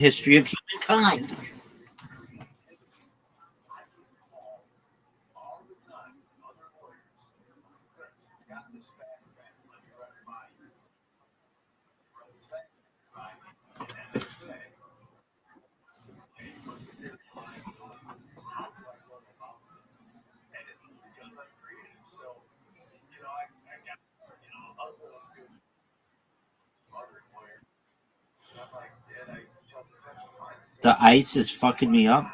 history of humankind. The ice is fucking me up.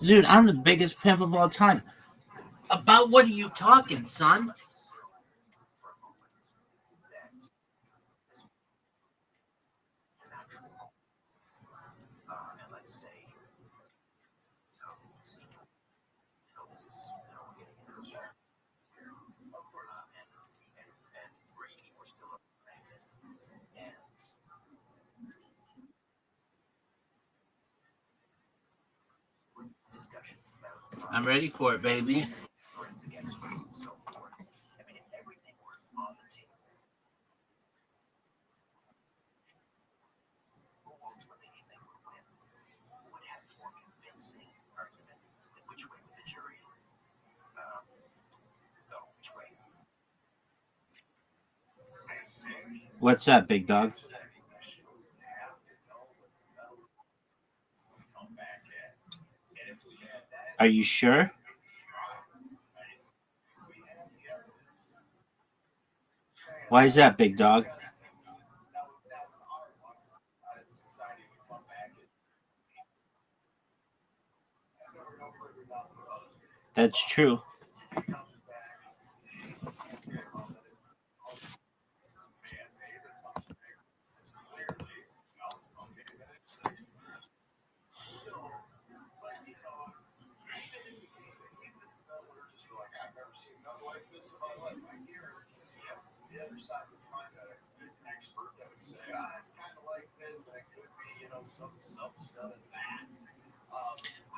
Dude, I'm the biggest pimp of all time. About what are you talking, son? I'm ready for it, baby. What's that, big dog? Are you sure? Why is that, big dog? That's true.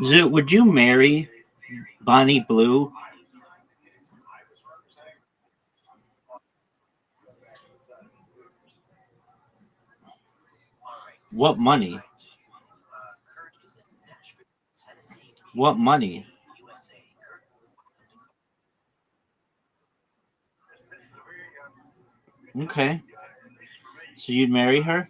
Zoot, would you marry Bonnie Blue? What money? What money? Okay. So you'd marry her?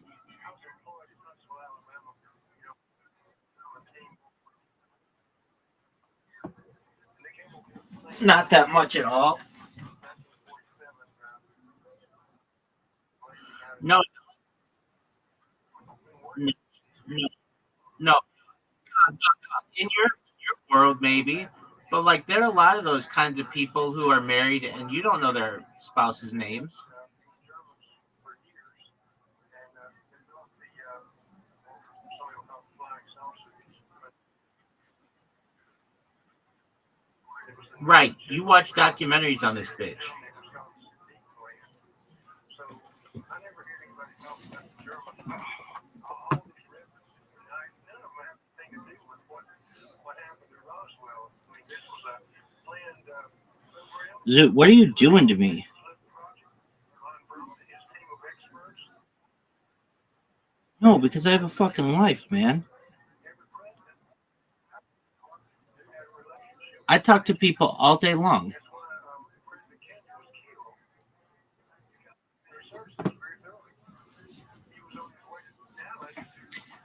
Not that much at all. No, no, no, no. In your world, maybe, but like there are a lot of those kinds of people who are married and you don't know their spouse's names. Right. You watch documentaries on this bitch. Zoot, what are you doing to me? No, because I have a fucking life, man. I talk to people all day long.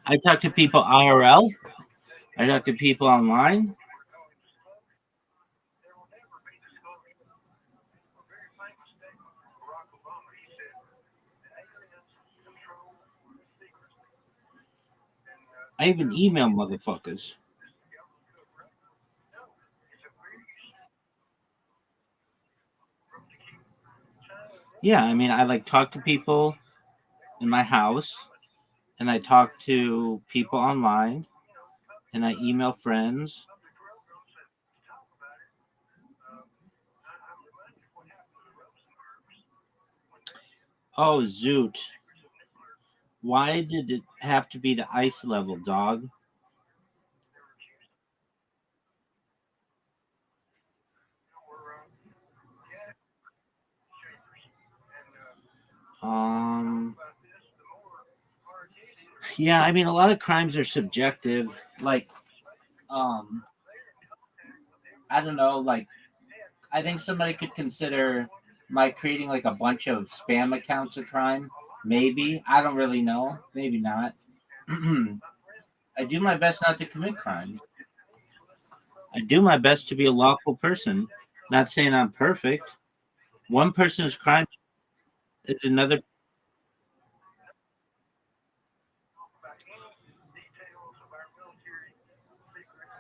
I talk to people IRL. I talk to people online. I even email motherfuckers. Yeah, I mean, I like talk to people in my house, and I talk to people online, and I email friends. Oh, Zoot. Why did it have to be the ice level, dog? Um, yeah, I mean, a lot of crimes are subjective. Like, um, I don't know. Like, I think somebody could consider my creating like a bunch of spam accounts a crime. Maybe I don't really know. Maybe not. I do my best not to commit crimes. I do my best to be a lawful person. Not saying I'm perfect. One person's crime is another.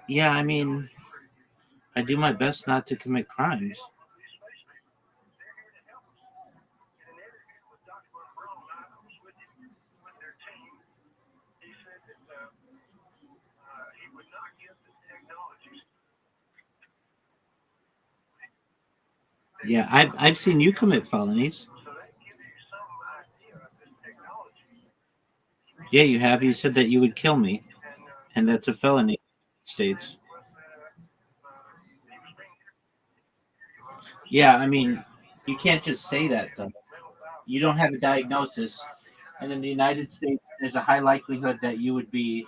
Yeah, I mean, I do my best not to commit crimes. Yeah, I've seen you commit felonies. Yeah, you have. You said that you would kill me, and that's a felony. In the States. Yeah, I mean, you can't just say that though. You don't have a diagnosis, and in the United States, there's a high likelihood that you would be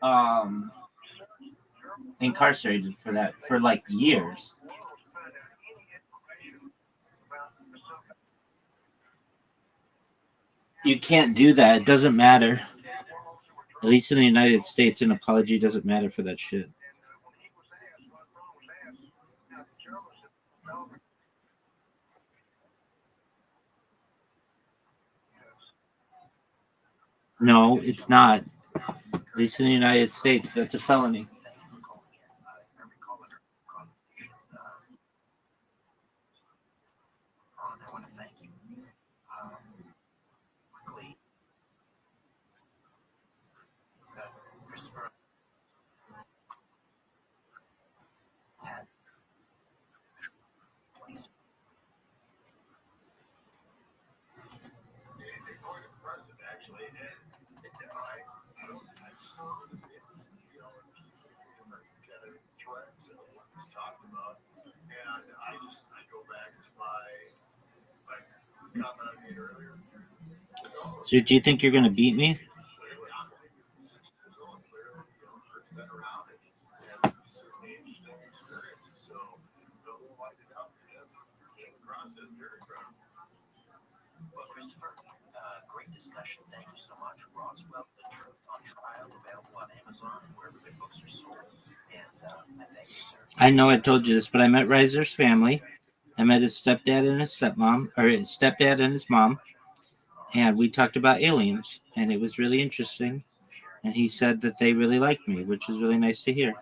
um, incarcerated for that for like years. You can't do that. It doesn't matter. At least in the United States, an apology doesn't matter for that shit. No, it's not. At least in the United States, that's a felony. So, do you think you're going to beat me? I know I told you this, but I met Reiser's family. I met his stepdad and his stepmom, or his stepdad and his mom, and we talked about aliens, and it was really interesting. And he said that they really liked me, which is really nice to hear.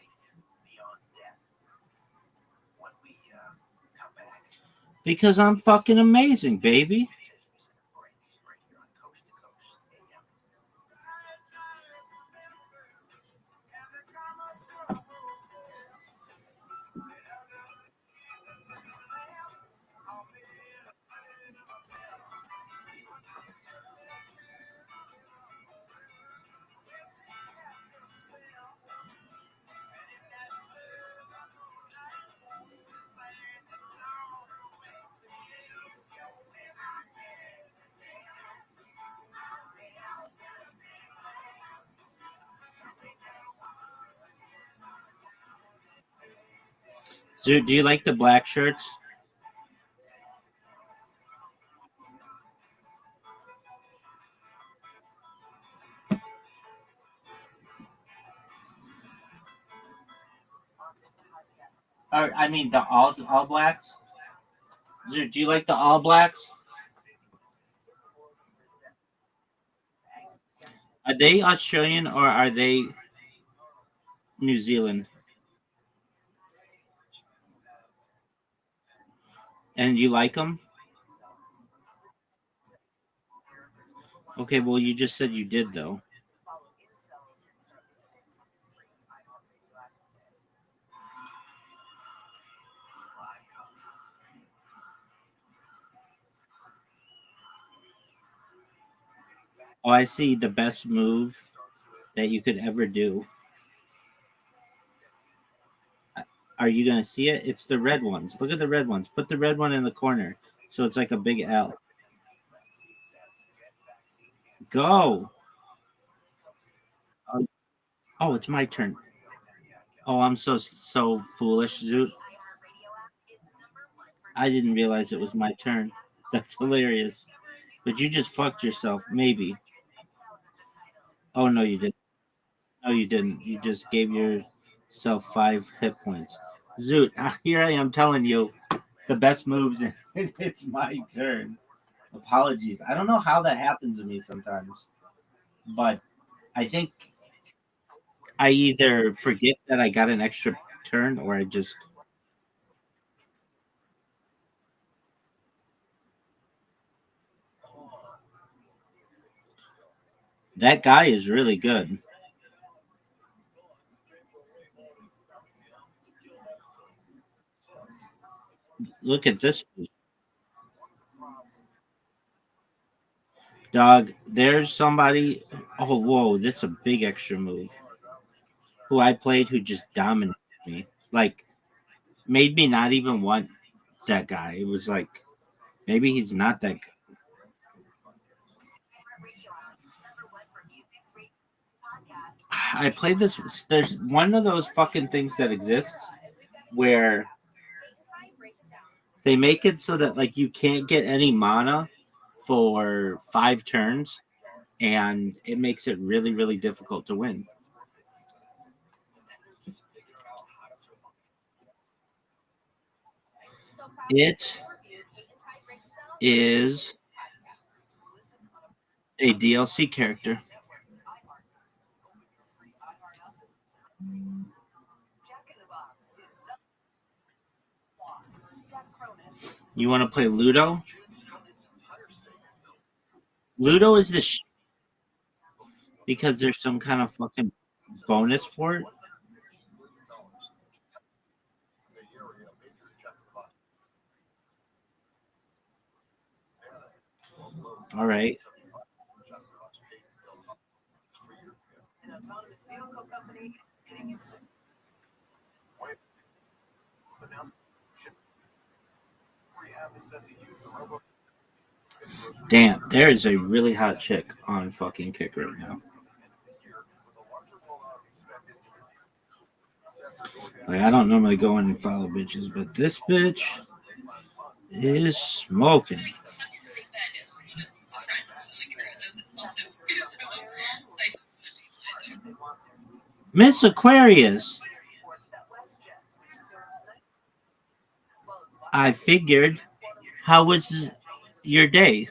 Because I'm fucking amazing, baby. Do you like the black shirts? Or I mean the all blacks? Do you like the all blacks? Are they Australian or are they New Zealand? And you like them? Okay, well you just said you did though. Oh, I see the best move that you could ever do. Are you gonna see it? It's the red ones. Look at the red ones. Put the red one in the corner, so it's like a big L. Go. Oh, oh, it's my turn. Oh, I'm so foolish, Zoot. I didn't realize it was my turn. That's hilarious. But you just fucked yourself, maybe. Oh no, you didn't. No, you didn't. You just gave yourself 5 hit points. Zoot, here I am telling you the best moves, and it's my turn. Apologies. I don't know how that happens to me sometimes, but I think I either forget that I got an extra turn or I just. That guy is really good. Look at this dog. There's somebody. Oh, whoa. That's a big extra move. Who I played who just dominated me. Like, made me not even want that guy. It was like, maybe he's not that good. I played this. There's one of those fucking things that exists where they make it so that like you can't get any mana for 5 turns, and it makes it really, really difficult to win. It is a DLC character. You want to play Ludo? Ludo is because there's some kind of fucking bonus for it. All right. Damn, there is a really hot chick on fucking Kick right now. Like, I don't normally go in and follow bitches, but this bitch is smoking. Miss Aquarius, I figured. How was your day?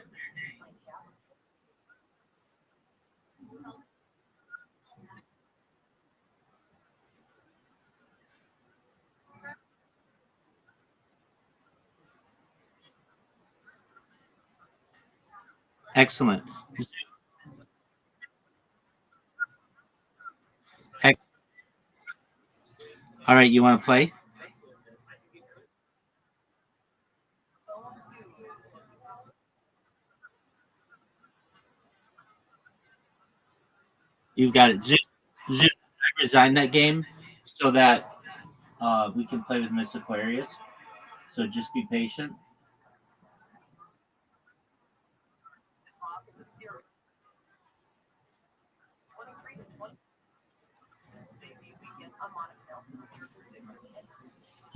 Excellent. Ex- All right, you want to play? You've got it. Zoom, I resigned that game so that we can play with Miss Aquarius. So just be patient.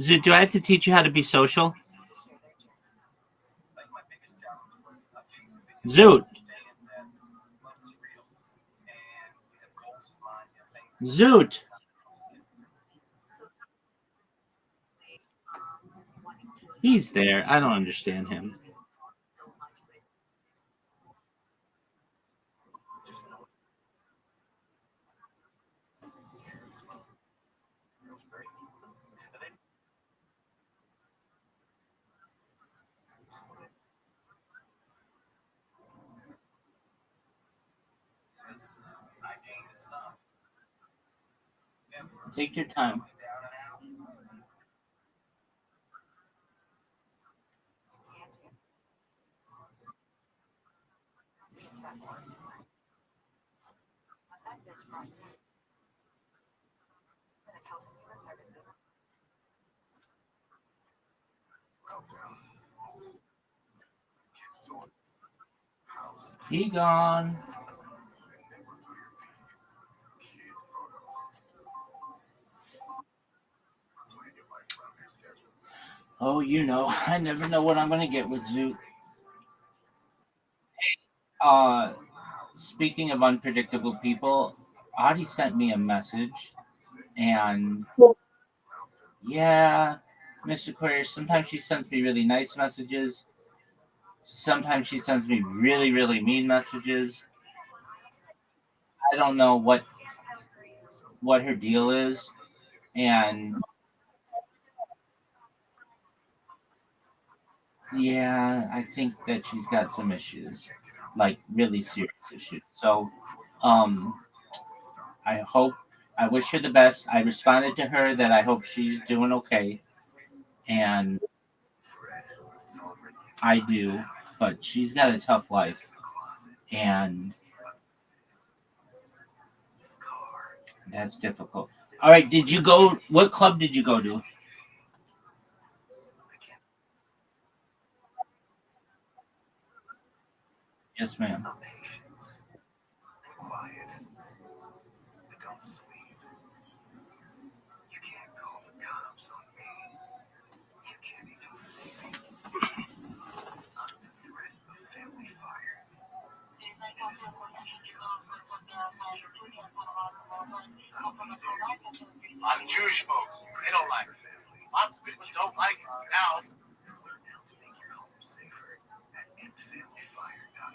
Zoot, do I have to teach you how to be social? Zoot, Zoot. He's there. I don't understand him. Take your time. He gone. Oh, I never know what I'm gonna get with Zoot. Uh, Speaking of unpredictable people, Audie sent me a message, and yeah, Mr. Aquarius. Sometimes she sends me really nice messages. Sometimes she sends me really, really mean messages. I don't know what her deal is, and yeah, I think that she's got some issues, like really serious issues. So, um, I hope, I wish her the best. I responded to her that I hope she's doing okay, and I do, but she's got a tough life, and that's difficult. All right, did you go? What club did you go to? Yes, ma'am. I'm Jewish folks. They don't like it. Lots of people don't like it now.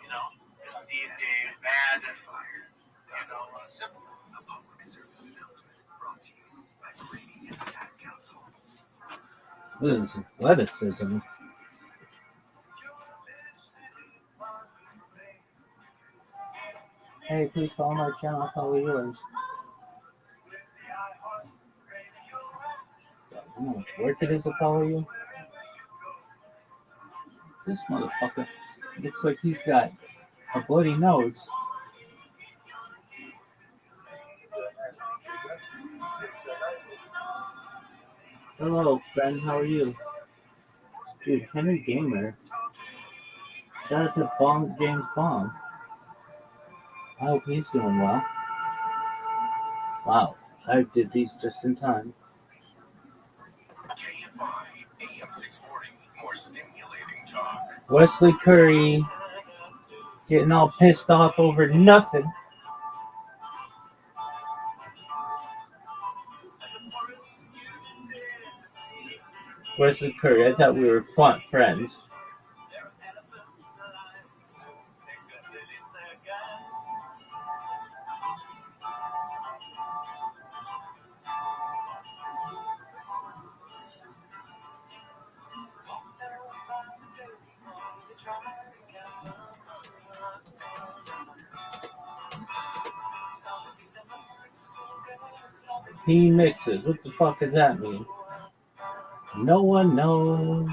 You know, these days, bad and, simple. What is athleticism? Hey, please follow my channel. I'll follow yours. You know how worth it is to follow you? This motherfucker looks like he's got a bloody nose. Hello, friend. How are you? Dude, Henry Gamer. Shout out to James Bond. I hope he's doing well. Wow, I did these just in time. Wesley Curry getting all pissed off over nothing. Wesley Curry, I thought we were friends. He mixes. What the fuck does that mean? No one knows.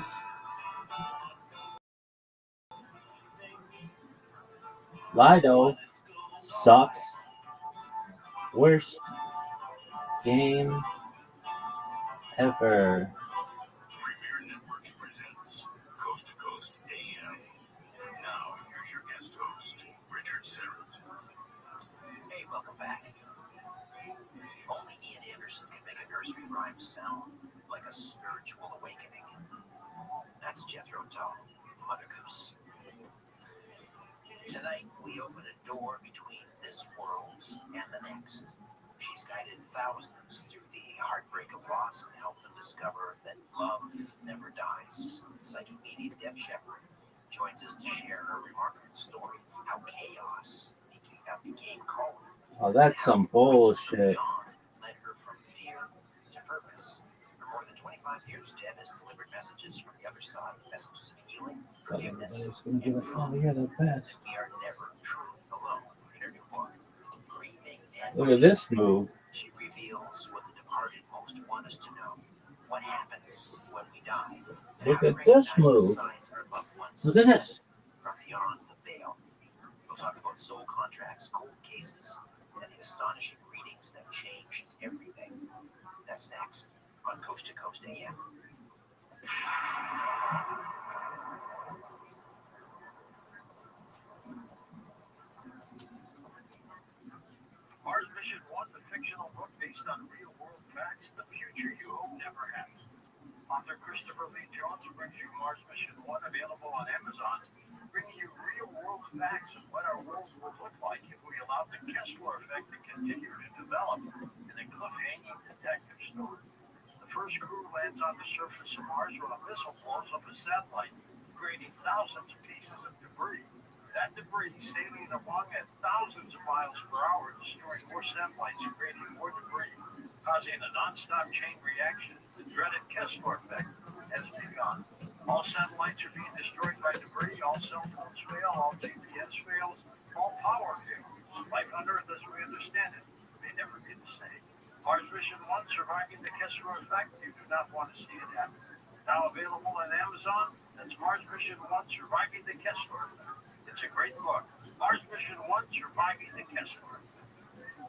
Lido sucks. Worst game ever. Hey, welcome back. Only Ian Anderson can make a nursery rhyme sound like a spiritual awakening. That's Jethro Tull, Mother Goose. Tonight, we open a door between this world and the next. She's guided thousands through the heartbreak of loss and helped them discover that love never dies. Psychic medium Deb Shepard joins us to share her remarkable story, how chaos became calm. Oh, that's some bullshit. Led her from fear to purpose. For more than 25 years, Deb has delivered messages from the other side, messages of healing, forgiveness, Gonna give us, oh, yeah, the best. we are never truly alone. In her new book, Grieving and Look at this move. she reveals what the departed most want us to know. What happens when we die? Look at this move. Look at this. From beyond the veil. We'll talk about soul contracts, cold cases, and the astonishing readings that changed everything. That's next on Coast to Coast AM. fictional book based on real-world facts, The Future You Hope Never Has. Author Christopher Lee Jones brings you Mars Mission 1, available on Amazon, bringing you real-world facts of what our world will look like if we allow the Kessler effect to continue to develop in a cliff-hanging detective story. The first crew lands on the surface of Mars when a missile blows up a satellite, creating thousands of pieces of debris. That debris sailing along at thousands of miles per hour, destroying more satellites, creating more debris, causing a non-stop chain reaction. The dreaded Kessler effect has begun. All satellites are being destroyed by debris, all cell phones fail, all GPS fails, all power fails. Life on Earth as we understand it may never be the same. Mars Mission 1, Surviving the Kessler Effect. You do not want to see it happen. Now available on Amazon, that's Mars Mission 1, Surviving the Kessler Effect. It's a great book. Mars Mission 1, Surviving the Kessler Effect.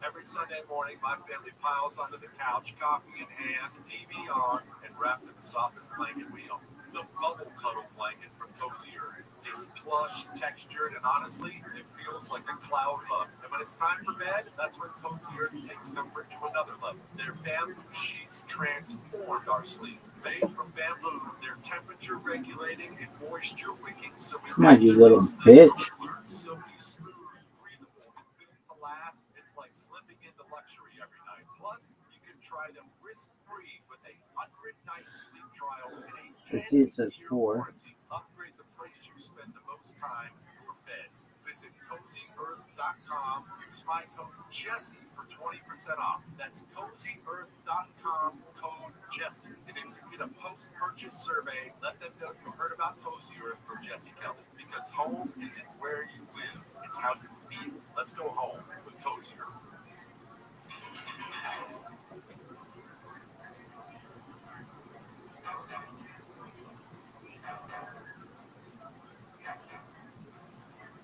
Every Sunday morning, my family piles onto the couch, coffee in hand, TV on, and wrapped in the softest blanket we own. The Bubble Cuddle blanket from Cozy Earth. It's plush, textured, and honestly, it feels like a cloud hug. And when it's time for bed, that's when Cozy Earth takes comfort to another level. Their bamboo sheets transformed our sleep. Made from bamboo, they're temperature regulating and moisture wicking, so we Come on, you little bitch. silky smooth, breathable, and built to last. It's like slipping into luxury every night. Plus, you can try them risk-free with a 100-night sleep trial and a 10-year warranty. Upgrade the place you spend the most time, your bed. Visit CozyEarth.com. Use my code Jesse for 20% off. That's CozyEarth.com, code Jesse. And if you get a post-purchase survey, let them know you heard about Cozy Earth from Jesse Kelly. Because home isn't where you live, it's how you feel. Let's go home with Cozy Earth.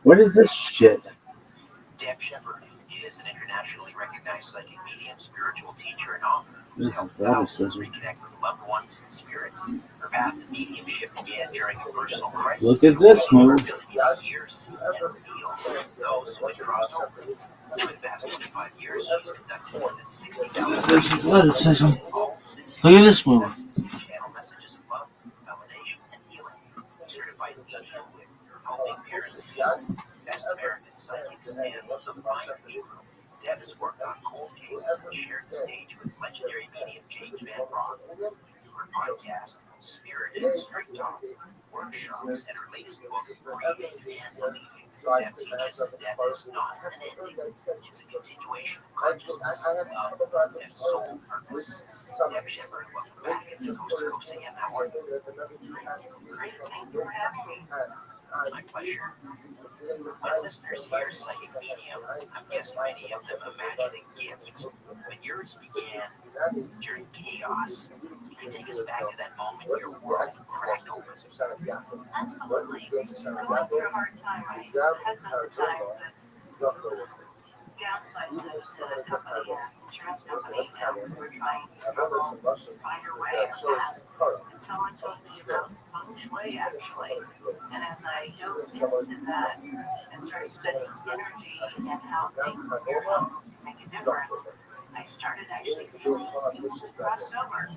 What is this shit? Deb Shepard is an internationally recognized psychic medium, spiritual teacher, and author who's helped thousands reconnect with loved ones in spirit. Her path to mediumship began during a personal crisis. Look at this move. Years and reveal those who had crossed over. For the past 25 years, she's conducted more than 60,000 There's athleticism. Look at this move. Channel messages of love, validation, and healing. Certified medium with helping parents heal. Best American psychics and the mind people. Deb has worked on cold cases and shared the stage with legendary medium James Van Praagh. Her podcast, Spirit and Straight Talk, workshops, and her latest book, Grieving and Believing. Deb teaches that death is not an ending, it's a continuation of consciousness, love, and soul purpose. Deb Shepard, welcome back at the Coast to Coast AM Hour. Great, thank you for having me. My pleasure. When listeners hear psychic medium, I'm guessing many of them imagining gifts, but yours began during chaos. Can you take us back to that moment your world cracked open? Absolutely. Going through a hard time, right? It has been the time that's downsized the company, insurance company, and we're trying to find our way out of that. And someone told me about feng shui, actually. And as I dove into that and started setting energy and how things make a difference, I started actually feeling people crossed over.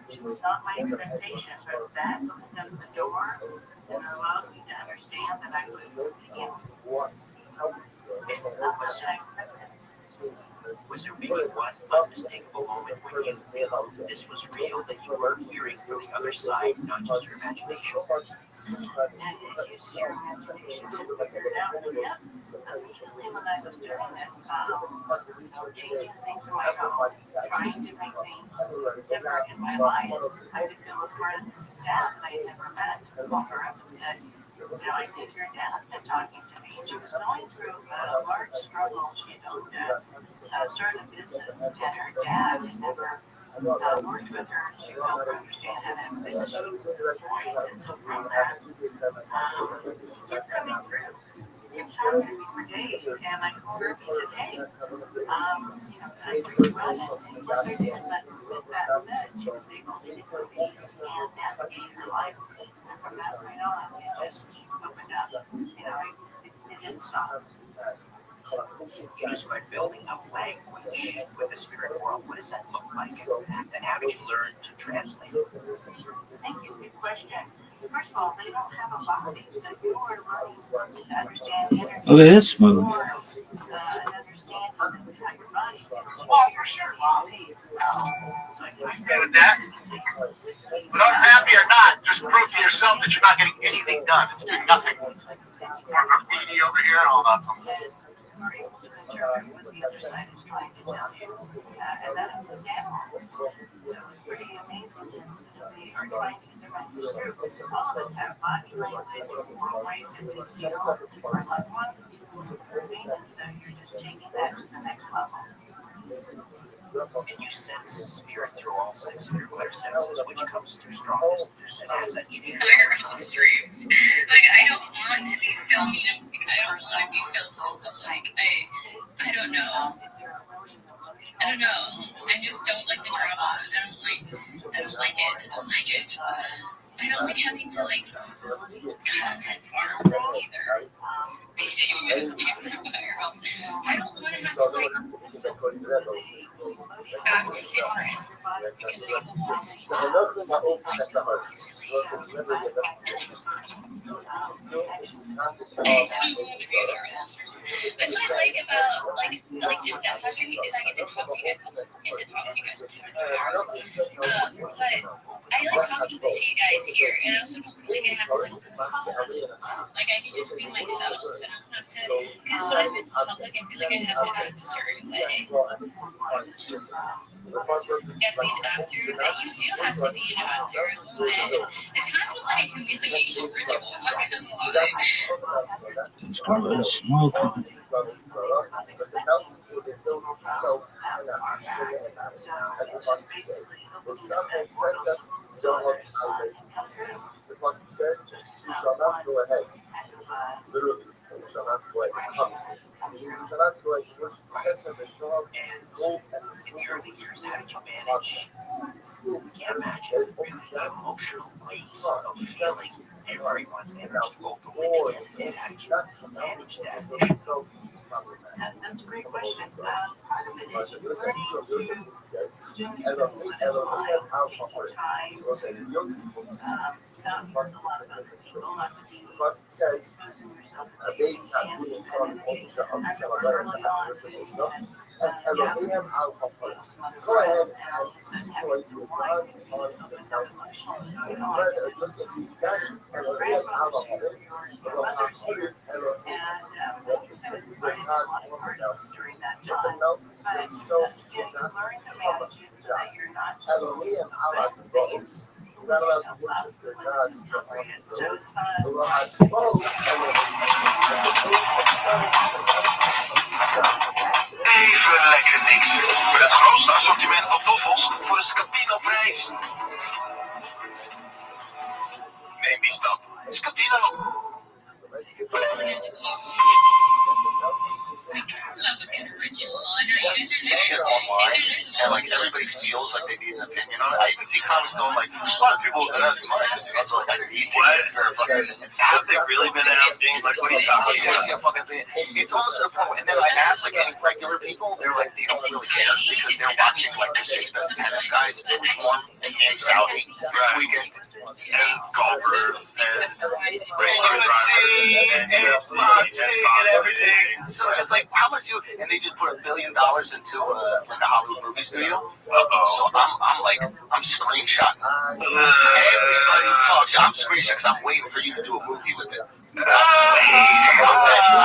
It was not my expectation, but that opened up the door and allowed me to understand that I was in not much I expected. Was there maybe one unmistakable moment when you knew this was real, that you were hearing from the other side, not just your imagination? And it used your imagination to figure it out. But yes, immediately when I was doing this, changing things in my home, trying to make things different in my life, I had to feel a part of the staff that I had never met. I called her up and said, I think your dad's been talking to me. She was going through a large struggle. She had started a business, and her dad had never worked with her to help her understand how to have a business. She was voice, and so from that, kept coming through. He was talking to me for days, and I called her and he said, hey, can I bring you run it? And of course I did, but with that said, she was able to get some peace and navigate her life. And from that point on, it just opened up. It didn't stop. You described building up language with the spirit world. What does that look like in fact? And how do you learn to translate it? Thank you. Good question. First of all, they don't have a body, so you are learning to understand energy. Look at this smooth. And understand how your body functions. With that, without happy or not, just prove to yourself that you're not getting anything done. It's doing nothing. More graffiti over here and all that. It's pretty amazing. We are trying to do the rest of the all of us have body language or ways that we feel our loved ones. And so you're just taking that to the next level. Can you sense spirit through all six of your clear senses? Which comes through strongest? And has that changed? Restream. Like, I don't want to be filming. I don't want to be filmed. Like, I don't know. I don't know. I just don't like the drama. I don't like it. I don't like it. I don't like having to like content farm either. I don't want to have to like act different because people want to see That's what I like about like just that social media is I get to talk to you guys. But I like talking to you guys here, and I also don't feel like I have to like I can just be myself, and I don't have to. Because when I'm in public, I feel like I have to act a certain way. You have to be an actor, but you do have to be an actor a little bit. It kind of feels like a humiliation ritual. I'm not gonna lie. It's part of the small company. The Pasuk says, you shall not go ahead. Literally, you shall not go ahead. You shall not go ahead. Worship Chesed and Zohar and gold and the In the early years, how did you manage? silver. You can't imagine the emotional weight of feeling everyone's energy locally. And how did you manage that? That's a great question. Part of it is learning Plus it says, a baby can do his calling also shall also as Elohim al Go ahead and destroy your gods on the mountains. So just if you dash Elohim al Elohim the gods on the mountains. The mountains themselves cannot cover Elohim al Elohim. You're not allowed to worship your gods which are on the roads. Allah has closed Even lekker niks. Met het grootste assortiment pantoffels voor de Scatino-prijs. Neem die stap. Scatino. And like everybody feels like they need an opinion on it. I even see comments going like, a lot of people have been asking my opinion. It's like, I need to have they really been asking? Like, what do you think? It's almost to the point, and then I ask like any regular people, they're like, they don't really care because they're watching like the 6 best tennis guys perform in Saudi this weekend. And golfers and UFC and boxing and everything. So it's like, how much you? And they just put $1 billion into like a Hollywood movie studio. So I'm screenshotting. Everybody talks. I'm screenshotting because I'm waiting for you to do a movie with it. I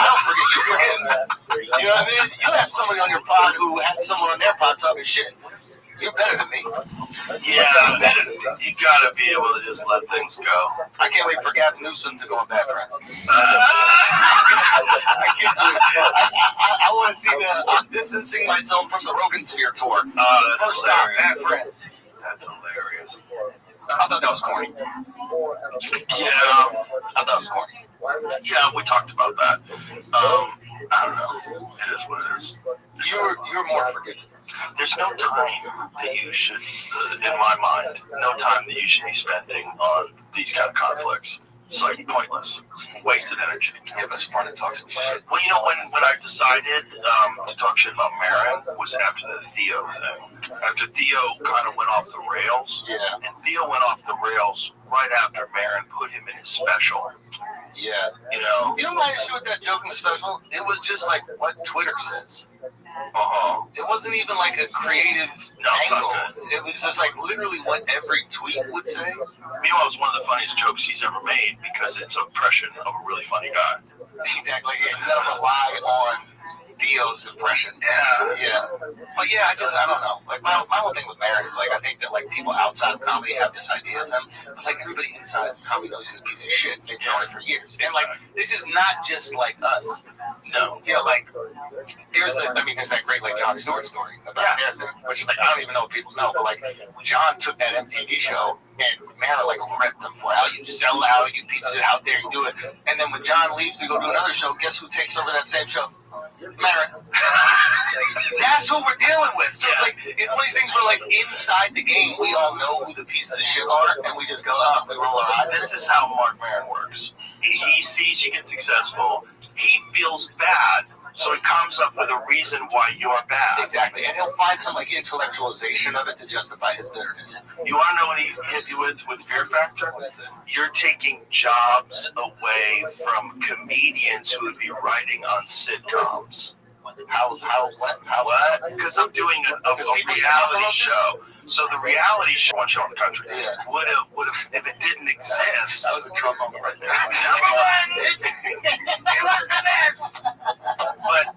don't forget. You forget. You know what I mean? You have somebody on your pod who has someone on their pod talking shit. You're better than me. Yeah, better than me. You gotta be able to just let things go. I can't wait for Gavin Newsom to go on Bad Friends. I want to see I'm distancing myself from the Rogan Sphere tour. First stop, Bad Friends. That's hilarious. I thought that was corny. Yeah, I thought it was corny. Yeah, we talked about that. I don't know. It is what it is. You're more forgiving. There's no time that you should, in my mind, no time that you should be spending on these kind of conflicts. It's like pointless, wasted energy. Yeah, but it's fun to talk some shit. Well, you know, when I decided to talk shit about Marin was after the Theo thing. After Theo kind of went off the rails. Yeah. And Theo went off the rails right after Marin put him in his special. Yeah. You know my issue with that joke in the special? It was just like what Twitter says. It wasn't even like a creative angle. It was just like literally what every tweet would say. Meanwhile, it was one of the funniest jokes he's ever made because it's an impression of a really funny guy. Exactly. Yeah, you gotta rely on Theo's impression. Yeah. But yeah, I don't know. Like my whole thing with Marin is like I think that like people outside of comedy have this idea of him, but like everybody inside of comedy knows he's a piece of shit. They've known it for years. And like this is not just like us. No. Like there's that great like Jon Stewart story about Marathon, which is like I don't even know if people know, but like John took that MTV show and Marin like ripped him for how you sell out, you piece of shit, how dare you do it. And then when John leaves to go do another show, guess who takes over that same show? Marin. That's who we're dealing with. So it's like it's one of these things where like inside the game we all know who the pieces of shit are and we just go, we roll our eyes. This is how Mark Marin works. He sees you get successful, he feels bad, so he comes up with a reason why you're bad. Exactly. And he'll find some like intellectualization of it to justify his bitterness. You want to know what he hit you with Fear Factor? You're taking jobs away from comedians who would be writing on sitcoms. What? Because I'm doing a reality show. So the reality show, one show in the country, would have, if it didn't exist. That was a Trump moment right there. Number one, it was the best. But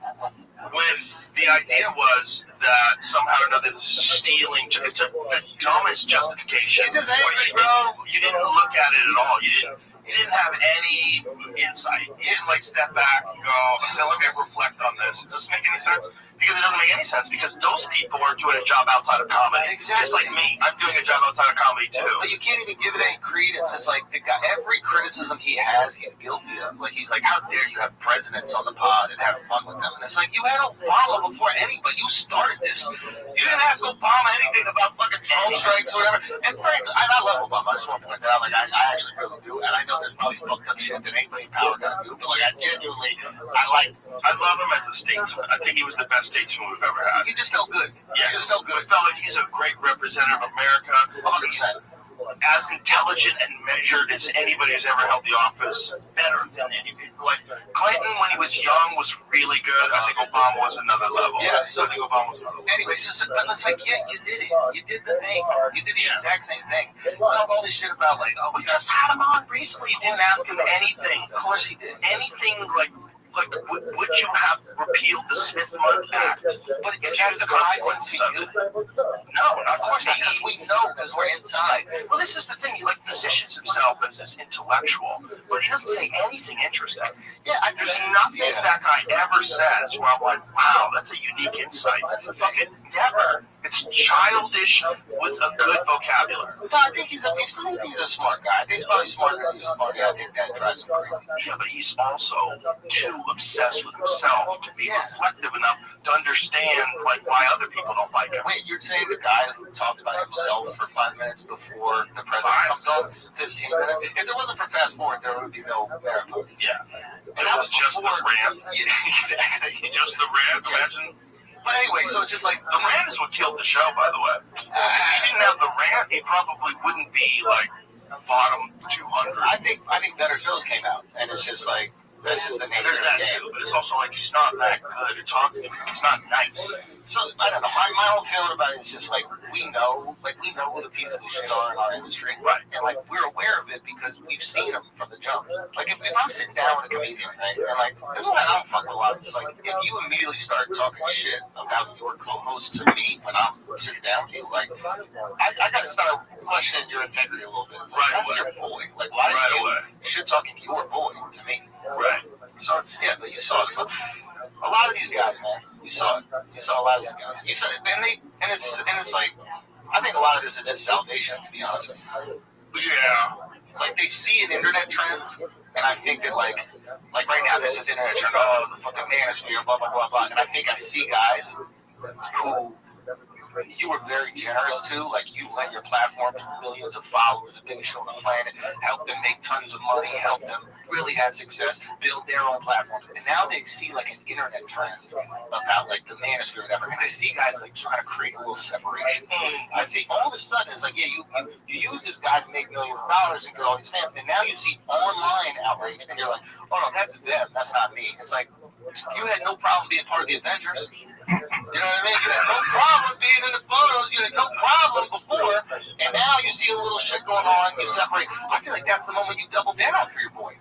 when the idea was that somehow or another this is stealing, it's the dumbest justification. It's just angry, bro. You didn't look at it at all. You didn't have any insight. You didn't like step back and go, let me reflect on this. Does this make any sense? Because it doesn't make any sense because those people are doing a job outside of comedy. Exactly. Just like me. I'm doing a job outside of comedy too. But you can't even give it any credence. It's like the guy, every criticism he has, he's guilty of. Like he's like, how dare you have presidents on the pod and have fun with them? And it's like, you had Obama before anybody. You started this. You didn't ask Obama anything about fucking drone strikes or whatever. And frankly, I love Obama. I just want to point that out. Like I actually really do. And I know there's probably fucked up shit that anybody in power gotta do. But like I genuinely, I love him as a statesman. I think he was the best statesman we've ever had. He just felt good. Yeah, he just felt good. I felt like he's a great representative of America. He's as intelligent and measured as anybody who's ever held the office. Better than any people. Like Clinton, when he was young, was really good. I think Obama was another level. Yes, I think Obama was another level. Anyway, so it's like, yeah, you did it. You did the thing. You did the exact same thing. Talk all this shit about like, we just had him on recently. You didn't ask him anything. Of course he did. Anything like would you have repealed the Smith-Mund Act? But it has a consequence to you. No, of course not, because we know, because we're inside. Well, this is the thing. He like positions himself as this intellectual, but he doesn't say anything interesting. Yeah, there's nothing that guy ever says where I'm like, wow, that's a unique insight. That's a fucking never. It's childish with a good vocabulary. No, I think he's a smart guy. I think he's probably smarter than he's funny. I think that drives him crazy. Yeah, but he's also too obsessed with himself to be reflective enough to understand like why other people don't like him. Wait, you're saying the guy who talked about himself for 5 minutes before the president comes on, 15 minutes? If there wasn't for Fast Forward, there would be no marathon. Yeah. And that was just the rant. Exactly. Just the rant, imagine. But anyway, so it's just like, the rant is what killed the show, by the way. If he didn't have the rant, he probably wouldn't be like bottom 200. I think better shows came out, and it's just like, that's just the nature of the game. Too, but it's also like he's not that good at talking. He's not nice. So I don't know. My whole feeling about it is just like we know who the pieces of shit are in our industry, right? And like we're aware of it because we've seen them from the jump. Like if I'm sitting down with a comedian, right, and like this is what I don't fuck with a lot. It's like if you immediately start talking shit about your co-host to me when I'm sitting down with you, like I gotta start questioning your integrity a little bit. It's like, that's your boy. Like why are you shit talking your boy to me? Right. So it's, yeah, but you saw it. So a lot of these guys, man, you saw it. You saw a lot of these guys. You saw it, and it's like I think a lot of this is just salvation, to be honest with you. Yeah. Like they see an internet trend, and I think that like right now there's this internet trend. Oh, the fucking manosphere, blah blah blah blah. And I think I see guys who you were very generous too. Like you let your platform with millions of followers, the biggest show on the planet, help them make tons of money, help them really have success, build their own platforms. And now they see like an internet trend about like the manosphere or whatever. And I see guys like trying to create a little separation. I see all of a sudden it's like, yeah, you use this guy to make millions of dollars and get all these fans, and now you see online outrage, and you're like, oh no, that's them, that's not me. It's like you had no problem being part of the Avengers. You know what I mean? You had no problem being in the photos. You had no problem before, and now you see a little shit going on. You separate. I feel like that's the moment you double down for your boy.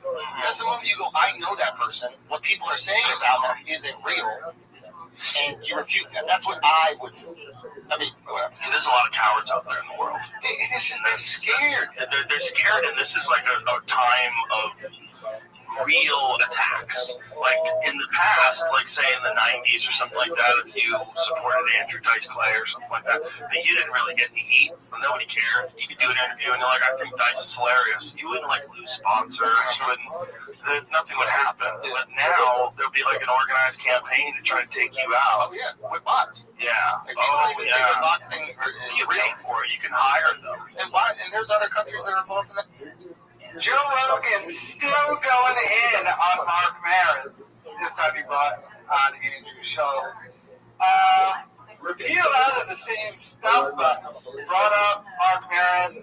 That's the moment you go, I know that person. What people are saying about him isn't real, and you refute them. That's what I would do. I mean, there's a lot of cowards out there in the world. It's just they're scared. They're scared, and this is like a time of real attacks. Like in the past, like say in the 90s or something like that, if you supported Andrew Dice Clay or something like that, but you didn't really get any heat. Nobody cared. You could do an interview and you're like, I think Dice is hilarious. You wouldn't like lose sponsors. Nothing would happen. But now there'll be like an organized campaign to try to take you out. Oh yeah, with bots. Yeah. Like, yeah. Bots thing, you pay for it. You can hire them. And there's other countries that are involved in that. Joe Rogan still going in on Mark Maron. This time he brought on Andrew Schultz. Repeat a lot of the same stuff, but brought up Mark Maron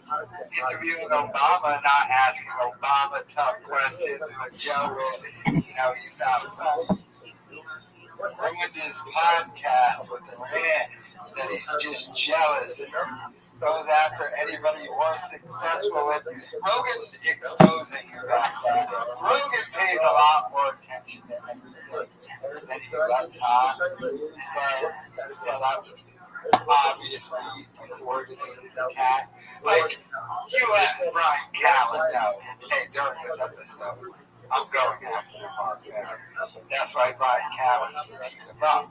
interviewing Obama, not asking Obama tough questions, but Joe will, he's not funny. Bringing this podcast with a man that he's just jealous and goes after anybody more successful. And Rogan exposing you about that. Rogan pays a lot more attention than he lets on. And set up obviously coordinated attack. Like, you let Brian Callen know, hey, during this episode, I'm going after Mark Maron. That's why Brian Callen should keep him up.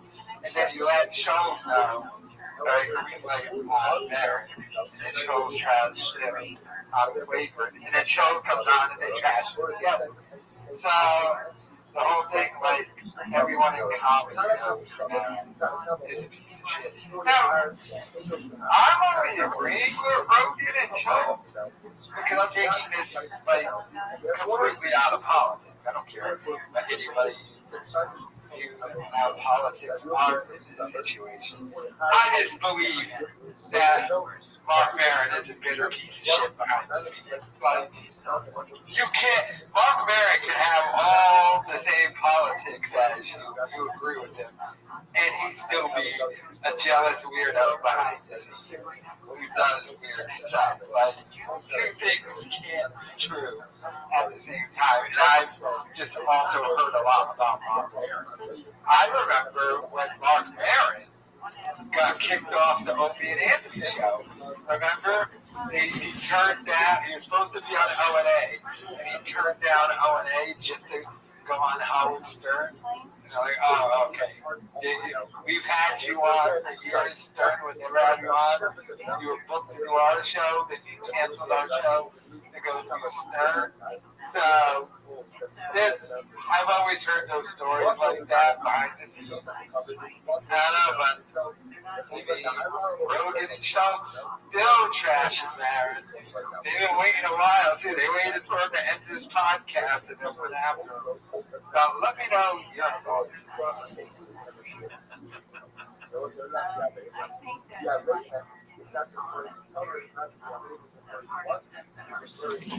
And then you let Schultz know, right, green light Maron, and Schultz tries to him on the waiver, and then Schultz comes on and they trash it together. So, the whole thing, like, everyone in comedy knows that is a piece of shit. Now, I'm only agreeing with Rogan and Schultz because I'm taking this, like, completely out of politics. I don't care about anybody how politics are in this situation. I just believe that Mark Maron is a bitter piece of shit behind the scenes. Like, you can't, Mark Maron can have all the same politics as you agree with him, and he still be a jealous weirdo behind the scenes who's done weird stuff. Like, two things can't be true at the same time, and I've just also heard a lot about Mark Maron. I remember when Mark Maron got kicked off the Opie and Anthony show. Remember? He turned down, he was supposed to be on O&A, and he turned down O&A just to go on Howard Stern. Like, oh, okay. We've had you on for years, Stern would never have you on. You were booked to do our show, then you canceled our show to go to Stern. So, I've always heard those stories like that behind the scenes. I don't know, but maybe Rogan and Schultz still trashing Maron. They've been waiting a while, too. They waited for him to end this podcast and then went after him. So let me know your thoughts.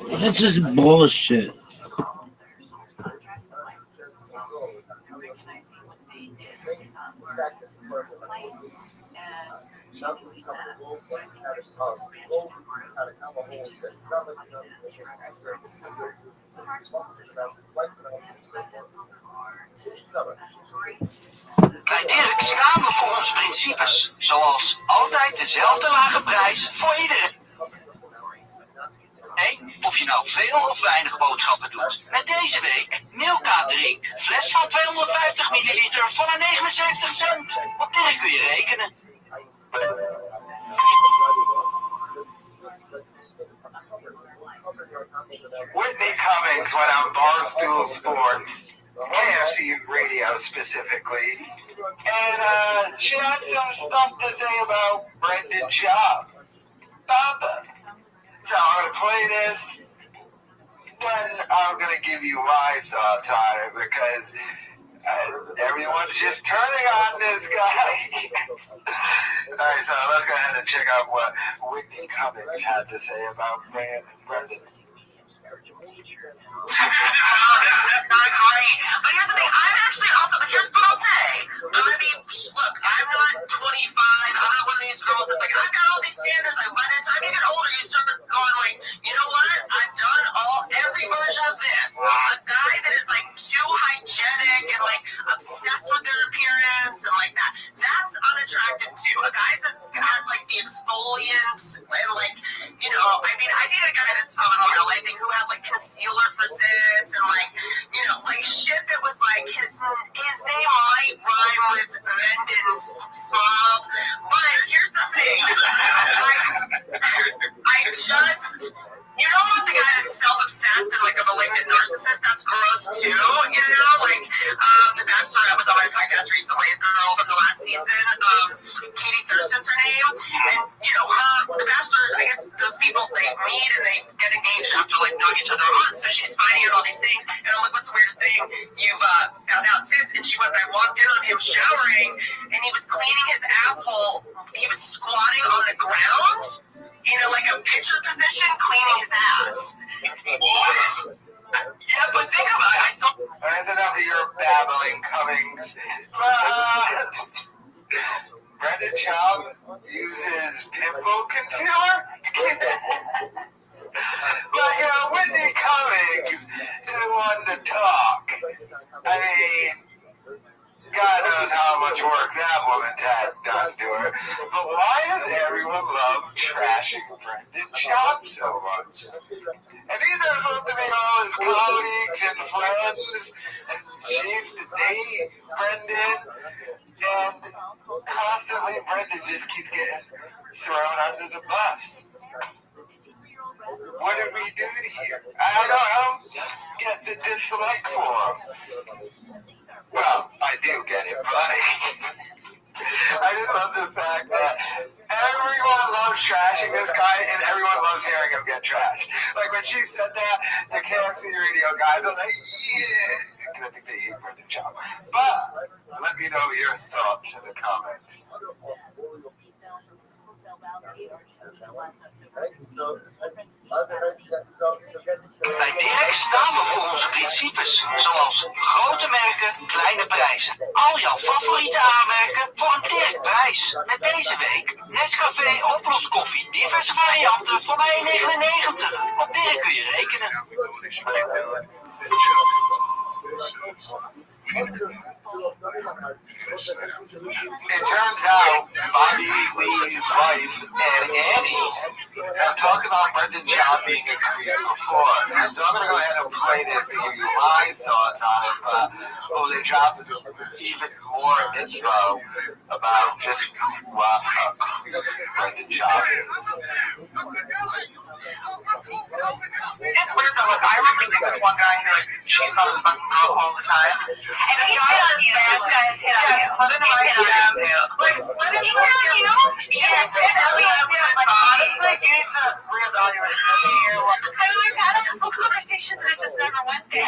That's just bullshit. Bij Dirk staan we voor onze principes. Zoals altijd dezelfde lage prijs voor iedereen. Hey, of je nou veel of weinig boodschappen doet. Met deze week Milka Drink. Fles van 250 milliliter voor maar 79 cent. Op Dirk kun je rekenen. Whitney Cummings went on Barstool Sports KFC radio specifically, and she had some stuff to say about Brendan Schaub. So I'm gonna play this, then I'm gonna give you my thoughts on it because everyone's just turning on this guy. Alright, so let's go ahead and check out what Whitney Cummings had to say about Brendan. That's not great. But here's the thing, I'm actually also, but here's what I'll say. I'm gonna be, look, I'm not 25, I'm not one of these girls that's like, I've got all these standards, like, by the time you get older, you start going like, you know what, I've done every version of this. A guy that is like too hygienic and like obsessed with their appearance and like that's unattractive too. A guy that has like the exfoliant and like, you know, I mean, I dated a guy that's from an LA thing who had like concealer for zits and like, you know, like shit that was like his name might rhyme with Brendan's Snob, but here's the thing, I just, you don't want the guy that's self-obsessed and like a malignant narcissist. That's gross too, you know? Like, The Bachelor, I was on my podcast recently, a girl from the last season, Katie Thurston's her name, and, you know, The Bachelor, I guess those people, they meet and they get engaged after, like, knowing each other a month, so she's finding out all these things, and I'm like, what's the weirdest thing you've found out since? And she went, I walked in on him showering, and he was cleaning his asshole, he was squatting on the ground, in like a pitcher position, cleaning his ass. What? Yeah, but think about it. I saw. That's enough of your babbling, Cummings. Brendan Schaub uses pimple concealer? But, you know, Whitney Cummings is one to talk. I mean, God knows how much work that woman's had done to her. But why does everyone love trashing Brendan Schaub so much? And these are supposed to be all his colleagues and friends. And she used to date Brendan. And constantly Brendan just keeps getting thrown under the bus. What are we doing here? I don't get the dislike for him. Well, I do get it, but I just love the fact that everyone loves trashing this guy and everyone loves hearing him get trashed. Like when she said that, the KFC radio guys are like, yeah, because I think they hate Brendan Schaub. But let me know your thoughts in the comments. Bij Dirk staan we voor onze principes, zoals grote merken, kleine prijzen. Al jouw favoriete aanmerken voor een Dirk prijs. Met deze week Nescafé oploskoffie, diverse varianten voor maar €1,99. Op Dirk kun je rekenen. It turns out Bobby Lee's wife and Annie have talked about Brendan Schaub being a creep before. And so I'm going to go ahead and play this to give you my thoughts on it. But they dropped even more info about just what a creep Brendan Schaub is. It's weird though, like I remember seeing this one guy who like cheats on his fucking girl all the time. And he hit on you. This guy's hit on you. Slid into my DMs. Like slid into my DMs. Yes, like honestly, you need to reevaluate your life. I mean, we've had a couple conversations and it just never went there.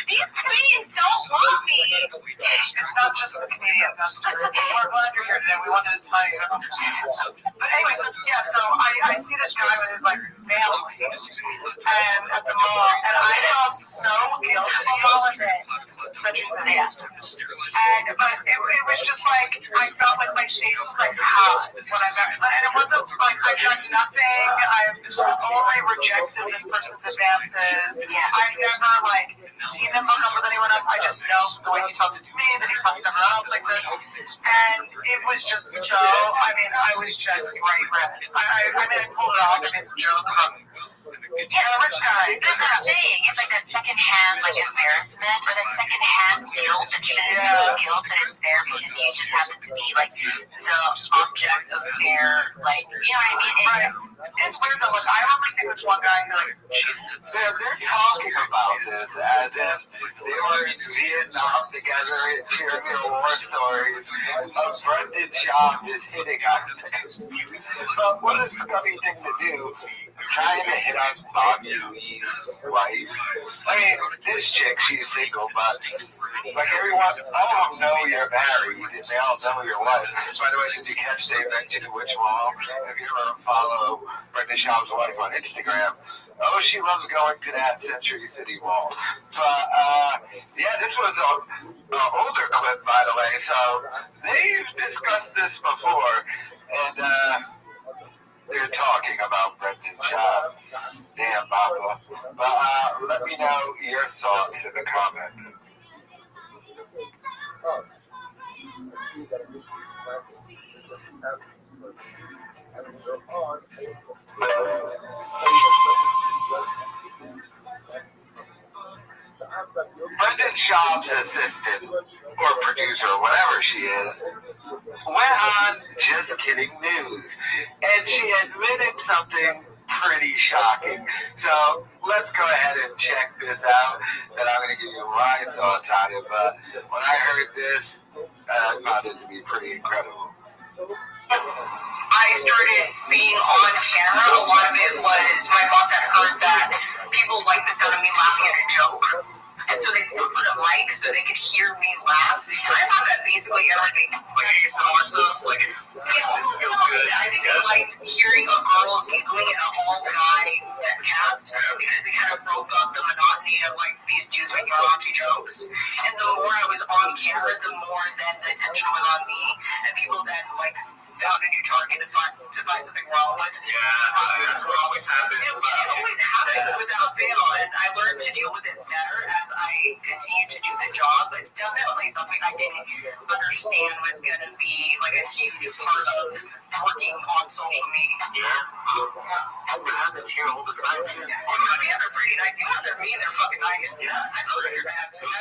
These comedians don't want me. It's not just the comedians, that's true. We're glad you're here today. We wanted to tell you. But anyway, so I see this guy with his like family and at the mall, and I felt so guilty. What was it? Century City. But it was just like I felt like my face was like hot when I met him, and it wasn't like I've done nothing. I've only rejected this person's advances. I've never like seen him hook up with anyone else. I just know the way he talks to me, that he talks to everyone else like this, and it was just so. I mean, I was just bright red. I mean, I pulled it off and made some jokes about. Yeah, the rich guy. That's what I'm saying. It's like that secondhand, like embarrassment, or that secondhand guilt that shouldn't be guilt, but it's there because you just happen to be like the object of their, like, you know what I mean? Right. It's weird though. Like I remember seeing this one guy who like they're talking about this as if They were in Vietnam together and sharing their war stories of Brendan Schaub just hitting on things. But what a scummy thing to do, trying to hit on Bobby Lee's wife. I mean, this chick, she's single, but like everyone, all of them know you're married, and they all know your wife. By the way, did you catch they mentioned which wall? If you ever follow Brendan Schaub's wife on Instagram, oh, she loves going to that Century City Mall. But yeah, this was an older clip, by the way. So they've discussed this before, and they're talking about Brendan Schaub. Damn, Papa. But let me know your thoughts in the comments. Brendan Schaub's assistant, or producer, whatever she is, went on Just Kidding News, and she admitted something pretty shocking. So let's go ahead and check this out, and I'm going to give you my thoughts on it. But when I heard this, I found it to be pretty incredible. I started being on camera. A lot of it was my boss had heard that people like the sound of me laughing at a joke. And so they would put a mic so they could hear me laugh. And I thought that basically everything, like ASMR stuff, like it feels good. I think I liked hearing a girl giggling in a all-guy cast because it kind of broke up the monotony of like these dudes making raunchy jokes. And the more I was on camera, the more then the attention was on me, and people then like found a new target to find something wrong with. Yeah, that's what always happens. It always happens without fail, and I learned to deal with it better as I continued to do the job. But it's definitely something I didn't understand was going to be like a huge part of working on social media. Yeah, it happens here all the time. My fans are pretty nice. Even when they're mean, they're fucking nice. Yeah, I feel like they're bad too.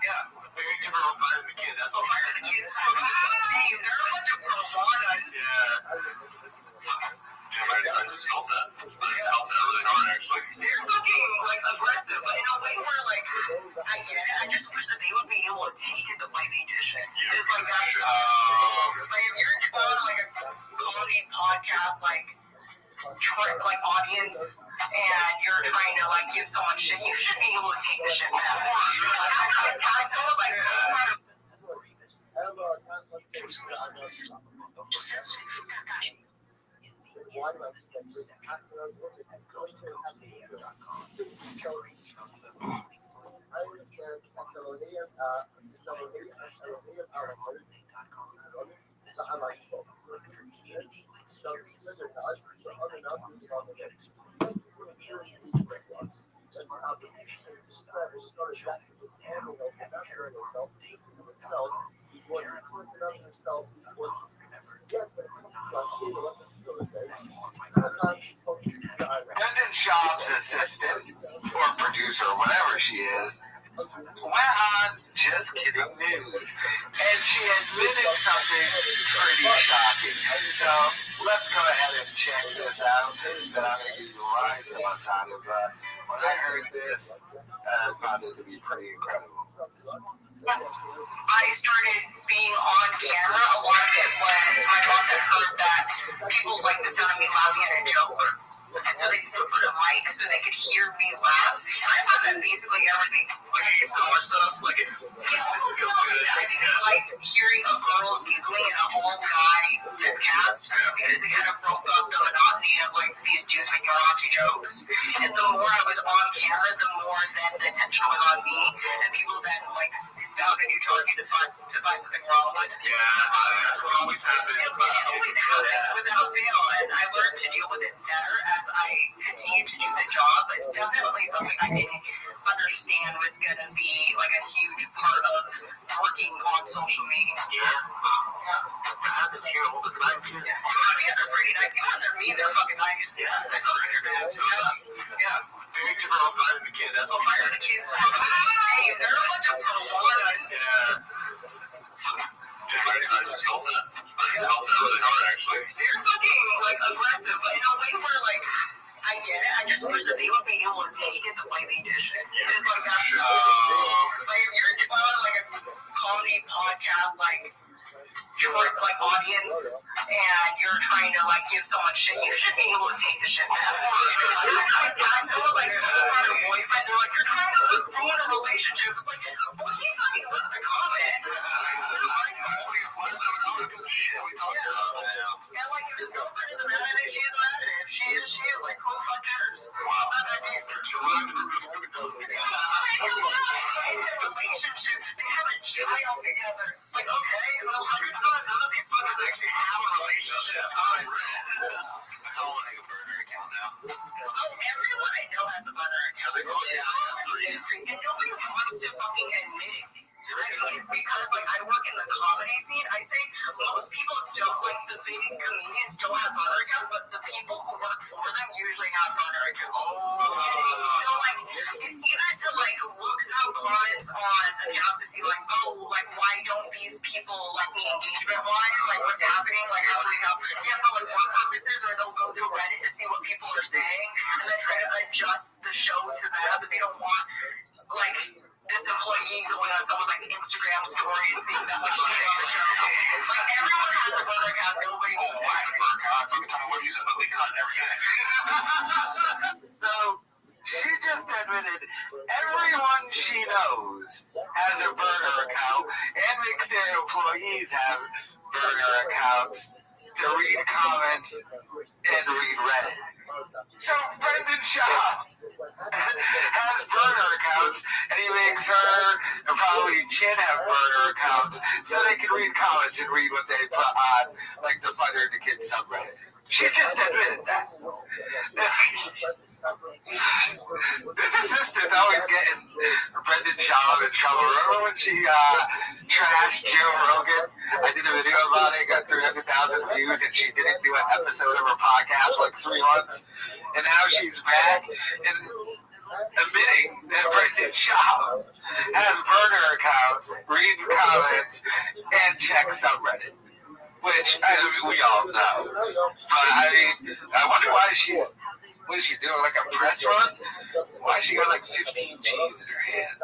Yeah. They're never on fire the kid. That's what Fire the kids. Same. They're a bunch of piranhas. I just felt that. I felt that really hard, actually. They're fucking like aggressive, but in a way where like I get it. I just wish that they would be able to take it the way they dish it. It's like that. Like if you're on like a comedy podcast, like audience, and you're trying to like give someone shit, you should be able to take the shit back. Like after I attack someone, like it's not a Brendan Schaub's assistant, or producer, whatever she is, went on Just Kidding News, and she admitted something pretty shocking. So let's go ahead and check this out, and I'm going to give you my thoughts on it. But when I heard this, I found it to be pretty incredible. I started being on camera. A lot of it was my boss had heard that people like the sound of me laughing at a joke. And so they would put a mic so they could hear me laugh. And I thought that basically everything, like ASMR stuff, like it feels good. I think I liked hearing a girl giggling in a all-guy cast because it kind of broke up the monotony of like these dudes making raunchy jokes. And the more I was on camera, the more then the attention was on me, and people then like found a new target to find something wrong with. Yeah, that's what always happens. It always happens without fail, and I learned to deal with it better as I continued to do the job. But it's definitely something I didn't understand was going to be like a huge part of working on social media. It happens here all the time. My fans are pretty nice. Even when they're mean, they're fucking nice. I feel like they're bad too. They're never on fire the kid. That's what Fire the kids. Same. They're a bunch of piranhas. I just felt that. I felt that really hard, actually. They're fucking like aggressive, but in a way where like I get it. I just wish that they would be able to take it the way they dish it. It's like that's like if you're like a comedy podcast, like like audience, and you're trying to like give someone shit, you should be able to take the shit back. I attack someone like on their boyfriend, they're like, you're trying to ruin a relationship. It's like, well, he fucking left a comment. And like if his girlfriend isn't mad at it, she isn't mad at it. If she is, she is. Like, who the fuck cares? Well, not that deep. Relationship, they have a child together. Like, okay, well, hundreds of none of these fuckers actually have a relationship. I want a burner account now. So everyone I know has a burner account. And nobody wants to fucking admit it. I think it's because, like, I work in the comedy scene. I say most people don't, like, the big comedians don't have burner accounts, but the people who work for them usually have burner accounts. You know, like, it's either to, like, look through comments on accounts to see, like, oh, like, why don't these people like me engagement-wise? Like, what's happening? Like, how do we help? Yeah, for, like, work purposes, or they'll go to Reddit to see what people are saying, and then try to adjust the show to that, but they don't want, like, this employee going on someone's like Instagram story and seeing that like shit on the show. Like everyone has a brother account, nobody needs it. Fucking tell me what she's ugly cut and everything. So she just admitted everyone she knows has a burner account and makes their employees have burner accounts to read comments and read Reddit. So Brendan Shaw has burner accounts, and he makes her and probably Chin have burner accounts so they can read comments and read what they put on, like the Fighter and the Kid subreddit. She just admitted that. This assistant's always getting Brendan Shaw in trouble. Remember when she trashed Joe Rogan? I did a video about it, got 300,000 views, and she didn't do an episode of her podcast for like 3 months. And now she's back and admitting that Brendan Shaw has burner accounts, reads comments, and checks subreddit. Which we all know. But I mean, I wonder why what is she doing, like a press run? Why she got like 15 G's in her hand?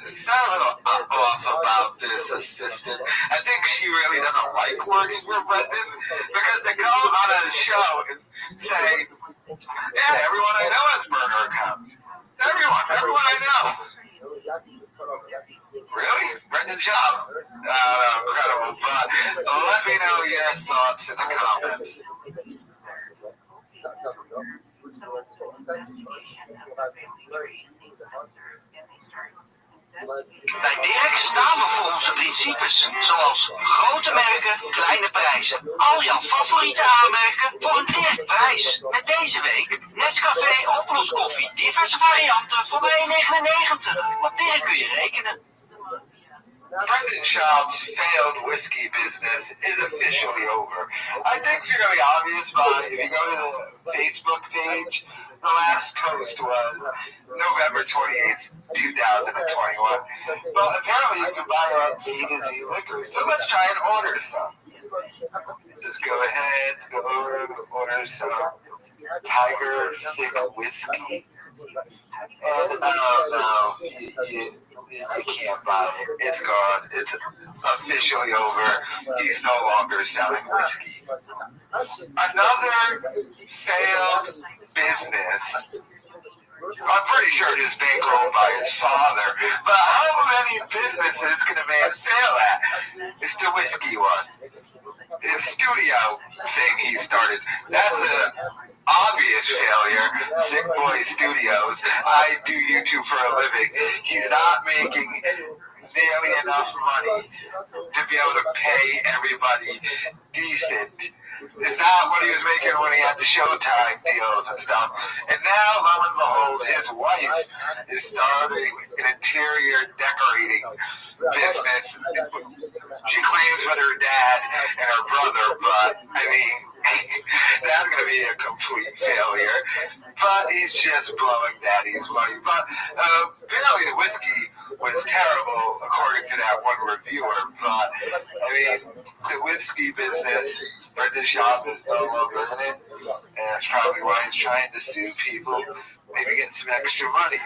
It's not a little off about this assistant. I think she really doesn't like working for Brendan, because to go on a show and say, yeah, everyone I know has burner accounts. Everyone I know. Really? Brendan Shaw? Incredible. But let me know your thoughts in the comments. Bij Dirk staan we voor onze principes, zoals grote merken, kleine prijzen. Al jouw favoriete aanmerken voor een Dirk prijs. Met deze week Nescafé oploskoffie, diverse varianten voor €1,99. Op Dirk kun je rekenen. Brendan Schaub's failed whiskey business is officially over. I think fairly obvious, but if you go to the Facebook page, the last post was November 28th, 2021. But apparently you can buy it at A to Z Liquor, so let's try and order some. Just go ahead, go over, order some Tiger Thick Whiskey. And no, you can't buy it. It's gone. It's officially over. He's no longer selling whiskey. Another failed business. I'm pretty sure it is bankrolled by his father. But how many businesses can a man fail at? It's the whiskey one. His studio thing he started. That's an obvious failure. Sick Boy Studios. I do YouTube for a living. He's not making nearly enough money to be able to pay everybody decent. It's not what he was making when he had the Showtime deals and stuff. And now, lo and behold, his wife is starting an interior decorating business. She claims with her dad and her brother, but I mean, that's going to be a complete failure. But he's just blowing daddy's money. But apparently the whiskey was terrible, according to that one reviewer. But I mean, the whiskey business, Brendan Shaw is no longer in it. And that's probably why he's trying to sue people, maybe get some extra money.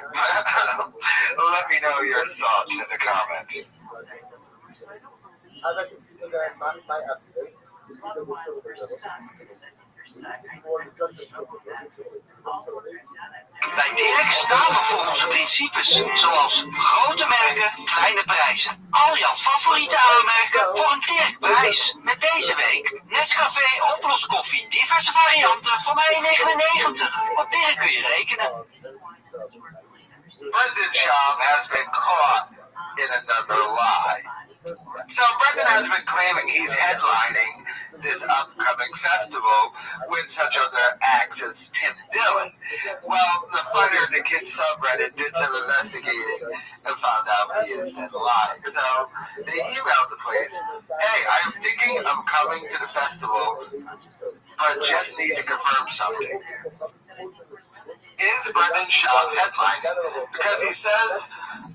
Let me know your thoughts in the comments. Bij Dirk staan we voor onze principes, zoals grote merken, kleine prijzen. Al jouw favoriete aanmerken voor een Dirk-prijs. Met deze week Nescafé oploskoffie, diverse varianten voor mij €1,99. Op Dirk kun je rekenen. Brendan Schaub has been caught in another lie. So Brendan has been claiming he's headlining this upcoming festival with such other acts as Tim Dillon. Well, the Fighter and the Kid subreddit did some investigating and found out he has been lying. So they emailed the place, hey, I'm thinking of coming to the festival, but just need to confirm something. Is Brendan Schaub headlining? Because he says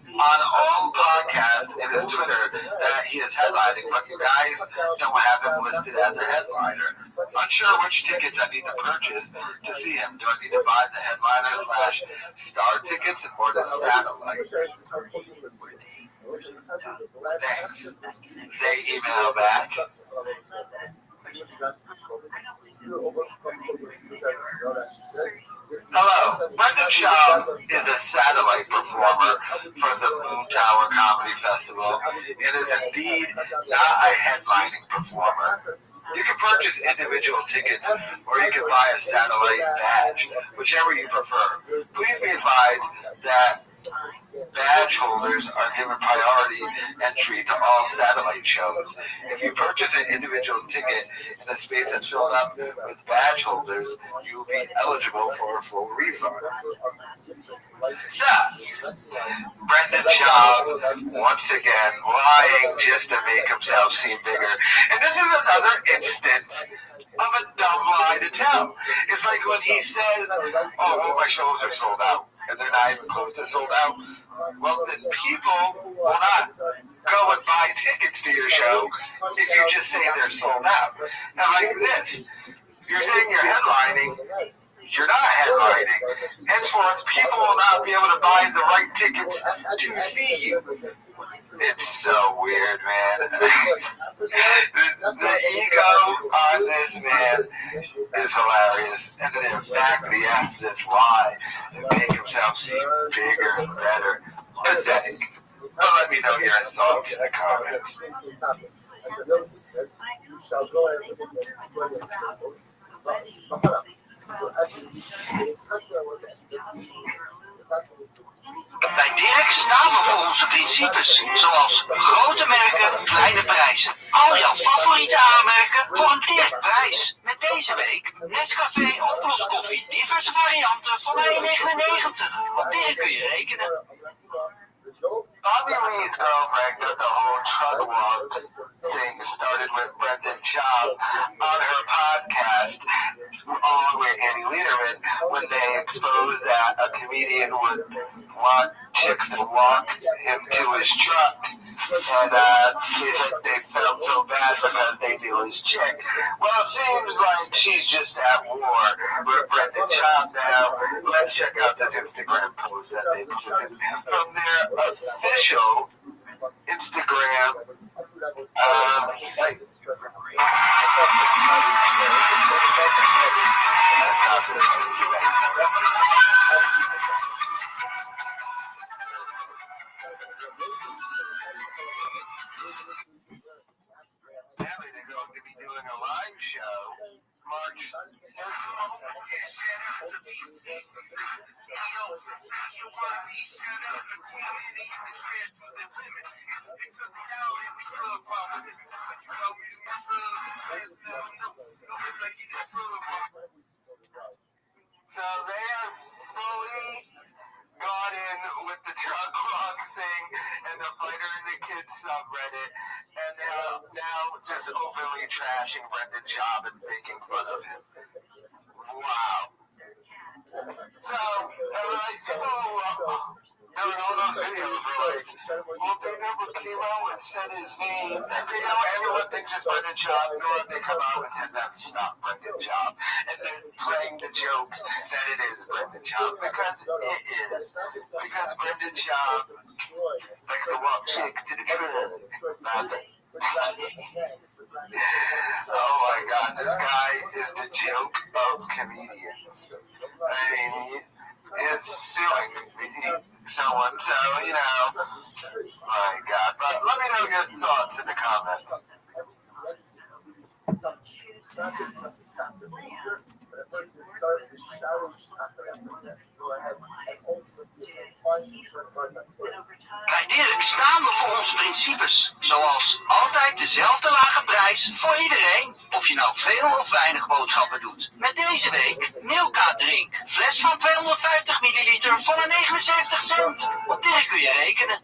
on all podcasts and his Twitter that he is headlining, but you guys don't have him listed as a headliner. Unsure which tickets I need to purchase to see him. Do I need to buy the headliner/star tickets or the satellite? Thanks. They email back. Hello, Brendan Schaub is a satellite performer for the Moon Tower Comedy Festival and is indeed not a headlining performer. You can purchase individual tickets or you can buy a satellite badge, whichever you prefer. Please be advised that badge holders are given priority entry to all satellite shows. If you purchase an individual ticket in a space that's filled up with badge holders, you will be eligible for a full refund. So, Brendan Schaub, once again, lying just to make himself seem bigger. And this is another instance of a dumb lie to tell. It's like when he says, oh, all my shows are sold out, and they're not even close to sold out. Well, then people will not go and buy tickets to your show if you just say they're sold out. And like this, you're saying you're headlining, you're not headlining. Henceforth, people will not be able to buy the right tickets to see you. It's so weird, man. The ego on this man is hilarious. And then the fact that he has this lie to make himself seem bigger and better. Pathetic. But let me know your thoughts in the comments. Bij Dirk staan we voor onze principes, zoals grote merken, kleine prijzen. Al jouw favoriete aanmerken voor een Dirk-prijs. Met deze week Nescafé oploskoffie, diverse varianten voor mij €1,99. Op Dirk kun je rekenen. Bobby Lee's girlfriend got the whole truck walk thing started with Brendan Schaub on her podcast, along with Annie Lederman, when they exposed that a comedian would want chicks to walk him to his truck. And they said they felt so bad because they knew his chick. Well, it seems like she's just at war with Brendan Schaub now. Let's check out this Instagram post that they posted from their official Instagram site. Apparently they're going to be doing a live show March. So they are fully gone in with the drug log thing and the Fighter and the Kid subreddit, and now just openly trashing Brendan Schaub and making fun of him. Wow. So, like, people going on videos are like, well, they never came out and said his name. They know everyone thinks it's Brendan Schaub. You know what? They come out and said that it's not Brendan Schaub. And then joke that it is Brendan Schaub, because it is. Because Brendan Schaub likes to walk chicks to the truck. Oh my God, this guy is the joke of comedians. I mean, it's suing someone, so, you know, my God. But let me know your thoughts in the comments. Bij Dirk staan we voor onze principes. Zoals altijd dezelfde lage prijs voor iedereen. Of je nou veel of weinig boodschappen doet. Met deze week Milka Drink. Fles van 250 milliliter voor maar 79 cent. Op Dirk kun je rekenen.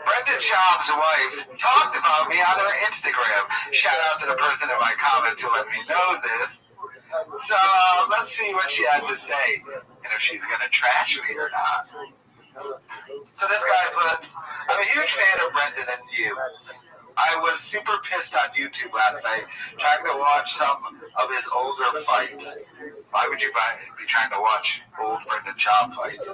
Brendan Schaub's wife talked about me on her Instagram. Shout out to the person in my comments who let me know this. So let's see what she had to say and if she's going to trash me or not. So this guy puts, I'm a huge fan of Brendan and you. I was super pissed on YouTube last night trying to watch some of his older fights. Why would you be trying to watch old Brendan Schaub fights?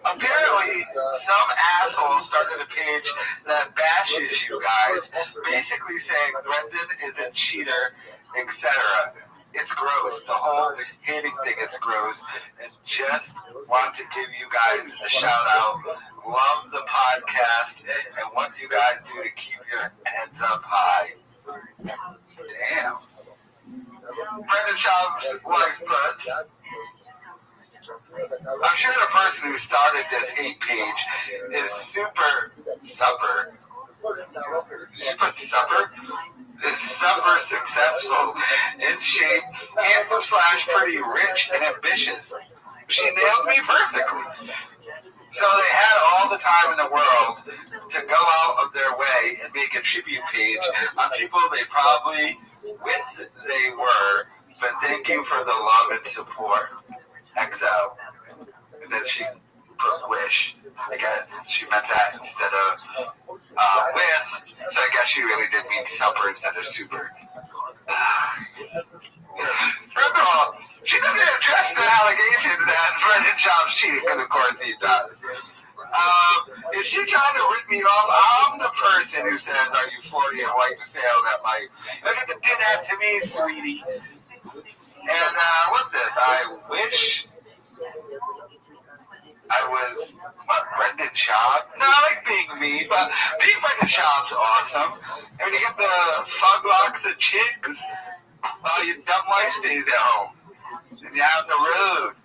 Apparently, some asshole started a page that bashes you guys, basically saying Brendan is a cheater, etc. It's gross. The whole hating thing, it's gross. And just want to give you guys a shout out. Love the podcast and what you guys do to keep your heads up high. Damn. Brendan Schaub's wife puts, I'm sure the person who started this hate page is super supper. Did you put supper? Is super successful, in shape, handsome / pretty, rich, and ambitious. She nailed me perfectly. So they had all the time in the world to go out of their way and make a tribute page on people they probably wish they were, but thank you for the love and support. XO. And then she put wish. I guess she meant that instead of with, so I guess she really did mean supper instead of super. First of all, she doesn't address the allegations that Brendan Schaub's cheating, because of course he does. Is she trying to rip me off? I'm the person who says, are you 40 and white and failed at life? You don't get to do that to me, sweetie. And what's this? I wish I was, Brendan Schaub? No, I like being me, but being Brendan Schaub's awesome. And when you get the fug locks the chicks, well, your dumb wife stays at home. And you're out on the road.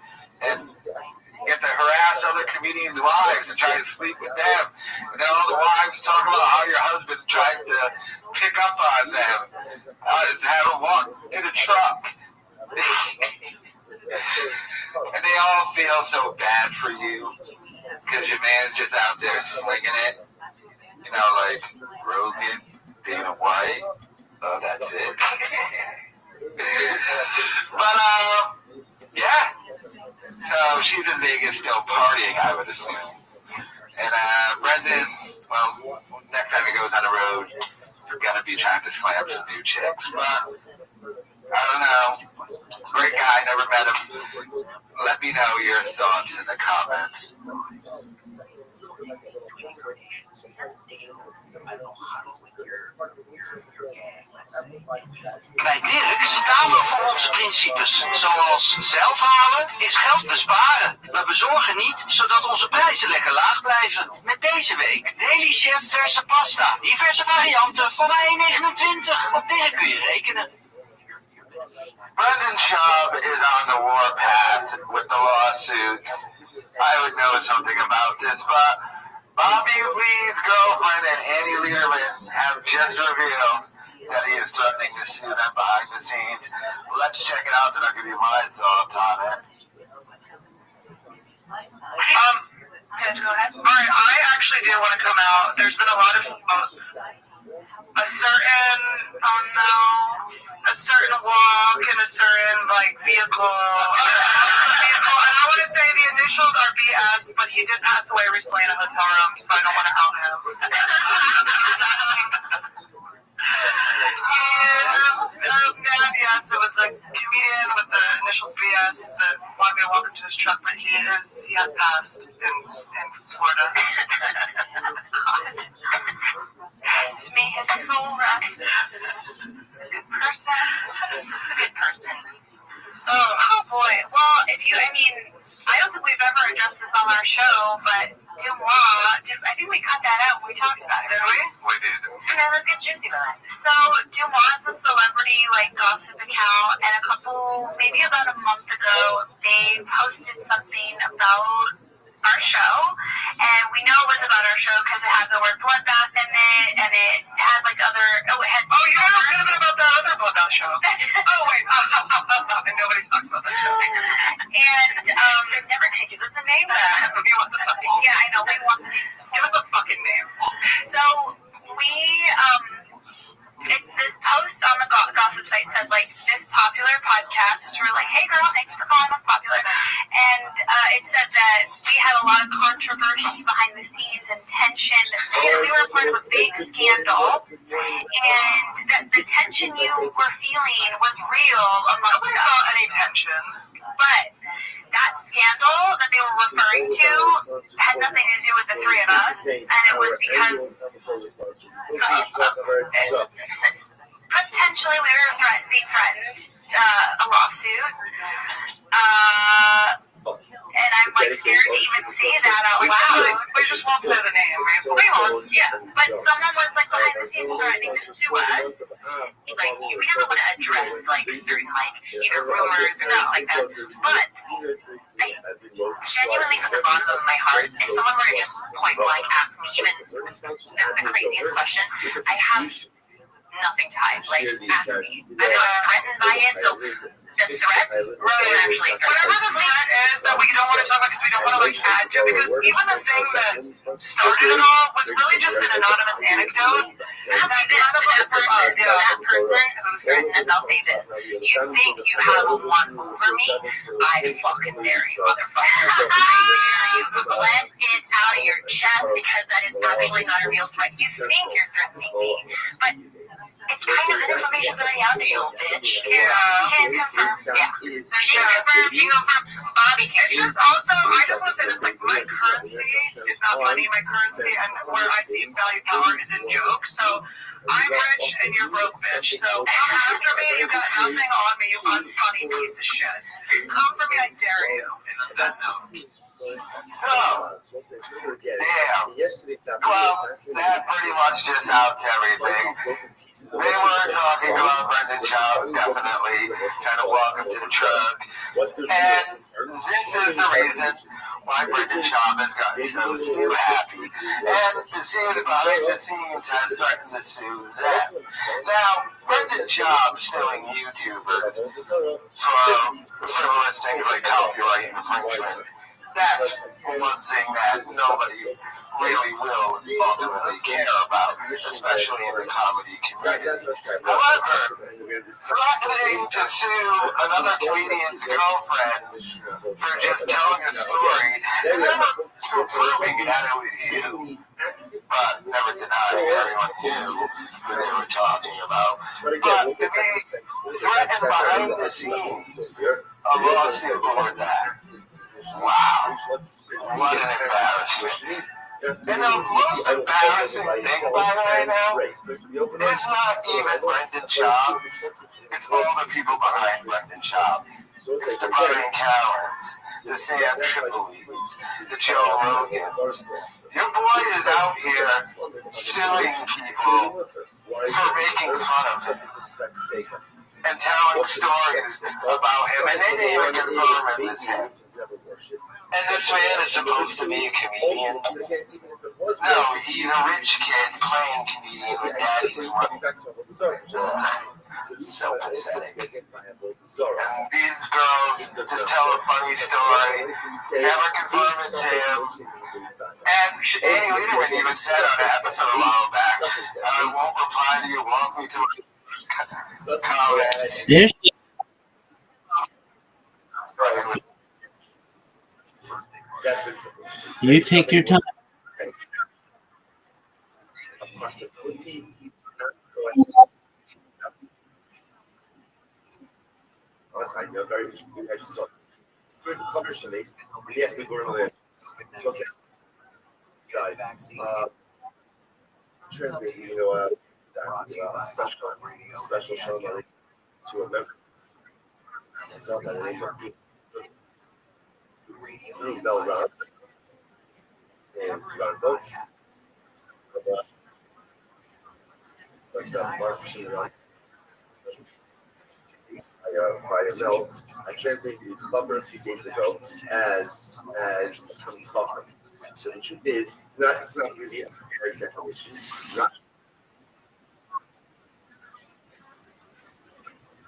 And you get to harass other comedians' wives and try to sleep with them. And then all the wives talk about how your husband tries to pick up on them. And have them walk to the truck. And they all feel so bad for you because your man's just out there slinging it. You know, like Rogan, Dana White. Oh, that's it. But, yeah. So she's in Vegas still partying, I would assume. And Brendan, well, next time he goes on the road, he's going to be trying to slam some new chicks. But I don't know. Great guy, never met him. Let me know your thoughts in the comments. Bij Dirk staan we voor onze principes. Zoals zelf halen is geld besparen. We bezorgen niet, zodat onze prijzen lekker laag blijven. Met deze week Daily Chef verse pasta. Diverse varianten van 1,29. Op Dirk kun je rekenen. Brendan Schaub is on the warpath with the lawsuits. I would know something about this, but Bobby Lee's girlfriend and Annie Lederman have just revealed that he is threatening to sue them behind the scenes. Let's check it out and I'll give you my thoughts on it. Go ahead. Alright, I actually do want to come out. There's been a lot of a certain walk in a certain vehicle. And I want to say the initials are BS, but he did pass away recently in a hotel room, so I don't want to out him. to his truck, but he has passed in Florida. May his soul rest. He's a good person. He's a good person. Oh boy. Well, I don't think we've ever addressed this on our show, but Dumois, I think we cut that out when we talked about it. Did we? We did. Okay, let's get juicy about it. So, Dumois is a celebrity, gossip account, and maybe about a month ago, they posted something about our show, and we know it was about our show because it had the word bloodbath in it, and it had it had. Oh, you know a little bit about that other bloodbath show. Oh wait, and nobody talks about that show. And they never can give us a name. We want the fucking. Yeah, I know. We want. Give us a fucking name. So we this post on the gossip site said this popular podcast, which we're like, hey girl, thanks for calling us popular, and it said that we had a lot of controversy behind the scenes and tension. We were a part of a big scandal, and that the tension you were feeling was real amongst us. Not any tension, but that scandal that they were referring to had nothing to do with the three of us, and it was because potentially we were being threatened, a lawsuit, and I'm scared to even say that out loud. We just won't say the name, right? We won't, yeah. But someone was behind the scenes threatening to sue us. We don't want to address certain either rumors or things like that. But genuinely, from the bottom of my heart, if someone were to just point blank ask me even the craziest question, I have nothing to hide. Ask me. I'm not threatened by it, so the threats were actually whatever the threat is that we don't want to talk about because we don't want to add to, because even the thing that started it all was really just an anonymous anecdote. And I'll say this to that person who threatened us, I'll say this. You think you have a one over me? I fucking dare you, motherfucker. I dare you. Let it out of your chest, because that is actually not a real threat. You think you're threatening me, but it's kind of the information's already out there, you little bitch. Yeah. Can't confirm. Yeah. She confirmed. Bobby can't. It's just also, I just want to say this, my currency is not money. My currency and where I see value power is in jokes. So I'm rich and you're broke, bitch. So come after me. You got nothing on me, you unfunny piece of shit. Come for me, I dare you. So, well, that pretty much just outs everything. They were talking about Brendan Schaub, definitely kind of welcome to the truck. And this is the reason why Brendan Schaub has gotten so happy. And it seems behind the scenes has threatened to sue them. Now, Brendan Schaub suing YouTubers for frivolous things like copyright infringement. That's one thing that nobody really will ultimately care about, especially in the comedy community. However, threatening to sue another comedian's girlfriend for just telling a story and never confirming that it was you, but never denying everyone knew who they were talking about. But to be threatened behind the scenes, a lawsuit for that. Wow, what an embarrassment. And the most embarrassing thing about it right now is not even Brendan Schaub. It's all the people behind Brendan Schaub. It's the Brian Callens, the Sam Tripoli's, the Joe Rogans. Your boy is out here suing people for making fun of him and telling stories about him, and they didn't even confirm it was him. And this man is supposed to be a comedian. No, he's a rich kid playing comedian with daddy's money. So pathetic. And these girls just tell a funny story, never confirm it's him. And Annie Lederman even said on an episode a while back, I won't reply to you, want me to comment. There's you take your time. Chaver Shemes, he has to go around there. Translating, special shalom to a member. Through Belrad and Toronto. I translated the Chaver a few days ago as Tommy Chaver. So the truth is, it's not really a fair definition. It's not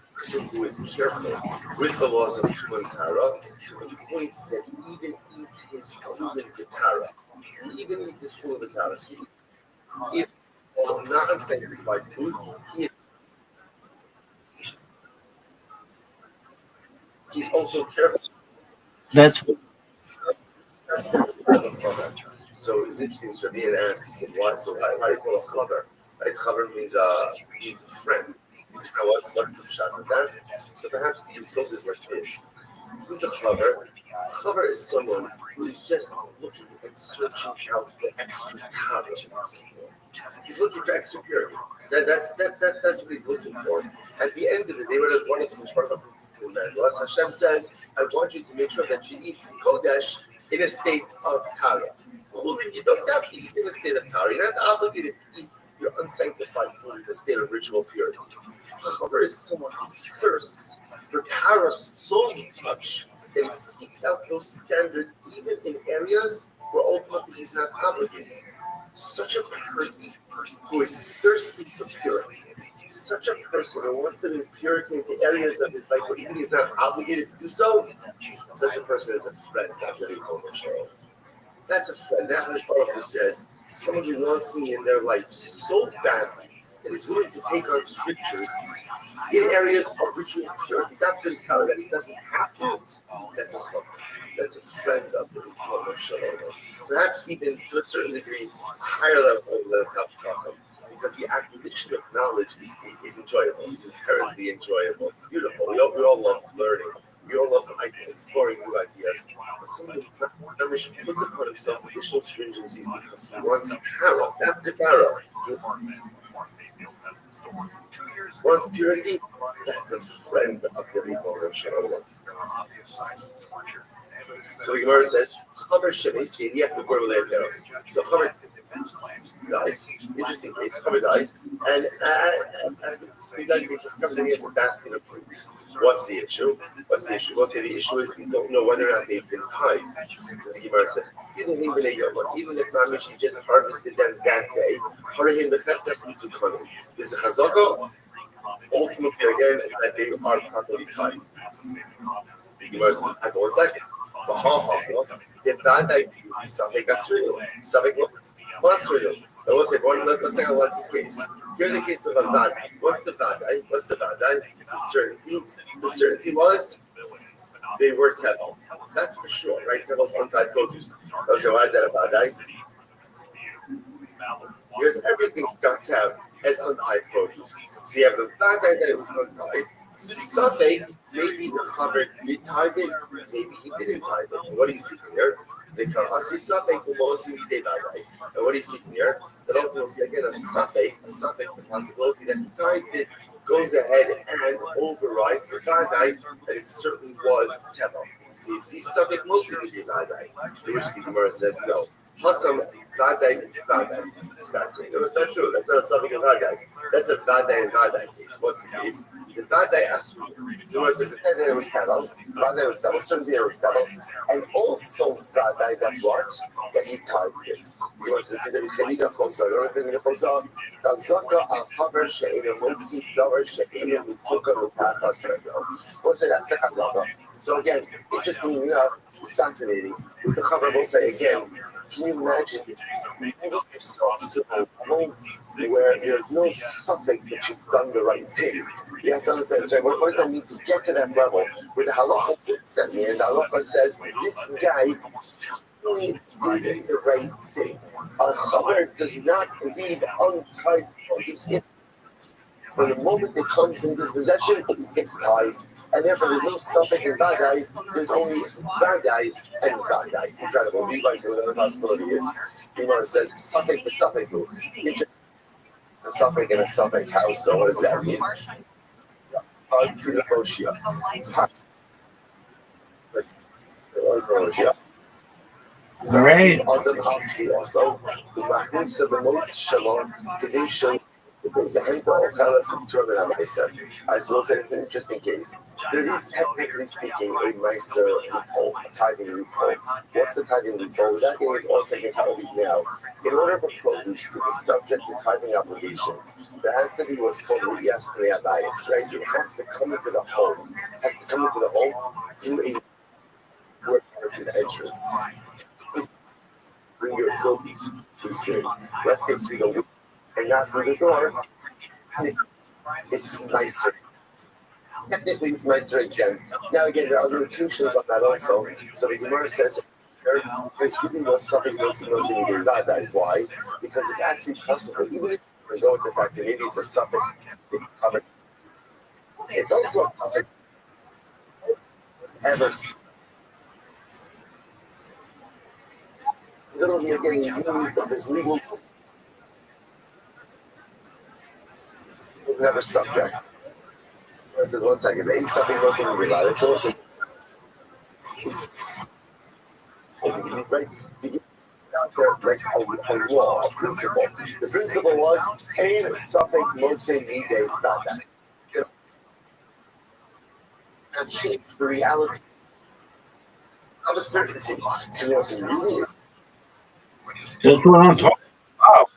a person who is careful with the laws of Tuman Tara to the point that he even eats his food in the Tara. He even eats his food in the Tara. See, if not unsanctified food, he's also careful. That's so it's interesting. Rabbi asked, he said, "Why? So why do you call a chaver? Right? Chaver means a friend. What's the shot of that? So perhaps the insult is like this: who's a chaver? Chaver is someone who is just looking and searching out for extra tara. He's looking for extra purity. That's what he's looking for. At the end of the day, what is the Hashem says, I want you to make sure that you eat Kodesh in a state of Tara. You don't have to eat in a state of Tara. You're not obligated to eat your unsanctified food in a state of ritual purity. However, is someone who thirsts for Tara so much that he seeks out those standards even in areas where ultimately he's not obligated. Such a person who is thirsty for purity, such a person who wants to bring purity into areas of his life where even he's not obligated to do so, such a person is a friend of the Rishon. That's a friend. That Rishon says, someone who wants me in their life so badly that is willing to take on strictures in areas of ritual purity. That's been counted that he doesn't have to. That's a friend. That's a friend of the Rishon. Perhaps even to a certain degree, a higher level of the Chacham. Because the acquisition of knowledge is enjoyable. It's inherently enjoyable. It's beautiful. We all love learning. We all love exploring new ideas. But someone who puts upon himself additional stringencies because he wants Tara. That's the Tara. Wants purity. That's a friend of the Ribono Shel Olam. So the Gemara says, Chaver Shemes, you have to go to the So Chaver dies. Interesting case. Chaver dies, and you guys discovered that he has a basket of fruit. What's the issue? We'll say the issue is we don't know whether or not they've been tied. So the Gemara says, even if Mamish just harvested them that day, Harahim Becheskas Mitzukonim. There's a Chazaka, ultimately again that they are properly tied. The Gemara says, 1 second. The half of the Vadai Savik Asriel, Savik Asriel. Let's say what's this case. Here's a case of a Vadai. What's the Vadai? The certainty. The certainty was they were Tevel. That's for sure, right? Tevel's untied produce. So why is that a Vadai? Because everything starts out as untied produce. So you have the Vadai that it was untied. Safek, maybe the Chaver did tithe it, maybe he didn't tithe it. And what do you see from here? The Karasi Safek will mostly be dead. And what do you see from here? That ultimately, again, a Safek, the possibility that he tithed it goes ahead and overrides the Vadai that it certainly was Tevel. So you see Safek mostly be dead. To which the Gemara says, no. Hasam Vadai. It's fascinating. No, it's not true. That's not a Safek and Vadai. That's a Vadai and Vadai case. What's the case? The Vadai Asri. So it says it says that it was Tevel. Vadai was Tevel. Certainly it was Tevel. And also Vadai, that's what? That he tithed it. The Gemara says, did it be Chosa? The Gemara says, Chosa. Dalzaka al-Chaver she'ena motzi davar she'ena mituka l'paka sego. We'll say that's the Chazaka. So again, interestingly enough, it's fascinating. The Chaver will say again, can you imagine putting yourself to a level where there's no suffix that you've done the right thing? You have to understand, right? What does that mean to get to that level where the halacha sent me and the halacha says this guy did the right thing? A chaver does not leave untied produce in. From the moment it comes in dispossession, it's tied. And therefore, there's no suffix in Vadai, there's only Vadai and Vadai. Incredible. Levi says another possibility is, Gemara says, suffix is suffix. It's a suffix and a suffix house, so what does that mean? Great. Also, so we'll say it's an interesting case. There is, technically speaking, a nicer loophole, a tithing loophole. What's the tithing loophole? Without getting into all technicalities now, in order for produce to be subject to tithing obligations, there has to be what's called riyas bias, right? It has to come into the home. It has to come into the home through a word to the entrance. Bring your produce through sin. Let's say through the window and not through the door. It's nicer. Technically, it's nicer exempt. Now, again, there are limitations on that also. So the Gemara says there's really no suffix, no significant that. Why? Because it's actually possible, even if you go with the fact that maybe it's a suffix, it's also a suffix. Ever literally getting used of this legal never subject. It says 1 second, ain't something looking about it. So right? You get out there like a law, a principle. The principle was ain't something most say need days about that. And change the reality of a certainty. So you know what's really is. That's what I'm talking about.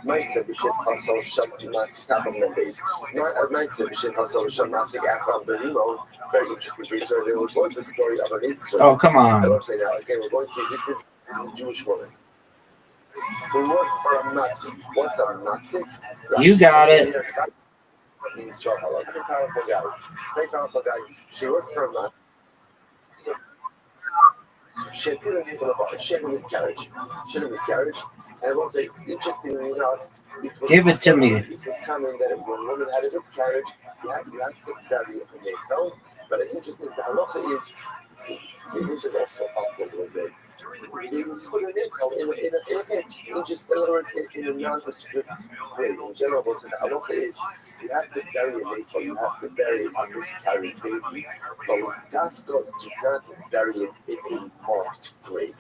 My submission hustle shut not happening days. My submission hustle shut not sick after the remote. Very interesting case where there was once a story of an incident. Oh, come on. I won't say now. Okay, we're going to this is a Jewish woman who worked for a Nazi. What's a Nazi? You got it. He's very powerful guy. Very powerful guy. She worked for a Nazi. She had a miscarriage. And I will say, interestingly enough, Give it to me. It was common that when a woman had a miscarriage, you have to bury it when they fell. But it's interesting, the halacha is, this is also a little bit. They would put an info in a nondescript way. In general, the halacha is you have to bury a info, you have to bury a miscarried baby, but with dafka, do not bury it in a marked grave.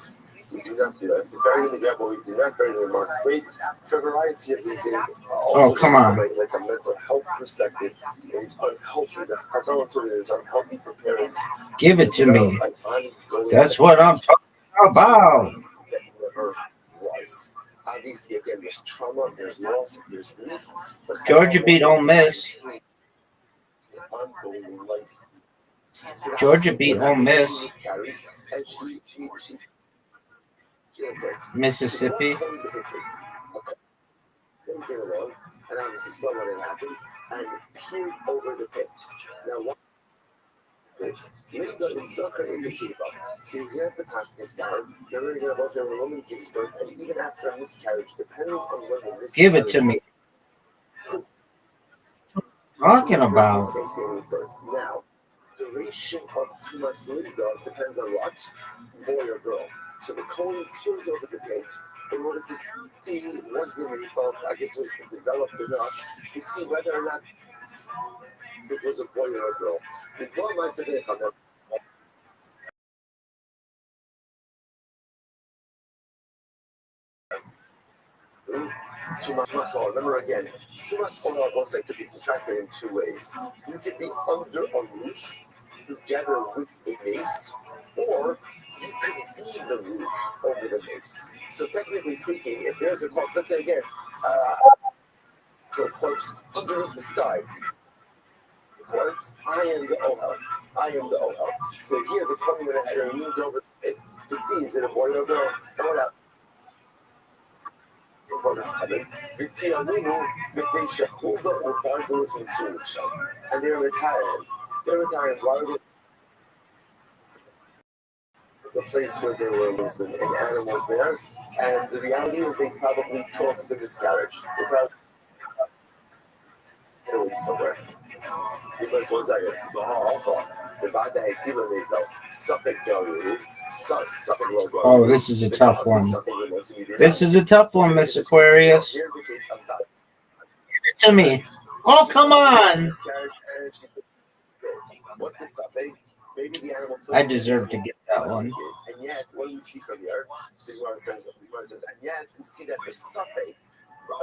We do not do that. If to bury it in the grave, but we do not bury it in a marked grave for a variety of reasons. Also, come on. Like a mental health perspective, it's unhealthy. That's all it is unhealthy for parents. Give it to me. That's what I'm talking about. Obviously, again, there's trauma, there's loss, there's grief. Georgia beat Ole Miss. Georgia beat Ole Miss. Mississippi. And obviously, saw what had happened and peered over the pit. Now, what? Later himself in the kiva. So he's going to have to pass this down. Remember, you're going to when a woman gives birth, and even after a miscarriage, depending on when the miscarriage. Give it to me. Talking about. Associated with birth. Now, duration of 2 months later depends on what? Boy or girl. So the colon peers over the pit in order to see was the result, I guess it was developed enough to see whether or not it was a boy or a girl. Before my second comment, 2 months old. Remember again, 2 months old are both could be contracted in 2 ways. You could be under a roof together with a mace, or you could be the roof over the mace. So technically speaking, if there's a corpse, let's say again, to a corpse underneath the sky. Corpse, I am the Ohel. I am the Ohel. So here the coming with a header moved over it to see is it a boy or a girl? And what happened? And they're retiring. They're retiring. Why would the place where there were lizards and animals there? And the reality is they probably took the miscarriage. They probably get away somewhere. Because one second, the Vada Kilometer, Suffolk Gallery, Suffolk Logo. Oh, this is a tough one. This is a tough one, Miss Aquarius. Here's the case of that. To me. Oh, come on. What's the suffix? Maybe the animal I deserve to get that one. And yet, what do we see from here? The Gemara says, and yet we see that the suffix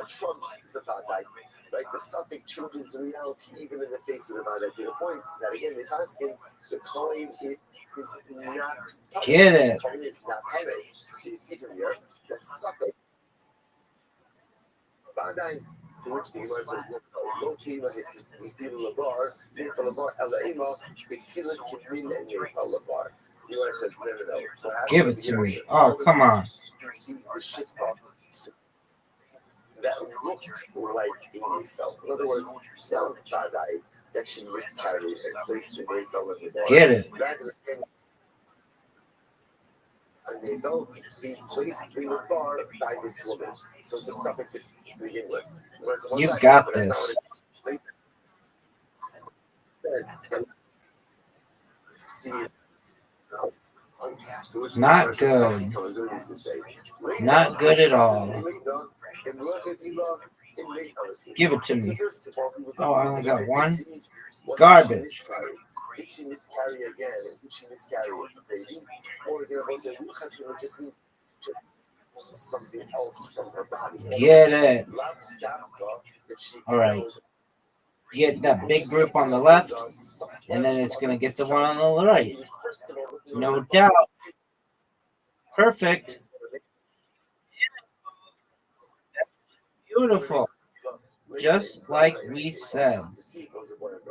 trumps the Vadai. Right? The suffix changes the reality even in the face of the Vadai to the point that, again, the asking the coin is not. Get it. The coin is not Tame. So you see from here that suffix Vadai. To which the Gemara says, "No kima hit mitila labar, mitila labar elaima, mitila kimin and mitila labar." The Gemara says, "No. Give it to me. Oh, come on. He sees the shift of that looked like a fell. In other words, now Vadai that she miscarried and placed the navel in the bar. Get it. A navel being placed in the bar by this woman. So it's a suffix to begin with. You got this. Not good. Not good at all. Give it to me. Oh, I only got one. Garbage. Did she miscarry again? Did she miscarry with the baby? Or it just means something else from her body. Get it. All right. Get that big group on the left, and then it's going to get the one on the right. No doubt. Perfect. Beautiful. Just like we said.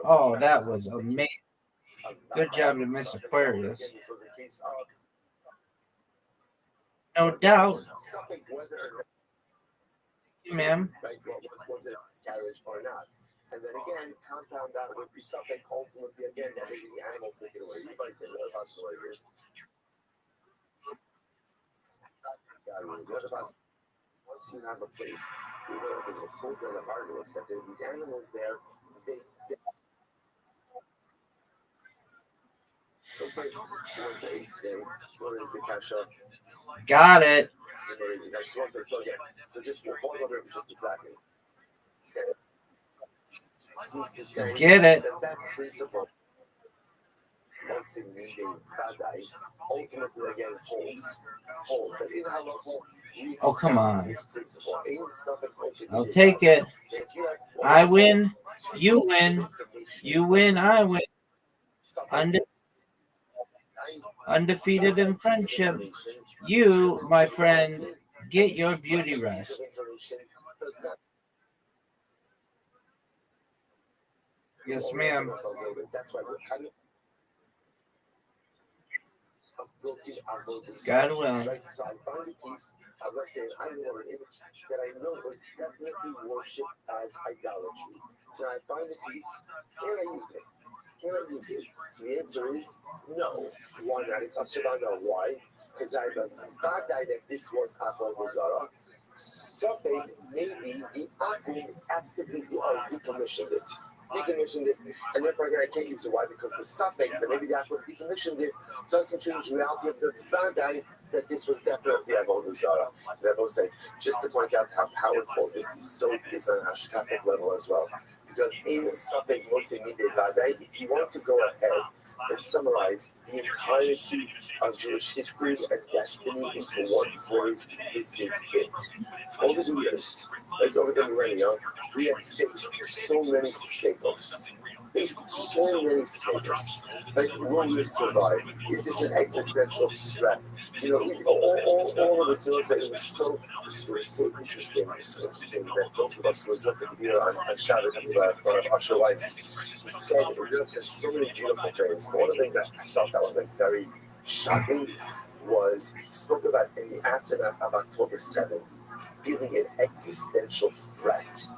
Oh, that was amazing. Good job to Miss Aquarius. No doubt. Thank you, ma'am. Was it a miscarriage or not? And then again, compound that with the suffix ultimately again that maybe the animal took it away. Anybody say the other possibility is once you have a place, you know there's a folder of articles that there are these animals there. They okay, so what's the ace game? So what is the cash up? Got it. So just pause over for just a second. Seems to say Get it. that principle, once in meeting Vadai, ultimately again holds. That in halacha, Oh, come on. this principle. I'll take it. I win. You win. You win. I win. Undefeated in friendship. You, my friend, get your beauty rest. Yes, ma'am. That's why we're having God will. So I found a piece of, let's say, I know an image that I know was definitely worshipped as idolatry. So I find a piece, can I use it? Can I use it? So the answer is no. Why not? It's Ashervanda. Why? Because I have a bad guy that this was Avodah Zarah. Something maybe the Akum actively decommissioned it. And therefore again I can't use it. Why? Because the suffix that maybe the Akum decommissioned it doesn't change the reality of the bad guy that this was definitely Avodah Zarah. And I will say, just to point out how powerful this is, so is on a hashkafic level as well. Because in something if you want to go ahead and summarize the entirety of Jewish history and destiny into one phrase, this is it. Over the years, like over the millennia, we have faced so many staples. So many stages. Like, will we survive? Is this an existential threat? You know, all of us, you know, it was so interesting. It was so interesting that those of us who was looking to be on Shabbos and Usher Weiss, he said, so many beautiful things. But one of the things I felt that was like very shocking was he spoke about in the aftermath of October 7th, feeling an existential threat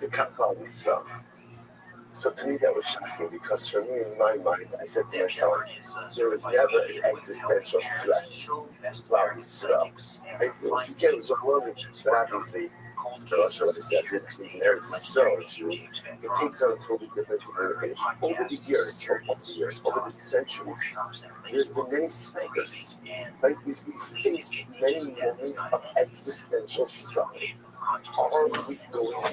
to Kaplan Israel. So to me that was shocking because for me in my mind I said to myself, there was never an existential threat. Wow, Israel. It was scary, it was overwhelming, but obviously I'm not sure what this says. It's an area to so Jew. It takes on a totally different community. Over the years, over the centuries, there's been many speakers, right? These we faced many moments of existential suffering. Are we going to make it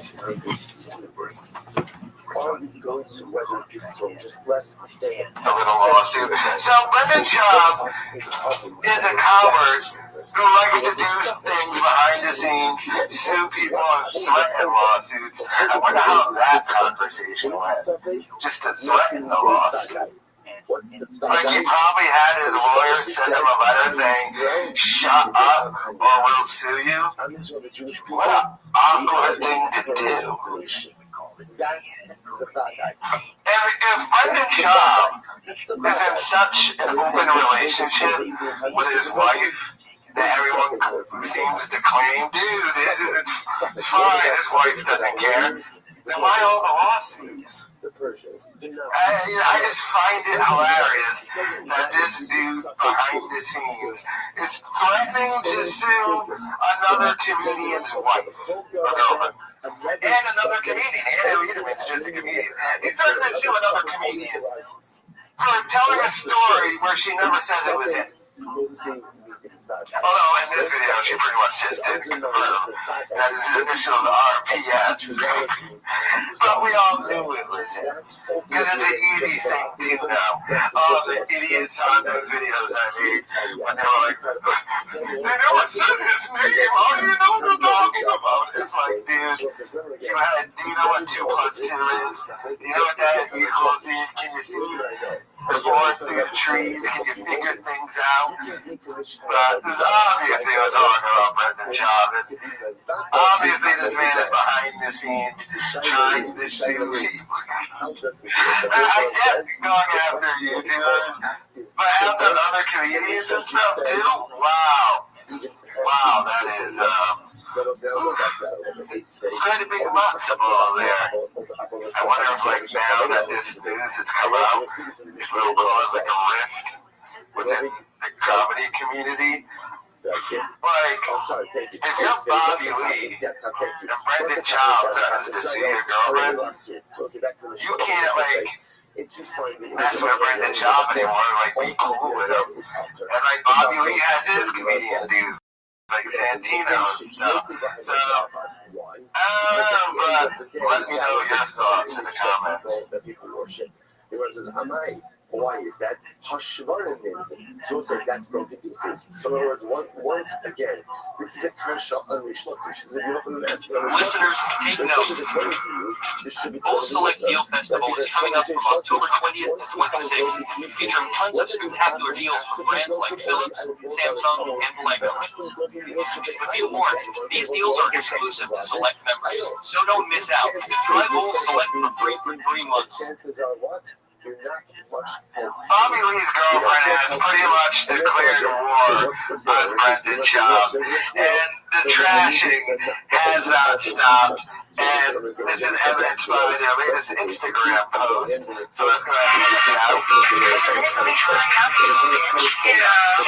through this? Are we going to weather this storm just less than a little lawsuit? So Brendan Schaub is a coward who likes to do things behind the scenes, sue people and threaten lawsuits. I wonder how that conversation went. Just to threaten the lawsuit. Like he probably had his lawyer send him a letter saying, "Shut up or we'll sue you." What an awkward thing to do. That's the bad guy. If Brendan Schaub is in such an open relationship with his wife that everyone seems to claim, dude, it's fine, his wife doesn't care, then why all the lawsuits? I just find it hilarious that this dude behind the scenes is threatening to sue another comedian's wife or girlfriend. And another comedian. And Liederman is just a comedian. He's threatening to sue another comedian for telling a story where she never says it was him. Although in this video, she pretty much just did confirm that his initials are PS. But we all knew it was him. Because it's an easy thing to know. All the idiots on those videos I made when they were like, they never said his name. How do you know what they're talking about? It's like, dude, do you know what 2 plus 2 is? Do you know what that equals? Can you see the forest through the trees? Can you figure things out? But there's obviously we're talking about Brendan Schaub. Obviously this man is behind the scenes trying to sue people. And I get going after YouTubers, but after other comedians and stuff too? Wow. Wow, that is pretty big matzo there. I wonder if like now that this news has come out, it will cause like a rift within the comedy community. Like, if you're Bobby Lee and Brendan Schaub threatens to sue your girlfriend, you can't like mess with Brendan Schaub anymore, like be cool with him. And like Bobby Lee has his comedian dudes, like Santino and stuff. So, but let me know your thoughts in the comments. Why is that? So it's like that's broken pieces. So in other words, once again, this is a crucial unleashed location. Listeners, take note. Full Select Deal Festival is coming up from October 20th to 26th, featuring tons of spectacular deals from brands like Philips, Samsung, and Lego. But be warned, these deals are exclusive to Select members, so don't miss out. Try Full Select for free for 3 months. Chances are what? Bobby Lee's girlfriend has pretty much declared war on Brendan Schaub, and the trashing has not stopped. And this is evidenced by their latest Instagram post. So let's go ahead and check it out.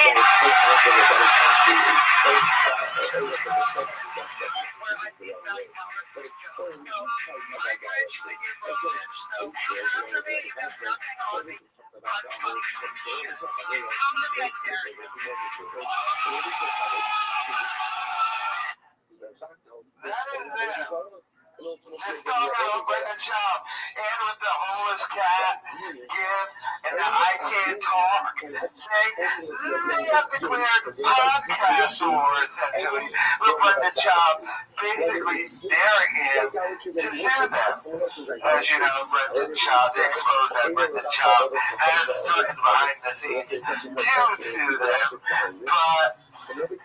Just talking about Brendan Schaub, and with the homeless cat gift and the I can't talk thing, they have declared podcast war essentially with Brendan Schaub, basically daring him to sue them. As you know, Brendan Schaub, they exposed that Brendan Schaub has threatened behind the scenes to sue them, but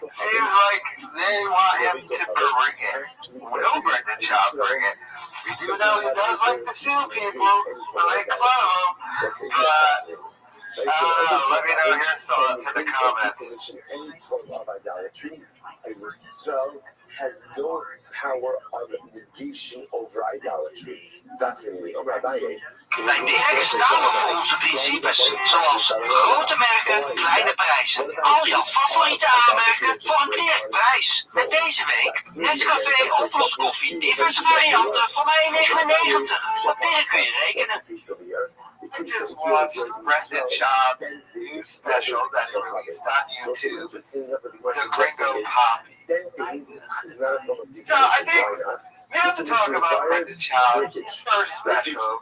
seems like they want him to bring it. Will Brendan Schaub bring it? We do know he does like to sue people or make fun of them, but I don't know. Let me know your thoughts in the comments. Israel has no power of negation over idolatry. Fascinating. Bij Dirk staan we voor onze principes, zoals grote merken, kleine prijzen. Al jouw favoriete aanmerken voor een direct prijs. Met deze week Nescafé oploskoffie, diverse varianten voor maar €1,99. Op Dirk kun je rekenen. I just watched Brendan Schaub's new special that he released on YouTube, The Gringo Poppy. So I think we have to talk about Brendan Schaub's first special.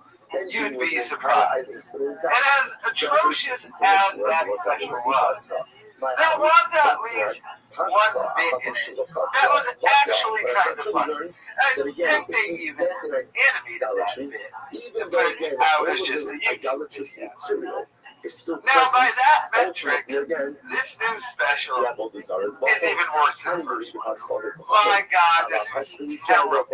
You'd be surprised. And as atrocious as that special was, there was at least one bit in it that was actually kind of funny. I think they even animated that bit, but I was just a YouTube. Now, by that metric, this new special is even worse than the first one. My God, this was terrible.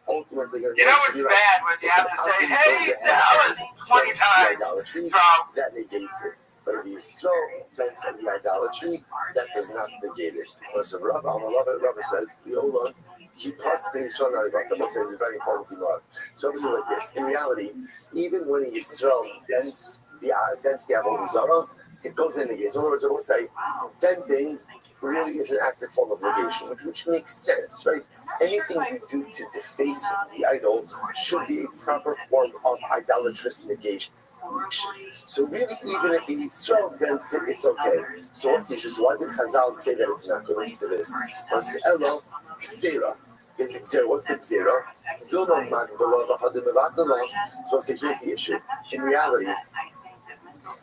You know what's bad when you have to say, hey, that was 20 times from... That negates it. But if he's strong against the idolatry, that does not negate it. So Rabbi says, hold on, keep possibly strong on idolatry. Says it's very important to know. So Rabbi says like this: in reality, even when he is strong against the Avodah Zarah, it goes in negates. In other words, I will say, denting really is an active form of negation, which makes sense, right? Anything you do to deface the idol should be a proper form of idolatrous negation. So really, even if he's strong against it, it's okay. So what's the issue? So why did Chazal say that it's not good? Listen to this. Elo, Xera. Basic Xera. What's the Xera? So I'll say, here's the issue. In reality,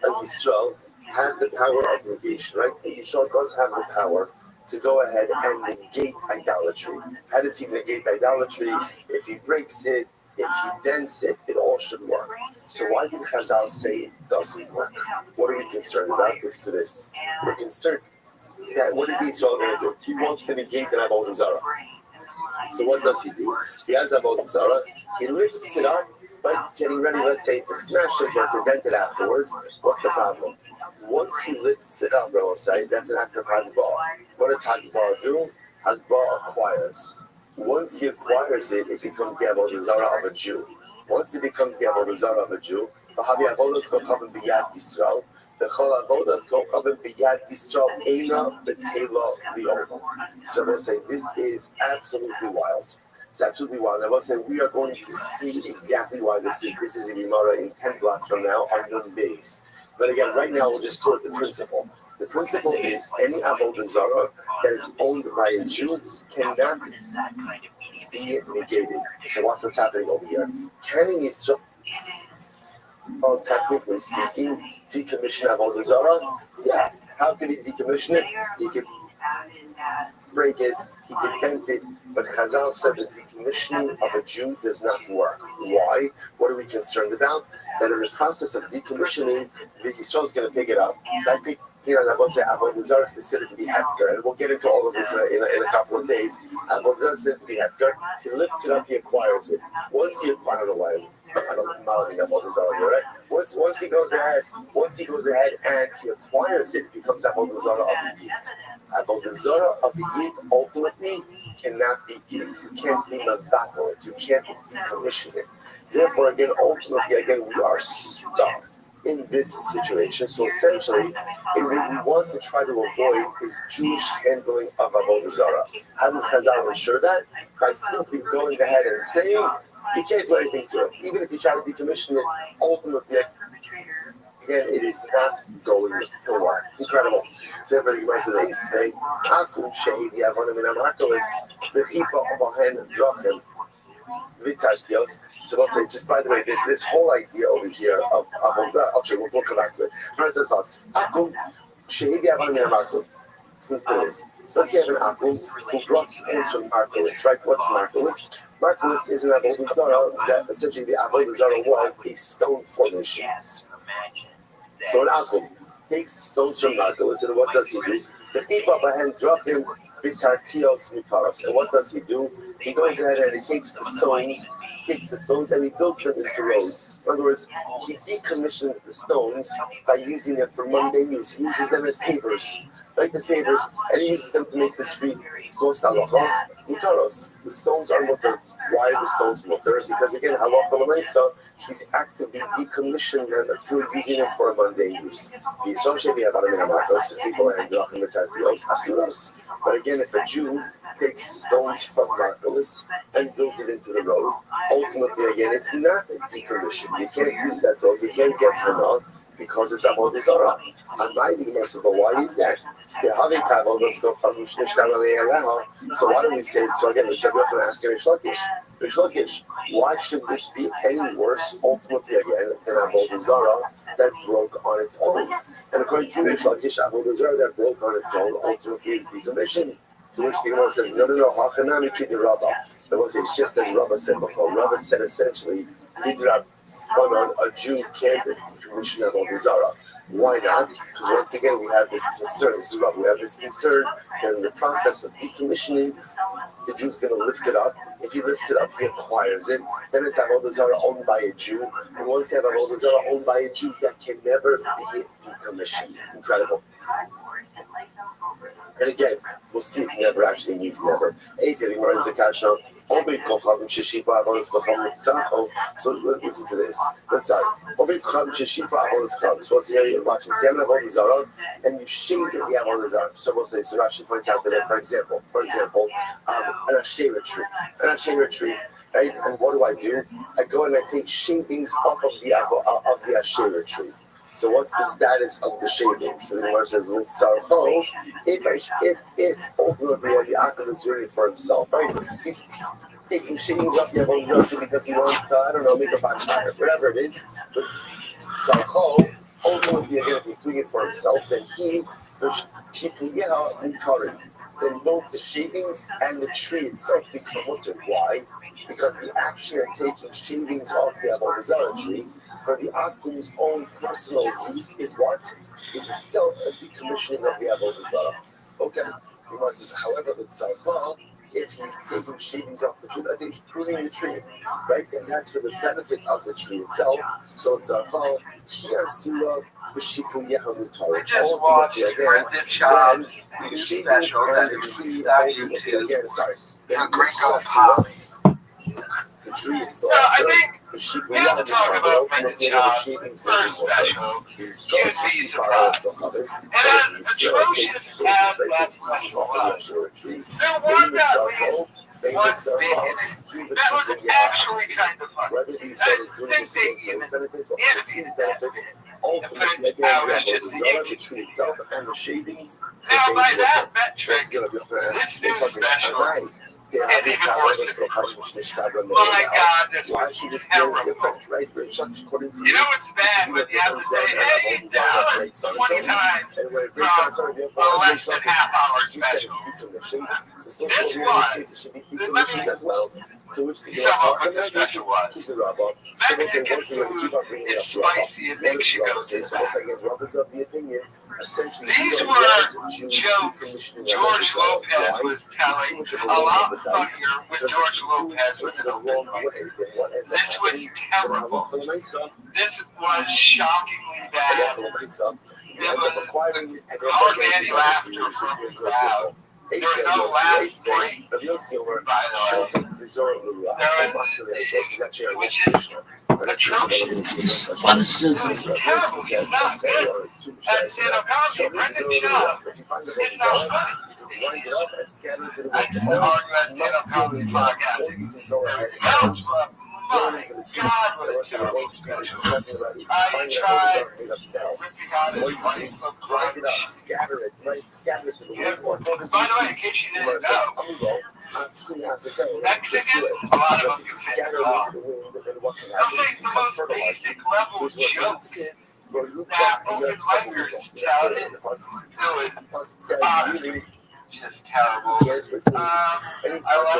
Yisrael has the power of negation, right? Yisrael does have the power to go ahead and negate idolatry. How does he negate idolatry? If he breaks it, if he dents it, it all should work. So why did Chazal say it doesn't work? What are we concerned about? Listen to this. We're concerned that what is Yisrael going to do? He wants to negate an Avodah Zarah. So what does he do? He has Avodah Zarah. He lifts it up, right? Getting ready, let's say, to smash it or to dent it afterwards. What's the problem? Once he lifts it up, Rabbi says, that's an act of Hagbah. What does Hagbah do? Hagbah acquires. Once he acquires it, it becomes the Avodah Zarah of a Jew. Once it becomes the Avodah Zarah of a Jew, the Avodas Kochavim B'Yad Yisrael, the Chol Avodas Kochavim B'Yad Yisrael, Eina B'Tela Li'Olam. So we'll say, this is absolutely wild. It's absolutely wild. I will say, we are going to see exactly why this is. This is a Gemara in 10 blocks from now on Nun Beis. But again, right now, we'll just quote the principle. The principle is any Avodah Zarah that is owned by a Jew cannot be negated. So watch what's happening over here. Can Yisrael, technically speaking, decommission Avodah Zarah? Yeah. How can he decommission it? He can break it, he can dent it, but Chazal said that decommissioning of a Jew does not work. Why? What are we concerned about? That in the process of decommissioning, the Yisrael is going to pick it up. That pick here on Avodah Zarah is considered to be hefker, and we'll get into all of this in a couple of days. Avodah Zarah is considered to be hefker. He lifts it up, he acquires it. Once he acquires, I don't know why I'm modeling Avodah Zarah here, right? Once he goes ahead and he acquires it, it becomes Avodah Zarah of the Yid. Avodah Zarah of the Yid ultimately cannot be given. You can't be mazakal it. You can't decommission it. Therefore, again, ultimately, we are stuck in this situation. So essentially, what we want to try to avoid is Jewish handling of Avodah Zarah. How do Chazal ensure that? By simply going ahead and saying, you can't do anything to it. Even if you try to decommission it, ultimately, again, it is not going to work. Incredible. So everybody Gemara says, they say, Akum Shehi Yavonim in Amarkolis, V'chipa Obahen Drachim, V'tartios. So we'll say, just by the way, this whole idea over here of okay, we'll come back to it. First, this thoughts. Akum Shehi Yavonim in Amarkolis. Listen to this. So let's say you have an Akum who brought stones from Markolis, right? What's Markolis? Markolis is an Avodah Zarah that essentially the Avodah Zarah was a stone formation. So an Akum takes stones from Markolis, and what does he do? The people behind drop him Vitartios Mitaros. And what does he do? He goes ahead and he takes the stones and he builds them into roads. In other words, he decommissions the stones by using them for mundane use. He uses them as pavers. like the pavers, and he uses them to make the street. So it's halacha mutaros. The stones are mutar. Why are the stones mutar? Because again, halacha l'maisa, he's actively decommissioned them through using them for a mundane use. The associated to people and asuros. But again, if a Jew takes stones from Marcellus and builds it into the road, ultimately, again, it's not a decommission. You can't use that road. You can't get him out because it's avodah zarah. And my Gemara said, but why is that? So why don't we say, so again, Rish Lakish, why should this be any worse, ultimately, again, than avodah zarah that broke on its own? And according to Rish Lakish, avodah zarah that broke on its own, ultimately is decommissioned. To which the Gemara says, no, Hachanami Kid Rabba. The one says, just as Rabba said before, Rabba said essentially, Midrab, a Jew can't decommission avodah zarah. Why not? Because once again, we have this concern. This is what we have this concern that in the process of decommissioning, the Jew's going to lift it up. If he lifts it up, he acquires it. Then it's avodah zarah owned by a Jew. And once you have avodah zarah owned by a Jew, that can never be decommissioned. Incredible. And again, we'll see it never actually means never. So listen to this. Let's start. So here you're watching. So you have an avodah zarah, and you shade the avodah zarah. So we'll say, so Rashi points out that, for example, an Asherah tree, right? And what do? I go and I take shavings off of the Asherah tree. So what's the status of the shavings? So the Gemara says, if ultimately the Akhir is doing it for himself, right? He's taking shavings off the avodah zarah because he wants to, I don't know, make a bonfire, whatever it is. But Sarcho, ultimately again, if he's doing it for himself, then then both the shavings and the tree itself become mutter. Why? Because the action of taking shavings off the avodah zarah tree for the Akum's own personal use is what? Is itself a decommissioning of the avodah zarah. Okay. Gemara says, however, the tzarcha, if he's taking shavings off the tree, let's say he's pruning the tree, right? And that's for the benefit of the tree itself. So it's tzarcha, here surah, b'shipul yehamutari. Ultimately, again, then the shavings and the tree, ultimately, again, sorry. Then the tree is still also, the sheep will not be covered, ultimately the shavings will be water. These straws, the sheep are always covered, but these takes shavings, right, takes pieces off of the Asherah tree. They would circle, he the sheep will get whether these is doing this for his benefit or for the tree's benefit, ultimately, again, we have the zarah, the tree itself, and the shavings, the water. That's going to be up to us. Why should this be different, right? According to you, what's bad? You have to say, hey, it 20 times. And when it breaks on its own, less than half hour you said it's decommissioned. So in this case, it should be decommissioned as well. To which the keep the Rabbi. So once again, once again, keep on bringing it up to Rabbi. What does Rabbi say? So once again, Rabbi's of the opinion, essentially, these were jokes George Lopez was telling a lot funnier with George Lopez in the wrong way. This was terrible. This was shockingly bad. It was hard Manny laughed from the crowd. There were no laughs breaks, by the way. Which is atrocious. What is this? Terrible. It's not good. And apparently Brendan Shaw is not funny. Wind it up and scatter to the I wind. can argue at the comedy podcast. Or you can go ahead That and was throw it into the sea. The rest of the world is nothing about it. You can find it out made up now. So what do you do? Grind it up, scatter it, right? Scatter it to the wind. Or throw it into By the the way, sea. in case you The didn't rest says, know, I'm going to go. As I said, Mexican, a lot because of if you them scatter can it into the wind, then what can They'll happen? take You the become most fertilizer. basic level So it's what joke says, well, look that back, open letters shouted. It was says, just terrible. I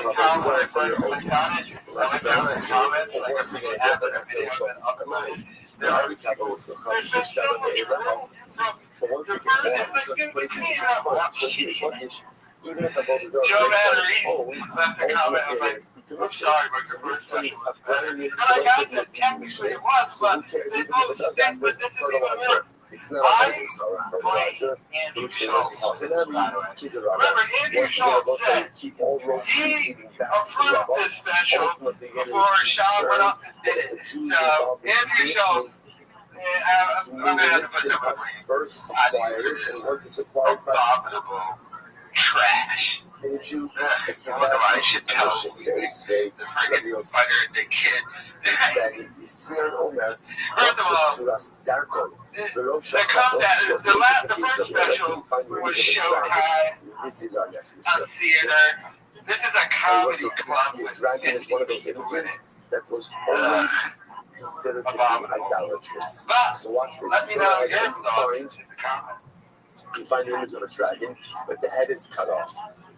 like how when I first clicked on it, I went down to the comments, like if we have the video been uploaded, there's just so much crap. but once The it gets bird warm, is it's like, pretty you much can't fun. watch It's TV. sluggish. Even if the bubbles Joe are breaks on its Mannery own, left a comment. I'm like, I'm sorry, but your first session was better. And I got that technically it was, but this whole thing, but this isn't gonna work. It's not a I fertilizer. Andrew Which Schultz. is helping them keep the rubber. Remember, Andrew Once again, Schultz we'll say said keep all roads he leading back to approved rubber. this special Ultimately, it before is Sean went concerned up and did that it. the Jews So, involved in Andrew Schultz, I'm going to have to put that first acquired it, and once it's acquired by abominable trash. a Jew, it came Wonder why I back should to tell the escape. the friggin' butter and the kid. Then Yisir Omer, First of all, Suras Darko, the first special was Showtime This is our next on theater. This is a comedy club with dragon is one of those images that was always considered to be idolatrous. So watch this. Let me know your You thoughts in the comments. find the image of a dragon, but the head is cut off.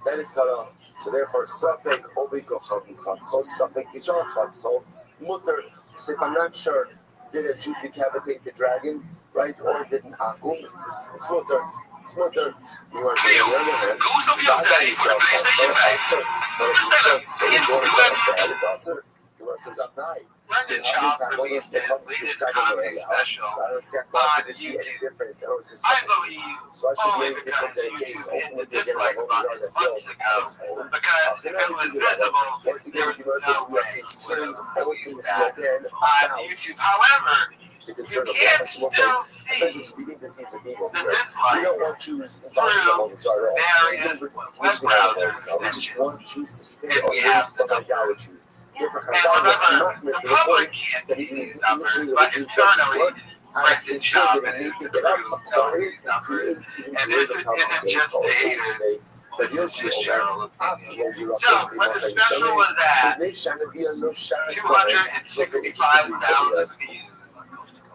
That is cut off. So therefore, Safek Obikochav Chatzcho, Safek Israel Chatzcho, Mutter. So if I'm not sure, did a Jew decapitate the dragon, right? Or did an Akum? It's Mutter. It's Mutter. You want to say, on the other hand, Goose of your day for the PlayStation face. but if it's just so it's one of the bad, it's also. You want to say, Zapnai. Brendan Schaub released his latest comedy special on YouTube. I believe So I should only be because different than a YouTube case hit the openly they get dislike my button months ago, because if it was visible, once there again, was no way we would have released that again on YouTube. However, the you concern of can that. still Essentially, see we need to see some people the here. We dislike don't want Jews involved in the homosexual at all. various Even with web Muslim browsers. we just want Jews to stay If we away have from the idolatry. Different And Chazal, remember, but the to the public point can't that see even these the numbers, initially but religion doesn't internally, work. Brendan Schaub and his They get up, crew know acquire these it, numbers. create even And this greater isn't problems going just forward. haters. But you'll see Just over general after opinion. all Europe So, when the special was at 265,000 views,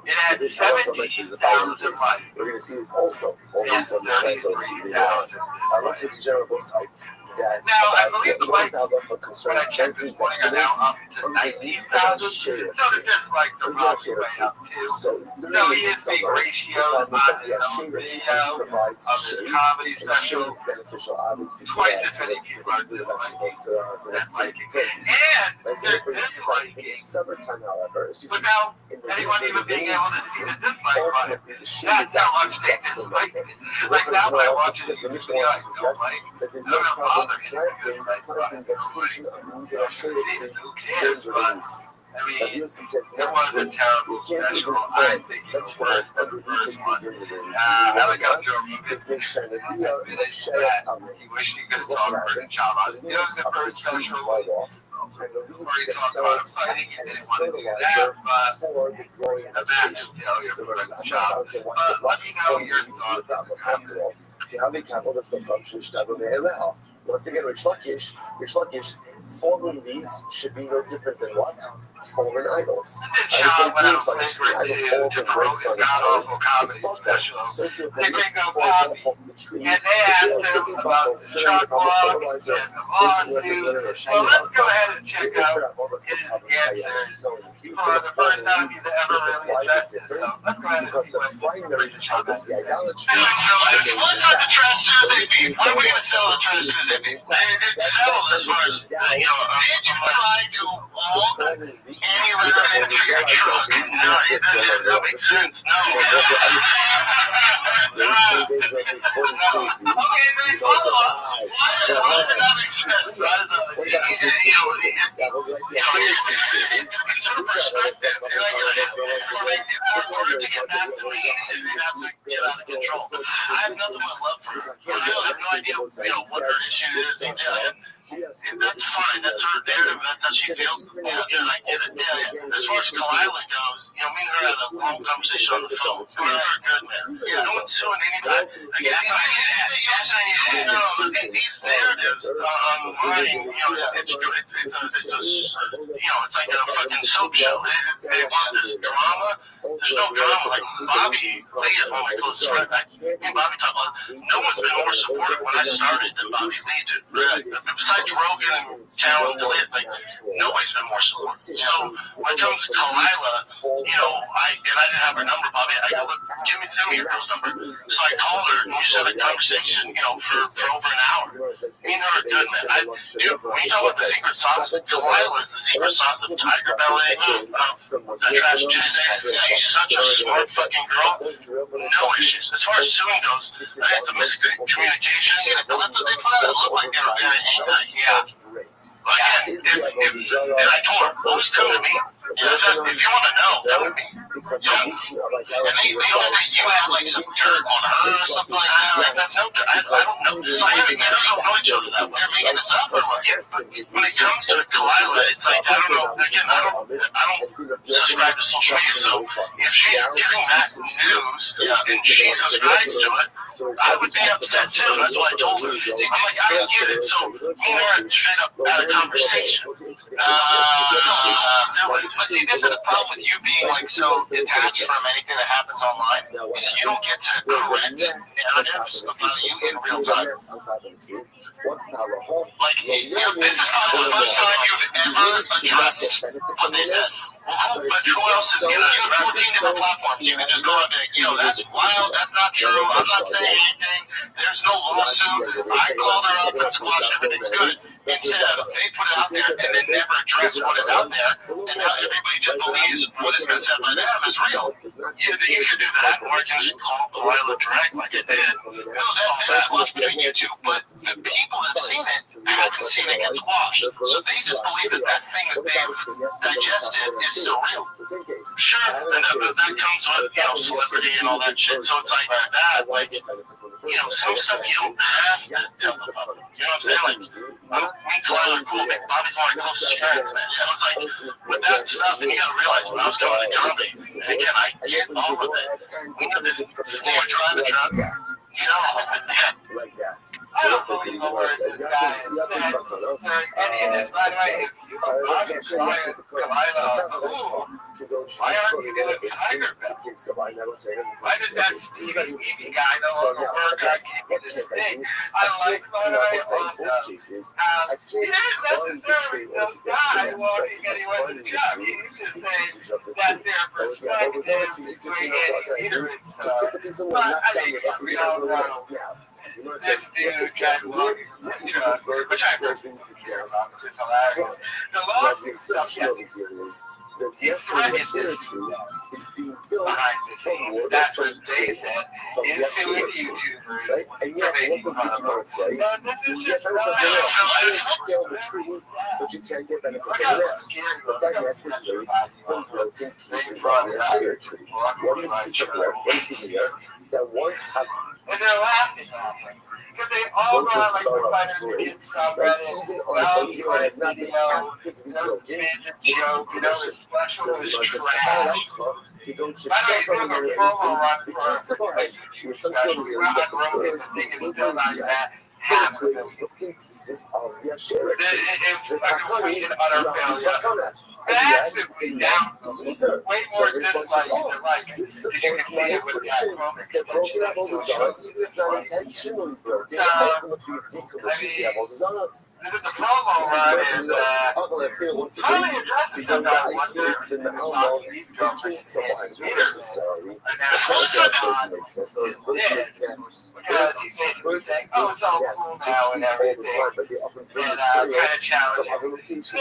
it had 17,000 likes. We're going to see this also. All And these on the channel, so see video. 33,000. I love this general site that Now, I believe the likes, now love for concern when I checked this morning, are now up to 19,000. So the dislikes are probably way up too. So So he is being ratioed on his own video provides of his shade, comedy and shade special. is beneficial, obviously, Twice as many people are disliking. And Let's they're say for disliking the summertime, however, without anyone even being able to see the dislike button. That's how much they dislike it. Like now when I watch this video, I feel like that there's I'm no not problem bothered. planting vegetation underneath the shade tree Who during cares? the But release. I But mean, Yossi says it was a terrible special. I think it was worse than the first one. Alejandro The big Shanabia, finished Shayas that. He wished he could have done a better job on it. It was the first special fall off. And the where leaves he talked about themselves fighting and as didn't want to do that, fertilizer but for the growing a massive vegetation. failure So for there's the a job. lot of they want But to let me know your thoughts. after all. Tihavi Kappa, let's go from Shishtabo Me'eleha. Once again, Rish Lakish, fallen leaves should be no different than what? Fallen idols. John went out Like flagrant idol to falls and promote breaks his on its god-awful own. comedy It's built special. up. So too, if They a leaf bring up falls Bobby, off of the tree, and they asked him about the truck walk and the lawsuit. So let's go ahead and check out his answer for the first time he's ever really said this. So let's go ahead and because see the what primary British part on of that the is. idolatry What type of trash do they be? When are we going to sell the trash to them? They sell as far as, did you try to walk anywhere in a tree truck? No, it doesn't make sense. No. Okay, then follow up. Why does that make sense? It's a perspective. For it to get that clean, it has to get out of control. I have nothing but love for her. I have no idea, what her issue is. And that's fine. That's her narrative. That's how she feels. Yeah, I get it. Yeah. As far as Kalila goes, me and her had a long conversation on the phone. We are good, man. Yeah, no one's suing anybody. Again, look at these narratives online. It's like a fucking soap show. They want this drama. There's no drama. Like Bobby Lee is one of my closest friends. Me and Bobby talk about. No one's been more supportive when I started than Bobby Lee did. Really. Besides Rogan and Cal and DeLitt, nobody's been more supportive. So when it comes to Kalila, I didn't have her number, Bobby. I go, look, give me your girl's number. So I called her and we just had a conversation, for over an hour. Me and her are good, man. When you talk about the secret sauce, Kalila is the secret sauce of Tiger Belly, that trash Tuesday. She's she's such a smart fucking girl. No issues. As far as suing goes, it's a miscommunication. That's what they put out. It looked like they were very angry. Yeah. Again, and I told her, always come to me. If you want to know, come to me. Yeah. And they all think you had like some jerk on her or something like that. Like, that's no, I don't know. So I think they don't know each other that way. They're making this up or what? Yeah. But when it comes to Kalila, it's like, I don't know. Again, I don't subscribe to social media. So if she's getting that news and she subscribes to it, I would be upset too. That's what I told her. I'm like, I don't get it. So me and her straight up had a conversation. But see, this is the problem with you being like so detached from anything that happens online. Is you don't get to correct narratives about you in real time. Like, this is probably the first time you've ever addressed what they said. But who else is, 14 different platforms. You can just go and be like, that's wild, that's not true, I'm not saying anything, there's no lawsuit, I called her up and squashed everything's good. Instead, they put it out there and then never address what is out there, and now everybody just believes what has been said by them is real. You could do that, or just call Kalila direct like it did. That's left between you two, but the people that have seen it haven't seen it get squashed. So they just believe that that thing that they've digested is still real. Sure, and that comes with, celebrity and all that shit. So it's like that, like, some stuff you don't have to tell the public. You know what I'm saying? Like, me and Kalila are cool, but Bobby's one of my closest friends, man. It's like, with that stuff, and you gotta realize, when I was going to comedy, and again, I get all of it. This thing we're trying to drop, like that. So this is the universe. And you have to by the way, if why aren't you in a tiger belt? Why did that Stevie guy know the work I came with this thing? I like what I want. I can't necessarily just die walking anywhere to job. You just say that their perspective between either. But I think we all know. This dude can walk, which I personally care about, which is hilarious. The lawsuit stuff, yes. The prejudice is being built behind the scenes. That's what they said. Is suing YouTubers right? And yet, what the fuck you want to say? You get benefit of the rest. You still the tree, but you can't get benefit of the rest. But that rest is made from broken pieces of the sugar tree. What do you see from there? What do you see here? That once have and they're laughing because they all got like the kids subreddit. Well, you want to video, fancy joke, it's special, it's trash. you don't just shove from the internet. It just survives. You're some sort of really that broken pieces of your share. Massively down. Way more dislikes. This supports my assertion that broken apple design, even if not intentionally broken, ultimately decommissions the apple design. The promo run is because the IC in the Alamo kills someone necessarily. Because that person makes this or yes. Because saying, oh, it's all cool now and everything. But they often bring materials from other locations. So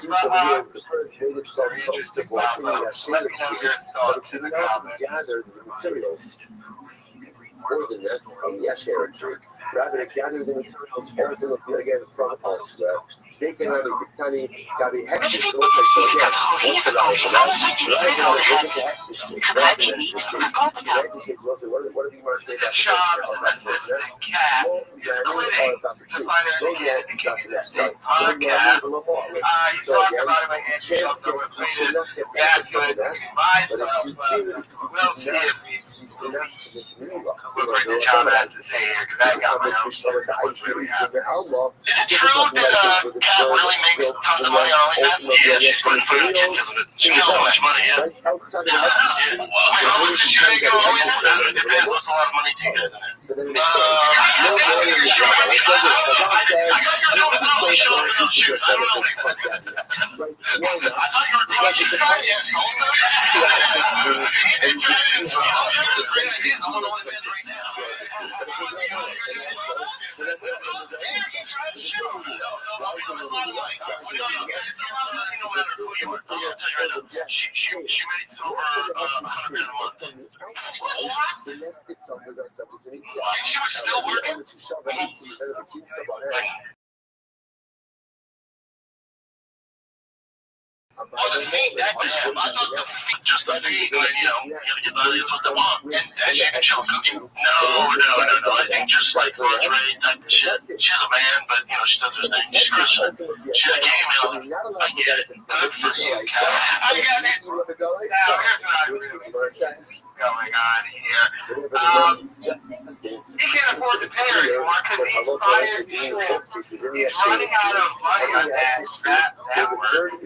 do some videos the first made itself comfortable in their shared tree, but it did not gather the materials or the rest from the shared tree. Rather, gather the materials ultimately again from elsewhere. They can have a hectic process. So again, what's the life of that? What do you want to say about the business? More than about the tree. No more about the rest. So, so again, enough to benefit from the rest, but if you do Is it true that Cat really makes tons of money on OnlyFans? Yeah, she's putting attention to it. She makes so much money, yeah. Outside of that, how much did she make on OnlyFans? It was a lot of money to you, isn't it? So then it makes sense. No more than the job. I said it, as I said, you can go show it to your benefit from that. Right? Why not? Because it's a project to have history, and you can see how it's a great deal. She makes over $100 a month. The nest itself is not subject to any heat. She was still working. Oh, the feet, that bad. I thought the feet, just the feet, but you buy the what they want. And she can chill cooking. No. I think just like lingerie type shit. She's a man, but she does her thing. She's Christian. She's a gay man. I get it. Good for you, Cal. I got it. Now, here's what I really going on here. He can't afford to pay her anymore because he's fired people. He's running out of money on that word.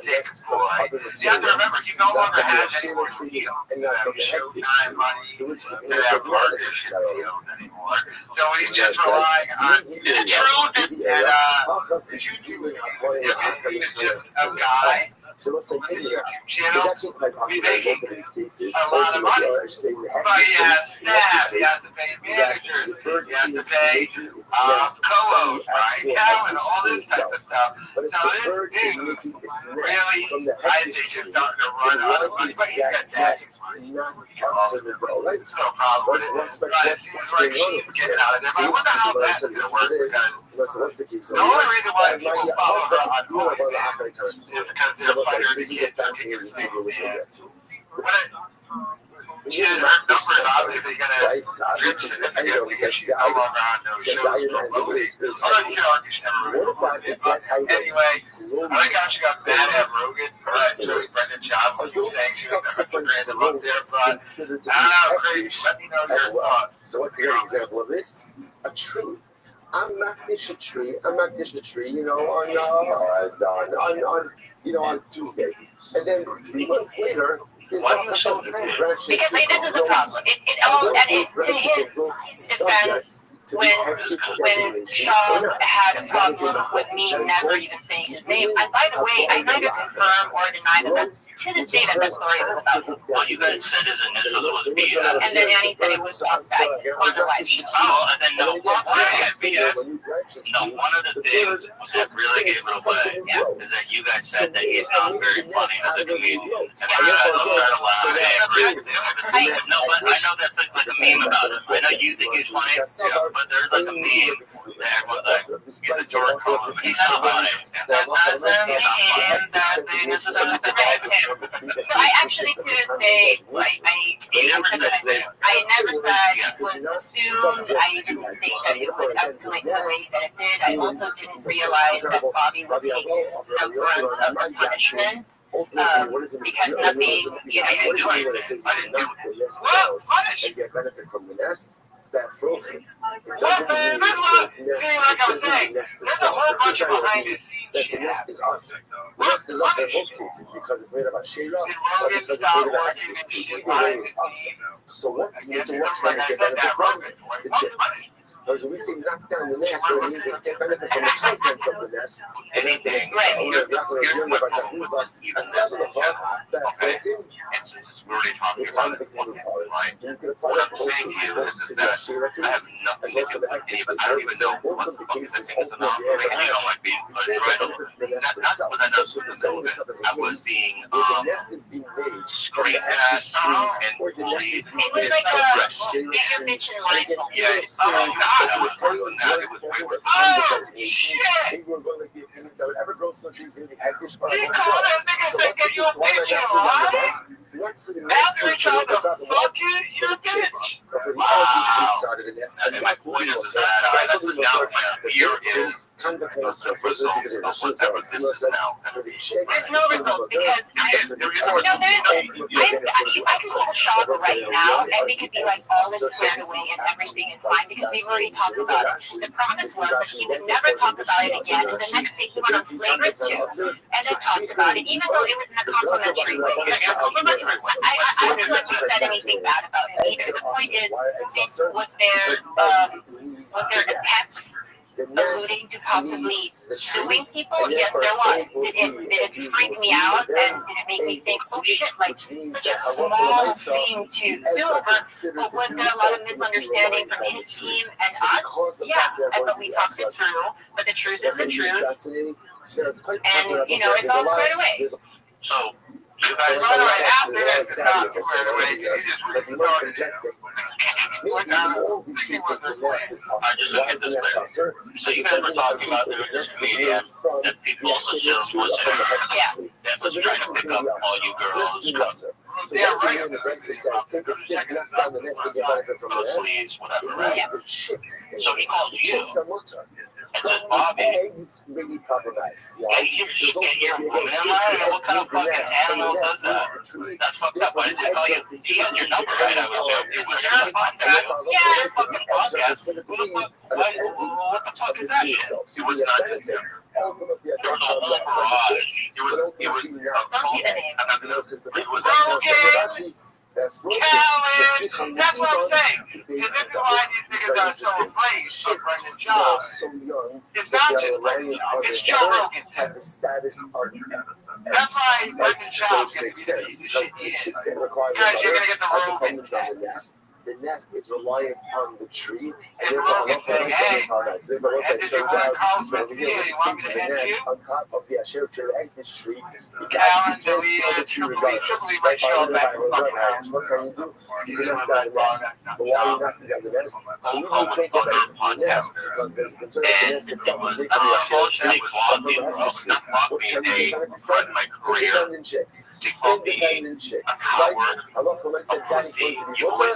Fixed boy. You have to remember, you no longer have any more deals. You have showtime money. You have partnership deals anymore. So he's just relying on. Is it true that YouTube is a guy? So let's say channel, it's actually quite possible in both of these cases. a lot of money. But he has staff, he has to pay managers, he has to pay co-hosts, Brian Cowan, all this type of stuff. So this dude really, I think, is starting to run out of money. But he's got debt. It's no problem with it. But he's getting out of there. But I wonder how that's going to work because the only reason why people follow her on OnlyFans is because they're This is a fascinating situation. Yeah, her numbers obviously going to drip significantly because she's no longer on those shows. Although you can argue she's never really promoted. But anyway, I think how she got mad at Rogan for that Joey Brendan job was saying she was $100,000 a month there. But I don't know, Craig, let me know your thoughts. So what's a good example of this? A tree. I'm not dish a tree, on Tuesday. And then 3 months later, because this is the problem. It all, and to his defense, when Sean had a problem with me never even saying his name, and by the way, I neither confirm or deny that to this day that story was about him. Well, you guys said his initials was B. And then Annie said it was one guy. Oh, and then no, one of the things that really gave it away is that you guys said that he's not very funny as a comedian. And you guys don't try to laugh at him. No, but I know that's like a meme about it. I know you think he's funny, but there's like a meme that was like, he's a George Carlin, he's not funny. I actually couldn't say, I never said it was assumed. I didn't think that it would escalate the way that it did. I also didn't realize that Bobby was taking the brunt of the punishment. Because nothing, I didn't do anything. And get benefit from the nest. That fruit. Well, man, like I was saying, there's a whole bunch of behind it. That the nest is us. The nest is us in both cases because it's made of a Sheila or because it's made of a Hector. Either way, it's us. So what can I get benefit from? The chicks. Whereas when we say knock down the nest, what it means is get benefit from the contents of the nest. And then the nest is owner of the other room about that move up. A seven of that floating. You can apply that to both cases, both to the Sheila case, as well as to the Hector case. Both of the cases open the air to act. You can't get benefit from the nest itself, especially for setting this up as a case. Where the nest is being made from the Hector tree, or the nest is being made from the Sheila tree. And again, the materials were important to find the designation. They were going to give opinions that would ever grow some trees really hectish or so what did this one right now on the nest? Next to the nest, we're talking about the chicks. But for the eggs inside of the nest, and that will be what's up. That will be what's up. The chicks in contemplates the first listen to the shoots out. So it says, for the chicks, it's going to be what's up. And for the eggs, I can call shop right now, and we could be like all this squared away and everything is fine because we've already talked about it. The promise was that he would never talk about it again, and the next day he went on flagrant 2 and then talked about it, even though it was in a complimentary way. I don't feel like he said anything bad about him either. The point is, was there attempts alluding to possibly suing people? Yes, there was. Did it freak me out and did it make me think, oh shit, like such a small thing to sue over? But was there a lot of misunderstanding from his team and us? Yeah, I thought we talked it through, but the truth is the truth. And, it's all squared away. So, You guys By the way, after that, But you you know, suggesting maybe in all these cases the nest is hustle. Why is the nest hustle? So you guys were talking about the nest is media made from that the people Asherian assume tree was up on the head tree. that So was the trying nest to is pick going to up be all hustle. you The nest is girls. going to be hustle. So once again, the Brexit says, take a stick, knock down the nest to get benefit from the nest. Sleeves, It whatever, means right? the chicks in So the he nest. calls The you chicks are mutter. and says, The Bobby, eggs may be problematic. Why? you're Because woman ultimately, in again, line? the What eggs kind of leave the fucking nest, and the animal nest does that? leaves the tree. That's fucked up. Therefore, I the didn't call eggs you. are He has your precipitated number, right? I was on you're the on tree. a podcast. And therefore, Yeah, the you're fucking eggs are podcast. considered to What be the an fuck? What appendage the fuck of is the that tree shit? itself. It So was the not benefit, ultimately, There was a whole from the barrage. chicks, It was, will it was, ultimately not Don't see the name. I'm not gonna, says the it was, Calvin, that's what I'm saying. And this is why these niggas are so afraid of Brendan They are Jones. so young It's that not they just are Brendan relying Jones, on it's their Joe mother Rogan. have the status of That's why Brendan so Jones it makes gets sense because the chicks that require the Guys, you're mother gonna get the are Rogan dependent on the nest. The nest is reliant on the tree, and And therefore a Rogan lot of saying, nice hey, products. Therefore, once and it did you turns want out Carl's that over here, in you this want case, me the to end nest you? on top of the Asher tree egg this tree, you Calvin, actually can't delete scale the it, tree triple regardless. delete Right? my show By back the from way, fucking what can you do? You can knock down the nest, but why are you knocking down the nest? So you can't get benefit from the nest because there's a concern that the nest itself is made from the Asher tree and from the head tree. What can you get benefit from? Independent chicks. Independent chicks. Right? Allah said that is going to be water.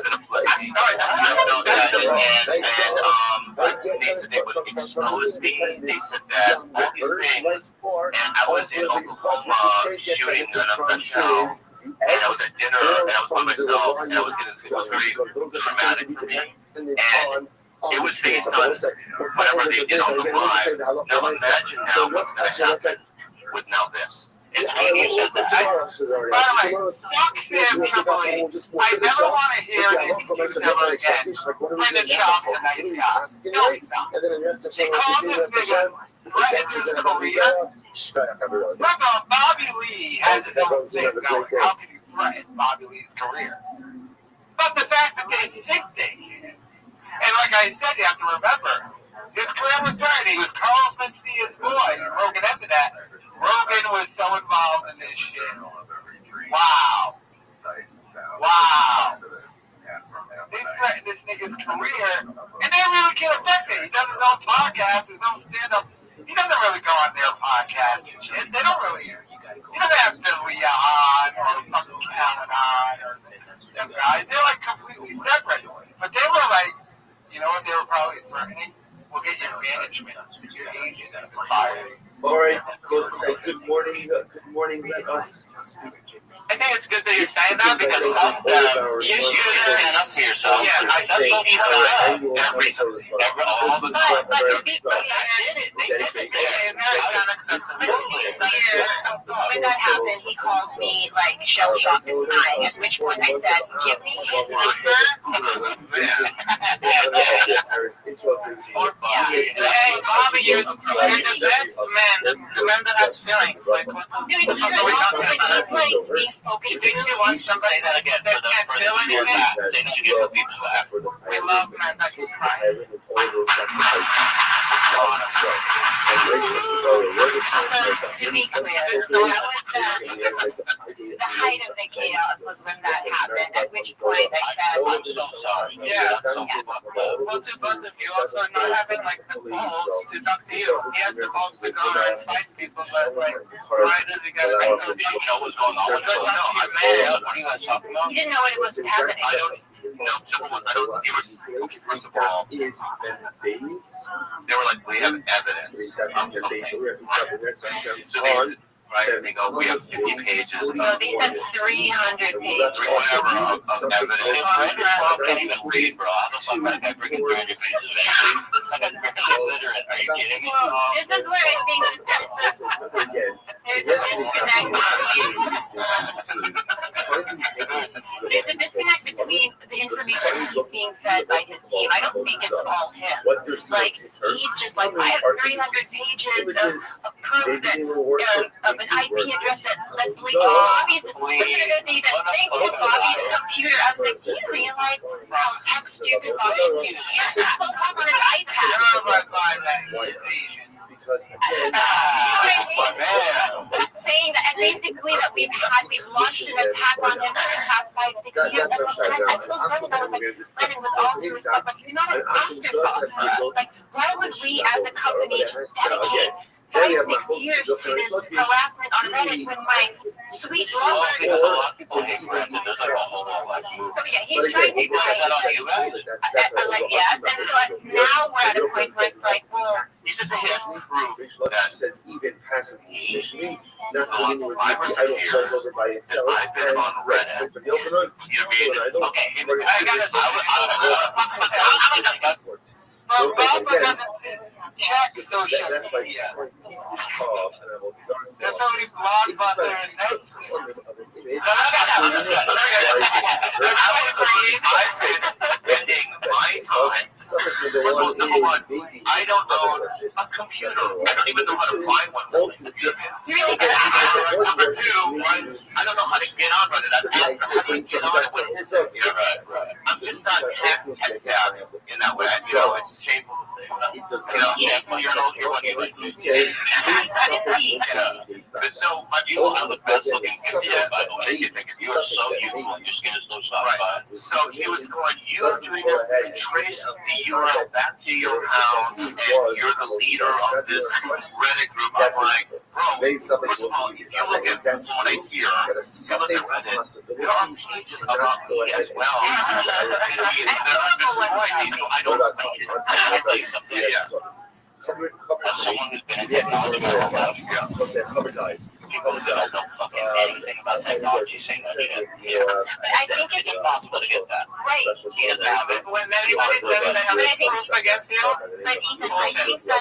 Or I was in Oklahoma shooting from the show, and I was at dinner, and I was by myself, and I was getting very traumatic for me, and it was based on whatever they did on the live. Now imagine now what's going to happen with now this. And he said that. By the way, fuck Sam Tripoli. I never want to hear him use ever again. Brendan Jones and that he's got. No, he's not. He called this nigga threatened his career. First of all, Bobby Lee has his own thing going. How can you threaten Bobby Lee's career? But the fact that they think they did. And like I said, you have to remember, his career was starting. He was Carlos Mencia's boy. Rogan ended that. Rogan was so involved in this shit. Wow. Wow. They threatened this nigga's career, and they really can't affect it. He does his own podcast, his own stand-up. He doesn't really go on their podcast and shit. They don't really. He doesn't have Billy on or fucking Calvin on or them guys. They're like completely separate. But they were like, you know what they were probably threatening? We'll get your management, your agent, and fire you. all right, goes to say good morning, let us speak. I think it's good that you're saying that because you should stand up for yourself. Yeah, that's what people do. All the time. But to be clear, They did it. when that happened, he called me like shell shocked and crying. At which point I said, "Give me his number." Hey, Bobby, you're the best man. The man that has feelings. Like, what the Dude, you think you want somebody that again for the short laugh, say that you get the people laugh. We love men that can cry. to be clear, so that was the height of the chaos was when that happened. At which point I said, I'm so sorry. Yeah. But you also not having like the balls to talk to you. He has the balls to go and fight people, but like, why does he gotta I make don't those know what's going on with it. No, I'm mad. What are you guys talking about? he didn't know what was happening. I don't know. I don't see what, first of all, they were like, we have evidence of something. Right? And they go, we have 50 pages. No, they said 300 pages. Whatever of evidence. I can't even read, bro. How the fuck am I freaking 300 pages of evidence? I'm illiterate. Are you kidding me? This is where I think there's a disconnect between the information he's being fed by his team. I don't think it's all him. Like, he's just like, I have 300 pages of proof that of an IP address that Leslie Bobby's the stupidest thing that thinks it's Bobby's computer. I was like, he's realized how stupid Bobby is. He's just on an iPad. Because saying that, and basically that we we've launched an attack on him for the past 5-6 years. That's our And I told Brendan, I was like, Brendan, with all due respect, like, you're not an afterthought for us. Like, why would we as a company dedicate 5-6 years to this harassment on Reddit when my sweet lover is so yeah, he's trying to fight. I'm like, yes. And so now we're at a point where it's like, well, This is a history proof that says even passively initially, not the linear the idol falls over by itself I've been on Reddit. for the open one, Okay, that's like pieces of, and I'm on I don't own a computer. I don't even know how to buy one. Number two, I don't know how to get on Reddit. How do you get on it with his? I'm just not tech savvy in that way. You know, it's shameful. It does not so, but you are the best looking kid, by the way. You are so beautiful. Your skin is so soft. So he was going, you are doing it, trace the URL back to your house, and you're the leader of this Reddit group. I'm like, bro, first of all, you look at what I hear, you look at Reddit, there are pages about me as well. I don't like it. I'll tell you something. People who don't know fucking anything about technology saying that shit. But I think it's impossible to get that. Right. He doesn't have it. But Ethan, I think that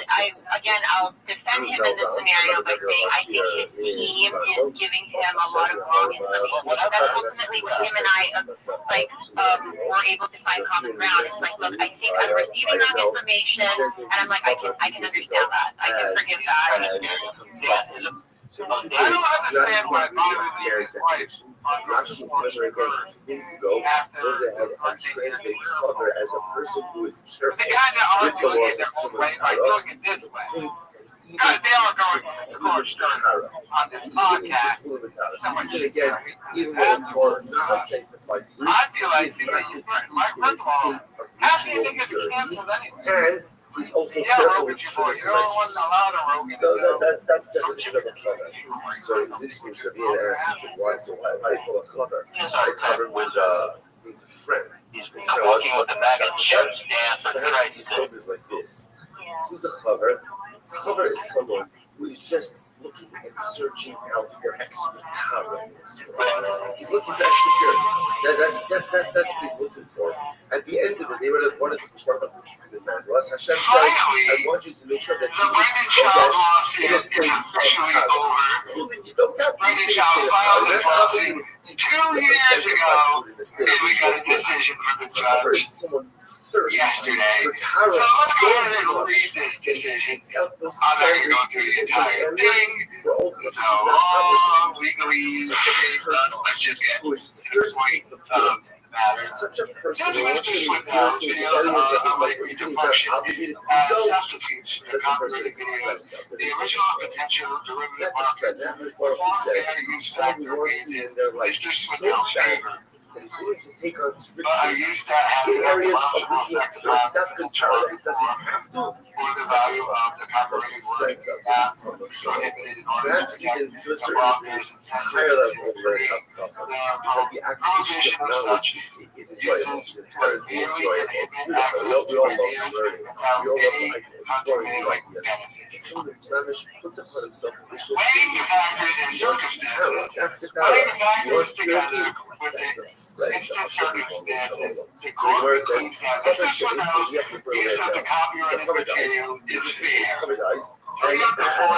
I'll defend him in this scenario by saying I think his team is giving him a lot of wrong information. That's ultimately what him and I were able to find common ground. It's like, look, I think I'm receiving wrong information, and I'm like, I can understand that. I can forgive that. So it's not a fair definition. Rashi, remember again, 2 days ago, those that had translated cover as a person who is careful with the laws of Tuman Torah. Even when the Torah is not sanctified fruit, he is not in a state of ritual purity, and he's also careful with traditional That's the definition of a chaver. So it's interesting to me and ask this, why do you call a chaver? A chaver means a friend. He's walking with a bag of chips, dance, and perhaps the song is like this. Who's a chaver? Chaver is someone who is just looking and searching out for extra talent in this world. He's looking for extra purity. That's what he's looking for. At the end of the day, what is the part of the man? Hashem says, I want you to make sure that you are in a state of talent. You don't have to be in a state of talent. 2 years ago, we got a decision for the judge. Yesterday, so go ahead and read this decision. I'm not going to go through the entire thing. It's a long legalese statement. Let's just get to the point of the matter. Such a person Just who wants to message be with videos of like depression obligated to do so. substitutes for copyrighted videos. The original potential derivative That's a threat. That is what he says. Someone who wants to in their life so bad that he's willing to take on strictures in areas of original purity. That can power. It doesn't have to. For the value of the copyrighted work that prohibited Perhaps even to a certain degree, a higher level of learning because the acquisition of knowledge is enjoyable. It's inherently enjoyable. It's beautiful. We all love learning. We all love exploring new ideas. Someone that Mamish puts upon himself additional things. He wants talent. He wants purity. That's a threat of the people. So where it says, cover shows, we have to bring it down. So cover guys. Cover guys. And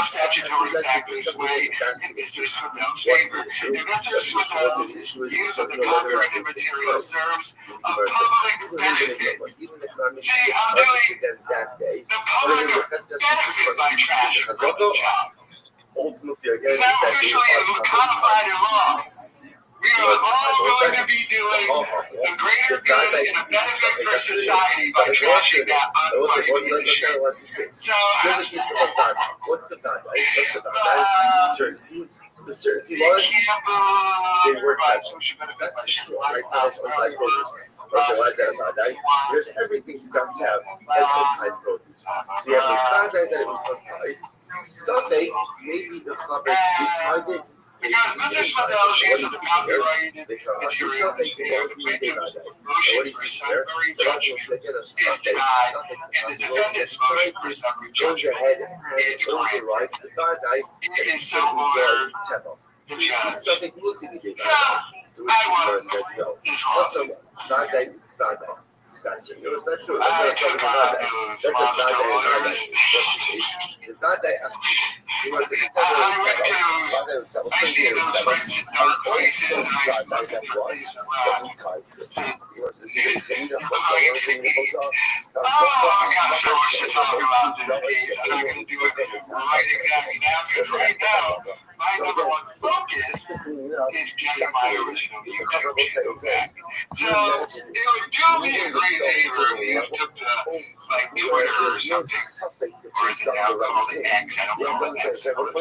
statutory practice way investors from no favor. Investors with the use of the copyrighted material serves a public benefit. See, I'm doing the public benefit by trashing. Ultimately, again, It's not officially codified in law. We are all going to be doing a greater good and a benefit for society by trashing that unfunny shit. So, here's a piece of the bad. What's the bad? What's the bad? Certainty. The certainty was they were typo. That's for sure. Right now, it's untied produce. So why is that about that? Because everything starts out as untied produce. So you have the fact that it was untied. Something, maybe the fabric, they tied it. because business models use the copyrighted Because something was made about that. And what do you see here? The actual again a something possible. Goes ahead and overrides the bad guy and certainly was tempo. So you see something looks at you to which the says no. Also, bad guy. Disgusting. You know, it's not true. That's not something about that. That's a bad day. That's the case. The bad day asks me. So what is it? Bad day was that. Well, some years that. And also bad day that was that he tied with. You know, it's the thing that goes on. Everything that goes on. My number one focus is getting my original view. So it would do me a great favor if you took to like Twitter or something, or is it now called X? I don't know what that's called. And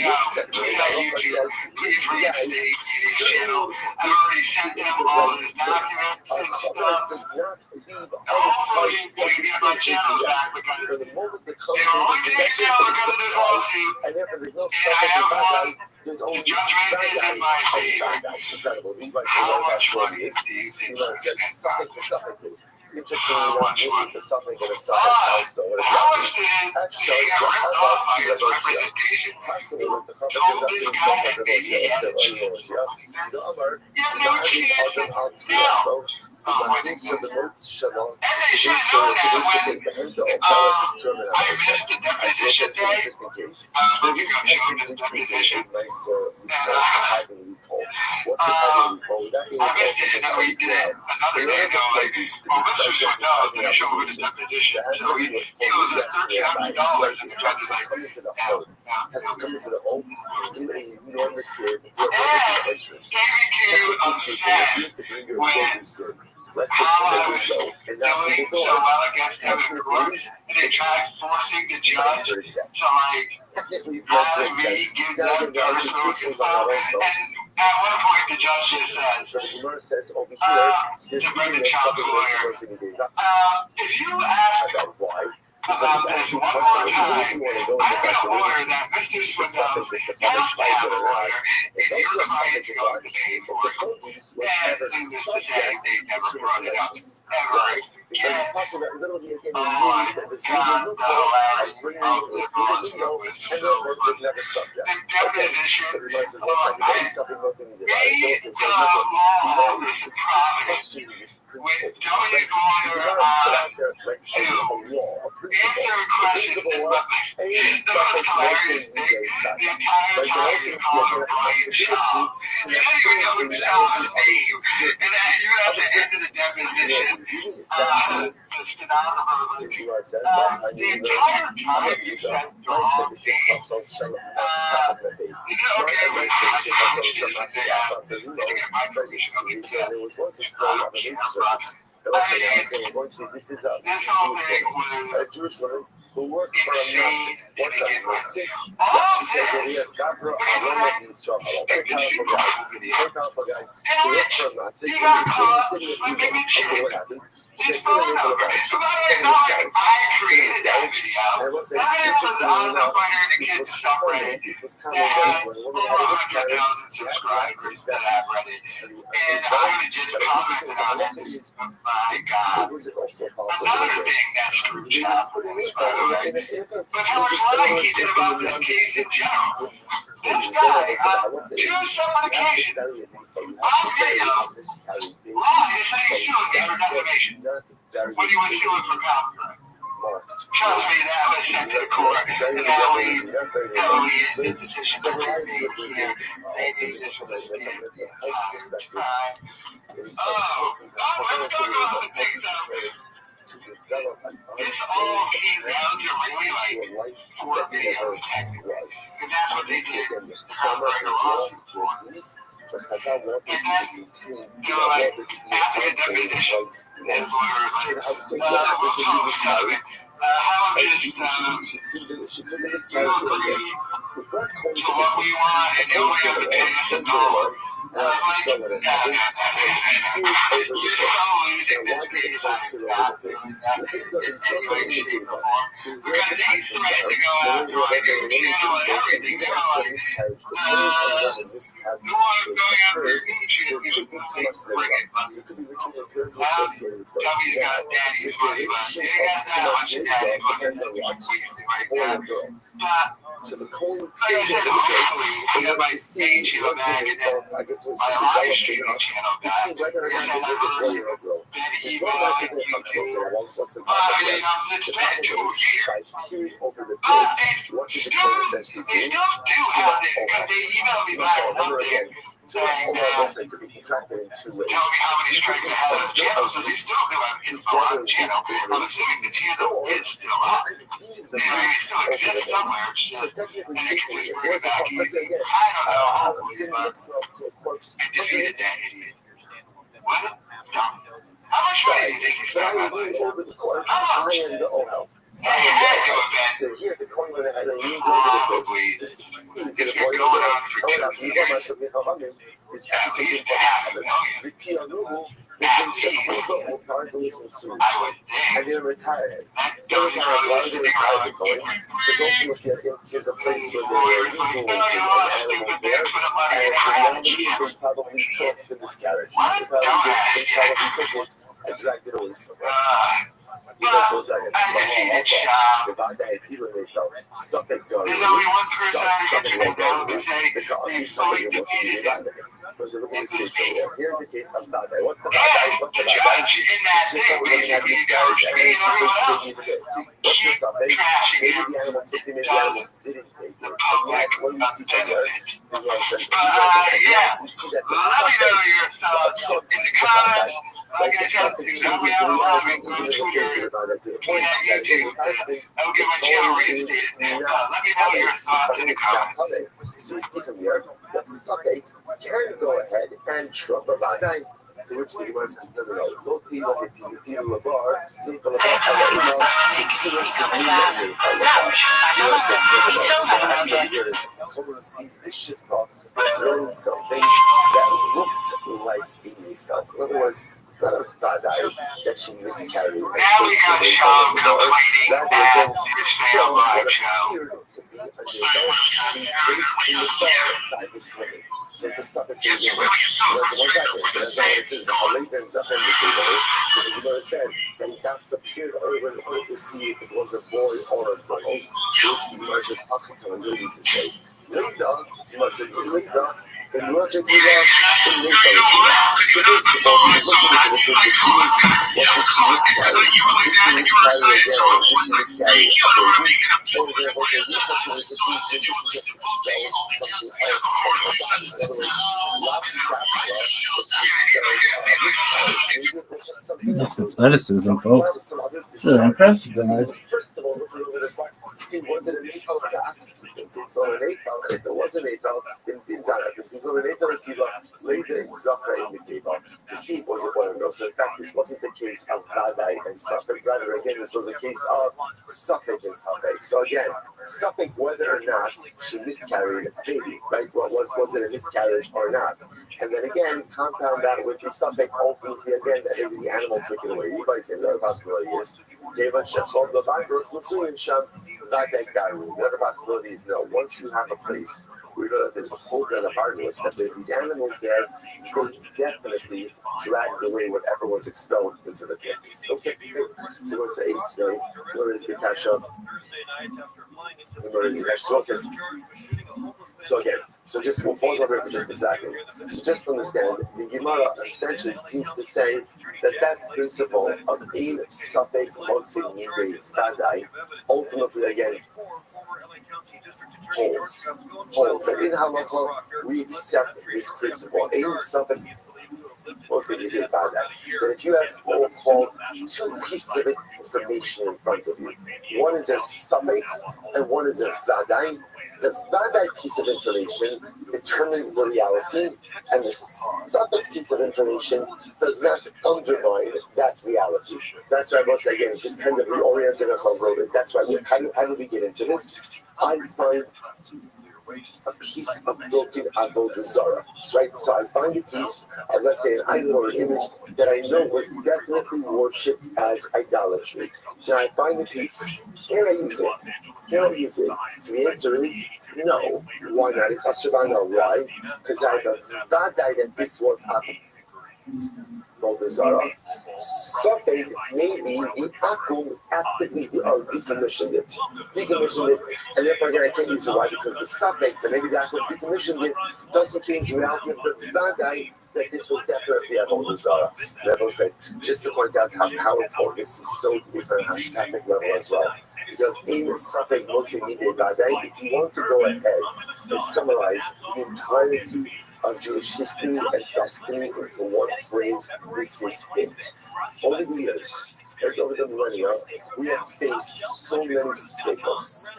just tweet out YouTube, please reinstate this channel. I've already sent them all of the documents and stuff. Hopefully they get my channel back because they won't get the channel because of this lawsuit. And therefore, there's no And I have one. There's The only judgment is in my favor. incredible. These might say How what much that money is. do you think? You know, it says something. Interestingly How enough, much maybe money? it's a something and a something else. So what is How that? much did That's he showing get ripped off by his representation? possible that the public end up doing something with those shows. They're unrules, yeah. The other, so the votes shall not. And they should have known that when I missed the deposition day. Just in case. I was looking up showing the deposition. Nice typing loophole. What's the typing loophole? That means I missed it, and then we did it another day ago. Like, well, this was what I was going to show with the deposition. So he was $1,300 and the judge was like, has to come into the home, do a normative, entrance. KBQ upset with Let's how I say was go. And now doing people so go. well against him in court, and they tried forcing the judge to, like, Technically, it's having me give them their social stuff. And at one point, the judge just said, So the Gemara says over here, there's Brendan really something Child's that's lawyer, supposed to be done. if you ask About why? about this one more time, I'm going to order that Mr. Swindell has to have a lawyer, and It's your also a client subject going of to pay if for the it. produce was And ever needless to say, subject they never to brought it up, ever because it's again. possible that literally again Oh you my used this God, legal the loophole hilarity and bringing of it the in lawsuit and was the so work was funny. never subject. This Okay, deposition so the Gemara says, of let's say a something wasn't needed. big So law this is prominent question, this with principle. Tony's The lawyer Gemara put out there like a law, a principle. answering The questions. principle was The any most something hilarious wasn't thing, needed. the entire time you call him Brian Shaw. And then you know it's Shaw's name. And then you at the end of the deposition, the stenographer, the entire time you said the wrong name. Okay, we should there was once a story of an insert. This is a Jewish woman who worked for a Nazi. What's a Nazi? She says that we have Gavra Aroma in Israel. Very powerful guy. She worked for a Nazi in the city of Dubai. Okay, what happened? She had phone number. So it's not like I created that video. And what's That was on the Fighter the Kids subreddit. it was That kind had of over 100,000 subscribers that have read it. And I just commented on it. My God. This is also a Another thing that screwed Chop was, by the way, but how much like he did about this case in general. This guy, on 2 separate occasions, on video, lied and said he was suing me for defamation when he was suing for copyright. Trust me, that was sent to the court, and that leads the decision to be Oh, let's talk about the things that are to develop an It's all easy. I was unborn really like to a life 4 that videos. never was. And that's what they Obviously, did. again, there's trauma, there's loss, there's grief, but Chazal wanted to continue, wanted to be an ongoing life was. So the house of God, this was she was married. She put in this character again. The God called So what we want is the only other thing is a dollar. and I was so with it. And You're so losing and why did it fall through over the pit? What is the result of the people? So it's like the husband there, the way was a really good thing, the miscarriage, the pain of the miscarriage was occurred, there could be too much living. There could be rituals occurred associated with both. Now, the duration of too much living depends on what? Boy or girl. So the Kohen figured out in order to see was the result, I guess it was developed enough to see whether or not it was a boy or a girl. The girl was going to come close and along what's the problem there. The problem is by peering over the kids, what did the Kohen essentially do? To us all have. To us all, remember again, to us all have this that could be contracted in two ways. You could be together the release, or you could leave the release. So technically speaking, if there's a corpse, let's say again, a sitting next to a corpse, underneath the How much money do you think you but I spent? lean over the corpse, I am the OL. So here the coin when I had a new over the bit, this is a boy or this episode in the Tia Nubu, the Vincent or Cardinals and Switch. And they're retired. They're retired. Why are they retired the coin? Because ultimately, I think there's a place where there were weasels and animals there. And the reality is they probably took the miscarriage. They probably took it and dragged it away somewhere. You know, so it's like the bad guy, people in the something goes, something like that. The cause is something that wants to be bad guy. Because look at this case over there. Here's the case of bad guy. What's the bad guy? What's the bad guy? The shit that we're going to have miscarriage and it's supposed to take even it. What's the suffix? Maybe the animal took him, maybe the animal didn't take him. And yet, what you see from there, the Lord says, we see that the suffix trumps the bad guy. Like the suffix, to the point that in the casting, the Torah is not coming. So we see from here that suffix can go ahead and trump a bad guy. To which the Gemara says, no, don't be like it, you feel the bar, people about how Torah sees this shifra throwing something that looked like a Mayfell. In other words, it's not a Vadai that she miscarried and placed the Mayfell in the bar. Rather than some that appeared to be a Mayfell being placed in the bar by this woman. So it's a suffix in the word. What's that mean? That's not what it says. The Halav ends up in the table. But the Gemara said that he got the period over to see if it was a boy or a girl. Which the Gemara says, Africa was always the same. Later, the Gemara says, later, in logic, we are in later. So first of all, we look at it to see what did she miscarry. Did she miscarry again? Or did she miscarry a baby? For example, so you have to just use the just expelled something else from her body. In other words, not to trap her, but she expelled miscarriage. Maybe it was just something else. That's athleticism, folks. They're impressive, guys. First of all, look over the part. See, was it an AFL or not? If it's on an AFL, if it was an AFL, then it's on it. If it's on an AFL, it's later in Zafra in the Geba to see if it was a boy or girl. So in fact, this wasn't the case of Vadai and Suffolk. Rather, again, this was a case of Suffolk and Suffolk. So again, Suffolk, whether or not she miscarried a baby, right? Was it a miscarriage or not? And then again, compound that with the Suffolk ultimately again that maybe the animal took it away. You guys say the other possibility is the other possibility is no. Once you have a place, we know that there's a whole other part of us that there's these animals there, they definitely dragged away whatever was expelled into the pit. Okay, so what's the ace today? So what is the cash up? So again, so just we'll pause over here for just a second. So just to understand, the Gemara essentially seems to say that principle of ein safek hotzim nidei vadai ultimately again holds. That in halacha we accept this principle. Ein safek. multi-media bad. That if you have what we'll call two pieces of information in front of you, one is a suffix and one is a vadai. The vadai piece of information determines the reality, and the suffix piece of information does not undermine that reality. That's why most again just kind of reorienting ourselves a little bit. That's why how do we get into this? I find a piece of broken avodah zarah, right? So I find a piece of, let's say, an idol or an image that I know was definitely worshipped as idolatry. So I find the piece. Can I use it? Can I use it? So the answer is no. Why not? It's ashervana. Why? Because I have a vadai that this was avodah zarah. Something maybe the akum actively decommissioned it. And therefore again I can't use it. Why? Because the suffix that maybe the akum decommissioned it doesn't change the reality of the vadai that this was definitely avodah zarah. Rebbe said, just to point out how powerful this is on a hashkafic level as well. Because in suffix multimedia vadai, if you want to go ahead and summarize the entirety of Jewish history and destiny into one phrase, this is it. Over the years, over the millennia, we have faced so many stakes.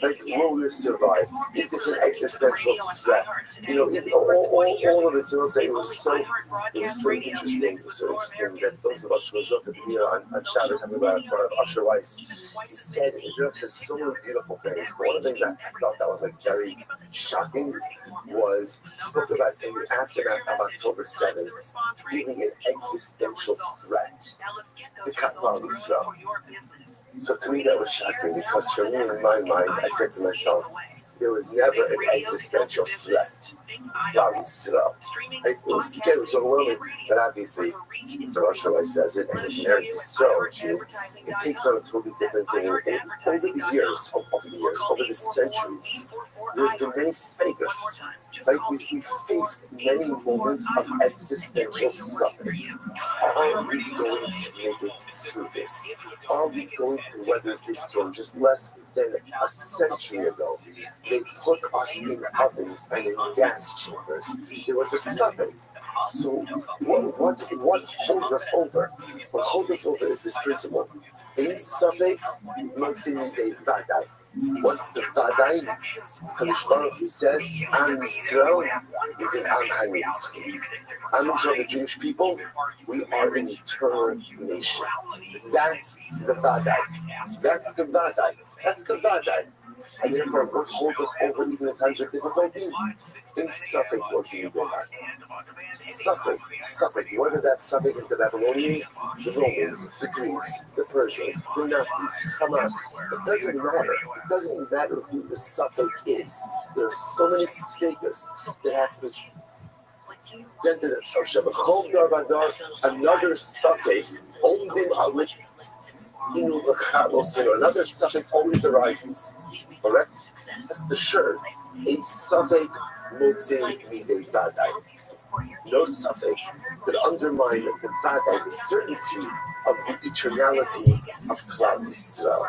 Like, will we survive? Is this an existential threat? All of this, it was so interesting. It was so interesting that those of us who was up here on Shabbos, having about Usher Weiss, he said so many beautiful things. But one of the things I thought that was like very shocking was spoke about in the aftermath of October 7th, being an existential threat to Klal Yisrael. So to me that was shocking, because for me, in my mind, I said to myself, there was never an existential threat. Klal Yisrael. It was scary, it was overwhelming, but obviously, the Rothschild says it, and his inheritance is so Jew, it takes on a totally different thing. And over the centuries, there's been many speakers. Like we faced many moments of existential suffering. Are we going to make it through this? Are we going to weather this storm? Just less than a century ago, they put us in ovens and in gas chambers. There was a suffering. So what holds us over? What holds us over is this principle. In suffix, multi-media vadai. What's the vadai? Kadosh Baruch Hu says, Am Yisrael is an Am HaNetzchi. Am Yisrael, the Jewish people, we are an eternal nation. That's the vadai. That's the vadai. And therefore, what holds us over even in times of difficulty? In suffix, multi-media vadai. Suffix, whether that suffix is the Babylonians, the Romans, the Greeks, the Persians, the Nazis, Hamas, it doesn't matter. It doesn't matter who the suffix is. There are so many speakers that have this dented themselves. Another suffix, another suffix always arises. Correct? That's the shirt. A suffix multi-media vadai. No suffix could undermine the vadai, the certainty of the eternality of Klal Yisrael.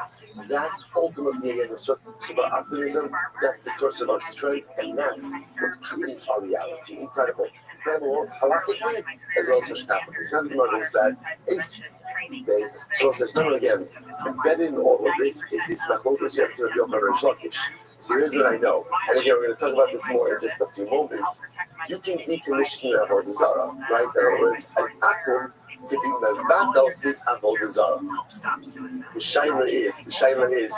That's ultimately, again, the source of our optimism, that's the source of our strength, and that's what creates our reality. Incredible halakhically, as well as hashkafically. It's not even that ace. Okay, so it says, no, again, embedded in all of this is this machlokas you have to reveal from Reish Lakish. So here's what I know, and again, we're going to talk about this more in just a few moments. You can decommission avodah zarah, right? In other words, an akum can be mevatel his avodah zarah. The shaila is,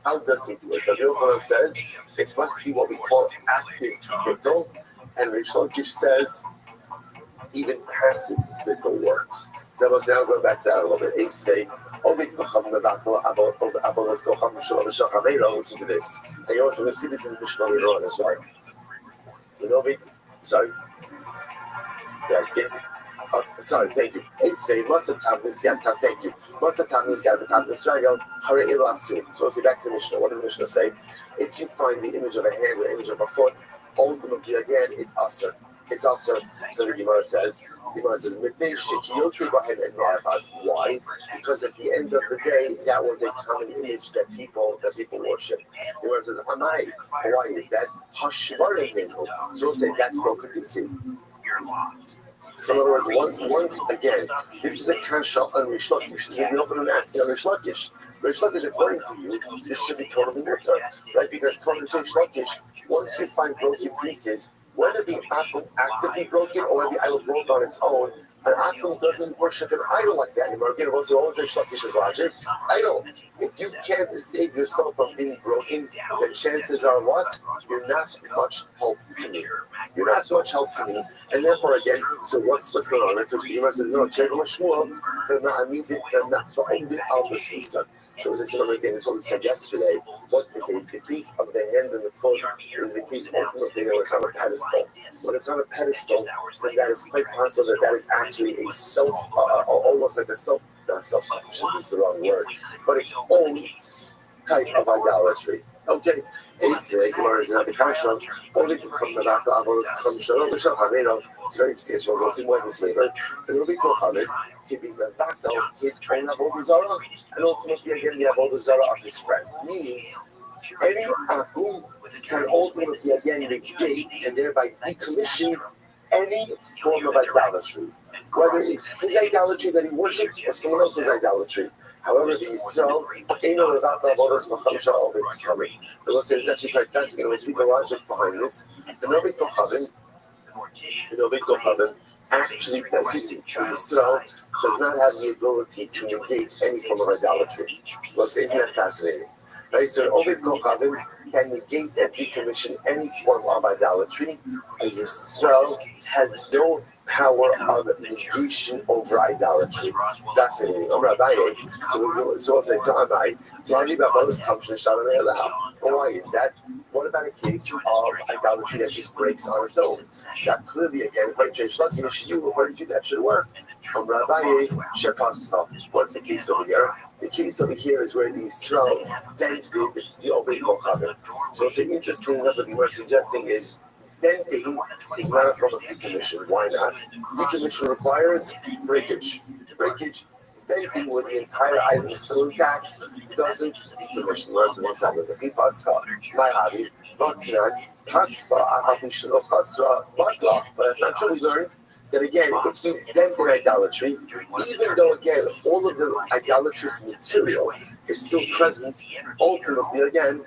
how does it do it? The Vilna says it must be what we call active bittul, and Reish Lakish says even passive bittul works. So let's now go back to that a little bit. Listen to this. And you're also going to see this in the Mishnah later on as well. Sorry. Yes, sorry, thank you. Thank you. So we'll see back to the Mishnah. What does the Mishnah say? If you find the image of a hand or image of a foot, ultimately again, it's asr. It's also, so the Gemara says, "Midday shekiyotri bahen and ne'avad." Why? Because at the end of the day, that was a common image that people worship. The Gemara says, "Amai." Why is that? Hashvarim minhu. So we'll say that's broken pieces. So in other words, once again, this is a kasha on Rish Lakish. So you open and ask on Rish Lakish. Rish Lakish, according to you, this should be totally mutter, right? Because according to Rish Lakish, once you find broken pieces, whether the apple actively broke it or whether the idol broke on its own, an apple doesn't worship an idol like that anymore. Again, what's always Rish Lakish's logic? Idol. If you can't save yourself from being broken, the chances are what? You're not much help to me. You're not much help to me. And therefore, again, so what's going on? Right? So the Gemara says, no, Cherem Shmuel, they're not the al Basisa. So as I again, it's what we said yesterday. What's the case? The case of the hand and the foot is the case ultimately when it's on a pedestal. When it's on a pedestal, then that is quite possible that is actually a self, almost like a self-sufficient is the wrong word, but its own type of idolatry. Okay, it's not the kasha. Only from the back of from Shalom B'Shal Haveno. It's very interesting. We'll see more this later. And only Kohanim keeping the back down his own avodah zarah, and ultimately again the avodah zarah of his friend. Meaning, any akum can ultimately again negate and thereby decommission any form of idolatry, whether it's his idolatry that he worships or someone else's idolatry. However, the Yisrael, the Lord says it's actually quite fascinating. We see the logic behind this. The Novi Kohavim actually, the Yisrael does not have the ability to negate any form of idolatry. Well, isn't that fascinating? Right? So Novi Kohavim can negate and decommission any form of idolatry, and Yisrael has no power of negation over idolatry. Fascinating. So I'll say, so Abai, why is that? What about a case of idolatry that just breaks on its own? That clearly, again, according to that should work. What's the case over here? The case over here is where the Yisrael dented the Obed Kochanim. So I'll say, interesting enough, what we're suggesting is denting is not a form of decommission. Why not? Decommission requires breakage. Denting where the entire item is still intact doesn't decommission. Whereas in some of the Pascha, my hobby, Vaktinan, Pascha, Afafishalo Chasra, Bakla. But that's not true. We learned that again, if you dent in idolatry, even though again all of the idolatrous material is still present, ultimately again,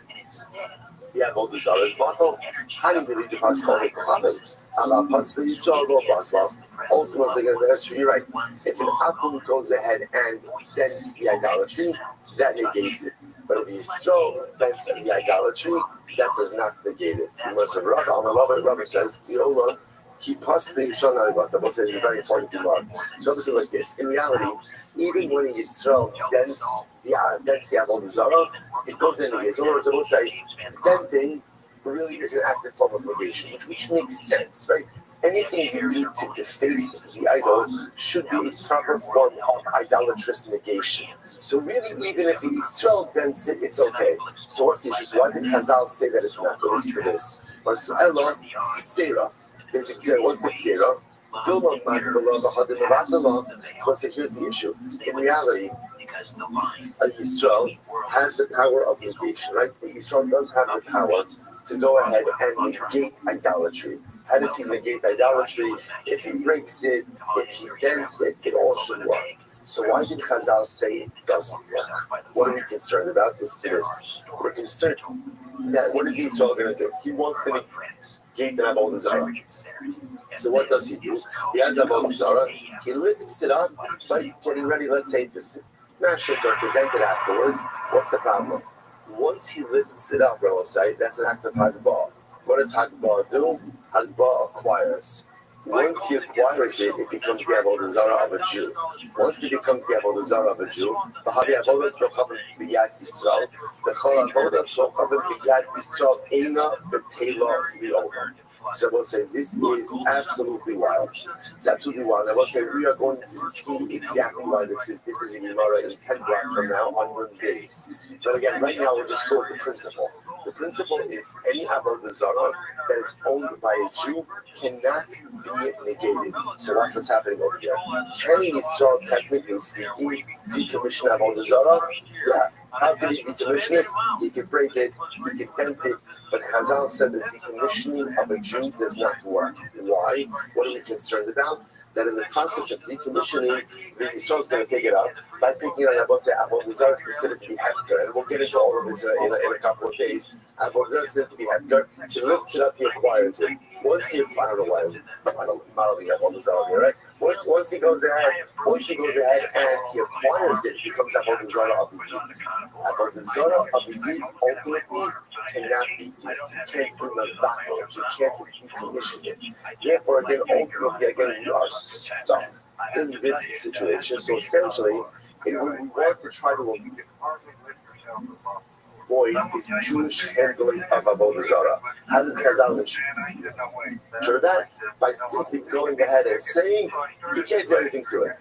the avodah zarah is bottled. How do you believe the Pascha of Kohanim? Allah Pascha Yisrael lo Bakla. Ultimately, that's true. You're right. If an apple goes ahead and dents the idolatry, that negates it. But if Yisrael dents the idolatry, that does not negate it. So Rabbi says, the Olam, he possibly Yisrael not about that. Says it's a very important remark. So this is like this. In reality, even when Yisrael dents the avodah zarah, it goes in again. In other words, I will say, denting really is an active form of negation, which makes sense, right? Anything you do to deface the idol should be a proper form of idolatrous negation. So really, even if the Yisrael dents it, it's okay. So what's the issue? So why did Chazal say that it's not? Listen to this. So Ella, Sarah. Basically, what's the Sarah? So I say, here's the issue. In reality, a Yisrael has the power of negation, right? The Yisrael does have the power to go ahead and negate idolatry. How does he negate idolatry? If he breaks it, if he dents it, it all should work. So why did Chazal say it doesn't work? What are we concerned about? We're concerned that what is Yisrael going to do? He wants to negate an avodah zarah. So what does he do? He has avodah zarah. He lifts it up by getting ready, let's say, to smash it or to dent it afterwards. What's the problem? Once he lifts it up, that's an act of Hagbah. What does Hagbah do? Hagbah acquires. Once he acquires it, it becomes the avodah zarah of a Jew. Once it becomes the avodah zarah of a Jew, the avodas kochav b'yad Yisrael, the chol avodas kochav b'yad Yisrael eina b'teila li'omer. So I will say this is absolutely wild. It's absolutely wild. I will say we are going to see exactly why this is. This is a Gemara in 10 blocks from now on 1 days. But again, right now we'll just go with the principle. The principle is any avodah zarah that is owned by a Jew cannot be negated. So watch what's happening over here. Can Yisrael, technically speaking, decommission Avodah Zarah? Yeah. How can he decommission it? He can break it, he can dent it, but Chazal said that decommissioning of a Jew does not work. Why? What are we concerned about? That in the process of decommissioning, the Yisrael is going to pick it up. By picking it up, I will say Avodah Zarah is considered to be hefker, and we'll get into all of this in a couple of days. Avodah Zarah is considered to be hefker. He lifts it up, he acquires it. Once he, I don't know why, I don't think Avodah Zarah here, right? Once he goes ahead and he acquires it, it becomes Avodah Zarah of the Yid. Avodah Zarah of the Yid ultimately cannot be, you can't bring a battle, you can't decommission it. Therefore, again, ultimately, again, we are stuck in this situation. So essentially, we want to try to avoid is Jewish handling of Avodah Zarah. How did Chazal ensure that? By simply going ahead and saying, you can't do anything to it.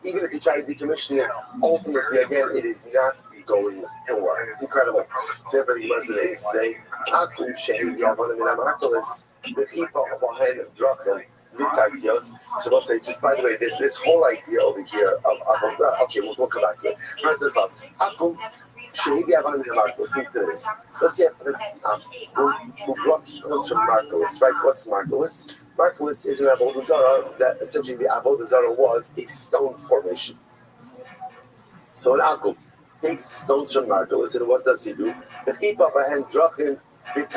Even if you try to decommission it, ultimately, again, it is not going to work. Incredible. So everything was today say, Akum Shehi Yavonim in Amakolis, the Chipa Abahen Drachim. So we'll say, just by the way, there's this whole idea over here of okay, we'll come back to it. First, this last. Akum Shehi Yavonim in Amakolis. Listen to this. So let's see who brought stones from Markolis, right? What's Markolis? Markolis is an Avodah Zarah that essentially the Avodah Zarah was a stone formation. So an Akum takes stones from Markolis, and what does he do? The Chipa Abahen Drachim. And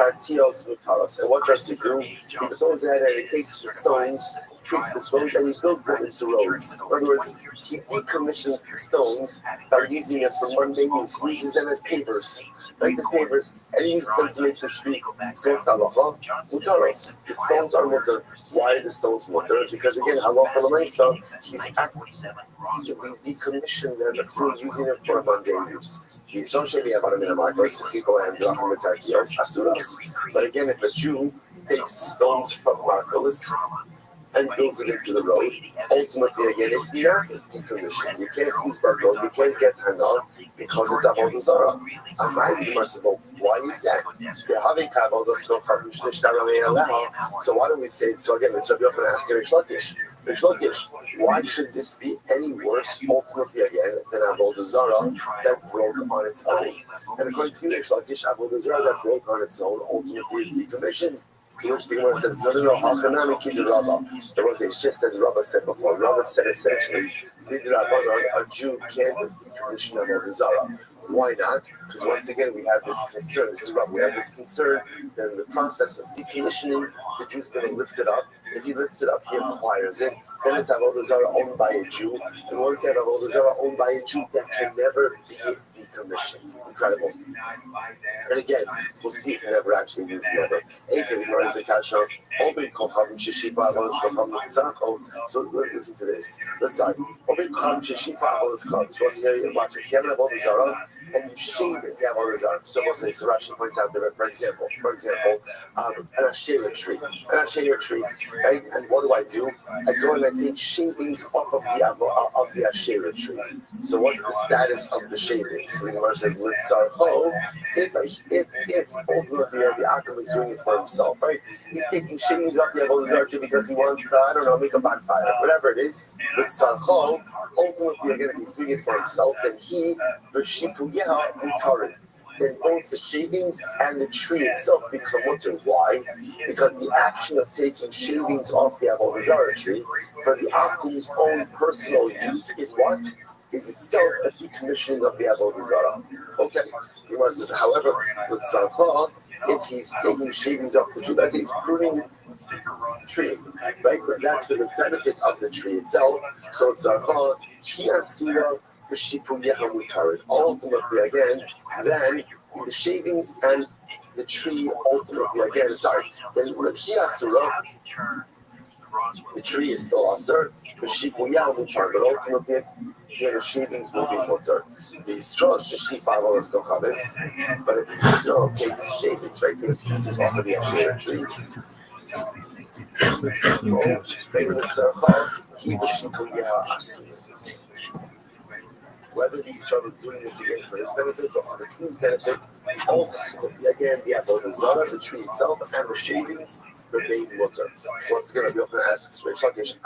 what does he do? He goes ahead and he takes the stones, and he builds them into roads. In other words, he decommissions the stones by using them for mundane use. He uses them as pavers, like as pavers, and he uses them to make the street. So it's halacha, mutaros. The stones are mutar. Why are the stones mutar? Because again, halacha l'maisa, he's actively decommissioned them through using them for mundane use. But again, if a Jew takes stones from Markolis and builds it into the road, ultimately, again, it's not decommissioned. You can't use that road. You can't get Hanal because it's Avodah Zarah. Why is that? So why do we say it? So again, let's Rabbi Yochanan asking Rish Lakish, why should this be any worse, ultimately, again, than Avodah Zarah that broke on its own? And according to Rish Lakish, Avodah Zarah that broke on its own ultimately is decommissioned. To which the Gemara says, no, it's just as Rabbi said before. Rabbi said essentially, a Jew can't decommission Avodah Zarah. Why not? Because once again, we have this concern. This is Rabbi. We have this concern that in the process of decommissioning, the Jew's going to lift it up. If he lifts it up, he acquires it. Then it's Avodah Zarah owned by a Jew. And once you have Avodah Zarah owned by a Jew, that can never be decommissioned. Incredible. And again, we'll see if it never actually means never. So listen to this. Let's start. Watch it. If you have an Avodah Zarah and you shave it, you have Avodah Zarah. So we'll say, so Rashi points out that, for example, an Asherah tree, right? And what do? I go and I take shavings off of the Asherah tree. So what's the status of the shavings? So the Gemara says, if ultimately the Akum is doing it for himself, right? He's taking shavings off the Avodah Zarah tree because he wants to, I don't know, make a bonfire, whatever it is. With Sarcho, ultimately again, if he's doing it for himself, then he, the Shikuyeha Mutarin. Then both the shavings and the tree itself become mutar. Why? Because the action of taking shavings off the Avodah Zarah tree for the Akum's own personal use is what? Is itself a decommissioning of the Avodah Zarah. Okay. Gemara says, however, with Sarcha, if he's taking shavings off the tree, that's he's pruning tree, right? But that's for the benefit of the tree itself. So it's Sarcha, Kiasura, Vishipuyeha Mutarid. Ultimately, again, then the shavings and the tree ultimately, again, then Kiasura, the tree is still Asur, Vishipuyeha Mutarid, but ultimately, the shavings will be mutar. The straws should sheep follows go cover. But if the straw takes the shavings, right, those pieces off of the Asherah tree, whether the Israel is doing this again for his benefit or for the tree's benefit, ultimately again the Avodah Zarah, the tree itself, and the shavings the baby mutter. So what's going to be up and ask Rish Lakish?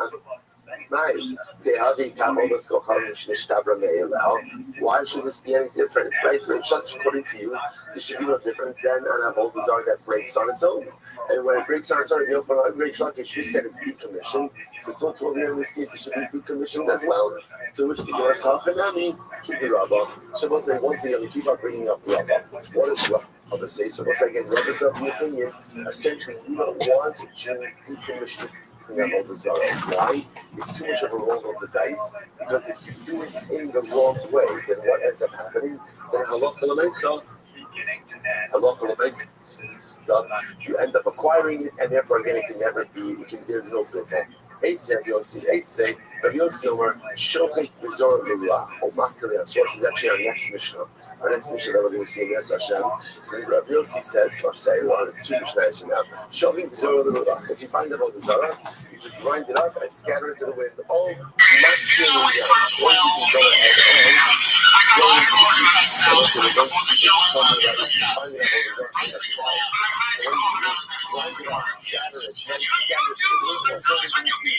Why should this be any different, right? Rish Lakish, according to you, this should be no different than an Avodah Zarah that breaks on its own. And when it breaks on its own, Rish Lakish, you said it's decommissioned. So to in this case, it should be decommissioned as well. To which the yourself and Nami keep the Rabbah. So once they keep on bringing up Rabbah, what is Rabbah say? So once again, Rabbah's of the opinion, essentially, you don't want to decommission Avodah Zarah. Why? It's too much of a roll of the dice. Because if you do it in the wrong way, then what ends up happening? Then halacha l'maisa, you end up acquiring it, and therefore again, it can never be. There's no bittul. Ace Rabbi Yossi Omer Shochek V'Zor L'Ruach. So this is actually our next Mishnah. Our next Mishnah that we're going to see in Hashem. So Rabbi Yossi says, or say, one of the two Mishnahs from now, Shochek V'Zor L'Ruach. If you find Avodah Zarah, you can grind it up and scatter it to the wind. All masculine, or you can go ahead and so the most is coming that you find it Avodah Zarah. So when you grind it up, scatter it, then scatter it to the wind, that's what you're going to see.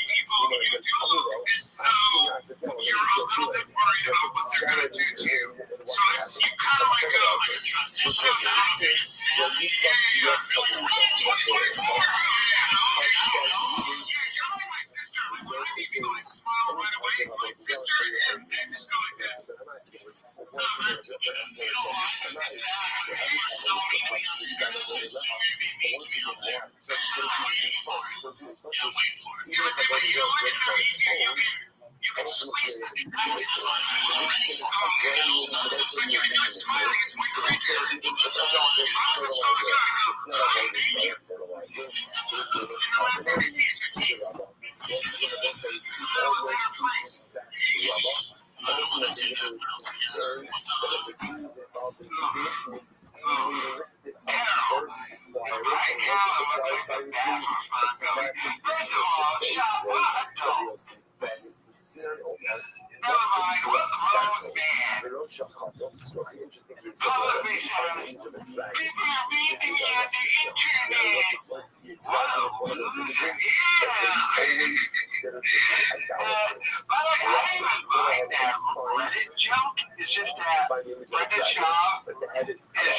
But the head is cut off.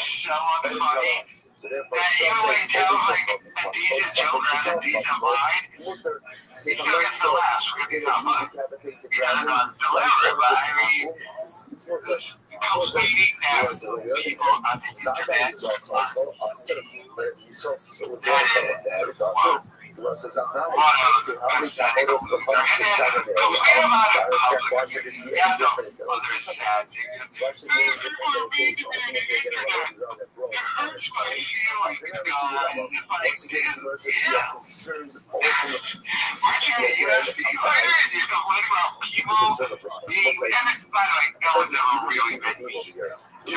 So therefore, so if I'm not sure, decapitate the dragon, it's more good. Whereas on the other hand, the other is also but if you saw it was there from there, it's also the says I'm not how many cameras will come to this time of day. I said budget is different. So actually really different location. I think they're going to that broke. Once again, versus we are concerned over the we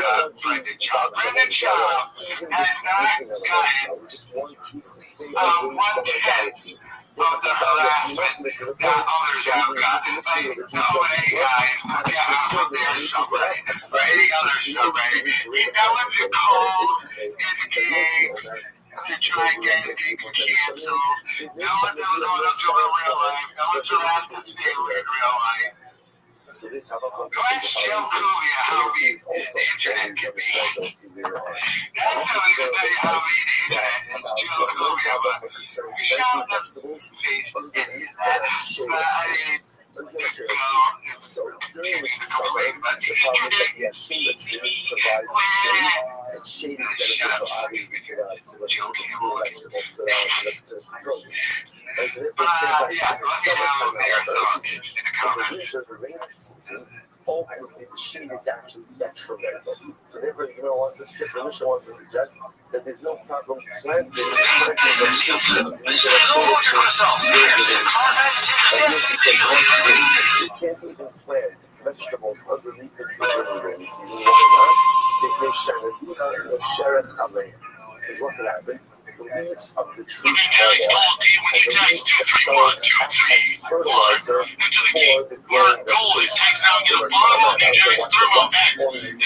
just want Jews to stay away from idolatry. So this have a conversation about is also so during this summer, the problem is that the Yashima tree provides shade, and shade is beneficial obviously to the vegetables, to the produce. And so therefore, in the summertime, however, in the rainy season, ultimately the shade is actually detrimental. So therefore, the Mishnah wants to suggest that there's no problem planting vegetation. You can't even plant vegetables underneath the tree in the rainy season. Why not? Is what could happen. The leaves of the tree fall off, and the leaves themselves act as fertilizer for the growing vegetation. So we're talking about what forming the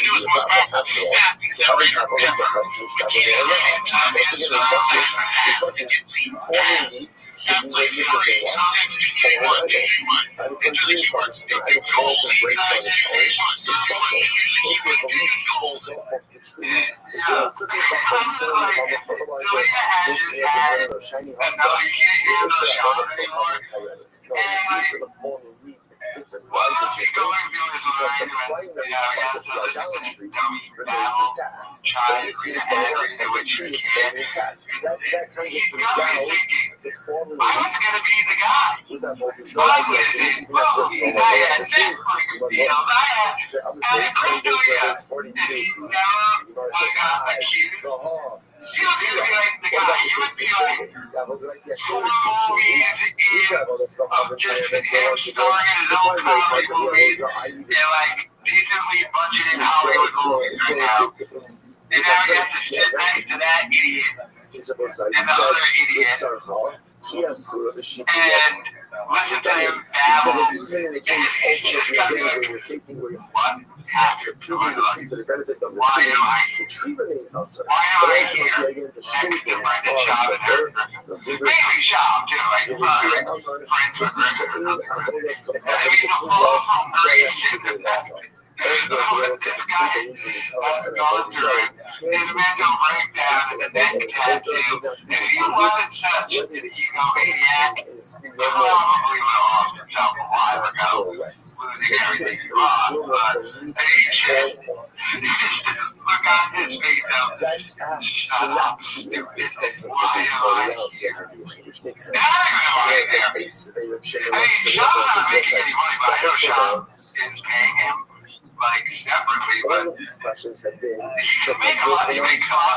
after all. So every couple is the country, once again, it's not this fallen leaf should be ready to what? Fallen idols. And it continues by the idol falls and breaks on its own. It's buckle. So if a leaf falls off of the tree, it's also the buckle showing on the fertilizer, which is a shiny hustle. It's the leaves of the fallen leaf. It's different. Why is it different? Because the primary part of the idolatry remains intact. The tree is falling intact. That kind of endows the fallen leaf with that whole desire even if just the tree. The other place when there's 42, Gemara says, she what about the case for shoulders? That was like the shoulders for shoulders. We have all this stuff over there that's going on today. The primary part of the arrows are highly decently budgeted Hollywood movies right now. And now you have to sit next to that idiot and the other idiot. And listen to him babble. Even in the case where you're taking where you're proving the tree for the benefit of the tree remains also. But ultimately, again, the shape is the Baby shop, too. Like, his mental breakdown and the neck tattoo. If he wasn't such an egomaniac, he probably would have lost himself a while ago, losing everything he lost. But he should look on his face up. Shut up, stupid. Why am I here? which makes sense. I mean, Sean not making any money, but I know Sean is paying him like separately, but all of these questions have been he makes a lot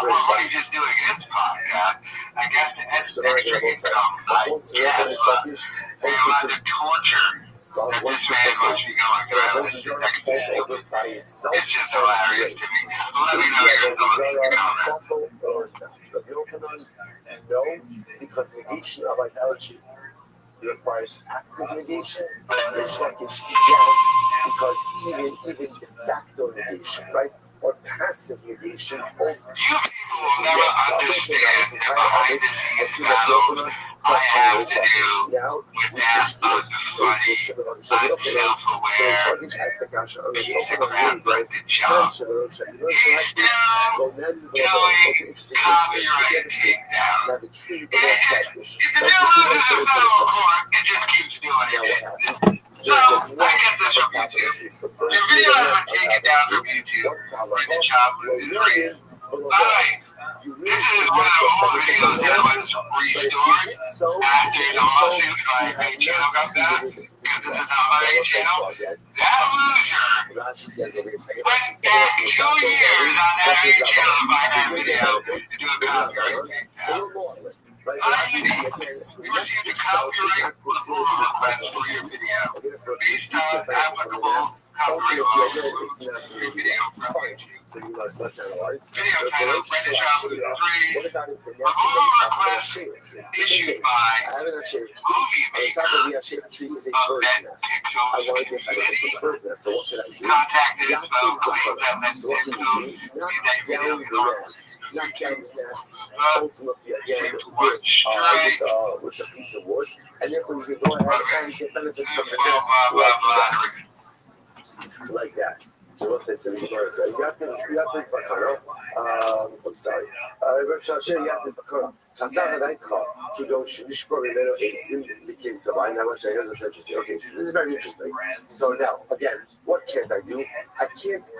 more money just doing his podcast. I guess the extra income, like, they want to torture that this man must be going through. It's just hilarious to me. Let me know your thoughts in the comments. No, because negation of idolatry requires active negation, which yes, because even de facto negation, right, or passive negation. You people will never understand the behind the scenes battle I have to do now, with that unfunny, unself-aware, incorrected job. It's still going copyright takedown. And you can do this in federal court, it just keeps doing it. So, I get this from YouTube. Your video has been taken down from YouTube for the child loses race. Alright, this is one of the old videos that was restored after the lawsuit my main channel got back, because this is not my main channel. That loser went back 2 years on that main channel to find that video to do a copyright takedown. You received a copyright approval request for your video based on applicable copyright laws for your video from YouTube. So let's analyze. Video title, Brenda Child Loses Race. Approval request issued by Movie Maker is a of bird's Net nest. Pixels I want to get better Community. from the bird's nest, so what can I do? Contact info, So what can you do? Knock down the nest. Knock down the nest. Ultimately, again, with a piece of wood. And therefore, you can go ahead and get benefit from the nest like that. So let's say, you got this bakara. I'm sorry. You got this bakara. Okay, so this is very interesting. So now, again, what can't I do? I can't,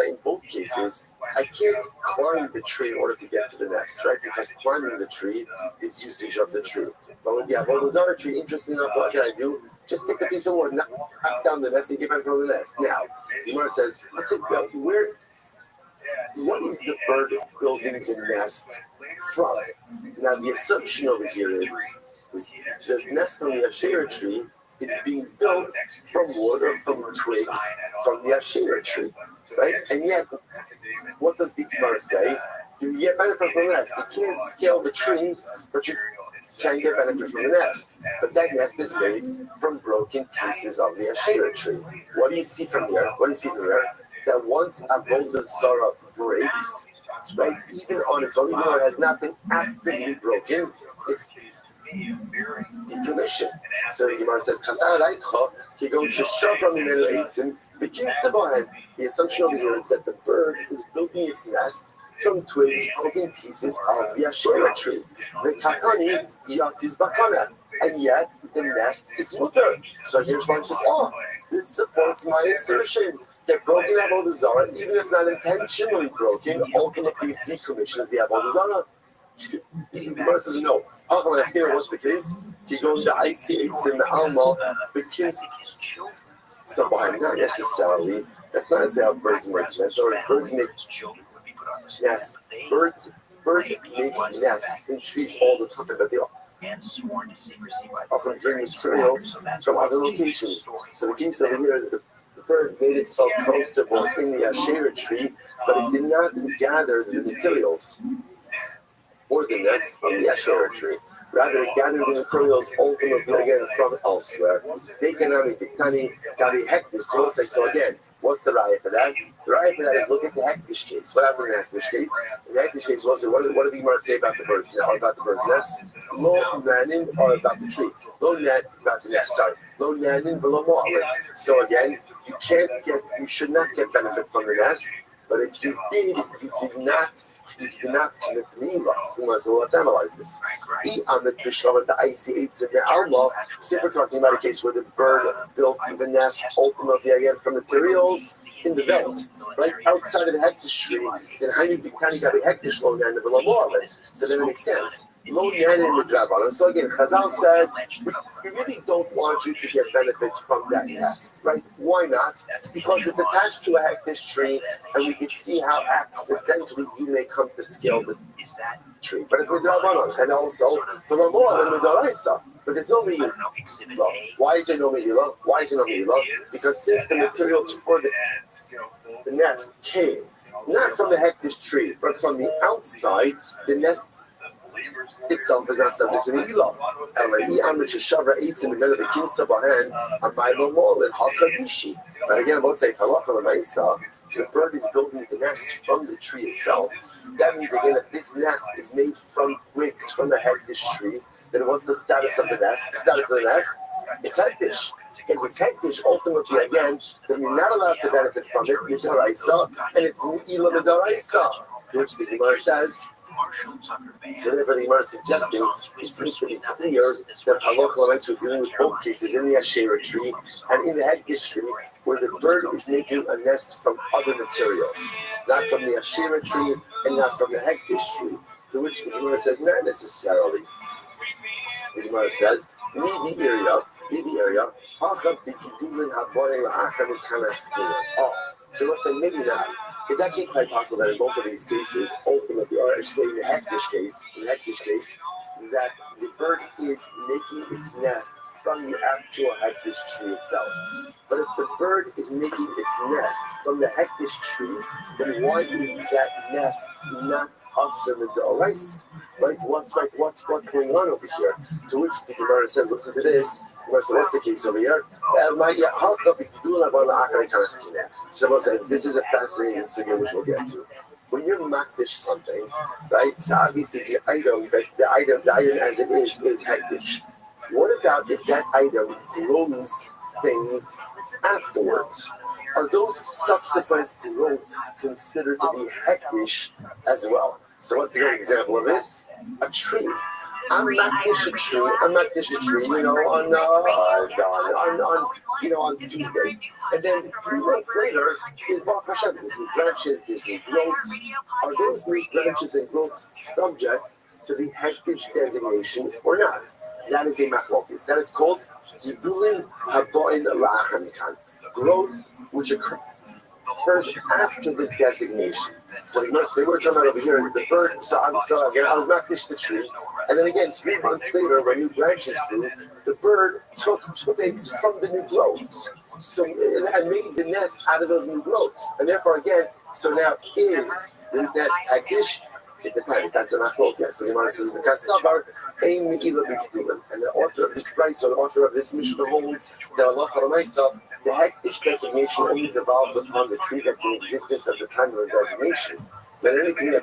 in both cases, I can't climb the tree in order to get to the nest, right? Because climbing the tree is usage of the tree. But with the avodah tree, interesting enough, what can I do? Just take a piece of wood, knock down the nest, and get back from the nest. Now, the Gemara says, let's say, what is the bird building the nest from? Now, the assumption over here is the nest on the Asherah tree is being built from wood or from twigs from the Asherah tree, right? And yet, what does the Gemara say? You get benefit from the nest. You can't scale the tree, but you can get benefit from the nest. But that nest is made from broken pieces of the Asherah tree. What do you see from here? That once Avodah Zarah breaks, right? Even on its own, even though it has not been actively broken, it's decommissioned. So the Gemara says, the assumption over here is that the bird is building its nest from twigs, broken pieces of the Asherah tree. And yet the nest is mutter. So here's one says, this supports my assertion that broken Avodah Zarah, even if not intentionally broken, ultimately decommissions the Avodah Zarah. The Gemara says, no. What's the case? You go to IC8 in the Alma, the kids. So why? Not necessarily. That's not how birds make nests. Or birds make nests. Birds make nests in trees all the time, but they often bring materials from other locations. So the case over here is the bird made itself comfortable in the Asherah tree, but it did not gather the materials or the nest from the Asherah tree. Rather, it gathered the materials ultimately again from elsewhere. They cannot be hektish. So again, what's the raya for that? The raya for that is look at the hektish case. What happened in the hektish case? In the hektish case was what did the Gemara say about the bird's nest? Or about the bird's nest? Lo nanin, or about the tree. Lo net, about the nest. Sorry. Lo nanin, v'lo mo'alim. So again, you should not get benefit from the nest. But if you did not commit to Milah. So let's analyze this. On the IC8 in the Alma, say we're talking about a case where the bird built the nest ultimately again from materials in the veld, right outside of the hektish tree. Then how do you kind of got a hektish lo nan of the lamorim? So then it makes sense. Lo nan in the drabanan. So again, Chazal said we really don't want you to get benefits from that nest, right? Why not? Because it's attached to a hektish tree, and we can see how accidentally you may come to scale the tree. But it's midrabanan, and also for the more than midaraisa. But there's no me'ilah. Why is there no me'ilah? Why is there no me'ilah? Because since the materials for the nest came not from the hektish tree, but from the outside, the nest itself is not subject to the ilah. And like the Amrit Shavra eats in the middle of the kinsa bahan, a milo mol and hakadishi. But again, about say halacha l'maisa, the bird is building the nest from the tree itself. That means again, if this nest is made from twigs from the hektish tree, then what's the status of the nest? The status of the nest? It's hektish. If it's hektish, ultimately again, then you're not allowed to benefit from it. Midaraisa, and it's me'ilah midaraisa, which the Gemara says. So therefore, the Gemara is suggesting it's to be clear that halacha l'maisa we're dealing with both cases in the Asherah tree and in the hektish tree, where the bird is making a nest from other materials, not from the Asherah tree and not from the hektish tree. To which the Gemara says, not necessarily. The Gemara says, leave the area. Oh, so we'll say maybe not. It's actually quite possible that in both of these cases, ultimately, or I should say in the hektish case, that the bird is making its nest from the actual hektish tree itself. But if the bird is making its nest from the hektish tree, then why is that nest not asur mid'oraisa? Right? What's going on over here? To which the Gemara says, listen to this. So what's the case over here? So this is a fascinating sugya which we'll get to. When you're makdish something, right? So obviously the item as it is hektish. What about if that item grows things afterwards? Are those subsequent growths considered to be hektish as well? So what's a great example of this? A tree. I'm makdish a tree, on Tuesday. And then 3 months later, there's Baruch Hashem, there's new branches, there's new growths. Are those new branches and growths subject to the hektish designation or not? That is a machlokes. That is called gidulin haboin la'achamikan. Growth which occurs after the designation. So the thing we're talking about over here is the bird. So I was makdish the tree, and then again 3 months later, when new branches grew, the bird took twigs from the new growths. So and made the nest out of those new growths, and therefore again, so now is the nest hektish? It depends. That's an machlokes. So the Gemara says the kasavar ein me'ilah b'kedulin, and the author of this price or the author of this Mishnah holds that Allah Haramaysa, the hektish designation only devolves upon the tree that's in existence at the time of the designation. But anything that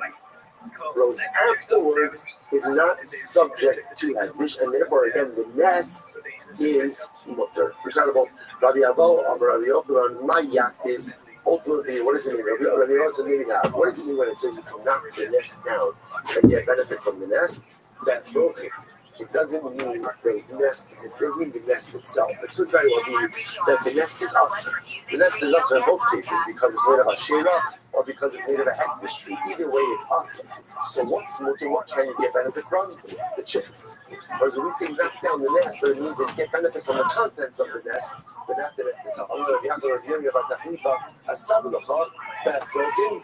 grows afterwards is not subject to hektish, and therefore, again, the nest is mutter. We talk about Rabbi Abo, Rabbi Yochanan, my yacht is ultimately, what does it mean? Rabbi Yochanan, what does it mean when it says you can knock the nest down and get benefit from the nest? That broken. It doesn't mean the nest, it doesn't mean the nest itself. It could very well be that the nest is us. The nest is us in both cases because it's made of a shera or because it's made of a hektish tree. Either way, it's us. So what's mutter? What can you get benefit from? The chicks. Whereas when we say knock down the nest, what it means is get benefit from the contents of the nest, but not the nest itself. I'm going to be hearing about that as some that floating.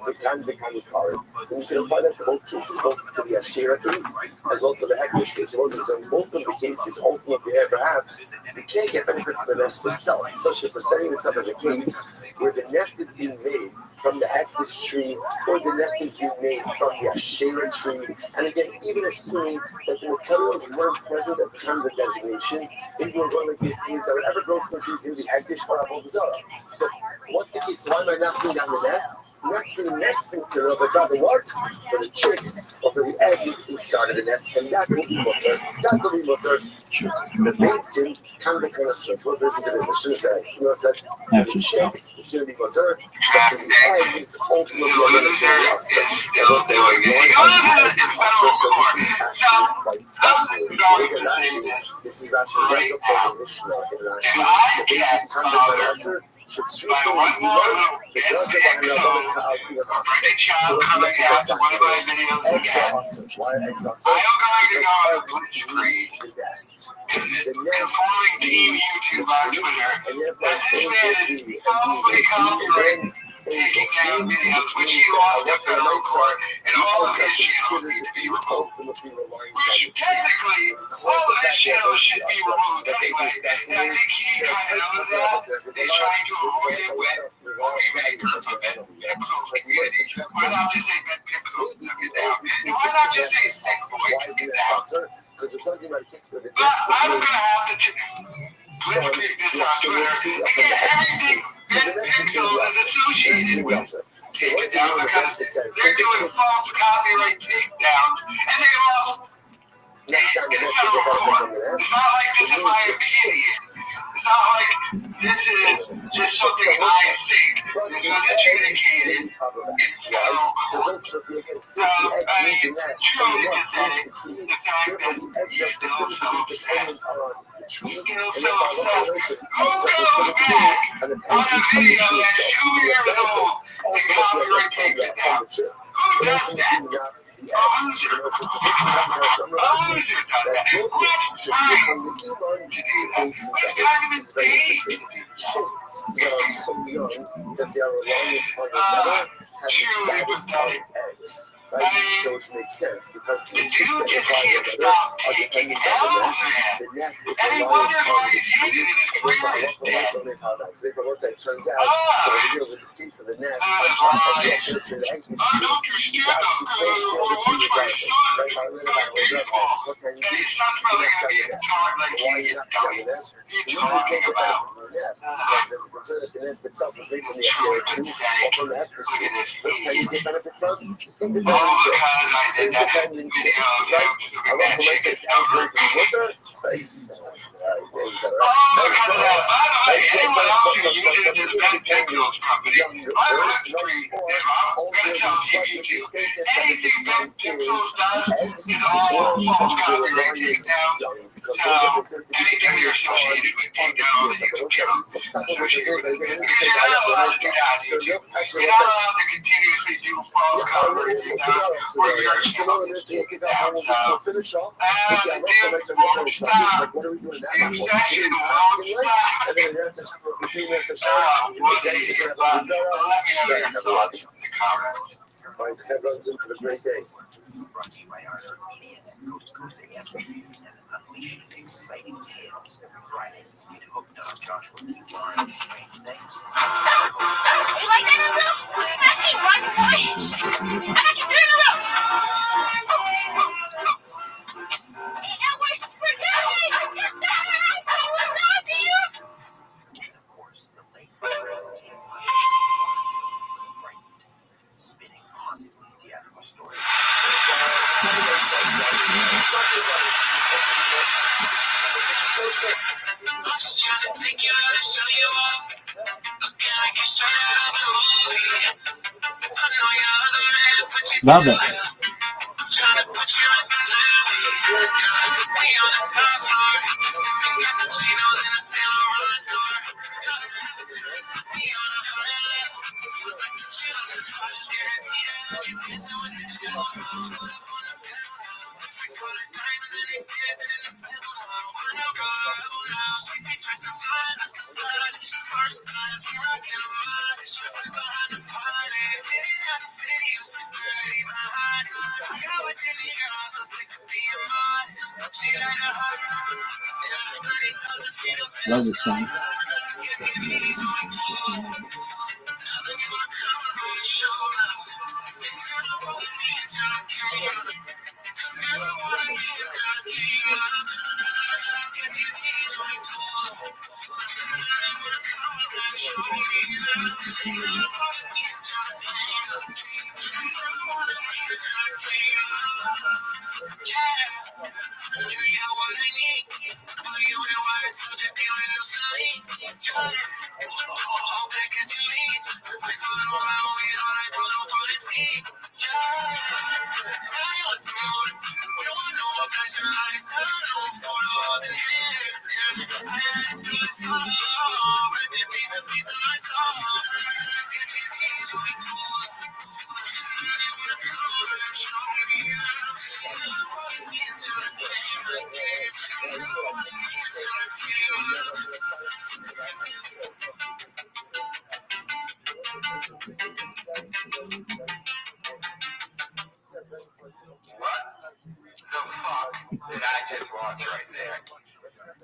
It can become recurring. And you can apply that to both cases, both to the Asherah case as well as the Hektish case. So in both of the cases, ultimately, perhaps we can't get benefit from the nest itself, especially if we're setting this up as a case where the nest is being made from the Hektish tree or the nest is being made from the Asherah tree. And again, even assuming that the materials weren't present at the time of the designation, if we're going to be things that whatever grows in the tree is going to be Hektish or Avodah Zarah. So what's the case? Why am I not putting down the nest? Next to the nesting material, but rather what? For the chicks or for the eggs inside of the nest, and that will be mutter. That will be mutter. The basin can be kind of stress. What's this? The Mishnah says, for the chicks, it's going to be mutter, but for the eggs, ultimately, I'm going to say yes. And we'll say, why eggs so this is actually quite fascinating. Look at Rashi. This is Rashi's right up for the Mishnah in Rashi. The basin can be kind of stress. Should treat them like the glass of a so what's the next fascinating? Eggs are awesome. Why are eggs awesome? Because eggs need the nest. The nest needs the tree, and therefore A equals B, and B equals C, and then A equals C, which means that what the lights are, the eggs are considered to be ultimately reliant on the tree. So because of that, they're both the us. So that's fascinating. There's a lot of there's a lot of because we're talking about kids where the nest was made from the Asherah from the Hektish. So the nest is going to be awesome. The nest is going to be awesome. So what's the one the verse that says? They're doing false copyright takedown, and they lost. Knock down the nest to get benefit from the nest. It's not like this is my opinion. It's not like this is just something I think. This was adjudicated. Because ultimately, again, since the eggs need the nest, and the nest needs the tree, therefore the eggs are considered to be dependent on the tree, and therefore what the eggs are considered to be an dependency on the tree itself. So we have benefit ultimately from the chicks, but ultimately not the eggs. You know, so the big that's local should see from the Iman baits and it's very interesting. Chicks that are so young that they are reliant on their mother have the status of eggs. Right? So which makes sense because the chicks that rely on their mother are dependent on the nest. The nest is reliant on the tree. Therefore, once that turns out, over here with this case of the nest, the egg is tree. You obviously can't scale the tree regardless. Right? What can you do? You knock down the nest. Why you knock down the nest? So you can't get benefit from the nest. Because there's a concern that the nest itself is made from the Asherah tree or from the Hektish tree. But can you get benefit from? Independent chicks. Independent chicks. Right? I love when I say cows learn to be water. Right? Finish off. Like, what are we doing now? And then there's a between there's a shot. All right, everyone's in for a great day. Brought to you by Arthur Media and Coast to Coast AM, and unleashing exciting tales every Friday. Get hooked on Joshua P. Barnes' strange things. You like that, Uncle? I see one boy. I got you 3 in a row. Hey, Edward, we're going. Yes, sir. I was on to you. And of course, the late great and unleashing fun for the frightened. Love it. Love this song. Did I just watch right there?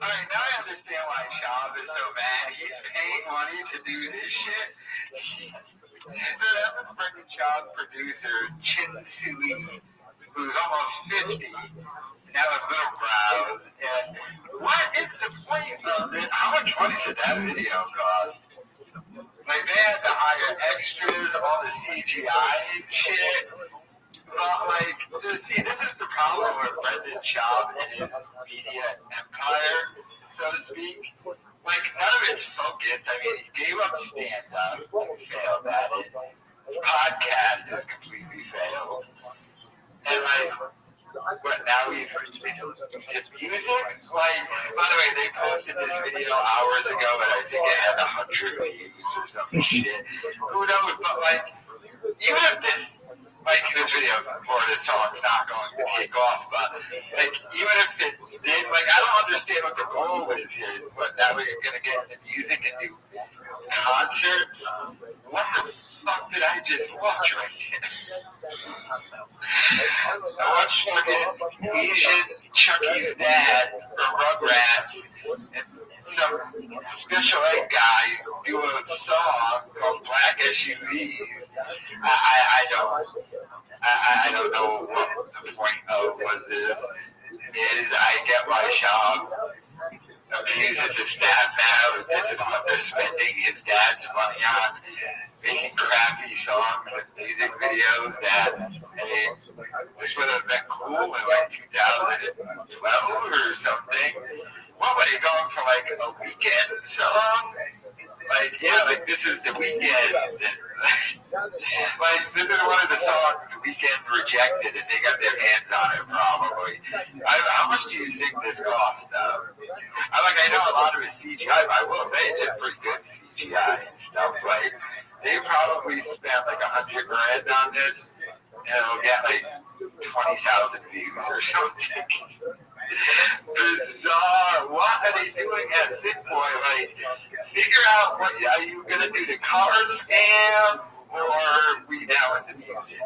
Alright, now I understand why Shab is so mad. He's paying money to do this shit. So that was freaking Shab's producer, Chin Sui, who's almost 50. Now his little brows. And what is the point of it? How much money did that video cost? Like, they had to hire extras, all the CGI and shit. But, like, see, this is the problem with Brendan Schaub and his media empire, so to speak. Like, none of it's focused. I mean, he gave up stand-up, failed at it. His podcast is completely failed. And, like, but now he's his music? Like, by the way, they posted this video hours ago, but I think it had 100 views or some shit. Who knows? But, like, even if this, like, this video or this song's not going to take off, but, like, even if it did, like, I don't understand what the goal is here, but now we're going to get into music and do concerts. What the fuck did I just watch right there? I watched fucking Asian Chucky's dad for Rugrats and some special ed guy do a song called Black SUV. I don't know what the point of what this is. I get why Shab abuses his dad now. This is what they're spending his dad's money on. Making crappy songs and music videos that, I mean, this would have been cool in like 2012 or something. What were they going for, like a weekend song? Like, yeah, like this is the weekend. Like, this is one of the songs the Weeknd rejected and they got their hands on it probably. How much do you think this cost? I know a lot of it's CGI, but I will say it's pretty good CGI and stuff. Like, they probably spent like $100,000 on this, and it'll get like 20,000 views or something. Bizarre. What are they doing at Sick Boy? Like, figure out what are you gonna do, the car scam, or are we now into music?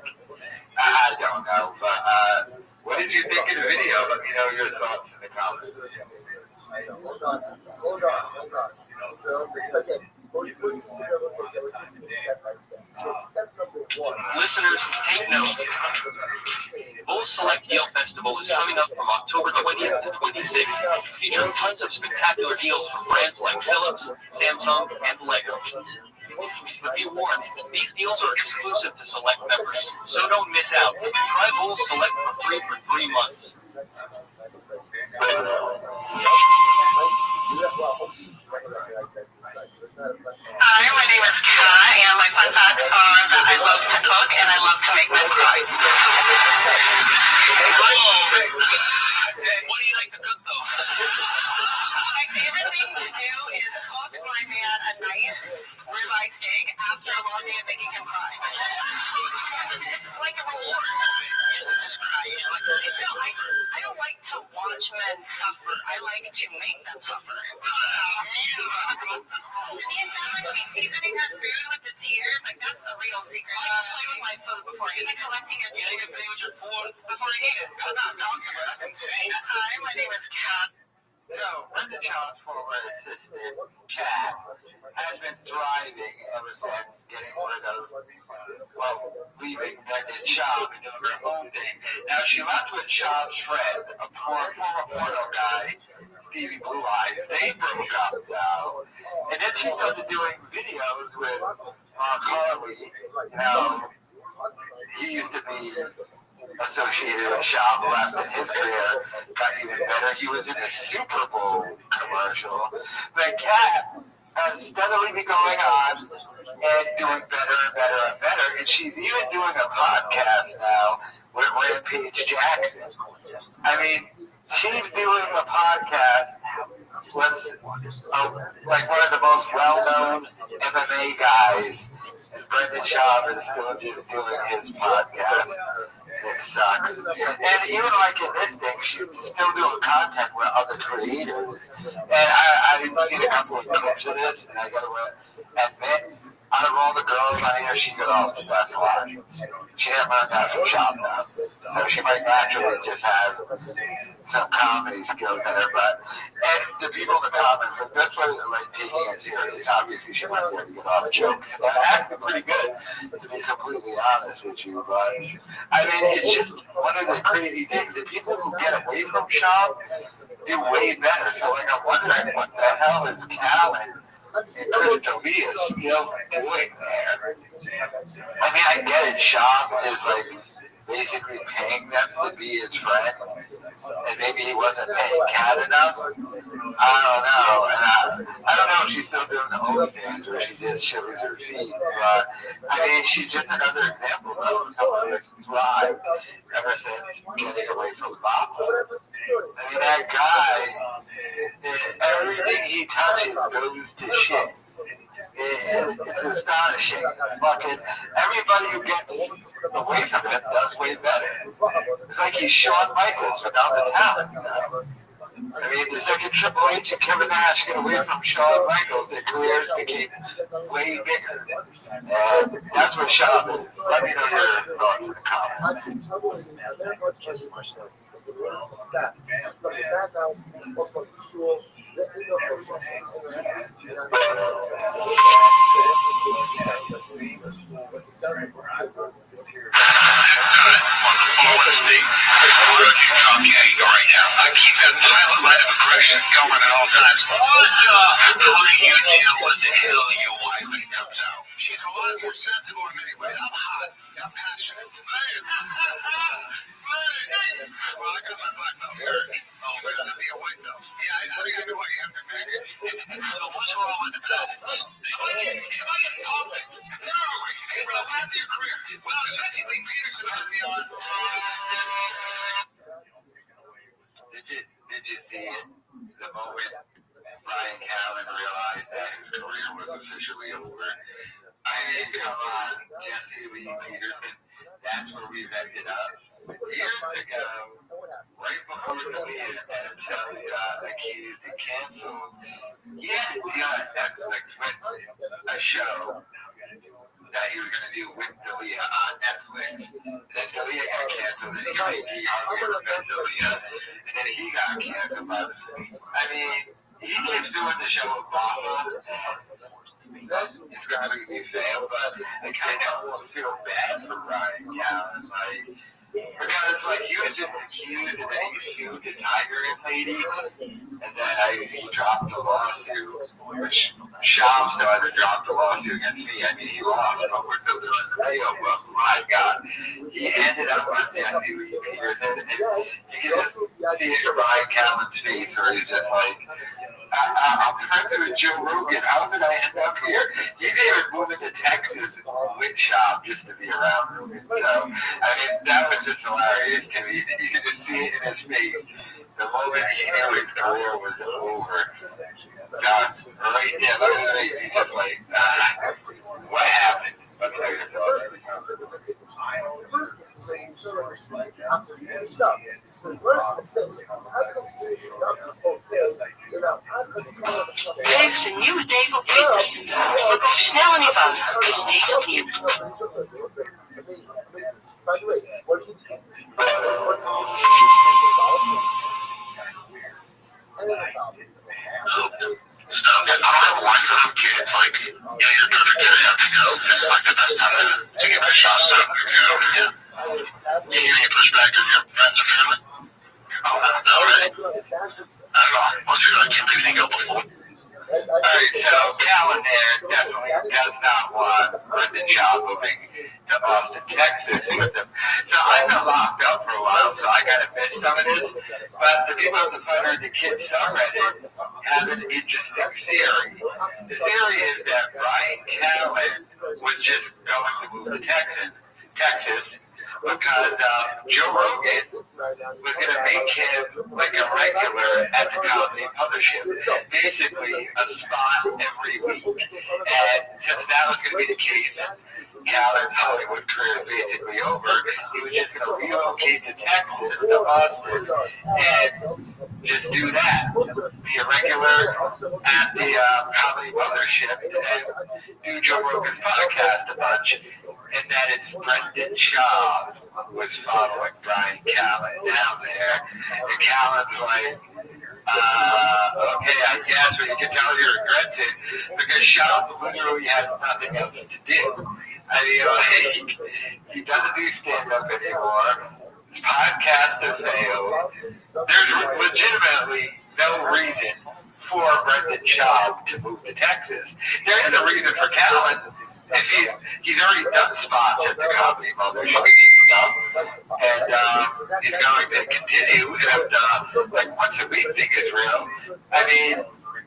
I don't know, but what did you think of the video? Let me know your thoughts in the comments. Hold on. So, second. Listeners, take note. Bull Select Deal Festival is coming up from October 20th to 26th, featuring tons of spectacular deals from brands like Philips, Samsung, and Lego. But be warned, these deals are exclusive to Select members, so don't miss out. Try Bull Select for free for 3 months. Hi, my name is Kat, and my fun facts are that I love to cook and I love to make men cry. What do you like to cook, though? My favorite thing to do is cook my man a nice ribeye steak after a long day of making him cry. It's like a reward. I don't like to watch men suffer. I like to make them suffer. It sounds like she's seasoning her food with the tears. Like, that's the real secret. I don't play with my food before. He's like collecting your tears. You can play with your food before you eat it. I'm not talking about it. Hi, my name is Kat. So, Brenda Child's former assistant, Kat, has been thriving ever since getting rid of, leaving Brendan Schaub and doing her own thing. Now, she left with Schaub's friend, a former porno guy, Stevie Blue Eyes. They broke up, though. And then she started doing videos with Carly. You know, he used to be associated with Schaub, left in his career, got even better. He was in a Super Bowl commercial. But Kat has steadily been going on and doing better and better and better. And she's even doing a podcast now with Rampage Jackson. I mean, she's doing a podcast with like one of the most well-known MMA guys. And Brendan Schaub is still just doing his podcast. It sucks. And even like in this thing, she's still doing content with other creators. And I've seen a couple of clips of this, and I gotta admit, out of all the girls on here, she got off the best one. She didn't learn that from Schaub now. So she might naturally just have some comedy skills in her, and the people in the comments, that's why they're like taking it serious. Obviously, she might be able to get off jokes. But actually pretty good, to be completely honest with you. But I mean, it's just one of the crazy things. The people who get away from Schaub do way better. So like, I'm wondering what the hell is Callan and Chris D'Elia still doing there? I mean, I get it. Schaub is like basically paying them to be his friend, and maybe he wasn't paying Kat enough. I don't know. And I don't know if she's still doing the OnlyFans where she just shows her feet, but I mean, she's just another example of someone who's thrived ever since getting away from Bob. I mean, that guy, everything he touches goes to shit. It's astonishing. Fucking everybody who gets away from him does way better. It's like he's Shawn Michaels without the talent. You know? I mean, the second Triple H and Kevin Nash get away from Shawn Michaels, their careers became way bigger. And that's what Schaub is. Let me know your thoughts in the comments. I keep that pilot line of aggression going at all times. How do you deal with the hell of your wife when it comes out? She's a lot more sensible in many ways. I'm hot. I'm passionate. Well, I got my black belt here. Oh, but it's be a white belt. Yeah, I think I know what you have to make it. So what's wrong with that? If I get pumped, hey, bro, what happened to your career? Well, especially Lee Peterson has me on. Did you see the moment Brian Callen realized that his career was officially over? I mean, come on, Jesse Lee Peterson. That's where we ended up. Years ago, right before the lead, NFL got accused and canceled. He had to deal on Netflix with a show that he was going to do with D'Elia on Netflix. Then D'Elia got canceled, and he hardly met D'Elia, and then he got canceled. I mean, he keeps doing the show with Bob. It's completely failed, but I kind of almost feel bad for Brian Callen. Like, Because, like, he was just accused, and then he sued the Tiger lady, and then he dropped the lawsuit, which Sham still had to drop the lawsuit against me. I mean, he lost, but we're still doing the video, but my God, he ended up on Jesse Lee Peterson, and you can just see it in Ryan Callen's face, where he's just like, I'm friends with Joe Rogan. How did I end up here? He's even moving to Texas with Shop just to be around Rogan. So, I mean, that was just hilarious to me. You could just see it in his face. The moment he knew his career was over. God, right there, look at me. He's just like, what happened? Let's tell you the story. Deze nieuwe tegeltjes. Verkoop snel en eenvoudig. Dus deze opnieuw. I don't have a wife or kids. Like, you're perfect area because this is like the best time to give it a shot. So, you get pushback on your friends or family? Oh, no, really? I don't know. Most people I can't believe they go before. Alright, so Callen there definitely does not want Brendan Schaub moving to Austin, Texas with him. So I've been locked up for a while, so I kind of missed some of this. But the people at the Fighter the Kid subreddit have an interesting theory. The theory is that Ryan Callen was just going to move to Texas, because Joe Rogan was going to make him like a regular at the comedy mothership, basically a spot every week. And since that was going to be the case, Callen's Hollywood career is basically over, he was just going to relocate to Texas, to Austin, and just do that. Be a regular at the comedy mothership, and do Joe Rogan's podcast a bunch. And that is Brendan Schaub was following Brian Callen down there. And Callen's like, okay, I guess, or you can tell he regrets it, because Schaub literally has nothing else to do. I mean, like, he doesn't do stand-up anymore. His podcast has failed. There's legitimately no reason for Brendan Schaub to move to Texas. There is a reason for Callen. If he's already done spots at the comedy mothership and stuff, and he's going to continue, and like once a week thing is real. I mean,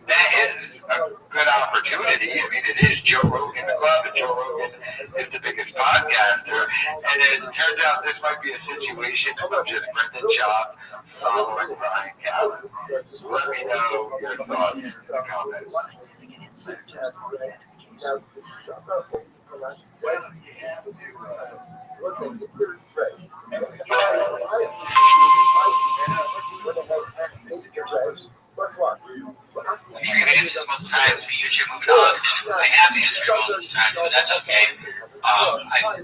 that is a good opportunity. I mean, it is Joe Rogan the Club, and Joe Rogan is the biggest podcaster. And it turns out this might be a situation of just Brendan Schaub following Ryan Callen. Let me know your thoughts in the comments. You're going to answer multiple times, but you're moving on. I have to answer multiple times, but that's okay.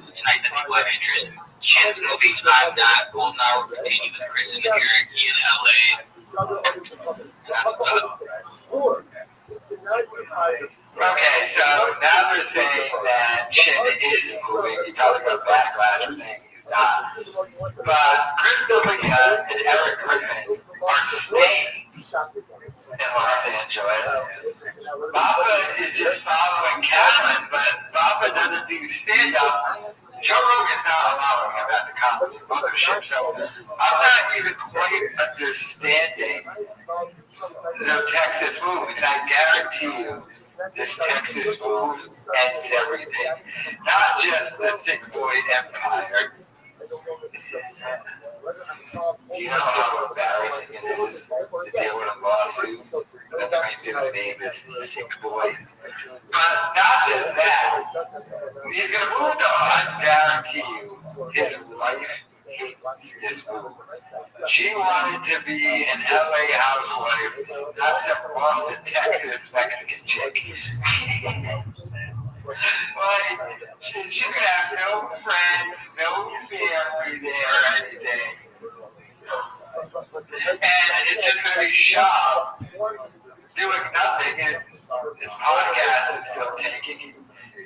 It's nice that people have interest. Shannon's movie, I'm not. Golden Hour will continue with Chris and Eric in LA. Okay, so now they're saying that Shannon is moving. He probably got backlash for saying he's not. But Chris D'Elia and Eric Griffin are staying in Los Angeles. Baba is just following Callen, but Baba doesn't do stand-up. Joe Rogan's not allowing him at the comedy mothership, so I'm not even quite understanding the Texas move, and I guarantee you this Texas move ends everything. Not just the Thick Boy Empire. You know how embarrassing it is to deal with a lawsuit? The plaintiff's name is Thick Boy. But not just that. He's going to move to, I guarantee you, his wife hates this move. She wanted to be an LA housewife, not some Austin, Texas Mexican chick. Like, she's going to have no friends, no family there or anything. And it's just going to be Schaub doing nothing, and his podcast is still taking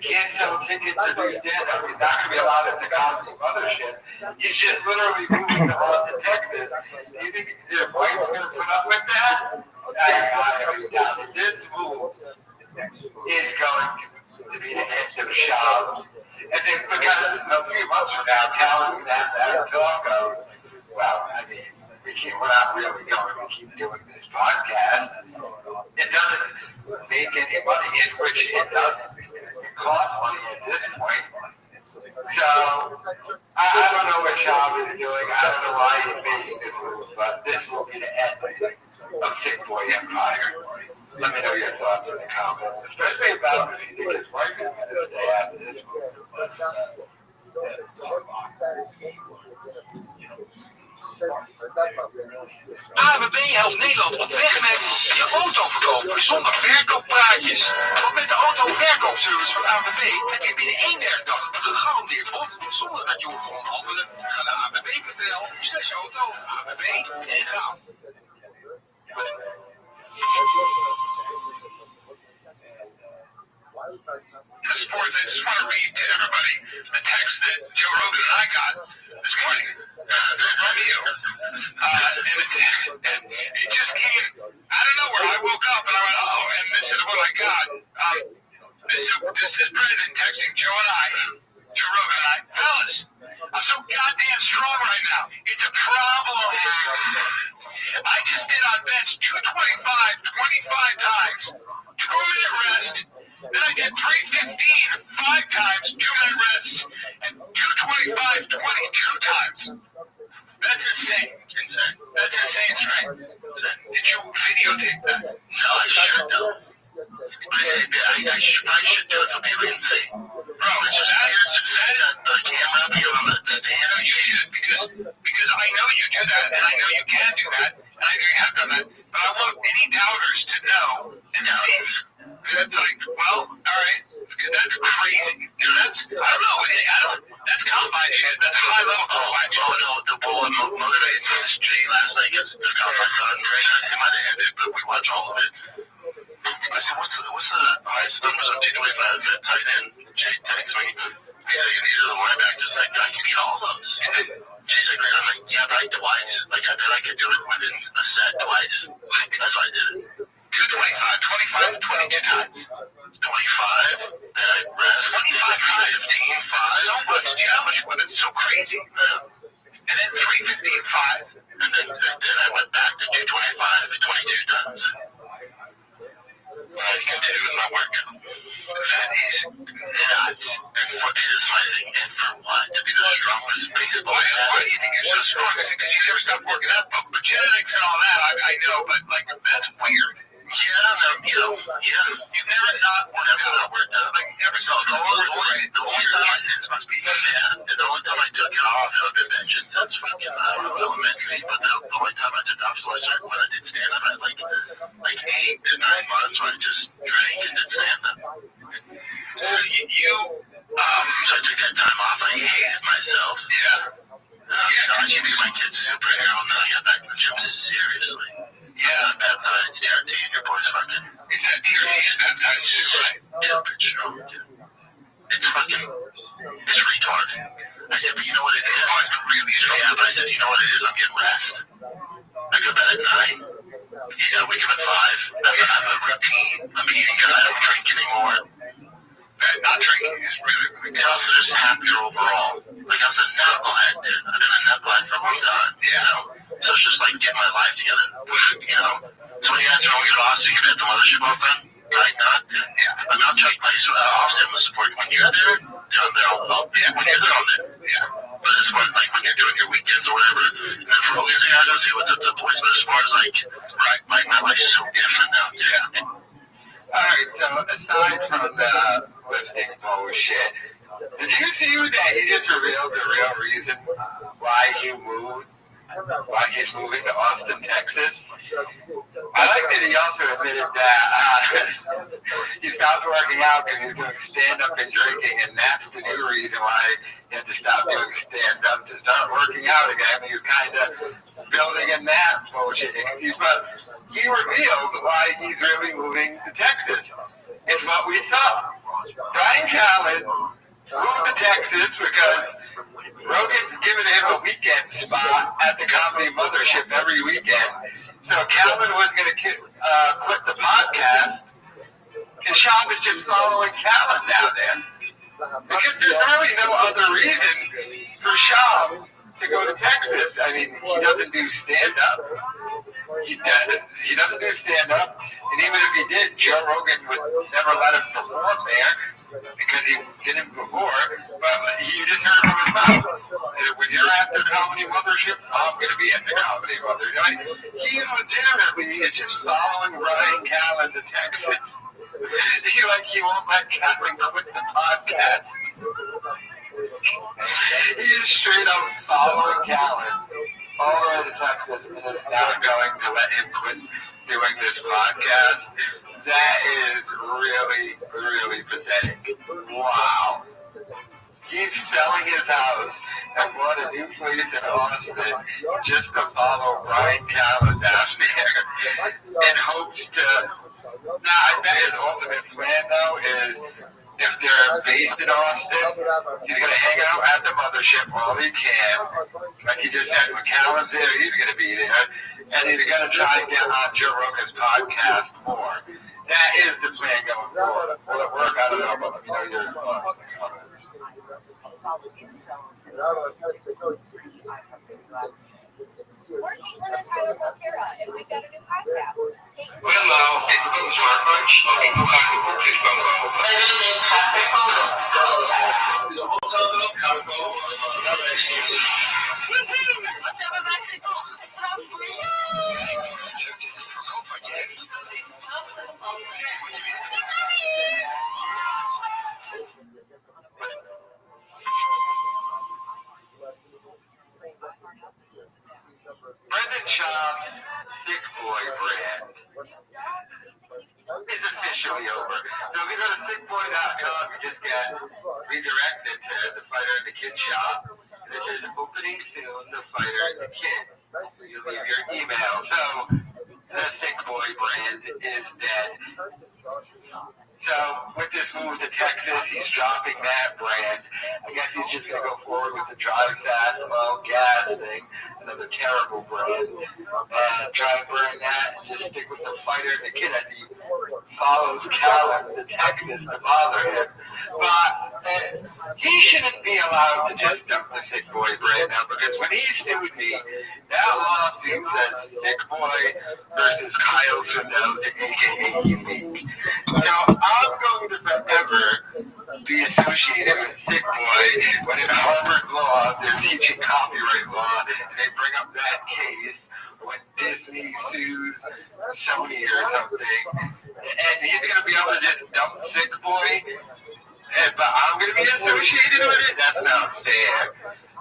can't sell tickets or do stand-up. He's not going to be allowed at the Cosby Mothership. He's just literally moving to Austin, Texas. Do you think your wife's going to put up with that? This move is going to be the end of the show. And then because a few months from now, Calvin's going to have that talk goes, well, I mean, we're not really going to keep doing this podcast. It doesn't make any money, in which it doesn't. It costs money at this point. So, I don't know what Calvin is doing. I don't know why he's making this move, but this will be the end of Sick Boy Empire. Let me know your thoughts in the comments, especially about if you think his wife is going to stay after this move. AWB helpt Nederland op weg met je auto verkopen zonder verkooppraatjes. Want met de autoverkoopservice van AWB heb je binnen 1 werkdag een gegarandeerd bod zonder dat je hoeft te onderhandelen. Ga naar awb.nl/auto. AWB en gaan. Sports, I just want to read to everybody the text that Joe Rogan and I got this morning from you. And it just came out of nowhere. I woke up and I went, oh, and this is what I got. This is Brendan texting Joe and I, Joe Rogan and I. Fellas, I'm so goddamn strong right now. It's a problem. I just did on bench 225 25 times, 2-minute rest. Then I did 315 5 times, 2-minute rests, and 225 22 times. That's insane. That's insane strength. Did you videotape that? No, I sure don't. I should do it so people can see. Bro, it's just out here set the camera up here on the stand. No, you should, because I know you do that, and I know you can do that, and I know you have done that, but I want any doubters to know and see. That's like, well, all right, because that's crazy. Dude, that's, I don't know, that's combine shit. That's high level combine shit. Oh, no, the bull motivated us, Jay, last night, because the combine's on, it might have ended, but we watch all of it. I said, what's the highest numbers on T25 that tight end? Jay texts me. He's like, these are the linebackers. Like, I can beat all of those. And then Jay's like, I'm like, yeah, but twice. Like, I bet I could do it within a set twice. That's why I did it. 225, 22 times. 25, then I rest. 25 times, 15, 5. So much. You know how much? That's so crazy. And then 315, 5. And then I went back to 225 to 22 times. I continue with my workout. That is nuts. And for it is fighting, and for what? To be the strongest baseball. Why do you think you're so strong? Is it because you never stopped working out? But genetics and all that, I know, but like that's weird. Yeah, you've never not worked out. Like never saw the only time it must be and the only time I took it off, I've been benching since fucking elementary, but the only time I took off, so I started when I did stand up, I had like 8 to 9 months where I just drank and did stand up. So so I took that time off, I hated myself. I used to be my kid's superhero, and then I got back in the gym seriously. Yeah, baptized, TRT, and your boy's fucking. Is that TRT and baptized too, right? Yeah, pretty strong. It's fucking. It's retarded. I said, but you know what it is? Oh, it's been really strong. Yeah, but I said, you know what it is? I'm getting rest. I go to bed at 9. You gotta wake up at 5. I have a routine. I'm eating good. I don't drink anymore. Not drinking is really, really good. And also just happier overall. Like, I was a knucklehead, dude. I've been a knucklehead for a long time, you know? So it's just like getting my life together, you know? So when you ask me, when we get lost, you get the mothership open, right? Not? Yeah. I'm not checking place. I'll stand with support. When you're there, I'm there. When you're there, I'm there. Yeah. But as far as like when you're doing your weekends or whatever, and then for Rogan's, I go see what's up to the boys. But as far as like, right, like my life's so different now, too. Alright, so aside from the lifting bullshit, did you see that he just revealed the real reason why he's moving to Austin, Texas? I like that he also admitted that he stopped working out because he was doing stand-up and drinking, and that's the new reason why he had to stop doing stand-up to start working out again. He was kind of building in that bullshit excuse, but he revealed why he's really moving to Texas. It's what we saw. Brian Callen moved to Texas because Rogan's giving him a weekend spot at the Comedy Mothership every weekend. So Calvin was going to quit the podcast, and Sean was just following Calvin down there. Because there's really no other reason for Sean to go to Texas. I mean, he doesn't do stand-up. He doesn't do stand-up. And even if he did, Joe Rogan would never let him perform there because he didn't before. But you just heard from his mouth. When you're at the Comedy Mothership, I'm going to be at the Comedy Mothership. I mean, he legitimately is just following Ryan Callen to Texas. He won't let Callen quit the podcast. He is straight up following Callen all the way to Texas and is now going to let him quit doing this podcast. That is really, really pathetic. Wow. He's selling his house and bought a new place in Austin just to follow Brian Callen down there in hopes to... Now, I bet his ultimate plan, though, is if they're based in Austin, he's going to hang out at the mothership while he can. Like he just said, when Callen's there, he's going to be there. And he's going to try and get on Joe Rogan's podcast more. That is the plan going forward. Will it work? I don't know, but let me know your thoughts. We're Caitlin and Tyler Volterra, and we've got a new podcast. Hello, it comes very much. My name is Happy Brendan Schaub's Thick Boy brand is officially over. So if you go to thickboy.com, you just get redirected to the Fighter and the Kid shop. And it says opening soon, the Fighter and the Kid. You leave your email. So the Thick Boy brand is dead. So with this move to Texas, he's dropping that brand. I guess he's just going to go forward with the Drive Fast, Low Gas thing, another terrible brand. And try and burn that and just stick with the Fighter and the Kid as he follows Callen to Texas to bother him. But he shouldn't be allowed to just dump the Thick Boy brand now, because when he sued me, that lawsuit says Thick Boy versus Kyle Swindell, aka Unique. So I'm going to forever be associated with Thick Boy when in Harvard Law they're teaching copyright law and they bring up that case when Disney sues Sony or something, and he's going to be able to just dump Thick Boy. But I'm going to be associated with it? That's not fair.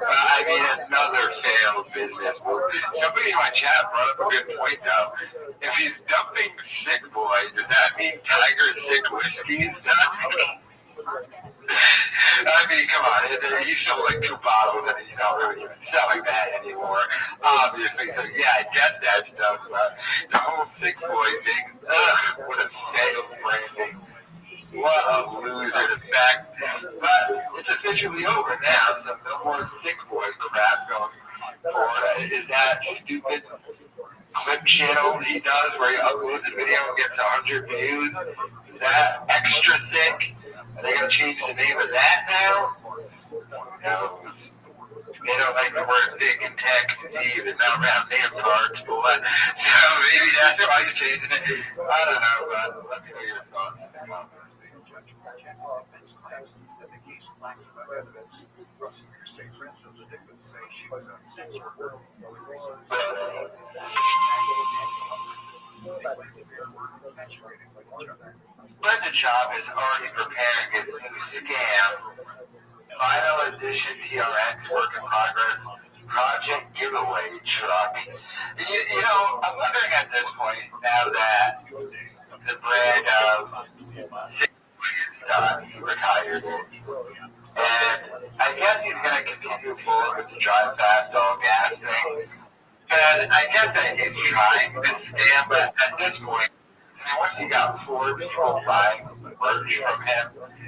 I mean, another failed business move. Somebody in my chat brought up a good point, though. If he's dumping Thick Boy, does that mean Tiger Thick Whiskey is done? I mean, come on. He sold like 2 bottles, and he's not really even selling that anymore, obviously. So, yeah, I get that stuff. But the whole Thick Boy thing, what a failed branding. What a loser to back. But it's officially over now, so no more Thick Boy crap going forward. Is that stupid clip channel he does where he uploads a video and gets 100 views? Is that extra thick? Are they going to change the name of that now? No. They don't like the word thick and tech, and now round name parts, but so maybe that's why he's changing it. I don't know, but let me know your thoughts. Brendan Schaub is already preparing his new scam. Final edition TRX work in progress project giveaway truck. You know, I'm wondering at this point, now that the brand of is done, he retired it. And I guess he's going to continue forward with the Drive Fast All Gas thing. And I get that he's trying to scam, but at this point, once he got 4 people buying merch from him,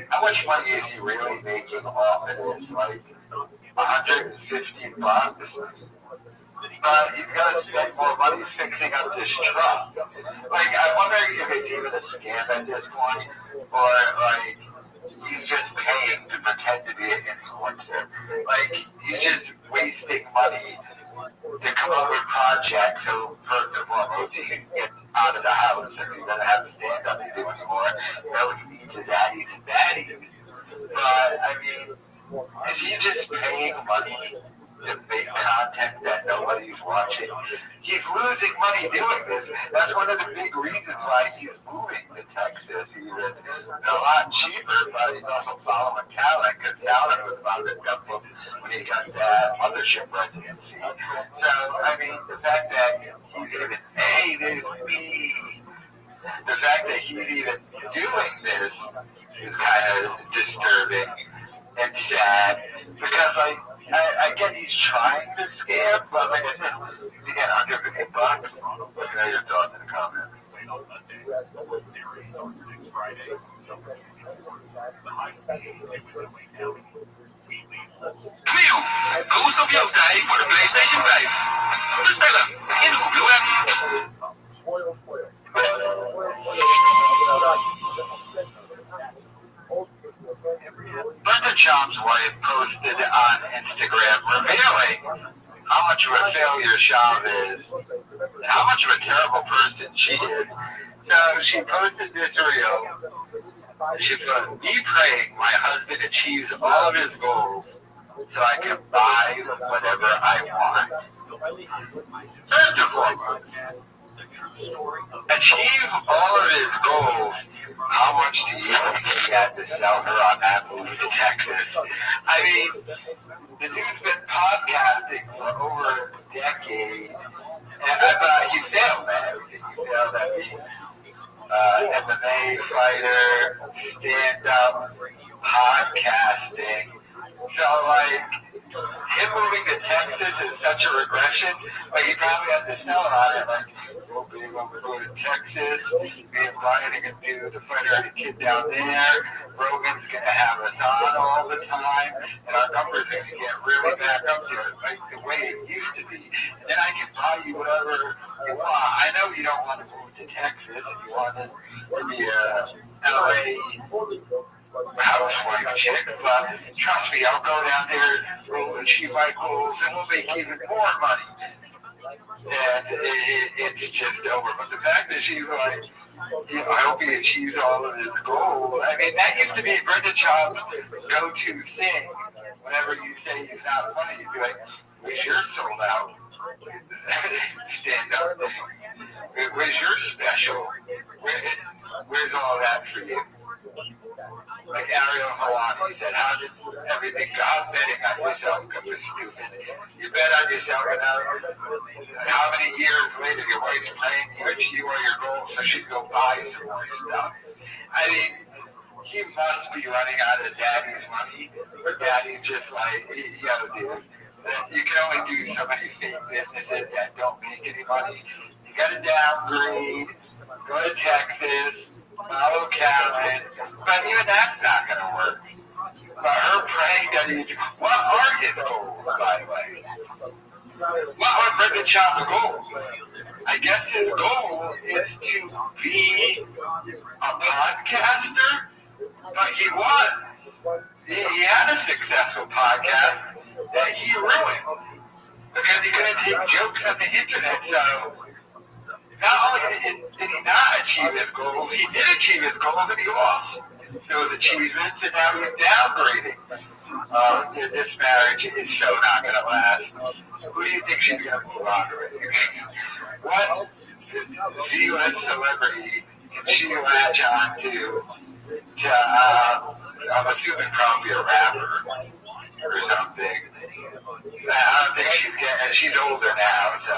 how much money is he really making off of it? Like $150. But he's got to spend more money fixing up this truck. Like, I wonder if it's even a scam at this point, or like he's just paying to pretend to be an influencer. Like, he's just wasting money to come up with projects. So first and foremost, he can get out of the house if he doesn't have stand-up to do anymore. So he needs his daddies and baddies. But I mean, is he just paying money to make content that nobody's watching? He's losing money doing this. That's one of the big reasons why he's moving to Texas. He's a lot cheaper, but he's also following Callan, because Callan was about to dump him when he got that mothership residency. So, I mean, the fact that he's even, hey, there's me. The fact that he's even doing this is kind of disturbing and sad, because like I get he's trying to scam, but like I said, you get $150. Let me know your thoughts in the comments. Nieuw! Boost op jouw tijd voor de PlayStation 5. Bestellen in de Google app. Brenda Chom's wife posted on Instagram revealing how much of a failure Chom is and how much of a terrible person she is. So she posted this reel. She put, me praying my husband achieves all of his goals so I can buy whatever I want. First of all, achieve all of his goals. How much do you think he had to sell her on that move to Texas? I mean, the dude's been podcasting for over a decade, and he failed at everything. He failed at being MMA fighter, stand-up, podcasting. So, like, him moving to Texas is such a regression. Like, he probably has to sell on it. Like, we'll be able to go to Texas, be inviting him to the fighter and a kid down there. Rogan's going to have us on all the time, and our numbers are going to get really back up there, like the way it used to be. And then I can buy you whatever you want. I know you don't want to move to Texas, and you want it to be a LA housewife chick, but trust me, I'll go down there, we'll achieve my goals, and we'll make even more money. And it's just over. But the fact that she's like, I hope he achieves all of his goals. I mean, that used to be Brenda Chom's go-to thing. Whenever you say he's not funny, you'd be like, where's your sold out stand-up thing? Where's your special? Where's all that for you? Like Ariel Hawani said, how did everything God betting on yourself become stupid? You bet on yourself, and how many years later your wife's praying you achieve all your goals so she can go buy some more stuff? I mean, he must be running out of daddy's money, or daddy's just like, yo, dude, you can only do so many fake businesses that don't make any money. You gotta downgrade, go to Texas, follow Calvin, but even that's not going to work. But her praying that what are his goals, by the way? What are Brenda Chom's goals? I guess his goal is to be a podcaster, but he was. He had a successful podcast that he ruined because he couldn't take jokes on the internet, so not only did he not achieve his goals, he did achieve his goals and he lost those achievements, and now he's downgrading. This marriage is so not going to last. Who do you think she's going to move on with? What C-list celebrity can she latch on to I'm assuming probably a rapper or something. I don't think she's older now, so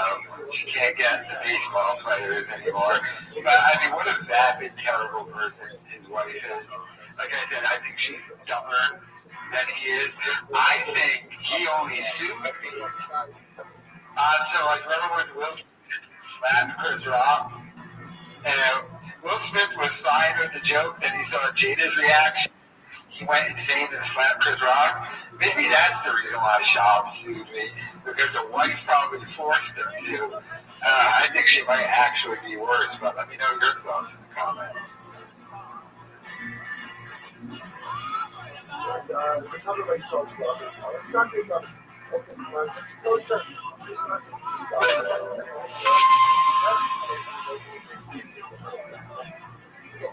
she can't get the baseball players anymore. But I mean, what a bad, terrible person his wife is. Like I said, I think she's dumber than he is. I think he only sued me. So like, remember when Will slapped Chris Rock? And Will Smith was fine with the joke, then he saw Jada's reaction. He went insane and slapped Chris Rock. Maybe that's the reason why Schaub sued me, because the wife probably forced him to. I think she might actually be worse, but let me know your thoughts in the comments.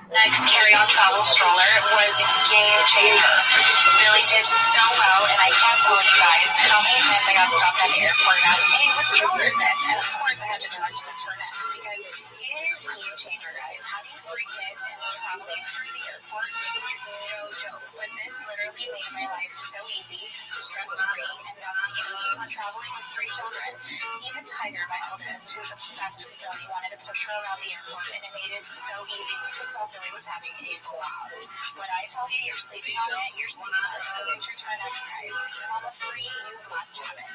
Next carry-on travel stroller was game changer. Really did so well, and I can't tell you guys how many times I got stopped at the airport and asked, hey, what stroller is it? And of course I had to direct them to next because it is game changer, guys. Having 3 kids and traveling through the airport is no joke. But this literally made my life so easy, stress-free, and got to get me on traveling with 3 children. Even Tiger, my eldest, who was obsessed with Billy, wanted to push her around the airport, and it made it so easy because all Billy was having a blast. When I tell you you're sleeping on it, you're sleeping on it. So get your turn next, guys. On the free, you must have it.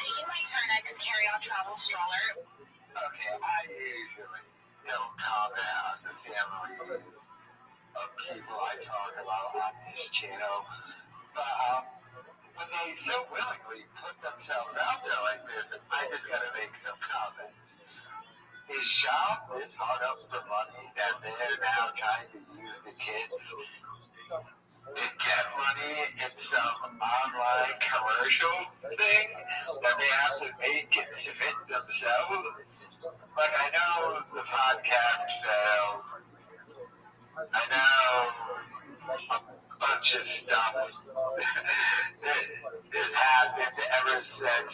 Taking my Turnex carry-on travel stroller. Okay, I usually don't comment on the families of people I talk about on this channel, but when they so willingly put themselves out there like this, I just gotta make some comments. Is Schaub this hard up for money that they're now trying to use the kids to get money in some online commercial thing that they have to make and submit themselves? Like, I know the podcast failed. I know a bunch of stuff that happened ever since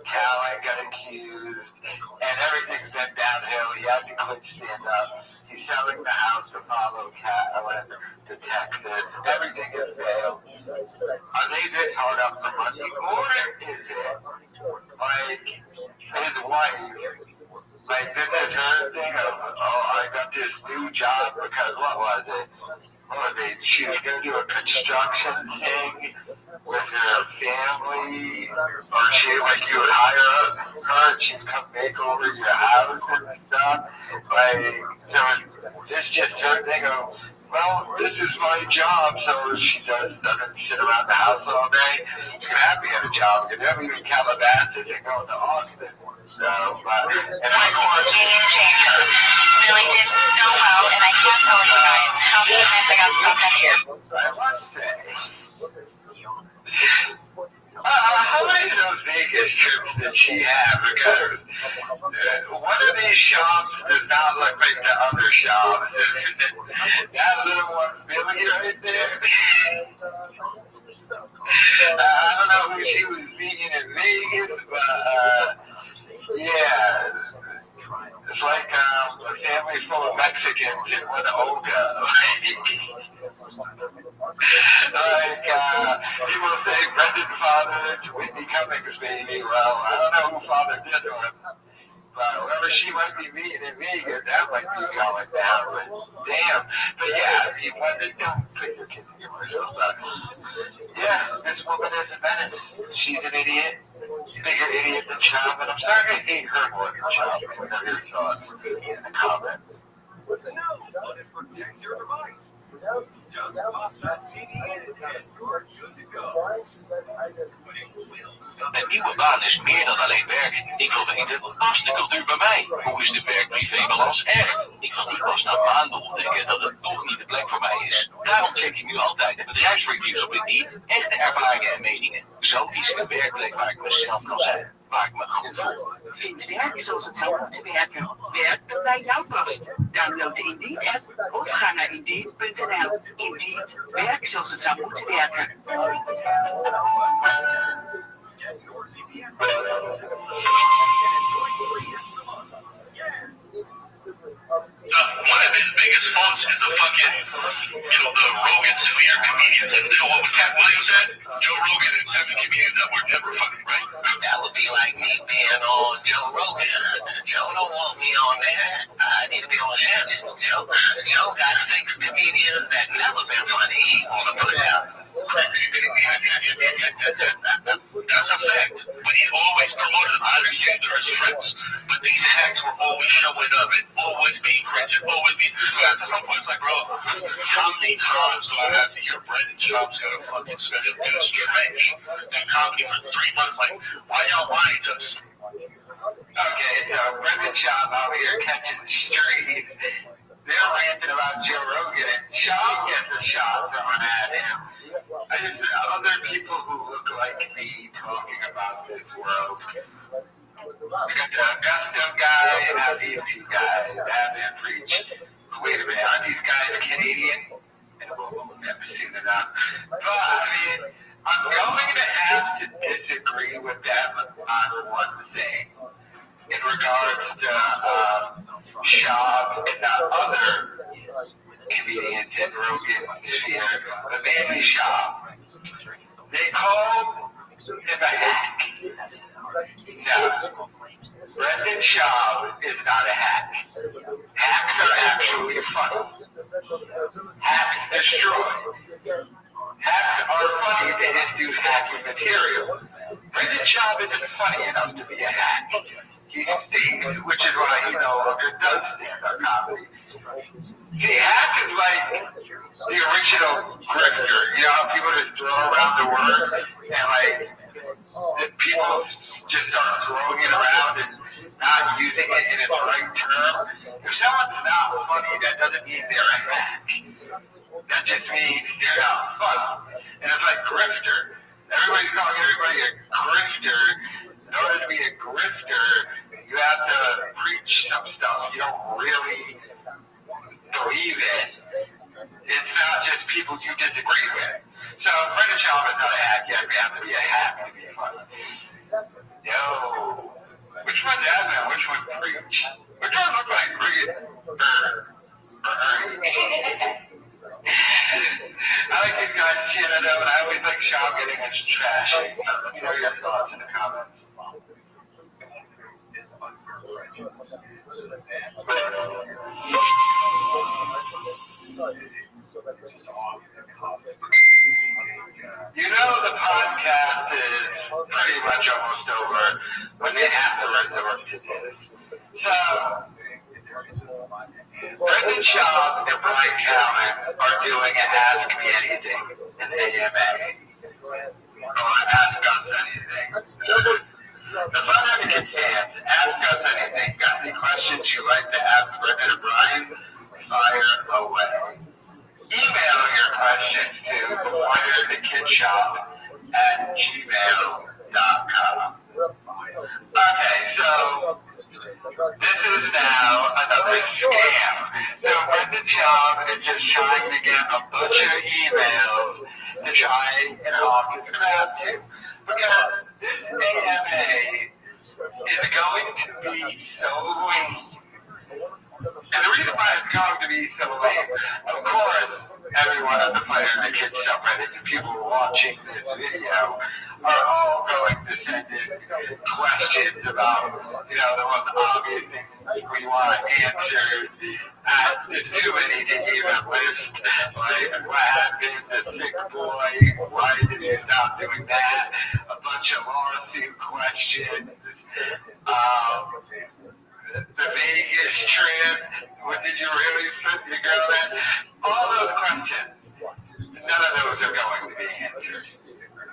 Callan got accused, and everything's been downhill. He had to quit stand-up. He's selling the house to follow Callan to Texas. Everything has failed. Are they this hard up for money, or is it like his wife? Like, did this her thing of, oh, I got this new job because what was it? She was going to do a construction thing with her family, or she, like, you would hire her and she'd come make over your house and stuff. Like, so it's just her thing of, well, this is my job, so she doesn't sit around the house all day. She's happy at a job, because they're leaving Calabasas and going to Austin. So, and of course, game changer. Really did so well, and I can't tell you guys how many times I got stopped at here. I must say, how many of those Vegas trips did she have? Because one of these shops does not look like the other shop. That little one, Billy, right there. I don't know who she was meeting in Vegas, but yeah, it's like a family full of Mexicans in one Olga. Like, people say Brendan fathered Whitney Cummings' baby. Well, I don't know who fathered this one. But whoever she might be meeting in Vegas, that might be going down. But damn. But yeah, people don't put your kids in commercials. But yeah, this woman is a menace. She's an idiot. Bigger idiot than Trump. And I'm starting to hate her more than Trump. What are your thoughts in the comments? Listen, protect your device. Just pop that CD in and you're good to go. Een nieuwe baan is meer dan alleen werk. Ik wil weten, past de cultuur bij mij? Hoe is de werk-privé-balans echt? Ik wil niet pas na maanden ontdekken dat het toch niet de plek voor mij is. Daarom check ik nu altijd de bedrijfsreviews op Indeed, echte ervaringen en meningen. Zo kies ik een werkplek waar ik mezelf kan zijn, waar ik me goed voel. Vind werk zoals het zou moeten werken. Werk dat bij jou past. Download de Indeed-app of ga naar Indeed.nl. Indeed, werk zoals het zou moeten werken. One of his biggest faults is the fucking, the Rogan sphere comedians. And what Cat Williams said, Joe Rogan and 7 comedians that were never fucking right. That would be like me being on Joe Rogan. Joe don't want me on there. I need to be on Shannon. Joe got 6 comedians that never been funny. He want to push out. That's a fact. But he always promoted I understand they're as friends, but these hacks were always showing up and always being cringe, always being. At some point, it's like, bro, how many times do I have to hear Brendan Schaub's got a fucking special and it's trash? That comedy for 3 months, like, why y'all lying to us? Okay, so Brendan Schaub out here catching strays. They're ranting about Joe Rogan, and Schaub gets a shot thrown at him. Other people who look like me talking about this world. We got the Augusto guy and now these two guys have them preach. Wait a minute, are these guys Canadian? And we'll never seen enough. But I mean, I'm going to have to disagree with them on one thing. In regards to Schaub and the other comedians in Rogan sphere, but mainly Schaub, they called him a hack. Now, Brendan Schaub is not a hack. Hacks are actually funny. Hacks destroy. Hacks are funny, they just do hacking material. Brendan Schaub isn't funny enough to be a hack. He stinks, which is why he no longer does stand-up comedy. See, hack is like the original grifter. You know how people just throw around the word and like people just start throwing it around and not using it in its right terms. If someone's not funny, that doesn't mean they're a hack. That just means they're not funny. And it's like grifter. Everybody's calling everybody a grifter. In order to be a grifter, you have to preach some stuff you don't really believe in. It's not just people you disagree with. So Brendan Schaub is not a hack yet. We have to be a hack to be funny. Yo, which one's admin? Which one preach? Which one looks like I like these guys shit I know, and I always like Schaub getting his trash. Let me know your thoughts in the comments. You know the podcast is pretty much almost over when they have to resort to this. So, Brendan Schaub and Brian Callen are doing an Ask Me Anything in AMA. Or Ask Us Anything. The fun advocate stands. Ask Us Anything. Got any questions you'd like to ask Brendan or Brian? Fire away. Email your questions to wonderthekidshop@gmail.com. Okay, so this is now another scam. So Brendan Schaub is just trying to get a bunch of emails to try and hawk his crowd to. Because this AMA is going to be so lame. And the reason why it's going to be so lame, of course, everyone on the Fire and the Kids subreddit and people watching this video are all going to send in questions about, you know, the most obvious things we want answered. There's too many to even list. Like, what happened to Sick Boy? Why did you stop doing that? A bunch of lawsuit questions. The Vegas trip, what did you really put your girl in? All those questions, none of those are going to be answered.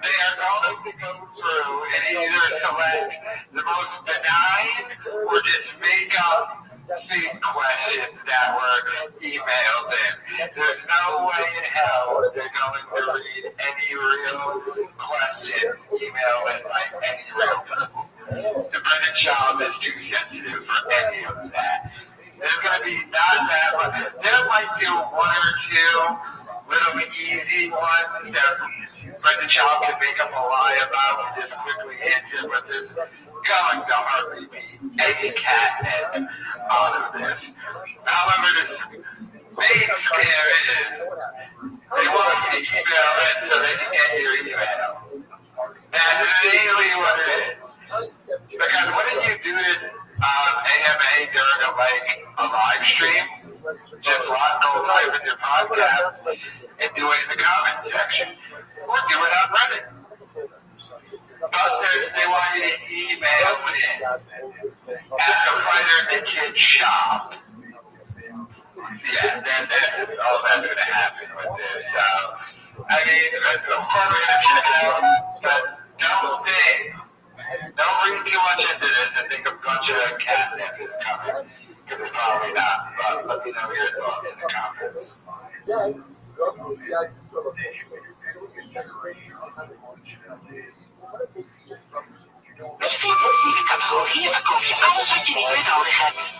They are going to go through and either select the most benign or just make up fake questions that were emailed in. There's no way in hell they're going to read any real questions emailed in by any real people. The Brendan Schaub is too sensitive for any of that. There's going to be not that much. There might be one or two little easy ones that Brendan Schaub can make up a lie about and just quickly answer, but there's going to hardly be any catnip out of this. However, the main scare is they want you to email it so they can get your email. That's really what it is. Because wouldn't you do this AMA during a live stream? Just go live with your podcast and do it in the comment section. Or do it on Reddit. they want you to email in at the Fighter the Kid shop. Yeah, that's all that's going to happen with this. I mean, of course, we're going to check it out, but don't read too much into this and think a bunch of catnip is coming. Because it's probably not, but let me know your thoughts in the comments. Met 24 categorieën verkoop je alles wat je niet meer nodig hebt.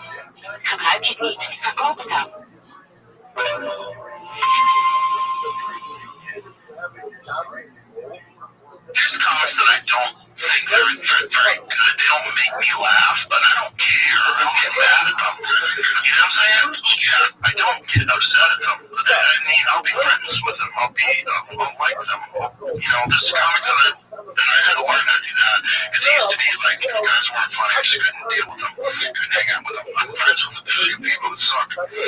Gebruik je het niet, verkoop het dan. There's comics that I don't think they're very good. They don't make me laugh, but I don't care. I don't get mad at them. You know what I'm saying? Yeah, I don't get upset at them. I mean, I'll be friends with them. I'll like them. You know, there's comics that I had to learn how to do that. Because it used to be like, the guys weren't funny. I just couldn't deal with them. I couldn't hang out with them. I'm friends with a few people that suck. They're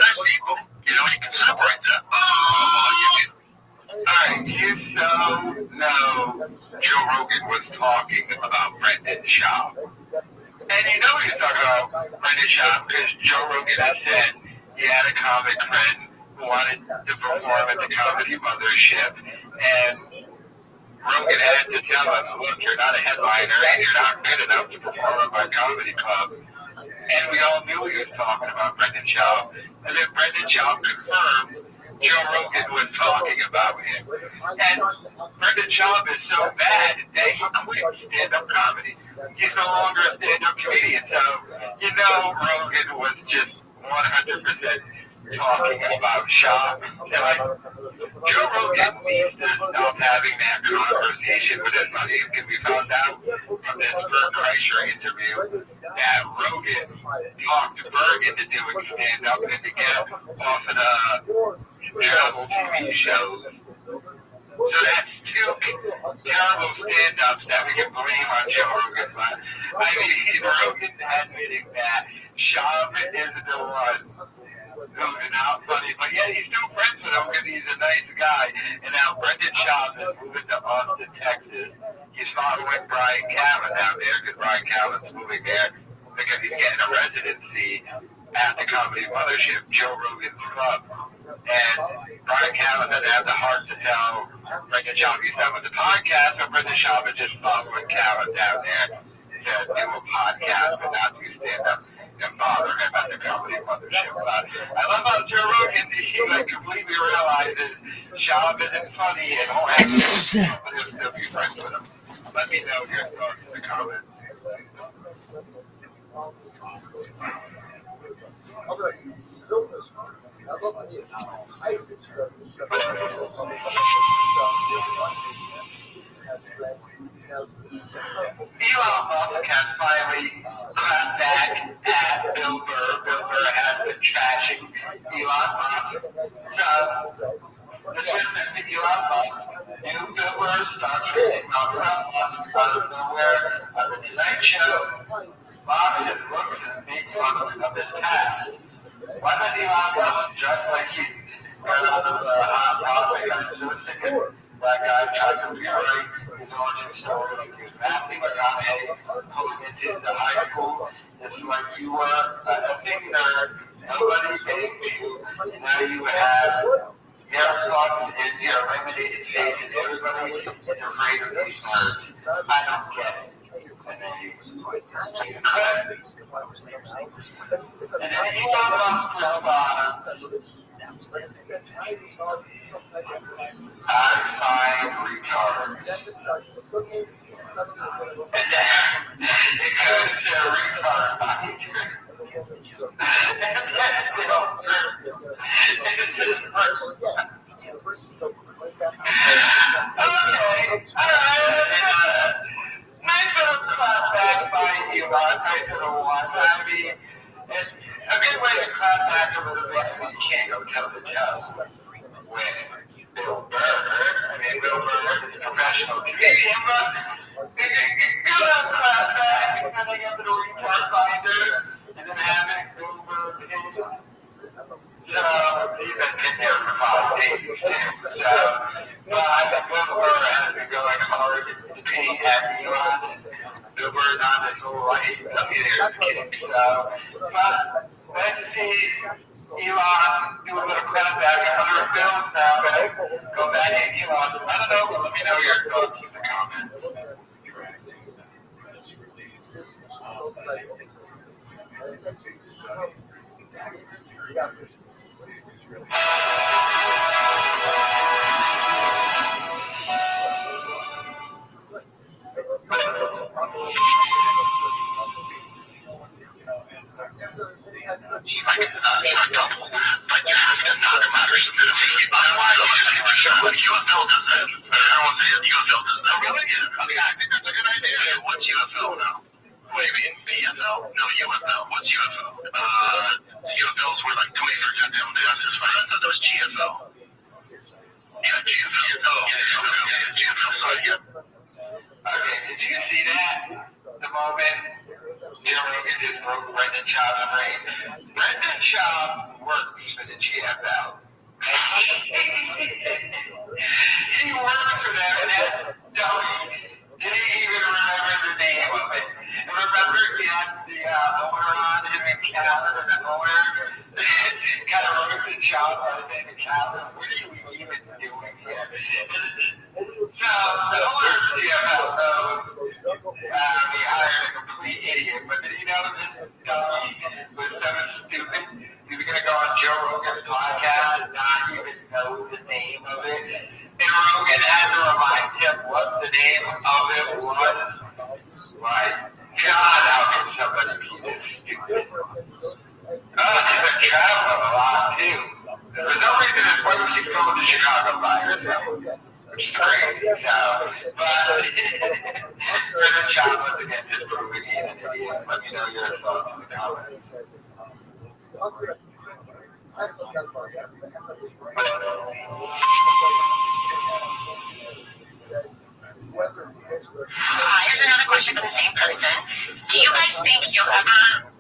nice people. You know, you can separate that. Alright, you know Joe Rogan was talking about Brendan Schaub. And you know he's talking about Brendan Schaub because Joe Rogan has said he had a comic friend who wanted to perform at the Comedy Mothership, and Rogan had to tell him, look, you're not a headliner and you're not good enough to perform at my comedy club. And we all knew he was talking about Brendan Schaub. And then Brendan Schaub confirmed Joe Rogan was talking about him. And Brendan Schaub is so bad that he quit stand-up comedy. He's no longer a stand-up comedian. So, you know, Rogan was just 100% talking about Schaub. And like, Joe Rogan needs to stop having that conversation with his buddy. Because we found out from this Bert Kreischer interview that Rogan talked Bert into doing stand-up and to get off of the travel TV shows. So that's two terrible stand-ups that we can blame on Joe Rogan. But I mean, Rogan admitting that Schaub is the one who's not funny, but yeah, he's still friends with him because he's a nice guy. And now Brendan Schaub is moving to Austin, Texas. He's following Brian Callen down there because Brian Callen's moving there because he's getting a residency at the Comedy Mothership, Joe Rogan's club. And Brian Callen doesn't have the heart to tell Brendan Schaub he's done with the podcast, so Brendan Schaub is just following Callen down there to do a podcast but not do stand-up and bother him at the Comedy Mothership. But I love how Joe Rogan, he like completely realizes Schaub isn't funny and won't have to, but he'll still be friends with him. Let me know your thoughts in the comments. Elon Musk has finally clapped back at Bill Burr. Bill Burr has been trashing Elon Musk. So, this was sent to Elon Musk. New Bill Burr starts talking about Musk out of nowhere on the Tonight Show. Musk has looked and made fun of his past. Why does Elon Musk dress like he's got out of the hot topic? I'm so sick of that guy trying to rewrite his origin story like he was Matthew McConaughey pulling into the high school. It's like you were a big nerd, nobody paid you, now you have your thoughts and your eliminated faith, and everybody is afraid of these nerds. I don't get it. And then Elon Musk responds, I find retards. And then it goes to retard. Nice little clap back by Elon. Nice little one. I mean, a good way to clap back a little bit when you can't go tell the joke with Bill Burr. I mean, Bill Burr is a professional comedian, but you don't clap back sending him to the retard finder and then having Bill Burr in. So, he's been in there for 5 days, too. So, but I think Bill Burr has been going hard word on this whole millionaires kick. So, but let's see Elon do a little cutback on other bills now, but go back in Elon. I don't know, but let me know your thoughts in the comments. What's UFO now? What do you mean? PFL? No, UFL. What's UFL? UFLs were like 24 goddamn days. I thought that was GFL. Yeah, GFL. Yeah, GFL. Sorry, yeah. Okay, did you see that? The moment Joe Rogan just broke Brendan Schaub's brain. Brendan Schaub works for the GFL. He works for them, and that didn't even remember the name of it. And remember, he had the owner on him in Canada, and the owner kind of roasted Schaub by saying to Canada, what are you even doing here? So, the owner of the GFL knows he hired a complete idiot, but did he know this dummy was so stupid? He was going to go on Joe Rogan's podcast and not even know the name of it. And Rogan had to remind him what the name of it was. Right? God, how can somebody be this stupid? He's been traveling a lot, too. For some reason, his wife keeps going to Chicago by herself, which is great. But Brendan Schaub was against his proving he's an idiot. Let me know your thoughts in the comments. Here's another question for the same person. Do you guys think you'll ever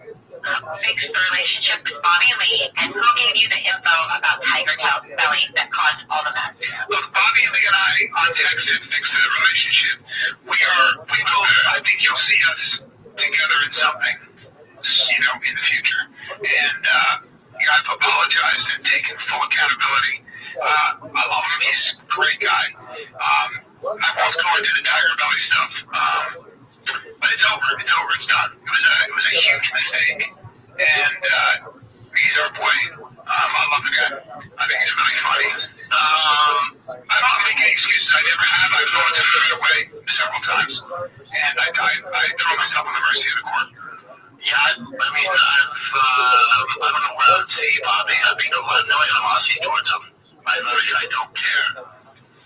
fix the relationship with Bobby Lee, and who gave you the info about Tiger Belly that caused all the mess? Look, Bobby Lee and I on text and fixed that relationship. We will, I think you'll see us together in something, in the future. And, I've apologized and taken full accountability. I love him. He's a great guy. I won't go into the Tiger Belly stuff. But it's over. It's done. It was a huge mistake. And he's our boy. I love the guy. I think he's really funny. I don't make any excuses. I never have. I've gone to throw it away several times. And I throw myself on the mercy of the court. Yeah, I don't know where I'd see Bobby. I'd be knowing animosity towards him. I don't care.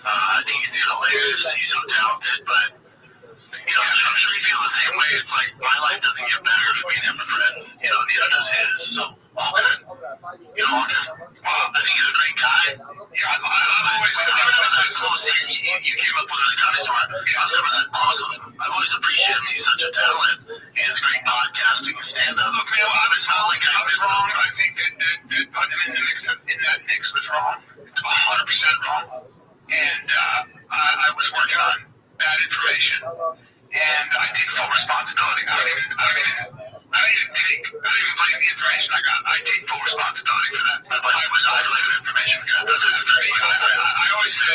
I think he's hilarious. He's so talented, but I'm sure he feels the same way. It's like my life doesn't get better for being never friends. Neither does his. So all good. All good. I think he's a great guy. Yeah, I've always that close. You came up with a gun store. I was never that close with him. I've always appreciated him. He's such a talent. He has great podcasting and stand-up. Look, man, I was not like I was wrong. I think that putting him in that mix was wrong. 100% wrong. And I was working on bad information, and I take full responsibility. I don't even blame the information I got. I take full responsibility for that. But I blame the information I got. That's it for me. I always say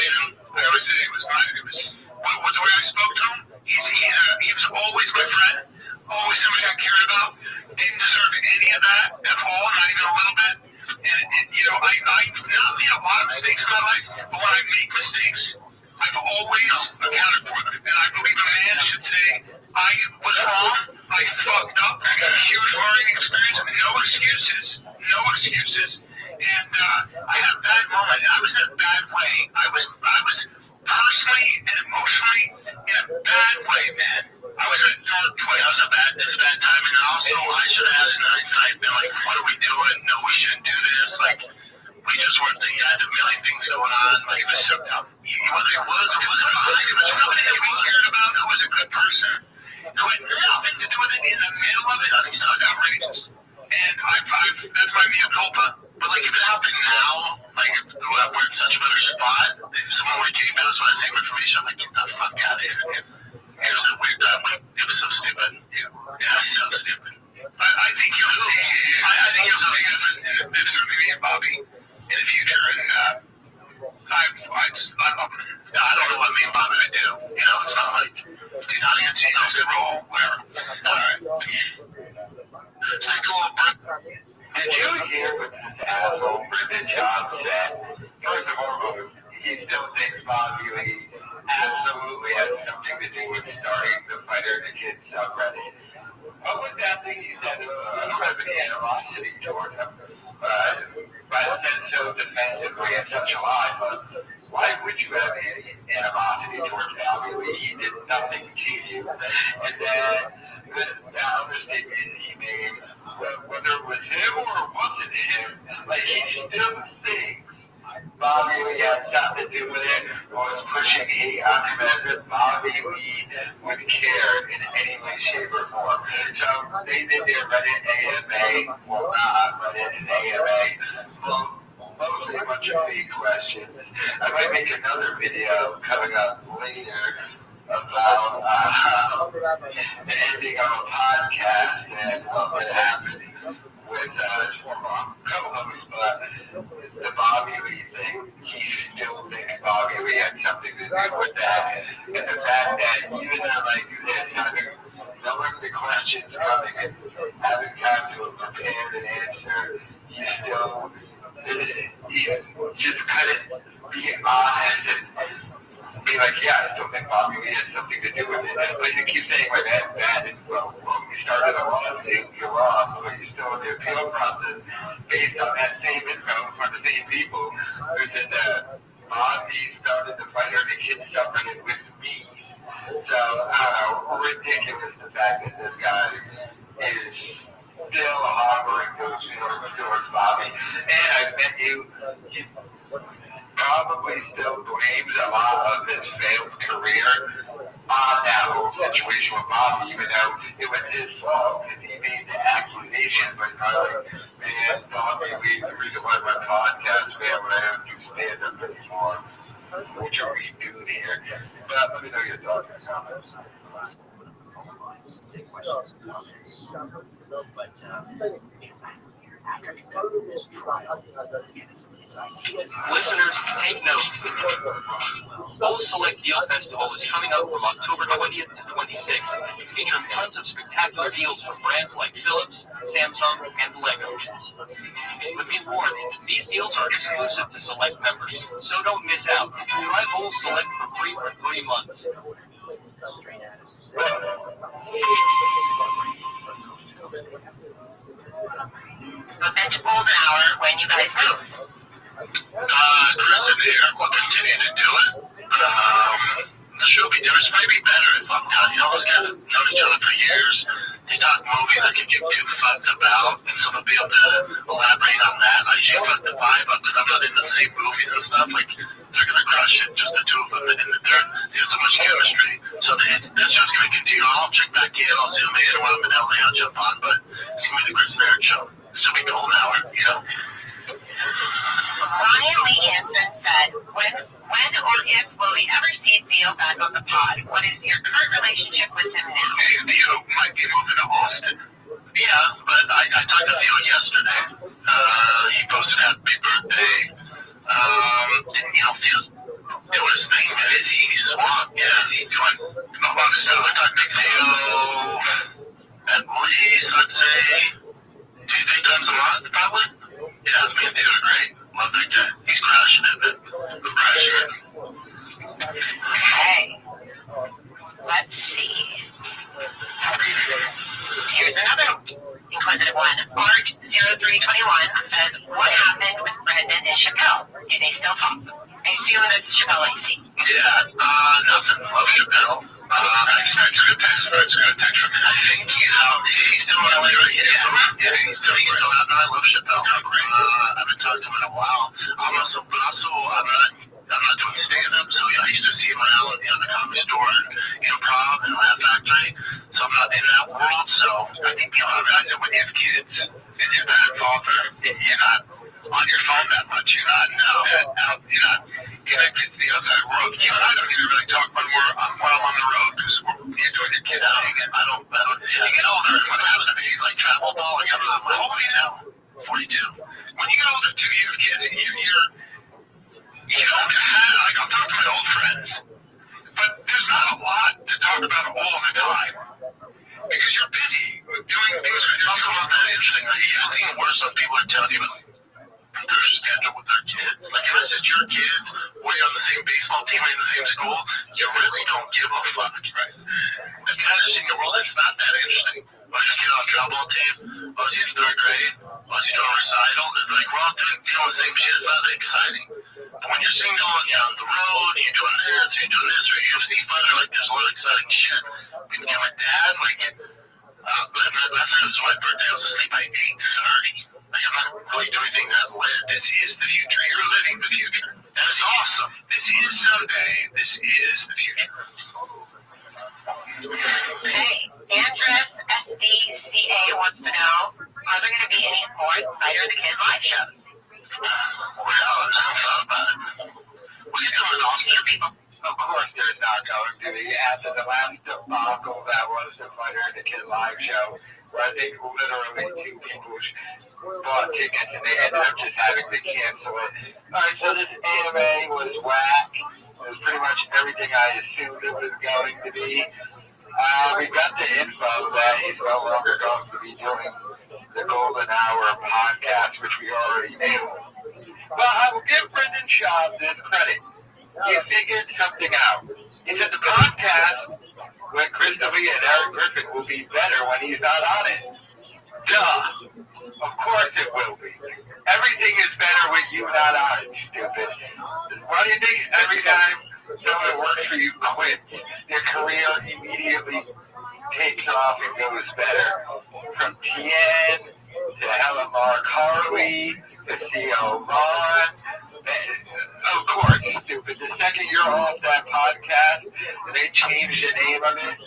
it was mine. It was the way I spoke to him. He was always my friend, always somebody I cared about. Didn't deserve any of that at all, not even a little bit. And I've not made a lot of mistakes in my life, but when I make mistakes, I've always accounted for them. And I believe a man should say, I was wrong, I fucked up, I got a huge learning experience, no excuses. And I had a bad moment, and I was in a bad way. I was personally and emotionally in a bad way, man. I was in a dark place. It was a bad timing, and also I should have had an hindsight been like, what are we doing? No, we shouldn't do this. Like, we just weren't thinking. I had a million things going on. Like, it was so dumb. It was a behind. It was somebody that we cared about who was a good person. Who had nothing to do with it in the middle of it. I think that was outrageous. And that's my mea culpa. But like, if it happened now, like, if we're in such a better spot, if someone would came to us with the same information, I'm like, get the fuck out of here. And years that we've done. It was so stupid. Yeah, so stupid. I think you'll see. I think you'll see us. It's certainly me and Bobby in the future, and I don't know what me and Bobby would do. You know, it's not like do not answer those good roll, whatever. All right. Take a little breath. Did you hear what this asshole Brendan John said? First and foremost, he still thinks Bobby Lee absolutely has something to do with starting the Fighter the Kid subreddit. What was that thing you said? I don't have any animosity toward him. I said so defensively and such a lie, but why would you have any animosity towards Bobby Lee? He did nothing to you. And then the other statement he made, whether it was him or it wasn't him, like he still thinks Bobby Lee had something to do with it, or was pushing hate on him as if Bobby Lee would care in any way, shape, or form. So they did their Reddit AMA, well not Reddit and AMA, mostly a bunch of fake questions. I might make another video coming up later about the ending of a podcast and what would happen with co-host, but the Bobby Lee thing, he still thinks Bobby Lee had something to do with that. And the fact that even though like this, having knowing the questions coming and having time to prepare an answer, he just couldn't be honest and be like, yeah, I still think Bobby Lee had something to do with it. But you keep saying, like, that's bad. And, well, you started a lawsuit, you're lost, but you're still in the appeal process based on that same info from the same people who said that Bobby started the Fighter the Kid subreddit with me. So, ridiculous the fact that this guy is still harboring those feelings towards Bobby. And I bet you probably still blames a lot of his failed career on that whole situation with Bobby, even though it was his fault because he made the accusation. But probably, man, Bobby Lee, the reason why my podcast, man, when I have to stand up anymore, what are we doing here? But let me know your thoughts and comments. Listeners, take note. Full Select Deal Festival is coming up from October 20th to 26th, featuring tons of spectacular deals from brands like Philips, Samsung, and Lego. But be warned, these deals are exclusive to Select members, so don't miss out. Try Full Select for free for 3 months. We've been to golden hour when you guys move. Chris and Eric will continue to do it. The show will be different. It's maybe better if I'm done. You know, those guys have known each other for years. They talk movies I can give two fucks about, and so they'll be able to elaborate on that. I usually fuck the vibe up because I'm not in the same movies and stuff. Like, they're going to crush it, just the two of them, and there's so much chemistry. So that show's going to continue. I'll check back in, I'll zoom in, or when I'm in LA, I'll jump on, but it's going to be the Chris and Eric show. It's going to be golden hour, you know? Ryan Lee Hansen said, when or if will we ever see Theo back on the pod? What is your current relationship with him now? Hey, Theo might be moving to Austin. Yeah, but I talked to Theo yesterday. He posted happy birthday. You know, Theo's doing his thing, man. He's swamped. Yeah, he's doing a lot of stuff. I talked to Theo at least, I'd say, 2-3 times a month, probably. Yeah, me and Theo are great. Love that guy. He's crushing it, man. Crushing it. Okay. Let's see. Here's another inquisitive one. Art0321 says, what happened with Brendan and Chappelle? Do they still talk? I assume that's Chappelle AC. Yeah, nothing. Love Chappelle. It's a good text from him. I think he's out. He's still in LA, right? Yeah, he's still out. I love Chappelle. I haven't talked to him in a while. I'm not doing stand-up, so yeah, I used to see him around the Comedy Store and Improv and Laugh Factory, so I'm not in that world. So I think people realize that when you have kids and you're that involved, you're not on your phone that much. You're not connected to the outside world. You and I don't even really talk when I'm on the road because you're doing your kid out. I don't. You get older and when having a baby like travel ball, how old are you now? 42. When you get older too, you have kids and you don't have, like I'll talk to my old friends, but there's not a lot to talk about all the time. Because you're busy doing things. It's also not that interesting. Like, you think worse when people are telling you about their schedule with their kids. Like, unless it's your kids, or you're on the same baseball team or in the same school, you really don't give a fuck, right? And kind of seeing the world, it's not that interesting. Was your kid on a drop-ball team? Was he in third grade? Was he doing a recital? It's like, we're all dealing with the same shit. It's not that exciting. But when you're single and you're on the road, and you're doing this, or a UFC fighter, like, there's a lot of exciting shit. When you get my dad, like, last time it was my birthday, I was asleep by 8:30. Like, I'm not really doing anything that lit. This is the future. You're living the future. And it's awesome. This is someday. This is the future. Hey, Andress SDCA wants to know, are there going to be any more Fighter the Kid live shows? Well, I haven't thought about it. What are you doing, Austin? People. Of course there's not going to be. After the last debacle that was the Fighter the Kid live show, where I think literally 2 people bought tickets and they ended up just having to cancel it. Alright, so this AMA was whack. It was pretty much everything I assumed it was going to be. We got the info that he's no longer going to be doing the Golden Hour podcast, which we already knew. But I will give Brendan Schaub this credit. He figured something out. He said the podcast with Christopher and Eric Griffin will be better when he's not on it. Duh. Of course it will be. Everything is better with you not on it, stupid. Why do you think every time someone works for you quits, their career immediately takes off and goes better? From Tien to Helen Mark Harley to Theo Vaughn. Of course, stupid. The second you're off that podcast and they change the name of it,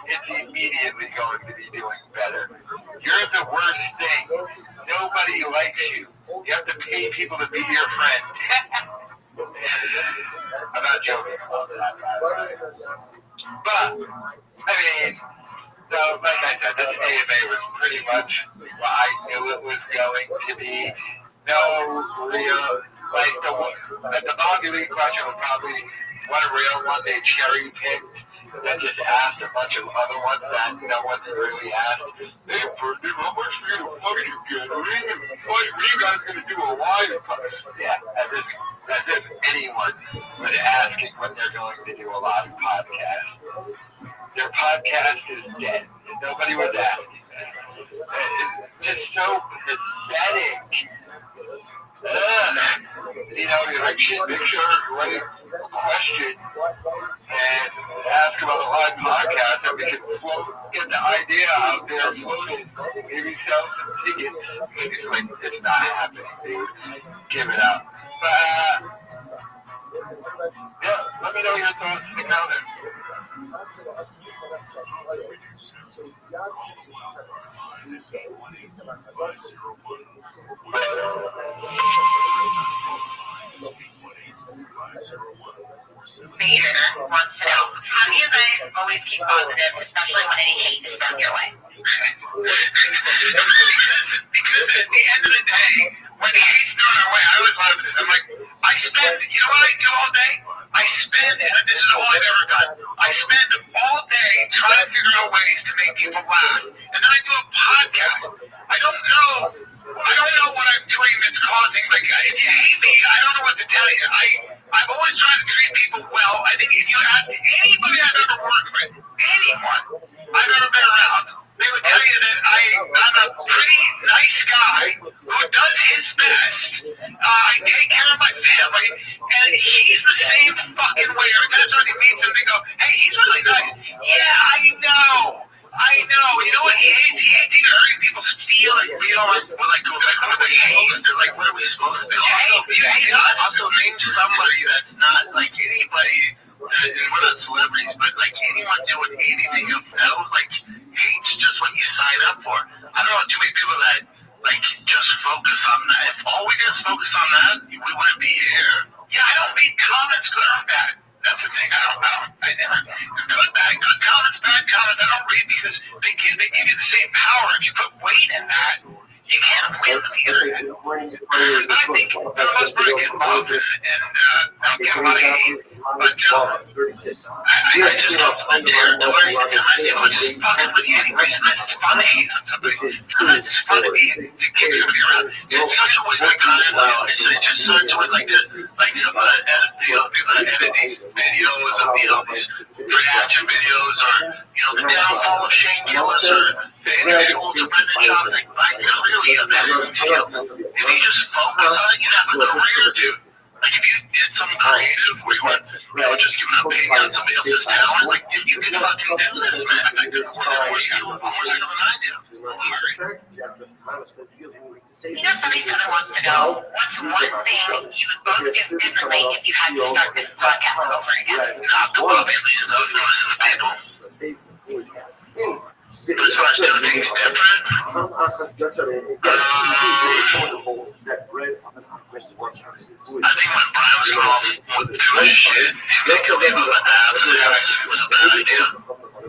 it's immediately going to be doing better. You're the worst thing. Nobody likes you. You have to pay people to be your friend. I'm not joking. But, I mean, so like I said, this AMA was pretty much what I knew it was going to be. No real, like the Bobby Lee question was probably one real one they cherry picked. Then just asked a bunch of other ones that no one really asked. Hey, Brendan, how much for you to fucking get? What are you guys going to do a live podcast? Yeah, as if anyone was asking when they're going to do a live podcast. Their podcast is dead. Nobody was asking that. It's just so pathetic. You know, you like shit, make sure you write a question and ask about the live podcast and we can get the idea out there floated. Maybe sell some tickets. It's like, it's not happening, dude. Give it up. But, yeah, let me know your thoughts in the comments. Vader wants to know, how do you guys always keep positive, especially when any hate is thrown your way? Because at the end of the day, when the hate's thrown our way, I always laugh at this. I'm like, I spend, you know what I do all day? I spend, and this is all I've ever done, I spend all day trying to figure out ways to make people laugh. And then I do a podcast. I don't know what I'm doing that's causing, like, if you hate me, I don't know what to tell you. I've always tried to treat people well. I think if you ask anybody I've ever worked with, anyone I've ever been around, they would tell you that I'm a pretty nice guy who does his best. I take care of my family, and he's the same fucking way. Every time somebody meets him, they go, hey, he's really nice. Yeah, I know. You know what he hates? He hates either hurting people's feelings. We don't like the haste. They're like, what are we supposed to do? Also, name somebody that's not like anybody. We're not celebrities, but like anyone doing anything of note, like hate's just what you sign up for. I don't know too many people that like just focus on that. If all we just focus on that, we wouldn't be here. Yeah, I don't they give you the same power. If you put weight in that, you can't win the internet. I think none of us really get involved in it, and I don't get a lot of hate. But I just don't want to territory. Sometimes people are just fucking with you anyway. Sometimes it's fun to hate on somebody. Sometimes it's fun to kick somebody around. It's such a waste of time, though. It's just such a waste, like some of the people that edit these videos of, these reaction videos, or, the downfall of Shane Gillis, or the interview to Brendan Johnson. Like, clearly you have editing skills. If you just focus on it, you'd have a career, dude. Like, if you did something creative where you weren't, just giving an opinion on somebody else's talent, like, you could fucking do this, man. Like, more than I do. Sorry. Somebody kind of wants to know, what's one thing you would both do differently if you had to start this podcast over again? Well, at least listen to people. As far as doing things different, I think when Brian was going off doing shit, making people the apps, was a bad idea. I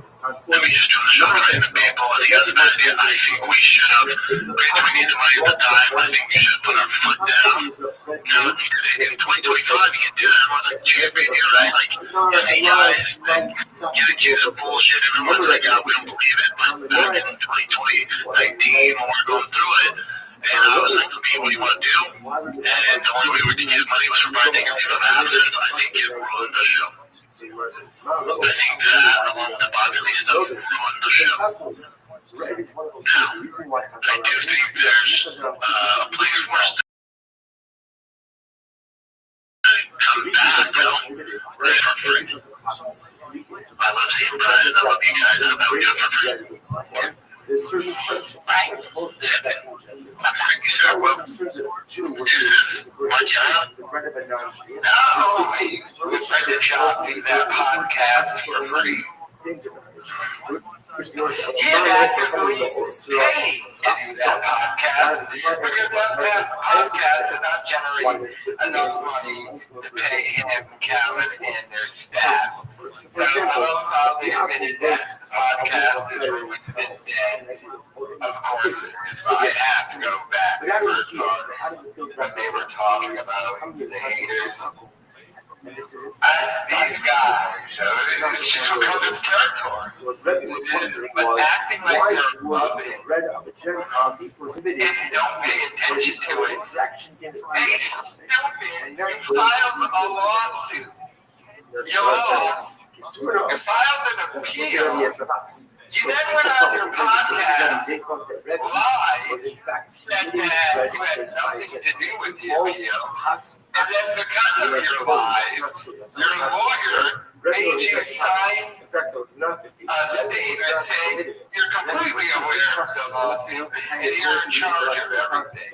mean, just doing the show for random people, I think that's a bad idea. I think we should have, granted we need the money at the time, I think we should put our foot down. Now, in 2025, you can do that. Everyone's like, champion here, right? Like, you see guys that get accused of bullshit, everyone's like, we don't believe it. But back in 2019, when we're going through it, and I was like, "Pete, what do you want to do?" And the only way we could get money was from taking people of absence. I think it ruined the show. I think that, along with the Bobby Lee stuff, ruined the show. Now, I do think there's a place where come back, though. Right for free. I love seeing Brian. I love you guys. I'm going to do it for free. There's certain friendship. Thank you, sir. Well, this is Margiana. No, we tried to chop do that podcast for free. Yeah, actually, hey, it's that podcast because that podcast did not generate enough money to pay him, Calvin, and their staff. So I love how they admitted that podcast is really been dead. Of course, I have to go back to when they were talking about the haters. I see the guy, so it's just become this territory. But acting like they're above it and don't pay attention to it. Hey, stupid, you filed a lawsuit. You filed an appeal. You then went on your podcast live, said that you had nothing to do with the appeal, and then because of your live, your lawyer made you sign a statement saying you're completely aware of the lawsuit and you're in charge of everything.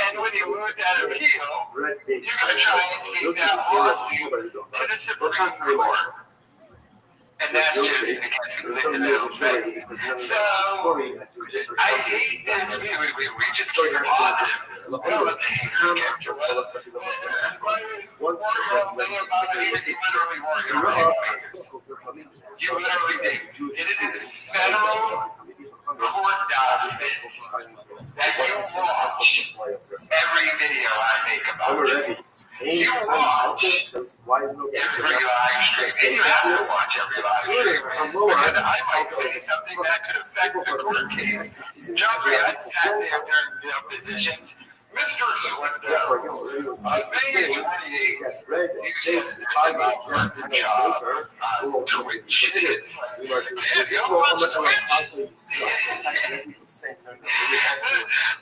And when you lose that appeal, you're going to try and take that lawsuit to the Supreme Court. And that's just the little bit. So, I hate that we just keep it positive. We don't let the haters capture us. One thing about it is you literally were your right. You literally did. It is a federal court document that you watch every video I make about it. You watch every live stream, and you have to watch every live stream, because I might say something that could affect the court case. Jumpy, I sat there during depositions. Mr. Swindell, on May 28th, you said about your job Twitch. You watch Twitch?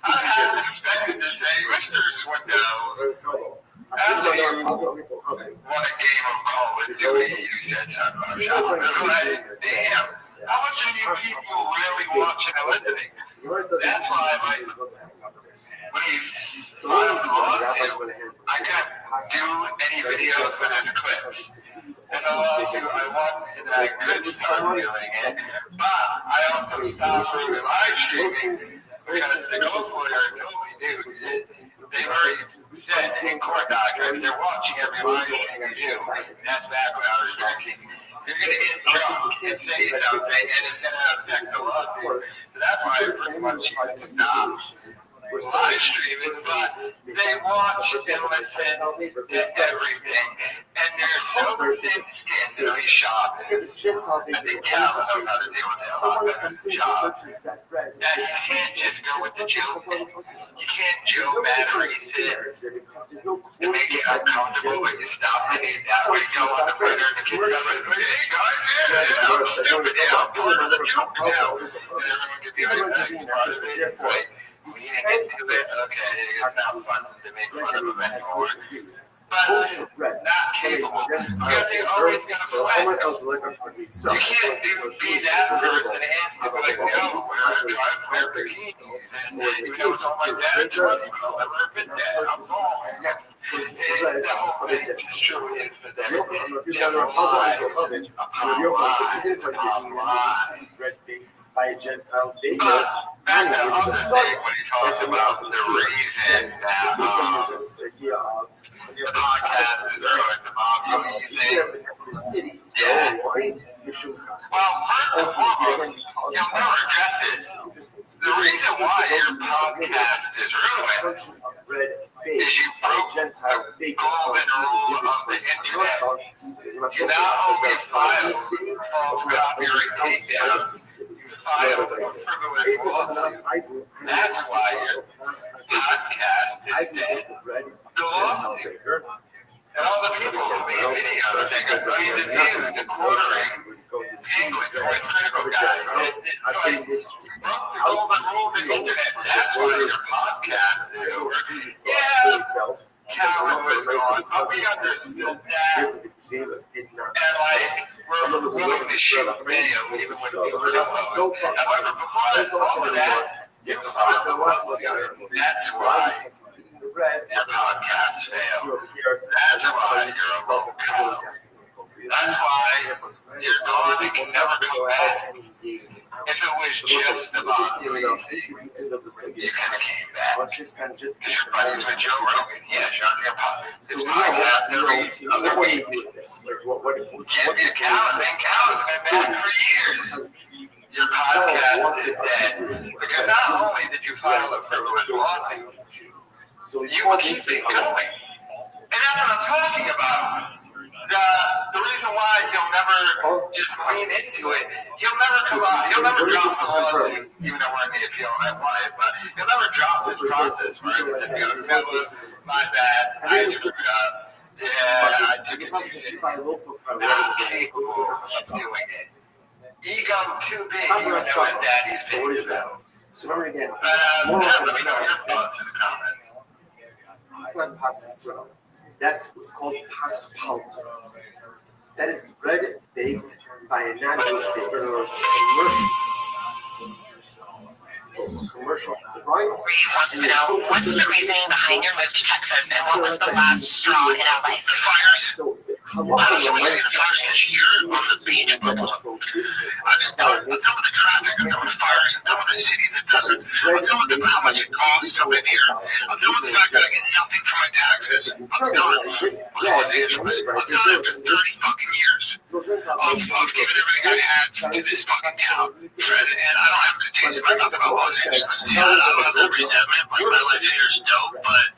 I had expected to say, Mr. Swindell, after you won a game of Call of Duty, you said something about it. Damn, how much of you people really watching and listening? That's why I like, when you filed the lawsuit, I can't do any videos with this clip. And the lawsuit, I won, and I could start doing it, but I also stopped doing live streaming because the ghost lawyer told me, dude, they've already said in court documents they're watching every live stream you do. That's back when I was drinking. You're going to get drunk and say something, and it's going to affect the lawsuit. So that's why I pretty much stop live streaming, but they watch and listen to everything. And they're so thin-skinned to be shocked. I think Calvin knows how to deal with it a lot better than Job. That you can't just go with the joke. You can't joke battery sit and make it uncomfortable when you stop it. That way go on the printer and the kids are like, hey guys, I'm stupid, I'm part of the joke now. And everyone can be like, that's right? We can't get to it. Okay, it's not fun to make fun of them anymore. But not capable. Because they're always going to flex. You can't be that person and be like, no, wear bikinis. And you know, something like that. I'll never admit that. I'm wrong. It's the whole thing. It's true. It's pathetic. By a Gentile baker, back to the other thing when he talks about the reason that the podcast is going to Bob the city. Yeah. Well, you'll never address it. The reason why your podcast is ruined is you broke the golden rule of the internet. You not only file false copyright takedowns, you file a frivolous lawsuit. That's why your podcast is dead. The lawsuit. And all the people who made videos that got millions of views to quartering Penguin, the white critical guy. It's like, broke the golden rule of the internet. That's why your podcast is over. Yeah, Calvin was gone, but we understood that. And like, we're willing to shoot video even when people are not willing. However, before all of that, you that's why your podcast failed. That's why you're a local cow. That's why you're gone and can never come back. If it was just about you could have came back. You're buddies with Joe Rogan. Yeah, his podcast every other week. Can't be a cow, and then cows have been back for years. Your podcast is dead. Because not only did you file a frivolous lawsuit, you will keep it going. And that's what I'm talking about. The reason why he'll never just lean into it, he'll never drop the lawsuit, even though we're in the appeal and I want it, but he'll never drop this process where it would just go, my bad, I screwed up. Yeah, I took it too soon. I'm not capable of doing it. Ego too big, even though his daddy's big. So remember again, let me know your thoughts in the comments. it's not passes through. That's what's called paspalto. That is bread baked by a non-Jewish baker or commercial device. Reed wants to know, what's the reasoning behind your move to Texas and what was the last straw in LA? Fires. So, how Well, the long reason the fires is you're on the beach, but I'm just done with the traffic, I'm done with fires, I'm done with the city that doesn't, I'm done with how much it costs to live here, I'm done with the fact that I get nothing for my taxes, I'm done with Los Angeles, I'm done after 30 fucking years of giving everything I had to this fucking town, Fred, and I don't have to taste my talk about Los Angeles. Yeah, I don't have that resentment, like my life here is dope, but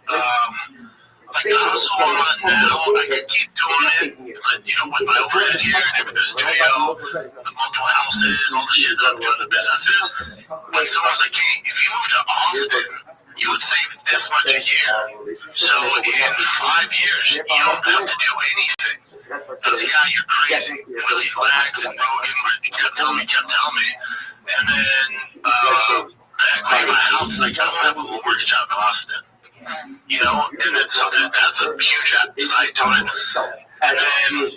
like the hustle I'm on now, I can keep doing it, but, you know, with my overhead here, and with the studio, the multiple houses, all the shit that I'm doing, the businesses, like someone's like, hey, if you moved to Austin, you would save this much a year. So in 5 years, you don't have to do anything. So yeah, you're crazy. Really lags and Rogan, he kept telling me. And then, back by my house, like, I don't have a mortgage out in Austin. You know, and then so that's a huge side to it. And then,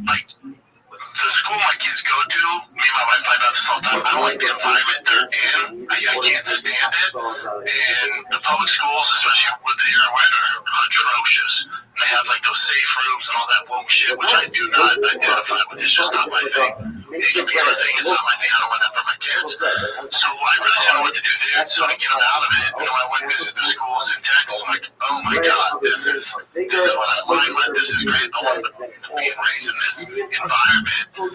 like, the school my kids go to, me and my wife find out this all the time, I don't like the environment they're in. I can't stand it. And the public schools, especially with the Irwin, are atrocious. They have like those safe rooms and all that woke shit, which I do not identify with. It's just not my thing. It can be your thing, it's not my thing. I don't want that for my kids. So I really don't know what to do there. So I get them out of it. You know, I went to visit the schools in Texas. I'm like, oh my God, this is this is what I like, this is great, I want to be raised in this environment. And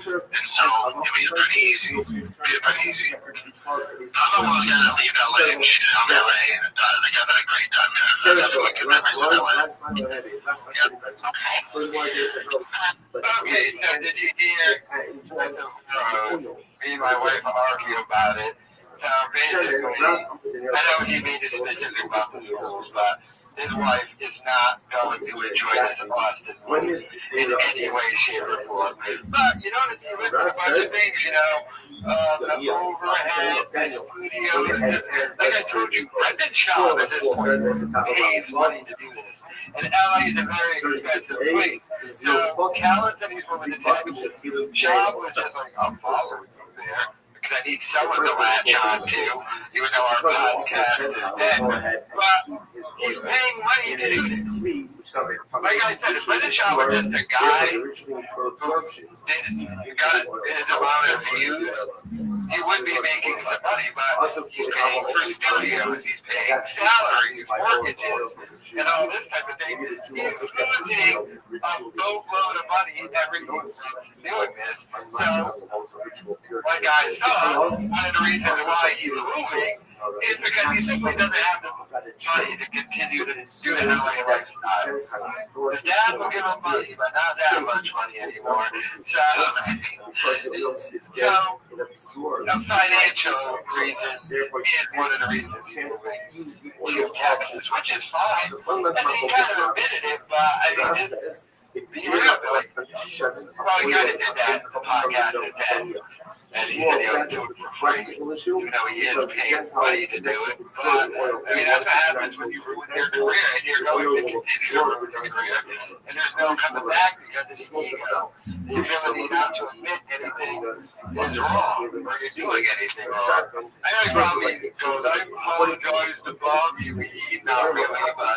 so, I mean, it's pretty easy. It's pretty easy. I'm the one who's got to leave LA and shit out LA, and I got a great time there. That's what I can memories in LA. Okay, so did you hear me and my wife argue about it? So basically, I know he made it specific about the schools, but his wife is not going to enjoy this Boston movie in any way, shape, or form. But you notice he lists a bunch of things, you know, the overhead, the studio, like I told you, Brendan Shaw at this point pays money to do this. And LA is a very expensive place. So Callan said he's willing to take Shaw was just like, I'll follow you there. Because I need someone to latch on to, even though our podcast is dead. But he's paying money to do this. Like I said, if Brendan Shaw were just a guy who got his amount of views, he would be making some money, but he's paying for studios, he's paying salaries, mortgages, and all this type of thing. He's losing a boatload of money every year doing this. So, like I saw, one of the reasons why he's moving is because he simply doesn't have the money to continue to do the LA lifestyle. His dad will give him money, but not that much money anymore. So the financial reason is one of the reasons he's moving to Texas, which is fine. And he kind of admitted it, but I mean, be real, like, well, he kind of did that in the podcast today. And he said he was doing it for free, even though he is paying money to do it. But, I mean, that's what happens when you ruin your career, and you're going to continue to ruin your career. And there's no coming back because of the ego. The ability not to admit anything is wrong, or you're doing anything wrong. I know he probably goes, I apologize to Bob, he's not really, but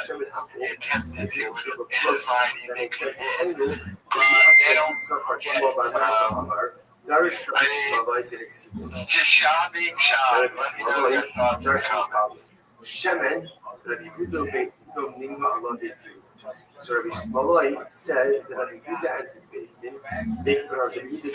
he attempted to, in his mind, he thinks it is. But they don't get just Shaw being Shaw. Shemen, the video-based film Ninga Alavetu. Service Malay said that the Buddha and his basement, they can also use it.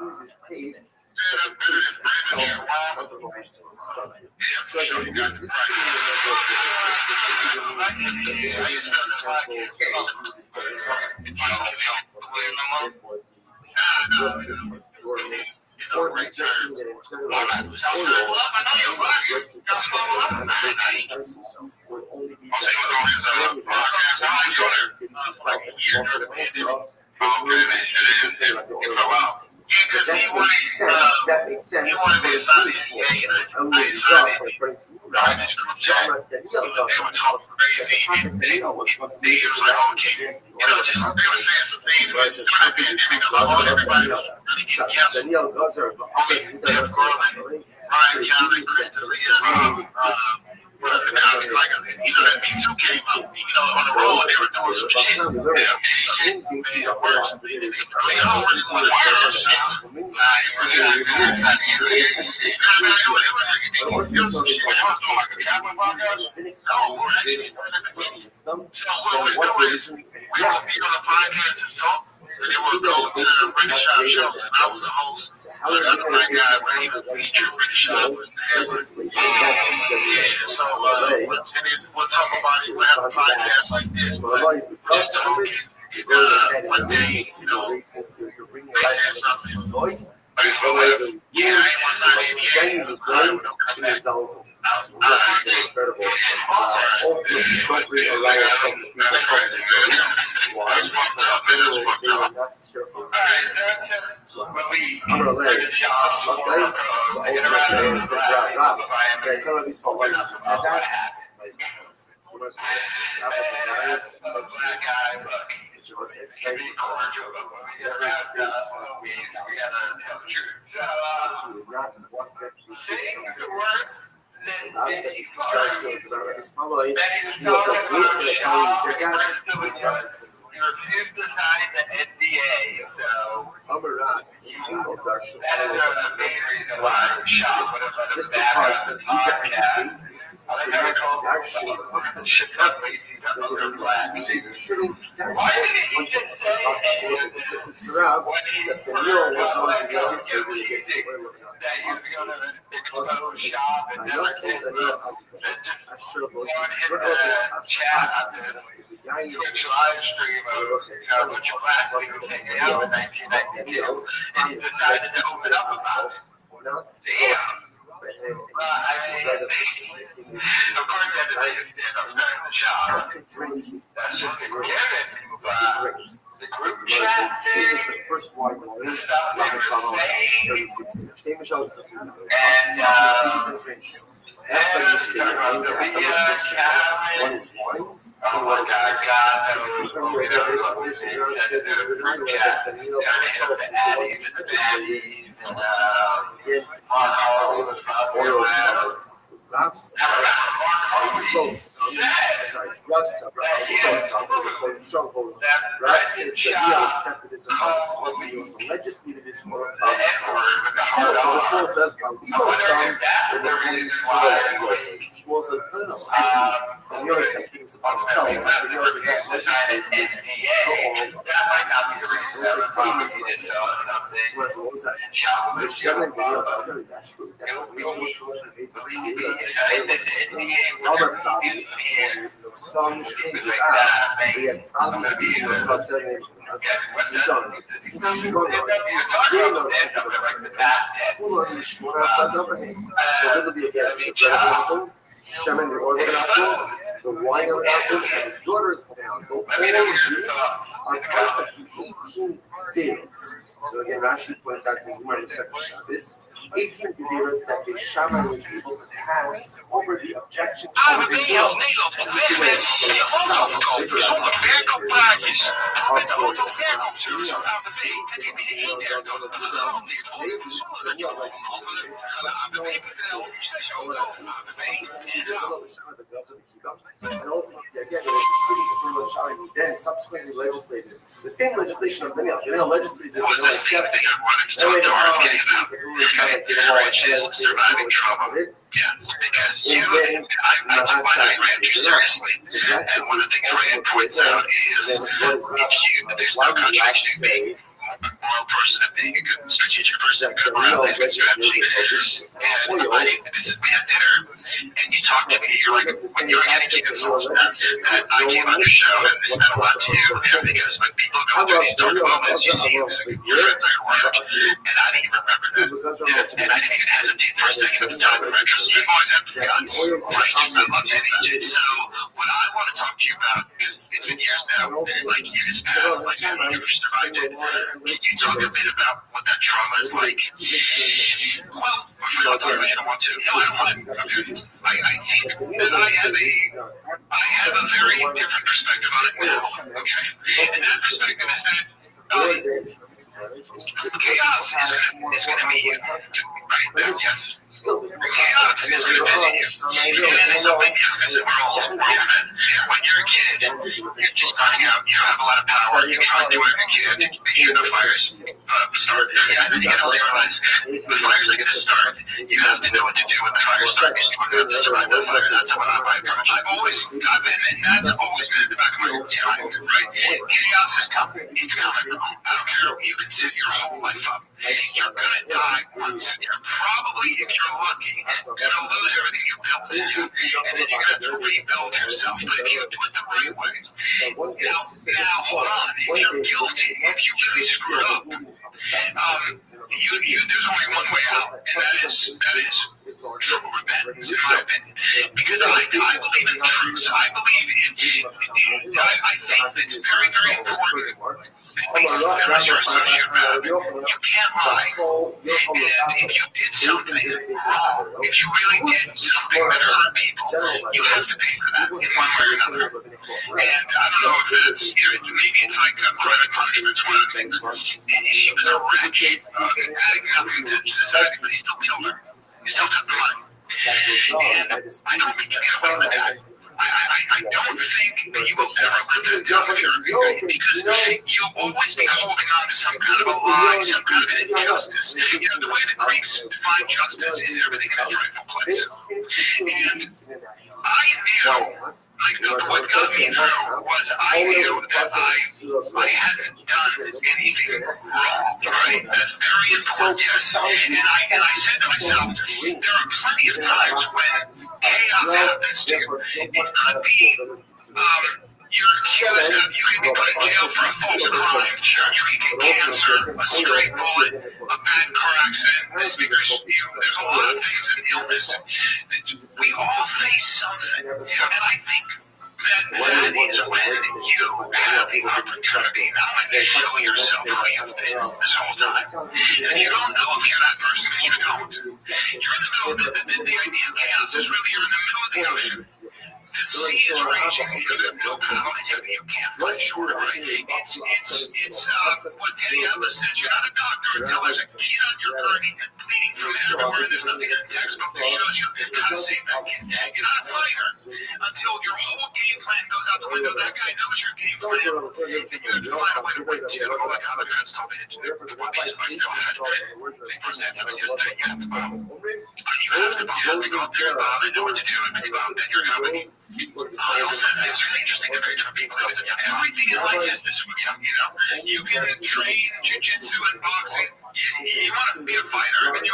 Uses taste, but the taste itself is otherwise constructed. So this could be utensils or the just that internal would only be so that makes sense. And we got, according to John Daniel does the prophet Daniel was one who made his reaction against the order of the prophet. Whereas his prophet is not Daniel. So Daniel goes there, but also he does it. That Me2 came out, on the road, they were doing some shit. They would go to the British Shop shows, and I was the host. Another black guy was he was featured British Shop was the so we'll talk about it. We'll have a podcast like this, but just talking. One day, they said something. Yeah, I was not incredible. Ultimately, completely away from the people they were not careful. I'm going to let it. Okay? So ultimately, it's ViralRabbi. Okay, I kind of said that. Thomas Guys, That guy, look. Jones has Give me cordial. We got you not want that to things that work. So now said he's starting to develop this follow. He was like, wait for the county to say, God, You refused to sign the NDA, so I'm a rat. You know that shit. that's the main reason why I shot whatever the Just bad because the you get podcast. I think I called that shit. shit up lazy, that's Does what it they're black. shouldn't that Why shit? didn't he Once just the say throughout, when he that the real was going to be was legislated music against the way we're that he was going gonna to expose shop and never did, I sure someone about hit the chat on the Twitch live stream of which black people taken out in 1992, and he decided to open up about it. Damn. Of course, you have to say you stand up during the shop. The group chat thing, the first one, and one is wine. oh my God, Laughs, are you close? Sorry, Russ, stronghold. Russ is the real accepted as a house. He also legislated this for a Shmuel says, I'll leave us some in the police. Shmuel says, no, and you're accepting this upon yourself. And you're legislating this for all of us. So it's like, so what was that? The Sherman video, is that true? That we almost some things we had probably the wine of the apple and the daughters of the apple, all of these are part of the 18 sales. So again, Rashi points out this more in the second Shabbos. 18 gezeras that the shaman was able to pass over the objections of the Israel. Zonder verkooppraatjes. Met de autoverkoopservice van ABB heb je binnen 1 dag door het gegarandeerd wordt zonder dat je hoeft te volgen naar ABB.nl/ABB. And ultimately, again, it was the students of Reuben Shari who then subsequently legislated the same legislation of Daniel. Daniel legislated the Daniel accepted. Surviving trauma. Yeah, because I read you seriously. And one of the things Rand points out is there's no contradiction being a moral person and being a good strategic person, good morality, good strategy. And we had dinner, and you talked to me, you're like, when you were getting kids, that I came on the show, and this meant a lot to you, because when people go through these dark moments, you see your friends are at work, and I didn't even remember that. And I didn't even hesitate for a second at the time. Remember, you always have guns, right? I love that age. So, what I want to talk to you about, because it's been years now, like, you just passed, like, you never survived it. Can you talk a bit about what that trauma is like? Well, if you're not talking about it, I don't want to. No, I don't want to. Okay. I think that I have a very different perspective on it now. Okay. And that perspective is that chaos is going to meet you. Right? Yes. Chaos is going to visit you. And something, we're all human. When you're a kid, you're just starting out, you don't have a lot of power, you try to do whatever you can to make sure the fires start. And then you gotta realize the fires are gonna start. You have to know what to do when the fires start because you're gonna have to survive that fire. That's how my approach. I've always been, and that's always been in the back of my mind, right? Chaos is coming. It's coming. I don't care what you can sit your whole life up. You're gonna die once. You're probably, if you're lucky, gonna lose everything you built. And then you're gonna have to rebuild yourself. But if you do it the right way, now hold on. If you're guilty, if you really screwed up, there's only one way out, and that is true repentance, in my opinion. Because I believe in truth. I believe in. I think it's very, very important. unless you're a sociopath, you can't lie. And if you did something wrong, if you really did something that hurt people, you have to pay for that in one way or another. And I don't know if it's, maybe it's like a private punishment, one of the things. And he was a wretch, adding nothing to society, but he still killed her. He still took the money. And I don't think you get away with that. I don't think that you will ever live that down if you're a good guy, because you'll always be holding on to some kind of a lie, some kind of an injustice. The way the Greeks define justice is everything in a joyful place. And I knew, what got me through was I knew that I hadn't done anything wrong, right? That's very important, yes. And I said to myself, there are plenty of times when chaos happens to you. It could be, you're accused of, you can be put in jail for a false crime, sure, you can get cancer, a stray bullet, a bad car accident, there's a lot of things in illness. We all face something, and I think that is when you have the opportunity not only to show yourself how you've been this whole time. And you don't know if you're that person because you don't. You're in the middle of the idea of chaos is really you're in the middle of the ocean. The sea is raging, you have no power, you can't find shore, right? It's what Teddy Atlas says, you're not a doctor until there's a kid on your gurney bleeding from everywhere, there's nothing in the textbook that shows you how to save that kid. You're not a fighter until your whole game plan goes out the window. That guy knows your game plan, and you have to find a way to win. All my comic friends told me to do it. One piece of my still had they presented us yesterday, you have to bomb. You have to go up there and bomb, they know what to do, and they bomb, then you're coming. I also think it's really interesting to figure out people because everything in life is this way. You can train jiu-jitsu and boxing. You want to be a fighter, and you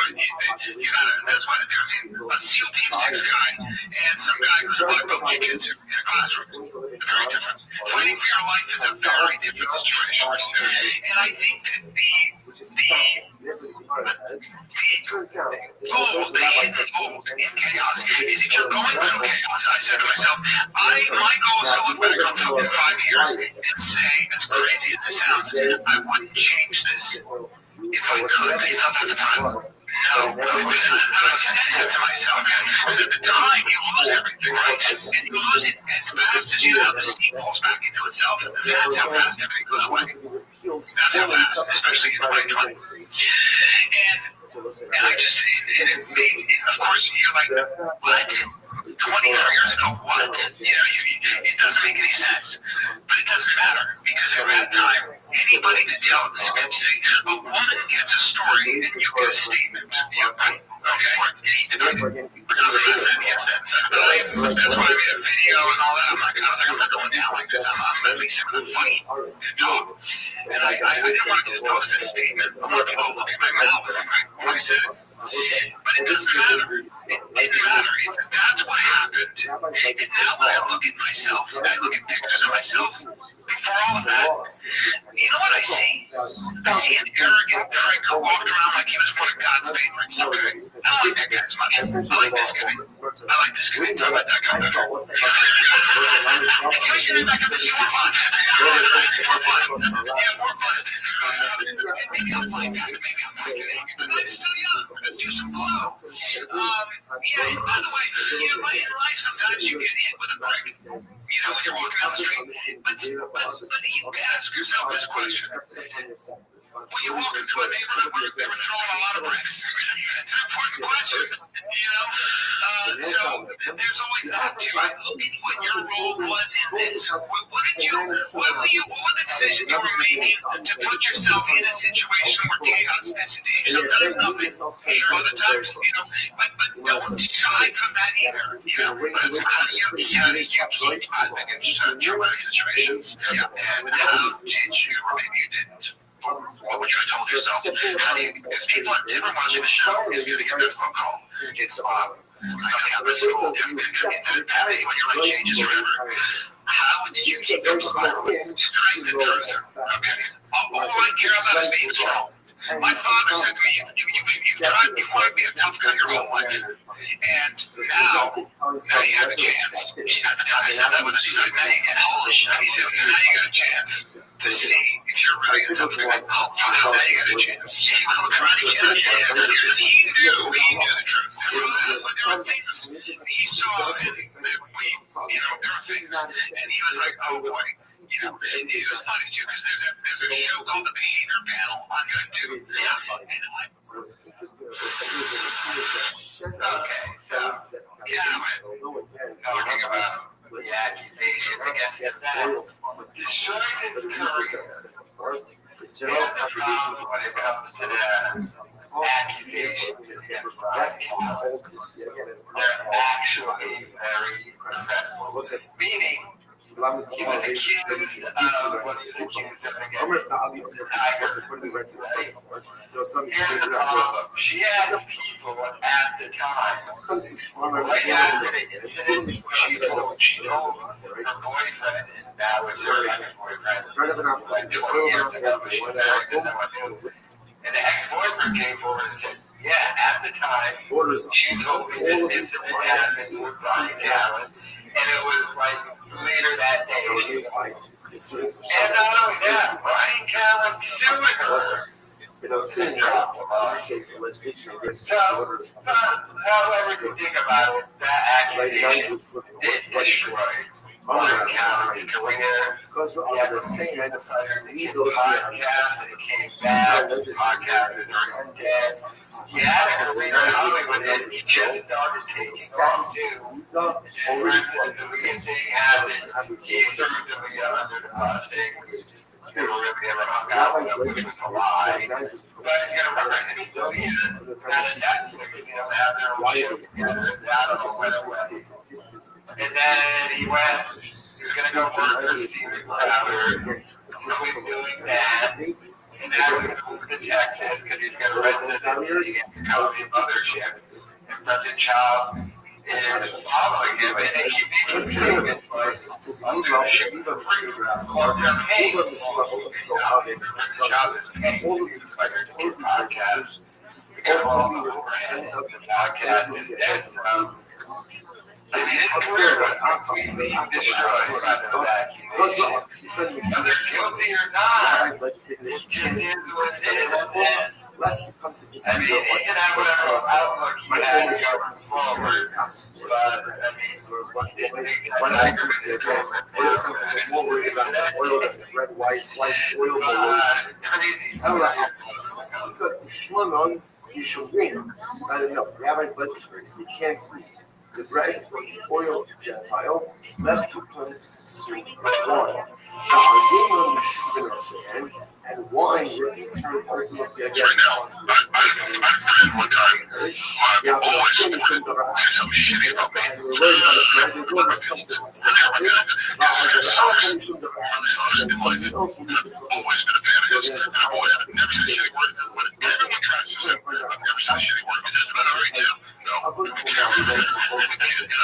gotta. That's why there's a SEAL Team 6 guy and some guy who's about to go jiu-jitsu in a classroom. Very different. Fighting for your life is a very different situation. And I think that the hidden gold in chaos is if you're going through chaos. I said to myself, my goal is to look back on 5 years and say, as crazy as this sounds, I wouldn't change this if I could. I thought at the time, no. And I said that to myself, because at the time you lose everything, right? And you lose it as fast as you have the steam pulls back into itself, and that's how fast everything goes away. That's how fast, especially in 2020. And I just, it made, of course, you're like, what? 23 years ago, what? It doesn't make any sense. But it doesn't matter, because at that time, anybody could tell the script, say, a woman gets a story and you get a statement. Okay? Because it doesn't make sense. That's why I made a video and all that. I'm not going down like this. I'm at least going to fight and talk. And I didn't want to just post a statement. I want people to look at my mouth. I said it. But it doesn't matter. It didn't matter. That's what happened. And now when I look at myself, I look at pictures of myself, before all of that, you know what I see? I see an arrogant prick who walked around like he was one of God's favorites. Okay. I don't like that guy as much. I like this guy. I like this guy. I like that guy better. Can we get it back up to see more fun? More fun. Yeah, more fun. Maybe I'll find out. Maybe I'm not kidding. But I'm still young. Let's do some glow. Yeah, by the way, in life sometimes you get hit with a brick. When you're walking down the street. But you ask yourself this question. When you walk into a neighborhood where they were throwing a lot of bricks, it's an important question. So there's always that too. Look at what your role was in this. What were the decisions you were making to put yourself in a situation where chaos is sometimes nothing, sure other times, but don't shy from that either. But how do you keep out of traumatic situations? Yeah. And how did you, or maybe you didn't? What would you have told yourself? Because people are different watching the show, it's going to get difficult call. It's something out of school, they're going to get that pattern when your life changes forever. How did you keep your smile, strength, and truth? Okay. All I care about is being strong. My father said to me, you want to be a tough guy your whole life. And now you have a chance. At the time I said that with his excitement, and holy shit, he said, now you got a chance to see if you're really a tough guy. Now you got a chance. He knew the truth. There were things he saw that we, there were things, and he was like, oh boy, and he was funny too, because there's a show called The Behavior Panel on YouTube. Talking about the accusation against that, destroyed his career. The problem when it comes to the accusations against broadcasters, they're actually very respectful. Meaning, he was accused of what he was accused of against the problem. She had people at the time, right after the incident, she told her boyfriend, and that was her ex-boyfriend, like 20 years ago, but she said, and the ex-boyfriend came forward and said, yeah, at the time, she told me this incident happened with Brian Callen, and it was like later that day. And not only that, Brian Callen sued her. Saying however you think about it, that accusation did destroy Brian Callen's career. Because they're saying that His podcast, it came back, his podcast is undead. He had a career in Hollywood, and he just started taking off too. And when the weird thing happened, he threw them under the bus. They were really ever hung out with him, which was a lie. But remember, that's have their own show together. I don't know when it was. And then he went, he was going to go work for Steven Crowder. He was doing that. And now he's moving to Texas because he's got a residency against Cody Mothership. And Brendan Child is following him, and he made a statement like, I'm going to ship for free. Or they're paying for it. Brendan Child is paying these players to get podcasts. Because all the overhead of the podcast is dead from. I mean, it's clear what completely destroyed by the accusation. Whether guilty or not, it just is what it is. I mean, it can have whatever outlook you have going forward, but I mean, it makes aggravated more worried about that oil, red, white, oil, crazy. You should win. I don't know. Rabbis legislate you can't read. The bread or the oil Gentile, lest you come to consume wine. Now, you sand and wine were concerned ultimately against yeah, but sin shouldn't have and we're worried about it, right? They're doing something else. And something else will be the solution. Up until now, we don't focus on the one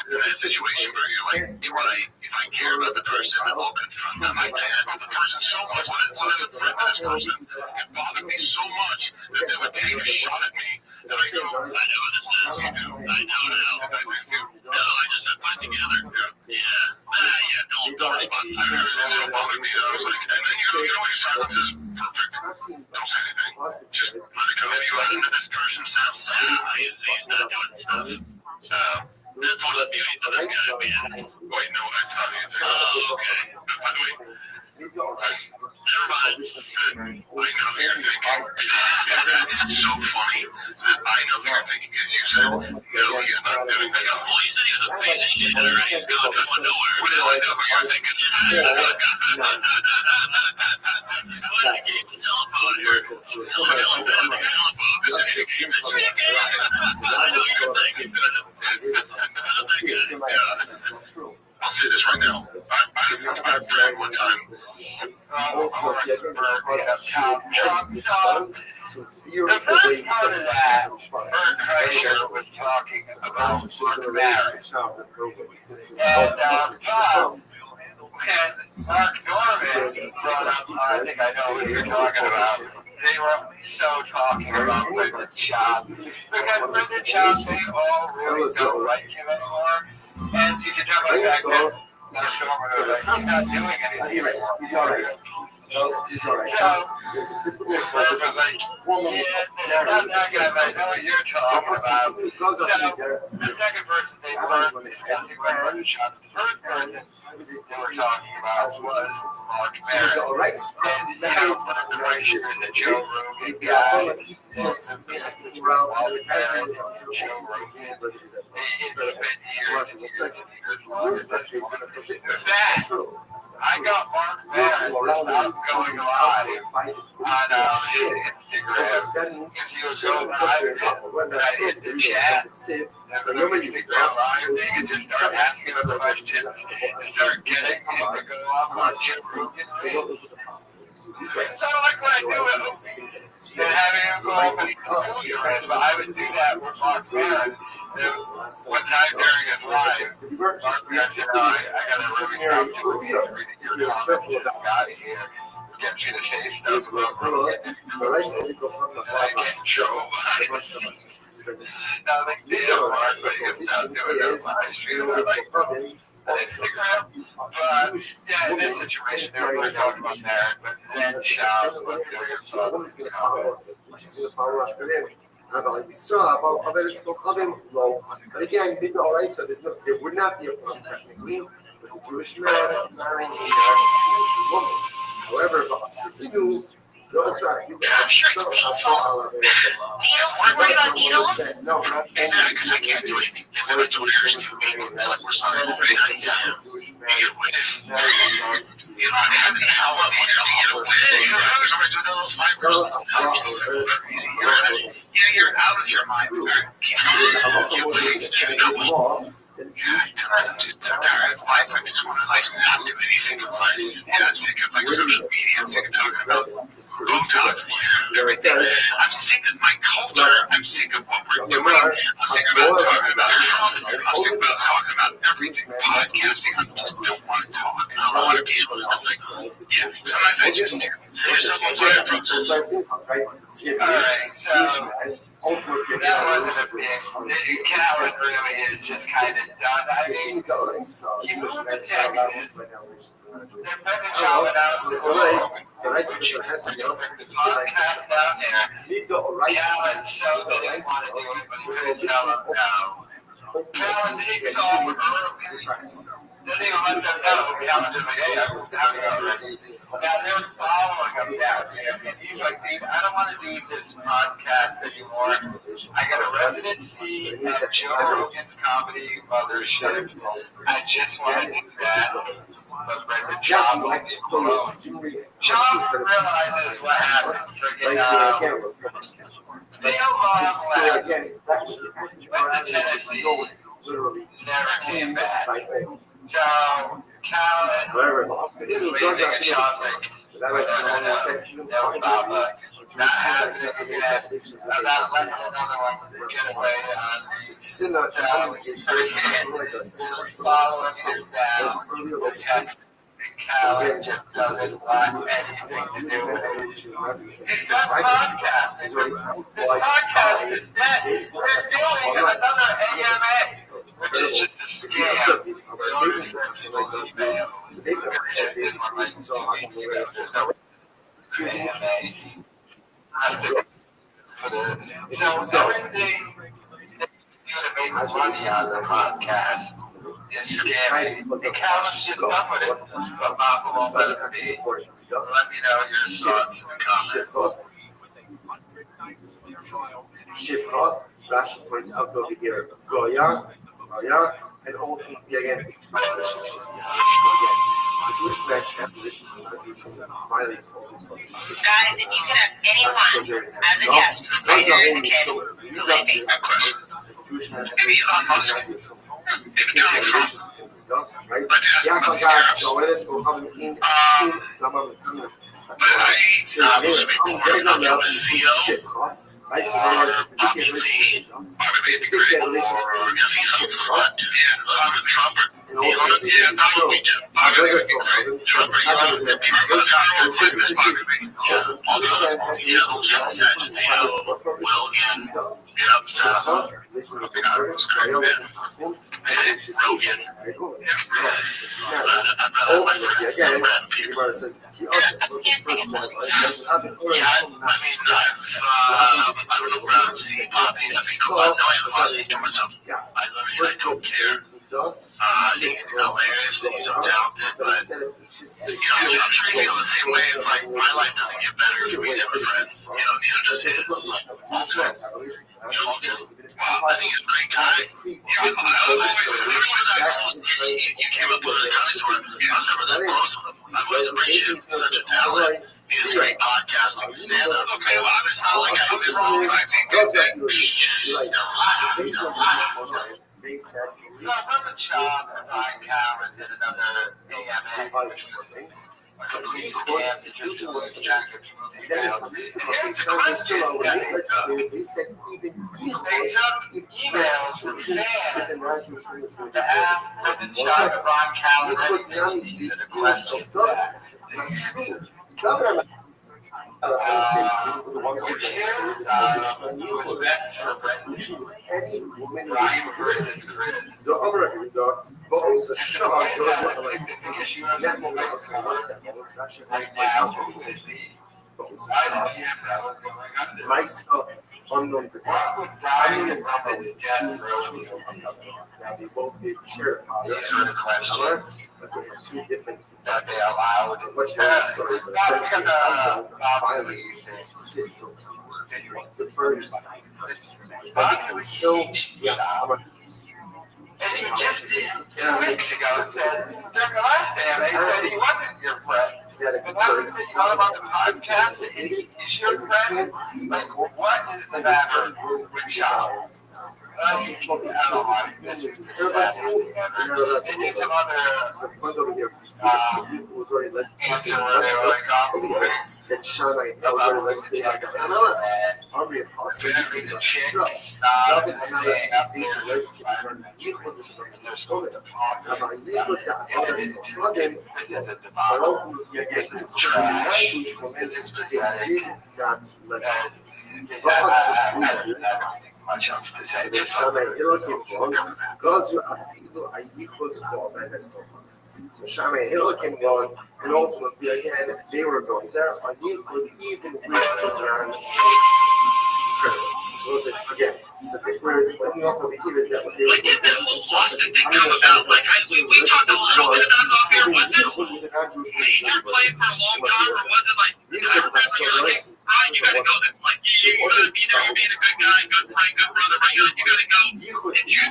that's situation where you're like, if I care about the person, I'll confront them. I care about the person so much that it bothered me so much that they would take a shot at me. And I go, I know this is, I know now. No, I just have mine together. Don't worry about that. Don't bother me. I was like, and then your silence is perfect. Don't say anything. Just let it come at you. I think that this person sounds he's not doing stuff. That's one of the beauties of this guy, man. Wait, no, I'm talking to you. Oh, okay. By the way, never mind. I know what you're thinking. It's so funny that I know what you're thinking. Because you said, no, he's not doing stuff. Well, he said he was piece of shit, right? You're not going nowhere. What do I know what you're thinking? Why did you keep the telephone here? Someone else better than the telephone because you're speaking. I'll say this right now. I've read one time. The first part of that, Bert Kreischer was talking about Mark Barrett. And Mark Norman brought up, I think I know what you're talking about. They were so talking about Brendan Schaub. Because Brendan Schaub, they all really don't like him anymore. And you can tell by the fact that he's not doing anything anymore. So, I know what you're talking about. So, the second person they were discussing about Brendan Schaub, the first person they were talking about was Mark Barrett. And Mark Kreischer and the Joe Rogan guy, and Joe Rogan, it's been years. I got Mark Barrett going live on Instagram. If you go live, I hit the chat. Whenever you figure out live, they can just start asking a question and start getting him to go off on Jim Rogan. So like what I do with Opie, and having him go off and but I would do that with Mark Barrett. One time during his live, Mark Barrett said, I got a really tough reading your comments, get out of here. Get you to say stuff about it. I can't show nothing to do, Mark, but if not doing it live stream, I like Instagram. But yeah, in this situation, they were talking about that, but then Schaub was doing אבל המשרה, אבל it's still coming low. And again, maybe alright, so there would not be a problem technically with a Jewish man marrying a Jewish woman. However, the those are you can still have all of it. Worried about needles? No, not I can't do anything. Because I'm a Jewish people like we're sorry. Jewish man marrying you're not having an hour when you're away. You're out of your mind. I'm just tired of life. I just want to not do anything in life. I'm sick of social media. I'm sick of talking about Botox and everything. I'm sick of my culture. I'm sick of what we're doing. I'm sick about talking about Trump. I'm sick about talking about everything. Podcasting. I just don't want to talk. I don't want to be like, yeah, sometimes I just do. There's someone there from this. Alright, so that wasn't a big. Callan really is just kind of done. I mean, you move to Texas, they're Brendan Schaub announced the podcast down there. Callan showed that he wanted to do it, but he couldn't tell him no. Callan takes off early. Doesn't even let them know. Callan just like, hey, I was down here already. Now they're following him down here, and he's like, dude, I don't want to do this podcast anymore. I got a residency at Joe Rogan's Comedy Mothership. I just want to do that. But Brendan Schaub will be alone. Schaub realizes what happens. They lost last. Went to Tennessee. Never came back. So, Callan raising a topic about not having it again, about letting another one get away on me. So, following him down, Callan just doesn't want anything to do with it. He's done podcasting. This podcast is dead. They're doing another AMA, which is just a scam. So everything to make money on the podcast is scary. The Calvin's just done with it, but Papa won't let it be. Let me know your thoughts in the comments. Shifra, Rashi points out over here, Goya, and ultimately, again, it's just relationships. So again, the Jewish man have positions and non-Jewish women violates all these positions. Guys, if you could have anyone as a guest, right here in the kid, who would it be? Jewish man Maybe Elon Musk. If Donald Trump. right? Ja, vandaag, nou, er is gewoon gaan we in, dan maar met die. Shit, gehad. Wij zijn wel eens een keer relationship. He's hilarious. He's so talented, but I'm sure he feels the same way. It's like my life doesn't get better if we never friends. Neither does his. I think he's a great guy. You came up with a dinosaur. I was never that close with him. I always appreciated him. Such a talent. He has a great podcasting, stand up. Okay, well, I'm just not like I was wrong. I think that beach is a lot. So from the job at Ryan Cameron did another AMA complete scam to just was the jack of people's emails. Here's the question They said even they took emails from fans to ask was in charge of Ryan Cameron anything to the question that the ones who any woman the American dog, but also shot goes like that moment was that shit my son unknown to God. I mean, with two children. Now they both did share a father, but they have two different. that they allowed. Much more story, but essentially, finally, his system was the first. But it was still, yes, And he just did 2 weeks ago and said, during the last day, they said he wasn't your friend. But now that you know about the podcast, is your friend? Like, what is the matter with Sean? I don't like this. They did some other answer where they were like, oh, that Sean I was already legislating like Henry Hudson much else to say. So Shammai Hill came on, and ultimately, again, they were going there. I knew even with the grand so this again. So whereas letting off over here is that what they were doing. The whole Boston thing come about. Like, we talked a little bit about here. Was this major play for a long time, or was it like, I remember you're like, hey, Brian, you gotta go there. Like, you're gonna be there, you're being a good guy, good friend, good brother, right? You gotta go. And you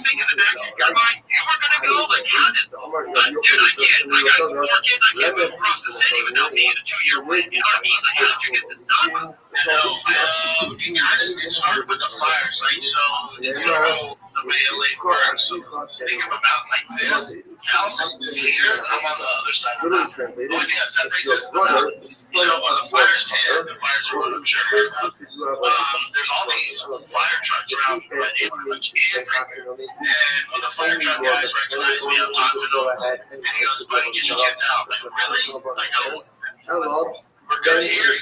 think in the back of your mind, you were gonna go? Like, how did, dude, I can't. I got 4 kids, I can't move across the city without being a 2-year wait. You know what I mean? Like, how did you get this done? And you gotta start with the fire site. So, the way LA works, so think of about like this. House is here, I'm on the other side of the mountain. Oh, yes, that brings us to the mountain. So when the fires hit, the fires are running sure. There's all these fire trucks around my neighborhood. And when the fire truck guys recognize me, I'm talking to them. And he goes, buddy, get your kids out. Like, really? I go, we're good here.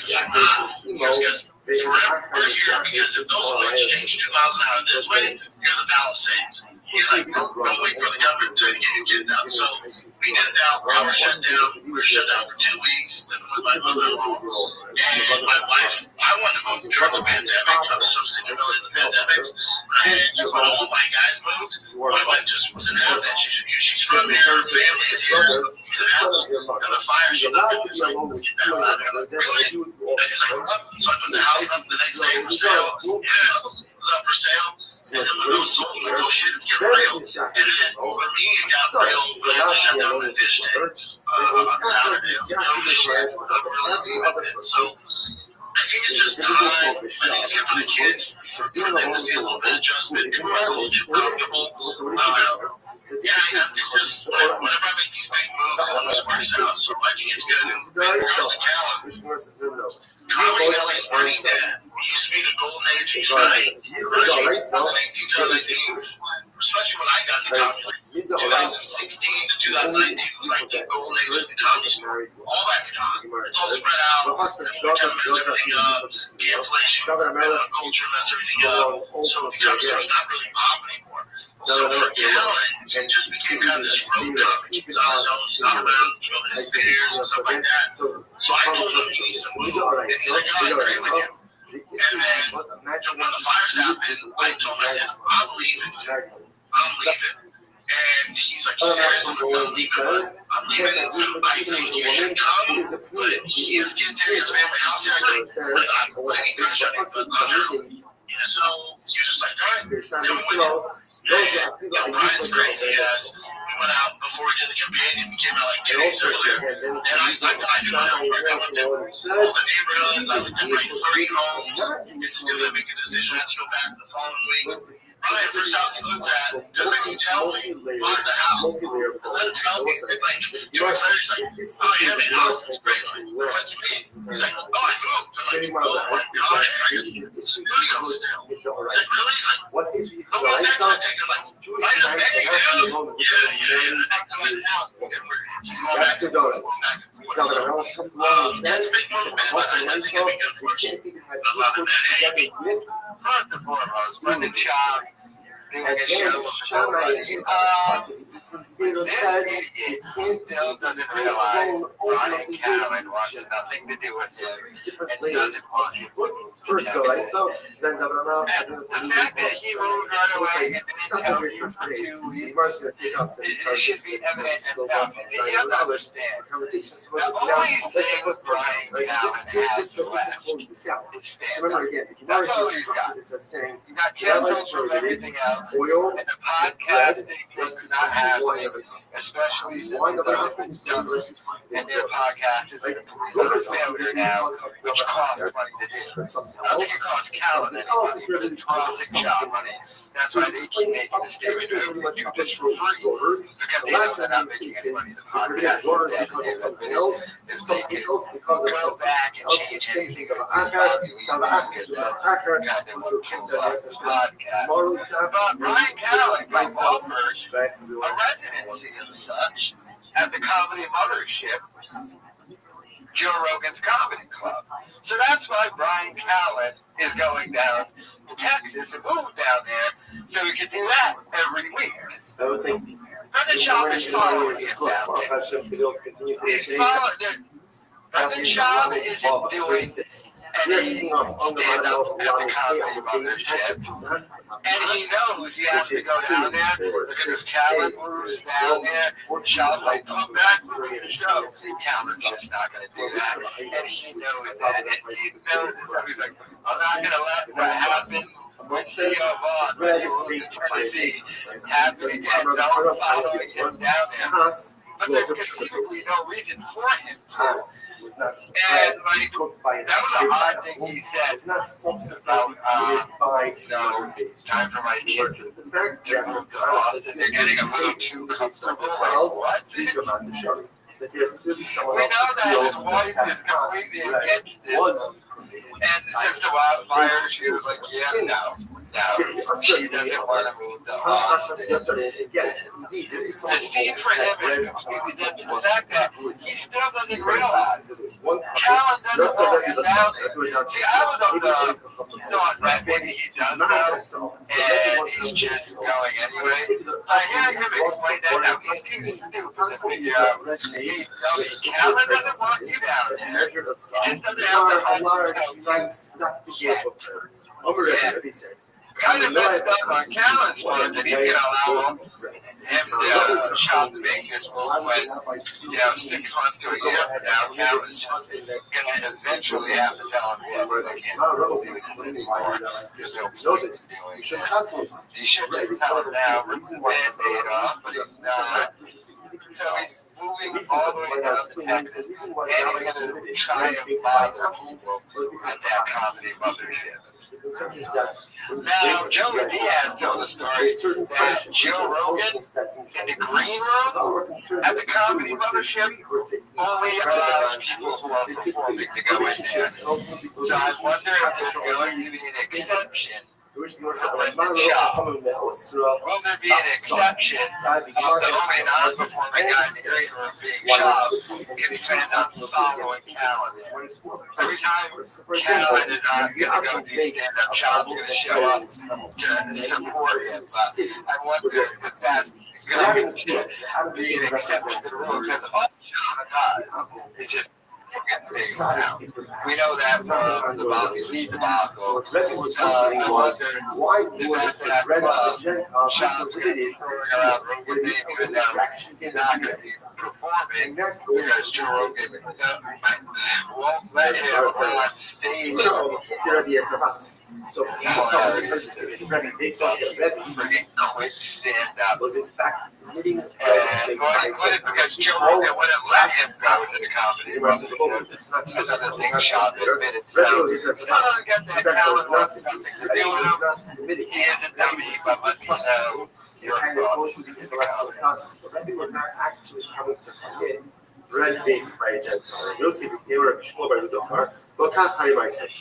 He goes, we're here because if those winds change 2 miles an hour this way, you're the Palisades. He's like, don't wait for the government to get your kids out. So we did it out. Now we're shut down. We were shut down for 2 weeks. Then with my mother-in-law and my wife, I wanted to move during the pandemic. I was so sick of the pandemic. And when all my guys moved, my wife just wasn't having it. She's from here. Her family's here. And the fire, she looked at me and was like, let's get that out of there. Really? And he's like, so I put the house up the next day for sale. Yeah, it was up for sale. And then when those sold, like, oh shit, it's getting real. And then for me, it got real when I had to shut down the fish tanks on Saturday. I was like, oh shit, I'm really leaving it. So I think it's just time. I think it's good for the kids, for them to see a little bit of adjustment, to a little too comfortable. Yeah, just whenever I make these big moves, it always works out. So I think it's good. And Charles Callan, Comedy Alley is Bernie Dad. He used to be the golden age of comedy. Really, 2018, 2019, especially when I got into comedy. 2016 to 2019 was like the golden age of the comedy. All that's gone. It's all spread out. People kind of mess everything up. Cancellation, culture mess everything up. So the comedy is not really pop anymore. So for Callan, it just became kind of this road comic. He's on his own, he's not around, his peers and stuff like that. So I told him he needs to move. And he's like, oh, I agree with you. And then when the fires happened, I told him, I said, I'm leaving. I'm leaving. And he's like, seriously, I'm leaving. I'm leaving. I think you should come. But he is getting to his family house here. I'm like, what did he crash on his under? So he was just like, all right, come with you. And Brian's crazy ass. We went out before we did the campaign and we came out like 2 days earlier. And I did my homework. I looked at all the neighborhoods. I looked at like 30 homes. It's going to make a decision. I have to go back the following week. Brian, first house he looked at, doesn't he tell me what's the house? Let him tell me. Like, you're excited. He's like, oh yeah, man, the house is great. Like, what do you mean? He's like, oh, I moved. I'm like, oh my God, I got the studio still. He's like, really? He's like, oh, well, that's going to take him like, right up, hey, dude. Yeah. That's the donuts. Governor Ralph comes along and says, we can't even have people together with First and foremost, Brendan Schaub doing a show Zero said, he still doesn't realize Brian Callen wants nothing to do with him and doesn't want him to move. First go right, so then Governor Ralph. The fact that he moved right away and didn't tell me for 2 weeks, it should be evident enough. You have to understand. Conversations The only thing Brian Callen has left. Remember again, if you That's want all to he's got. this as saying He got canceled from everything else. oil, And the podcast does not have, especially since the Douglas and their podcast is a complete failure now, which costs money to do. I don't think it costs Callan any money, it costs Schaub money. That's why they keep making this statement of what you did for free, because they know they're not making any money. The podcast is dead. because of something else, because of Go something back and else. change Same anything thing that's about been Akar, valuable. now the Akar, God, that also would kill the us. Podcast. tomorrow's stuff. But Brian Callen got offered Back to a the residency as such at the comedy mothership, Joe Rogan's Comedy Club. So that's why Brian Callen is going down to Texas and moved down there so he could do that every week. I was saying, Brendan Schaub is following him down there. He's following. Brendan Schaub isn't doing any stand-up at the comedy mothership. And he knows he has to go down there because if Callen moves down there, Schaub might come back to the show. Callen's just not going to do that. And he knows that. And he knows that. He's like, I'm not going to let what happened with CEO Vaughn when he moved to Tennessee happen again. So I'm following him down there. But there's conceivably no reason for him. And like, that was an odd thing he said about, it's time for my kids to move to Austin. They're getting a little too comfortable. Like, what? We know that his wife is completely against this. And since the wildfires, she was like, yeah, no, she doesn't want to move to Austin. The scene for him is completely different. The fact that he still doesn't realize Callen doesn't want him down there. See, I was thought that maybe he does know, and he's just going anyway. Hearing him explain that, now he's too stupid to figure out. Callen doesn't want you down there. He just doesn't have the heart to know. kind of messed up on Callan's part that he's going to allow him to shop to make this move when, 6 months to a year from now, Callan's going to eventually have to tell him, yeah, they can't do it anymore. There's no point in doing this. He should just tell him now, rip the Band-Aid off, but he's not. So he's moving all the way down to Texas, and he's going to try and buy the people at that comedy mothership. Now, Joey Diaz told the story that Joe Rogan in the green room at the comedy mothership only allows people who are performing to go in there. So I wonder if there's going to be an exception. Will there be an exception of the only non-performing guy in the green room being shot? Can he plan on following Callan? Every time Callan is not going to go do stand-up shop, he's going to show up to support him. But I wonder if that's going to be an exception to the rule, because all Sean does is just we know that from the Bobby Lee debacle. I wonder why would that shop throwing around Rogan name, even though he's not going to be performing because Joe Rogan won't let him on stage. So people thought they thought that freaking quit stand-up. was in fact admitting quit because Joe Rogan wouldn't let him go to the comedy. It's not true. Another thing shot that admitted. So, he doesn't get that Callan wants nothing to do with him. He is a dummy, but let's know your thoughts. The intellectual process, but Rabbi was not actually coming to commit Red Big by a Gentile. Yosef became a Shmuel by the Dokar, but can't hide myself.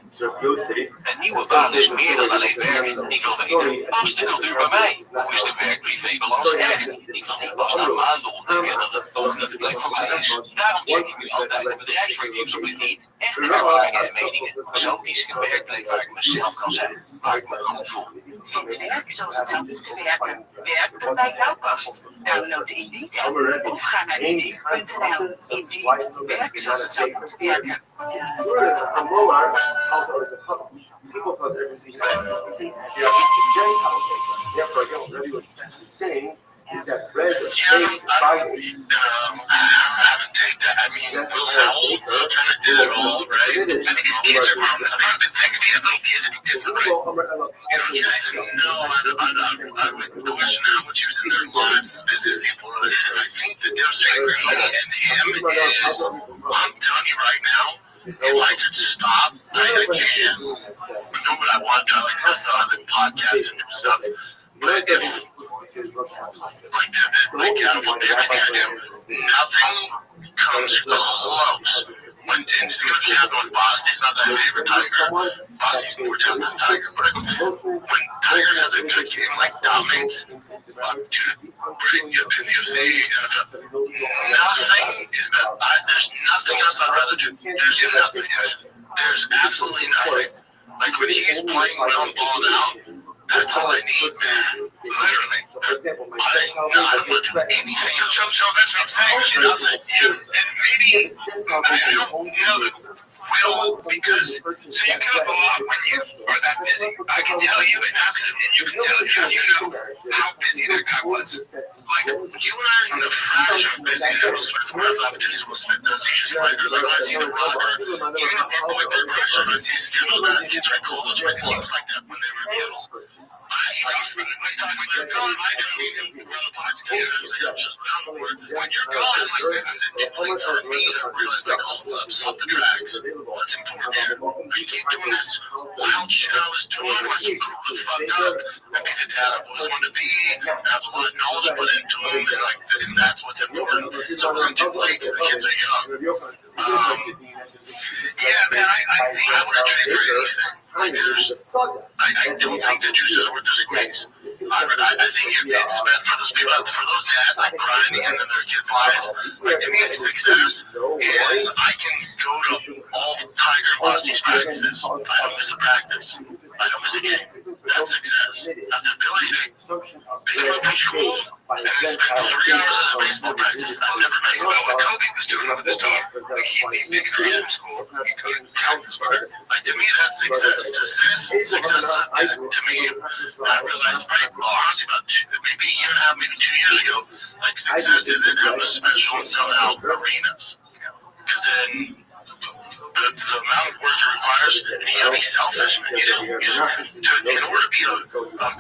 So Yosef, Een nieuwe baan is meer dan alleen werk. Ik wil weten, past de cultuur bij mij? Hoe is de werk-privé-balans echt? Ik wil niet pas na maanden ontdekken dat het volgende plek voor mij is. Daarom check ik nu altijd de bedrijfsreviews op Indeed. Echte ervaringen en meningen. Zo kies ik een werkplek waar ik mezelf kan zijn. Waar ik me goed voel. Vind werk zoals het zou moeten werken. Werk dat bij jou past. Download Indeed of ga naar Indeed.nl. Indeed, werk zoals het zou moeten werken. People thought there was a Gentile thing. Therefore, again, what Rabbi was essentially saying is that bread was baked by I haven't taken that. I mean, Will Howell kind of did it all, right? I think his kids are from this part of the thing. If he had little kids, it'd be different, right? No, I would question how much he was in their lives as busy as he was. And I think the difference between me and him is, I'm telling you right now, if I could stop, I can. But know what I want to, like, that's not, I've been podcasting and stuff. But if, like everything I do, nothing comes close. And it's going to happen with Boston. It's not my favorite Tiger. Boston's more talented than Tiger. But when Tiger has a good game like dominates, pretty good in the UFC, nothing is better. There's nothing else I'd rather do. There's nothing. There's absolutely nothing. Like when he's playing well and balled out, that's all I need, man. Literally. I don't want to do anything else. So that's what I'm saying. Nothing. And maybe, I don't, will, because, so you come up a lot when you are that busy. I can tell you, and you can tell it, you know how busy that guy was. Like, you and I are in a flash of busy, and we'll spend 4 opportunities, we'll spend those issues later, like I see the rocker, even if we're going through pressure, I see Skittle, that's kids right cool, those right teams like that when they were deals. Like talking when you're gone, I don't even run a box together, when you're gone, like for me to realize, like, hold up, stop the tracks. What's important here? I keep doing this wild shit I was doing, where I keep growing the fuck up, and be the dad I've always wanted to be, and have a lot of knowledge put into them, and like, and that's what's important. So it wasn't too late, because the kids are young. Yeah, man, I would have traded for anything. Like, I don't think the juice is worth the squeeze. I think you'd be spent for those people, for those dads, like, grinding into their kids' lives. Like, to me, success is I can go to all the Tiger and Bossie's practices. I don't miss a practice. I don't miss a game. That's success. That's the ability to pick up from school, And I spent 3 hours at baseball practice. I never made it. What Kobe was doing with his dog, like he'd be picking her up in school, he couldn't practice for it. Like to me, that's success. Success is, to me, I realized, right, well, honestly, about maybe a year and a half, maybe 2 years ago, like success isn't having a special and sell out arenas. Because then the amount of work it requires, and you gotta be selfish. In order to be a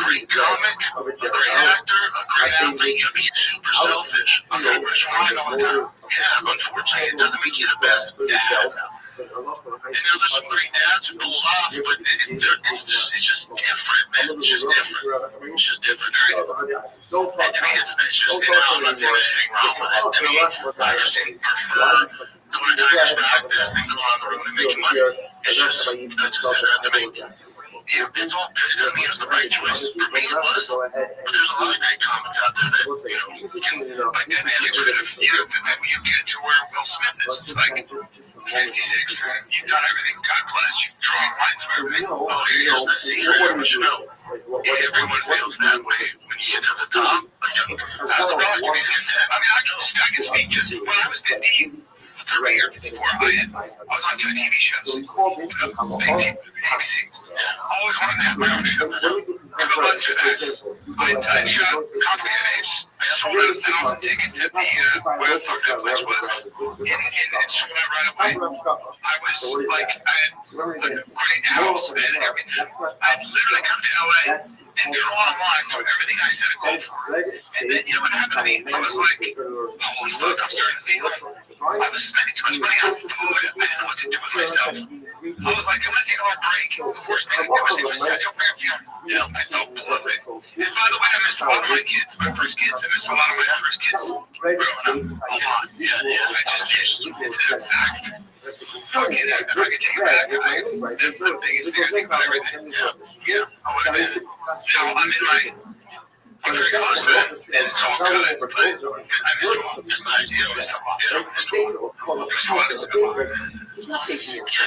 great comic, a great actor, a great athlete, you gotta be super selfish. I'm gonna push mine all the time. Yeah, unfortunately, it doesn't make you the best dad. And there's some great dads who pull it off, but it's just different, man. It's just different. It's just different. And to me, it's just, I'm not saying there's anything wrong with it. To me, I just prefer going to Tigers practice than going on the road and making money. It's just, to me, yeah, it's all good. It doesn't mean it's the right choice. For me, it was. But there's a lot of great comics out there that, you can, like, then you get to where Will Smith is. It's like, 56, you've done everything. God bless you. Draw lines for everything. Oh, here's the secret. No. Everyone feels that way when you get to the top. Like, as the Rock, he's content. I mean, I can speak because when I was 15, 30 years before I was on 2 TV shows. Big ABC. Always wanted to have my own show. I'm a bunch of that. I shot Cocktail Apes. I sold out 1,000 tickets at the, where the fuck that place was. And sold out right away. I was like, I had a great house and everything. I'd literally come to LA and draw a line for everything I said I'd go for. And then, you know what happened to me? I was like, holy fuck, I'm starting to feel it. I was spending too much money on food. I didn't know what to do with myself. I was like, I'm going to take a little break. The worst thing I could do was I don't feel, you know, I felt bloated. And by the way, I missed a lot of my kids, my first kids. I missed a lot of my first kids growing up. A lot. Yeah, I just did. It's a fact. Fuck it, if I could take it back, that's the biggest thing I think about everything. Yeah, I would have been. So I'm in my... I'm very close to it. It's all good, but I miss just the idea of something. I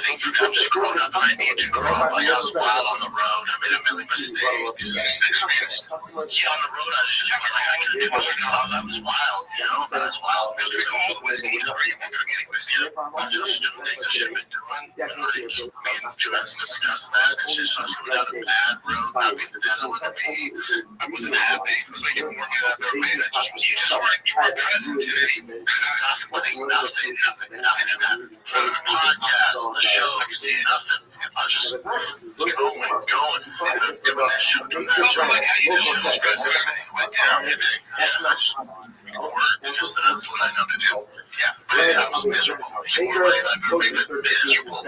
think I'm just growing up and I need to grow up. Like I was wild on the road. I made a million mistakes. Yeah, on the road I was just like I could do another job. That was wild, you know. That's wild. I'll drink all the whiskey. You know, you can drink any whiskey. I'm just doing things I should have been doing. I mean, just discuss that. It's just I was going down a bad road, not being the dad I wanted to be. I wasn't happy. It was making more money than I've ever made. I just was more present today. Nothing. From the podcast, the show, I could see nothing. I was just going. And that's doing that show. Doing that show, like how you do show stress and everything went down. And I just worked. Because that's what I know to do. Yeah, but I was miserable. More money than I've ever made. Miserable.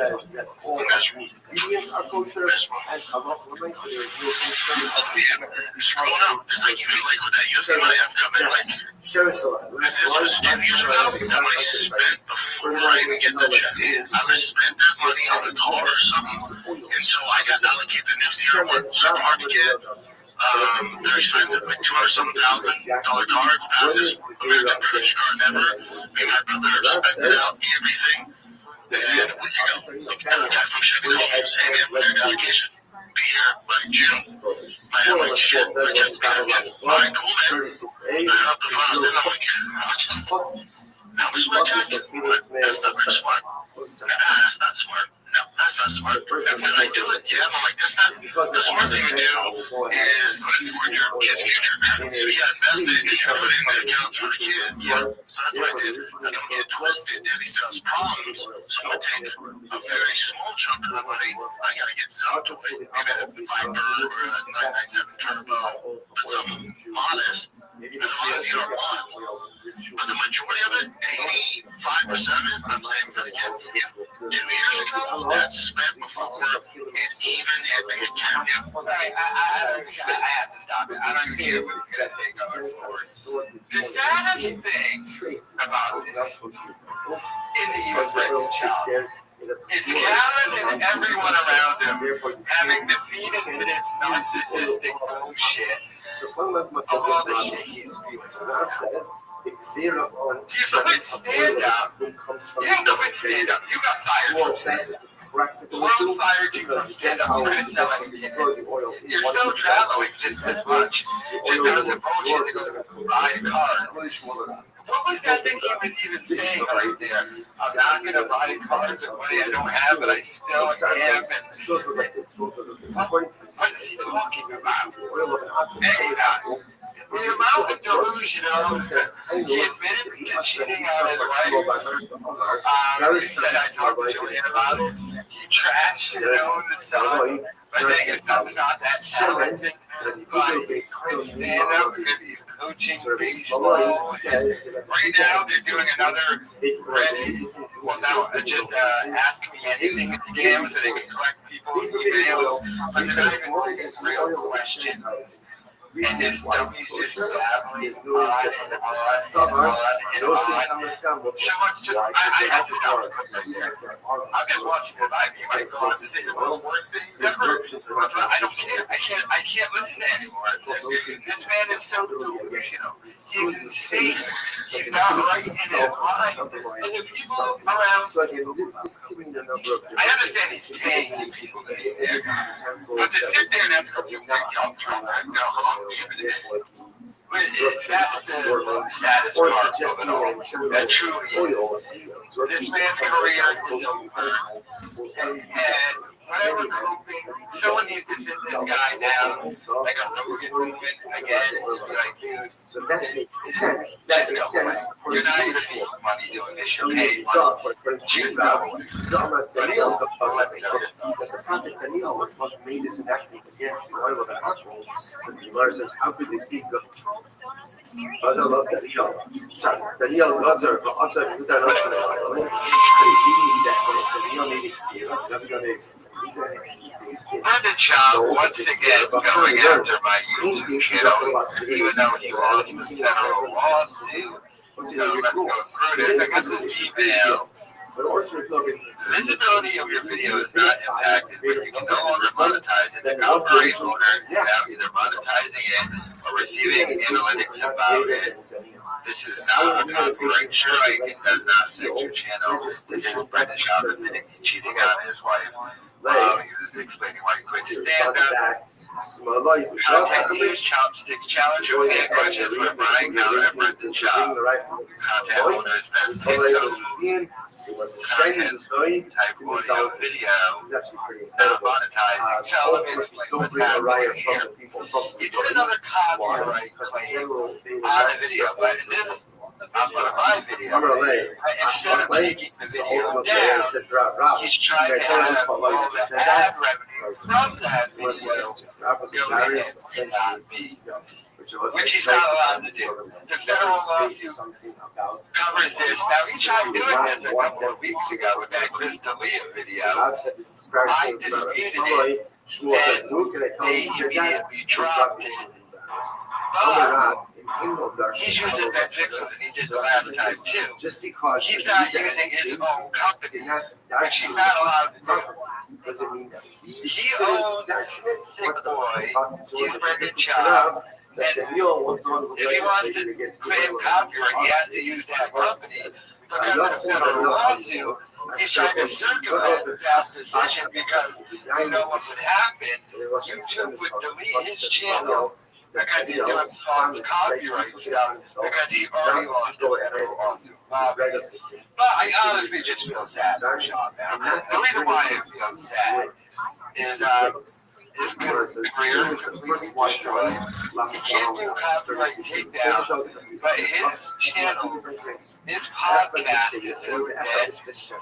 Ingredients are kosher, and a lot of them say there's no concern of Scrolling out. It's like you feel like with that UFC money I've come in, like, sure, so this was 2 years ago. That money spent before I even get that check. I would spend that money on a car or something. And so I got allocated the new Zero one, super hard to get. They're expensive, like $200,000 card, fastest American credit card ever. Me and my brother spent out everything. And a week ago, the guy from Chevy called me and said, hey man, what's your allocation? Be here by June. I'm like, shit, I just got it. All right, cool, man. I got the funds in, I'm like, how much is my jacket? That's not very smart. That's not smart. No, that's not smart. And when I do it, yeah, I'm like, that's not, the smart thing to do is for your kid's future. So yeah, invest it and you put in the accounts for the kids. So that's what I did. I don't get twisted. Daddy does problems. So I take a very small chunk of the money. I gotta get some toy. Maybe a Viper or a 997 Turbo, something modest. And the rest you don't want. But the majority of it, 85% of it, I'm saying for the kids. Yeah, 2 years ago, that's spent before it even hit the account. I have to stop it. I don't even care what it's going to take going forward. The saddest thing about this in the U.S. right now is Canada and everyone around them having defeated to this narcissistic bullshit. So one of my says the zero on you quit stand up. You quit stand up. You got fired. practical World issue fired you because from the stand Gentile up. You couldn't sell actually anything. destroyed the oil. You're still traveling just as much. Just because of bullshit to go buy a car. What was that thing he was even saying right there? I'm not going to buy cars with money I don't have, but I still am. And what is he talking about? Anyhow, the amount of delusion, he admitted to cheating on his wife. He said, I talked to Julian about it. He trashed his own son. I think it's not that talented, but he couldn't stand up because he's coaching baseball. And right now, they're doing another Reddit. Well, now, just ask me anything scam so they can collect people's emails. But they're not even asking real questions. And this dummy just babbling on and on and on. So much just, I have to stop right there. I'm just watching this. You might go on to say the most worst thing ever. I don't care. I can't listen anymore. This man is so delusional. He's insane. He's not right in his mind. And the people around. I understand he's paying people to be there. But to sit there and ask them to make up for it, no. That's the status part of it all. That truly is. This man's career is over. And whatever coping, someone needs to sit this guy down like a Rogan movement again and be like, dude, so that makes sense. That makes sense. You're not even making money doing this. You're paid money. That the prophet Daniel was not made this enactment against the oil of alcohol. So the Gemara says, how could they speak of Daniel? So Daniel was a Brandon Chow once again going after my YouTube channel, even though he lost the federal lawsuit. So let's go through this. I got this email. Visibility of your video is not impacted, but you can no longer monetize it. The copyright owner is now either monetizing it or receiving analytics about it. This is not a copyright strike. It does not affect your channel. This is Brandon Chow admitting cheating on his wife. He was explaining why he quit his stand-up. Contact News Chopsticks Challenge your fan questions with Brian Keller and Brendan Shaw. Contact owners Ben Content type audio video. Not monetizing. So let me explain what's happening here. He did another copyright claim on the video, but this on my video, instead of taking the video down, he's trying to have all the ad revenue from that video go to him and not me, which he's not allowed to do. The federal lawsuit covers this. Now, he tried doing this a couple of weeks ago with that Chris D'Elia video. I disputed it, and they immediately dropped it. But he's using that pixel that he did the last time too. Just because he's not using his own company, which he's not allowed to do. Doesn't mean that he owns Sick Boy, he's Brendan Chow, and if he wants to claim copyright, he has to use that company. Because of the federal lawsuit, he's trying to circumvent that decision because you know what would happen. YouTube would delete his channel because he's doing false copyright stuff because he already lost the federal lawsuit. But I honestly just feel sad for Sean, man. The reason why I feel sad is his career is destroyed. He can't do copyright takedown, but his channel, his podcast is so dead.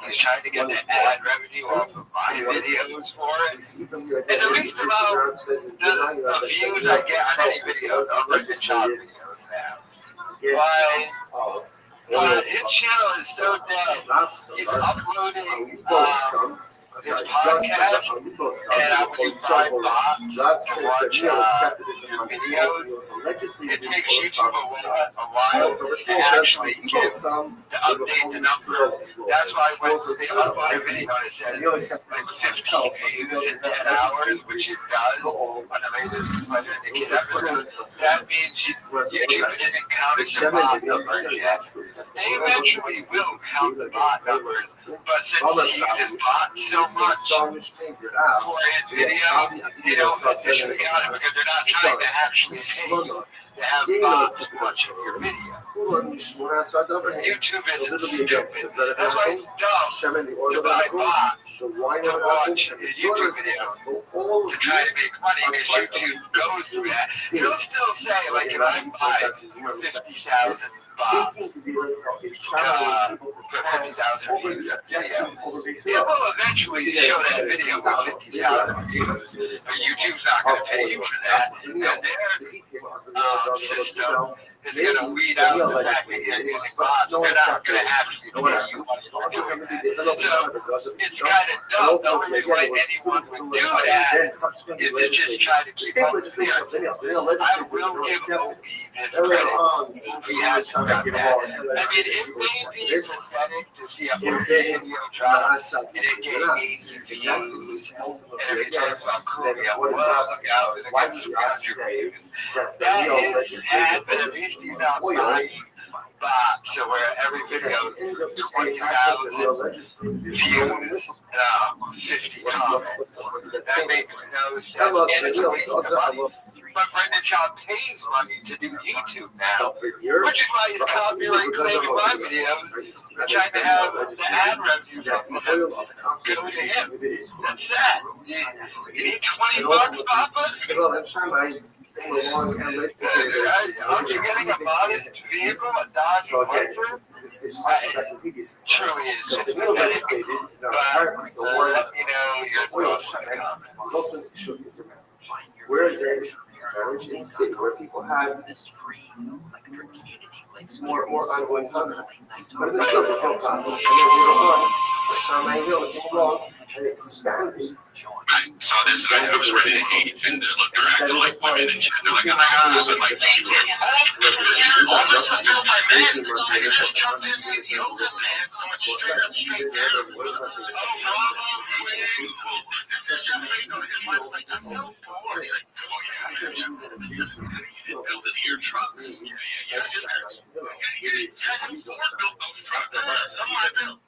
He's trying to get the ad revenue off of my videos for it. And the least amount the views I get on any videos are Brendan Shaw videos now. But his channel is so dead. He's uploading his podcast, and when you buy bots and watch videos, it takes YouTube a while to actually get to update the numbers. That's why when they upload a video and it says like 15 views in 10 hours, which it does on the latest 100 episode, that means YouTube isn't counting the bot numbers yet. They eventually will count the bot numbers But since he uses bots so much for his video, you don't officially count it because they're not trying to actually pay you to have bots watching your video. YouTube isn't stupid. That's why it's dumb to buy bots to watch a YouTube video to try to make money because YouTube goes through that. He'll still say, like, if I buy 50,000 bots for 50,000 views of video, it will eventually show that video with 50,000 views. But YouTube's not going to pay you for that. And their system is going to weed out the fact that you're using bots. They're not going to actually pay you for doing that. So it's kind of dumb. The only way anyone would do that is to just try to keep up with the I will give Opie this credit. Opie has done that. I mean, it may be pathetic to see a video drop and it gave 80 views and every time about Korea, well, look out, it's going to get 100 views. That is sad, but at least he's not buying bots, so where every video is 20,000 views, 50 comments. That makes no sense. And it's a waste of money. But Brendan Shaw pays money to do YouTube now, which is why he's copyright claiming my videos, trying to have the ad revenue go to him. That's that. You need $20, Papa? Aren't you getting a modest vehicle, a Dodge Viper? It truly is just pathetic. But, you know, your thoughts in the comments. Where is there marriage in the city where people have more ongoing contact? But in the field, there's no contact. And then later on, Shammai Hill came along and expanded. I saw this and I was ready to hate and looked around and like women and shit. They're like, oh my god, but like, this is still my man. I just jumped in with yoga pants. I'm a straight there. Oh, bravo, please. This is just like, I'm so bored. Like, oh yeah, build this here trucks. Yeah. You kind of built those trucks. Some I built.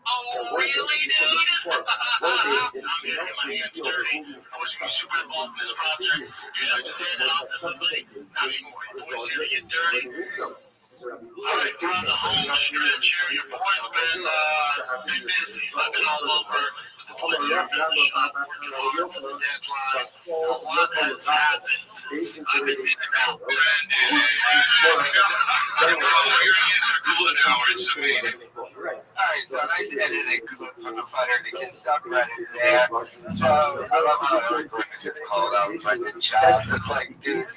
Oh, really, dude? My hands dirty. I was super involved in this project. Yeah, I just handed off this like, not anymore. Boys here get dirty. All right, down the home stretch here. Your boy's been busy. I've been all over. A lot has happened. I've been in and out. Golden hours to me. Alright, so nice editing clip from the fighter to get stuck right in there. So I love how everything gets called out by the chat. It's like, dude,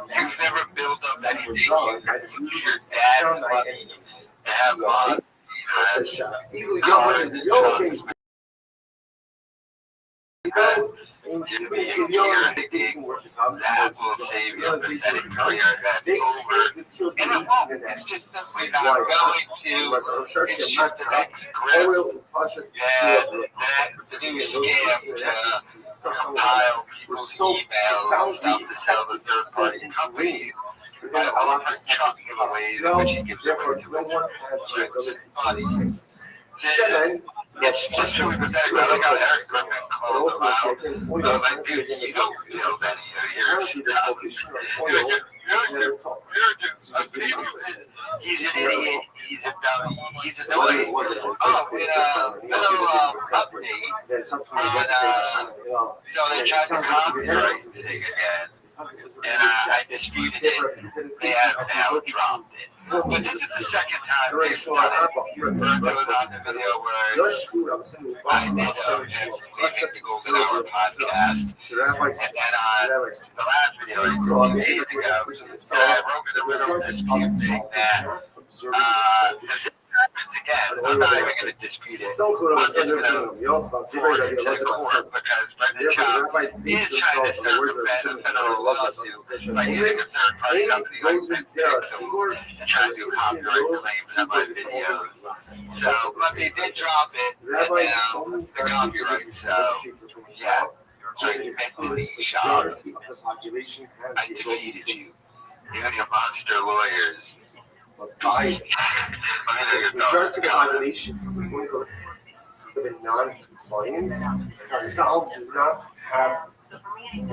you've never built up anything. Your dad's money to have money. That will save your pathetic career that's over. And it won't. It's just simply not going to. It's just the next grip. Yeah, that new scam to compile people's emails to sell the third-party companies. A lot of trust giveaways, which he gives away to everyone. It's just really pathetic. I like how Eric Griffin called him out. Like, dude, you don't feel that he's an idiot. He's a dummy. He's annoying. Oh, in a little update, they tried to copyright the thing again. And I disputed it. They have now dropped it. But this is the second time they've done it. There was on the video where I did the Golden Hour podcast. And then on the last video, a few days ago, I wrote in the middle of this saying that again, I'm not even going to dispute it. I'm just going to forward it to the court because Brendan Shaw is trying to circumvent a federal lawsuit by using a third-party company like Restream and trying to do copyright claims on my videos. So, but they did drop it, and now the copyright, so, yeah. I defeated you. I defeated you. You and your monster lawyers. But by the majority of the population is going to live in non-compliance. Chazal do not have the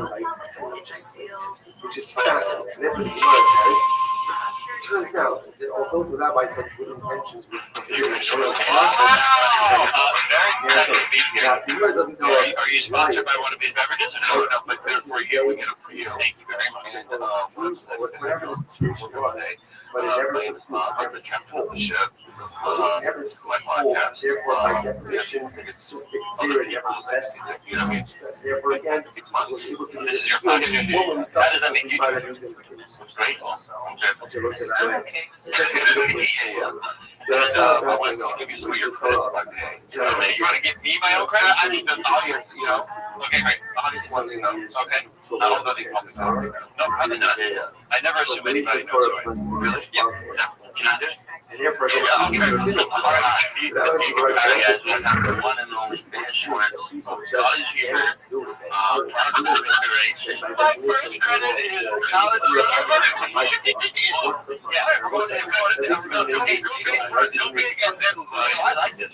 right to legislate, which is fascinating. Therefore, the Gemara says, it turns out that although the rabbis had good intentions with prohibiting oil the Gemara doesn't tell us. Are you sponsored by one of these beverages? Or no, but they're for you. We get them for you. Thank you very much. Whatever the situation was, but it never took hold. So it never took hold. Therefore, by definition, just exterior never vested. Therefore, again, it was able to be a woman subsequently by the new things. Okay, let's say that. It's actually a good way. You want to give me my own credit? I need the audience, you know. Okay, great. Audience wants to know. Okay. I'll go to no, probably not. I never assume anybody knows. Really? Yeah. No. Can I do it? And therefore, I'll give it. One and only my first credit is college. I like this.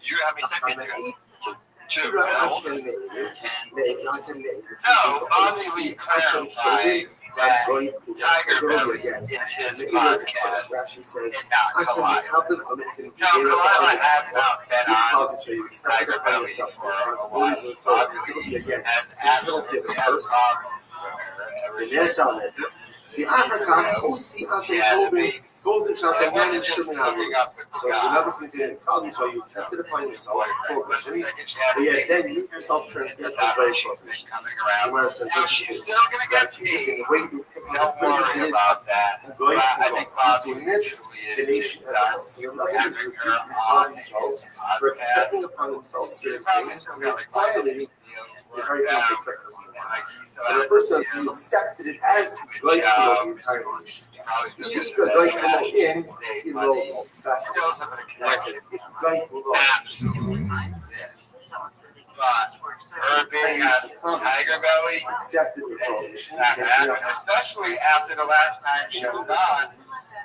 You have me second. No, obviously clarify that Tiger Belly is his podcast. Rashi says, I couldn't help it. I have not been on Tiger Belly. Responsibilities of the Torah. It will be again the penalty of the curse. The Africa, goes in Shaka, one in Shumanabi. So the number says in Kali, so you accept it upon yourself, prohibitions, but yet then you yourself transgress those very prohibitions. The Gemara says this is that teaches in the way you pick up the phrases it is going to doing this, the nation as a whole. So the level is rebuking upon himself for accepting upon himself certain things and violating the very things they accept upon themselves. And the first says you accepted it as going to the entire nation. If you going in low facets. And says if going But being Tiger Belly, accepted the prohibition, especially after the last time she was on.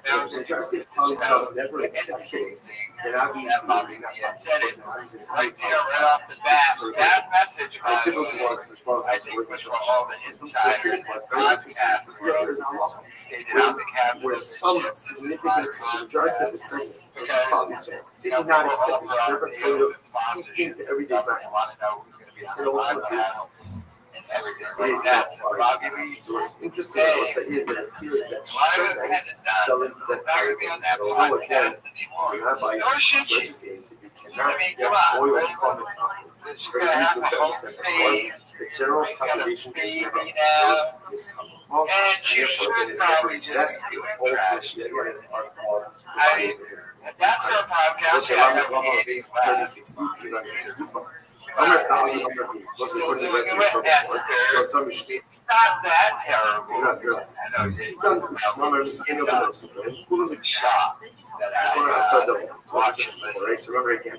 If the majority of Palestine never accepted it, then obviously right there, right off the bat, that message, by the way, I think was for all the insiders and broadcasters stated on the cabinet. where some significant majority of the segment of Palestine did not accept it. It's never kind of seeped into everyday life. It is that so it's interesting to us that is that it appears that Shemai fell into that category. Although again, the rabbis legislates if you cannot get oil from it for the reasons that we said before, the general population is never observed this alcohol, and therefore it is never invested ultimately again as part of the that's our podcast. These 36 I'm not talking about the was it the resume so some shit. Not that terrible. You're not good. I know. It's on the in of the pull the Shot. just want to start the right. So remember again.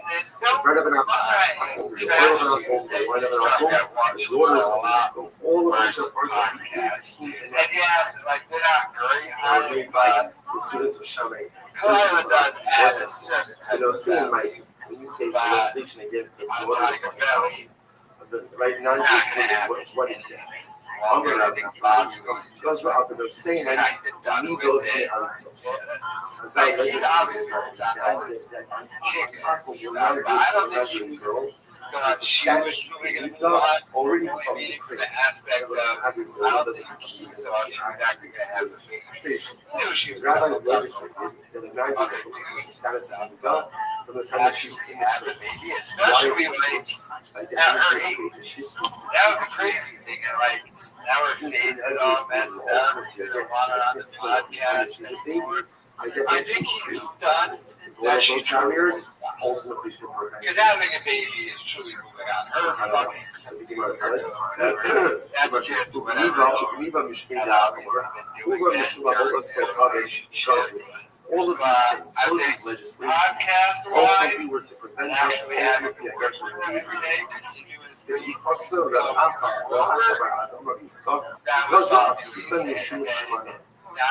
Bread of an apple, the oil of an apple, the wine of an apple, the daughters of an apple, all of which are part of the 18 And yes, like they're not great, but the students of Shammai. Seeing like when you say the legislation against the daughters of the right non-Jewish, what is that? Because we're out there saying that we go say ourselves. As I legislated that girl, she was already from the rabbis legislated that a non-Jewish woman has the status of a God from the time that she's in the church. Why do we like that would be crazy thing. Like now we're dating all messed up. She's a baby. I get I think he's done. that those barriers ultimately to prevent. Because having a baby is truly moving on. Her fucking. So the Gemara says, That's just all of these things, all of these legislation, podcast ultimately were to prevent and us actually having to work every day, continuing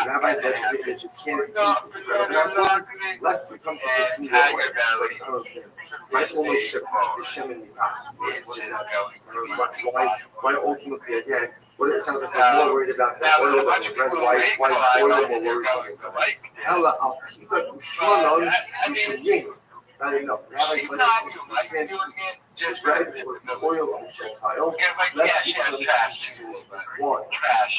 Rabbis legislate that you can't keep lest we come to this new way. I don't understand. My ownership of the Shemin Mipas. What is that? Why ultimately, again, what it sounds like we're more worried about the oil than the red. Why is oil more worrisome? Ella al pita ushmanon ushming. Not enough. Rabbis legislate you can't keep the bread or the oil of a Gentile, lest people consume wine.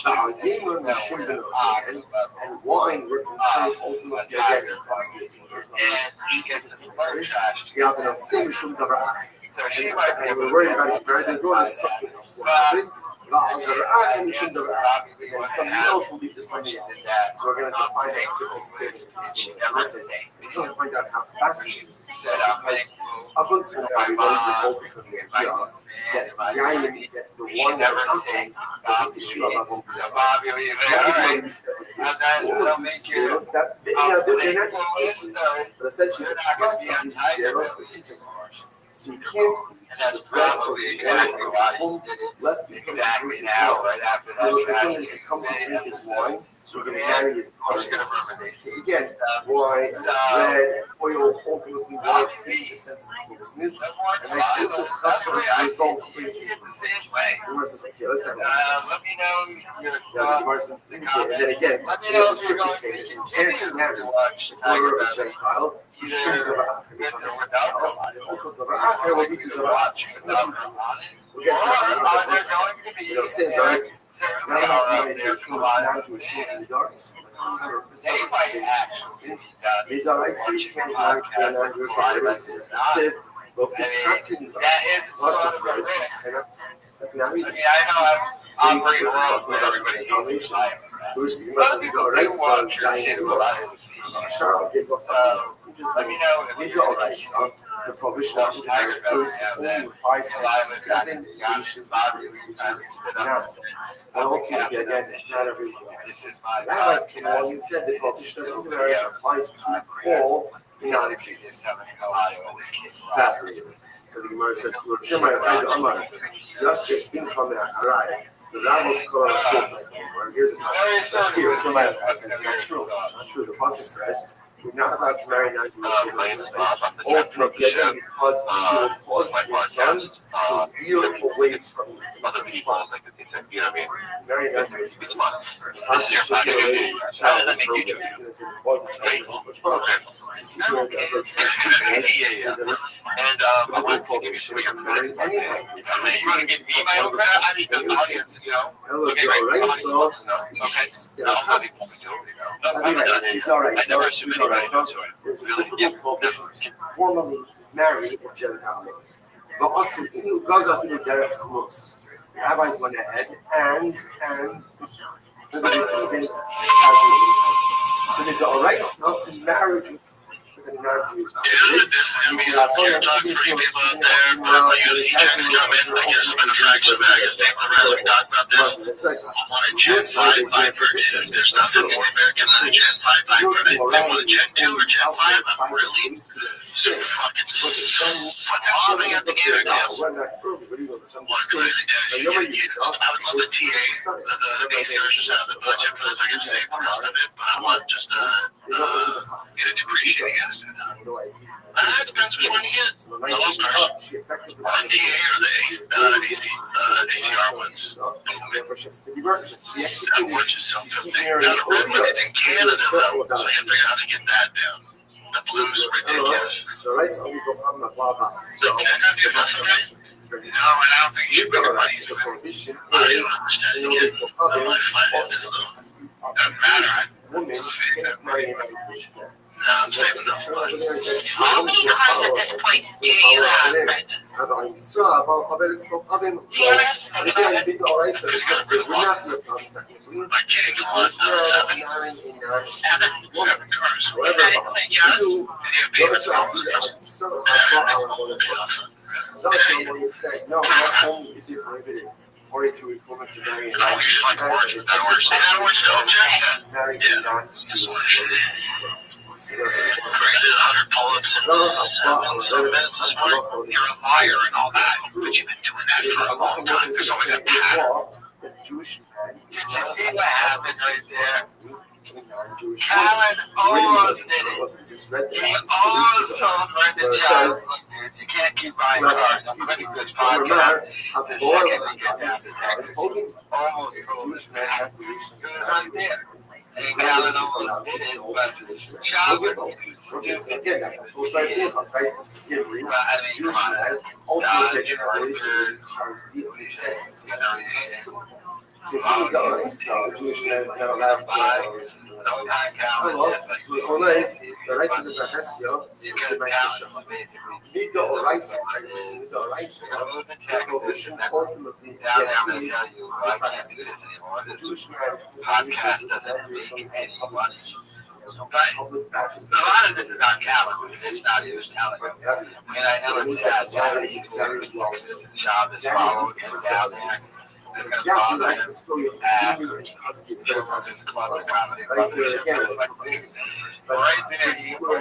Now, they learn the Shimon of sin, and wine we're concerned ultimately again intoxicating. There's no reason of sin, Shum Davar. And we're worried about it, right? They're going to something else. And something else will lead to something else. So we're going to define that critical statement. He's going to point out how fascinating this is. Because up until now, we've always been focused on the idea that the one that happened was an issue about one percent. Everybody says that all of these zeros, that they're not just listening, but essentially the trust of these zeros is integral. So you can't the bread or the oil lest you come to drink his wine. If somebody can come to drink his wine, we're going to marry his daughter. Because again, wine, bread, oil, ultimately wine creates a sense of closeness, and that closeness has to result in so Gemara says, okay, let's have let me know the Gemara says, and then again, the scripture statement, you can't marry the daughter of a Gentile, you shouldn't have a because it's something else. Also, the Ra'achar will be to the Ra'achar. We'll get to that. Saying Doris, not about to Jewish woman, non-Jewish woman, the Doris. The Doris, you can't marry a non-Jewish woman. Well, this happened. Plus, it says, I mean, I know I'm operating wrong with everybody. Who's the Doris? Zion. Charles gave up just let me know if you alright. The provision of intermarriage only applies to 7 nations, which is now. And ultimately, again, not every place. Rabbis came along and said the provision of intermarriage applies to all non-Jews. Fascinating. So the Gemara says, Justice being from the Acharai. The rabbis call it a here's a not true. Not true. The Pasuk says, we're not allowed to marry non-Jewish women. Ultimately, again, because she will cause your son to veer away from other people. You know what I mean? Marry non-Jewish women. It's fun. This is your pocket. Child and appropriate. It's going to cause the child to push and I want to give you some of your credit. I mean, you want to give me my own credit? I need the audience, you know? Okay, right. So, I never assumed anybody knows who I am. Formally marry a Gentile woman. But also, the rabbis went ahead and even casually. So the Doraisa marriage with a non-Jewish you're talking to people out there, my UC checks come in, I get a manufacturer bag, I take the rest, we talk about this. I want a Gen 5 Viper, there's nothing more American than a Gen 5 Viper. They want a Gen 2 or Gen 5, I'm really fucking bombing at the gear deals. I would love the TAs, the base versions out of the budget for the second save the rest of it, but I want just get a depreciating asset. It depends which one you get. The low cars. The TA or the ACR ones. That works itself. It's in Canada though, so you have to figure out how to get that down. The blues is ridiculous. No, I don't think you should bring money to it. I don't understand it yet. My finances though. Doesn't matter. I'm saving enough money. How many cars at this point do you have, Brendan? אבל המשרה, אבל אצלו חברים, אני יודע, אני בדיוק אולי סביב, we're not your problem technically. I can't go on now. Seven cars. No, not only is it prohibited for it to equivalent to marrying a Hours don't check that. married Yeah. non-Jewish woman. Created 100 pull-ups in 7 minutes this morning. You're a liar and all that, but you've been doing that for a long time. There's always a pattern. The Jewish man, Did you see what happened right there? non-Jewish Alan almost did it. wasn't just read He that. almost told Brendan Charles, look, dude, you can't keep buying cars. I'm pretty good podcast. The second he did that, the detective almost told this man, good idea. And Alan almost did it, but Charles was too stupid. Again, that's full cycle, right? Simply, Well, I mean, Jewish come on. man, ultimately, has been so you see, the rice, Jewish man is not allowed to No time count. the rice is the Hessia, the rice need the rice, the rice, prohibition ultimately, Down is there, I'm going to tell you, I can't do this anymore. the This Jewish man podcast doesn't make any money. public fashion. A lot of this is not calendar. It's not even calendar. I mean, I know it's sad. The job is followed. It's down there. Exactly like the story of senior and husband. Right there again, Right there,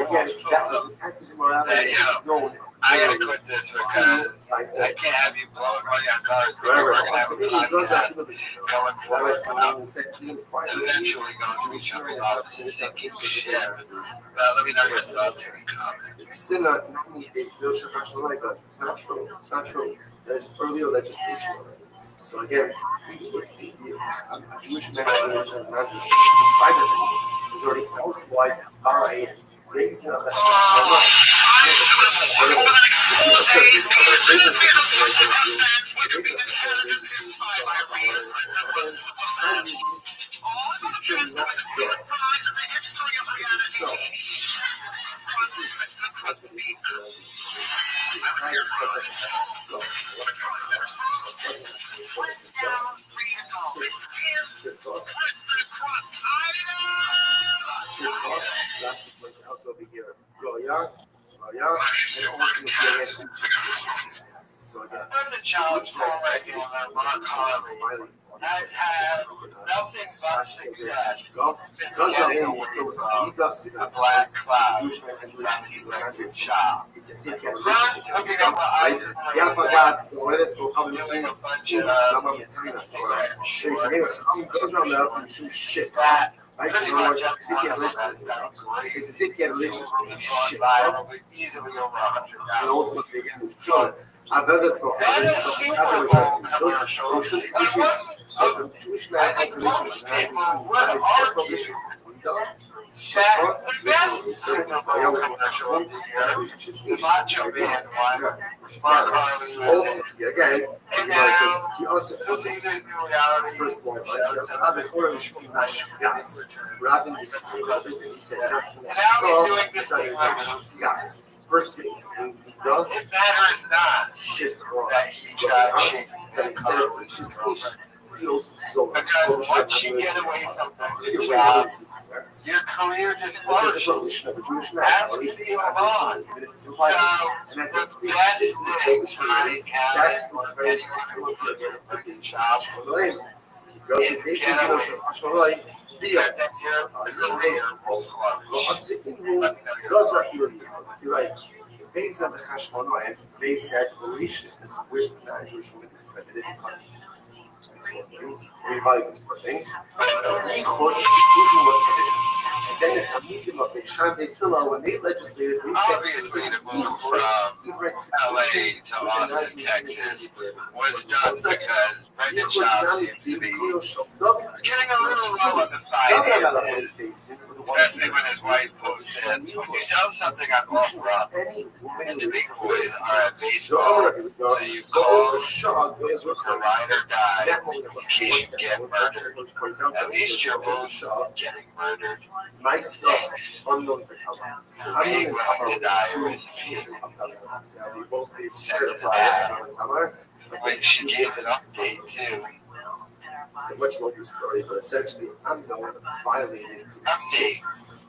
again, that was an active immorality. I gotta quit this because I can't have you blowing money on cars. We're gonna have a podcast going forward. Eventually going to be jumping off this shit. Let me know your thoughts in the comments. It's still not it's still but it's not true. It's not true. There's earlier legislation already. So again, a Jewish man or not Jewish privately is already outright by raising up the So again, The challenge right here on Mark Harvey has had nothing but success. A black cloud. it's as if Looking at what I doing a bunch of shit. that. Right? Pretty So much it's as if he had great. it's as if he had relations with shit. Easily over And 100,000. ultimately, sure. I've done this before. So the Jewish man has relations with again, he also first of all, he also had an order guys. Rather than this, he said, guys. First things, done. It matters not Shit wrong. that he got cheated. Instead of just feels so. Because once you get away from the job, your career just There's a flourishes. prohibition of a Jewish man. That's At least the in law. even if it's implied. And that's a That is consistent it. prohibition. That is That's very what He goes to basic notion of Hashmalai. that your career will flourish. You're right. Based on the Hashmalai, and they said relations with non-Jewish women is prohibited because it's four things. We value these four things. Yichud, seclusion was prohibited. And then the Talmidim of Beishan Beisila, when they legislated, they said Obviously, the move from LA to Austin, Texas was done because Brendan Schaub seems to be getting a little low on the side of his Especially when his wife posted, when you sell something on OfferUp, and the big boys are at baseball, so you call for ride or die, you can't get murdered. At least you're both getting murdered. My stuff, unknown to cover. I'm Big going one to to die cover with you. We both be certified. When she gave an update too. It's a much longer story, but essentially, I'm the one violating Update.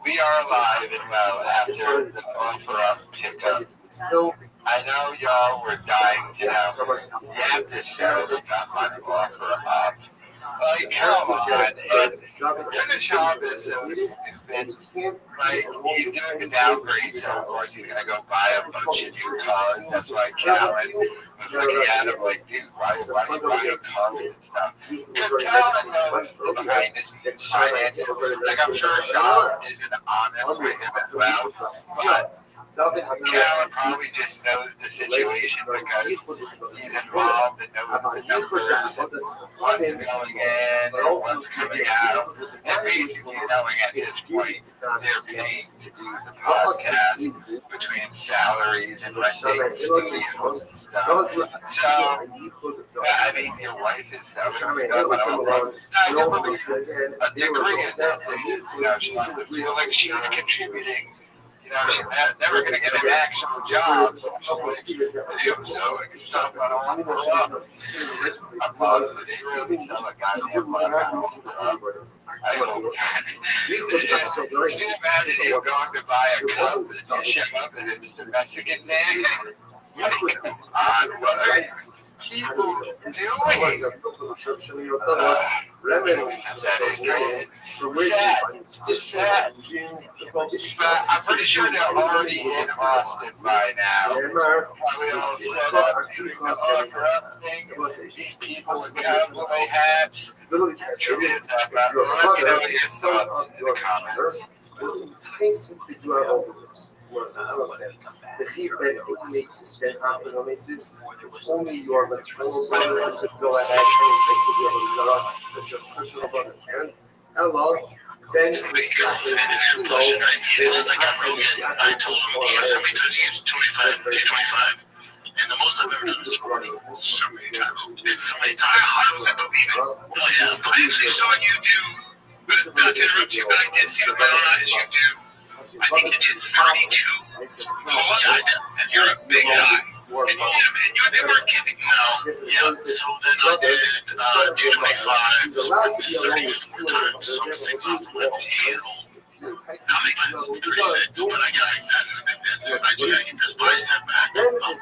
We are alive and well after the OfferUp pickup. I know y'all were dying to know. You have to sell stuff on OfferUp. Like, come on. And the shop is been like, he's doing the downgrade, so of course he's gonna go buy a bunch of new cars. That's why Calvin was looking at him like, dude, why are you buying cars and stuff? Because Calvin knows behind his finances. Like, I'm sure Sean isn't honest with him as well, but Calvin probably just knows the situation because he's involved and knows the numbers, what's going in and what's coming out. And basically knowing at this point they're paying to do the podcast between salaries and renting studios and stuff. So, I mean, your wife is selling stuff, but I don't believe a degree is that she doesn't feel like she's contributing. You know, she's never going to get an actual job. Hopefully, she was able to do so. And stuff on OfferUp. I'm positive they really sell a goddamn lot of I don't know. Can you imagine you going to buy a cup and you ship up and it's the Mexican name? What are people doing? It's sad. I'm pretty sure they're already in Austin by now. Probably all set up doing the OfferUp thing. These people with cowboy hats. Trivia talk about it. Let me know your thoughts in the comments. The feedback it makes is that it's only your maternal brother that should go ahead and investigate the result, but your personal brother can. Hello. Then Somebody called and asked a question, right? He was like, I'm Rogan. I told him, he asked how many times he used 25, and the most I've ever done is 40. So many times. It's so many times. I wasn't believing. Oh, yeah. I actually saw you do, not to interrupt you, but I did see with my own eyes you do. I think you did 32. Oh, yeah, and you're a big guy. And yeah, they weren't kidding. No, yeah, so then I did 225, 34 times, some things off the left heel. Now they can 36, but I got I get this bicep back of 100.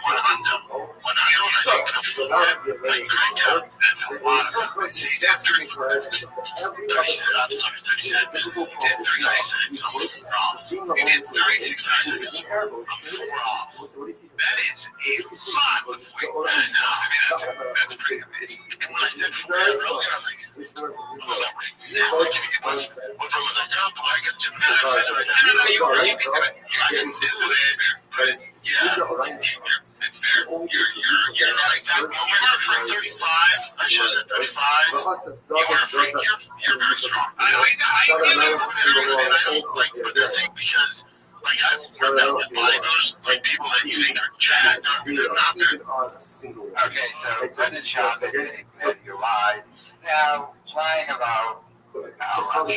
When I can afford, I can crank out. That's a lot of it. See, that 36, did 36 on 4 off. You did 36 times on 4 off. That is a lot of weight. That's pretty amazing. And when I said 4 earlier, I was like, hold on, now I can get my, what was I got? I got gymnastics. No, you already did it. I can do it. But yeah, it's fair. You're not exactly. When we were for 35, I should have said 35. You're very strong. I really understand. Like, but the thing, because, like, I've worked out with bodybuilders, like, people that you think are jacked, they're not there. Okay, so Brendan Schaub said you lied. Now, lying about how much,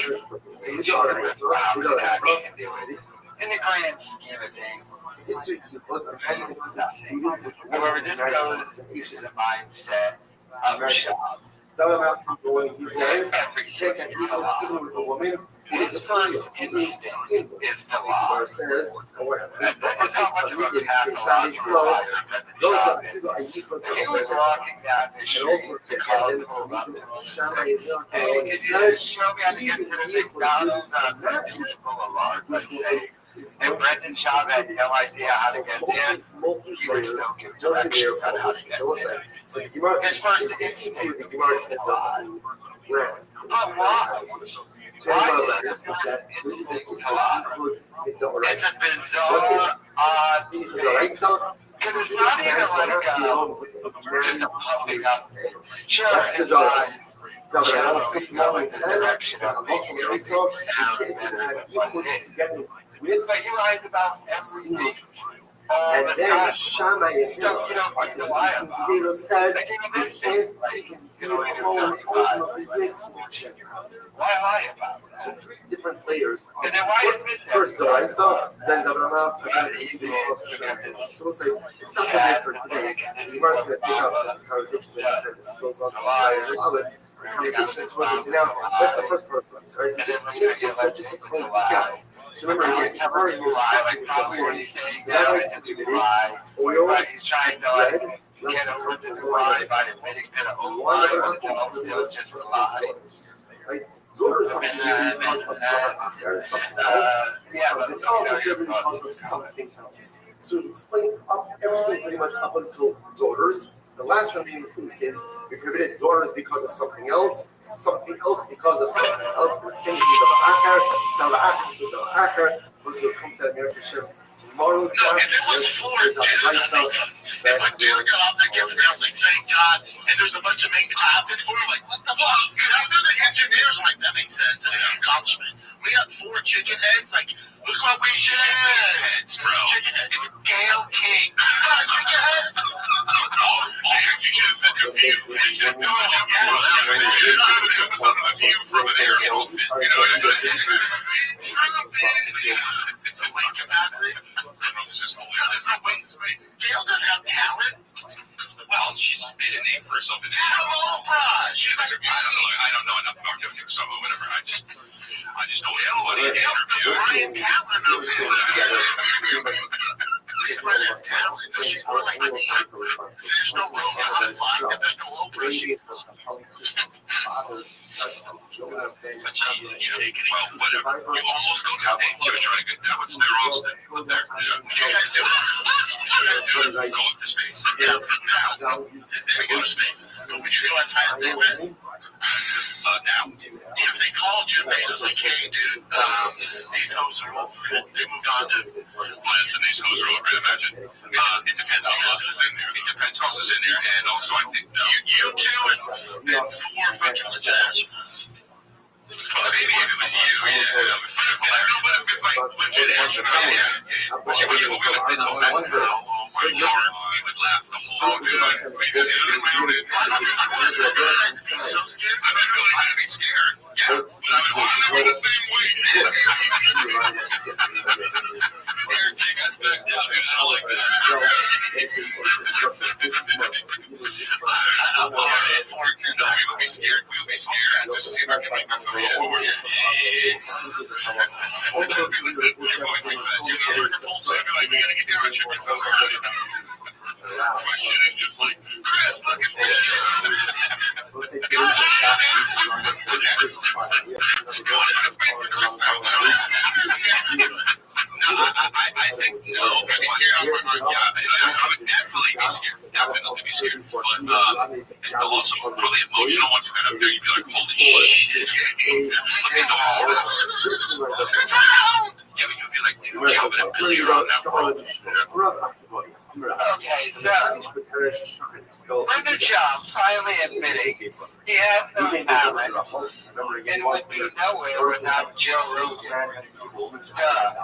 so you don't know how much cash you can do it. In the grand scheme of things, however, this goes into the mindset of a job. He says, take an even with a woman. It is a first instinct is to lie. It says, That's how much of a pathological liar Brendan Schaub is. He was walking down the street to call people about their own. Hey, can you show me how to get to the McDonald's on a people alarm? And Brendan Schaub had no idea how to get there. He would still give directions on how to get there. His first instinct is to lie. But why? It's a bizarre, odd thing. Because it's not even like just a pumping up thing. Sure, it's But he lies about everything. And then Shammai and him, Zero said, you can't be alone ultimately with Gentile. Why lie about it? So three different layers. And then why admit that? First the Raisa, then the Rama, and then so we'll say, it's not good for today. The Mark's going to pick up the conversation that goes on the conversation is supposed to say now. That's the first part of it, right? So just to close this out. So remember, you're structuring this as saying, that is community, oil, bread, Get over to the lie by admitting that one other just right? Daughters are because of something else. Something else is driven because of something else. So we explain everything pretty much up until daughters. The last one being includes is we prohibited daughters because of something else because of something else. Same as the Achar, was will come to that near Hashem tomorrow's class. If it was if a dude got off that gets around like thank God, and there's a bunch of men clapping for him, like what the fuck? They're the engineers, like that makes sense. And an accomplishment. We got 4 chicken heads, like look what we did, bro. Chicken heads. It's Gail King. Chicken heads. You just said the view. The view from an aerial. It's the weight capacity. There's no weight space. Gail doesn't have talent. Well, she's made a name for herself in Oprah. She's like, I don't know enough about Gail, so whatever. I just know it's funny. Ryan Callen. She's more than talent. She's more like me. There's no Oprah. There's no Oprah. She's you take it. Well, whatever. You almost go to States. You're trying to get that with steroids. Go there. Go to space. Now, then we go to space. Would you realize how they went? Now, if they called you and they was like, hey, dude, these hoes are over it. They moved on to Bliss and these hoes are over it. Imagine. It depends on who else is in there. It depends who else is in there. And also, I think you two and 4 veterans attachments. Well, maybe if it was you, yeah. I don't know, but if it's like legit action, yeah. But we would laugh the whole time. Because so scared. I mean, really, I'd be scared. Yeah, but I would want to be the same way. Eric, take us back down. I like that. We would be scared. We would be scared. Just see if I can make myself over here. Just like, Chris, look at this. I think no. I would definitely be scared. Definitely be scared. But also probably emotional ones kind of do. You'd be like, holy shit. Yeah, but you'd be like, dude, yeah, but if you're on that world. Okay, so Brendan Shaw finally admitting he has no talent and would be nowhere without Joe Rogan.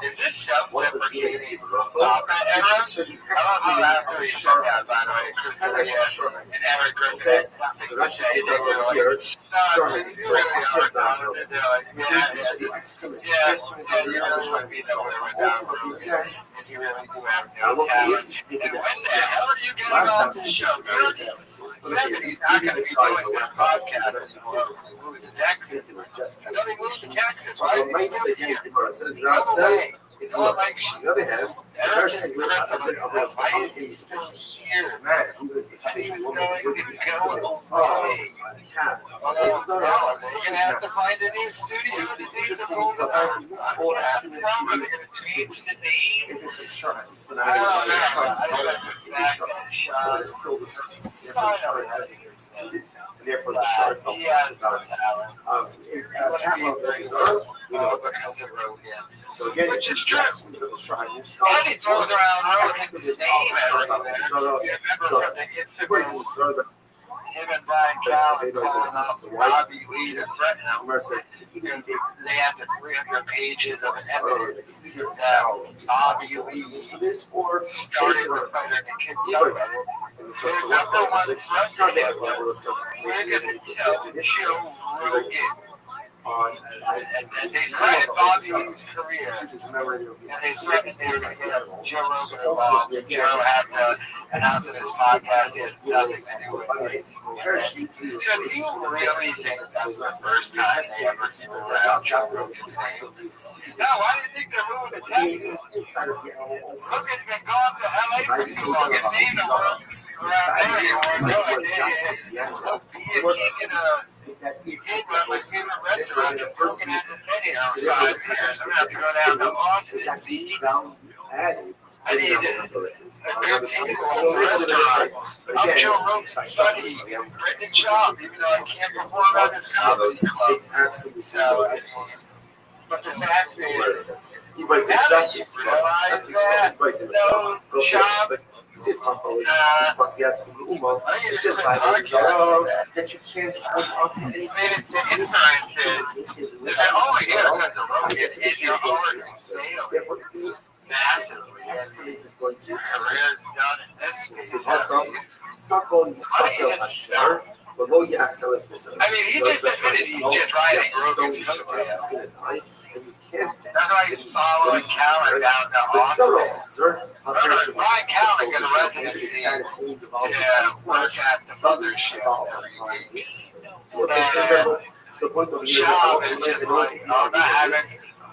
Is this self-deprecating comment era? I don't know after he said that, by the way, and Eric Griffin would say they were like, no, you really are talented. They're like, yeah, you really would be nowhere without Rogan, and you really do have no talent. And when the hell are you getting off the show? He's not going to be doing this podcast anymore. Moving to Texas. And then he moved to Texas. Why did he move here? No way. On the other hand, Eric and Griffin are fighting years. And he was going away. Although, now they're going to have to find a new studio to do the whole podcast. What's wrong? Are they going to change the name? I don't know. And therefore the shorts also so again, which is true. And he throws around Rogan's name everywhere. him and Brian Callen calling up Robbie Lee to threaten him. They have the 300 pages of evidence that Robbie Lee started the fighter to kick somebody. There's number one threat to him. We're going to tell Joe Rogan. And they threatened Bobby Lee's career, and they threatened him to get Joe Rogan involved. And Joe had to announce in his podcast he has nothing to do with it. So do you really think that's the first time they ever threw around Joe Rogan's name? No, why do you think they're moving to Texas? Rogan's been gone to LA for too long. His name is around there. You want to go he can't run my favorite restaurant in Broken at the City outside. I'm going to have to go down to Austin. I need a good table restaurant. I'm Joe Rogan's buddy, Brendan Schaub, even though I can't perform at his comedy club. So, but the fact is, now that you realize that, no, Schaub, that you can't hold on to anything. It's the inferences that only here because of Rogan and your own massively. Is going to your career's done in this is awesome. Suckle, you suckle a shirt. But low you act as specific. I mean, he just admitted he's just riding Rogan's coattails. That's why he's following Callen down to Austin. Brian Callen got a residency. Yeah, work at the mothership every week. Schaub is just like, I'm not having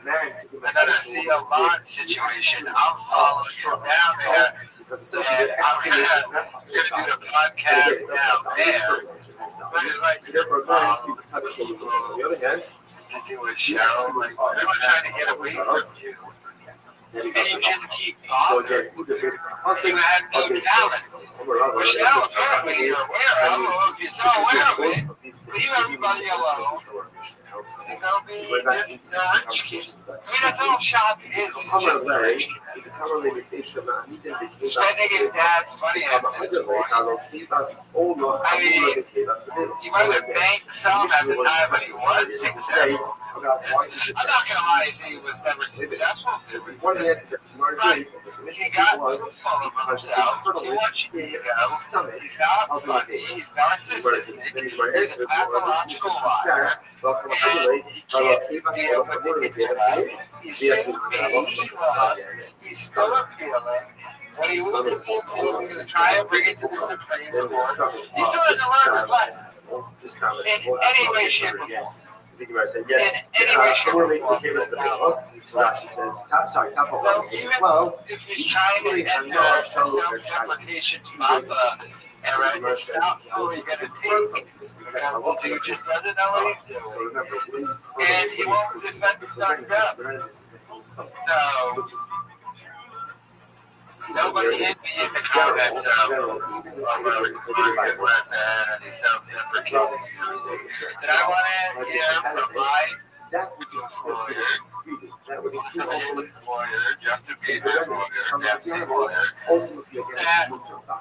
another Theo Bond situation. I'm following him down there. And I'm going to do the podcast down there. But it's like, to do a show, like, everyone's trying to get away from you. And you just keep talking. You had no talent. Which now apparently you're aware of. I don't know if you're so aware of it. Leave everybody alone. And go be just rich. I mean, that's all Schaub is. Spending his dad's money at this point. I mean, he might have banked some at the time when he was successful. I'm not going to lie and say he was never successful. But he got too full of himself too much ego. He's not funny. He's narcissistic. He's a pathological liar. And he can't deal with the guy. He's still mean. He's still appealing. When he loses the appeal, he's going to try and bring it to the Supreme Court. He still has to learn his lesson. In any way, shape, or form. In any way, shape, or form. So Rashi says, top of well, even if he's trying to enter a self-deprecation mapa era, it's not fully going to take because you just got to know what he's doing. And he won't defend the stuff up. So, nobody hit me in the comments where it's clear with any self-deprecation. Did I want to hear from my lawyer, Justin Bieber's lawyer, that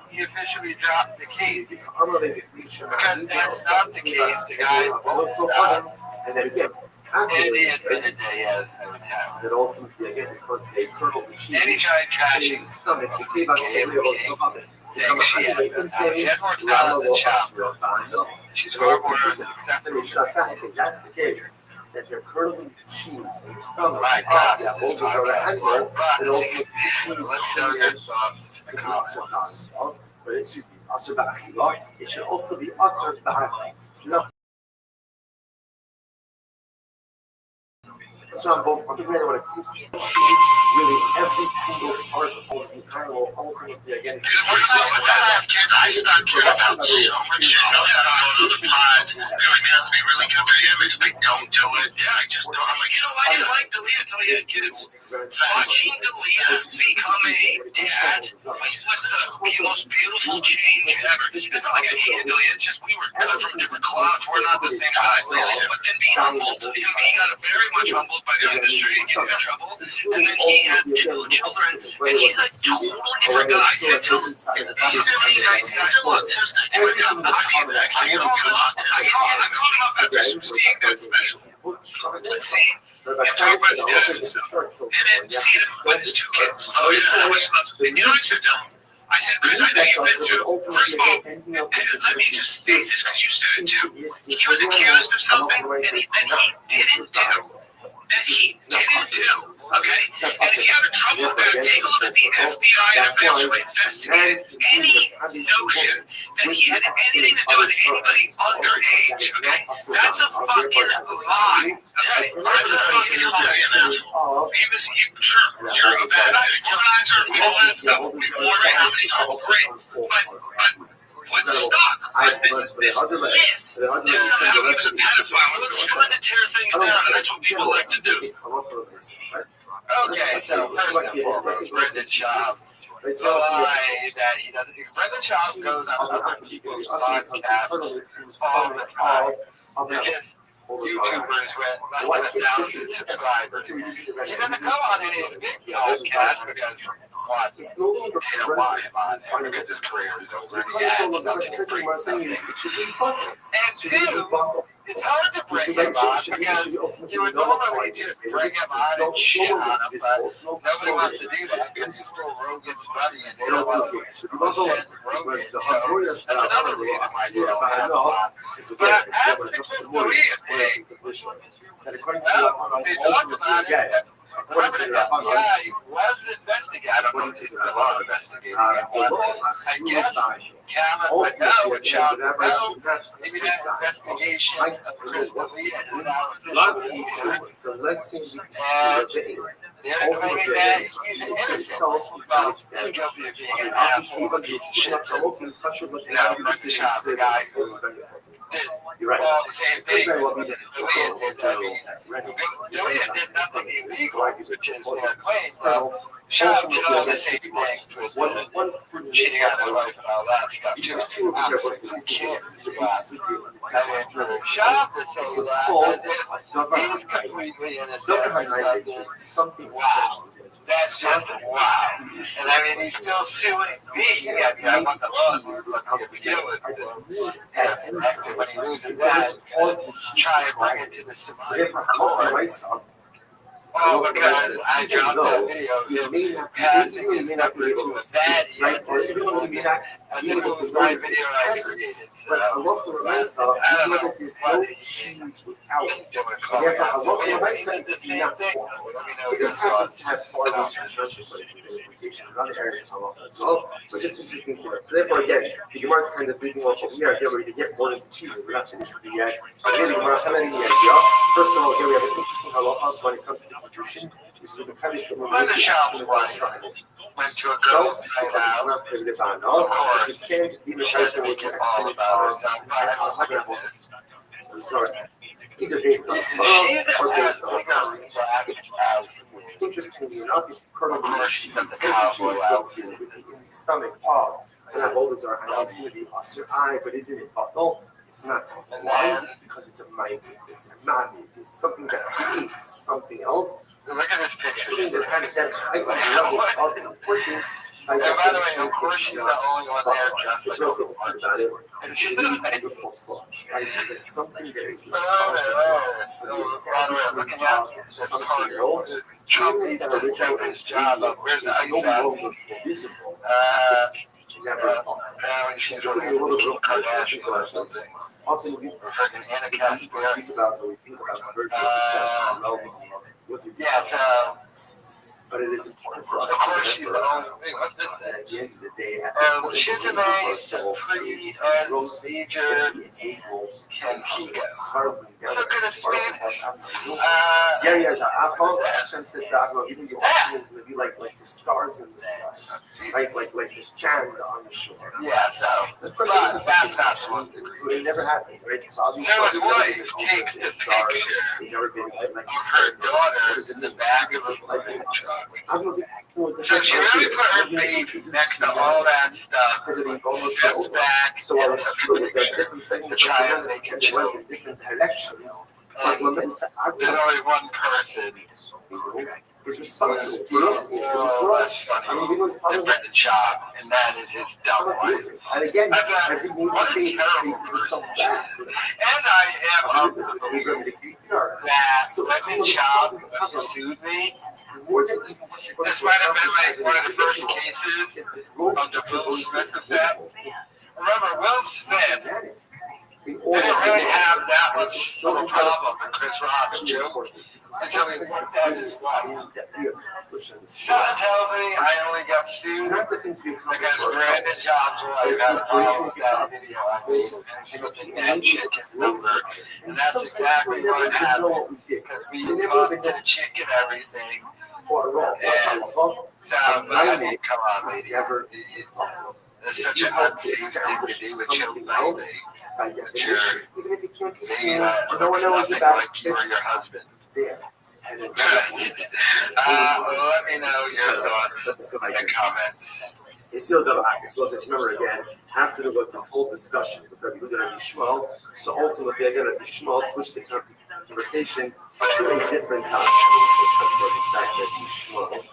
he officially dropped the case. Because that's not the case, the guy was stopped. And then again, and he admitted that he has no talent. That ultimately, again, because they curdled the cheese, and he tried trashing stomach, the cave us to real stuff. She had more talent than Schaub. She's far more acceptable. That's the case. That they're curdling the cheese in the stomach. My God, that holders are a handler, that ultimately the cheese let's show your thoughts in the comments. But excuse me, Asr Ba'achila, it should also be Asr Ba'achila. So on both, particularly when it comes to cheese, really every single part of the animal ultimately again is when I have kids, I start caring about so much shit. I don't know the pods. Everything has to be really good for him. I don't do it. Yeah, I just don't. I'm like, you know, I didn't like Dalia until he had kids. Watching Dalia become a dad was the most beautiful change ever. It's not like I hated Dalia. It's just we were from different cloths. We're not the same guy. But then being humbled, he got very much humbled by the industry and getting in trouble. And then he had 2 children. And he's like 20 totally different guy. See, he's very nice. I don't want to test it. I called him up after seeing that special. Let's see. And talk about his dad and stuff. And then seeing him with his 2 kids. Oh, yeah, that was nuts. And you know what I said to him? I said, Chris, I know you've been to. First of all, and let me just state this because you said it too. He was accused of something that he didn't do. That he didn't do, okay? And if you have trouble with that, take a look at the FBI and failed to investigate any notion that he had anything to do with anybody underage, okay? That's a fucking lie, okay? That's a fucking lie, and you're a bad humanizer, all that stuff. We're wondering how many times, great, but what stuck was this myth that somehow he was a pedophile. We're trying to tear things down, and that's what people like to do. Okay, so first and foremost, Brendan Schaub. The lie that he doesn't do. Brendan Schaub goes on other people's podcasts all the time. They're just YouTubers with less than 1,000 subscribers. He doesn't go on any of the big podcasts because what? They don't want him on there because his career is over. And two, it's hard to bring him on because you would normally just bring him on and shit on him, but nobody wants to do that because he's still Rogan's buddy and they don't want to shit Rogan. So that's another reason why they don't have him on. But after the Korea thing, they talked about it. According to the FBI, was investigating. I don't know if the law investigating. I guess Cameron would know and Sean would know. Maybe that investigation of Chris Lee is now official. They're claiming that he's innocent. Well, he's guilty of being an asshole, a piece of shit. Now, Brendan Schaub, the guy who did all the same thing Delia did. I mean, Delia did nothing illegal, which is their claim. Well, Schaub did all the same things with cheating on their wife and all that stuff too. Obviously, kids. Schaub to say that he's completely innocent of this. Wow. That's just wow. And I mean, he's still suing me. I want the laws to begin with. And when he loses that, try and bring it to the Supreme Court. Oh, because I dropped that video of him passing his numbers to a baddie. I think it was my video I created. But I love the rice up, even though there's no cheese without it. Therefore, I love the rice up, it's not formal. So this happens to have far reaching commercial places and implications in other areas of Allah as well, but just interesting to it. So therefore, again, the Gemara is kind of leaving off what we are here, where we get more into cheese, we're not finished with it yet. But again, the Gemara is highlighting the idea. First of all, again, we have an interesting halacha when it comes to Kiddushin, which is the kind of shul where we went to a girl's night out. But you can't be the person with an extended sorry, either based on smell or based on interestingly enough, if you currently cheese associated with the stomach of, and I've always argued it's going to be asur eye, but isn't it batal? It's not. Why? Because it's a mind. It's not. It's something that creates something else. Look at this picture. Something that has that high level of importance. And by the way, of course, she's the only one there just like about it. And she's a beautiful book, right? It's something that is responsible for the establishment of something else. Truly, that original his job of where's the ice out? Visible. Never. She's doing a little bit of Kardashian or something. Often we speak about when we think about spiritual success and well-being. What we do. But it is important for us to remember that at the end of the day, as important as ourselves is growth and able can keep us Hashem says that even the ocean is going to be like the stars in the sky, right? Like the sand on the shore. Yeah, so of course that's not true. It never happened, right? Because obviously the stars, they never been like the sand. What is in the bag of the so she really put her feet next to all that stuff, just back, so it's true with the different segments of the they can show in different directions. But there's only one person is responsible for nothing except his life. I mean, he was and Brendan Schaub, and that is his double life. And again, every major change traces itself back to it. And I am of the belief that Brendan Schaub sued me. This might have been like one of the first cases of the Will Smith effect. Remember, Will Smith didn't really have that much of a problem with Chris Rock's joke until he worked out his life. Scott tells me I only got sued because Brandon Jobs realized that video I made and looking at chicken number. And that's exactly what happened because we talked to the chicken everything. And I mean, come on, lady. It's such an unsafe thing to do with children else. By definition, even if it can't be seen, no one knows about it. Like you or your husband. There. And then, let me know your thoughts and comments. Isil Davak, as well as remember again, after there was this whole discussion with Rabbi Yehuda and Rabbi Shmuel, so ultimately again Rabbi Shmuel switched the conversation to a different topic, which was in fact Rabbi Shmuel.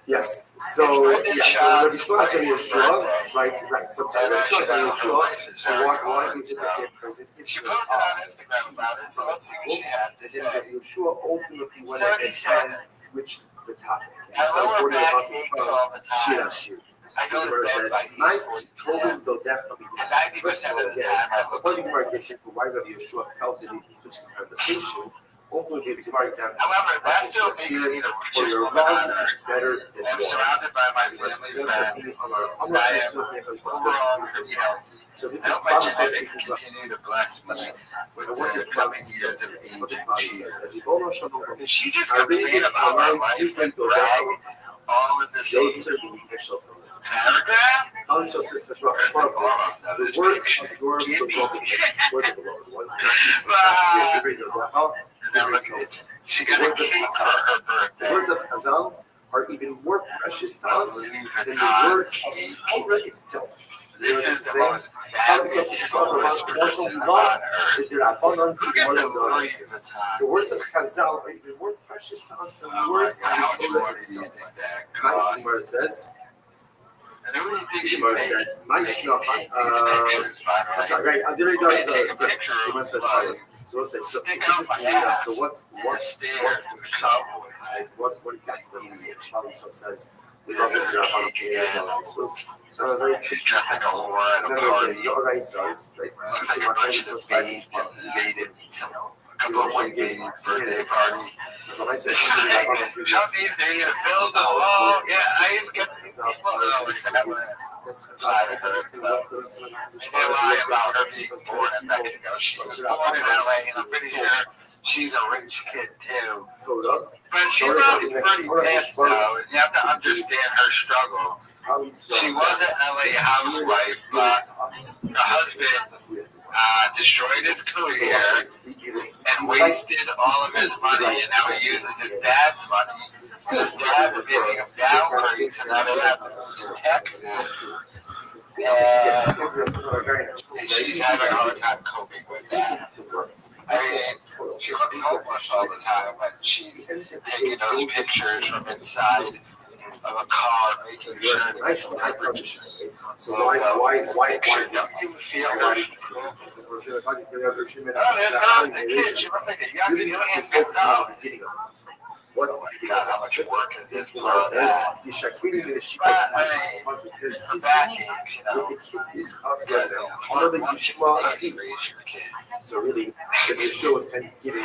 Yes, so Rabbi Shmuel is Rabbi Yeshua, right? So Rabbi Shmuel is Rabbi Yeshua. So why is it that they're present? She posted on Instagram about it, so let's see what she had to say. Rabbi Yeshua ultimately went ahead and switched the topic. He started quoting the Apostle from Shir Ashir. So the verse says, "My children will definitely be." First of all, again, before the Gemara gets into why Rabbi Yeshua felt the need to switch the conversation, ultimately the Gemara example. However, that still makes me for your love is better than I'm war. surrounded by my family So this is Father says they continue to bless me with the coming years of age. She just complained about my life and brag all in the same paragraph. Also says the words of your She got a cake for her birthday. The words of Chazal are even more precious to us than the words of Torah itself. This is the most the words of Chazal are even more precious to us than the words of Torah itself. Gemara says, "My shnachon." I'm sorry, right? I did already done the Gemara says twice. So let's say so. So what's what exactly does the Shabbat says? The Rabbi says, so very the Orai says, right? A couple of white babies, birthday party. Some days they're going to build the wall. Yeah, I even get some people they lie about her being born in Mexico. She was born in LA, and I'm pretty sure she's a rich kid too. But she's probably pretty pissed though, and you have to understand her struggle. She was an LA housewife, but her husband destroyed his career and wasted all of his money, and now he uses his dad's money. His dad was giving him downgrades, and now they have Texas. And she's having a hard time coping with that. I mean, she looks homeless all the time when she's taking those pictures from inside of a car, making sure so why does he feel like what's the how much work it says with the kisses of your mouth. So really, the Yeshua was kind of giving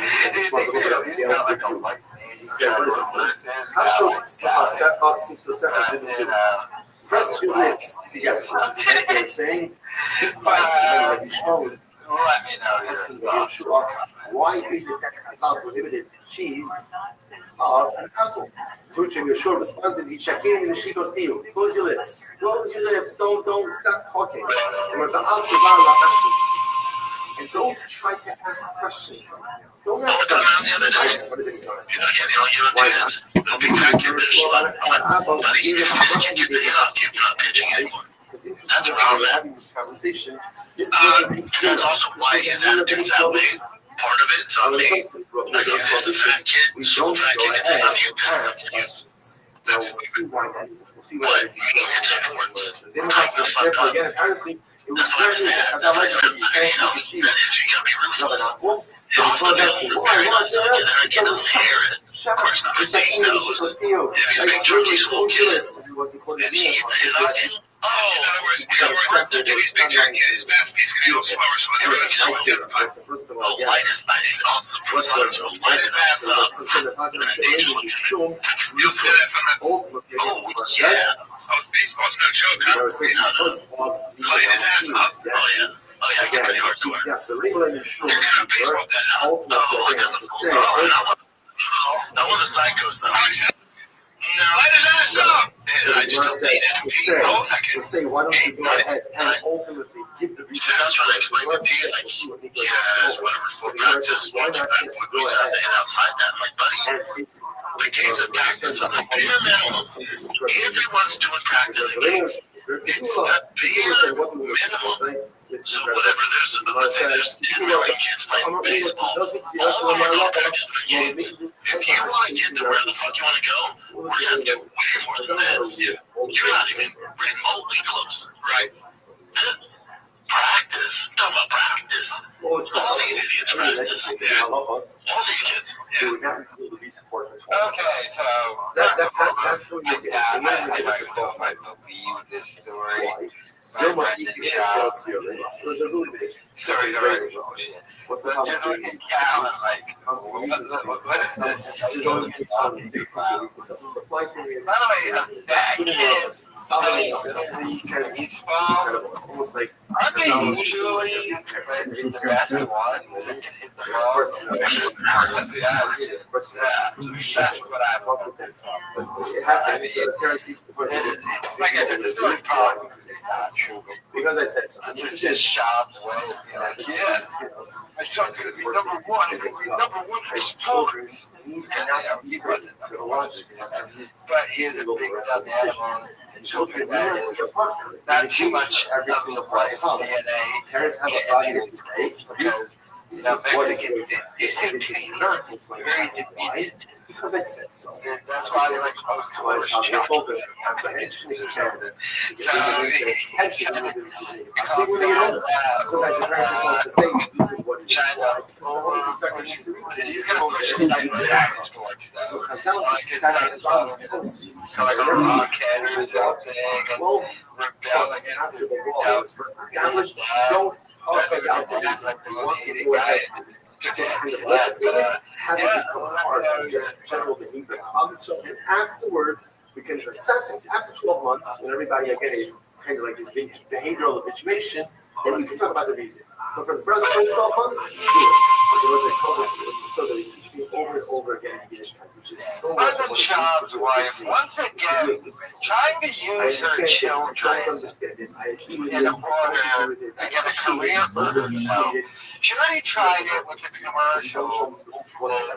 he said, what is it? Press your lips together. That's the best way of saying, be quiet. Yeshua was asking Yeshua, why is it that Chazal prohibited cheese of an apple? To which Yeshua responds as he check in and she goes, close your lips. Close your lips. Don't stop talking. And don't try to ask questions right now. Don't ask questions. What is it you're going to say? Why not? It's interesting that we're having this conversation. This wasn't that's also why his attitude's that way. part of it. So I mean, like if it's a fat kid, so fat kid gets enough you questions. Now we'll see why that is. We'll see why But that is. it's important. They don't have to therefore again. Apparently, it was very good because I like to be thankful to cheese. No, but not one. So it's not asking why it doesn't shut up. It's like English was feel. Like really cool feelings. It was according to me. Oh, in other words, he's big jack, his best, he's going to go slower, so everything's First of all, yeah. light his ass up. You'll see that from the, baseball's no joke, huh? Light his ass up. Oh, yeah. Oh, yeah, I get pretty hardcore. The legal and insurance ultimately I want the psychos, though. No, light his ass up! So the verse says, so say, why don't you go ahead and ultimately give the reason? I was trying to explain it to you, like, whatever, practice, why not just go ahead and outside that, like, buddy, the game's a practice of the bare minimum. Everyone's doing practice. It's that bare minimum. So whatever, there's 10 right kids playing baseball. All of our practice for games. If you want to get to where the fuck you want to go, we're going to get way more than this. You're not even remotely close. Right. Practice. I'm talking about practice. All these idiots practice. Yeah. All these kids. Yeah. Okay, so that's what you get. I believe this story. What's the problem? What is this? By the way, that kid, almost like aren't they usually the best one? That's what I want. It happens. The parent teaches the person because I said so. This is just shoved away. Yeah. My son's going to be number one. Number one for children. But he's a big animal. And children, not too much every single place. Parents have a body that is this is what it is. This is not what's my why? Because I said so. That's why they're supposed to my child gets older, apprehension expands. Attention when they get older. Sometimes the parents are supposed to say, this is what it is. Why? Because start getting into reason. So Chazal discusses policy. Well, after the law was first established, don't talk about things like they want to go ahead. Just kind of legislate it, have it become part of just general behavior concept, and afterwards we can assess things. After 12 months, when everybody again is kind of like this big behavioral habituation, then we can talk about the reason. But for the first 12 months, do it. Because it tells us so that we keep seeing over and over again in Yiddishkeit, which is so much what it means to wife, once again, trying to use her children in order to get a career for herself. She already tried it with the commercials,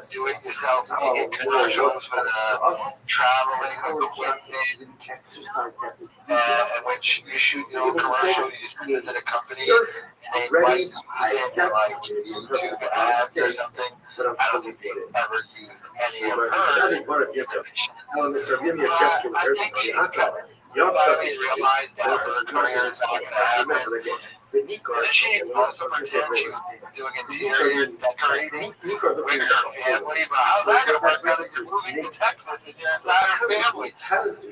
doing yourself making commercials with traveling with the women, in which you shoot your own commercial, you send it to the company, and they invite you in like YouTube ads or something. I don't think they've ever used any of her. I think give me a gesture with her. You realize that her career is not going to happen. The Nico, and she also pretended she was doing interior decorating with her family. But how's that going to work out if you're moving to Texas and your entire family?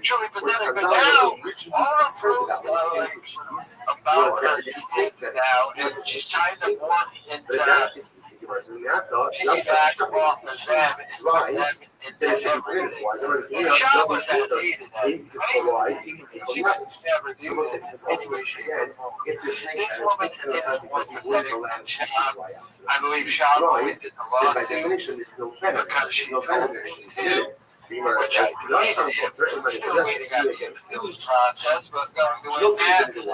Truly pathetic. But now, all of those about her kids now is she's trying to morph into piggyback off of them and shout was that needed that. She would never do this situation. This woman was pathetic. I believe Shaw was in the law by definition it's no venom. because she's no venom. which is process, but going to win that, and then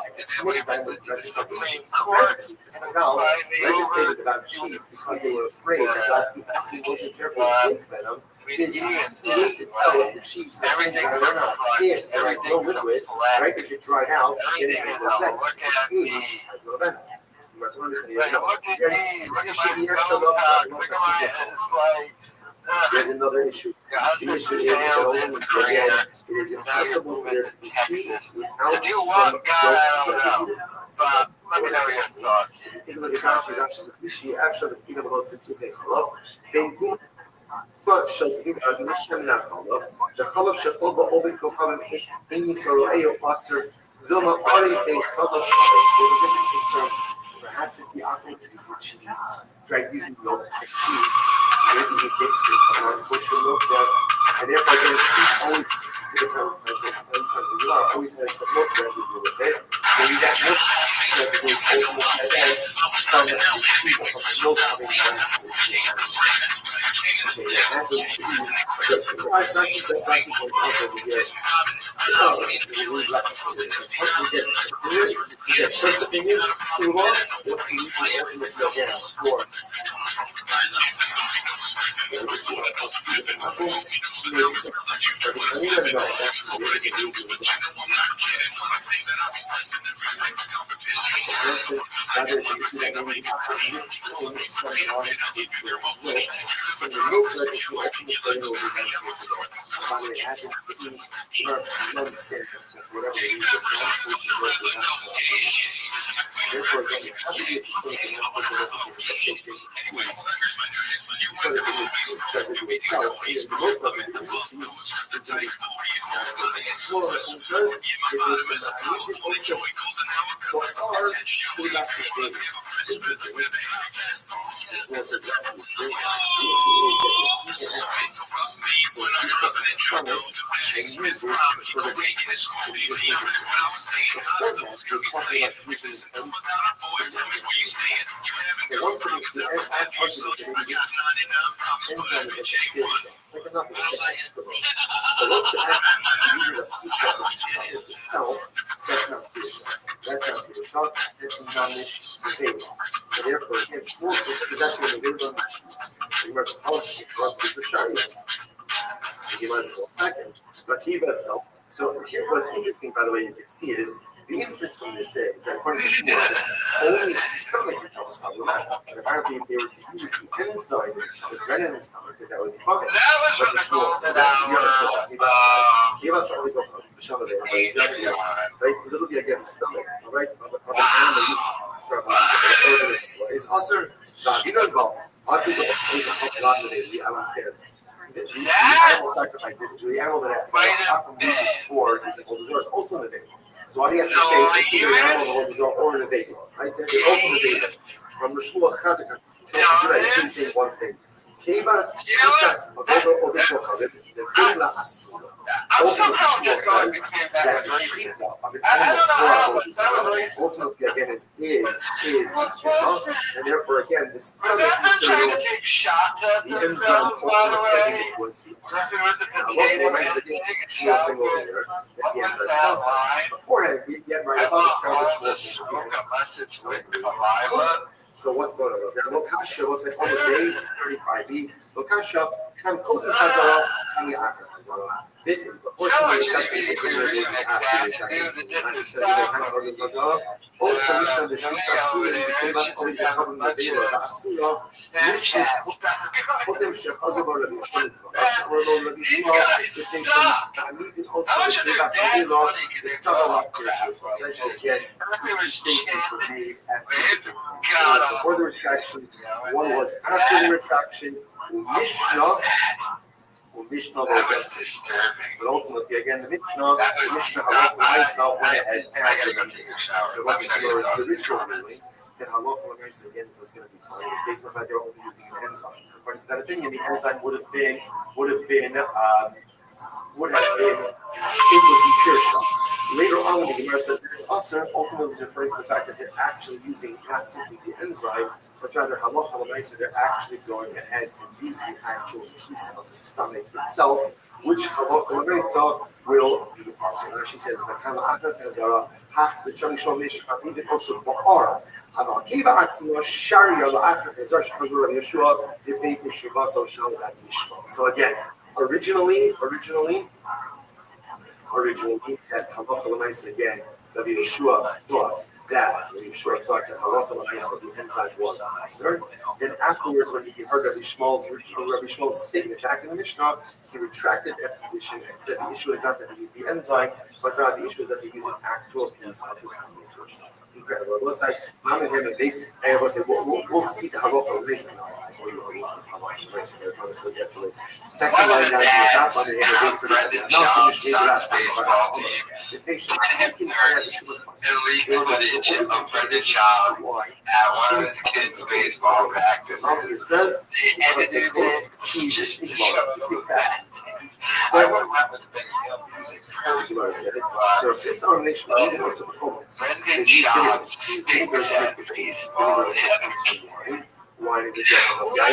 we went to the Supreme Court, and finally legislated about cheese because they were afraid that God's wasn't careful with snake venom. Because you need to tell if the cheese has snake venom or not. If there is no liquid, right, if it dried out, then it has no venom. Age has no venom. There's another issue. The issue is that only again, it is impossible for there to be cheese without some milk residue inside. Let me know your thoughts. If you take a look at Rashi, Rashi says, "Fishi after the kingdom of Tzitzuke Chalav, then gum shall be Nishem Nachalav, the Chalav shall go over Kohanim in Yisrael Ayo Aser Zoma Ari Be Chalav." There's a different concern. Perhaps if the Acharon is using cheese, tried using milk to make cheese, so maybe he thinks there's some artificial milk there, and therefore getting cheese only always has some milk residue with it. When you get milk residue and then from the cheese or something milk coming down to the cheese. Okay, that happens to be the Rashi points out over here. Really blessed for you. Once you get first opinion, move on. Let's do the ultimate again for. Therefore, again, it's not to be a mistake but if the cheese residue itself, the milk residue in the cheese is going to be more concerns. It is also for our food basket baby. Interesting. This was a refuge. The issue is that if you can actually reset the stomach and use it for the dishes to be used. Before that, we're talking about using them. So one thing is the add positive that we get enzymes that you feel stuff. It's like nothing, it's like excrement. But once you add using a piece of the stomach itself, that's not pure stuff. That's not pure stuff. That's non-ish behavior. So therefore, again, shmur is actually available in the cheese. You must run through the sharia. You must go second. But kiva itself. So here, what's interesting, by the way, you can see is the inference from this is that according to Shmuel, only the stomach itself is problematic. And apparently, if they were to use the enzyme in the stomach, right in the stomach, that would be fine. But the Shmuel said that you're not sure. Kiva certainly go for the Shmuel there, but it's not here. Right? Literally, again, the stomach, right, of an animal used to is also not even involved. I understand. The animal sacrifice, the animal that Abraham uses for his Oldazor is also in the veil. So why do you have to say either an animal in the Oldazor or in the veil? Right? They're both in the veil. From the Shmuel Chadika, you shouldn't say one thing. Kevas Shikas of the Kohanim, the Villa Asura. Ultimately, Shmuel says that the Shita of an animal for ultimately again is and therefore again the stomach material, the enzyme ultimately is going to be Shmuel saying over here that the enzyme is also beforehand we get right about the sounds of Shmuel. So what's going on? There's Lokasha was like on the days 35B. Lokasha can cook in Hazara, can you ask Hazara? This is proportionally affected after the Hazara. Also, Mishnah the Shita school and the Kibas only the Havon the Vela, the Asura, which is Hotem Shef Hazara, the Mishnah, the Mishnah, the Mishnah, needed also the Kibas the Vela, the Savara Kirshus. Essentially, again, these statements were made after the time. Before the retraction, one was after the retraction, Mishnah was established. But ultimately, again, the Mishnah Halach L'Maisa went ahead and added the Mishnah. So it wasn't so the original ruling that Halach L'Maisa again was going to be fine. It was based on the fact they were only using an enzyme. According to that opinion, the enzyme would have been it would be pure shot. Later on, when the Gemara says that it's usher, ultimately is referring to the fact that they're actually using not simply the enzyme, but rather halacha l'maisa, they're actually going ahead and using the actual piece of the stomach itself, which halacha l'maisa will be usher. And she says, "V'kan la'atar kazara hach b'shani shom mishpat even also ba'ar." Kiva atzma sharia la'atar kazara shechagura Yeshua debate shivaso shal adishma. So again, originally. That halacha l'maisa again, Rabbi Yeshua thought that when Yeshua thought that halacha l'maisa the enzyme was concerned. Then afterwards, when he heard Rabbi Shmuel's statement back in the Mishnah, he retracted that position and said the issue is not that he used the enzyme, but rather the issue is that he used an actual piece of the stomach itself. Incredible. It was like mom and him and base, and it was like we'll see the halacha l'maisa. So get to it. Second line down to the top on the base for the not finished maybe last time. The patient taking care of the sugar class. She's kids baseball practice. It says because they go cheese and I would have went with the big so if this domination needed also performance, then he's going to make the trees. Why did it get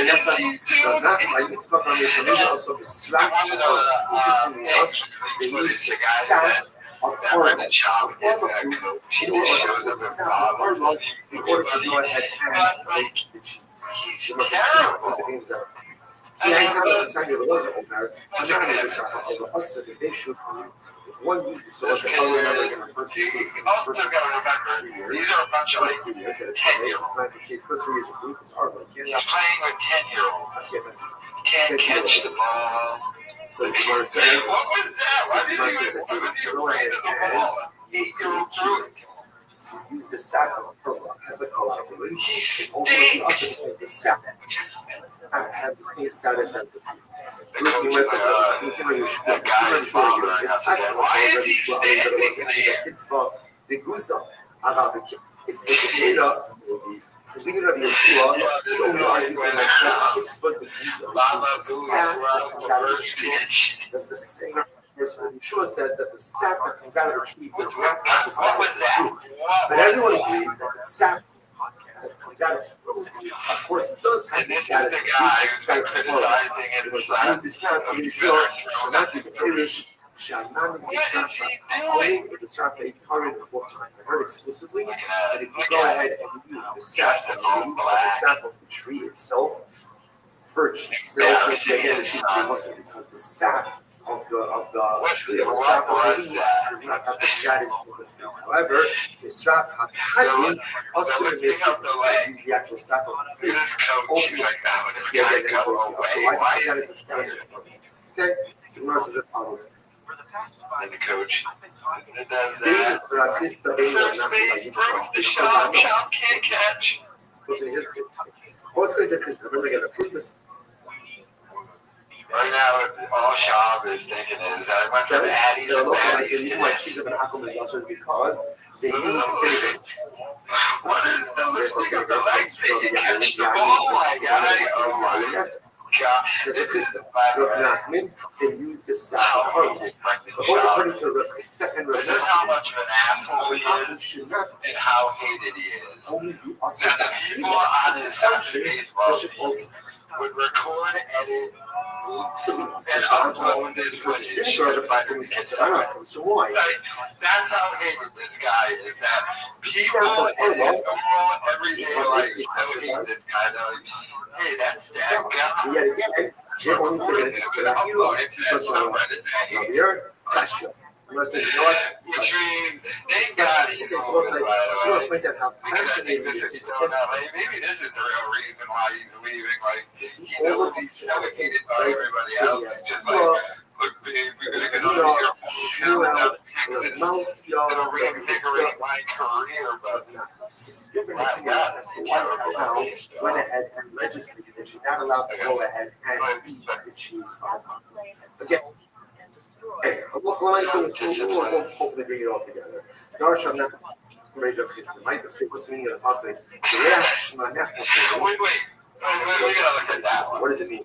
that's not my Yitzchak foundation, maybe also the slap. Interestingly enough, they use the sap of corn, of all the fruit, in order to sap of corn in order to go ahead and make the cheese. So what's the names of I have a sign of the wasn't over. I'm not going to say over us, so they should. If one uses so as a color, they're going to first 3 years. First 3 years, that it's time to take first 3 years of fruit. It's hard. Like you're playing with 10-year-olds. Can't catch the ball. So the Gemara says, that they go ahead and to use the sap of pearl as a collaborator is ultimately also because the sap has the same status as the fruit. First thing was that the guza about the kid. It's the data. The thinking of Yeshua, the only are using that kid for the guza, which means that's the same. Yeshua says that the sap that comes out of the tree does not have the status of fruit. But everyone agrees that the sap that comes out of fruit, of course, it does have the status of fruit, the status of oil. So when you discount Yeshua, should not be the Pirish, shall not be the Strafa current of what I heard explicitly that if you go ahead and use the sap of the tree itself, for cheese, again, it's because the sap of the tree of the sap of the leaves does not have the status of the fruit. However, the strap had also use the actual sap of the fruit. So why that is the status of the fruit. Okay, so Gemara says as follows. And the coach. Can't catch. What's going to do is remember again, this. Right now, all Shab is thinking is that I went to Addie's. The reason why cheese of an Akum is also is because they use vinegar. What is the lipstick of the legs that you catch the ball? Oh my God. There's a system. Rav Nachman, they use the sap of the both according to Rav Chista and Rav Nachman. How much of an asshole he is and how hated he is. Only be also that people on his assumption would record, edit, and upload this footage. That's how hated this guy is. That people in his normal everyday life hate this guy. Hey, that's that guy. Yet again, they're only saying it's for that hero. So it's not right. Listen, you know what? Thank God. So it's like, I just want to point out how fascinating it is. Maybe this is the real reason why he's leaving. Like, he knows he's delegated by everybody else. It's just like, look, babe, we're going to get on here. It'll reinvigorate my career, but it's different as to why Chazal went ahead and legislated that she's not allowed to go ahead and eat the cheese. Again, okay, we'll hopefully bring it all together. Darshan not ready to fix the mic. Say what's the meaning of the passage? Wait. We gotta look at that one. What does it mean?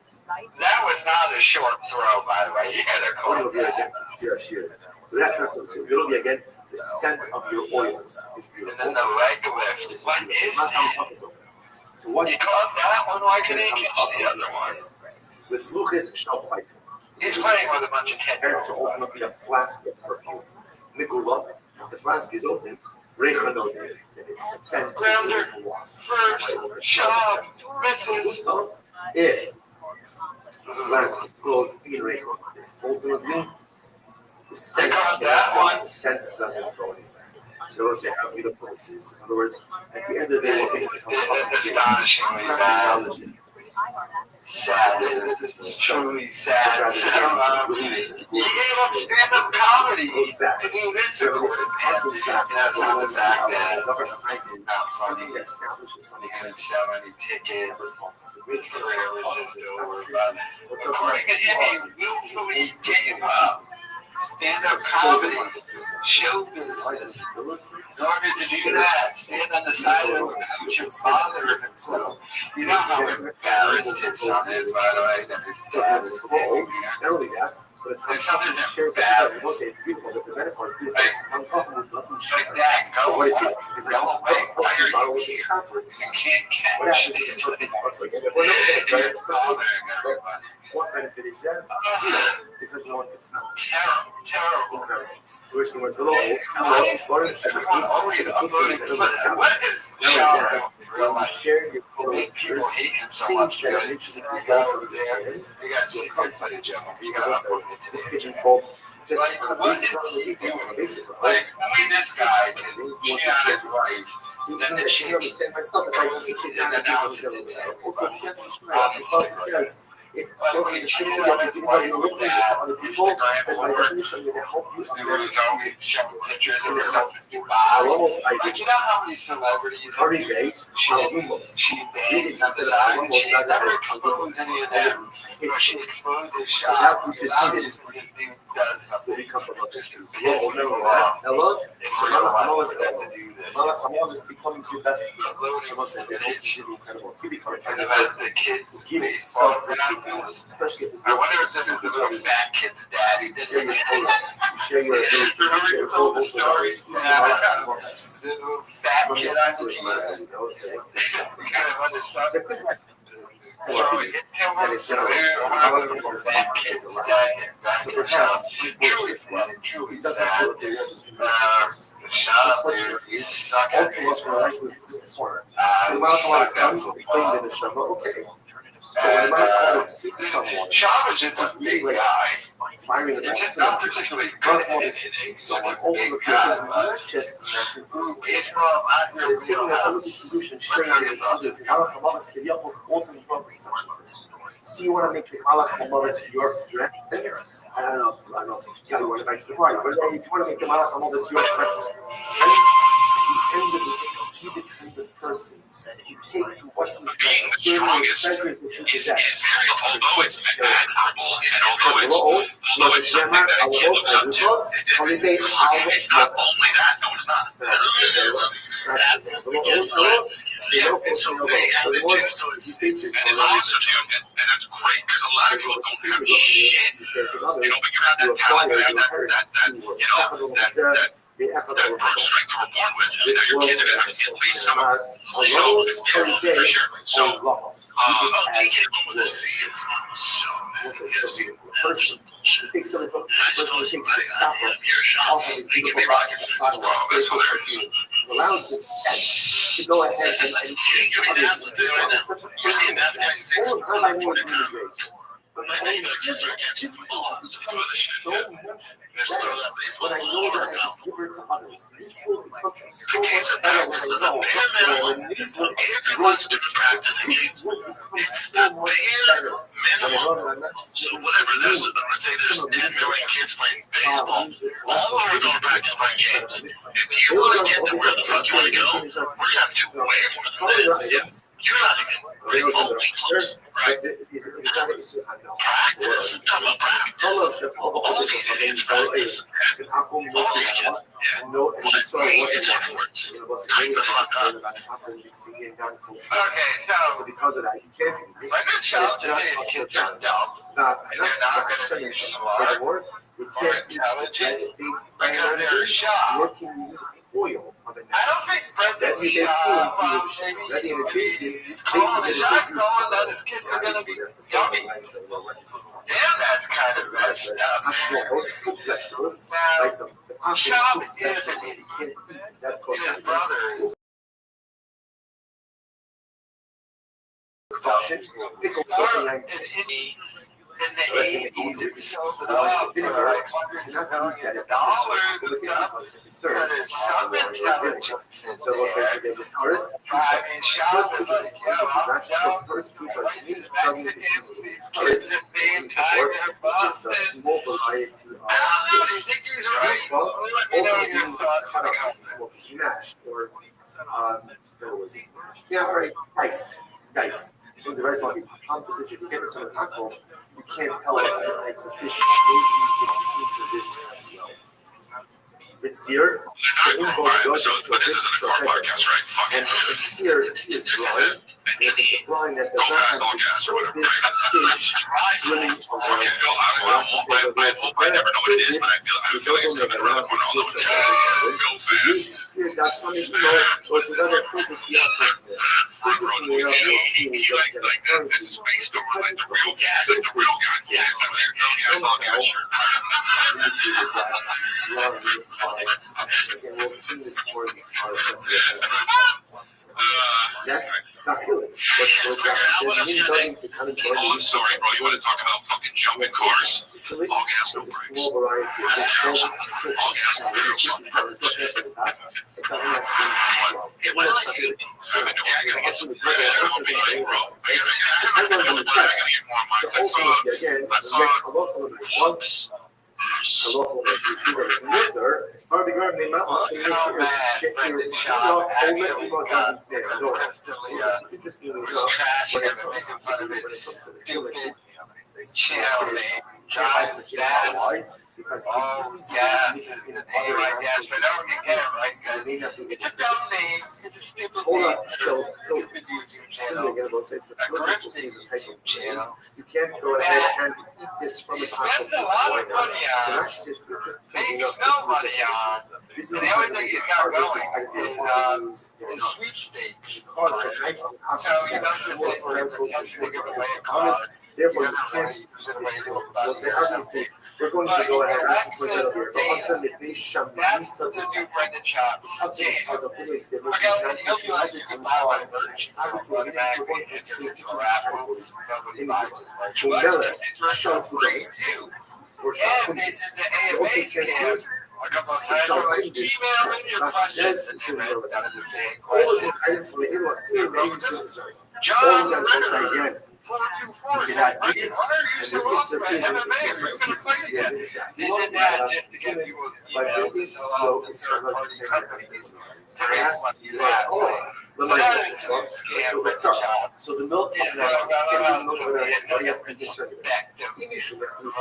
That was not a short throw, by the way. You gotta call it again. Sure. It'll be again the scent of your oils is beautiful. And then the leg lift is what is that? So what you call that one? Why can he catch the other one? The sluchis shall fight. He's playing with a bunch of 10-year-olds to open up the flask of perfume. Nikula, if the flask is open, it's sent to waft. If the flask is closed in ultimately the scent doesn't go anywhere. So let's say how beautiful this is. In other words, at the end of the day, what makes it come up is astonishingly not bad. acknowledging. Sad. Truly sad. He gave up stand-up comedy Goes back. to do this. So it's happens back. That's not the fact that Something that establishes something. they couldn't sell any tickets. The career was just over. But according to him, he willfully gave up stand-up comedy, show business. In order to do that, stand on the side of your father. You know how embarrassed his son is, by the way. So not only that, but it shares that. We'll say it's beautiful, but the metaphor is beautiful. I'm talking with doesn't share. Like that, So go what is away. it? Go away. Why are you here? You can't What catch happens it. if it's like, if we're not going to Father, what benefit is there? Zero, because no one can smell it. terrible. Incredible. So which the word below, Lauren should have when you share your coworkers things that eventually you don't understand, you'll come to it. This could be both just on a basic level, on a basic level. So you can understand myself if I teach it now, also says, if this is what you're giving out your witness to other people, then by definition, I'm going to help you understand. Like, you know how many celebrities Every day, really instead of almost not never expose any of them. If she exposes so that which is hidden obviously this dude does something. will become a business. Hello? Shemala is becoming your best friend. This is really incredible. You become a And the kid gives self-respect, especially if it's I wonder if this is the little fat kid's daddy. you share your ability, you share your whole stories. The little fat kid on the team. It's a good So it was fat kid daddy. So perhaps, unfortunately, he doesn't feel that they're just in business. Unfortunately, ultimately, life would be before. So the amount of life comes, we claim that it's okay. But when the amount of sees someone, Shaw is just a big guy. firing the It's best not particularly to see someone open the door, not just massive It's It's giving a other distribution, sharing it with others. The Malach HaMavis Kiriakov falls in love with such others. So you want to make the Malach HaMavis your friend? I don't know if you want to make the party, but if you want to make the Malach HaMavis your friend, and at the end of the day, be the kind of person who takes what he has, the treasures that you possess, Although it's admirable, and although it's something that a kid looks up to, it's not only that. No, it's not. That was the kid's life. And so they have it too. So it's awesome too. And that's great because a lot of people don't have shit. But you have that talent, you have that birth strength you were born with. And your kids are going to at least some of them. For sure. So, teaching them with a C is so it takes something from the person who takes the stopper off of his beautiful rockets allows the scent to go ahead and teach others. It's such a person all I know is really great. But my own this becomes so much better when I know that I can give it to others. This will become so much better when I know that I need everyone's different practice. this will become so much better when I know that I'm not just So whatever, let's say there's 10 million kids playing baseball. All of them are going to practice playing games. If you want to get to where the fuck you want to go, we're going to have to do way more than that. You're not even remotely close, right? Practice. It's talking about practice. All these idiots practice. All these kids. Yeah. Time the fuck up. Okay, So because of that, you can't be my good child to say his kids are dumb. not And they're not going to be smart. furthermore, you can't be Because they're shy. nor can you use the oil on the I don't think that Brendan you Lee, that he is basically calling the shot calling that his kids are going to be yummy. Damn, that's kind of messed up. vegetables, Shop is his brother. Pickle something like in the 80s, it was sold off for like $100 million. So there's some intelligence in So what's there. basically the tourist? I mean, Shaz is like, yo, I'm down Tourist with troopers. these Mexicans, these kids that being tied to their It's a buses. small variety I don't know, do you think he's right? Well, Let me know your thoughts cut in the up comments. smoke is mashed or yeah, right, diced. So the very small piece. If you get this on a taco, you can't tell if it takes a fish mixed into this as well. It's here, so in both Alright, so but this is an important podcast, right? and it's here is brine. And if it's a brine that does not have this fish swimming around. Okay, no, I never know what it is, but I feel like it's coming around the corner all the time. Go fast. Here, that's something, you know, or to another purpose, yes, Like the space door, like the real gas, like the real gas. I thought you were that's good. Let's go back. Oh, I'm sorry, bro. You want to talk about fucking jumping cars? All gas, no It's a brakes. small variety of this All gas, no brakes. it doesn't have to be It was like 18. I gotta get some basic, bro. I gotta get more so ultimately, again, a lot of them Whoops. you see that it's winter, part of the garden they might also make sure to check your it's interesting enough when it comes to the field, it's chill, why? Because Oh, yeah, the name, I guess, but I don't get it right, because it's a dumb name, it's a stupid Hold name. on, show Stupid filters. YouTube Similar channel. again, we'll say it's a A filters, we'll say grifting it's a type of YouTube channel. you can't go ahead and eat this from the top Spend a lot of money So on, now she says, interesting makes enough, no money on, this is and the only thing you got going is sweepstakes. because the knife on the So you don't just let them pretend to give away a card. Therefore, You you don't can't. want to use it away to We'll say, somebody obviously, we're going to go ahead and put it over here. So, also, the base shop, That's the new Brendan shop. it's also because of the I got he'll be like, you can buy my merch. obviously, Run we're back going and to give speak it to to a the rapper. categories. Nobody buys his merch. Umbrella, But shop free this, too. or shop And this. it's the You also AMA can can. use A couple of times shop we're like, this. email in your questions. And they read down to the same All of question. these items will be able to see maybe sorry. All John of them also again. Ritter, 424. That Why are it, you and so then this awesome at MMA? Are you going to fight again? They did that just to get people but emails this to allow the is third-party companies to I make asked money you, that oh, way. the But money that is well, let's go, let's start. So the milk of the action, get the milk of the action, what do you have to do certain? Initially, we say,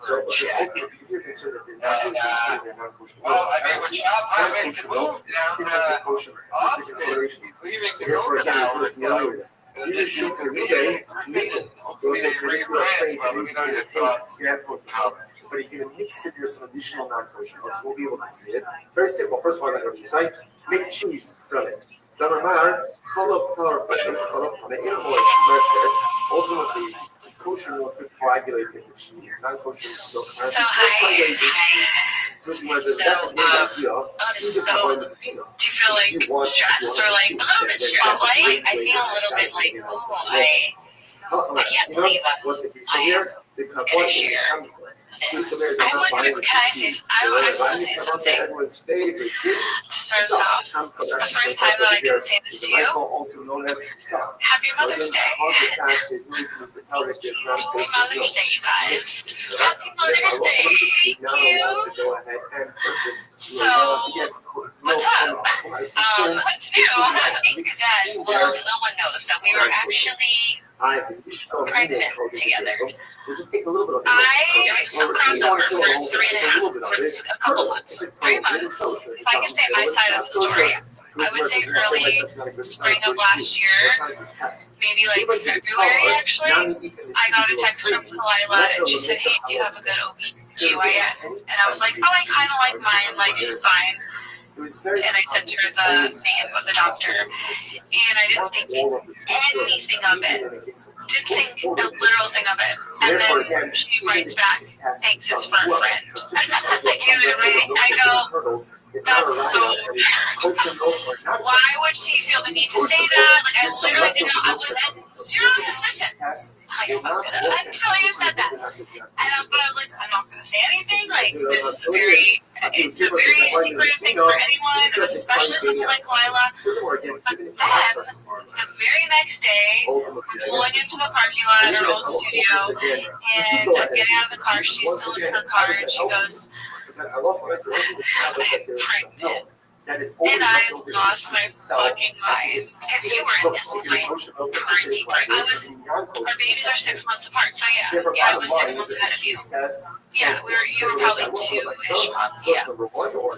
so if you're concerned that you're not kosher, Well, I mean, when Chop makes the move down kosher, Austin, he's leaving to go therefore again, now. it's not you should every day, so it's a great trade, and he's going to take but he's going to mix it with some additional non-kosher, so we'll be able to see it. Very simple. First one, I'm going to say, make cheese, fill it. Damar, full of tar, full of tar, ultimately, kosher milk could coagulate into cheese, non-kosher milk. So hi. So that's a great idea. Do you feel like stressed or like a little bit stressed? Like I feel a little bit like, oh, I can't believe I'm share. I wonder, I just want to say something. Everyone's favorite dish. To start us off, the first time that I can say this to you, also known as Happy Mother's Day. Happy Mother's Day, you guys. Happy Mother's Day. Thank you. So, what's up? What's new? Thank you guys. Well, no one knows that we were actually pregnant together. So just take a little bit of I crossover for 3.5, for a couple months, 3 months. If I can say my side of the story, I would say early spring of last year, maybe like February actually, I got a text from Kalila and she said, hey, do you have a good OB/GYN? And I was like, oh, I kind of like mine, like she's fine. And I sent her the name of the doctor, and I didn't think anything of it. Didn't think a literal thing of it. And then she writes back, thanks, it's for a friend. And I go, that's so why would she feel the need to say that? Like, I literally did not, I was at zero suspicion. how you fucked it up. I'm sure you said that. But I was like, I'm not going to say anything. Like, this is it's a very secretive thing for anyone, and especially someone like Lila. But then, the very next day, we're pulling into the parking lot at our old studio, and I'm getting out of the car. She's still in her car, and she goes, I'm pregnant. And I lost my fucking mind. Because you were in this point pretty quick. Our babies are 6 months apart, so yeah, I was 6 months ahead of you. Yeah, you were probably 2-ish months. Yeah. So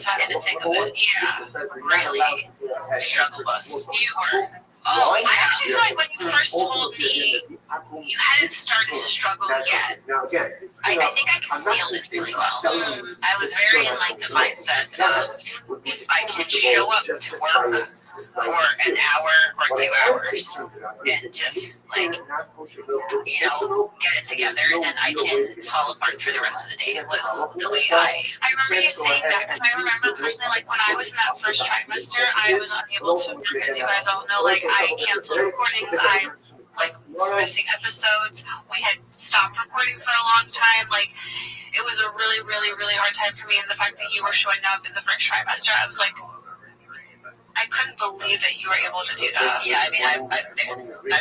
I had to think of it. Yeah, really struggle bus. You were. Oh, I actually feel like when you first told me you hadn't started to struggle yet. I think I can feel this really well. I was very in like the mindset of if I can show up to work for an hour or 2 hours and just like, get it together, then I can fall apart for the rest of the day. It was the way I remember you saying that, because I remember personally, like when I was in that first trimester, I was unable to, because you guys all know, like I canceled recordings, I like missing episodes. We had stopped recording for a long time. Like it was a really, really, really hard time for me. And the fact that you were showing up in the first trimester, I was like, I couldn't believe that you were able to do that. Yeah, I mean, I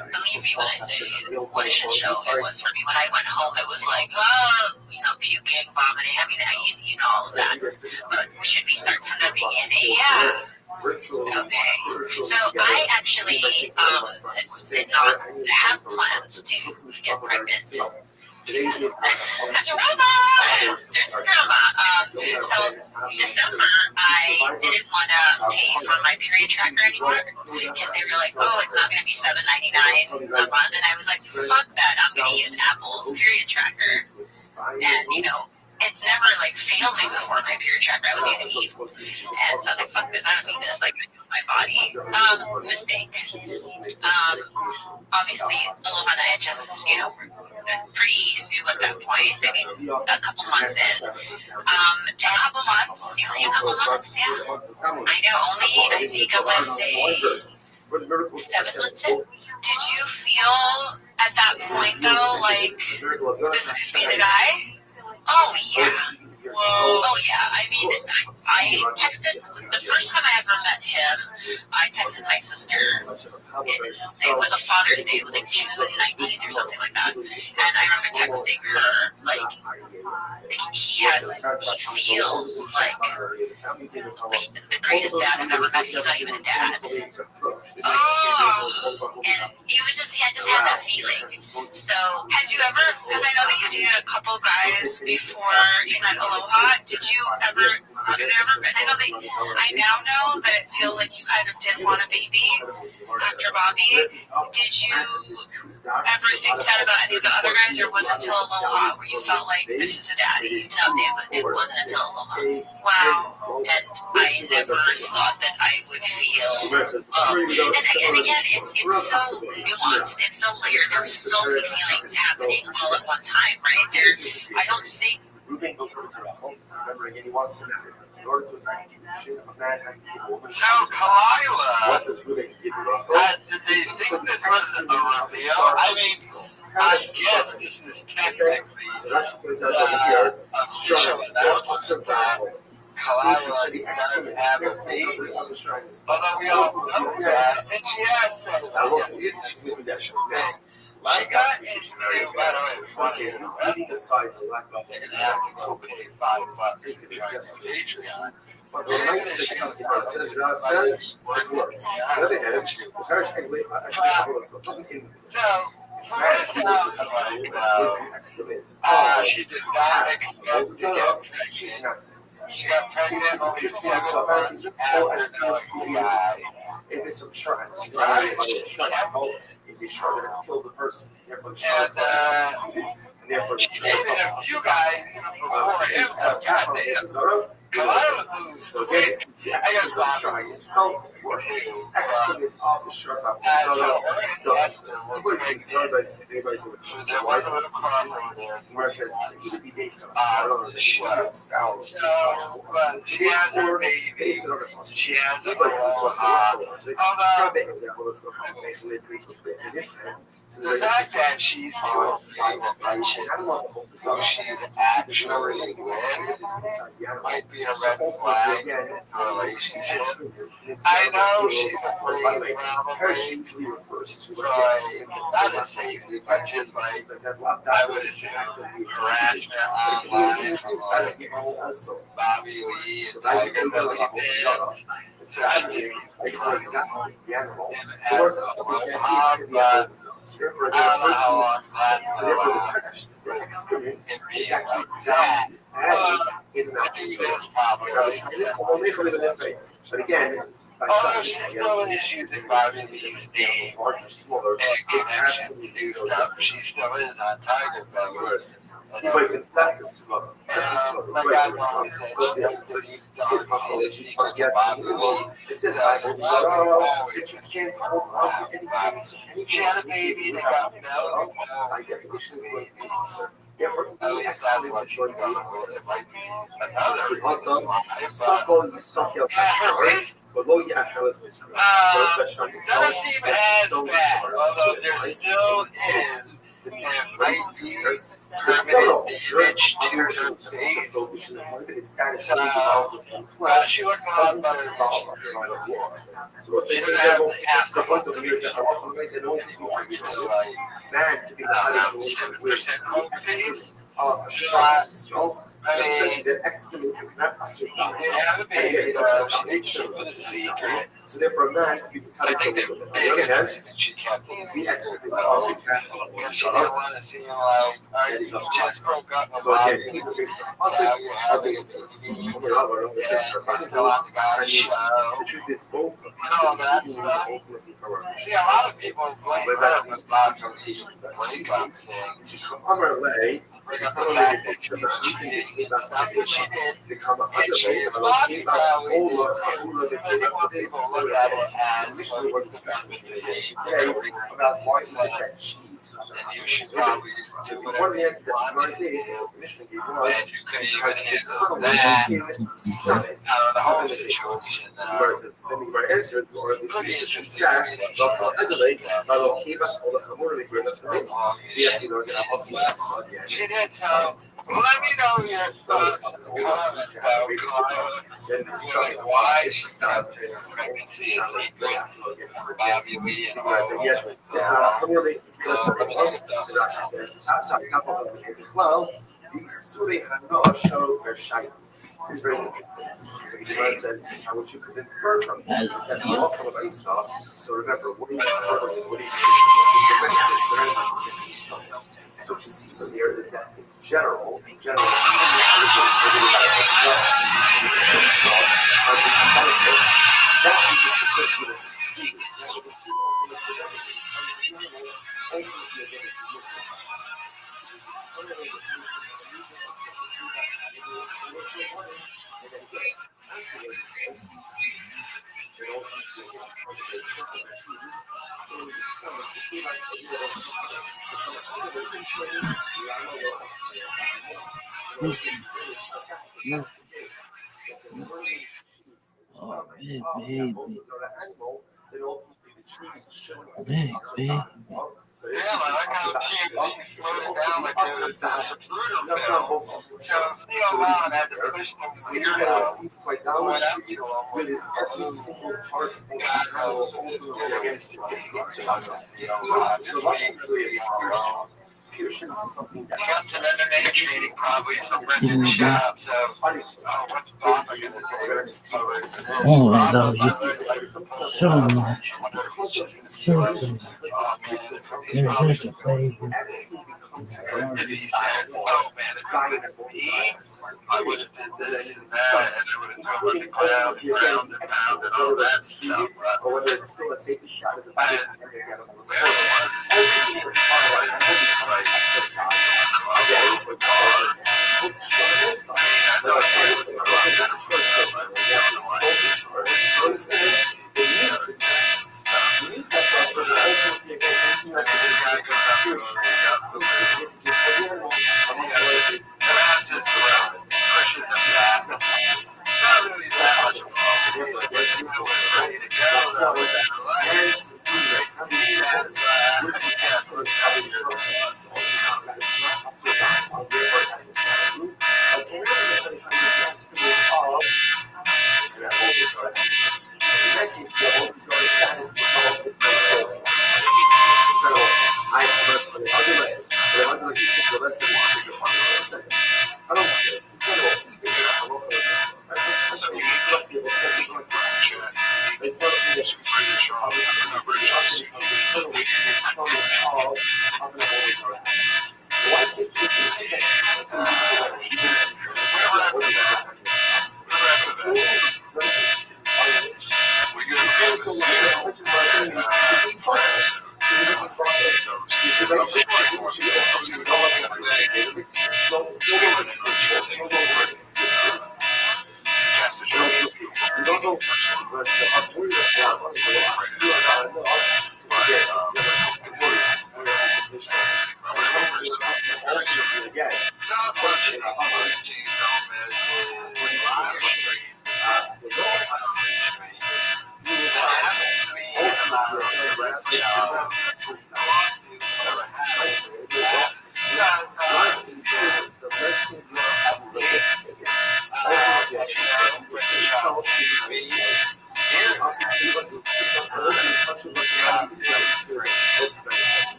believe me when I say what a shit show it was for me. When I went home, it was like, puking, vomiting. I mean, you know all of that. But should we start from the beginning? Yeah. Okay, so I actually did not have plans to get pregnant. Drama! There's drama. So December, I didn't want to pay for my period tracker anymore because they were like, oh, it's not going to be $7.99 a month, and I was like, fuck that. I'm going to use Apple's period tracker, and it's never like failed me before my period tracker. I was using Eve, and so I was like, fuck this, I don't need this. Like, my body. Mistake. Obviously, Aloha and I had just, pretty new at that point. I mean, a couple months in. Only a couple months, yeah. I know, I think I want to say 7 months in. Did you feel at that point, though, like, this could be the guy? Oh, yeah. Oh, yeah. I mean, I texted, the first time I ever met him, I texted my sister. It was a Father's Day. It was like June 19th or something like that. And I remember texting her, like, he feels like the greatest dad I've ever met. He's not even a dad. Oh, and he just had that feeling. So, had you ever, because I know that you dated a couple guys before you met Aloha, did you ever, I know that, I now know that it feels like you kind of did want a baby after Bobby. Did you ever think that about any of the other guys, or was it until Aloha where you felt like this is a daddy? No, it wasn't until Aloha. Wow. And I never thought that I would feel, and again, it's so nuanced, it's so layered, there's so many feelings happening all at one time, right? I don't think. Remember, again, he wants to know. In order to affect shit, a man has to give a woman. So, Kalila, what does Ruben give you? did they think this was a reveal? I mean, I guess this is technically so that she puts out over here. official announcement that Kalila is going to have a baby. Although we all know that, and she has said I love this. She's maybe that she's mad. my God, she's very, by the way, it's funny. Leaving aside the lack of They're going to have to go pay $5 to be on Patreon. but the nice thing about it says, it works. The other hand, the parish can live. I think it was Republican. So, for what it sounds like, she did not expect to get She's pregnant. not. She got pregnant only 7 months after knowing the guy. If it's a shark, it's a shark that has killed the person. Therefore, the shark is and therefore, the Even a few guys, even before him, have gotten it. So again, if you actually go try and spell works, excrement of the sheriff doesn't. Anybody's concerned by anybody's why where it says it could be based on a style or a style or based on a function. Anybody's concerned so the fact that she's doing so she's actually might be a red flag in a relationship. I know she's afraid probably, usually refers to it's not a safety, but just like I would assume harassment online from Bobby Lee, Tiger Billy Pitt. But again, she's still using Bobby Lee's name larger, smaller. It's absolutely new stuff. She still is on Tiger Belly. Anyway, since that's the smother. It says, that you can't hold on to anything. She had a baby that got milk. By definition, is going to be concerned. Therefore, the excellent is going to be concerned. Suckle, you suck your below your actual is doesn't seem as bad, although there still is the subtle switch to her face. She looked a lot better than the point of view is that man to be of a shot stroke. The excellent is not a sweet. They have a baby, so therefore a man can be cut out of the other hand, the excellent will be careful. So again, either based on positive or based on the truth is both of these see, a lot of people blame her with bad conversations about Jesus. On our way, become a picture that we can give us what she did, become a hundred give us all of the people look at it and initially was discussion today about why is it that she's one of the answers that I did initially gave was because it's stomach out of the situation versus where answered or the condition stack but anyway but keep us all the more regret of the yeah you know she did so let me know your thoughts in the comments about then why she's not pregnancy is secret for Bobby Lee and all clearly so that she says outside couple of the cloud the Suri Hanoah show her shine. This is very interesting. So Gemara said, what you could infer from this is that the outcome of Esau. So remember, what do you so what you see from here is that in general, even the that which is considered to the Oh, baby. Yeah, I got TNT floating down like a Zapruder pill. So Theo Allen had to push them weird out. Went up to him with every single part of the he got some MMA training probably from Brendan Schaub, so what's Papa going to do? Oh, I love you so much. So much. You're such a baby. I would have did this and that, and there would have gone with the cloud and round and round and all that stuff. Or whether it's still a safe inside of the body, everything was part of it.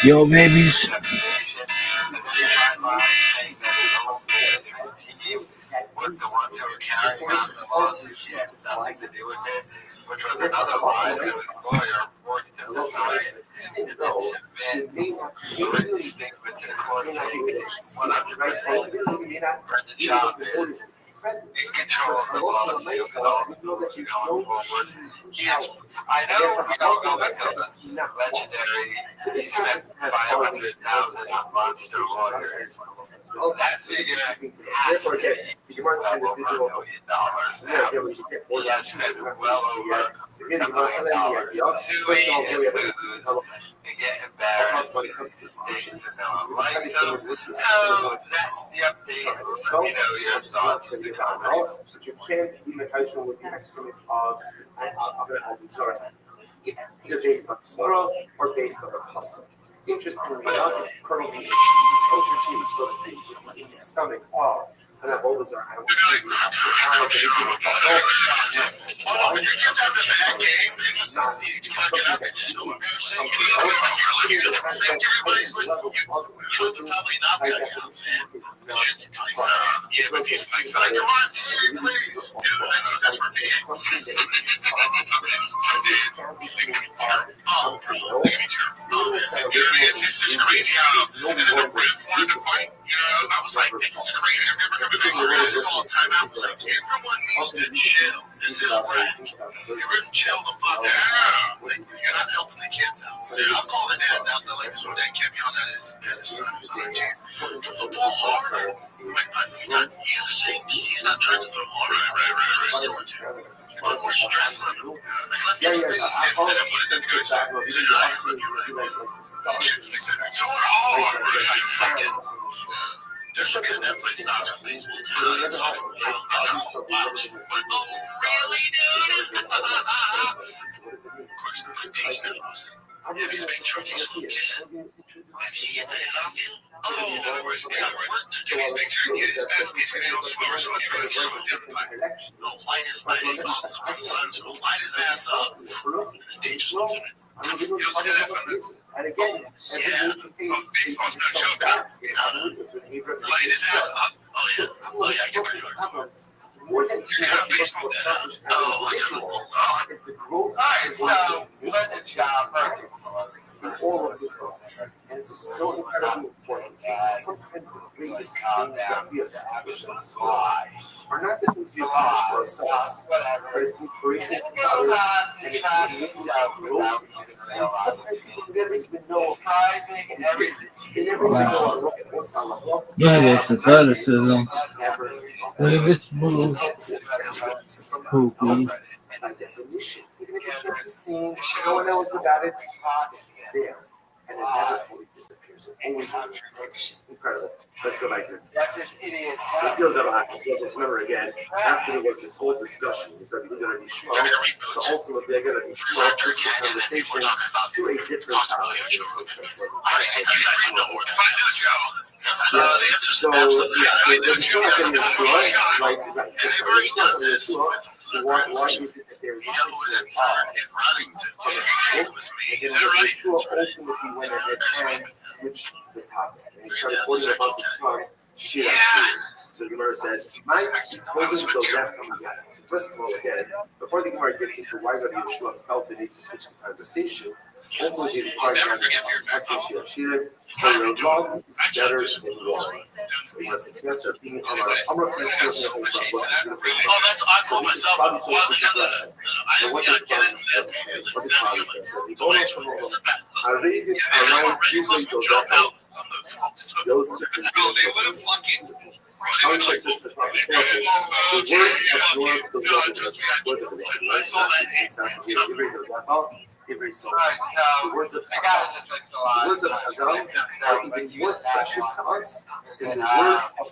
Yo, babies. I know we don't know about the legendary spent 500,000 monster warriors. That figure has to be $1 million. He has spent well over $1 million. Doing it and get embarrassed. So that's the update. Let me know your thoughts in the comments. But you can't even hydrogen with the excrement of an Zora. Either based on smoro or based on the puzzle. Interestingly enough, if you curl the cheese, kosher cheese, so to speak, in the stomach of an Abolazar, I will say Chill the fuck out. Like, you're not helping the kid though. I'll call the dad out there, like, so that kid be on that his son who's on the game. Just a ball harder. Like, he's not trying to throw harder. Right. A little more stress on him. Yeah, I follow the sense that this is actually like the start. There's just a Netflix documentary. Really, dude? I'm going to be making sure he's okay. So I'll make sure you get his best piece of needle swimmer, so it's really so different. He'll light his ass up. Stage left. I'm going to give you a reason. And again, every major phase is some back. Light his ass up. Oh, yeah. I get pretty hard. More than what you look to accomplish as an individual is the growth in all of your growth. And it's so incredibly important. Sometimes the greatest things that we accomplish in this world are not the things we accomplish for ourselves, but it's the inspiration of others, and it's the enabling our growth. And sometimes people never even know everything. They never even know what's on the hook. Yeah, athleticism. This move. Poopy. By definition, even if you can't be seen, no one knows about it, it's there. And it never fully disappears. It always remains. Incredible. Let's go back to it. Let's see what double happens. Let's remember again, after this whole discussion, is that we're going to be Shmuel. So ultimately, they're going to be Shmuel, switch the conversation to a different topic. So the Shmuel is going to be short, right? So why is it that there is a necessary and then the Yeshua ultimately went ahead and switched the topic. And he started quoting the Pasuk from Shira. So So the Gemara says, "My so first of all, again, before the Gemara gets into why Rabbi Yeshua felt the need to switch the conversation, hopefully the Gemara asking Shira, for your love is better than war." So the Gemara says, "Yes, our opinion on our Amr friends certainly have what's beautiful." So this is probably supposed to be reflection. And what the Gemara says, what the Gemara says, that the Gemara says, "Arabian around usually go down." Those how he says this, the words absorb the the words of Chazal are even more precious to us than the words of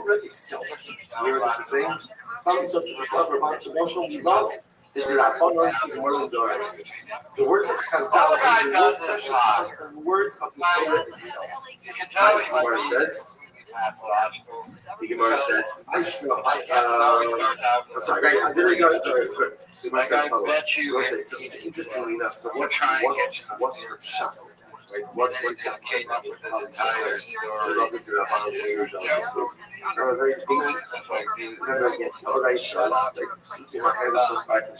Torah itself. You hear what this is saying? We love the Rabbanon's even more than Zora's. The words of Chazal are even more precious to us than the words of the Torah itself. The Gemara says, I'm sorry, right? I didn't go very quick. So my says follows. So interestingly enough, so what's the shot? Right? What it's not a very basic. Remember again, Torah says, like speaking my hand close back and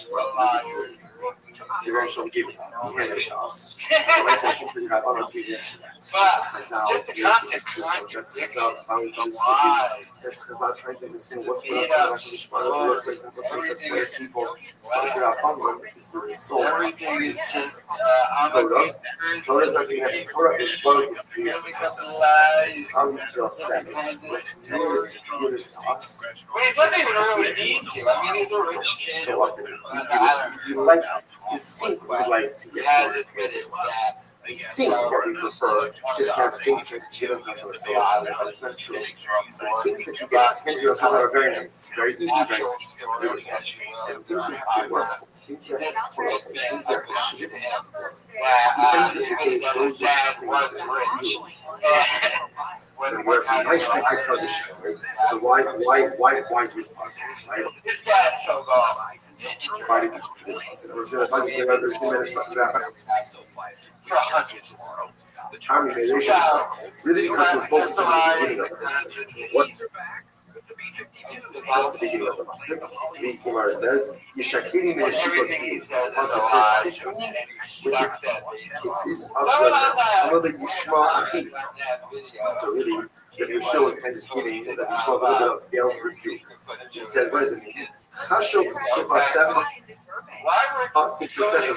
the Rothschild gave it to us. He handed it to us. The last one to the Rabbanah to give it to that. That's Chazal, the system. That's Chazal, how we do cities. That's Chazal trying to understand what's the Rabbanah, what's making us better people. So the Rabbanah is the soul of Torah. Torah is not being a Torah is both how we feel sex. Let's do this to give this to us. So often, you think we like to get things given to us. You think that we prefer just have things given to us on the same level, but it's not true. So things that you get given to us are very nice, very easy, very beautiful. And things you have to work on. Things you have to work on. Things that are shit. Even if the case, those are things that are you. So the word says, right? So why is this possible, right? Why did this possible? Really, because he was focusing on the beginning of the message. That's the beginning of the message. The Gemara says, "Yishakiri me'eshikos bi." Also it says, "Kissing with the kisses of your lips." So really, Rabbi Yeshua was kind of giving Rabbi Yeshua a little bit of veiled rebuke. He says, "What does it mean?" Chashok sifa 7. 6 or 7.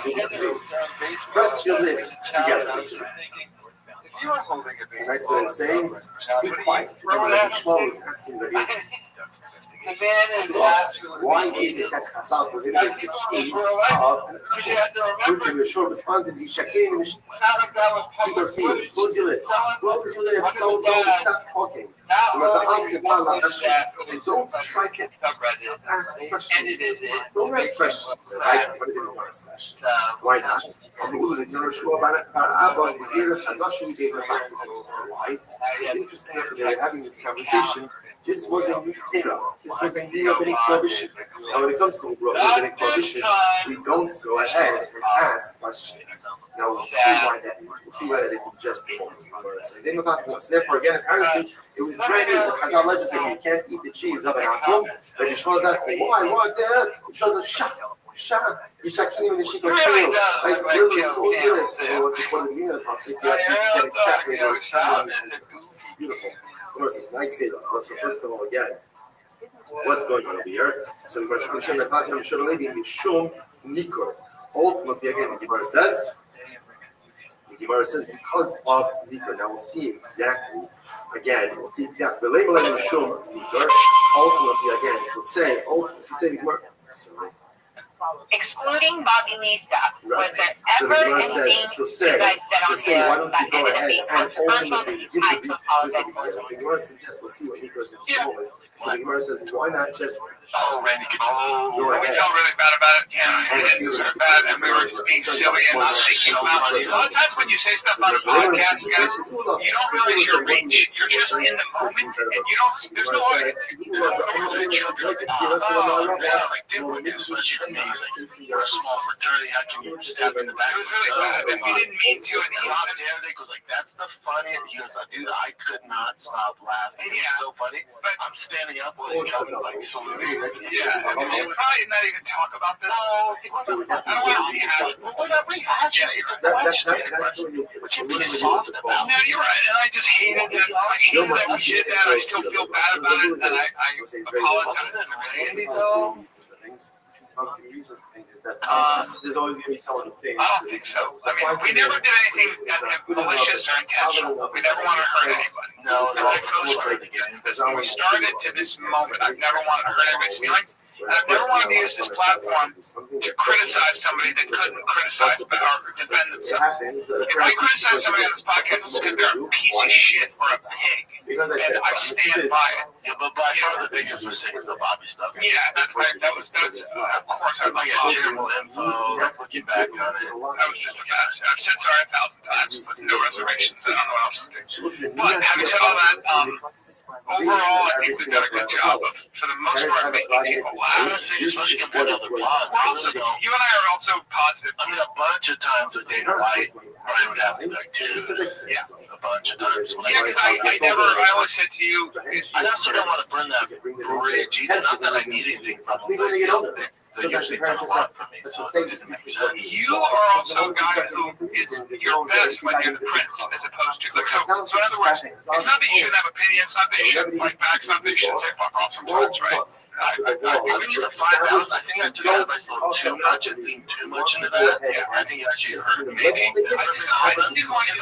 Press your lips together. And that's what I'm saying. Be quiet. Remember, Rabbi Yeshua was asking Rabbi why is it that Chazal prohibited the cheese of an apple? Which Rabbi Yeshua responds, "He goes, hey, close your lips. Close your lips. Don't stop talking. And don't try to ask questions. Don't ask questions. Right? What is it you ask questions? Why not? Why? It's interesting that they're having this conversation. This was a new Torah. This was a new rabbinic prohibition. Now, when it comes to rabbinic prohibition, we don't go ahead and ask questions. Now, we'll see why that is. We'll see why that is in just a moment. Therefore, again, apparently, it was brand new. The Chazal legislated you can't eat the cheese of an apple. But Yeshua was asking, why? Why? Yeshua says, shut. Yishakim and Yeshiko's tail. Right? Really close your lips. And what's the meaning of the pasuk? You actually get exactly what it's telling you. Beautiful. So, like say this. So, first of all, again, what's going on over here? So, the question is, I'm sure the lady Mishum Nikor. Ultimately, again, the Gemara says, because of Nikor. Now, we'll see exactly. Again, we'll see exactly. The label Mishum Nikor. Ultimately, again, so say the Gemara. Excluding Bobby Lee's stuff, Right. was there So ever the Gemara anything says, you guys said why on don't there you go that ahead ended and up being controversial? ultimately give I the apologize reason? for So the Gemara suggests, we'll see what he goes into a moment. So the Gemara says, why not just Oh, Randy, go we ahead felt really bad about it. Yeah, and we see didn't what feel bad, and we were being silly and not thinking about it. A lot of times when you say stuff on a podcast, guys, you don't realize your reach. You're just in the moment, and you don't. There's no audience. Like, dude, this was amazing. We're a small fraternity. How can you just have in the back? It was really bad, and we didn't mean to. And he hopped in there. He goes like, "That's the funniest." He goes, "Dude, I could not stop laughing. It was so funny." But I'm standing standing up while he's coming, like saluting. Yeah, and we'll probably not even talk about this. No, I don't want to rehash. We're not rehashing it. It's a question. What you being soft about? No, you're right, and I just hated that. I hated that we did that. I still feel bad about it, and I apologize. Randy, though. There's always going to be someone who thinks. I don't think so. I mean, we never did anything malicious or intentional. We never want to hurt anybody. No, So I post right again. Because when we started to this moment, I've never wanted to hurt anybody's feelings. And I've never wanted to use this platform to criticize somebody that couldn't criticize or defend themselves. If I criticize somebody on this podcast, it's because they're a piece of shit or a pig. And I stand by it. Yeah, but by far the biggest mistake was the Bobby stuff. Yeah, that's right. Of course, I'd like to terrible info, looking back on it. That was just a bad. I've said sorry 1,000 times, with no reservations. I don't know what else to do. But having said all that, overall, I think we've done a good job of, for the most part, making people laugh. Especially compared to other blogs. You and I are also positive. I mean, a bunch of times with Dana White, Brian would have to be like, dude, yeah, a bunch of times. Yeah, because I always said to you, I also don't want to burn that bridge either. Not that I need anything from them. So that's the parents just from me. You are also a guy who is your best when you're the prince, as opposed to like. So in other words, it's not that you shouldn't have opinions, not that you shouldn't fight back, it's not that you shouldn't say fuck off sometimes, right? I think the 5,000, I think I took out myself too much and leaned too much into that. I think it actually hurt me. I didn't want to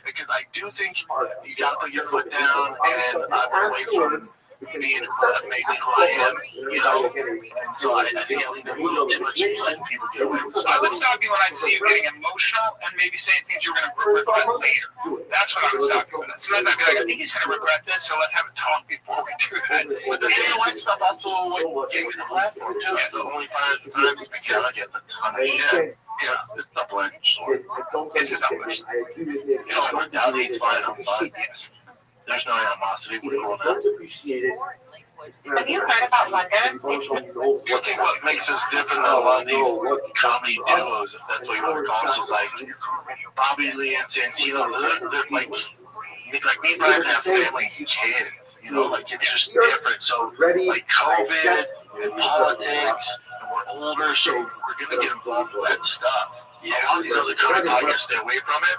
because I do think you got to put your foot down, and I'm away from being maybe who I am, you know. So I think I leaned a little too much into letting people get away. So I would stop you when I see you getting emotional and maybe saying things you're going to regret later. That's what I would stop you with. Sometimes I'd be like, I think he's going to regret this, so let's have a talk before we do that. But the Dana White stuff also gave me the platform too. It's the only 5 times because I get the ton of shit. Yeah, it's double-edged sword. It's a double-edged sword. You know, I worked out 8 fine on fun. There's no animosity. We're going out. Have you heard about London? I think what makes us different than a lot of these comedy duos, if that's what you want to call us, is like Bobby Lee and Santino. They're like me, Brian, have family kids. You know, like it's just different. So like COVID and politics, and we're older, so we're gonna get involved with that stuff. Yeah, all these other comedy podcasts stay away from it.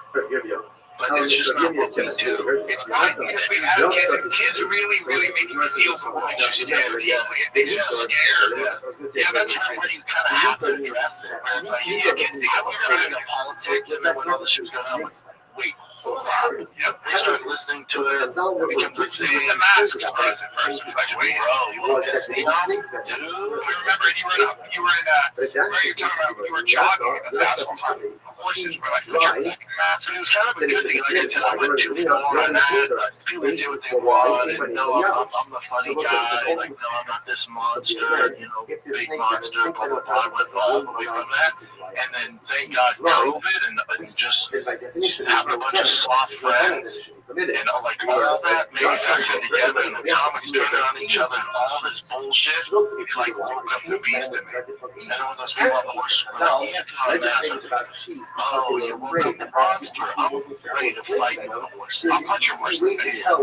But it's just not what we do. It's fine because we've had kids, and kids really, really make you feel for what you're scared. They just scared. Yeah, that's where you kind of have to address it. Where it's like, you get kids to go into politics, and then when all the shit's going on, wait, hold on. Yep, they start listening to it. It becomes like the masks first at first. It's like, wait, bro, you want to piss me off? Dude. I remember you were talking about, you were jogging in the asphalt. Horses were like, put your mask. It was kind of a good thing. Like I said, I went too far on that. People do what they want, and no, I'm the funny guy. Like, no, I'm not this monster, you know, big monster, blah, blah, blah. I went all the way from that. And then thank God COVID and just having a bunch of soft friends and all like all that made everything together and the comics turning on each other and all this bullshit. It like woke up the beast in me. And all those people on the horse were like, oh, you woke up the monster. I'm ready to fight with the horse. I'll punch your horse in the face. I'm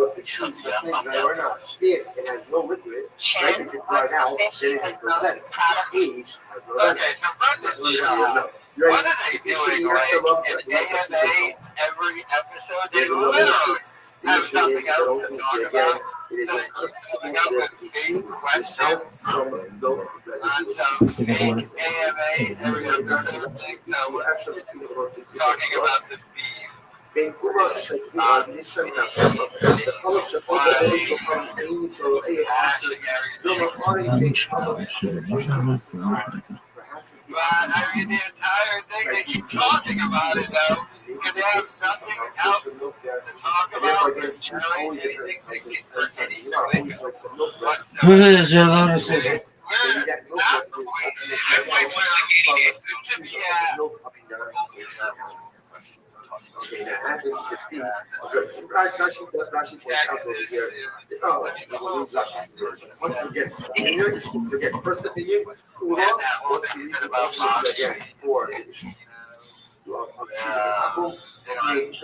down for this. If it has no liquid, right, if it's dried out, then it has no vent. Age has no vent. Okay, so Brendan, what are they doing like in AMA every episode? They literally have nothing else to talk about. So they just coming up with big questions on some AMA every episode. Talking about the beef. But I mean, the entire thing, they keep talking about it though, because they have nothing else to talk about. There's really anything to get for any Okay, now add this to the okay, so Rashi points out over here. Once again, so again, first opinion, what's the reason again for of choosing an apple snake?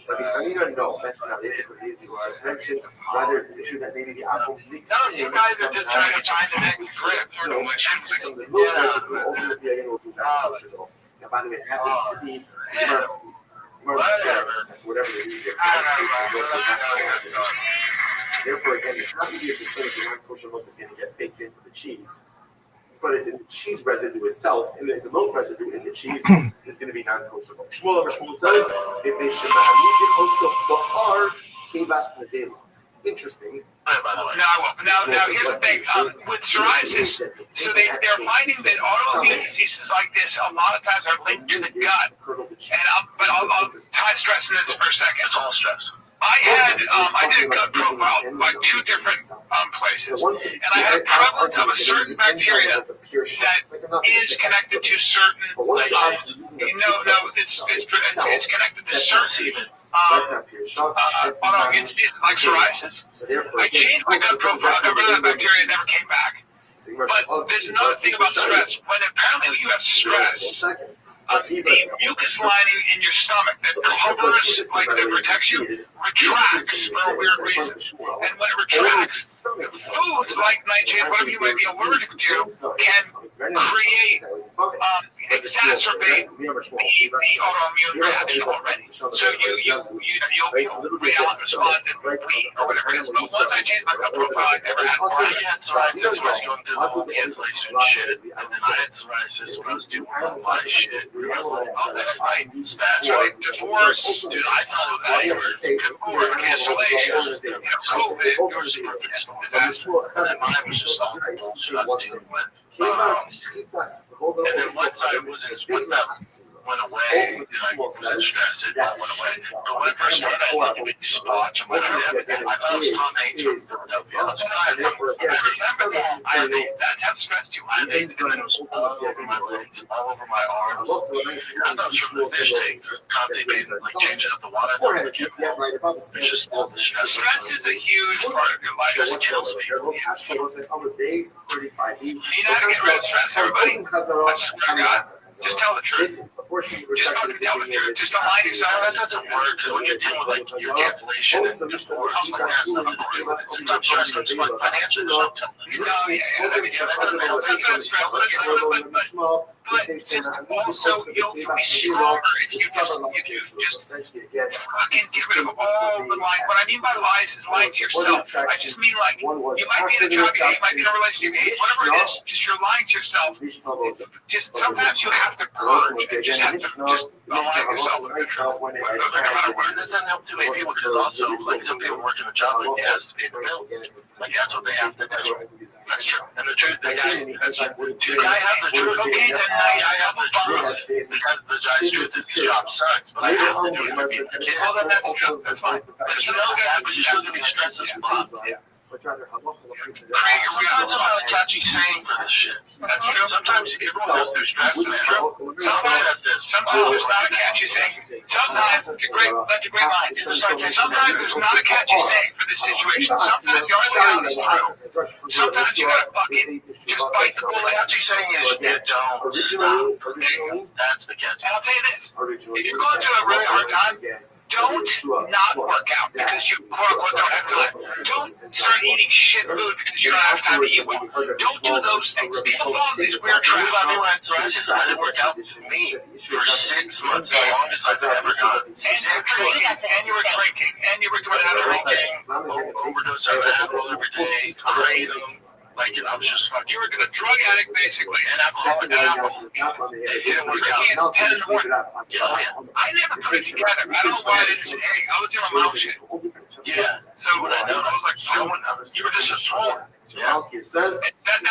But the Chanina, no, that's not it, because as you just mentioned, rather it's an issue that maybe the apple mixed No, you guys are just trying to find the next grip. some of the milk residue ultimately again will be non-kosher though. Now, by the way, it happens to be that's whatever it is. Therefore, again, it's not easy to say the non-kosher milk is going to get baked into the cheese. But it's in the cheese residue itself, and the milk residue in the cheese is going to be non-kosher milk. Shmuel says, also bahar kevas nevela. Interesting. Now, here's the thing. With psoriasis, so they're finding that autoimmune diseases like this a lot of times are linked to the gut. And I'll tie stress in this for a second. It's all stress. I did a gut profile by 2 different places, and I had a prevalence of a certain bacteria that is connected to certain. It's connected to certain. Autoimmune diseases like psoriasis. I changed my gut profile, got rid of that bacteria, never came back. But there's another thing about stress. When apparently you have stress, the mucus lining in your stomach that covers, like that protects you, retracts for a weird reason. And when it retracts, foods like nightshade, whatever you might be allergic to, can create, exacerbate the autoimmune reaction already. So you'll be respond and weak or whatever it is. But once I changed my gut profile, I never had psoriasis. I was going through the whole inflation shit, and then I had psoriasis when I was doing all my shit. That's right. Divorce, dude, I thought it was over. Cancellation, COVID, or disaster. And then mine was just all I was dealing with. And then once I was in went away, and I wasn't stressed, it went away. But when I first started, I had to make spots and whatever. I thought it was Tom Hanks from Philadelphia. I remember that. I mean, that's how stressed you. I made the windows all over my legs, all over my arms. I thought it was from the fish tanks, constipated, like changing up the water. It's just all the stress. Stress is a huge part of your life. It kills me. You know how to get rid of stress, everybody? I swear to God. Just tell the truth. Just fucking tell the truth. Just don't lie to yourself. That doesn't work. Because when you're dealing with like your cancellation and divorce, sometimes stress comes from financially. There's no telling the truth. I mean, that doesn't help. Sometimes stress, but also you'll be stronger if you just fucking get rid of all the lies. What I mean by lies is lying to yourself. I just mean like you might be in a job you hate, you might be in a relationship you hate, whatever it is. Just you're lying to yourself. Just sometimes you have to purge and just have to just align yourself with the truth. It doesn't help too many people because also like some people work in a job like he has to pay the bills. Like that's what they have to do. That's true. And the truth, the guy has the truth. Okay, I have the truth because the guy's truth is the job sucks, but I have to do it to beat the kids. Well, then that's true. That's fine. But if you know that, but you're still going to be stressed as fuck. Yeah. Create your real catchy saying for this shit. That's true. Sometimes everyone goes through stress. That's true. Sometimes there's not a catchy saying. Sometimes it's a great line. Sometimes there's not a catchy saying for this situation. Sometimes the only way out is through. Sometimes you gotta fucking just bite the bullet. Catchy saying is you don't stop. That's the catch. And I'll tell you this: if you're going through a really hard time, don't not work out because you quote unquote don't have time. Don't start eating shit food because you don't have time to eat well. Don't do those things. People follow these weird traps. So I just had to work out for me for 6 months, the longest I've ever gone. And you were drinking, and you were doing another drinking, overdose of alcohol every day, kratom. Like, I was just fucking. You were a drug addict, basically, and alcoholic. It didn't work out. 10 in the morning. I never put it together. I don't know why I didn't say, hey, I was doing my own shit. Yeah. So I was like, you were just a swollen. Yeah. That's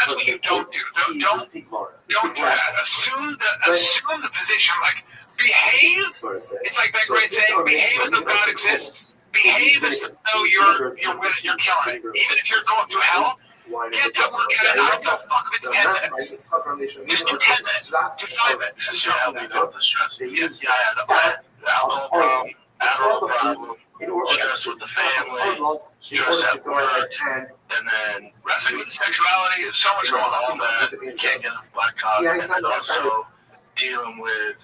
what you don't do. Don't do that. Assume the position. Like, behave. It's like that great saying, behave as though God exists. Behave as though you're killing it. Even if you're going through hell, get that work at it. I don't give a fuck if it's 10 minutes. Just do 10 minutes. Do 5 minutes. Just help me with the stress. Yeah, the alcohol problem, stress with the family, stress at work, and then wrestling with the sexuality. There's so much going on that you can't get a black cock. And then also dealing with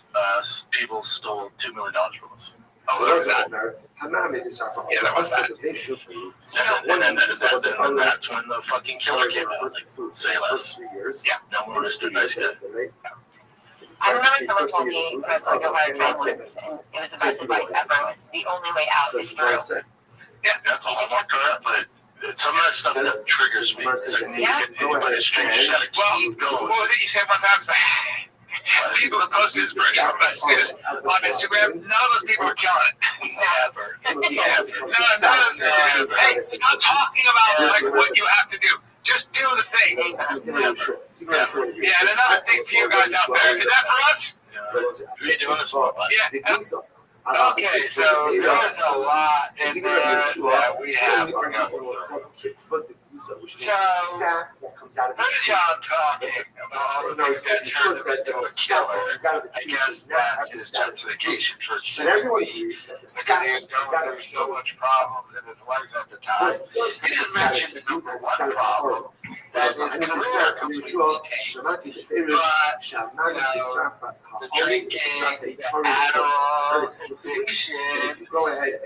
people stole $2 million from us. Oh, look at that. Yeah, that was that. And then that's when the fucking killer came out. Like, say less. Yeah, no one understood nice guy. I remember someone told me that like a hard time once, and it was the best advice ever. Was the only way out is through. Yeah, that's all I want to correct, but some of that stuff that triggers me. Yeah. Anybody strange, you just gotta keep going. What was it you said one time? People that post inspirational messages on Instagram, none of those people are killing it. Never. Hey, stop talking about like what you have to do. Just do the thing. Yeah, and another thing for you guys out there, is that for us? You're doing this for Yeah. Okay, so there's a lot in there that we have to go through. So, first I'm talking about the things that turned him into a killer. I guess that's his justification for suing me, because he was going through so much problems in his life at the time. He didn't mention the number one problem, that his career completely tanked. But, the drinking, the Adderall, addiction,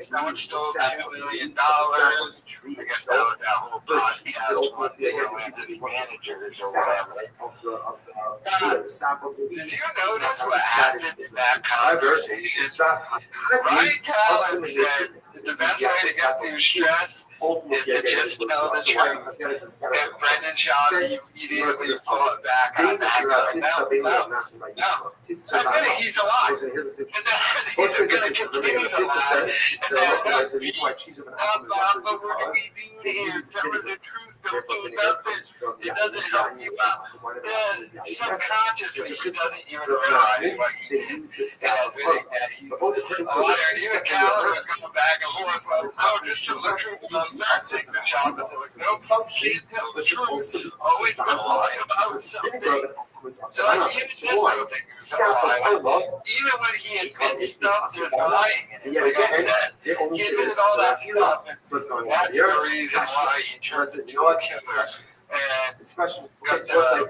someone stole $2 million. I guess that was that whole podcast one day where the managers or whatever. Did you notice what happened in that conversation? Ryan Callen said the best way to get through stress is to just tell the truth. And Brendan Shaw immediately falls back on that. No. Admit it, he's alive. And then he's going to continue to lie. And then but we're going to be doing here, telling the truth, don't do nothing. It doesn't help you out. Subconsciously, he doesn't even realize what he did. And admitting that he's a liar. You and Callen are going back and forth. Well, no, just tell the truth about that. Take the shot. There was no can't tell the truth. Always going to lie about something. So like, even when he admits stuff, there's lying in it. Like I said, he admitted all that stuff, and that's the reason why he turns into a killer. And especially because monster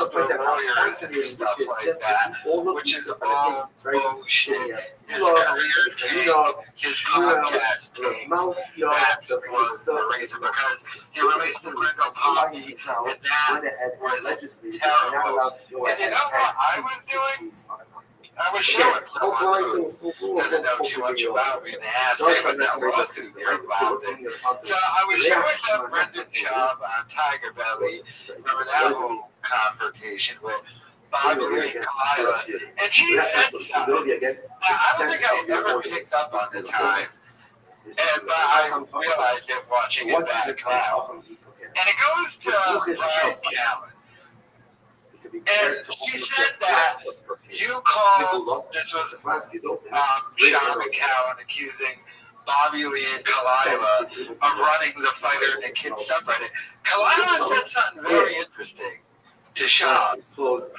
warrior and stuff like that, which is all bullshit. His career, his podcast, that's the reason, because he released the original copy, and that was terrible. And you know what I was doing? I was showing someone who didn't know too much about me, and they asked me about that lawsuit they were involved in. So I was showing them Brendan Schaub on Tiger Belly. Remember that whole confrontation with Bobby Lee and Kalila, and she said something. Now, I don't think I ever picked up on the time, but I realized it watching it back now. And it goes to Ryan Callen. And she said that you called, this was Sean McCowan accusing Bobby Lee and Kalila of running the fighter and the kid subreddit. Kalila said something very interesting to Sean.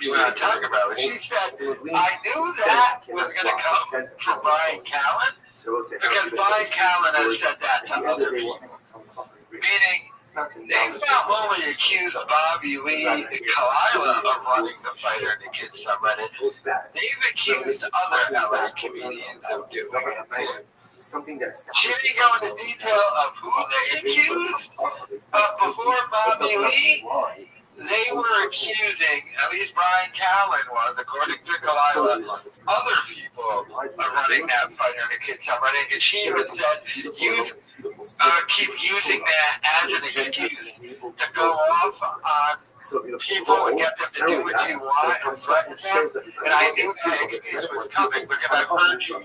You want to talk about it? She said, I knew that was going to come from Brian Callen, because Brian Callen has said that to other people. Meaning, they've not only accused Bobby Lee and Kalila of running the fighter and the kids subreddit, they've accused other LA comedians of doing it. She didn't go into detail of who they accused, but before Bobby Lee, they were accusing, at least Brian Callen was, according to Kalila, other people of running that fighter and the kids subreddit, and she even said, keep using that as an excuse to go off on people and get them to do what you want and threaten them. And I knew that excuse was coming because I've heard you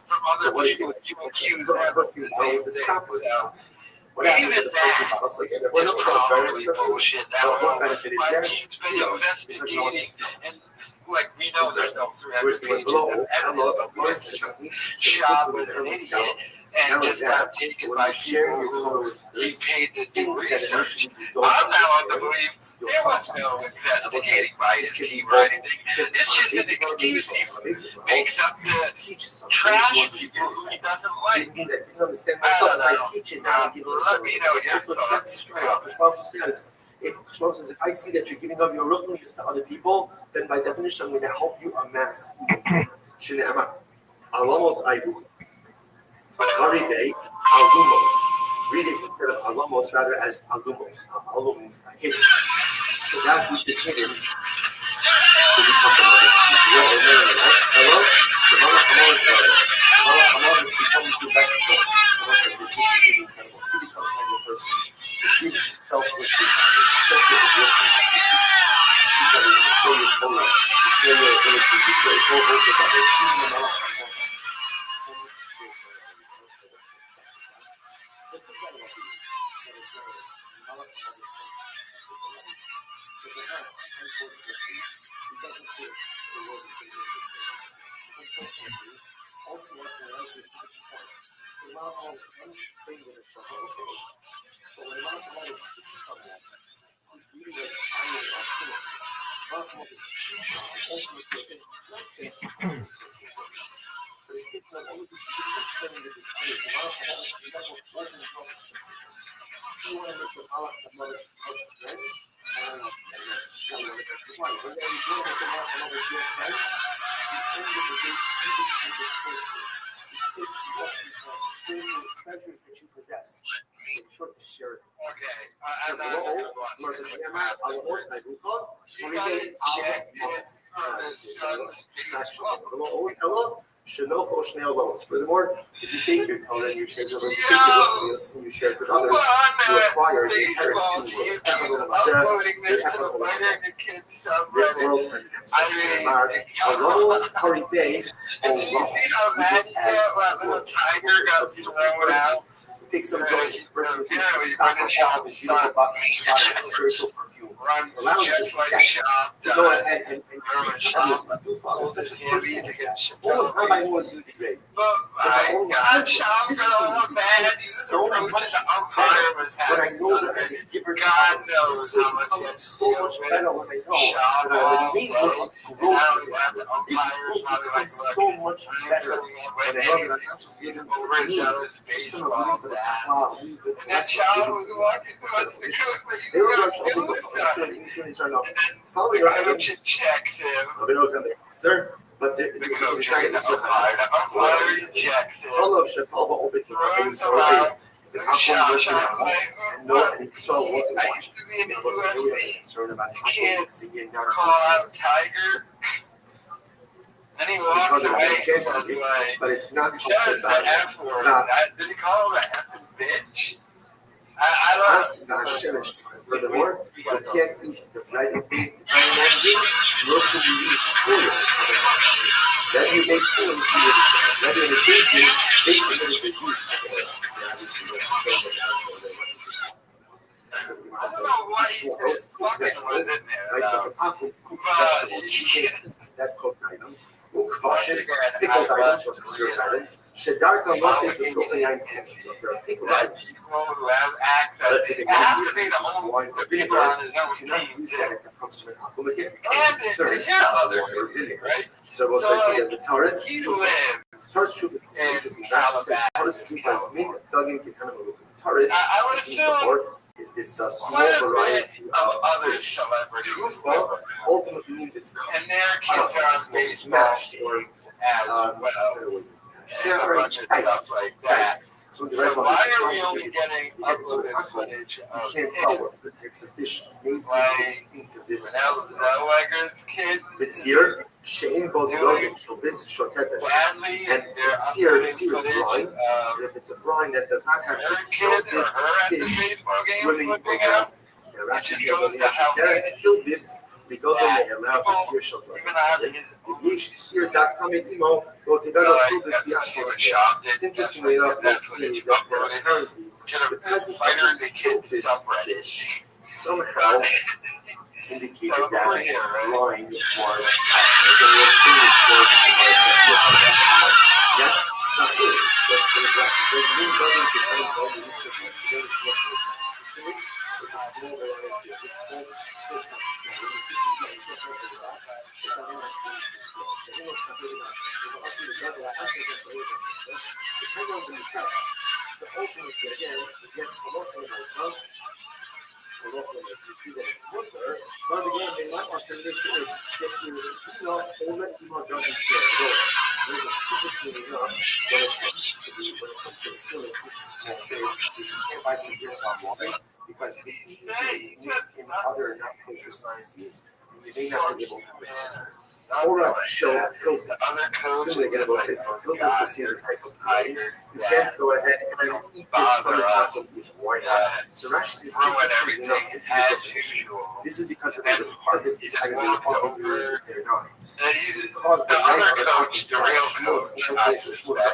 from other people, you accuse them of the same thing. So, even that was probably bullshit. That whole, my team's been investigating, and like we know there's no 300 pages of evidence, but once Schaub was an idiot and just got taken by people who he paid to do research. I'm now on the belief there was no investigating by his team or anything. It's just an excuse he makes up to trash people who he doesn't like. I don't know. Let me know your thoughts. If Shmuel says, if I see that you're giving of your ruchnius to other people, then by definition I'm going to help you amass. Shne'amar. Alamos ayruch. Varibe, alumos. Read it instead of alumos, rather as alumos. Alum means hidden. So that which is hidden will become the mother. Hello? Shemala Hamolis Shemala Hamolis becomes the best friend. This is really incredible. You become a kind of person who gives selflessly. To show your power, to show your ability, to show your co-host of others, even the Malach Hamolis. So think about it. So perhaps, unfortunately, he doesn't feel the world is going to just this way. Unfortunately, all too often in life we have to perform. So a lot of all this comes, things that are struggle, okay. But when a lot of all this sees someone who's really like finding our sins, a lot of all this sees someone ultimately again, not just personal goodness, but it's thinking of all of these people and sharing with these others. A lot of all this level of pleasant health sensitivity. So you want to make the Malach Hamolis your friend? When they enjoy with the Malach Hamolis your friend, the end of the day, you become the person who takes what you have, the spiritual treasures that you possess, and make sure to share it. Furthermore, if you take your Torah and you share it with others, and you share it with others, you acquire the inherent this world and its expression mark, Alamos Haribay, or Lamos, take some joy. This person takes the stock off of his beautiful body, spiritual perfume. Allows the sect to go ahead and teach others to do follow such a person like that. Oh, how I was you degrade. This is so much better when I know that I can give her to others. This way becomes so much better when I know that I will enable of growth with others. This will become so much better when I know that I'm not just living for me, but someone living for the cloud. Following your items, sir, but the follow Shafava over here. If an aqua working out, and no, and so wasn't watching, so there wasn't really concerned about aqua singing down because of that, you can't eat it, but it's not considered bad. Did he call him an effing bitch? Furthermore, you can't eat the bread you baked by an engine, nor can you use the oil of an engine. That you base food into your decision. That it is baking, they permitted the use of oil. Obviously, you have to fill it out so that what is cooked vegetables, myself and Paco cooks vegetables, you can't eat that cooked item. Ukvashin, pickled items or preserved items. Shedarka Moses the Sophia and Kenny. So if you're a pickled items, let's say they use wine or vinegar, you cannot use that if it comes to an apple again. Sorry, water or vinegar. So we'll say that the Taurus truth is interesting. Rashi says Taurus truth has been dug into kind of a Taurus, is this small variety of fish. Trufa ultimately means it's mashed or diced. So the rest of the getting uploaded footage of you can't tell what the types of fish may be mixed into this. Vitzir, Shane Bodrogan killed this Shotetas. And Vitzir is brine. And if it's a brine that does not have to kill this fish swimming around, Rashi says on the Shotetas, kill this. We go there and allow Vitzir Shotetas. Yesh Vitzir Dakame Imo, go to kill this fish. Interestingly enough, we'll see that apparently the presence of this fish somehow indicated that line was it's a small variety of this whole silk so ultimately, again, you get a lot of myself. We see that it's water, but again, they might also initially shift you to all that you are going to There's a interesting enough when it comes to the filling, this is small fish because you can't buy them here on water because it easily mixed in other non-kosher species and you may not be able to listen. Torah shall filters. Similar again, we'll say so. Filters will see the type of tiger. You can't go ahead and eat this from the top of the wine. So Rashi says, interesting enough, this is the definition. This is because we're going to harvest this tiger off of yours with their knives. Because the knife of an ox, the real schmutz,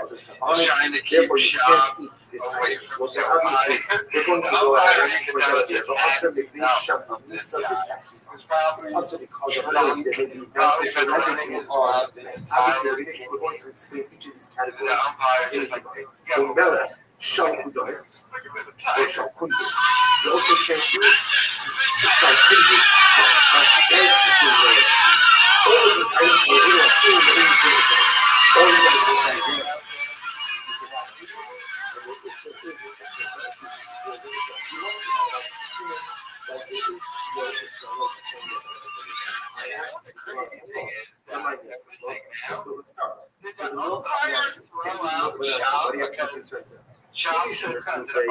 other stuff on it, therefore you can't eat this tiger. So say, obviously, we're going to go ahead and we're going to be also the bisham, misa, the second. It's also because of the there may be non-kosher residue on the knife. Obviously, we're going to explain each of these categories in a given way. Shal Kudos or Shal Kundis. You also can use Shal Kundis salt. Rashi says the same way. All of these items were really assumed that in the same. All of them is like you can have Egypt and what this is a like it is what is I asked let's start. So the milk what do you have to be concerned about? You should say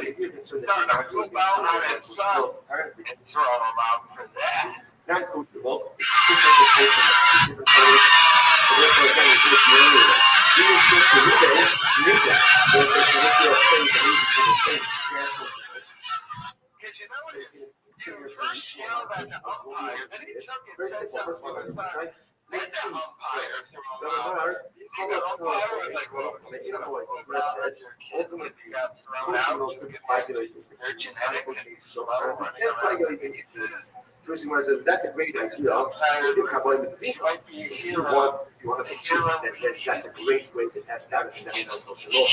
if you're concerned that you're not going to throw them out for that. Not kosher milk, it's different location, different colors. So therefore, again, we do it earlier. You should need that. Don't say if you're afraid that you should say because you know what it is. Very simple. First one, right? Make cheese first. You don't know what Chris said. Ultimately, kosher milk could coagulate with the cheese. You can't coagulate with the cheese. Someone says that's a great idea. If you want to make cheese, then that's a great way to test out if that's not kosher law.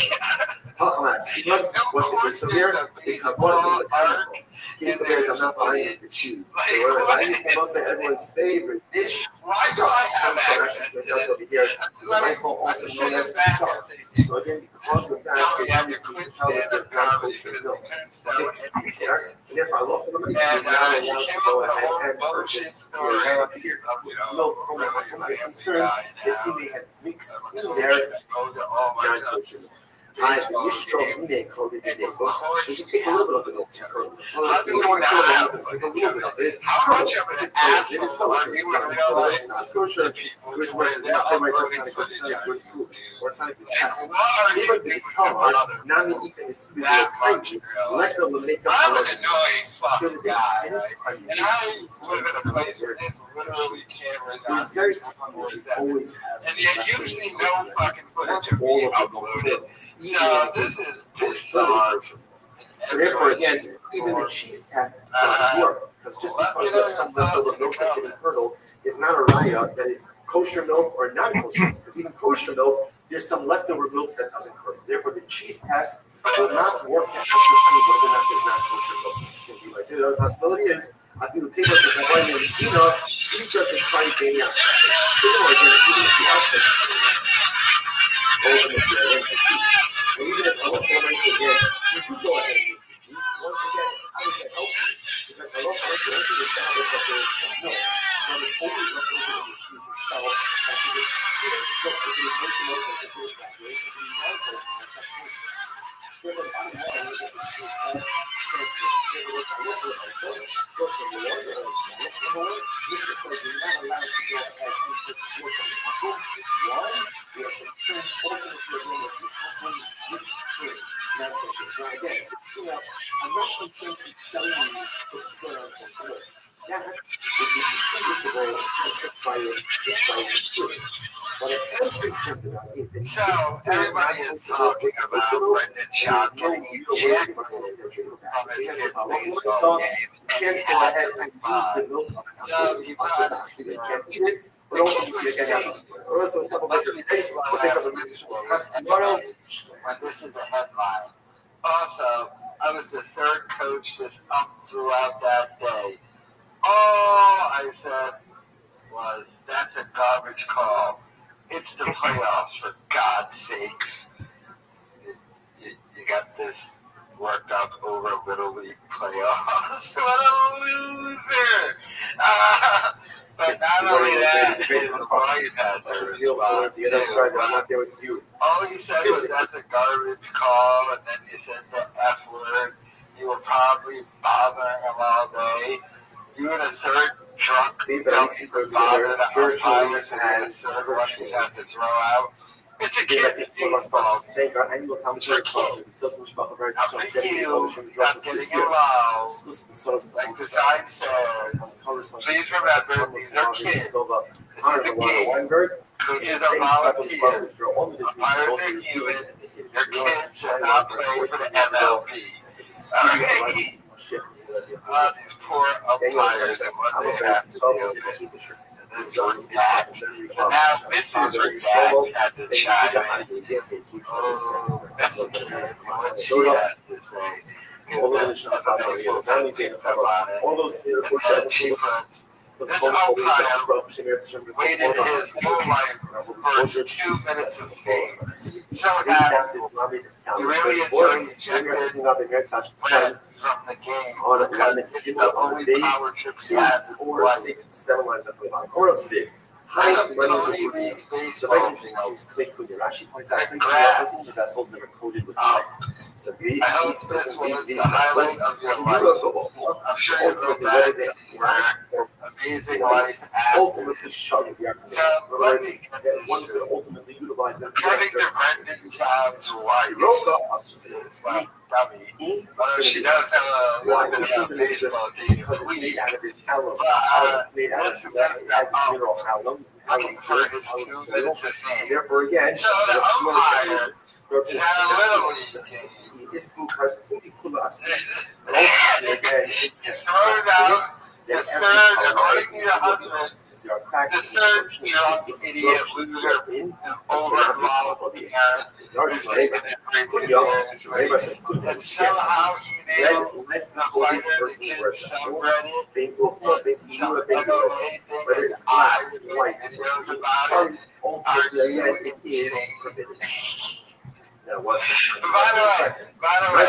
What's the case of here? The carbon the chemical. Case of here is I'm not buying it for cheese. So we're buying it for mostly everyone's favorite dish. So over here is a michael also known as salt. So again, because of that, we have to tell that there's not kosher milk mixed in there. And therefore, I love for the money. So you're not allowed to go ahead and purchase milk from a I'm concerned that he may have mixed in there non-kosher milk. So just take a little bit of the milk and curdle it. You don't want to curdle anything, take a little bit of it. Curdle it. If it curdles it, it's kosher. If it doesn't curdle it, it's not kosher. Which worse is not it's not a good proof, or it's not a good test. Even the Tamar, Nami Ikan is sweet with kindly, let the Lameka Halagas. Here the day, it is very common that you always have some not all of the this is so therefore, again, even the cheese test doesn't work because just because you have some leftover milk that didn't curdle is not a raya that is kosher milk or non-kosher milk. Because even kosher milk, there's some leftover milk that doesn't curdle. Therefore, the cheese test will not work to ascertain whether or not there's non-kosher milk mixed in. I say the other possibility is I feel the table of the Kabbalah and Pina, each of the five daily outside. Even if the outfit ultimately, I went for cheese. And even if I look for nice again, you could go ahead and get cheese. Once again, how does that help you? Because I love nice and once you establish that there is some milk, now there's always left over in the cheese itself that you just look at the kosher milk that you feel evaporation and you want to so the bottom line is that the cheese test can say it was not left with myself, so from the water, or it's not left with more, Mr. says you're not allowed to go ahead and purchase wood from the apple. One, we are concerned ultimately again with the apple mixed drink, not kosher. Now again, I'm not concerned with selling you just pure non-kosher milk. That would be distinguishable just by its appearance. What I am concerned about is that so everybody is talking about Brendan John getting ejected from his so you can't go ahead and use the milk of an apple. It's also not. You can't eat it, but ultimately you can have it. Also, step over here today, we'll take up a musician tomorrow. And this is a headline. Also, I was the third coach that's up throughout that day. All I said was, that's a garbage call. It's the playoffs, for God's sakes. You got this worked up over Little League playoffs. What a loser! But not only that, his wife had to respond too. I'm not there with you. All he said was that's a garbage call, and then you said the F word. You were probably bothering him all day. You and a third drunk dummy were bothered spiritually and third one you had to throw out. It's a kid. Thank our annual commentary sponsor. Doesn't about the very I'm getting involved. Like the sign says, please remember these are kids. This is a game. Coaches are volunteers. Umpires are human. They're kids and not playing for the MLB. Okay. These poor umpires and what they have to deal with. And now Mrs. Redack had to chime in. Oh, that's a kid. What she had to say. All those She put, this umpire waited his whole life for 2 minutes of fame. So admirable. He really enjoyed ejected when from the game because it's the only power trip he has in his life. High money so Rashi points out the vessels that are coated with light. So these vessels, of your life. I'm sure you'll go back and amazing life ultimately shut it. One could ultimately utilize them. Having the Brendan Jobs wife. She does have a little bit about baseball because it's made out of this alum. It's made out of it has this mineral alum. Alum dirt, alum soil. And therefore, again, this group has fully plus. And ultimately, again, it's the third, according to your husband, the third drunk idiot loser overall the parent. And somehow he nailed the fighter, the kids subreddit, and some MMA thing, and I like videos about it. Ultimately, it is forbidden. Now, by the way,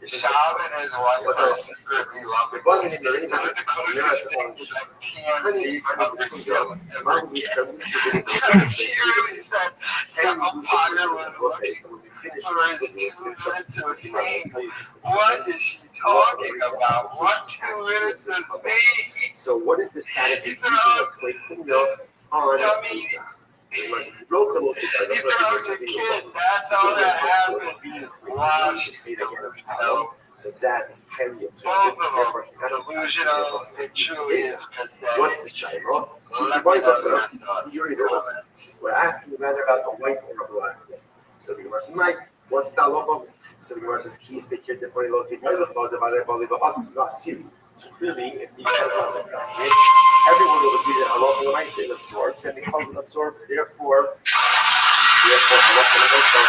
Shaab and his wife are secretly loving this is the closest thing to like TMZ from the show ever get. She really said the umpire was looking for his 2 minutes of fame. What is she talking about? What 2 minutes of fame? So what is the status of using a clay cleaner on Lisa? So He throws a kid, that's all that happened. Wow, she's so that is highly both of them, delusional, it truly is pathetic. What's the shayla? We're asking rather about a white or a black. So the Gemara says, Mike, what's the halacha? So the Gemara says, keys the kid before he looked at so clearly, if the utensils are connected, everyone will agree that halacha l'maaseh it absorbs, and because it absorbs, therefore, halacha l'maaseh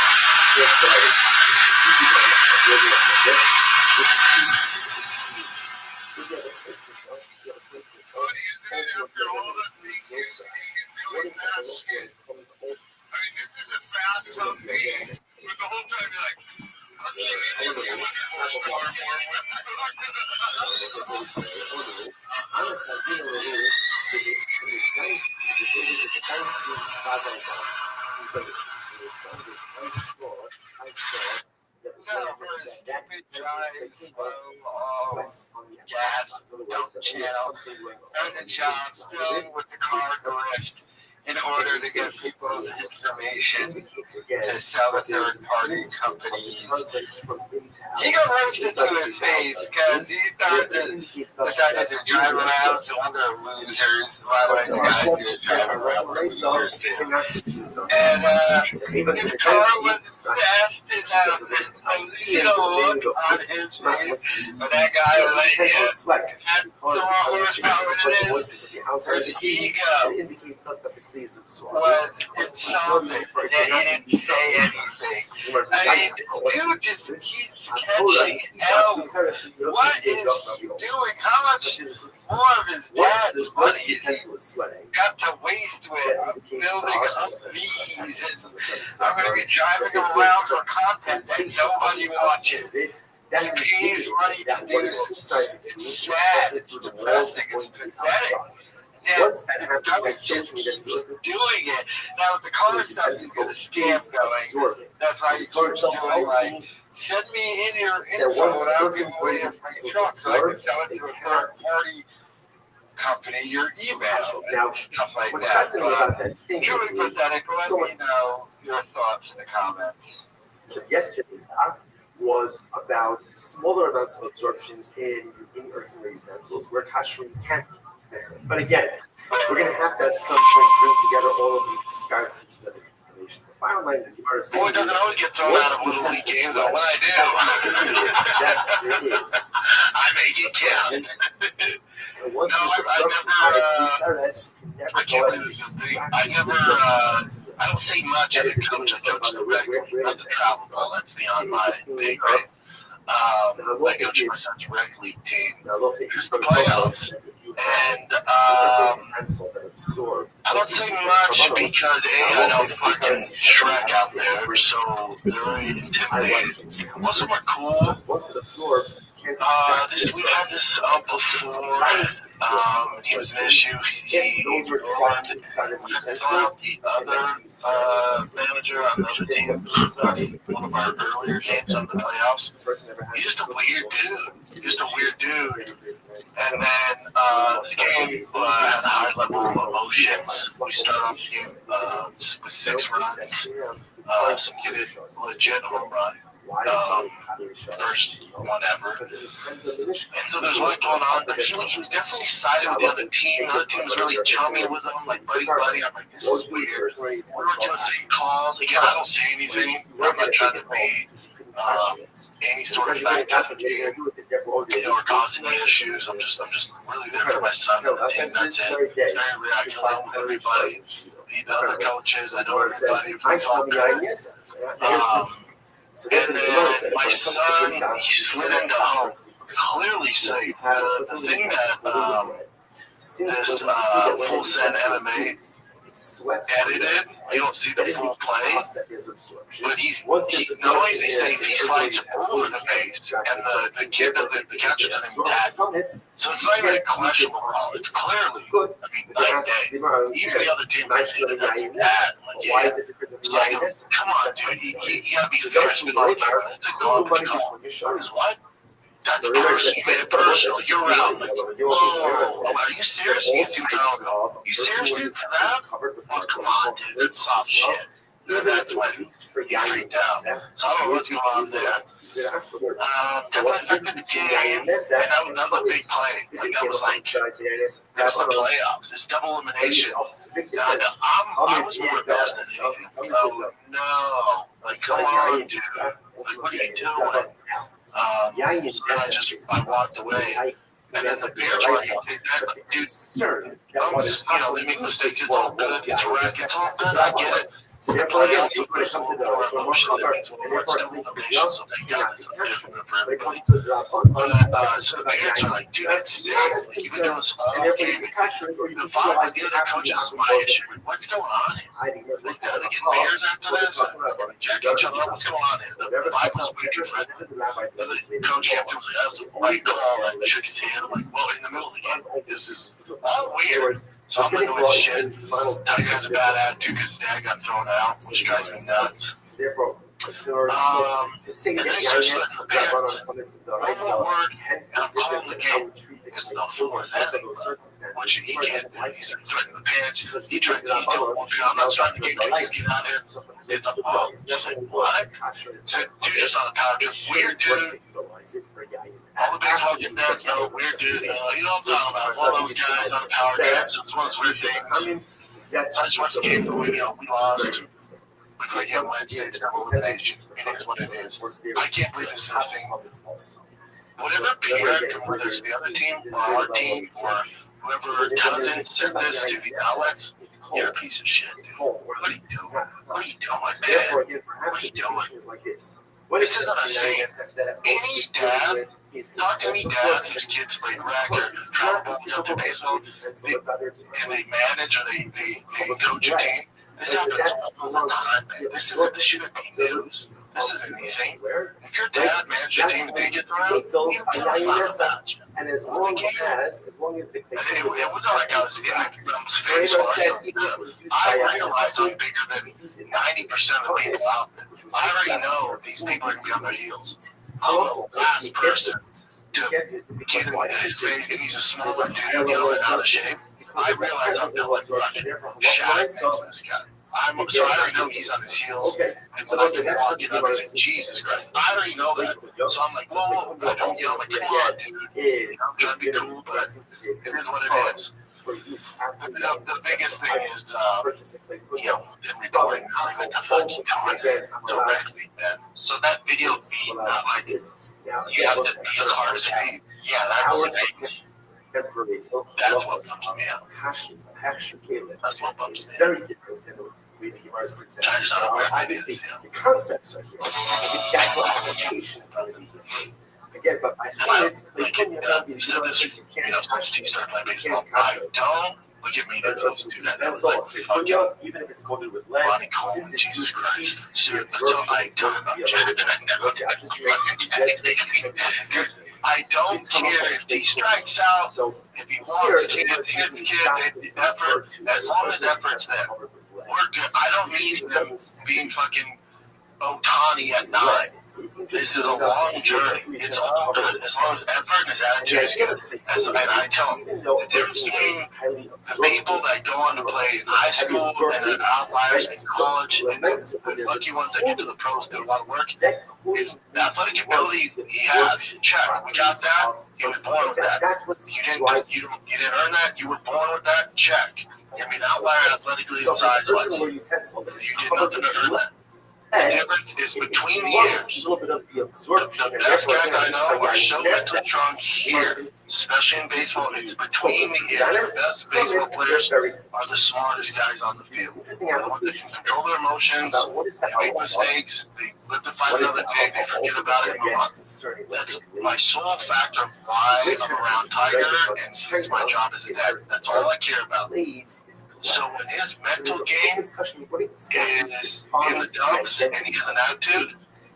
this sheet. So you have a quick control. What are you doing after all this being used? Really fast shit. I mean, this is a fast one thing. But the whole time you're like, and the job still with the car grift in order to get people the information to sell to third-party companies. He got roasted to his face because he decided to drive around to other losers. By the way, the guys who are driving around were losers too. And his car was fast enough, a little look on his face, but that guy was like, yeah, that's the horsepower it is, or the ego. Was insulted that he didn't say anything. I mean, dude just keeps catching L's. What is he doing? How much more of his dad's money is he got to waste with building up these? And I'm going to be driving him around for content that nobody watches. That's He pays money that to do what is this. inside the It's community is sad. tested It's through the walls depressing. and It's going to the pathetic. outside. And Once that the happens, that government shows just me that keeps doing it. Now, with the car stuff, you get a scam going. That's why you keep doing like, send me in your info and I'll give away a free truck so I can sell it to a third-party company, your email, and stuff like What's that. fascinating about that statement Truly is pathetic. Let me know your thoughts in the comments. yesterday's stuff was about smaller amounts of absorptions in earthenware utensils where kashrut can't be there. But again, we're going to have to at some point bring together all of these disparate pieces of information. The bottom line is Gemara is Boy, it doesn't always get thrown out of little league games on what I do. There is. I make it count. And once No, there's I absorption never, by PFRS, you can never I go can't ahead believe and this is a thing. extract I the never, absorption. I don't say much as a coach. I coach the rec. Not the travel ball. That's beyond my big right. I coach my son's rec league team. Here's the playoffs. And I don't say much because I know fucking Shrek out there, so they're very intimidating. Most of them are cool. Once it absorbs, This we've had this before. He was an issue. He ruined the other manager on the other team. One of our earlier games on the playoffs. He's just a weird dude. Just a weird dude. And then this game had a high level of emotions. We start off the game with 6 runs. Some get it legit home run. First one ever. And so there's a lot going on. I feel like he was definitely sided with the other team. The other team was really chummy with him, like buddy. I'm like, this is weird. We were just saying calls. Again, I don't say anything. I'm not trying to be any sort of factor of the game. Or causing any issues. I'm just really there for my son and the team. That's it. Very reactive with everybody. The other coaches, I know everybody. And then my son, he slid into home, clearly safe. The thing that this full send MMA edited, you don't see the full play, but not only is he safe, he slides over the face, and the kid, the catcher doesn't even tag. So it's not even a questionable call. It's clearly, night and day. Even the other team might say that that's bad. It's like, come on, dude, you gotta be fair. It's been all there. It's a garbage call. What? That's personal. You made it personal. You're out. Like, whoa, are you serious? You see what you serious, dude, for that? Oh, come on, dude. That's soft shit. That's when he freaked out. So I don't know what's going on there. Definitely affected the game, and that was a big play. Like, that was like, that's the playoffs. It's double elimination. I was more embarrassed than anything. Oh, no. Like, come on, dude. Like, what are you doing? So I walked away, and then the bear dude, they make mistakes, it's all good, it's wreck, it's all good, I get it. So they're playoffs, when it comes to the emotion, and therefore elimination, so thank God it's different for everybody. So the parents are like, dude, it's you've been doing this all game. The vibe with the other coaches is my issue. What's going on here? Like, they get bears after this? Jack each other up, what's going on here? The vibe was way too friendly. The coach captain was like, that was a right call, and shook his hand. I'm like, well, in the middle of the game, this is all weird. So I'm like, oh shit, Tiger has a bad attitude because his dad got thrown out, which drives me nuts. And then he starts letting the parents. One more word, and I'm calling the game because the fool is having which he can't do. He's threatening the parents. He tried to, I'm not trying to get you out here. It's a ball. He's like, what? So you're just on a power trip. Weird dude. All the baseball get dads know, weird dude. You know what I'm talking about. One of those guys on a power trip. So it's one of those weird things. I just watched the game and we lost. But yeah, Wednesday, it's double elimination. It is what it is. I can't believe this is a thing. Whatever Pierre, whether it's the other team or our team or whoever doesn't send this to the outlets, you're a piece of shit. What are you doing? What are you doing, man? What are you doing? This isn't a thing. Any dad, talk to any dad whose kids play rec or travel to baseball, and they manage or they coach a team. This happens all the time, man. This shouldn't be news. This isn't anything. If your dad managed your team to get around, you don't give a fuck about you. And as long as the it was like I was in phase where I realize I'm bigger than 90% of the people out there. I already know these people are going to be on their heels. I'm the last person to get him in his face, and he's a smaller dude, and out of shape. I realize I'm built like fucking Shaq this guy. So I already know he's on his heels, and when I can walk it up, I say, Jesus Christ. I already know that. So I'm like, whoa, I don't yell like, come on, dude. I'm trying to be cool, but it is what it is. The biggest thing is, them recording this like a fucking time directly, man. So that video beat, not like it. You have to be the hardest beat. Yeah, that's what bumps me out. That's what bumps me out. Very different than the way the Gemara is presented. Obviously, the concepts are here. The actual application is going to be different. Again, but I find it's like when you have these since you start playing baseball, don't look at me. That's all. Even if it's coated with lead, since it's Jesus Christ. I don't care if he strikes out, if he walks kids, hits kids, effort, as long as effort's there. We're good. I don't need him being fucking Otani at 9. This is a long journey. It's all good as long as effort and his attitude is good. And I tell him the difference between the people that go on to play in high school and the outliers in college and the lucky ones that get to the pros do a lot of work is the athletic ability he has. Check. We got that. He was born with that. You didn't earn that. You were born with that. Check. You're an outlier athletically in size. You did nothing to earn that. The difference is between the years. The best guys I know are so mentally strong here, especially in baseball. It's between the years. The best baseball players are the smartest guys on the field. They're the ones that can control their emotions, they make mistakes, they live to fight another day, they forget about it and move on. That's my sole factor of why I'm around Tiger, and my job is that. That's all I care about. So when his mental game is in the dumps and he has an attitude,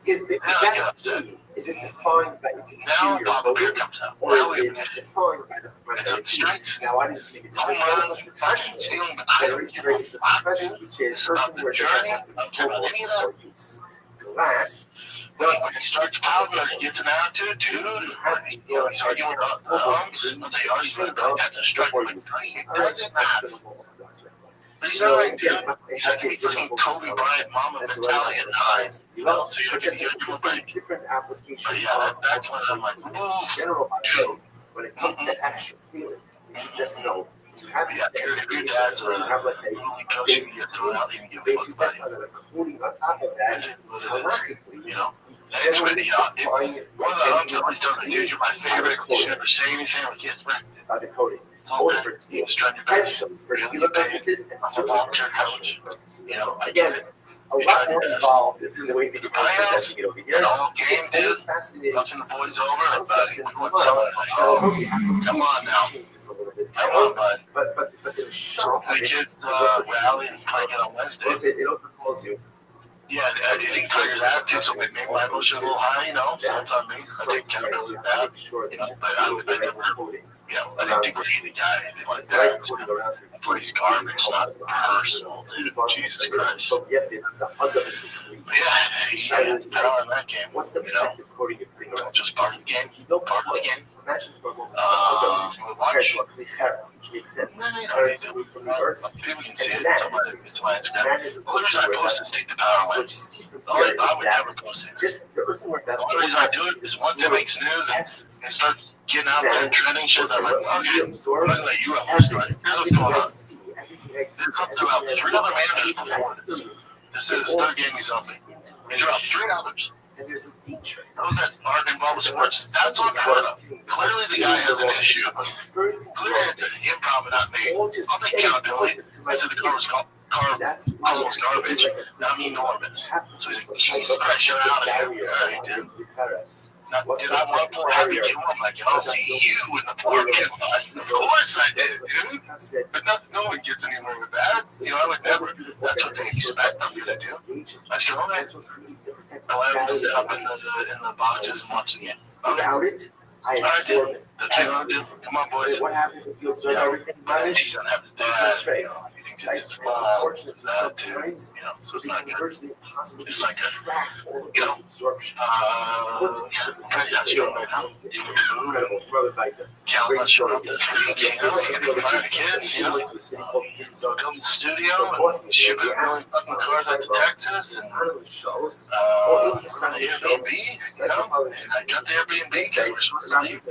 then I get upset. Is it defined by its now exterior Papa Bear comes out. or is it defined by the primary strengths? Now, I didn't see the profession, Stealing the there is great profession, which is person where it doesn't have to be total for use. Glass. When he starts pouting or he gets an attitude, dude, he's arguing about the arms. I'll tell you, he's going to go, that's a strike. It doesn't matter. But he's not like, dude, he's like a fucking Kobe Bryant mama mentality at 9. So you're going to give him a break. Different application. But yeah, that's when I'm like, general dude. When it comes to action feeling, you should just know. You have these if your dad's let's say, basic that's on a coating on top of that, halachically, you know. It's really one of the homes always tells me, dude, you're my favorite. You should never say anything or get threatened. By the coating. Only for potentially for tequila purposes and certainly for passion purposes. You know, again, a lot more involved in the way that you're presenting it over here. Game It's fascinating. Looking the boys over, come on now. Come on, bud. But the shock the kids rally and play it on Wednesday. It also calls you. Yeah, I think Tiger's attitude, so maybe my emotion a little high, you know, so that's on me. I take accountability of that, you know, but I never, you know, I didn't degrade the guy, anything like that. But he's garbage, not personal, dude. Jesus Christ. So, yes, the other is yeah, he's power in that game. What's the protective coating you bring around? Just part of the game. Part of the game. Imagine for a moment compared to a cliff, which makes sense. From the earth. People can see it. It's my Instagram. The reason I post is take the power away. I would never post it. Just the earthenware vessel. The only reason I do it is once it makes news and start getting out there and trending shit, I'm like, okay, I'm going to let you up story. Here's what's going on. There's up to about 3 other managers before this. This is his third game he's helping. He's around 3 others. And there's a feature. Those that aren't involved with sports, that's unheard of. Clearly the guy has an issue. Clearly it's an improv and not me. I'll take accountability. I said the car was called. carb That's calls garbage. I'm enormous. So he's like, Jesus Christ, you're out of here. All right, dude. Now, did I want to happy to? I'm like, I'll see you in the parking lot. Of course I did, dude. But no one gets anywhere with that. I would never. That's what they expect I'm going to do. I just go, all right. I would sit up in the boxes and watch the game. Without it, I absorb it. Come on, boys. What happens if you observe everything rubbish? That's right. Unfortunately, sometimes it becomes virtually impossible to extract all of those absorptions. Incredible. Brothers like them. Great story. Come to the studio and ship it fucking cars out to Texas and shows. Airbnb, and I got the Airbnb because we're supposed to leave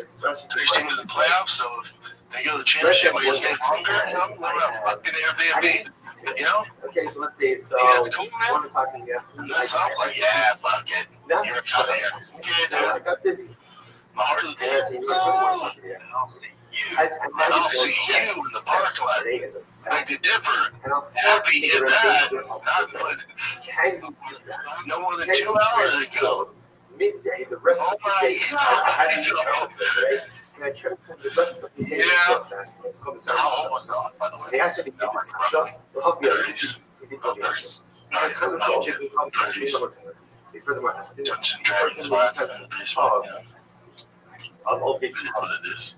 Racing to the playoffs, so if they go to the championship, I stay longer. I'm going to fucking Airbnb. Okay, so let's say it's it's cool, 1 o'clock in the afternoon. And so I was like, yeah, fuck it. You're out there. So I got busy. My heart is there. I'll see you in the parking lot. Beg to differ. Happy at that. Not good. No more than 2 hours ago. Midday, the rest of the day, I had to go today. And I transferred the rest of the day to fasting. It's called the So they asked me to get this shot. They'll help you out. He didn't tell me actually. I kind of saw people come to see them. They furthermore asked me of the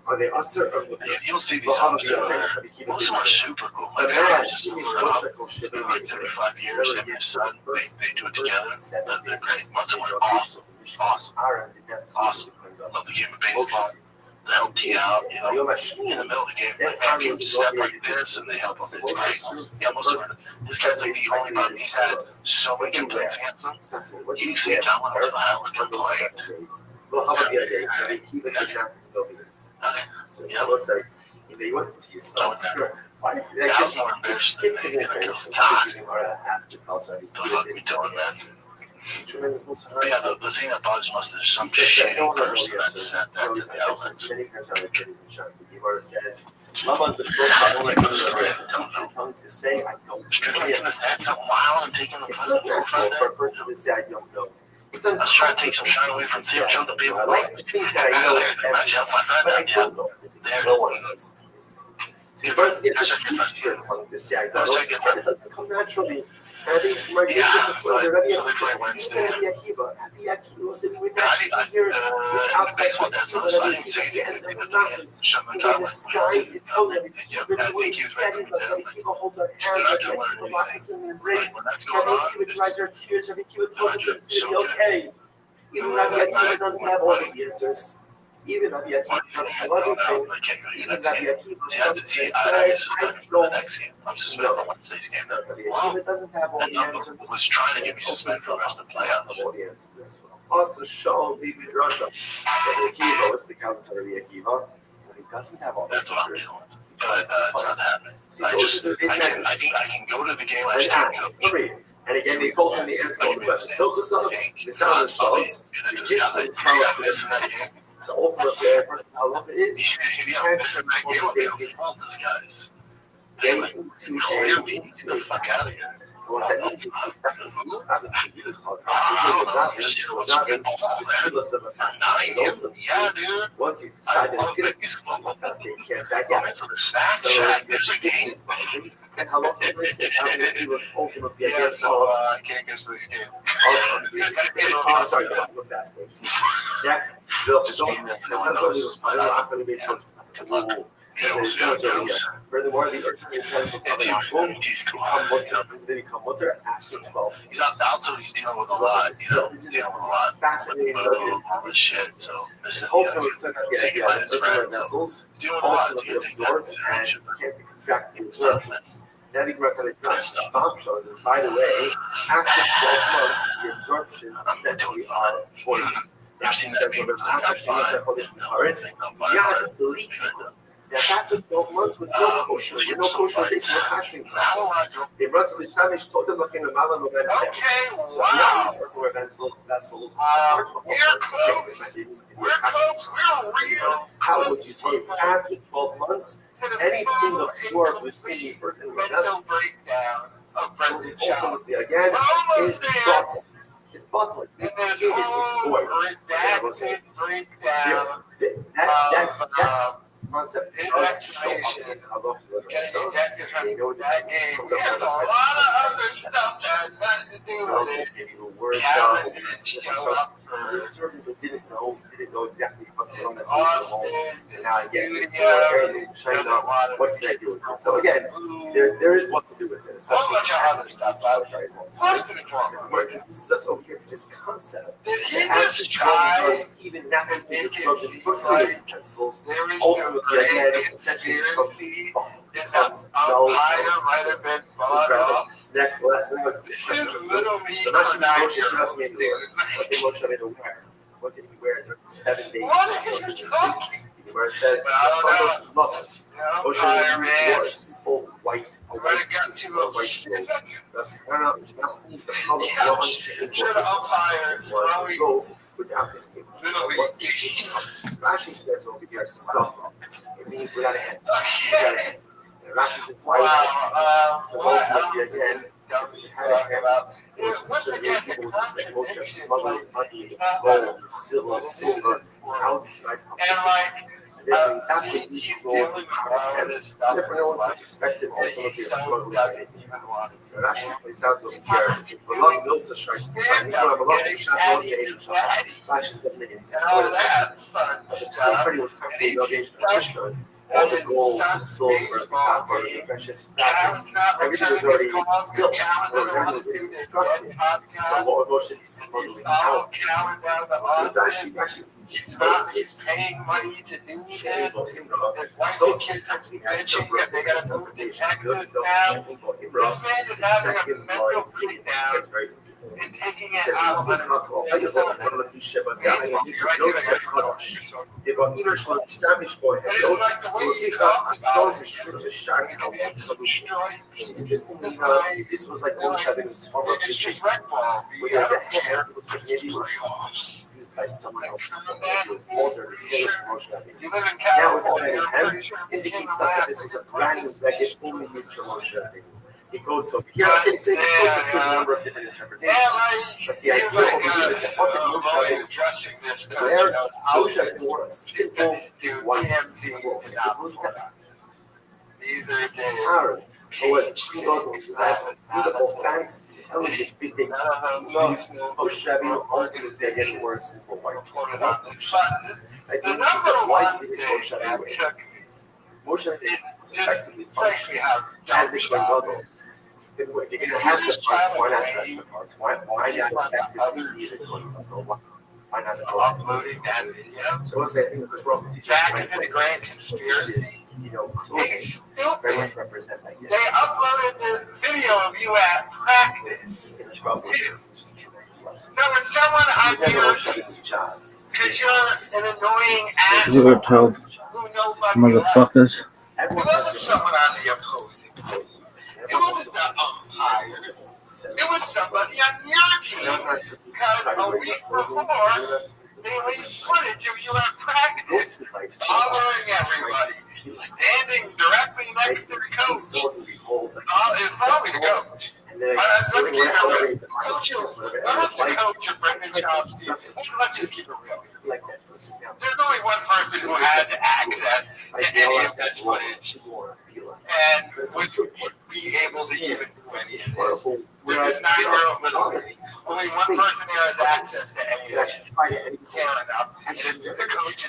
are they usher or you'll see these homes most of them are super cool. My parents just been like 35 years, and my son, they do it together. They're great. Most of them are awesome. Awesome. Love the game of baseball. They help tee out, in the middle of the game. Like, man, if you step like this, and they help them. It's great. Yeah, most of them. This guy's like the only one. He's had so many complaints against him. You see it, I want to complain. Well, how about the other day? They keep it not to go here. So it looks like you want to see yourself. Why is that? Just skip to the information. After house already. Tremendous most yeah, the thing that bugs most is some shitty person that sent that to the outlets. Many times on the kiddies and shots, the Gemara says, Lama the short I don't tongue to say I don't know. That's a while I'm taking the It's not natural for a person to say I don't know. It's I was trying to take some shine away from Tim Chung to be able to like to think that I know everything, but I don't know everything. No one knows. See, first you have to teach your tongue to say I don't know. It doesn't come naturally. And I think my Jesus is still there. Rabbi Akiva was that we would not be here without Rabbi Akiva and the mountains. When the sky is told everything, the wind steadies us. Rabbi Akiva holds our hand. Rabbi Akiva locks us in an embrace. Rabbi Akiva dries our tears. Rabbi Akiva tells us it's going to be okay. Even Rabbi Akiva doesn't have all the answers. Even Rabbi Akiva doesn't have everything. Even Rabbi Akiva sometimes says, I don't know. I'm suspended for Wednesday's game. Rabbi Akiva doesn't have all the answers. Was trying to get me suspended for the rest of the playoffs. All the answers as well. Also, show Rabbi Rothschild. Rabbi Akiva, what's the count of Rabbi Akiva? He doesn't have all the answers. That's what I'm doing. But it's not happening. I think I can go to the game. And ask, and again, they told him the answer to all the questions. He'll listen, the sound of the shows, the additional power of this match. The ultimate person halacha is you can't this guy's. getting into the fuck out of here. What that means is once you decide that it's going to be you can't back out. So your decision is binding. And halacha is it was ultimately against all I can't get to this game. Sorry, we're fasting. Next, furthermore, the urgent utensils of the home become mutter after 12. He's not out, so he's dealing with a lot. He's dealing with a lot. Fascinating. All this shit. So this whole time we took earthenware vessels, ultimately absorbed and can't extract the absorptions. Now the kind of bombshells is, by the way, after 12 months, the absorptions essentially are 40. That's after 12 months with no kosher, with no kosherization, no kashering process. They brought to the Shamish, told them looking at Malam of that. So now these earthenware vessels are we're real. How was used after 12 months? Anything absorbed within the earthenware vessel is ultimately again is bottom. It's bottomless. They created its void. That concept does show up in Allah. You know this comes up with a lot of other stuff that has to do with it. The word servants didn't know exactly how to run the home. And now again, it's everything China. What can I do with it? So again, there is what to do with it, especially because the word introduces us over here to this concept that as the child does even naturally absorb the personal utensils, ultimately again, essentially becomes null. Next lesson was the question of the Rashi Moshe Shas made what did Moshe Rabbeinu wear? What did he wear during the 7 days? The Gemara says, Moshe Rabbeinu wore a simple white robe. The color was robe without any Rashi says over here, stuff. It means without a head. Rashi says, why because ultimately, again, because if it had a head, it was considered people would suspect Moshe smuggling money, gold, silver outside of the ship. So therefore, you have to use gold without a head. So therefore, no one was suspected ultimately of smuggling anything. Rashi points out over here, Rashi doesn't make any sense. At the time, everybody was comfortable with the all the gold, the silver, the copper, the precious fabrics, everything was already built, everything was already constructed. So what was Moshe smuggling out? So Rashi Tosis paying money to do this. Tosis actually has a number of different interpretations. Good, the second part says very interesting. It says, one of the few Shebas, Yosef Chodosh, Devahin Shlosh Tamish Boy, it's interesting this was like Moshe Rabbeinu's former picture, where there's a hair, it looks like maybe it was used by someone else before. It was older, it was Moshe Rabbeinu. Now without any hair, indicates that this was a brand new record only used for Moshe Rabbeinu. It goes over here. I can say this gives a number of different interpretations, but the idea over here is that what did Moshe Rabbeinu wear? Moshe Rabbeinu wore a simple white cloak. It's supposed to Aaron, who was who has beautiful, fancy, elegant, big thing. Moshe Rabbeinu ultimately again wore a simple white cloak. I think he said, why did Moshe Rabbeinu wear? Moshe Rabbeinu was effectively functioning as the Kohen Gadol. If you're going to have the part, why not dress the part? Why not effectively be the Kohen Gadol? Why not go uploading that video? So once I think what's wrong with back into the grand conspiracy, which is, clothing very much represent like that. They uploaded the video of you at practice. It's probably just a tremendous lesson. There was someone on your job. Because you're an annoying ass. You were told, motherfuckers. It wasn't someone on the opposing. It wasn't the umpire. It was somebody on your team. Because a week before, they released footage of you at practice, bothering everybody, standing directly next to the coach. It's probably the coach. Let's keep it real. Coach and Brendan Chomsky. Let's just keep it real. There's only one person who has access to any of this footage, and would be able to even do anything. Whereas 9-year-old little league, only one person there has access to any of it. Care enough. And it's the coach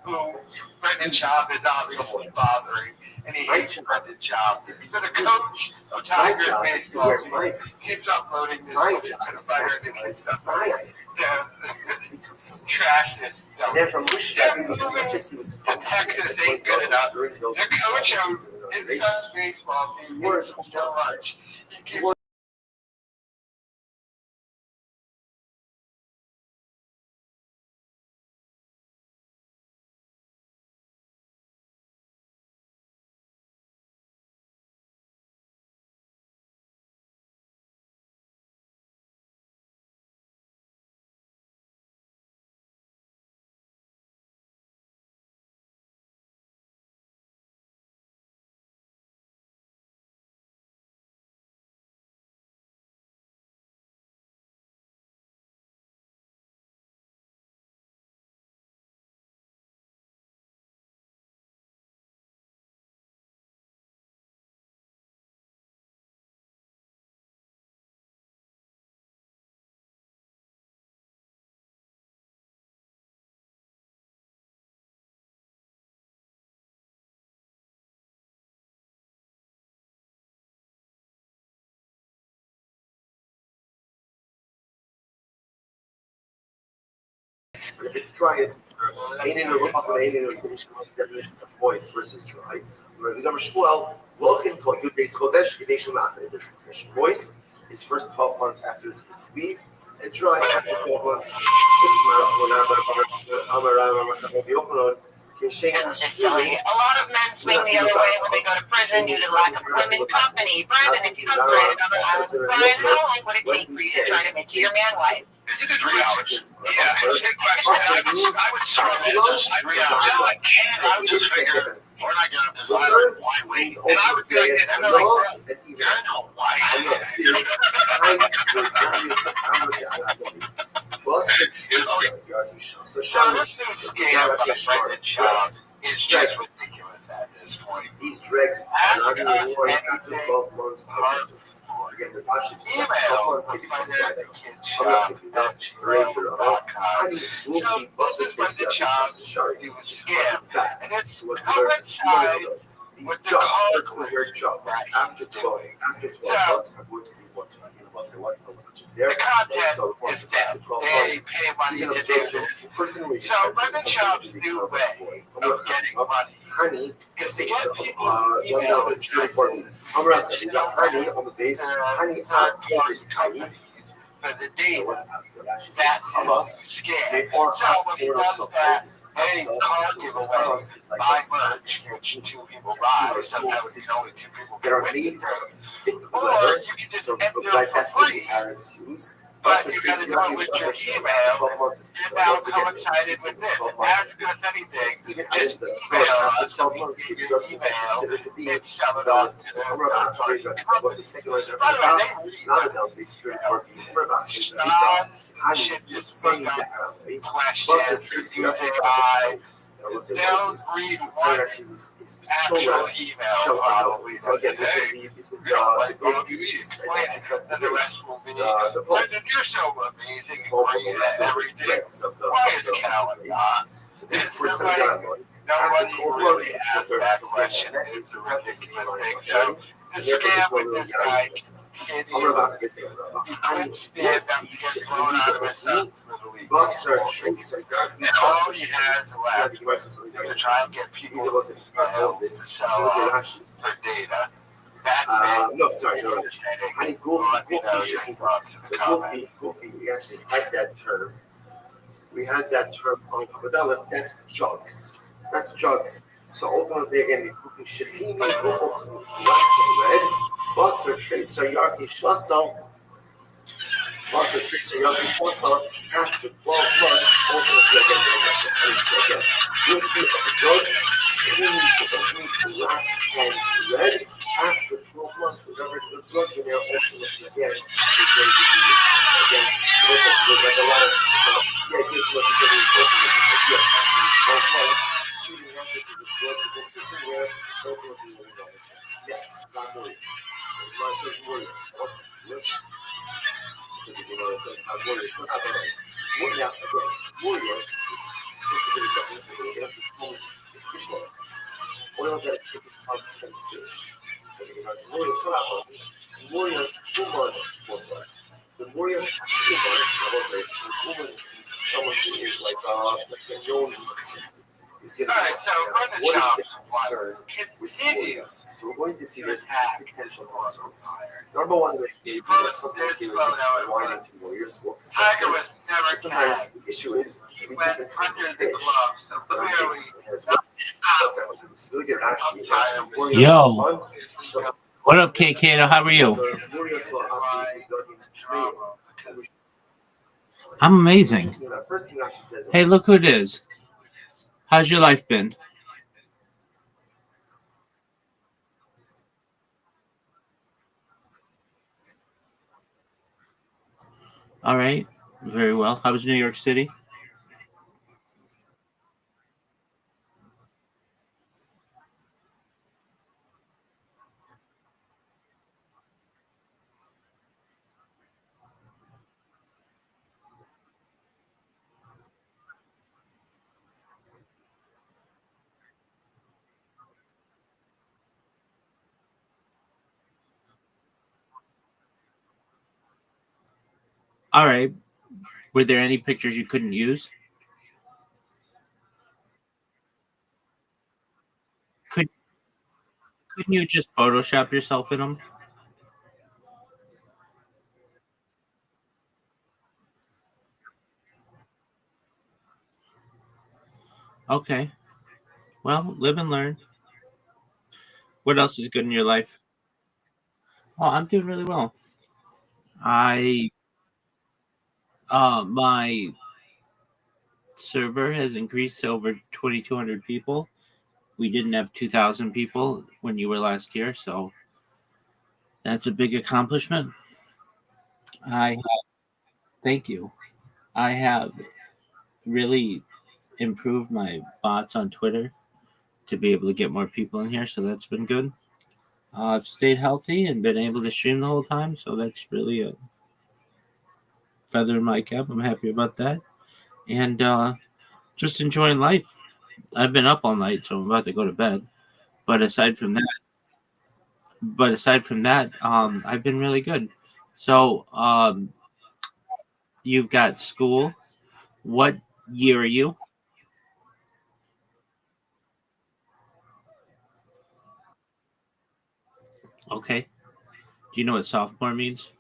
who Brendan Schaub is obviously bothering, and he hates Brendan Schaub. So the coach of Tigers baseball keeps uploading this trash this. And then from Bush, as much as he was functioning, Texas ain't good enough. The coach of his son's baseball team hates him so much. He keeps if it's dry, it's definition of moist versus dry. Moist is first 12 months after it's squeezed, and dry after 12 months. This is silly. A lot of men swing the other way when they go to prison due to lack of women company. Brandon, if you got stranded on an island with Brian, how long would it take for you to try to make you your man wife? Is it 3 hours? Yeah, it's a good question. I would start it just 3 hours. No, I can't. I would just figure, we're not getting up this island. Why wait? And I would be like this. I'm like, bro, you're in Hawaii. So this new scam of the pregnant child is just ridiculous at this point. These dregs are not even worn after 12 months. Again, the passion is 12 months. So this is when the child he was scammed. And it's coincide these jobs, third jobs, after 12 months are going to be what? What's the there? The content is that they pay money to do this. So present job's new way of getting money honey is to get people email addresses honey on the base, honey third-party companies for the data. That's scam. They are So when he does that, hey, car giveaway, buy merch, which 2 people buy, sometimes it's only 2 people that are made or you can just enter for free. But you gotta know with your email, and now coincided with this. As good as anything, just email us so we can give you an email and shove it on to the third-party company. By the way, they should just bring up questions using they'll read one actual email probably. So again, this is the explain it, because then the rest will be Brendan, you're so amazing and great at everything. Why is Calvin not? So this person nobody really asked that question. It's a ridiculous thing. So the scam with this guy, he couldn't stand up to get thrown out of his stuff for the week. And all he has left to try and get people to sell for data. No, sorry, no. Honey, Goofy shipping. So Goofy, we actually had that term. We had that term on Kabbalah. That's jugs. That's jugs. So ultimately, again, these Goofy shipping, black and red. Basar Tracer Yarki Shasal. Basar Tracer Yarki Shasal. After 12 months, ultimately, again, so again, Goofy of the drugs, shipping, black and red. After 12 months, whatever is absorbed in there, ultimately, again, is going to be, again, there's like a lot of, so, yeah, it gives what you're getting closer to, just like, yeah, 12 months, shooting after to the blood to go to there, ultimately, we're going to next, not Maurice. So, Gemara says Maurice. What's this? So, the Gemara says, Maurice, not Abarai. Now, again, Maurice, just to get a definition, we're going to have to explain is fish oil. Oil that is taken from fish. So the Gemara says, Morias Kuman water. The Morias Kuman, I was like, Kuman is someone who is like a known merchant. He's getting what is the concern with Morias? So we're going to see there's 2 potential concerns. Number one, maybe something here is winding to Morias. Sometimes the issue is we different kinds of fish. Yo, what up, KK? How are you? I'm amazing. Hey, look who it is. How's your life been? All right, very well. How was New York City? All right. Were there any pictures you couldn't use? Couldn't you just Photoshop yourself in them? Okay. Well, live and learn. What else is good in your life? Oh, I'm doing really well. I my server has increased to over 2,200 people. We didn't have 2,000 people when you were last here, so that's a big accomplishment. I thank you. I have really improved my bots on Twitter to be able to get more people in here, so that's been good. I've stayed healthy and been able to stream the whole time, so that's really a feather in my cap. I'm happy about that, and just enjoying life. I've been up all night, so I'm about to go to bed. But aside from that, I've been really good. So, you've got school. What year are you? Okay. Do you know what sophomore means?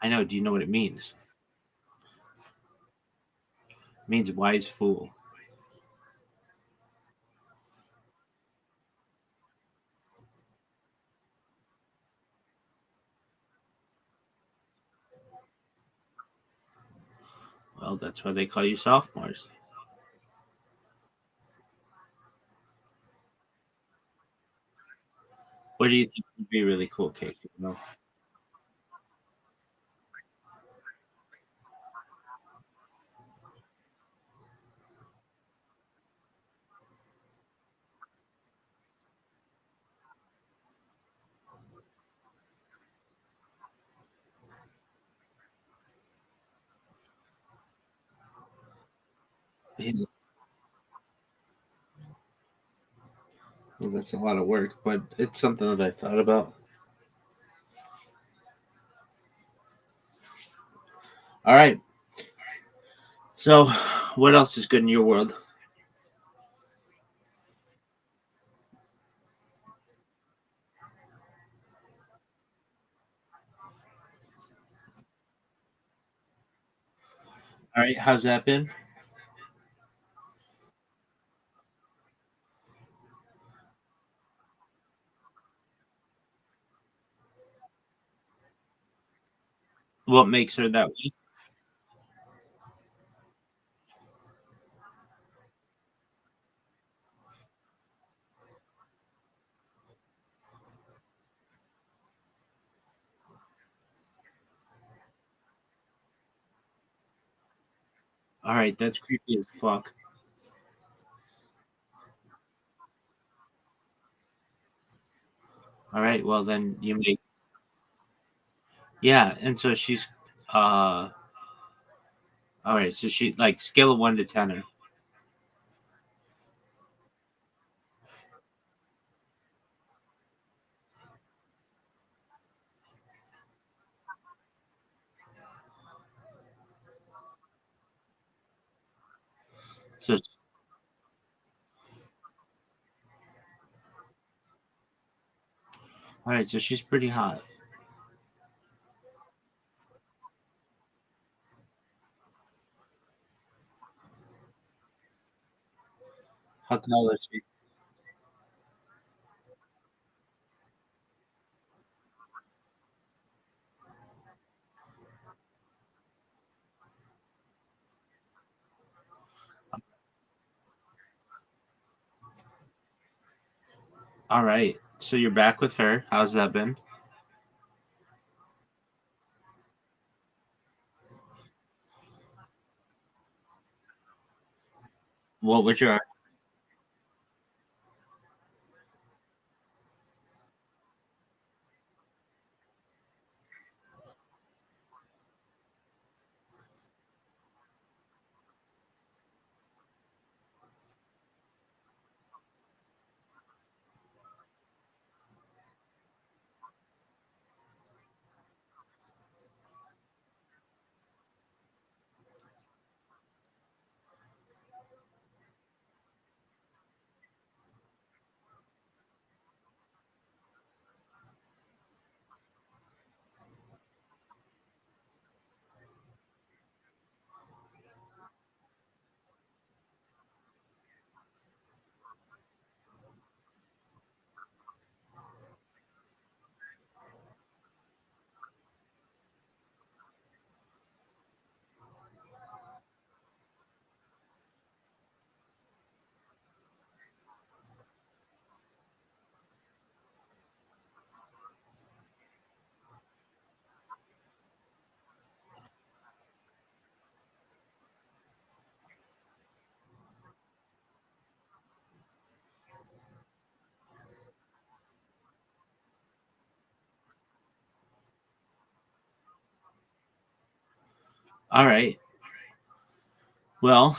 I know. Do you know what it means? It means wise fool. Well, that's why they call you sophomores. What do you think would be really cool, Kate? You know? Yeah, well, that's a lot of work, but it's something that I thought about. All right. So, what else is good in your world? All right. How's that been? What makes her that way? All right. That's creepy as fuck. All right. Well, then you make. Yeah. And so she's. Uh. All right. So she like scale of 1 to 10. So all right. So she's pretty hot. How tall is she? All right. So you're back with her. How's that been? What was your. All right. Well,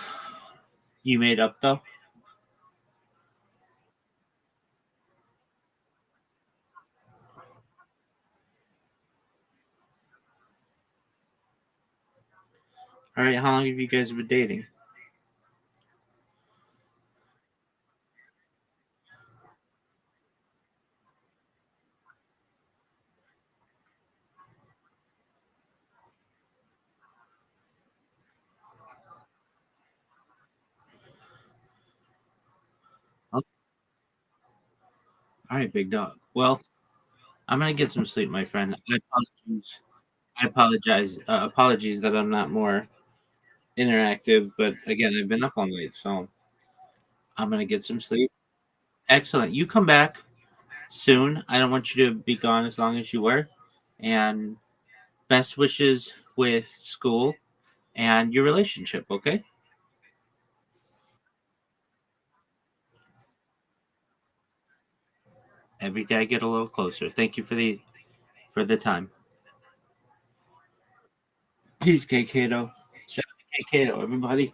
you made up though. All right. How long have you guys been dating? Oh, all right, big dog. Well, I'm gonna get some sleep, my friend. Apologies that I'm not more interactive, but again, I've been up all night, so I'm gonna get some sleep. Excellent. You come back soon. I don't want you to be gone as long as you were. And best wishes with school and your relationship, okay? Every day I get a little closer. Thank you for the time. Peace, K Kato. Shout out to K Kato, everybody.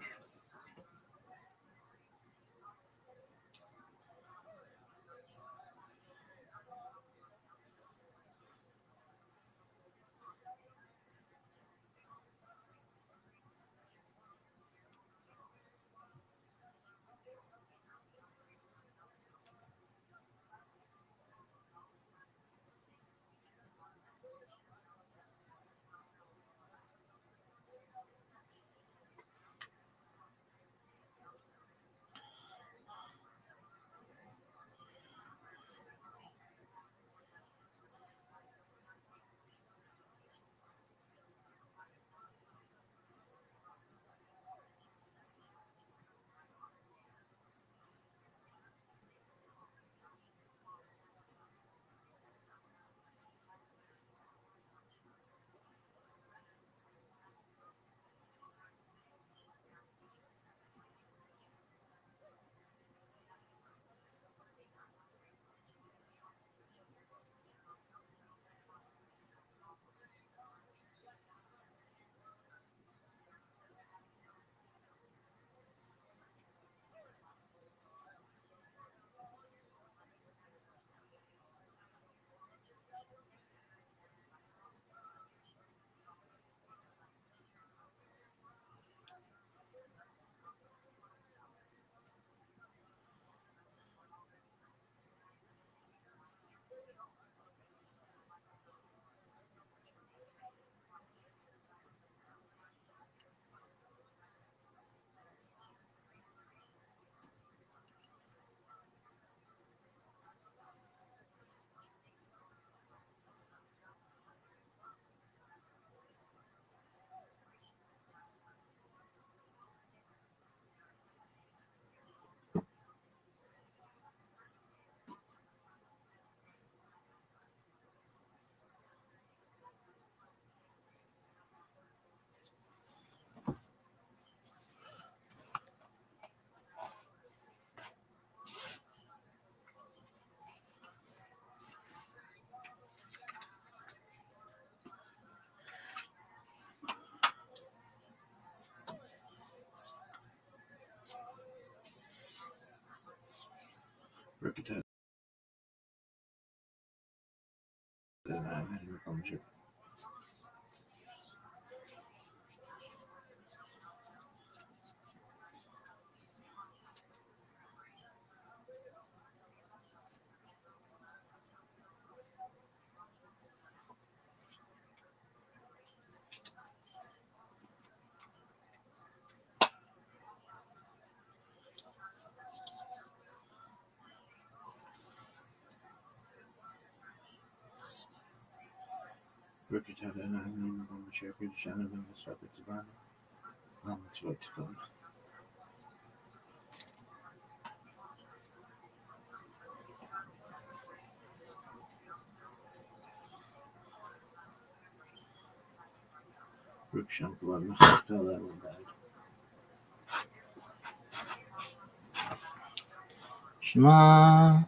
Shema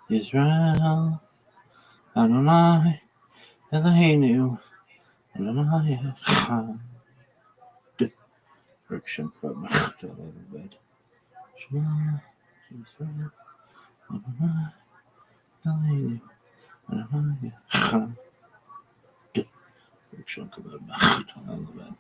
Israel Adonai Eloheinu Adonai Echad. Friction from bed. Friction bed.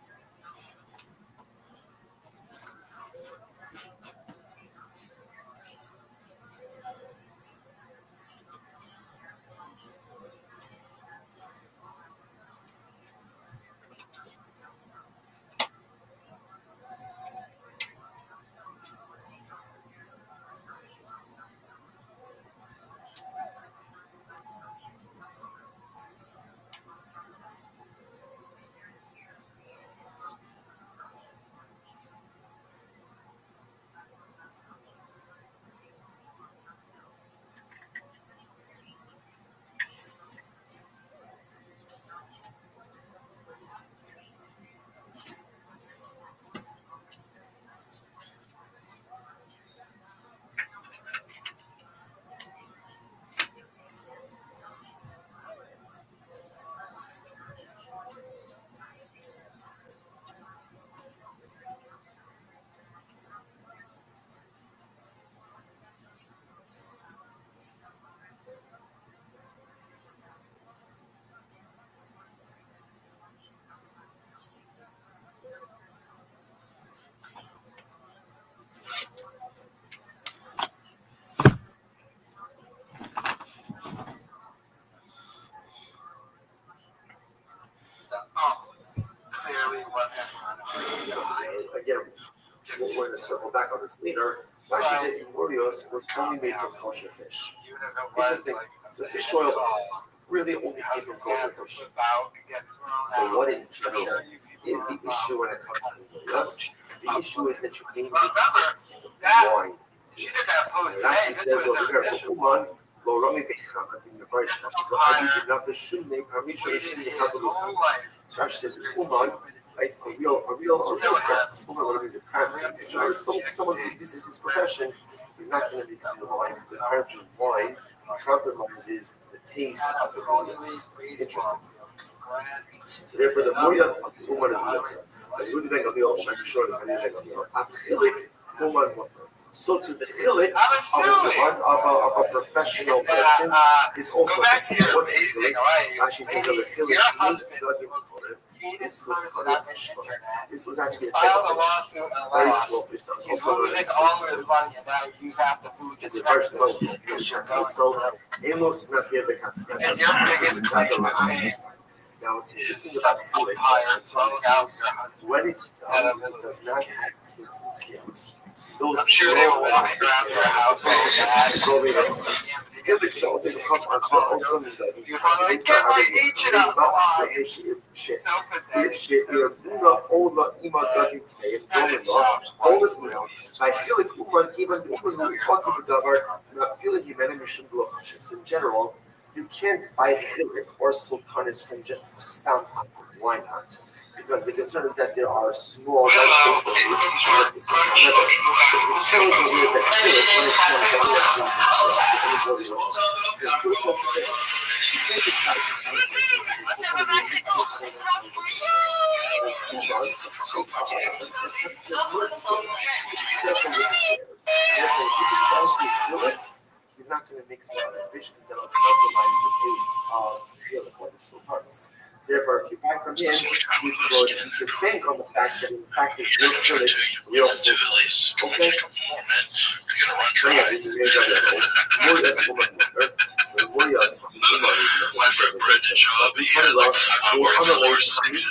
Clearly, what Again, we're going to circle back on this later. Rashi says Murios was only made from kosher fish. Interesting. So fish oil really only came from kosher fish. So what in general is the issue when it comes to Murios? The issue is that you need wine. Rashi says over here, for Uman, lo rami becham, in the French, so Adi Benafish should make Hamisha should make Hadalucham. So Rashi says, Uman, right, a real craft. Uman is a craftsman. Someone who this is his profession, he's not going to mix in wine. Because apparently wine compromises the taste of the Murios. Interesting. So therefore, the Murios of the Uman is mutter. The Ludwig of the Uman, I'm sure the Ludwig of the Uman. Achilik, Uman mutter. So to the chilik of a professional merchant is also what's the chilik? Rashi says of the chilik. This was actually a type of fish, very small fish. That was also known as sultanas. And the first one, so Amos not here the consequences. Now, what's interesting about chilik is when it's done, it does not have fins and scales. Those Gilbert showed them come as well. Also, in general, you can't buy chilik or sultanas from just a stamp. Why not? Because the concern is that there are small non-kosher foods at the same level. The challenge is that chilik, when it's done by the things and stuff, that anybody wants. So it's still kosher fish. You can't just buy it from the That's the word. It's careful with his players. Therefore, if he decides to chilik, he's not going to mix it with fish because that'll compromise the taste of chilik or the sultanas. So therefore, if you buy from him, you could bank on the fact that in fact it's real chilik, real sultanas. Okay? Murios woman water. So Murios woman is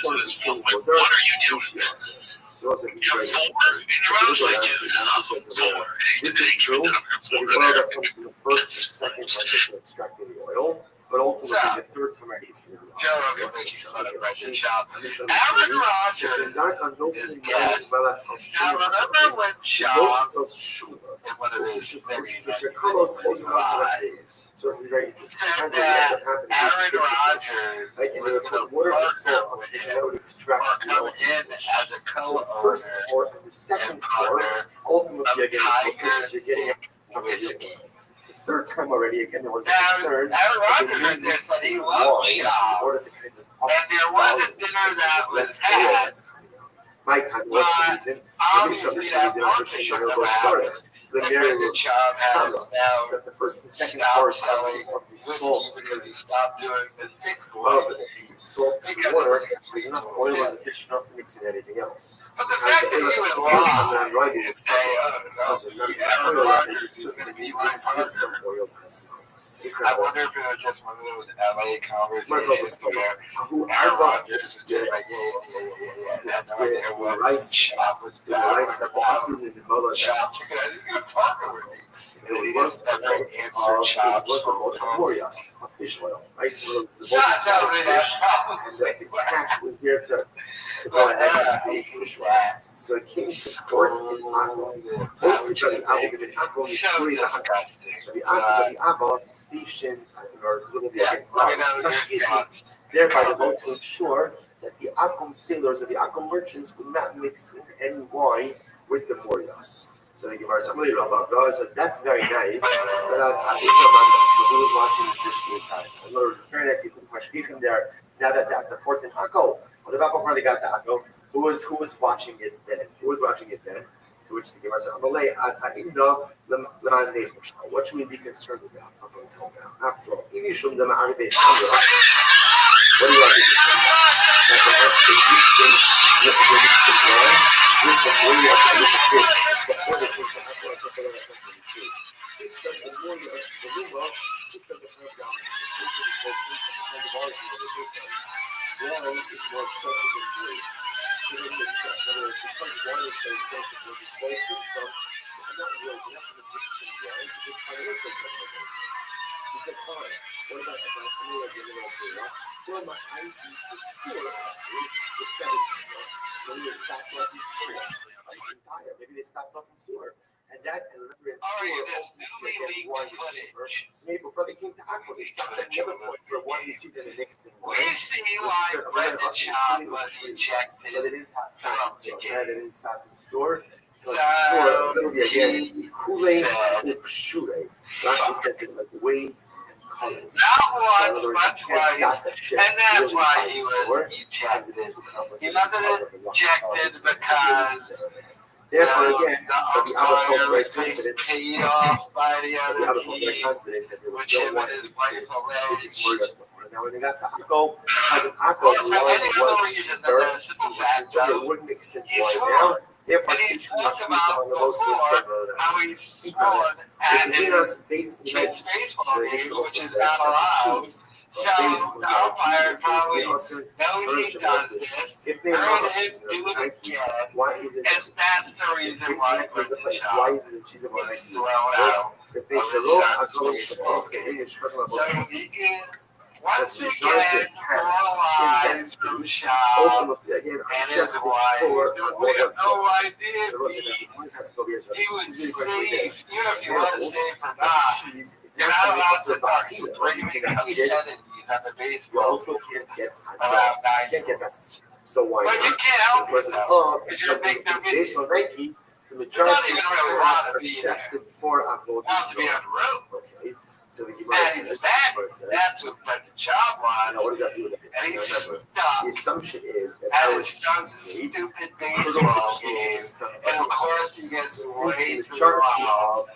so also this is true. So the oil that comes from the first and second time is extracting the oil, but ultimately the third time already is going to be So this is very interesting. Aaron Rodgers, right? And they put water and salt on it, and that would extract the oil from the fish. So the first pour and the second pour, ultimately again, is because you're getting a the third time already, again, there was a concern that they need wine in order to kind of up the volume, less oil that's coming out. My time was the reason. Obviously, that partnership never happened. The They Mary did the was job has now because the first and second stopped course selling of the whiskey salt because he stopped doing the thick of oil. the salt and Because water, it was there's enough oil in the fish enough to mix in anything else. But the fact that he would lie and say, oh, Because there's not you enough have a oil, partner, there's you certainly can be need my mixed in partner. some oil. I Incredible. wonder if it was just one of those LA But it's conversations also where who I Aaron got Rodgers was just like, and had no idea the what rice, shop was the that, rice or of the acid in the mullet. shop chicken. I think you're gonna partner with me. So it was once a boat of Morias, of fish oil, right? So the boat was called fish, and the catch was here to go ahead and eat fish oil. So it came to port in Akko. Basically, Akko in Akko is really the Akko. So the Akko station, or a little bit there by the boat to ensure that the Akko sailors or the Akko merchants would not mix in any wine with the Morias. So they give us some little about those. That's very nice. But I think who was watching the fish the entire time. In other words, it's very nice. You put Mashgichim there. Now that's at the port in Akko. What about before they got to Akko? Who was watching it then? Who was watching it then? To which the Gemara said, what should we be concerned about up until now? After all, what do you want to do? That perhaps they mixed in the wine with the Morias and with the fish before they came to Akko. I thought that was something true. This does the Morias, the Luma, this does the front down. This is the wine is more expensive than grapes. So it makes sense. In other words, because wine is so expensive, where this wine came from, I'm not really not going to mix some wine, but this financially doesn't make any sense. He said, fine. What about if I come over the middle of the rock? So my ID with sewer acid, the 7th year. So maybe they stopped off from sewer. I'm tired. Maybe they stopped off from sewer. And that, and remember, in sewer, ultimately, again, wine is cheaper. So maybe before they came to Akko, they stopped at the other point where wine is cheaper than the next thing. We see why Brendan Schaub was rejected but they didn't stop from in the store. They didn't stop in store. Because So, store, literally again, Kule said- Upshure. Rashi says there's like waves and colors. Not So in one, other words, but you can't twice. got the shit And that's really why by he store, was because it ejected. is too complicated He wasn't because of the rough ejected colors. because Therefore, again, the the other folks umpire very was being confident. paid off by the The other other folks very team, confident that there was which no him one and his who wife did alleged. this Morias before. Now, when they got to Akko, as an Akko, Or the for wine any was other reason cheaper. than the simple It was fact cheaper. They of wouldn't mix in he wine swore. now. Therefore, And he speech talked much about on the boat to before ensure how he sworn at the his basically kids' baseball they games, should which also is say not that allowed. the cheese So the umpire probably knows he does this, if they heard are him do it again, why is it and that's the reason why there's a place? Brendan Why Schaub is it that she's a was one thrown out. the Peshalom Akolom Shabbos is talking about So he can once the majority again of cats in that lies from city, Schaub ultimately again and his shifted wife. for We have no idea There wasn't if that. Has to go here. he was He's really safe, quite even good. if he was safe or not. Cheese is You're not not only allowed also to start Bahia, screaming you can eat it. obscenities at the You baseball also can't get around you can't get that. So why But not? you can't help So yourself, because you're a big based on Nike, the You're majority not of even really cars allowed to are be shifted for Avodah wants to be on Zarah. the road. Okay. So the And Gemara he's says, back. Gemara says, That's what Brendan Schaub now wants. what does that do with it? And he's Remember, the stuck assumption is that at I his was son's made. stupid baseball game. And of course, he gets way too wild.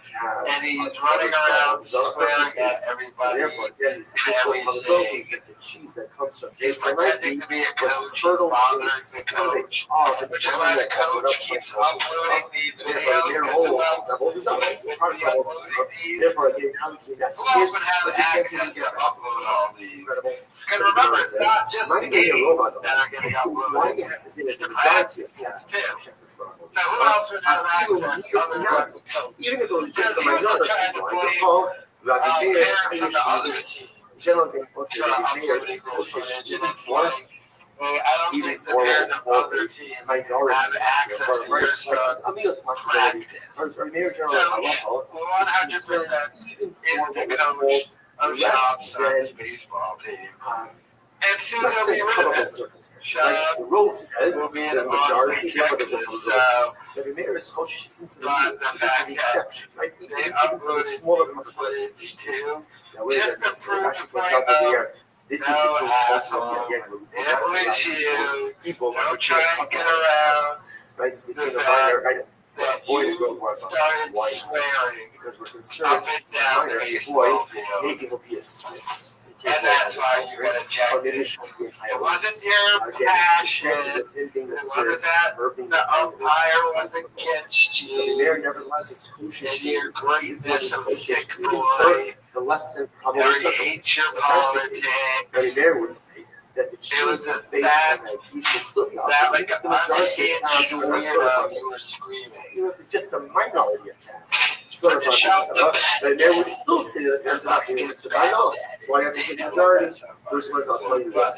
And he's running around swearing at So everybody. therefore, again, this and physical everything. probability that the cheese that comes from He's based on pretending Nike to be a coach. was He's curdled bothering in the stomach coach. of the Which is why the coach keeps uploading these videos. Therefore, again, now you can Who else would have access to upload all these? incredible. Because remember, it's not just the games robot that are getting Why do you uploaded. have to say that the majority of cats are shifted from? So who else would have access other than the coach? Even if it was just Because the he wasn't minority, trying to I blame recall Rabbi Meir, parents from the other team generally also for Rabbi Meir uploading is this cautious footage. And even it's for like, I don't even think the for parents of other teams minority, have access for to very your slight, son a mere possibility. practice. Or Mayor General So, Halacha is 100% concerned even is for the what we coach call of less Schaub's than son's baseball team. um, And soon less they'll than be rid of probable it. circumstances. Like the rule says, Will be an there's a majority, therefore there's a Texas, probability. But the mayor is cautious even for but the the fact the that exception, right? they Even for the uploaded smaller new probability footage cases. too. Now, where is Just it? to prove Rashi the points point out that of they are. This is the no case asshole, again, it was you. people Don't try and get around. right between the The minor fact and that boy you and girl who are started white swearing because we're up concerned and the down minor, the the boy, baseball maybe field. he'll be a Swiss. And that's why you got Or maybe ejected. she'll be an It wasn't Irish. your Again, the chances passion. of him being It wasn't mysterious, that her being the umpire was against the you. mayor nevertheless is who she And is. your greatness of a sick Even boy. for the less than probable Now you circumstances. hate your So that's the case. politics. But the mayor would say that the It was cheese a based that, on IP should still be that awesome. like Because an the majority unhinged of counts are not certified. weirdo you were screaming. Even if it's just the minority of cats certified, the mayor would still say that there's not even I know. So I have to say majority. First ones I'll tell you that.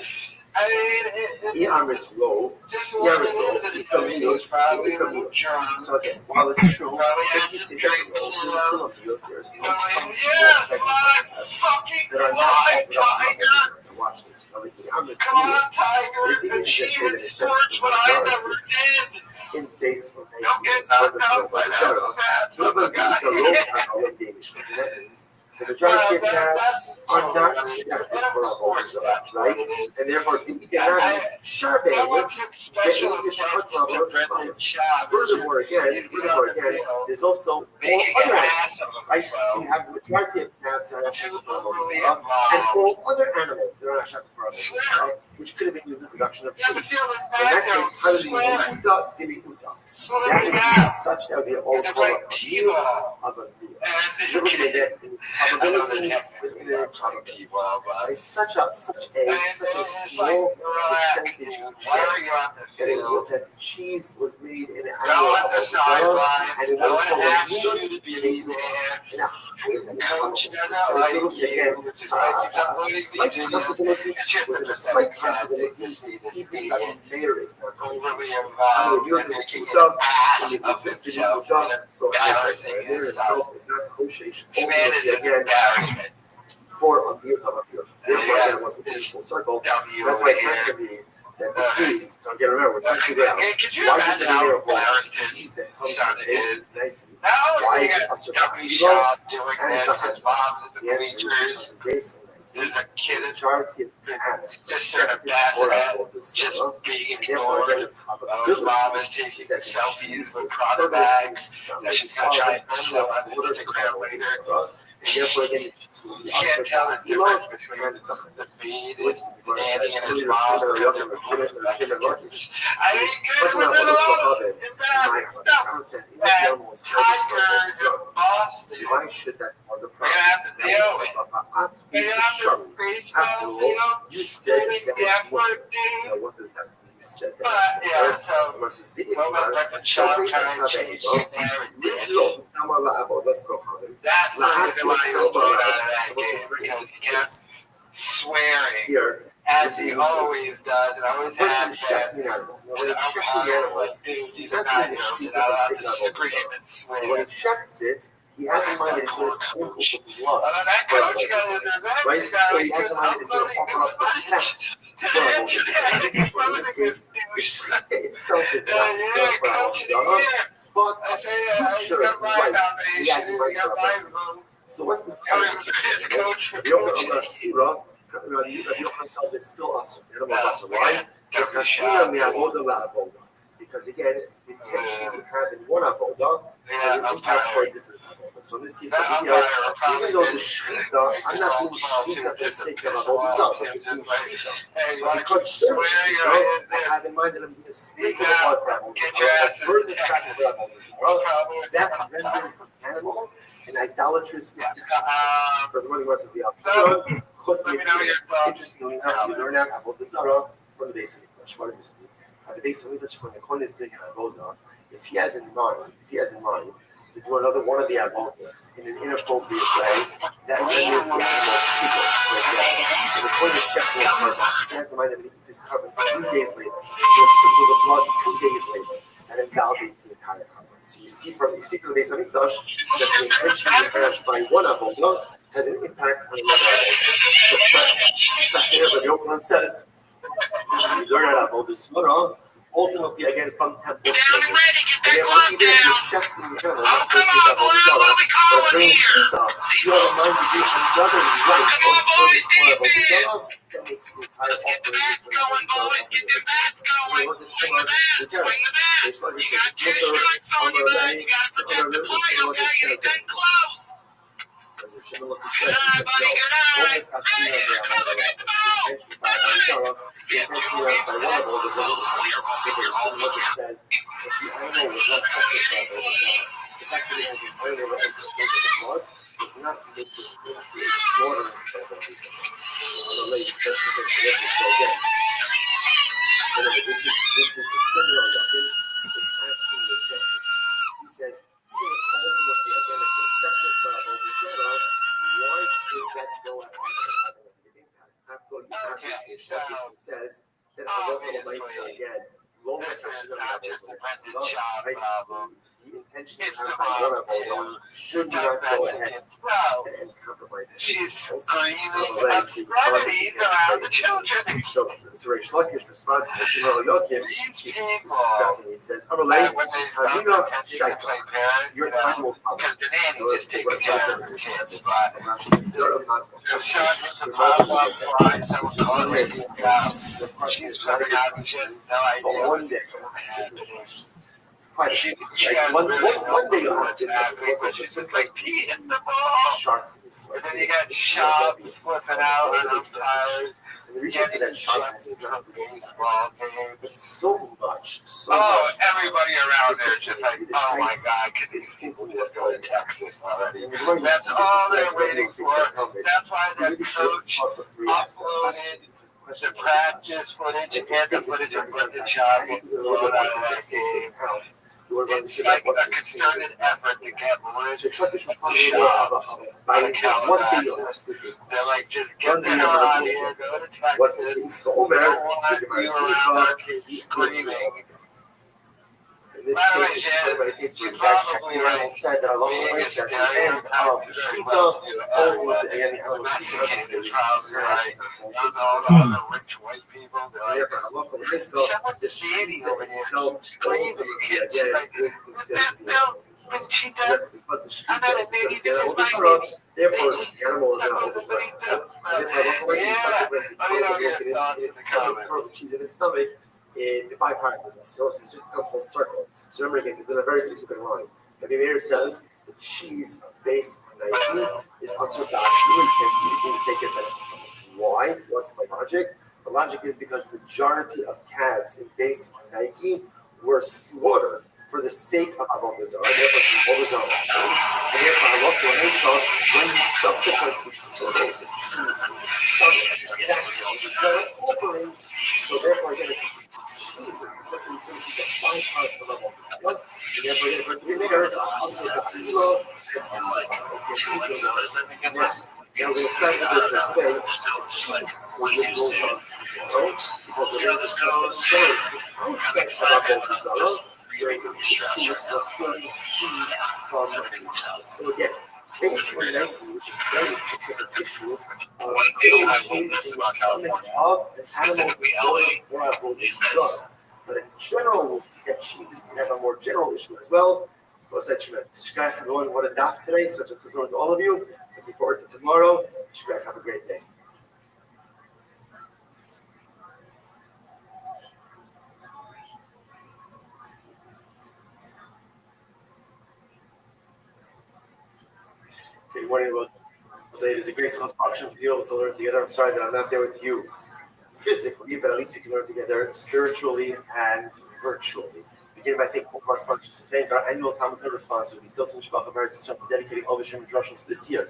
I mean, Yeah, I'm with Grove. Yeah, I'm with Grove. He commute. So again, while it's true, if you see that Grove, there's still a mute. There's still some small segment that are not offered up to watch this. I mean, I'm with come on, Grove. Tiger, If you can just say that it's just search the what I majority never did. in baseball, Don't get knocked out by that fat little guy. The majority of cats are not shafted for a whole right? And therefore, if you cannot sharp English, the English outlaws are fine. Furthermore, again, there's also all other animals, right? So you have the majority of cats that are not shafted for a whole and all other animals that are not shafted for a whole which could have been used in the production of cheese. In that case, how do they use uta, give me uta? That would be such that would be all called a meal of a meal. You're looking at that probability within an improbability. It's such a small percentage chance that it looked at the cheese was made in an animal of and it would call a meal to be made in a highly improbable. So you're looking again a slight possibility within a slight possibility even the mayor is not going to there itself is not kosher. Again, for a beard of a beard. Therefore, again, it wasn't a full circle. That's why it has to be that the priest, so again, remember, we're trying to figure out why does it matter about cheese that comes from the base of the why is it usher for evil? And the answer is because the base of there's a kid in charge of cats just sort of bad at just being ignored. Mom is taking selfies with product bags that she's going to try and sell on Instagram later. And therefore, again, you can't tell the difference between the bean and Annie and his mom. I mean, good with it all. In that Tiger, your boss, why should that cause a we're going to have to deal with it. After all, you said that it's what? Now, what does that mean? You said that someone says, the that's swearing here, as he always does, and always has been. He's not going to speak as a signal of when he shafts it, he has in mind that he's going to sprinkle the blood. Right? So he has in mind that he's going to offer up the fact. In this case, the shita itself is not there for our Zara, but a future right he has in mind for our. So what's the strategy? The Yochanan Surah, Rabbi Rothschild says it's still awesome. Why? Because again, the intention you have in one avoda has an impact for a different avoda. So in this case, even though the shchita, I'm not doing shchita for the sake of avoda zara, I'm just doing shchita. But because they're shchita, I have in mind that I'm going to sprinkle the blood for avoda zara, burn the fat for avoda zara. That renders the animal an idolatrous sacrifice for the running rest of the Alpha. Interestingly enough, you learn out avoda zara from the base of English. What does this mean? The base of English, when the coin is doing an avoda, if he has in mind to do another one of the avodas in an inappropriate way, that renders the animal people. For example, if the coin is chefed with carbon, if he has in mind that he eats this carbon 3 days later, he'll sprinkle the blood 2 days later, and invalidates the entire carbon. So you see from the base of English that the intention you have by one avoda has an impact on another avoda. So fascinating what Yochanan says. You learn out avoda surah, ultimately again from temple service. that glove down. Oh, come on, boys, what are we calling here? You have a mind to do another right Come on, boys, get your bats. that makes the entire Get the bats going, boys. Get the bats going. Swing the bats. Swing the bats. You got 2 strikes on your back. You got to protect the play, okay? Anything close. Good eye, buddy. Good eye. Hey, come and get the ball. Get the ball. Says if the animal was not sacrificed, the fact that it has an earlier anticipation of blood does not make this into a slaughtering program. So the lady said to her, so again, so this is the criminal weapon is asking the judges. He says, even if all of the organic was separate from a whole shadow, why should that go at all have a negative impact? After all, you have this case who says that Allah again, long the intention of having one should not go ahead and compromise. She's screaming obscenities around the children. So Reish Lakish responds to Shimon Yokim. He says, Amalei, Tamina Shaita, your time will come. But one day, it's quite a one day you ask it, it's just like sharp. And then you got Sharp flipping out on those tires. And the reason that sharpness is not the baseball game, but so much. Everybody around there just like, oh my God, could these people just go to Texas already? That's all they're waiting for. That's why that coach uploaded the practice footage and the footage of Brendan Sharp uploaded out of that game. It's like a concerted effort to get Melissa Sharp by the caliber. They're like, just get the hell out of here, go to Texas. Don't want you around our kids screaming. In this case, it's talking about a case where the guy said that I love the way said the end of the Shita, again, the animal the rich white people. Therefore, I love the way so the Shita itself, again, is considered to be because the Shita is considered to be an overthrow. Therefore, the animal is an overthrow. Therefore, I love the way subsequently in its stomach, curl the cheese in its stomach. In the bipartisan sources, just to come full circle. So remember again, there's been a very specific line. Rabbi Meir says the cheese based Nike is also bad. You can't take it beneficial. Why? What's the logic? The logic is because majority of calves in base Nike were slaughtered for the sake of Avodah Zarah. Therefore, Avodah Zarah. And therefore, I love what I saw when you subsequently put the cheese in the stomach. That Avodah Zarah offering. So therefore, again, it's cheese is something so to speak a byproduct of Avodah Zarah. And therefore, it's going to be bigger. Also, the kilo. Now we're going to start with this for today. Cheese. So it goes on tomorrow because we're going to discuss the very outset of Avodah Zarah. There is an issue of procuring cheese from the meat. So again, basically, which is a very specific issue of putting cheese in the stomach of an animal that's for Avodah Zarah. But in general, we'll see that cheeses can have a more general issue as well. Well, such a Shkach for going what a daf today, so just to to all of you. Looking forward to tomorrow. Shkach, have a great day. Okay, good morning. We'll say it is a grace and option to be able to learn together. I'm sorry that I'm not there with you physically, but at least we can learn together spiritually and virtually. Beginning by thanking all of our sponsors. To thank our annual Talmud Torah sponsor, the Tilson Shabbat American for dedicating all the Shem Drushos this year.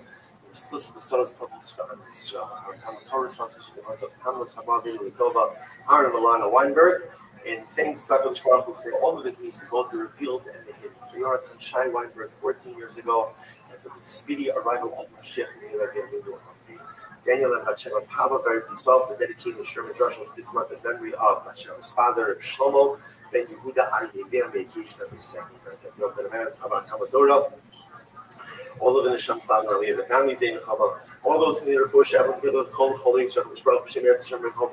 Exclusive Masoros Talmud Israel. Our Talmud Torah sponsors in the month of Tammuz, Hamavin, Litova, Aaron, Milana, Weinberg. And thanks to HaKadosh Baruch Hu for all of his needs to both the revealed and the hidden. For Yonatan Shai Weinberg 14 years ago, and for the speedy arrival of Mashiach in the Daniel and Batsheva Pava Veritz as well for dedicating the Sherman Drushos this month in memory of Batsheva's father, Shlomo Ben Yehuda Aryevi on vacation of his second birth. About Talmud Torah. All of the Nisham Slav and the families, all those in the Refuah Shabbat together with Chol Cholim,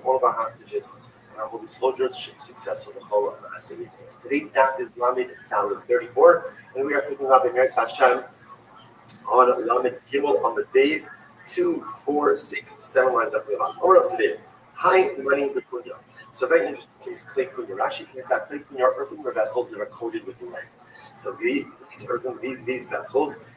all of our hostages, our holy soldiers should be successful in the whole of the city. Today's daf is Lamed Daled 34, and we are picking up in Meretz Hashem on Lamed Gimel on the days 2, 4, 6, 7 lines up the line. Over up today. Hi, money the kunya. So a very interesting case, clay kunya. Rashi points out clay kunya are earthenware vessels that are coated with lead. So these vessels,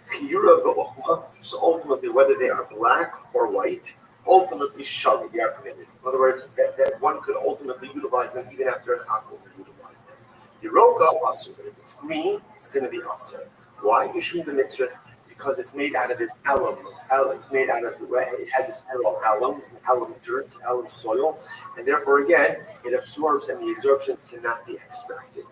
so ultimately whether they are black or white, ultimately shali, they are committed. In other words, that one could ultimately utilize them even after an alcohol would utilize them. Yeroka asur, but if it's green, it's going to be asur. Why? Yishum the mitzvah, because it's made out of this alum. It's made out of it has this alum dirt, alum soil, and therefore again it absorbs, and the absorptions cannot be extracted.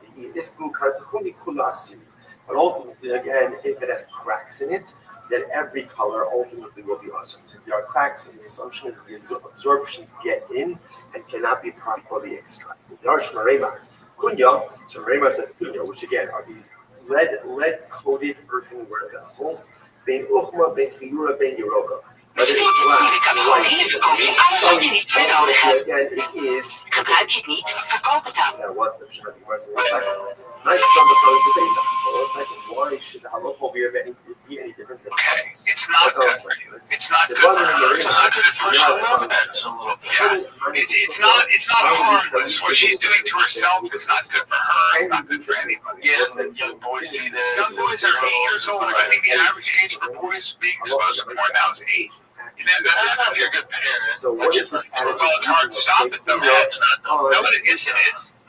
But ultimately, again, if it has cracks in it, then every color ultimately will be awesome. So if there are cracks, and the assumption is the absorptions get in and cannot be properly extracted. There are shmarema, kunya, shmarema is a kunya, which again are these lead-coated earthenware vessels. Ben uchma, ben chiyura, ben yeroka. Whether it's black or white, again, it is. That was the pshat. One second. Nice jump upon the base. 1 second. Why should the halacha over here be any different than it's not good. It's not good for her. It's not good for her. It's not harmless. What she's doing to herself is not good for her. It's not good for anybody. Yes, the young boys see this. Some boys are 8 years old. I think the average age for boys being exposed to porn now is 8. That's not if you're a good parent. So what is the status of it's hard to stop it though. It's not. No, but it is.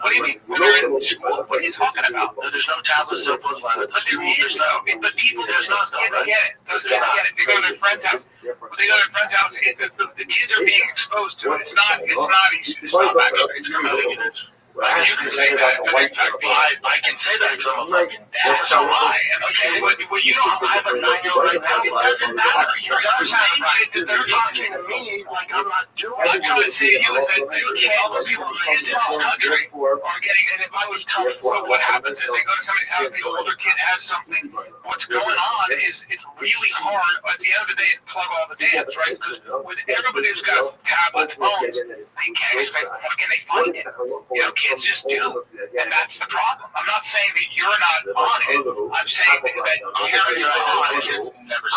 What do you mean? When you're in school, what are you talking about? There's no tablets that put But there is though. But people, there's not kids get it. Those kids get it. They go to their friend's house. When they go to their friend's house, the kids are being exposed to it. It's not bad. It's coming in. I can say that. I can say that because I'm a fucking dad. So lie. Okay, well, you don't have a 9-year-old right now. It doesn't matter. You're they're talking to me like I'm not doing it. I'm trying to say to you is that all the people in this country are getting, and if I was telling you what happens is they go to somebody's house, the older kid has something. What's going on is it's really hard. At the end of the day, plug all the dams, right? Because with everybody who's got tablets, phones, they can't expect fucking they find it. You know, kids just do, and that's the problem. I'm not saying that you're not on it. I'm saying that you're on it. Kids never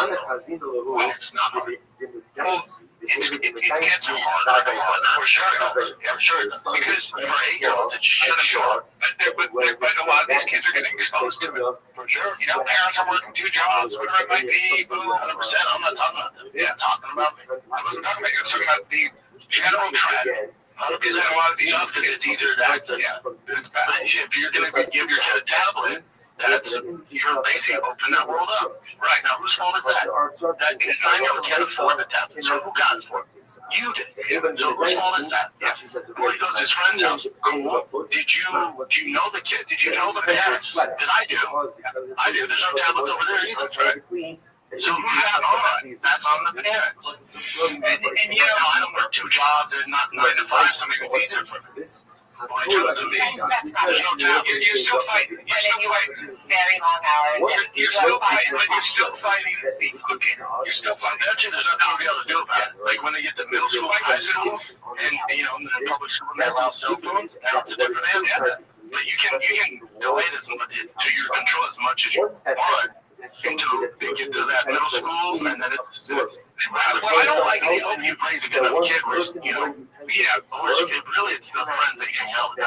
see it. Well, it's not hard. Well, it gets hard for sure. Yeah, for sure. Because for 8-year-olds, it shouldn't be hard. But a lot of these kids are getting exposed to it. For sure. You know, parents are working 2 jobs, whatever it might be. 100%. I'm not talking about them. Yeah, I wasn't talking about you. I was talking about the general trend. Because a lot of these jobs, because it's easier to access. Yeah, it's bad. If you're going to give your kid a tablet, you're basically opening that world up. Right, now whose fault is that? That 9-year-old can't afford the tablet, so who got it for him? You did. So whose fault is that? Yeah. Well, he goes to his friend's house. Cool. Did you know the kid? Did you know the parents? Because I do. I do. There's no tablets over there either, right? So who's that on? That's on the parents. And you know, I don't work 2 jobs and not 9 to 5, so maybe it's easier for this. You're still fighting. Very long hours. You're still fighting, but you're still fighting the fucking. You're still fighting. There's nothing to be able to do about it. Like when they get to middle school, high school, and you know, in the public school, they allow cell phones. Now it's a different answer. But you can delay it to your control as much as you want. Until they get to that middle school, and then it's. Well, I don't like it. You praise a good enough kid, where you know, yeah, really, it's the friends that you hang out with.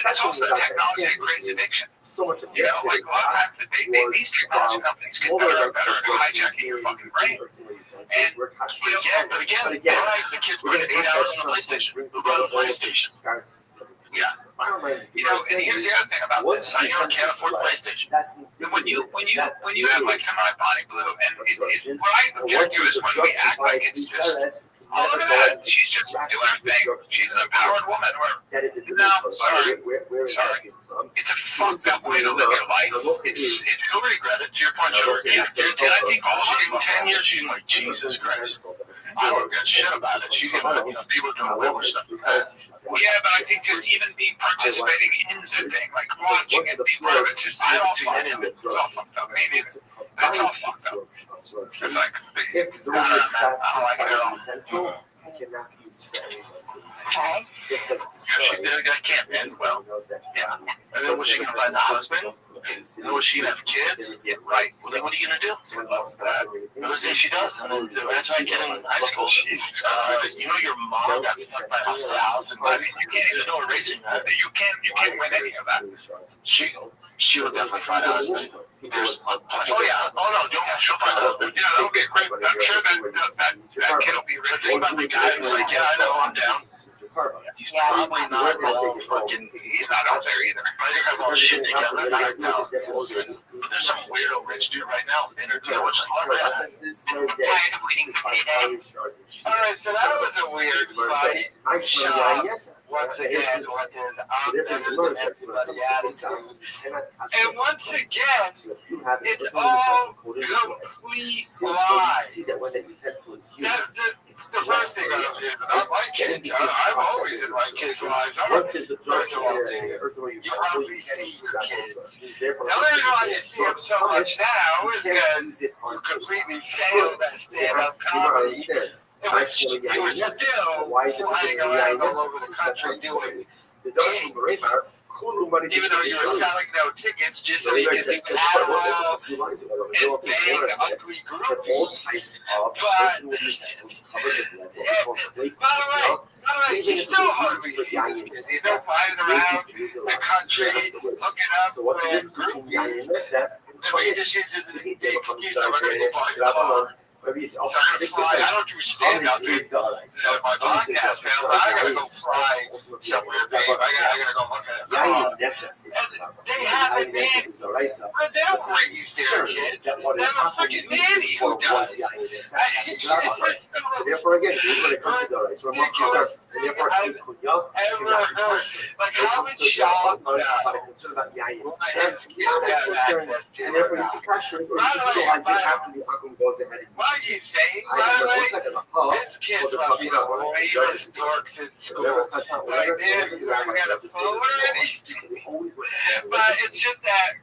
That's also the technology that creates addiction. So much of you know, like a lot of times, these technology companies get better and better at hijacking your fucking brain. And but again, the kids put 8 hours on the PlayStation. Who brought a PlayStation? Yeah. You know, and here's the other thing about this: I can't afford PlayStation. When you have like semi-body glue, and what I object to is when we act like it's just. Oh, look at that! She's just doing her thing. She's an empowered woman. Sorry. It's a fucked up way to live your life. She'll regret it. To your point, she'll regret it. And I think in 10 years, she's like, Jesus Christ. I don't regret shit about it. She's gonna, people doing whatever stuff. Yeah, but I think just even participating in the thing, like watching it, be part of it, just I don't fucked up. It's all fucked up. Maybe that's all fucked up. It's like, I don't like it at all. I cannot use for anything. Okay. just as That can't end well. Yeah. And then was she going to find a husband? And then was she going to have kids? Yeah, right. Well, then what are you going to do? Let's say she does. And then that's why I get in high school. You know, your mom got fucked by a thousand. I mean, you can't even know erasing that. You can't win any of that. She will definitely find a husband. There's oh yeah. Oh no, she'll find a husband. Yeah, that'll be a great. I'm sure that kid will be ready. Think about the guy who's like, yeah, I know, I'm down. He's probably not all fucking. He's not out there either. I think have all this shit together. But there's some weirdo rich dude right now. Which is hard. Kind of waiting for payday. Alright, so that was a weird fight. Shop, once again, with his everybody attitude. And once again, it's all complete lies. That's the first thing I do. Not my kids. I'm always in my kids' lives. First of all, you probably see your kids. The only reason why you see them so much now is because you completely failed that stand-up comedy. In which you were still flying around all over the country doing gigs. Even though you were selling no tickets just so you could do Adderall and bang ugly groupies. But, by the way, you still hardly see these kids. He's still flying around the country, hooking up with groupies. And we just use the excuse of I'm going to buy a car. I don't do stand-up. My podcast, man. I gotta go fly somewhere, babe. I gotta go look at it. They haven't been. They don't raise their kids. They have a fucking nanny who does. So therefore, again, when it comes to the rights, we're more clear. And therefore, like how much job concerned about and therefore, you can pressure it or you can utilize it after the uncle goes ahead. What are you saying? This kid's like, you know, famous dorks in school. Like, damn, you ever got a phone already? But it's just that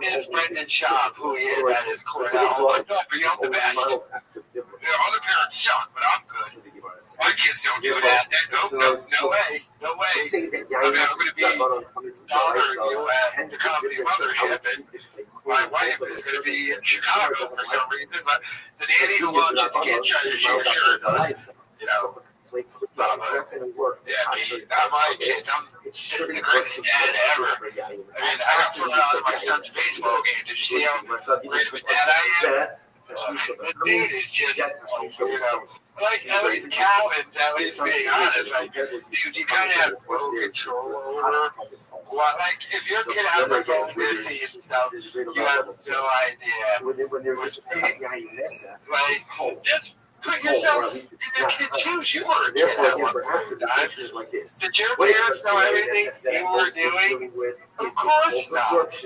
is Brendan Schaub, who he is at his core now. Like, no, but you're the best. Other parents suck, but I'm good. My kids don't do that. No way. No way. I mean, I'm going to be bothering you at the Comedy Mothership, and my wife is going to be in Chicago for some reason, but the nanny who wants you to get trying to show her, you know. It's not going to work. Yeah, not my kids. I'm the greatest dad ever. I mean, I got put out of my son's baseball game. Did you see how great of a dad I am? The dude is just, you know, like Calvin, that was being honest. Like, dude, you kind of have full control over what, like, if your kid has a phone with you and stuff, you have no idea. When there's like, just put yourself in your kid's shoes. You were a kid at one point in time. Did your parents know everything you were doing? Of course not.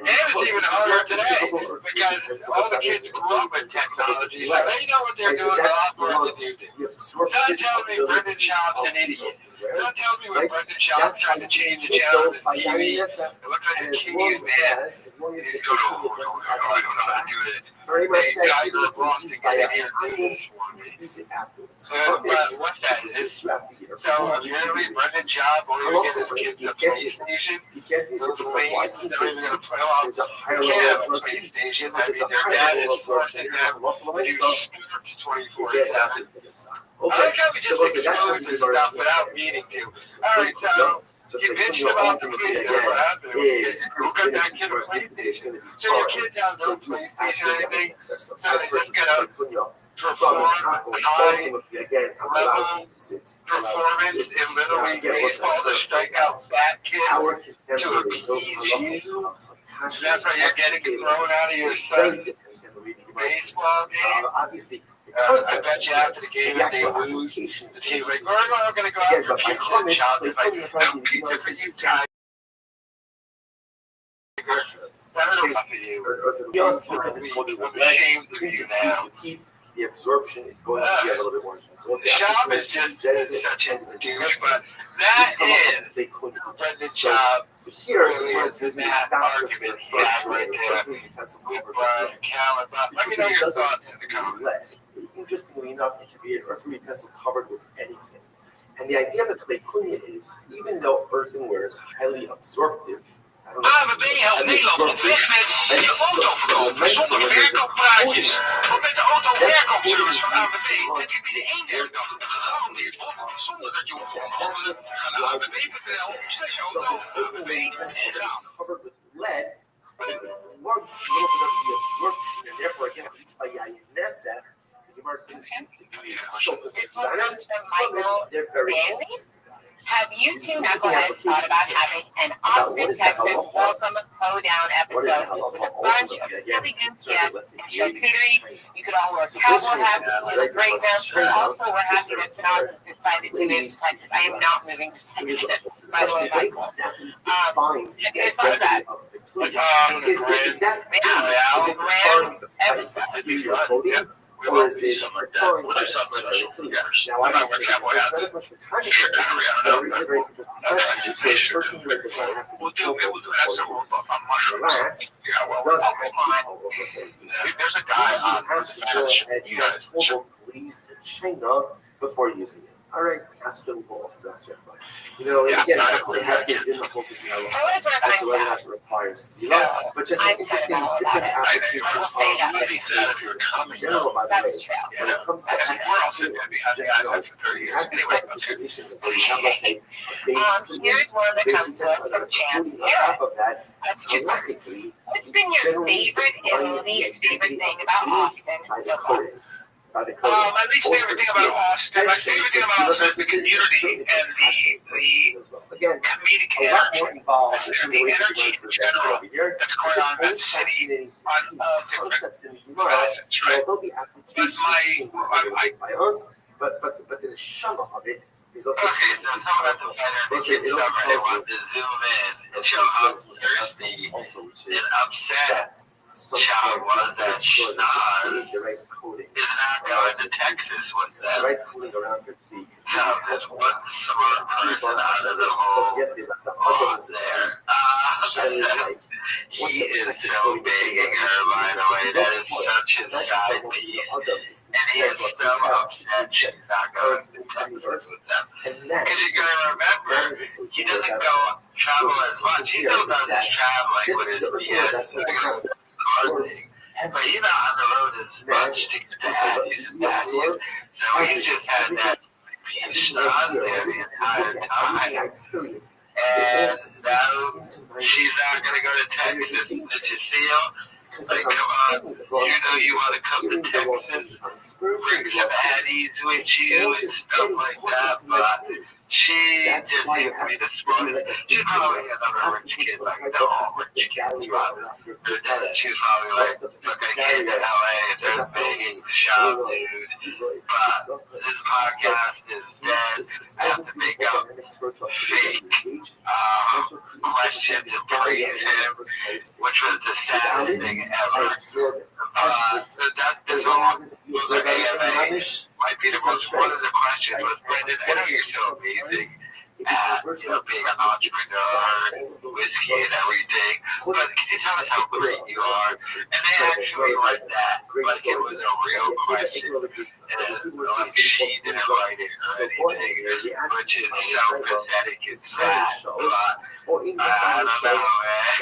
And it's even harder today because all the kids grew up with technology, so they know what they're doing a lot more than you do. Don't tell me Brendan Schaub's an idiot. Don't tell me when Brendan Schaub tried to change the channel on the TV. It looked like a Kenyan man. And he'd go, no, I don't know how to do it. Hey, guy, you're wrong to get in here and do this for me. But what that is, so apparently Brendan Schaub won't even get his kids a PlayStation. Those ways they're even going to play off. They can't have a PlayStation. I mean, their dad is forcing them to do sports 24/7. I like how we just expose this stuff without meaning to. All right, so you bitched about the PlayStation. What happened? Who got that kid a PlayStation? So your kids have no PlayStation or anything, so they just gotta perform high level performance in Little League Baseball to strike out fat kids to appease you. That's why you're getting thrown out of your son's baseball game. Obviously, I bet you after the game, if they lose, the team's like, we're not going to go out for pizza and chocolate. Like, no pizza for you guys. That'll come to you. I'm ashamed of you now. The absorption is going to be a little bit more intense. Schaub is just such a douche, but that is Brendan Schaub. Here really is that argument he had right there with Brian Callen. Let me know your thoughts in the comments. Interestingly enough, it can be an earthen utensil covered with anything. And the idea of the clay cunha is, even though earthenware is highly absorptive, ANWB helpt Nederland op weg met je autoverkoop zonder verkooppraatjes. Want met de autoverkoopservice van ANWB heb je binnen 1 werkdag gegarandeerd wordt zonder dat je hoeft te onderhandelen. Ga naar anwb.nl/auto. ANWB en ga. Covered with lead, it warps a little bit of the absorption, and therefore, again, at least by Nesef, the markings seem to be so they're very interesting. Have you two knuckleheads thought about having an Austin, Texas Welcome Hoedown episode with a bunch of silly goose guests and charcuterie? You could all wear cowboy hats and little great guns. Also, we're happy that Tom has decided to move to Texas. I am not moving to Texas, by the way, Michael. Have you guys thought of that? Is that grand episode? Or is it referring to now, obviously, there's not as much for content, but it is a very interesting question, because earthenware does not have to be filtered before use. Glass does have to be filtered before use. There's a guy on You have to go ahead and filter please to China before using it. All right, that's really cool for that. You know, and again, it has been the focus in our life as to whether or not it requires to be loved. But just an interesting, different application of in general, by the way, when it comes to actual just know, you have these type of situations where you have, let's say, a base utensil that are including on top of that, halachically, What's been your favorite and least favorite thing about Austin so far? By the coding. My least favorite thing about Austin, my favorite thing about Austin is the community and the comedic a lot more involved and the energy in general that's going on in that city on concepts in the facets, right? There'll be applications by us, but the neshama of it is also Okay, so some of us together, they want to zoom in and show how thirsty and upset Child was that Schneid is not going to Texas with them. Right cooling around your cheek. No, there's one smart person out of the whole there. He is so big in her, by the way. That is such a side piece. And he is so upset she's not going to Texas with them. Because you're going to remember, he doesn't go travel as much. He still does his traveling with his BS. But he's not on the road as much to get that. So he just had that piece on there the entire time. And now she's not going to go to Texas. Did you feel? Like, come on, you know you want to come to Texas, bring some Addies with you and stuff like that, but she just gives me the smartest. She's probably another rich kid, like the all rich kids, probably. She's probably like, look, I came to LA and they're begging to shop, dude. But this podcast is dead. I have to make up fake questions and praise him, which was the saddest thing ever. That is all. The AMA might be the most one of the questions was, Brendan, I know you're so amazing at being an entrepreneur, whiskey and everything, but can you tell us how great you are? And they actually read that like it was a real question. And like she didn't write it or anything, which is so pathetic and sad. But I don't know,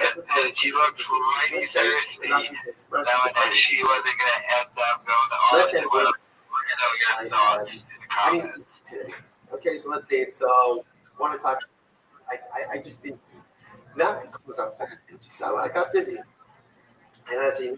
man. And she looked mighty thirsty knowing that she wasn't going to end up going to Austin. Well, you know, your thoughts in the comments. Today. Okay, so let's say it's 1 o'clock. I just didn't eat. Not because I'm fasting, just I got busy. And I say, I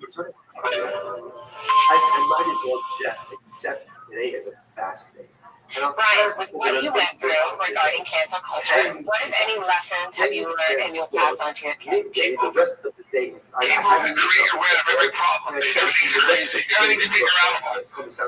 might as well just accept today as a fast day. Brian, with what you went through regarding cancel culture, what, if any, lessons have you learned and you'll pass on to your kids? The rest of the day, I haven't created aware of every problem. Everything's crazy. Everything's figure outable. Everything's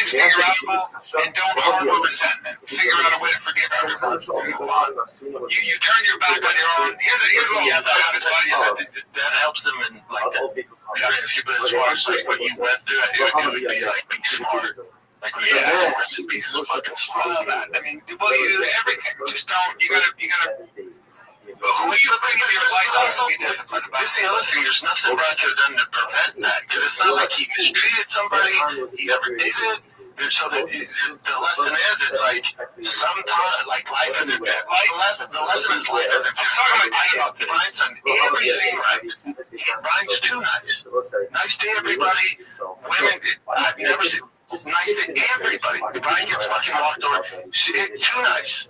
figure outable, and don't harbor resentment. Figure out a way to forgive everyone. You turn your back on your own. Here's what you have to have that helps them in like that. As far as like what you went through, I think it would be like being smart. Like, yeah, recipes is fucking small. I mean, well, you do everything. Just don't, you gotta, who you bring in your life also be disciplined about. That's the other thing. There's nothing Roger done to prevent that. Because it's not like he mistreated somebody. He never did it. So the lesson is, it's like sometimes, like life isn't that. The lesson is life isn't that. Brian's done everything right. Brian's too nice. Nice to everybody. Women, I've never seen nice to everybody. Brian gets fucking walked over. Too nice.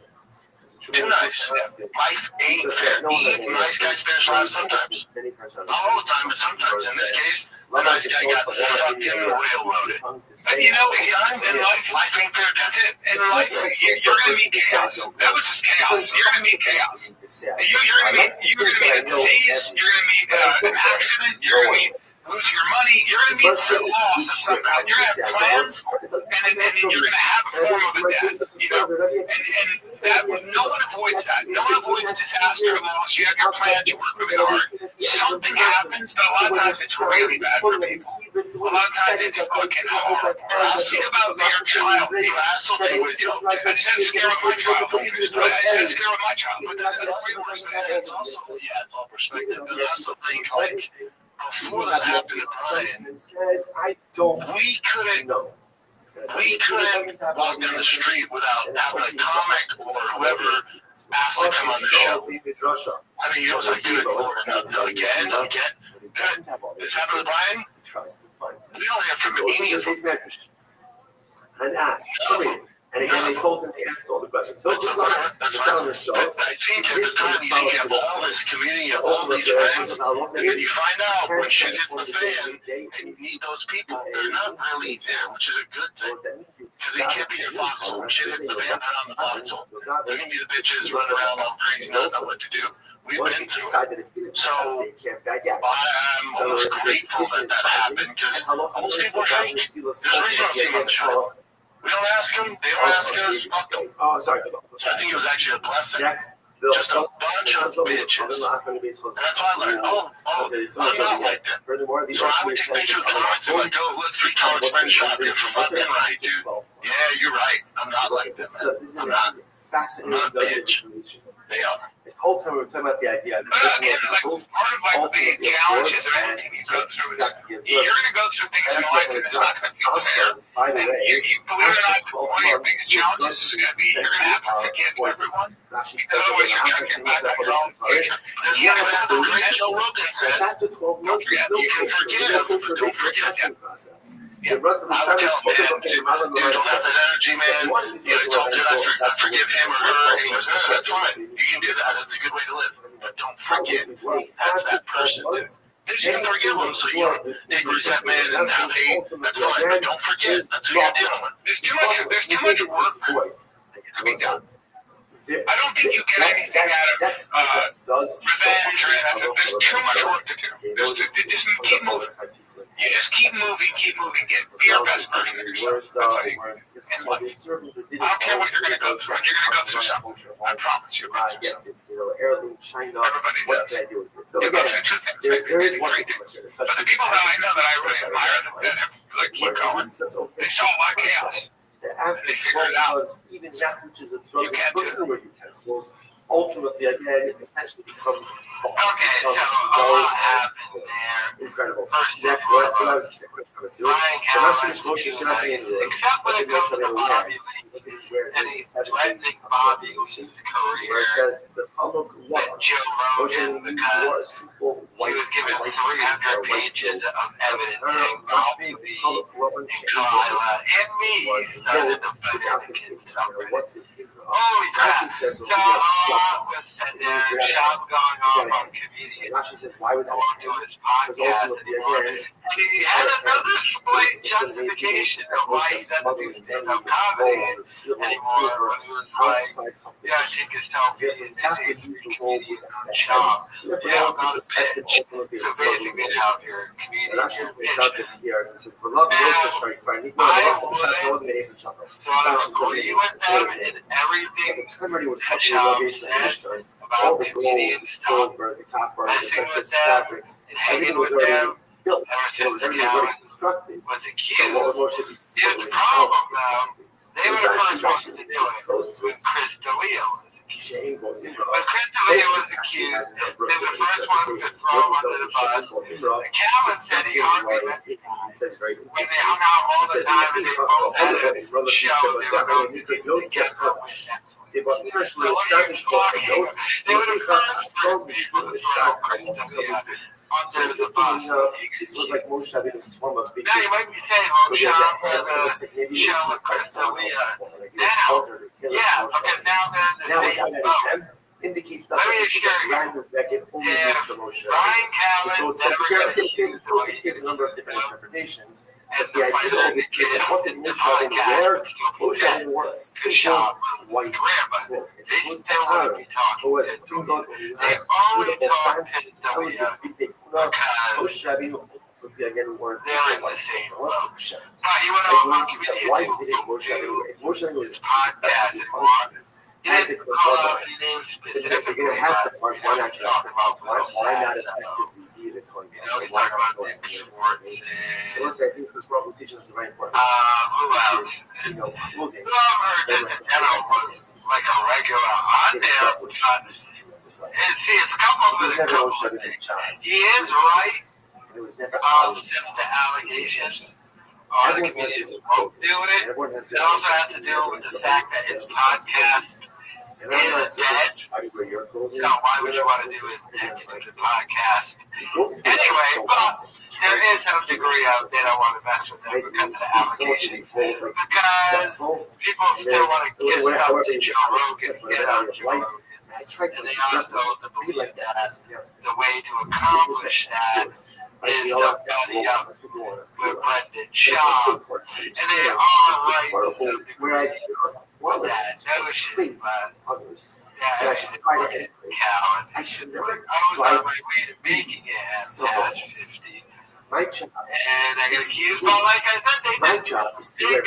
Too nice. Life ain't fair. Even nice guys finish lives sometimes. Not all the time, but sometimes. In this case, the nice guy got fucking railroaded. But you know, in life ain't fair. That's it. In life, you're gonna meet chaos. That was just chaos. You're gonna meet chaos. You're gonna meet a disease. You're gonna meet an accident. You're gonna lose your money. You're gonna meet some loss of some kind. You're gonna have plans, and you're gonna have a form of a death. You know, and that no one avoids that. No one avoids disaster, loss. You have your plans. You work really hard. Something happens, but a lot of times it's really bad for people. A lot of times it's fucking hard. I'll see about your child. You have something with you. I just had to scare with my child. I just had to scare with my child. But that's way worse than that. It's also, yeah, it's all perspective. But I also think, like, before that happened to Brian, we couldn't walk down the street without having a comic or whoever asked to come on the show. I mean, you know, it's like, dude, again. This happened to Brian? We don't hear from any of them. And asked, and again, they told him to ask all the questions. So this on the show. I think at the time you have all this community, all these friends, and then you find out when shit hits the fan, and you need those people. They're not really there, which is a good thing. Because they can't be your foxhole. When shit hits the fan, they're on the foxhole. They're going to be the bitches running around all crazy, not know what to do. We've been through it. So I'm almost grateful that happened, because most people are fake. There's a reason I don't see them on the show. We don't ask them, they don't ask us, fuck them. Oh, sorry. So I think it was actually a blessing. Just a bunch of bitches. And that's why I learned, I'm not like that. So I would take pictures of comics and like, oh, look, 3 comics been shot. You're fucking right, dude. Yeah, you're right. I'm not like that, man. I'm not a bitch. They are. This whole time we were talking about the idea that again, like, part of like the challenges or anything you go through is you're going to go through things in life and it's not going to be fair. And you believe it or not, one of your biggest challenges is going to be you're going to have to forgive everyone. Because otherwise you're going to get back on your own future. You know what the great Joe Rogan said? Don't forget. You can forgive, but don't forget. Yeah. I would tell him, dude, don't have that energy, man. You know, told him I forgive him or her. He goes, no, that's fine. You can do that. That's a good way to live. But don't forget, that's that person, dude. You can forgive them so you don't take resentment and have hate. That's fine. But don't forget, that's who you're dealing with. There's too much work to be done. I don't think you get anything out of revenge or anything. There's too much work to do. Just keep moving. You just keep moving, be your best version of yourself. That's how you in life. I don't care what you're going to go through, and you're going to go through something. I promise you. Everybody does. So again, there is one thing, but the people that I know that I really admire that like keep going, they saw my chaos. After 12 months, even that which is a drug that goes through utensils, ultimately, again, it essentially becomes incredible. Next, let's see what I'm going to do. I'm not sure which motion should I say in the but the motion that we have. Where it says the follow one motion more simple white. He was given 300 pages of evidence must be follow one and me started to put what's it? Rashi says Rashi says, why would that be? Because ultimately, again, he had another slight justification of why he doesn't do stand-up comedy anymore. Outside of the have to use the role without a job. So therefore, now it's expected ultimately a smuggling role. And Rashi points out that here, and says, we're loving this, so strike fine. He the time when he was helping the elevation of Mishkan, all the gold, the silver, the copper, the precious fabrics, everything was already built, everything was already constructed. So what would Moshe be smuggling out? They were the first ones to do it with Chris DeLeo. Shane But Christopher was accused. They were the first ones to throw him under the bus. Calvin said he argued when they hung out all the time and they both had a show, they were going to get together. They were the first on the bus. This was like Moshe Rabbeinu's form of big. Now you might be saying, well, Sean had a show with Chris D'Elia. Now, yeah, okay, now then, indicates that it's a random record only used for Moshe. Ryan Calvin The closest gives a number of different interpretations. But the idea of it is that what did Moshe Rabbeinu wear? Moshe Rabbeinu wore a simple white cloak. It's supposed to Aaron, who was a king god who has beautiful, fancy, elegant, big Moshe Rabbeinu would be again worn simple white cloak. What's the pshat? Why didn't Moshe Rabbeinu wear it? Moshe Rabbeinu was effectively functioning as the king god. If you're going to have the part, why not dress the part? Why not effectively be the king god? Why not go ahead and so let's say I think this Rob was teaching us a very important lesson, which is, clothing. like a regular hot nail. See, it's a couple of the He is right. And it was never The allegation. All the comedians both doing it. It also has to do with the fact that his podcast and I'm not is dead. try to wear your clothing. So why would you want to do it with the podcast? Anyway, but there is some degree of they don't want to mess with them because of the allegations. Because people still want to get stuff to Joe Rogan, get out of Joe Rogan. And they also believe that the way to accomplish that is we're Brendan Shaw. And they are right to Whereas that notion, others that I should try to emulate. I should never try to be someone else. My job, and I get accused, but like I said, my job is to wear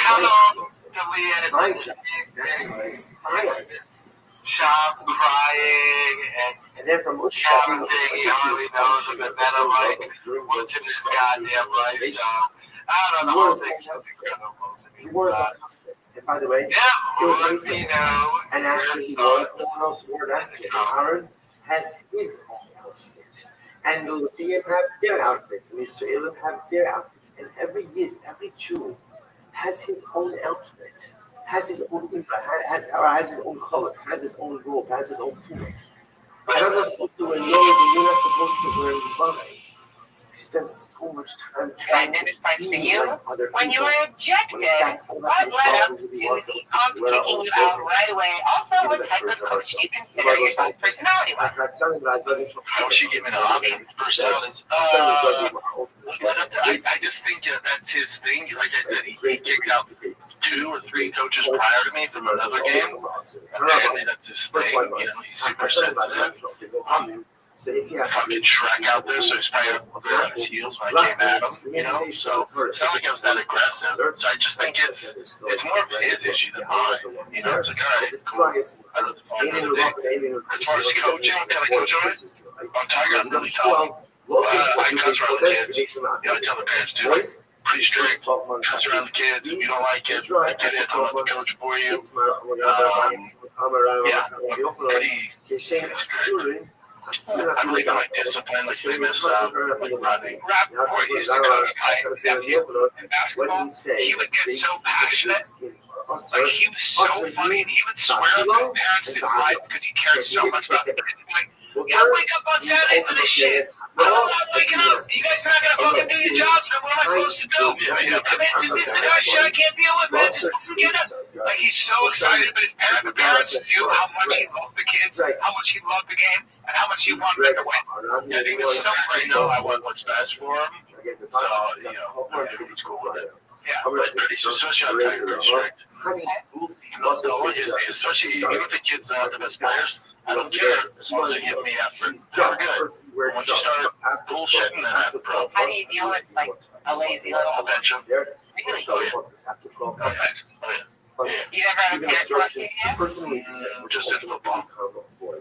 my job is to maximize my identity. Shop crying And then from Moshe Calvin saying he hardly knows him, and then I'm like, what's in this goddamn life? So, I don't know, the whole thing's incredible to me. He wore his own outfit. And by the way, it was anything. And after he wore it, no one else wore it after him. Aaron has his own outfit. And the Levium have their outfits. And the Israelim have their outfits. And every Yid, every Jew has his own outfit. Has his own has his own color, has his own robe, has his own tunic. And I'm not supposed to wear yours, and you're not supposed to wear mine. We spend so much time trying to be like other people. When you were objected, what led up to the kicking you out right away? Also, what type of coach do you consider yourself personality-wise? How she gave me the option? Personalities. I just think that's his thing. Like I said, he kicked out 2 or 3 coaches prior to me from another game. Apparently that's his thing. He's super sensitive. So if you have fucking Shrek out there, so he's probably on his heels when I came at him, so it's not like I was that aggressive. So I just think it's more of his issue than mine. It's like, all right, cool. I love the phone the other day. As far as coaching, what kind of coach am I? On Tiger, I'm really tough. I cuss around the kids. I tell the parents too. Pretty strict. Cuss around the kids. If you don't like it, I get it. I'll let the coach for you. Pretty strict. I believe in like discipline, like they miss like running. Or he's the coach, my nephew in basketball. He would get so passionate. Like he was so funny, and he would swear at my parents in life because he cared so much about the kids. Like, you gotta wake up on Saturday for this shit. I'm not waking up. You guys are not gonna fucking do your jobs, then what am I supposed to do? I mean, it's this and that shit I can't deal with, man. Just forget it. Like he's so excited, but his parents knew how much he loved the kids, how much he loved the game, and how much he wanted them to win. And he was so afraid to know I want what's best for him. So, everyone's cool with it. Yeah, but especially on Tiger, pretty strict. Especially even if the kids are not the best players, I don't care as long as they give me effort. They're good. Once you start bullshitting, then I have a problem. How do you deal with like a lazy little? I'll bet you. You ever have a parent watching you? Just in football. You're doing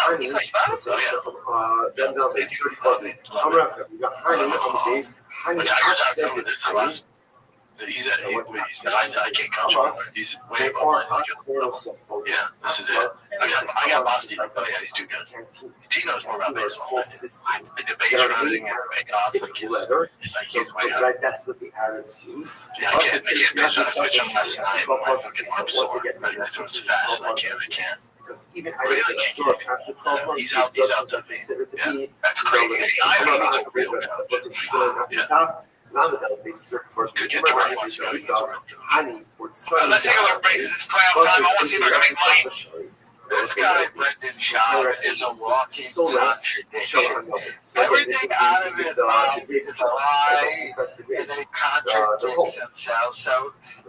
both. You play both. But Tiger's out there with this last. He's at I can't coach him. He's way above my skill. Yeah, this is it. I got Boston. Oh yeah, he's too good. He knows more about baseball. The debates running and make off like his way up. That's what the Arabs use. Yeah, I can't switch him last night. My fucking arm's sore. I throw it fast and I can't. Because even Arabs that absorb after 12 months, He's out to me. Yeah, That's crazy. I mean, he's a real guy. Nowadays, for Could get 20 months ago. honey or Let's take a look, break. This is clown time. I want to see if I can make money. This guy, Brendan Shaw, is a walking contradiction. Everything out of his mouth is a lie, and then he contradicts himself. So,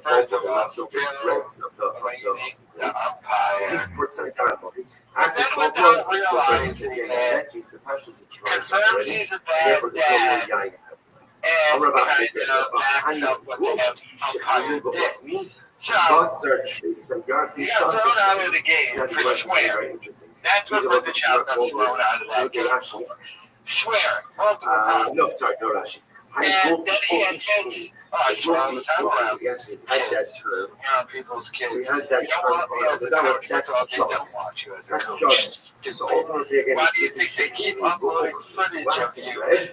first of all, still blaming the umpire. But then without realizing it, confirms he's a bad dad. And kind of backs up what the umpire did. So, he got thrown out of the game for swearing. That's what Brendan Shaw got thrown out of that game for. Swearing, multiple times. No, sorry, no, Rashi. And then he had Kenny. I throw the time around. We actually had that term. People's kids. We had that term. That's jokes. That's jokes. Just ultimately again. Why do you think they keep uploading footage of you?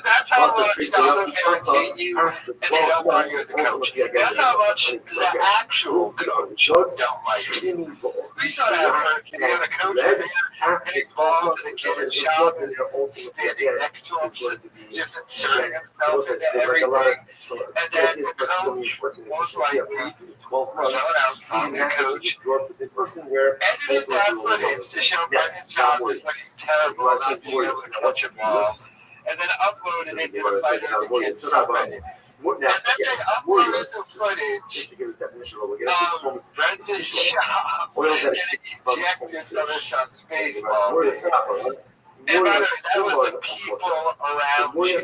That's how much they you and they don't want you as a coach. That's how much the actual coach don't like you. We saw that hurricane. You had a coach in there, take balls to the kid and shot and standing next to him, just inserting himself into everything. And then the coach, most likely, was out on the coach, edited that footage to show Brendan Shaw was looking terrible, not being able to coach a ball. And then uploaded it to the fighter and the kids subreddit. And then they uploaded the footage just to give a definition of Brendan Shaw getting ejected from his son's baseball game. And by the way, that was the people around me.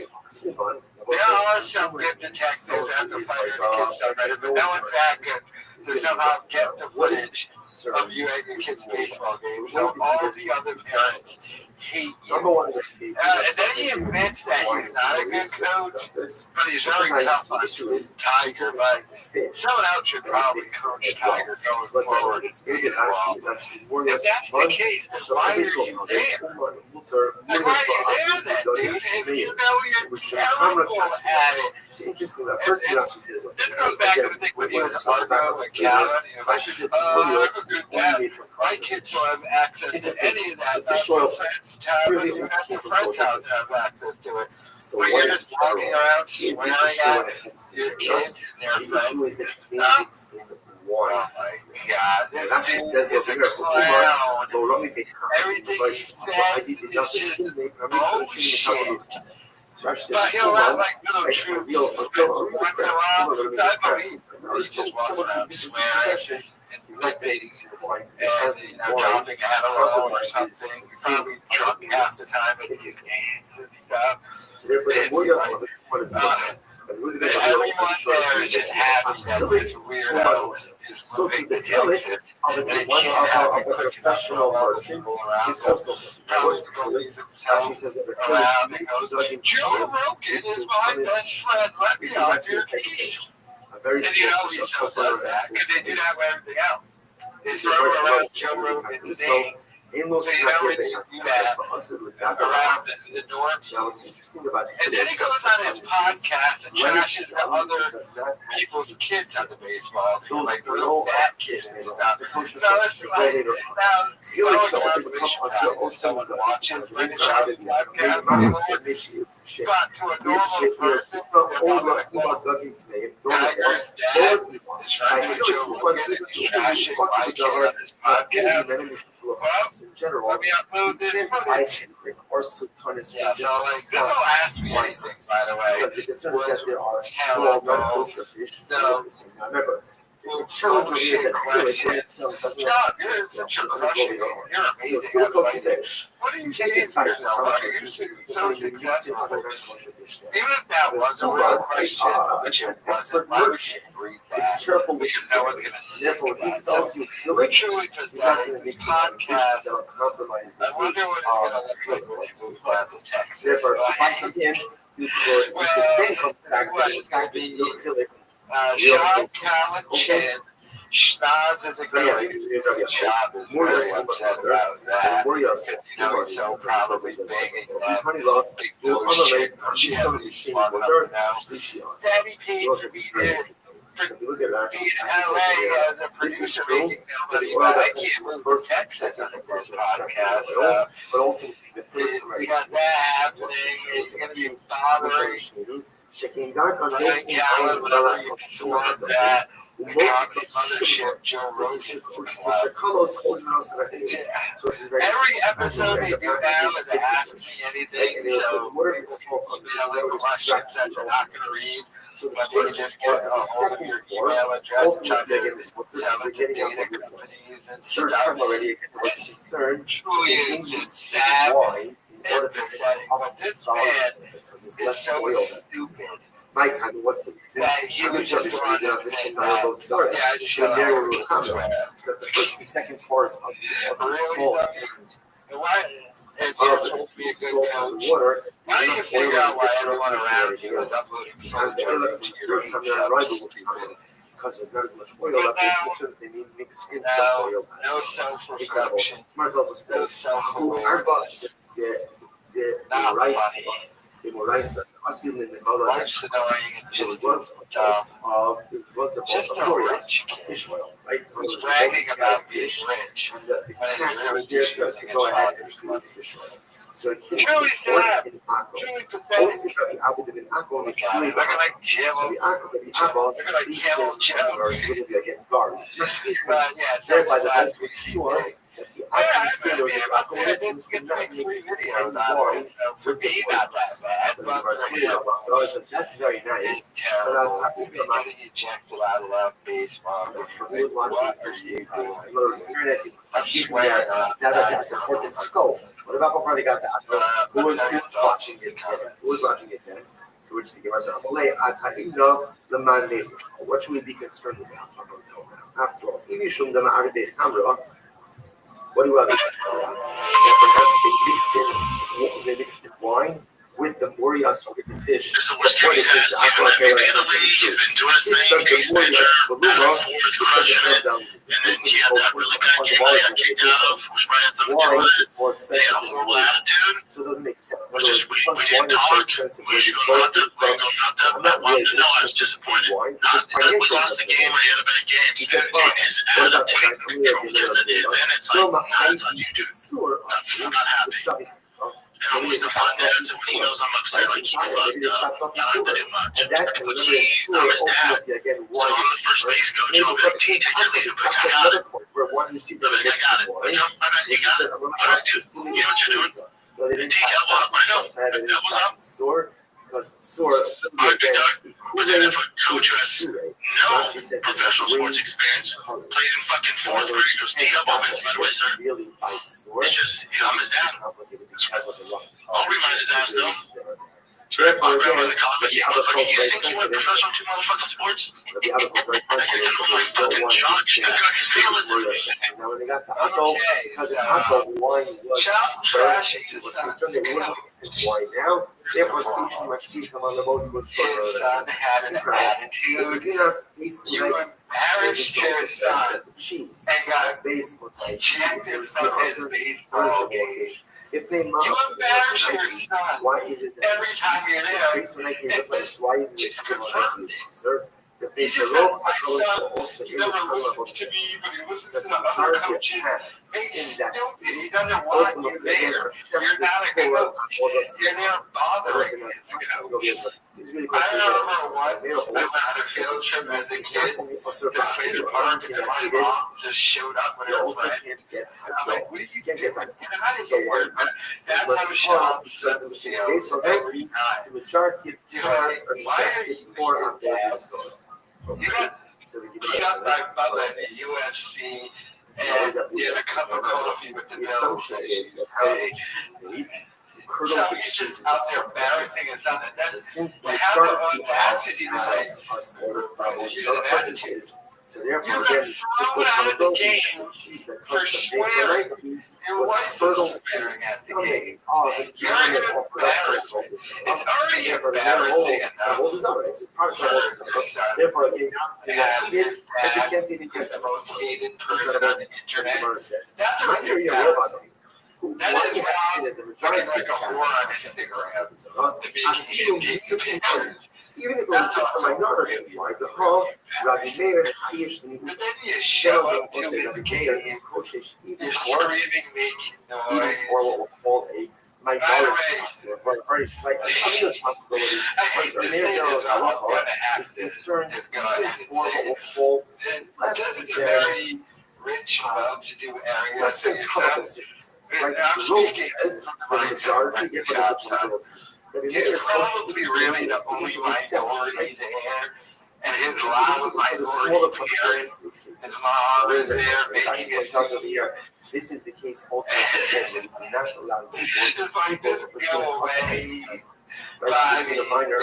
There are some good detectives at the fighter and the kids subreddit, but no one's that good to somehow get the footage of you at your kid's baseball game. So all the other parents hate you. And then he admits that he's not a good coach, but he's very tough on Tiger. But someone else should probably coach Tiger going forward. If that's the case, then why are you there? And why are you there then, dude? If you know you're terrible at it. It's interesting that first this goes back to the thing when he was Argo and Calvin. My kids don't have access to any of that. Really have friends out that have access to it. Where you're just walking around swearing at your kids and their friends. Oh my God, this is a clown. Everything he says is just bullshit. But he'll have like little troops running around. I believe he's just walking around swearing and debating and dropping Adderall or something. Probably drunk half the time at his games and stuff. So therefore, what is everyone there is just happy that this weirdo is moving the Texas and it can't have a professional version is also probably himself around and goes like, Joe Rogan is my best friend, let me on your team. And you know he shows up that because they do that with everything else. They throw around Joe Rogan's name. So you know they do that around the normies. And then he goes on his podcast and trashes the other people's kids on the baseball. Like the little fat kids and stuff. So it's like, now, someone watches Brendan Shaw's podcast, but to a normal person, they're probably like, well, Tiger's dad is trying to Joe Rogan and he's trashing my kid on his podcast. Well, let me upload this footage. Yeah, so like, this will ask me anything, by the way. Because the concern is that there are small non-kosher fish. Remember, the challenge is that you're such a crusher. You're amazing. So still kosher fish. What are you saying to yourself? You're so successful. Even if that was a real question, which it wasn't, why would you read that? Because no one's going to therefore, he sells you literally just that podcast. I wonder what it's going to look like when he moves out to Texas. Therefore, again, you could then come back to the fact that you feel like Sean Callahan. Schnoz is a great job. Is very upset about that. Because, he's so probably begging that big bullshit. She has these long enough now. Danny Page tweeted in LA as a producer making nobody, but I can't move the Texas on this podcast. We got that happening. It's going to be bothering Brian Callen whenever you want that. The coffee mothership, Joe Rogan. Every episode they do now is ask me anything, so emailing questions that you're not going to read. But they just get a hold of your email address and try to sell it to data companies and stuff. Truly is just sad and pathetic. But this man is so stupid. My time, what's the reason? He was just running the Chicago Sorry. Because the first and second chorus of the soul It's supposed to be a good coach. Why do you figure out why everyone around you is uploading because there's not as much oil left, so they need mixed in some oil. No self-reflection. No self-awareness. The rice. The rice. Life's annoying. It's just once a glorious fish oil, right? He's bragging about being rich. And the catch was there to go ahead and create fish oil. So it came truly sad. in Akko. Truly pathetic. Also, the Abu Dhabi Akko, the Kili Look at like Jim. So the Akko, the Abba, Look at like Camel Joe. or it would be again guards. Yeah, Thereby, the banks were sure that the Akko sailors of Akko it's would good to not make mix 3 videos any out of wine it. So for me, not that bad. But that's very nice. it's terrible. Getting ejected out of that baseball. What are you doing? I swear. That's important to go. What about before they got that? Who was watching it? Who was watching it then? To which they give ourselves, what should we be concerned about? After all, what do you have? That perhaps they mixed in wine with the morias with the fish. Before they put the aqua the morias, the luma, and then he had that really bad game that he got kicked out of, which might have something to do with it. They had a horrible attitude, so it doesn't make sense. which is we didn't talk. We should go not that, we go not that. I wanted to know. I was disappointed. Not that we lost the game or he had a bad game. His attitude controlled his advantage. Like, that's on YouTube. That's not happy. And always the fun dads, and when he knows I'm upset, like, he fucked up. I like that much. But he's not his dad. So I'm the first base coach, I'll be like, T, take your lead. But I got it. I got it. I bet you got it. All right, dude. You know what you're doing? T, elbow up. I know. Elbows up. Because Sora, but then if a coach who has no professional sports experience plays in fucking fourth grade, goes T elbow, by the way, sir. It's just, I'm his dad. I'll remind his ass though. My grandmother called me, yeah, motherfucker, you think you went professional to motherfucking sports? I can come my fucking jock, you got your sailors. Now when they got to Akko, because Akko wine was concerned they wouldn't mix wine now. Therefore, station much keep them on the boat to ensure His son had an attitude. You embarrassed your son cheese and got base ejected from his baseball game. If they You embarrass your son why is it that every time you're there. based on the place, why is it Just that confirmed it. sir? The He base just of said, law, my son, also he never listened to me, but he listens because to the the other majority of coaches. parents He's in that stupid. He doesn't want you there. You're not a coach. You're there bothering his coach. I remember one, I went on a field trip as a kid to play the park, and my mom just showed up when I was playing. And I'm like, what are you doing? Get out of here. That's how shops every time. The majority of parents are shafted for on their soil. You got my mother at the UFC and get a cup of coffee with the The assumption is that how is cheese made? So he's just out there embarrassing his son. And So then since the they have the majority audacity to of say, parents are still from you have an attitude. So therefore, You again, got this thrown out of the probability game that cheese that for comes from swearing. baseline Your was wife hurtled is in the swearing at the stomach game. of an You're animal an offered up for embarrassment. this. It's already Therefore, the animal embarrassing is enough. double desire. It's a product of For all your desire. son Therefore, again, now to you have eat it, his but you dad can't even be get the that. most hated person on the internet. That's That's I hear you, Rabbi. That Why is you have to say how that the majority looking like a whore on Instagram. The vacation game. even if it was just a minority, like the whole Rabbi Meir Chayish, But then you show up to Rabbi the Meir game, is koshish even you're for screaming, making noise. what we'll call a By the minority way, possibility, for a very slight possibility. I hate to say this, but I'm going to have Is to concerned go ahead even and for say what we'll it. call This is a very rich, well-to-do area. less So than you common said, circumstances. Like I'm the rule speaking says, from there's a majority, therefore there's a probability. He's probably really the only minority there, and his loud minority parent, his mom is there making it seem. This is the case ultimately. We're not allowed people Just go away. right? Between a minor,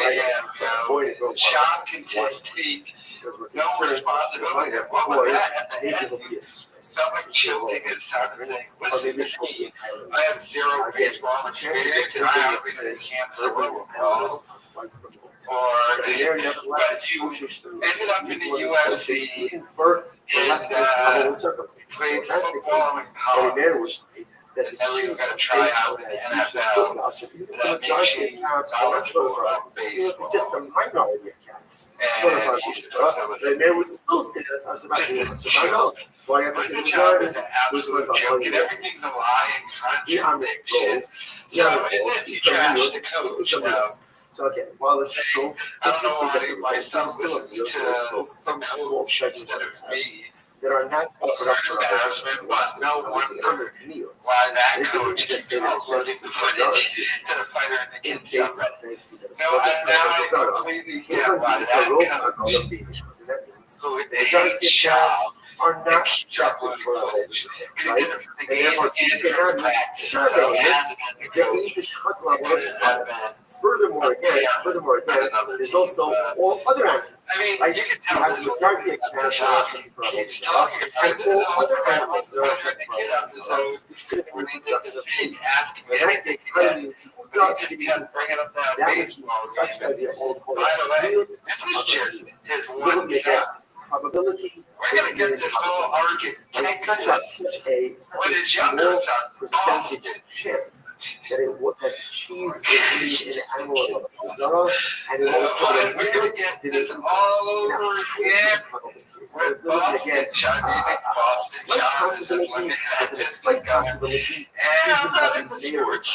boy to go. Child can just take because we're no concerned responsibility. that What was boy, that at the maybe end? he'll be a Stomach choking and something. or Listen maybe to she'll be me. I have zero baseball experience, and I obviously can't throw a ball. Or but you ended up in the UFC even for less than common and circumstances. played So that's the football case. in But college. Mayor would say that the And now you're cheese going to try based out on in the the execution still NFL. classes, even for the That makes majority you of cats, knowledgeable about even if it's just a baseball. minority of cats. And Sort of like he's supposed to the mayor would still say that's our survival. So I have to But say the the job is majority. an absolute joke, and everything's a lie and contradiction. So in this, you trash the coach now. So again, while it's true, I don't know why my there's son still listens there's still to some the small coach segment instead of of cats me. that are not offered up for Embarrassment, but no wonder why that coach keeps uploading the footage to the fighter and the kids subreddit. No, I completely get why that coach who hates child are not structured for a right? And therefore, you cannot survey this. Furthermore, again, there's also all other animals. I mean, Right? you can You tell have the majority of cats that are structured for keeps a talking and about this all other over animals that are the structured kid for episode which could have when been they did reproductive the of fake cheese. ask me And that anything gets cutting but he just kept bringing up that that would be baseball such game. a old call. By the way, this is just his one shot. Probability. We're gonna get this whole argument. It's such a small percentage chance that that cheese will lead an animal of Zara and it will come We're gonna get this all over again. With Boston, slight possibility, a slight possibility. And I'm not in the sports.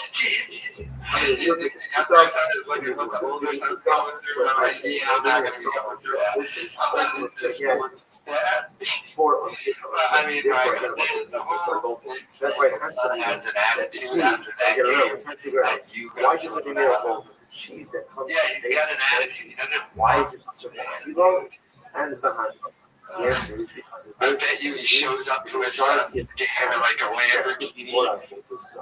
My son is looking what the older son's going through, and I'm like, yeah, I'm not gonna be going through that. I'm not into sports. I mean, that's why it has to be has an that attitude cheese. after that We're game trying to figure out that you why got does it thrown be out. the cheese that comes Yeah, from you got basic? an attitude. You know, Why is it served kilo and behind? The answer is because I bet you he shows up to his son's game in like a Lamborghini. It's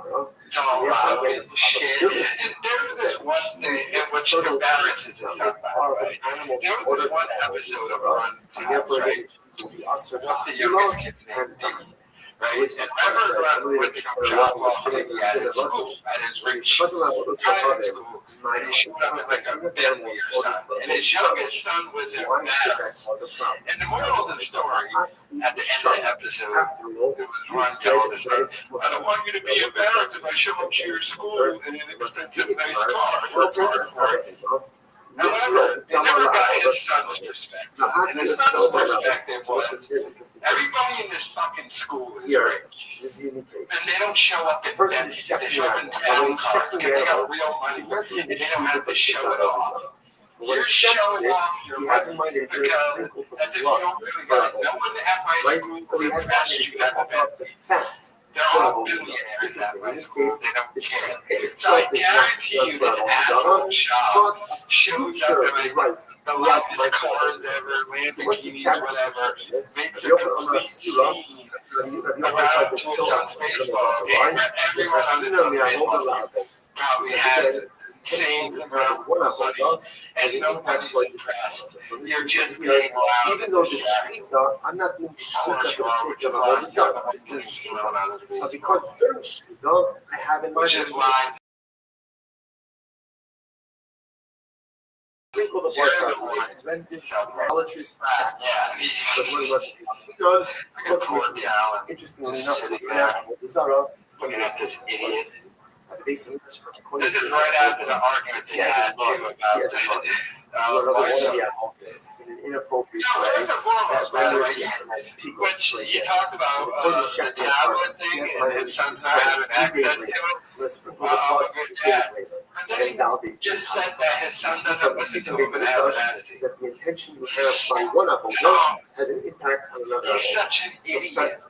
all about it. Shit. There's this one thing in which embarrasses us, right? There was this one episode of Run Fast, right? The youngest kid's name, Dee. Right? And remember when Trump dropped off at his school, at his rich private school, and he showed up in like a Bentley or something, and his youngest son was embarrassed. And the moral of the story, at the end of the episode, it was Ron telling his son, I don't want you to be embarrassed if I show up to your school in an expensive nice car. Work hard for it. However, they never got his son's perspective. And his son's perspective was, everybody in this fucking school is rich. And they don't show up in Bentley, they show up in town cars because they got real money and they don't have to show it off. You're showing off your money because as if you don't really got it. No one at my school will invest you that Bentley. They're all billionaires that way. They don't care. So I guarantee you this asshole child shows up in like the loudest cars ever, Lamborghinis, whatever, makes a complete scene around Tulsa baseball game where everyone on his own baseball team probably had intention you have in one avodah has an impact for a different avodah. So this is here, even though the shechita, I'm not doing shechita for the sake of avodah zarah, I'm just doing shechita. But because during shechita, I have in mind that sprinkle the blood for horrendous, idolatrous sacrifice. But when it was done, interestingly enough, the Zara, at the base of English from This is right after the argument he had too about in an inappropriate way that renders the animal people. which you talked about the tablet thing and his son's not having access to it. Let's sprinkle the blood 2 days later. And then he just said that his son doesn't listen to him and have an attitude. That the intention you have by one avodah has an impact on another He's avodah. such an idiot.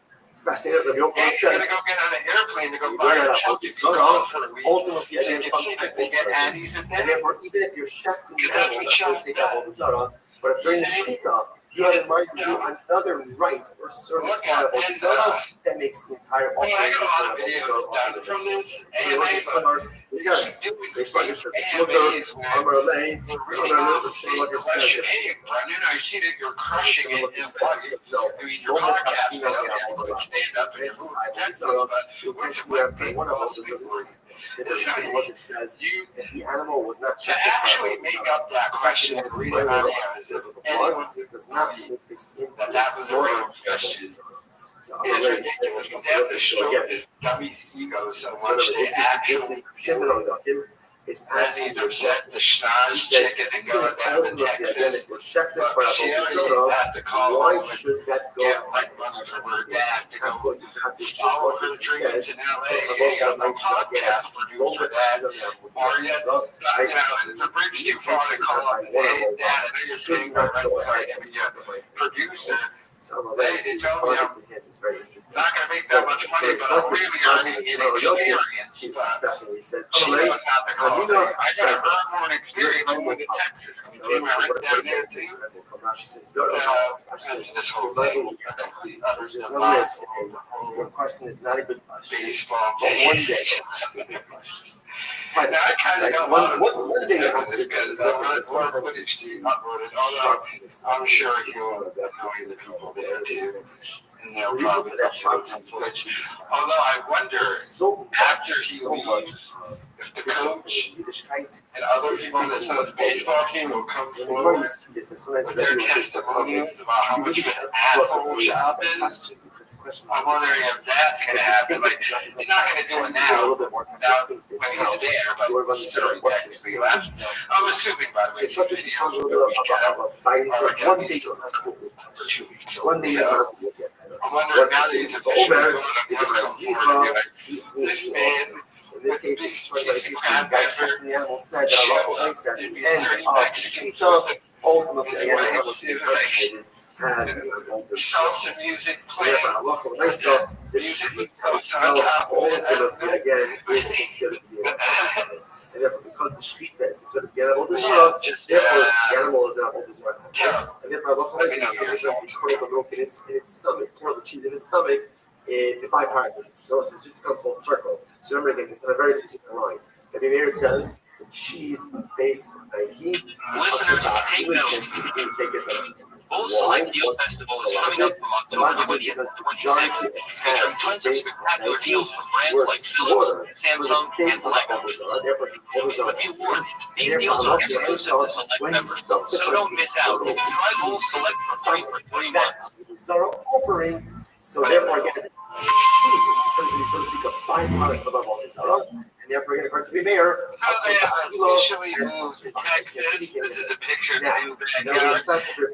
Fascinating. Rabbi Rothschild He's going to says, go get on an airplane to go buy a chunky for a week. ultimately, I So you didn't can see that they get Annie's and and therefore, even if you're shechting the animal, not for the sake of avodah zarah, but if during the shechita you have in mind to do another rite or service for avodah zarah, that makes the entire I mean, I offering got a lot of to videos avodah done from this zarah. AMA, Yes, it's like it says, it's Mutter, Amar Lay, they're Amar really Lay, not which is like it says, question. Hey, Brendan, I see that you're crushing it in volume. no, I mean, your podcast, you know, you can stand up and move intensely, but what's one one of of us those doesn't work? what it says, You if the animal was not to checked actually make up that question and read it out anyone it does not make this into that a was a real slaughter. question. So It's ridiculous. They have to stroke his dummy ego so much. They this actually is Shimon Yokim is asking the schnoz chicken and go down to Texas. if you're shechted for But she avodah already zarah, have to call why home and should that go get like money from her dad to after go you have this follow what her this dreams says? in LA. Hey, I'm a podcast producer dad. Or yet, it's a bridge too far to call up and say, hey, Dad, I know you're paying my rent card to be a producer. So they told me I'm it's very interesting. not going to make that much money, but I'm really earning an experience. He's But fascinating. He says, she was not the cause. I got to earn more experience moving to Texas. Pay my rent down there too. She says, go to This whole thing. Others There's than no way mine. of saying your question is not a good question. Baseball But one games. day you'll ask a good question. It's quite Now, I kind of like don't one want day to you'll ask a good because question. I want footage to be uploaded, although I'm sure he'll annoy the people there too. And they'll probably upload some footage. Although I wonder, so after he leaves, if the coach and other people on the baseball team will come forward with their testimonials about how much of an asshole Shop is. I'm wondering if that's going to happen. Like, he's not going to do it now when he's there, but he's already technically left. I'm assuming, by the way, So this is a little about one day you'll ask a good question. One day you'll ask a good question. I'm wondering now that he's officially going to this man, in this case, it's talking about a guy shechting the animal said that Allah will say at the end of Shechita, ultimately, again, the animal should be consecrated as an adulterous. salsa music playing. Therefore, Allah will say the Shechita itself, ultimately, again, is considered to be an adulterous. And therefore, because the shechita is considered to be an adulterous, therefore, the animal is an adulterous. And therefore, Allah will say subsequently, pouring the milk in its stomach, pour the cheese in its stomach, it bypasses. So it's just to come full circle. So remember again, it's got a very specific line. Rabbi Meir says the cheese based on ghee is also bad. You can take it. Also, like Deal Festival is coming up from October 20th to 22nd, featuring tons of spectacular deals from brands like Philips, Samsung, and Blackberry. But be warned, these deals are exclusive to select members, so don't miss out. Try both select for free for 3 months. Offering. So therefore, again, it's cheese is considered to be, so to speak, a byproduct of Avodah Zarah, and therefore, again, according to the mayor, So they officially moved to Texas. This is a picture of the new backyard.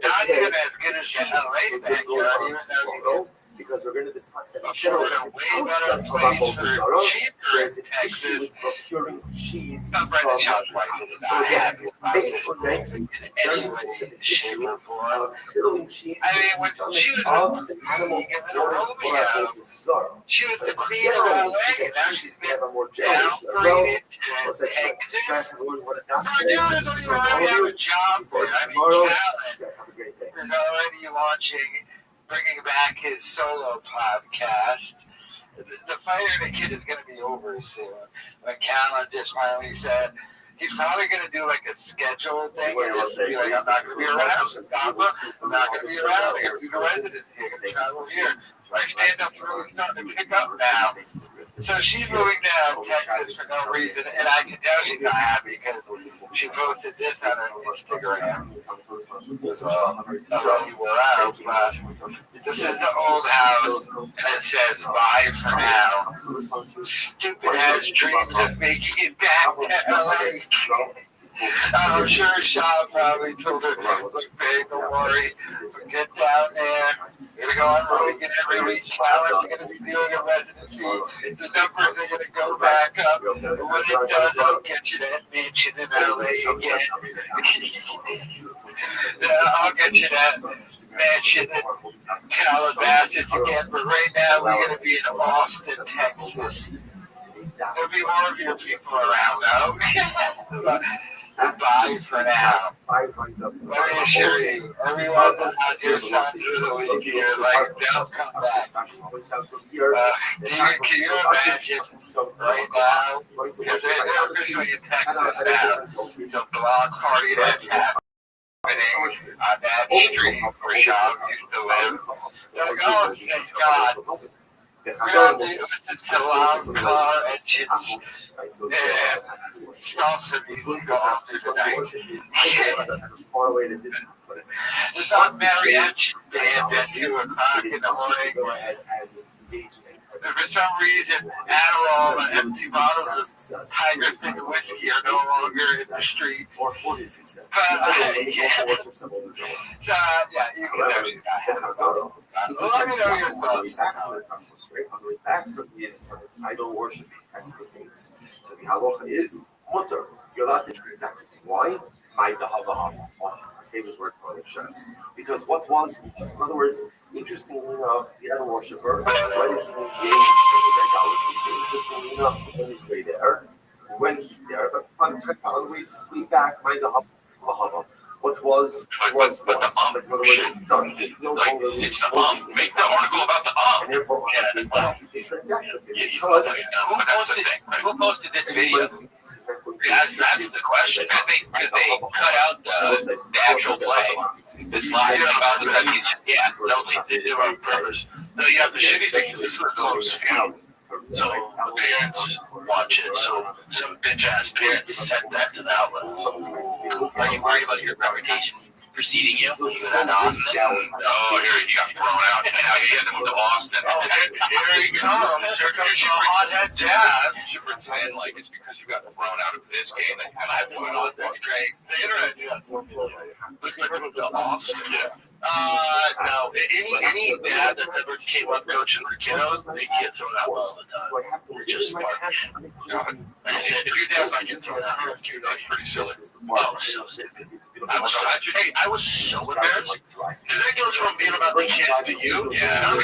Not even as good as the LA backyard, even though because we're going to discuss that Florida way better place for cheaper there's in an issue Texas. with procuring cheese Not from Brendan Shaw's wife. So again, based on that very Anyway, specific she issue was born. of piddling cheese I mean, in the when stomach she was of the animal vegan slaughtered for Romeo, Avodah Zarah. She was But the queen of LA, generally and speaking, now cheese she's can been have a more general issue as well. downgraded What's to that? Texas. Everyone, what a For doctor is. now, don't even really have a job there. I mean, Tomorrow, Callan have a great day. is already launching, bringing back his solo podcast. The Fire of the Kid is going to be over soon. When Callan just finally said, he's probably going to do like a schedule thing and just be like, I'm not going to be around in Tampa. I'm not going to be around. I'm going to do the residency. I'm going to travel here. My stand-up's really starting to pick up now. So she's moving down to Texas for no reason, and I can tell she's not happy because she posted this on her Instagram. So, you were out, but this is the old house that says bye for now. Stupid has dreams of making it back to LA. I'm sure Sean probably told her, like, babe, don't worry, get down there. You're going to go on road again every week. Flowers are going to be doing a residency. The numbers are going to go back up. And when it does, I'll get you that mansion in LA again. I'll get you that mansion in Calabasas again. But right now, we're going to be in Austin, Texas. There'll be more of your people around, though. Bye for now. Let me assure you, everyone that's not your son through the week here, like, they'll come back. Can you imagine right now? Because they're officially in Texas now. The block party that's happening on that street where Sean used to live. They're like, oh, thank God. It's a loud car engines and salsa music off through the night. It's on mariachi band at 2 o'clock in the morning. And for some reason, Adderall and empty bottles of Tiger Thing of whiskey are no longer in the street. But, yeah, you can actually let me know your thoughts. Back from his idol worshiping escapades. So the halacha is mutter. You're allowed to drink exactly. Why? My my favorite word for chess. Because what was, in other words, interestingly enough, the idol worshiper, when he's engaged in idolatry, so interestingly enough, when he's way there, when he's there, but on we sweep back, mind the hava. What was. Like, in other words, it's done. It's no longer. It's the make the article about the and therefore, you transact with it. Because who posted this video? That's the question. Because they cut out the actual play. The slide about the they did it on purpose. No, yeah, the shitty thing is this is close. So the parents watch it. So some bitch ass parents sent that to the outlet. Are you worried about your reputation preceding you? No, here you got thrown out. Now you had to move to Austin. Here he comes. Here comes the hothead dad. You should pretend like it's because you got thrown out of this game that kind of had to move on. That's great. The internet. Look like you moved to Austin. No. Any dad that's ever came up coaching their kiddos, they get thrown out all the time. We're just smart. If your dad's not getting thrown out, you're pretty silly. Oh, so silly. I was so embarrassed. Because that goes from being about the kids to you. Yeah.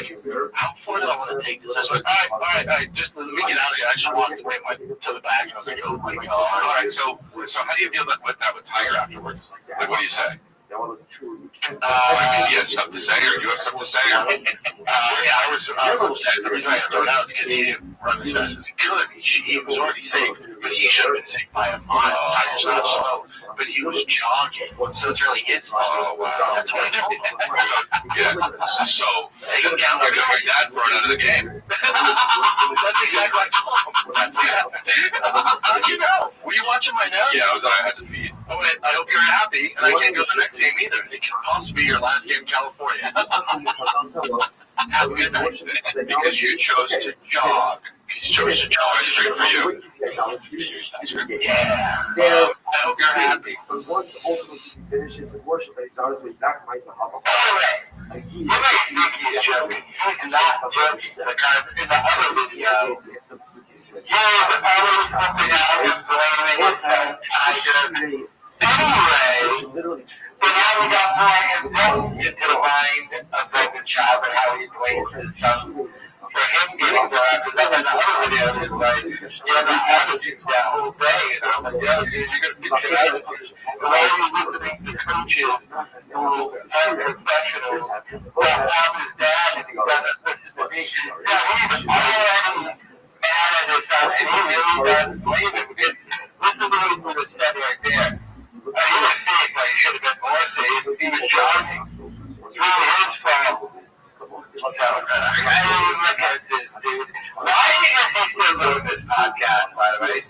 How far do I want to take this? I was like, all right, just let me get out of here. I just walked away to the back, and I was like, oh my God. All right, so how do you deal with that with Tiger afterwards? Like, what do you say? That one was true. You have stuff to say, or you have stuff to say? I was upset. The reason I got thrown out is because he didn't run as fast as he could. He was already safe, but he should have been safe by a mile. I was not slow, but he was jogging, so it's really his fault. That's what I did. Yeah. So, take account of your dad thrown out of the game. That's exactly what I told him. How did you know? Were you watching my notes? Yeah, I had to feed. I hope you're happy, and I can't go to the next game either. It can possibly be your last game in California. Have a good night. Because you chose to jog. You chose to jog straight for you. Yeah. I hope you're happy. But once ultimately he finishes his worship and he starts with back might the hava. And that was the guy in the other video. Anyway, so now we got more insight into the mind of Brendan Schaub and how he plays his son. For him getting because then in the other video is like, the attitude that whole day, and I'm like, yeah, dude, you're going to be the attitude. The way you're listening to coaches who are professionals that have his dad and he doesn't listen to me. Yeah, he's already mad at his son, and he really does blame him because listen to him for the step look at this dude. Why do you think we're doing this podcast, by the way? He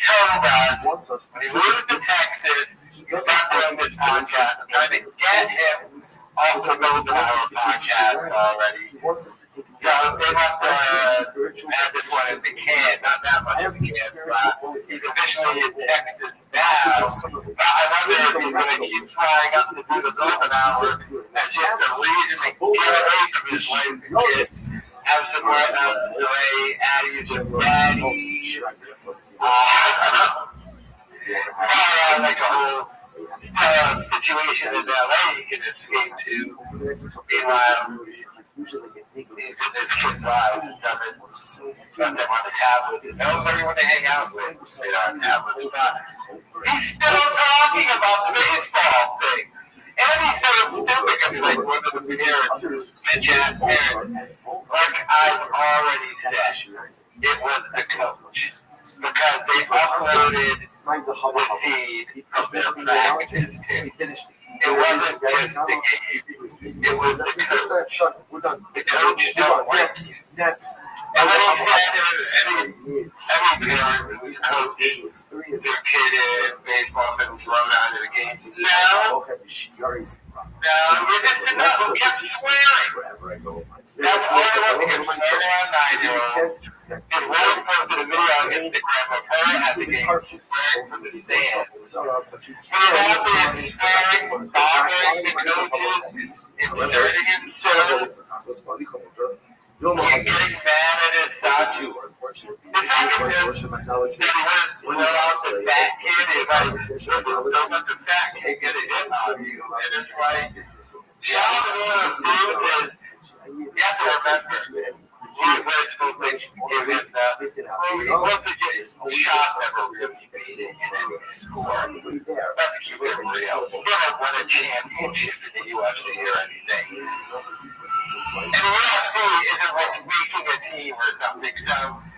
told us when he moved to Texas, he's not doing this podcast. I'm trying to get him off the Golden Hour podcast already. So they want to add this one as a kid, not that much of a kid, but he's officially in Texas now. But I wonder if he's going to keep trying up to do the Golden Hour and just the reason to get away from his wife and kids. Have some more away, Addie's and Daddy. Like a whole situation in LA you can escape to. Meanwhile, he's in this kid's life and doesn't want to tablet. He knows everyone to hang out with. They don't have tablets, but he's still talking about the baseball thing. And he's so stupid because like one of the parents mentioned his parents. Like I've already said, it was the coach. Because they uploaded the feed of their practice too. It wasn't just the game. It was the coach. The coach don't work. Next. And then he said every parent who's coaching their kid in baseball been thrown out of the game. No, we just did not. Who kept swearing? That's all I want to get around 9-year-old. Is one posted a video on Instagram of her at the game swearing from the stand. He's swearing, bothering the coaches, inserting himself. He's getting mad at his statue. The second is that he went out to fat kid is like, don't let the fat kid get a hit on you. And it's like, Sean was dude is, you have to remember, he was supposed to give him he wasn't just shot never really made it in any score. But he was real. He never won a championship in the UFC or anything. And the UFC isn't like making a team or something,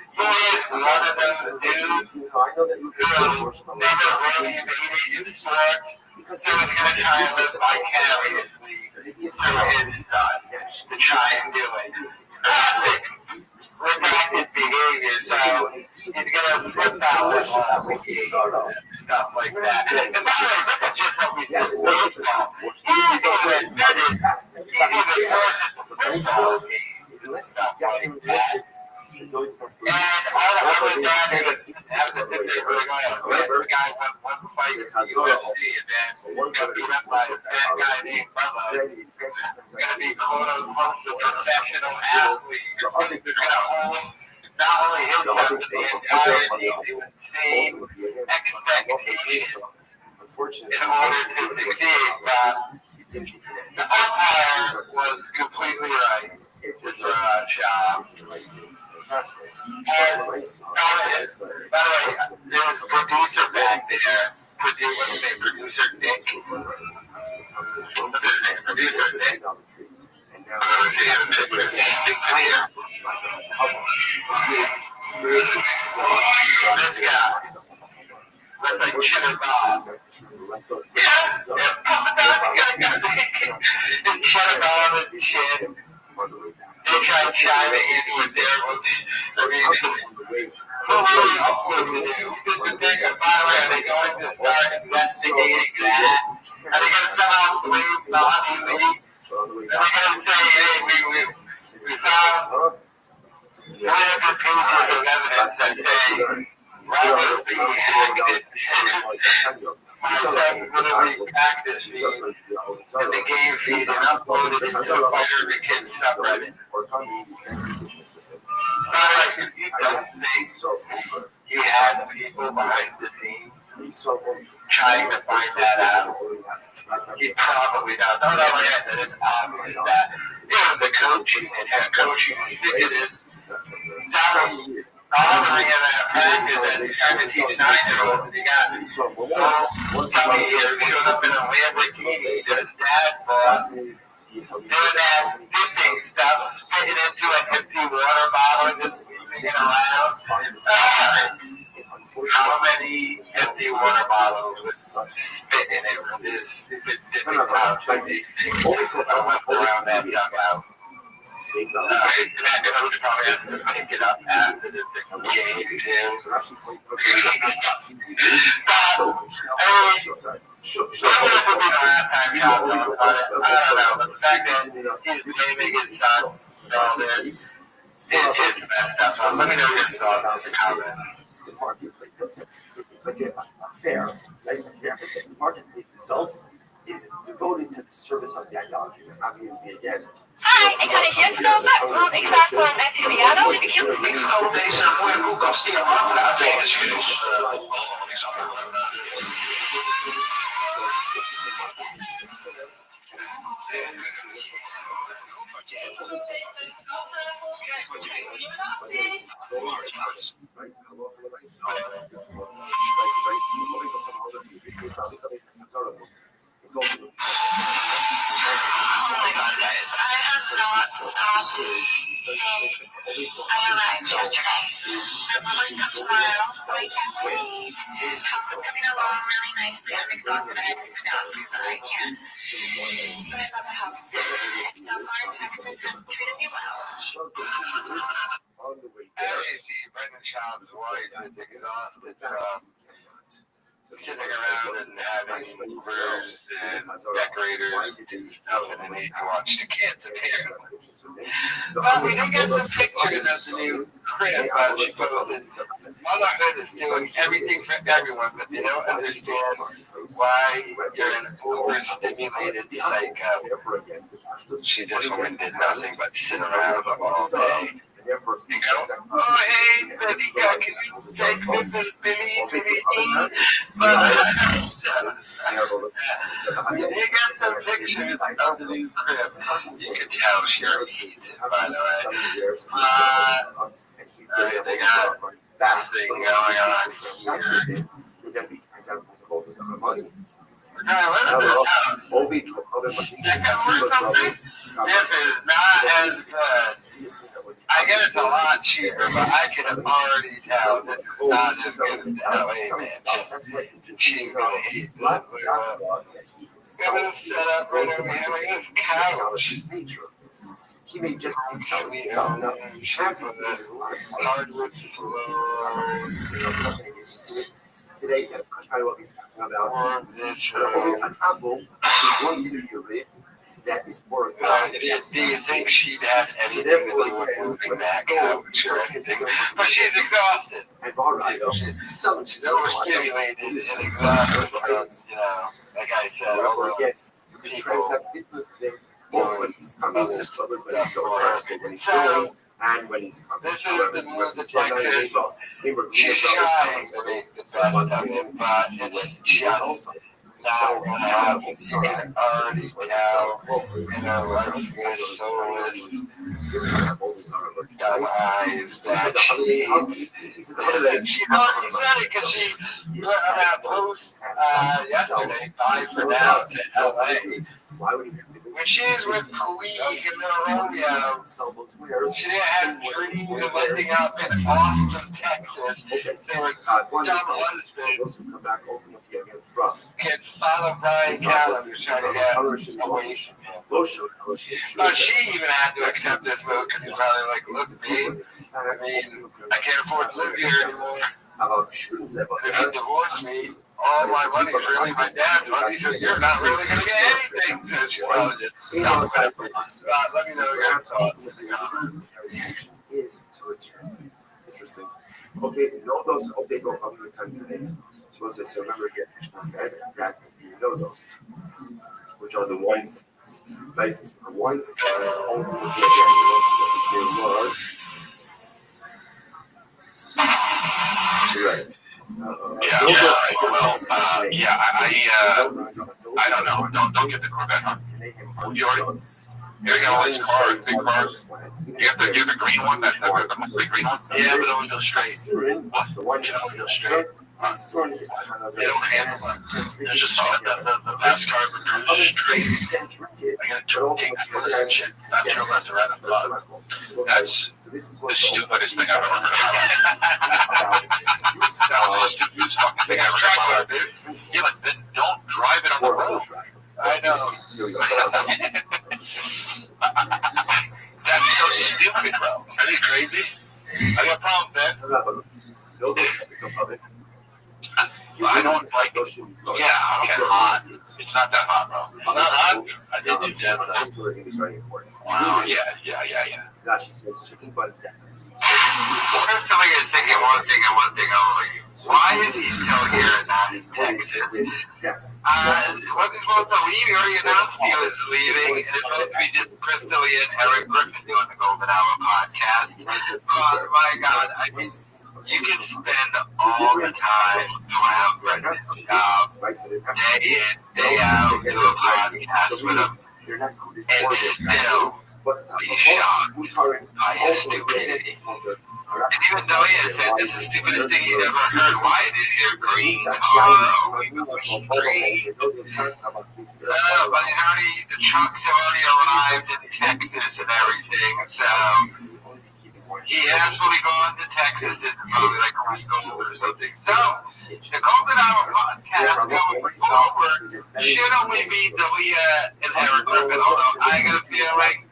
so he is one of those dudes who never really made it in sport, so he's going to try and live vicariously through his son to try and do it. Classic redacted behavior, so he's going to flip out with all stuff like that. And by the way, this is just what we do with baseball. He's even football game, stuff like that. And all I've ever done is have to sit there going, whatever guy won one fight in the UFC and then got beat up by a bad guy named Bubba. It's going to be quote unquote the professional athlete who's going to hold not only himself but the entire team to insane expectations in order to succeed. But the umpire was completely right. It was a job. By the way, there's a producer back there. What's his name? Producer Nick. What's his name? Producer Nick. This guy. Looks like Cheddar Bob. Yeah, and Cheddar Bob and shit. They try to chime it into a different. By the way, are they going to start investigating that? Are they going to somehow believe Bobby Lee? Are they going to say, hey, we found 100 pages of evidence that say Robert Lee acted. My son literally hacked this feed and the game feed and uploaded it to the Fighter the Kid subreddit. You had people behind the scenes trying to find that out. He probably does. Not only that, it's obvious that it was the coaching and head coaching. Honoring him at practice and trying to teach 9-year-olds. You got Tommy here showed up in a Lamborghini, did a dad boss, doing that dipping stuff, spitting into an empty water bottle and just leaving it around. How many empty water bottles with spit in it with this stupid dipping pouch? I went around that dugout. big And I would probably ask them to get up after the game, too. So actually plays This would be the last time we talked about it. I don't know, but the fact that he's naming his son spelled it is messed up. Let me know your thoughts in the comments. The marketplace, it's like a fair, right? A fair, but the marketplace itself is devoted to the service of the ideology. Obviously, again. Hi, ik ga niet komen, want ik sta voor een verjaardag. Ik geloof deze mooie koelkast die aan is. Right? It's all Oh my god, guys, I have not stopped since I arrived yesterday. My mother's come tomorrow, so I can't wait. House is coming along really nicely. I'm exhausted. I had to sit down because I can't. But I love the house. And so far, Texas has treated me well. on the way I there. see Brendan Schaub's wife is exhausted from sitting around and having movers and decorators do stuff and then they watch the kids apparently. Well, we did get some pictures of the new crib, but she goes that motherhood is doing everything for everyone, but they don't understand why you're an overstimulated psycho. She just went and did nothing but sit around all day. You go, oh hey, Benita, can you take me to Billy? But they got some pictures of the new crib. You can tell she already hates it, by the way. They got that thing going on here. This is not as good. I get it's a lot cheaper, but I can already tell this is not as good as LA Mansion. She's gonna hate this. Look at this setup right over here. Look at this couch. He may just be selling stuff. Hardwood today, that's kind of what we're talking about. An apple is going to be rid that is more. Do you think she'd have anything to do with moving that couch or anything? But she's exhausted. And all right, she's overstimulated and exhausted. You know, like I said, all the transact business thing, both when he's coming, when he's going, and when he's coming. This is the more detective. She's trying to make the best of it, but it's just now gonna happen. You can already tell, you know, like with those dumb eyes that she already said it because she put on that post yesterday, bye for now to LA. When she was with Puig and Romeo, she didn't have dreams of ending up in Austin, Texas. They were dumb husbands. Can follow Brian Callen trying to get away from him. But she even had to accept this vote because he's probably like, look, babe, I mean, I can't afford to live here anymore. If you divorce me, all my money is really my dad's money, so you're not really going to get anything. So she probably just stopped it. Let me know your thoughts. Is to return. Interesting. Okay, know those okay go from the country. Suppose I remember the official said that you know those, which are the ones, right? So the ones is only the here was right. I don't know. Don't get the Corvette. You're gonna all these cards, big cards. You have the green one. That's the big green one. Yeah, but only go straight. What? The one is only go straight. They don't handle them. They're just the fast card returns straight. I gotta take that shit. Not sure left or right on the bottom. That's the stupidest thing I've ever heard. This fucking thing I've ever heard, dude. Yeah, but then don't drive it on the road. I know. That's so stupid, bro. Are they crazy? I got a problem, man. I don't like it. Yeah, okay, hot. It's not that hot, bro. It's not hot. I did do that. Wow, yeah. Now she says chicken butt seconds. What if somebody is thinking one thing and one thing only? Why is he still here and not in Texas? Wasn't supposed to leave. He already announced he was leaving. It's supposed to be just Crystal and Eric Griffin doing the Golden Hour podcast. Oh my God! I mean, you can spend all the time around Brendan's job, day in, day out, do a podcast with him, and still be shocked by his stupidity. And even though he has said this is the stupidest thing he's ever heard, why did you agree? But the trucks have already arrived in Texas and everything, so he has fully gone to Texas. This is probably like a week old or something. So, the Golden Hour podcast going forward should only be Dalia and Eric Griffin, although I gotta feel like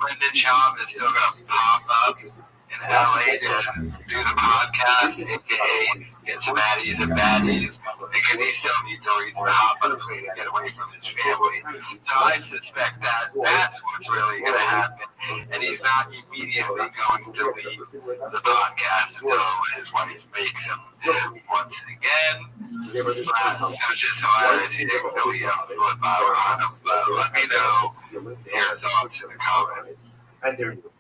Brendan Schaub is still gonna pop up in LA to do the podcast, aka get some addies and baddies, because he still needs to read the hop on a plane to get away from his family. So I suspect that's what's really going to happen. And he's not immediately going to leave the podcast until his wife makes him once again. Just so I already think that we have to put power on him. Let me know your thoughts in the comments. And they're new.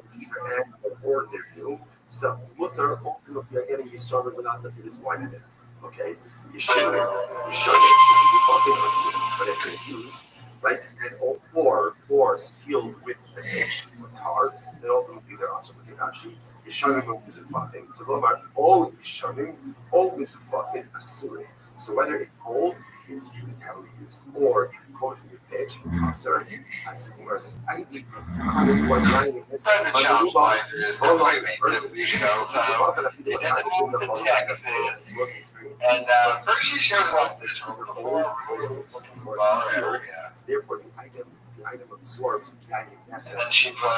It's either and or they're new. So what they're ultimately getting you started without to this point in it. Okay? You should because you fucking assume, but if they're used, right, and or sealed with the edge or tar, then ultimately they're also looking at you. Yishanim Mizufafim. The Lomar, all Yishanim, always Mizufafim Asuri. So whether it's old, it's used, heavily used, or it's coated with pitch, it's Asur, as the Gemara says, I think on this one line, in this case, and first you showed us this therefore the item absorbs the item necessary. And then she put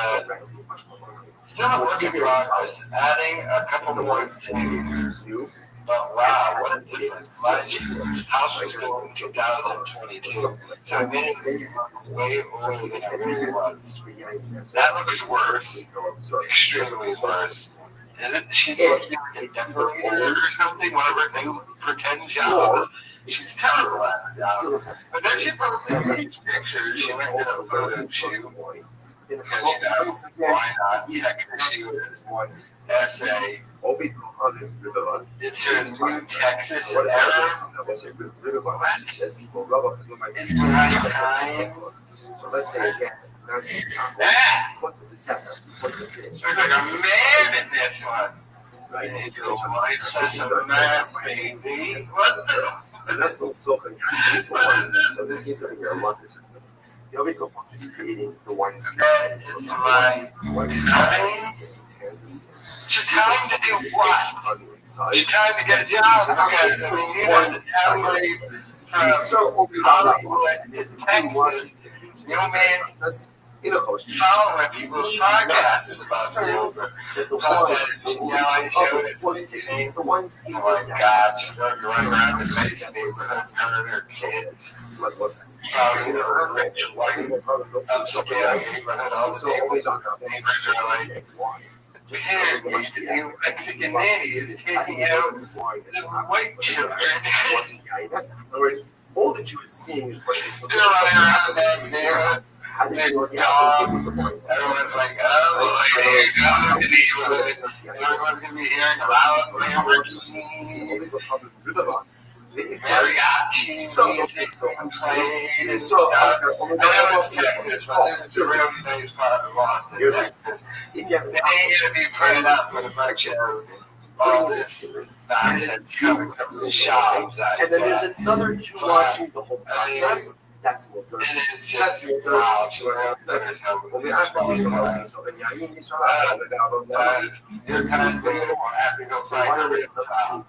adding a couple more things. But wow, what a difference. My house was built in 2022. So I made it way older than I really was. That looks worse. Extremely worse. Isn't she supposed to be like a decorator or something? One of her new pretend jobs. She's terrible at her job. But then she posted these pictures. She went to a photo shoot. And why not technically with this one essay? It's her new Texas era. So let's say again, put the second, put the pitch. There's like a man in this one. Right? A man, baby. What the? And that's the silken. So this case over here, I want this. The other is creating the wine skin. It's time to do what? It's time to get a job. Okay, you have to tell me from Hollywood, it's Texas. You know, man, following people's podcasts about the I showed it. Oh my gosh, you're running around the neighborhood, turning their kids. Probably the rich white. That's okay, I neighborhood, all the neighbors are like, parents used to do Mexican nannies taking out the white children. In other words, all that you were seeing is what they're running around that neighborhood. Their dog. Everyone's like, oh, here you go. Everyone's going to be hearing loud Lamborghinis. Mariachi music played and stuff. And that was Texas, but it's a real nice part of Los Angeles. They ain't going to be putting up with a bunch of all this nonsense coming from the shops. And then there's another Jew watching the whole process. That's what they're doing. That's what they're doing. You're kind of doing it. I have to go find a job.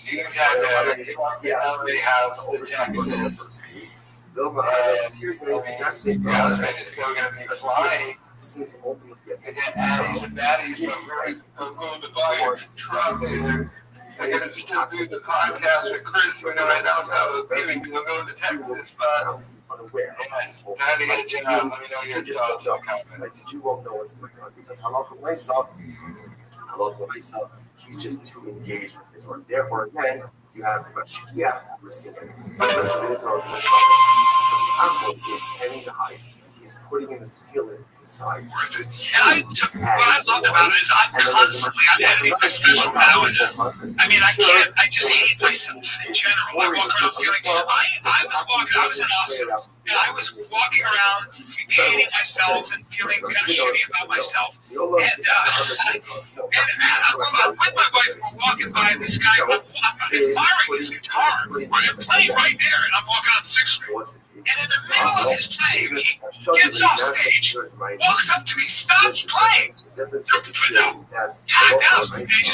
You got everybody has overseas. It's still going to be flying. since ultimately And then Addie and Maddie are going to buy a truck later. I'm going to still do the podcast with Chris when I don't have a meeting because I'm going to Texas, but unaware. Maddie and John, let me know your thoughts. Like, did you won't know what's going on? Because halakha myself, he's just too engaged with his work. Therefore, again, you have Shkia receiving. So essentially, it is our response. So the apple is tending to hide. He's putting in the sealant inside. And what I loved about it is I'm editing my special powers. I just hate myself in general. I walk around feeling, I was in Austin, and I was walking around hating myself and feeling kind of shitty about myself. And with my wife, we're walking by this guy, I'm admiring his guitar, I'm playing right there, and I'm walking on 6th Street. And in the middle of his playing, he gets off stage, walks up to me, stops playing. He just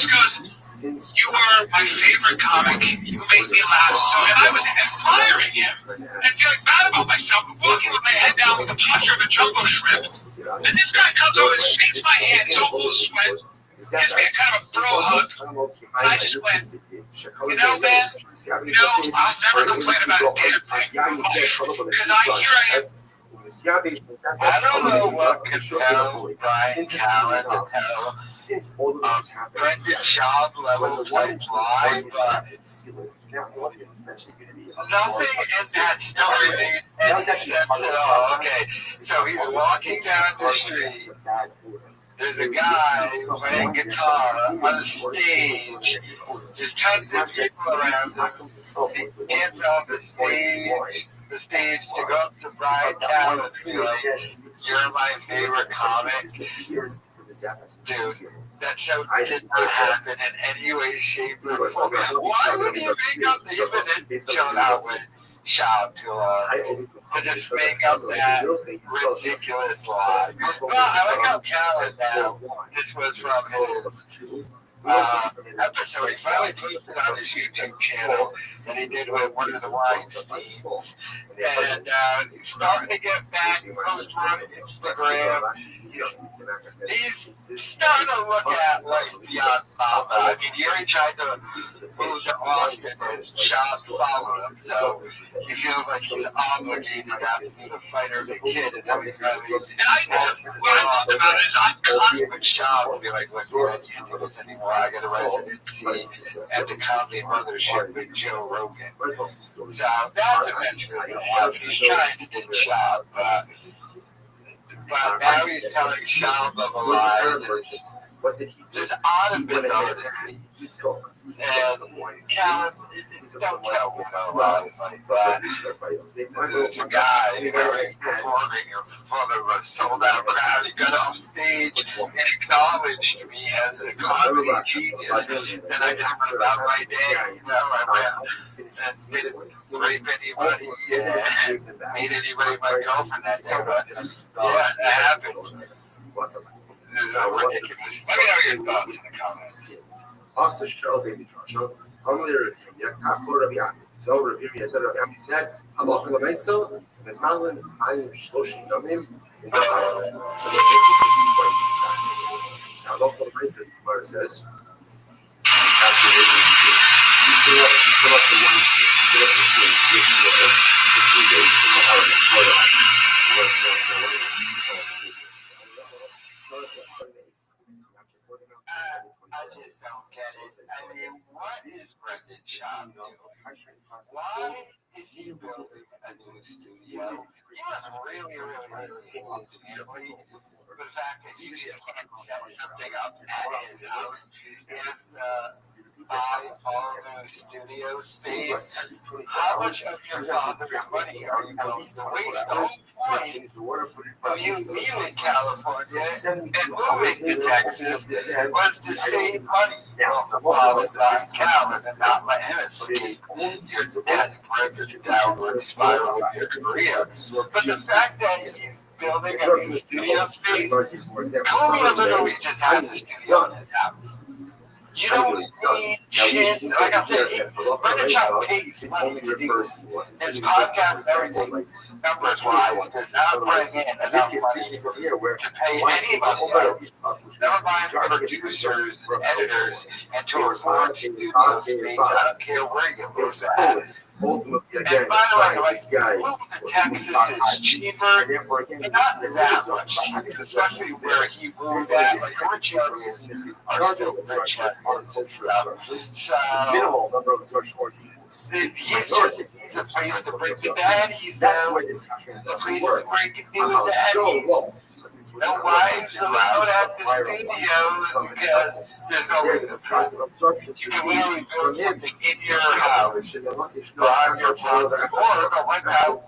goes, "You are my favorite comic. You make me laugh so." And I was admiring him and feeling bad about myself, walking with my head down with the posture of a jumbo shrimp. And this guy comes over and shakes my hand. He's all full of sweat. Gives me a kind of a bro hug. And I just went, man, I'll never complain about a damn thing in life. Because here I am. I don't know what could tell Brian Callen to tell since all of this has happened, Brendan Schaub level type lie, but nothing in that story made any sense at all. Okay, so he's walking down the street. There's a guy playing guitar on the stage. There's tons of people around him. He gets off the stage to go up to Brian Callen and be like, "You're my favorite comic." Dude, that show did not happen in any way, shape, or form. Why would you make up even show out with Schaub to just make up that ridiculous lie? Well, I like how Callen now, this was from his episode. He finally posted on his YouTube channel that he did with one of the Weinsteins. And he's starting to get back posts on Instagram. He's starting to look at like beyond Mama. I mean, he already tried to move to Austin and Schaub followed him, so he feels like he's obligated to be the fighter of the kid and everything. And what I loved about it is I'm with Schaub will be like, "Look, I can't do this anymore. I got a residency at the Comedy Mothership with Joe Rogan." So that's eventually going to happen. He's trying to get Schaub, but now he's telling Schaub of a lie. There's odd and bizarre. And Callen, don't tell me no lie like that. There's a guy performing in front of a sold-out crowd. He got off stage and acknowledged me as a comedy genius. And I just went about my day, I went and didn't rape anybody, made anybody my girlfriend that day, but yeah, that happened. Ridiculous. Let me know your thoughts in the comments. Pastor Cheryl Baby Joshua, Homiler, Rabbi so Rabbi Rothschild said, "Halach l'meisel, metalin ayim shloshim yomim." So this is quite fascinating. So Halach l'meisel, Gemara says, "That's the way you fill up the one stream, fill up the stream for 3 days from the holiday." I just don't get it. I mean, what is Brendan Schaub doing? Why is he building a new studio? He was really into the fact that you just can't set something up at his house and buy all the studio space. How much of your father's money are you going to waste? The whole point of you leaving California and moving to Texas was to save money. Now, the law was not Callen and not let him escape your death brings downward spiral of your career. But the fact that he's building a new studio space, Columbia literally just had a studio in his house. You don't need shit. Like I said, Brendan Schaub pays money to do his podcast and everything. numbers wise, is not bringing in enough money to pay anybody else. Never mind producers, editors, and to record studio space. I don't care where you live at. Ultimately, And again, by the way, like, this guy moving to Texas is cheaper, but not that much cheaper, especially where he moved at. Like, rich areas are still rich areas. So, minimal number of George Ford people. he's a place to break the daddies, That's though. where this country The place to works. break it to the daddies. No wives allowed at the studios because there's no way to try. You can literally build something in your house, drive your brother, or go rent out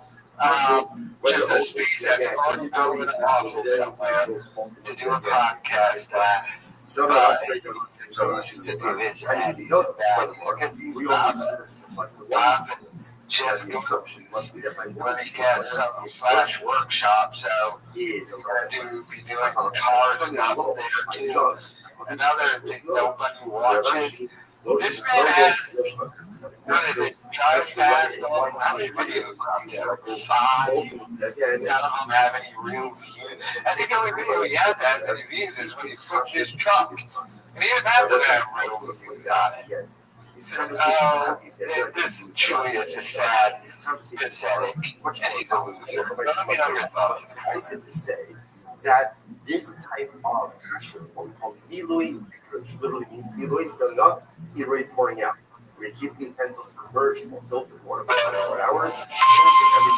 just a space that's already built in an office somewhere to do a podcast at. To do this and Jeff when he gets some flash workshop, so he's going to be doing cars stuff there too. Another thing nobody watches. This man has, what is it, drive fast, how many videos out there? 5. None of them have any real views. I think the only video he has that many views is when he puts his truck. And even that doesn't have real views on it. This truly is just sad, pathetic, and he's a loser. Let me know your thoughts. Suffice it to say that this type of kasher, what we call milui, which literally means milui, filling up, literally pouring out. We keep the utensils submerged or filled with water for 24 hours, change it every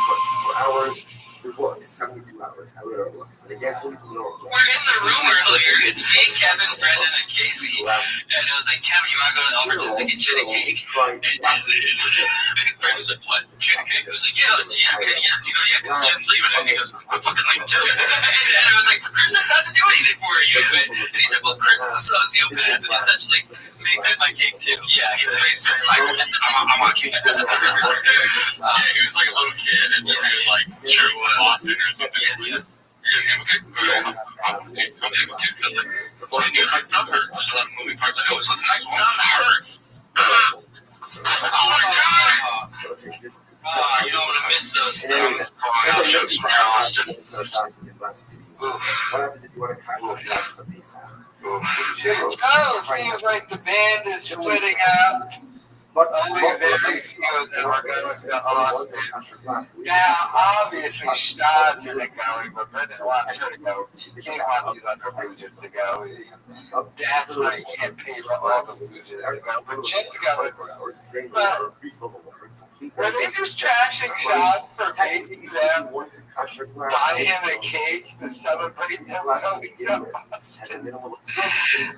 24 hours. It works 72 hours, however it works. But again, only from normal. We're in the room earlier. It's me, Kevin, Brendan, and Casey. And it was like, Kevin, you want to go to Albertsons and get chili cake? And Brendan was like, what? Chili cake? I was like, yeah, because Jen's leaving. And he goes, I'm fucking leaving too. And I was like, Chris doesn't have to do anything for you. And he said, well, Chris is a sociopath. And essentially, made my cake too. Yeah, he was basically like, I'm on cake. He was like a little kid. And he was like, sure, Austin or something. Yeah. I'm stuff hurts. There's a lot of moving parts. I know it's like, my stuff hurts. Oh my god. You know, I'm gonna miss those jokes from Austin. What happens if you want to catch a glass for Pesach? Oh, seems like the band is splitting up. But only a very few of them are going to Austin. Now, obviously, Stodds isn't going, but Brendan wants her to go. He can't want these other losers to go. That's why he can't pay for all the losers to go. But Jen's going. But were they just trashing Stodds for making them buy him a cake to celebrate him? Oh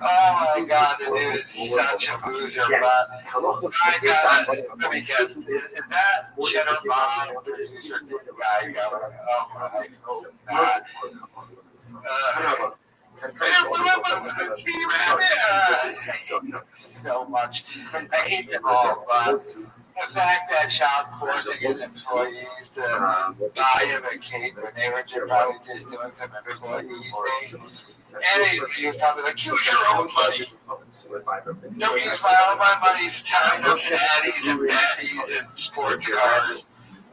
my god, the dude is such a loser, but my god, let me guess, is that Jenner Bond producer guy going? Oh my god. So much. I hate them all, but the fact that Sean forcing his employees to buy him a cake when they were just probably just doing some employee thing. And you're probably like, use your own money. Don't use my own money's tying up daddies and daddies and sports cars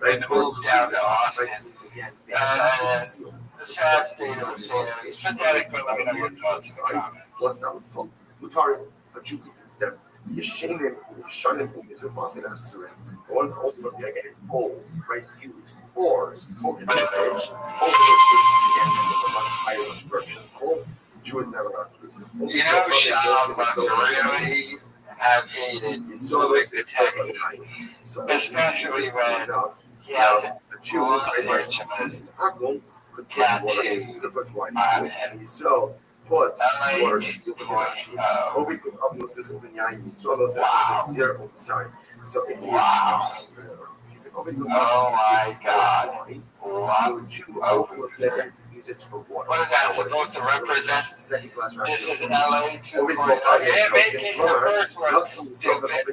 and move down to Austin. The sad state of affairs. Pathetic, but let me know your thoughts in the comments. You shame him, you shun him, because you're fucking answering. The ones ultimately, again, is bold, right? Used, wars, coated in edge. Both of those cases, again, there's a much higher instruction. The Jew is never going to lose it. You know, Sean must really have hated Louis the Texas, especially when he has a Jew put water to the over with obviousness of the Yan, so those are zero of the sign. So it is. Oh my god. So Jew outlet use it for water. What is that supposed to represent? Second class This is ration. LA 2.0. Yeah, make it the first one. So had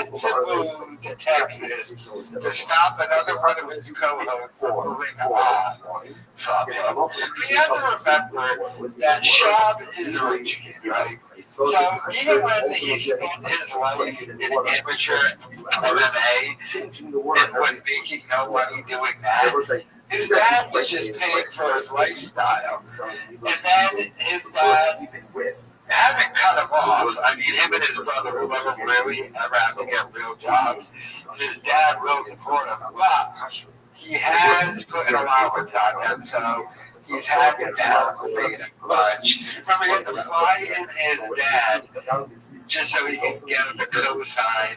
to move to Texas to stop another one of his co-hosts from moving on from him. We have to remember that Shab is a rich kid, right? So even when he spent his life in amateur MMA and was making no money doing that, his dad was just paying for his lifestyle. And then his dad hasn't cut him off. I mean, him and his brother will never really ever have to get real jobs. His dad will support him, but he has put in a lot of time, so he's had to downgrade a bunch. Remember, he had to fly in his dad just so he can get him to co-sign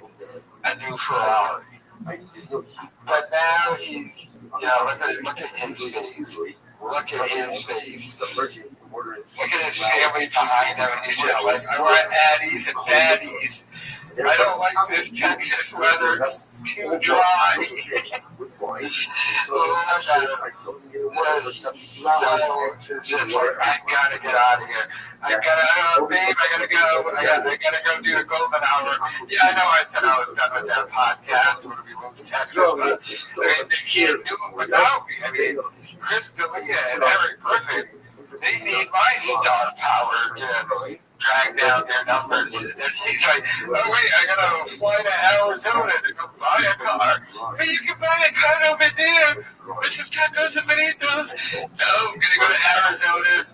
a new Ferrari. But now he's, look at his face. Look at his face. Look at his family behind him, and he's just like, I want Addies and Baddies. I don't like this Texas weather. It's too dry. I gotta get out of here. Babe, I gotta go do a golden hour. Yeah, I know I said I was done with that podcast. We're gonna be moving to Texas, but they can't do it without me. I mean, Chris D'Elia and Eric Griffin, they need my star power to drag down their numbers. And he's like, oh wait, I gotta fly to Arizona to go buy a car. But you can buy a car over there. Mr. Tacos and Benito's. No, I'm gonna go to Arizona.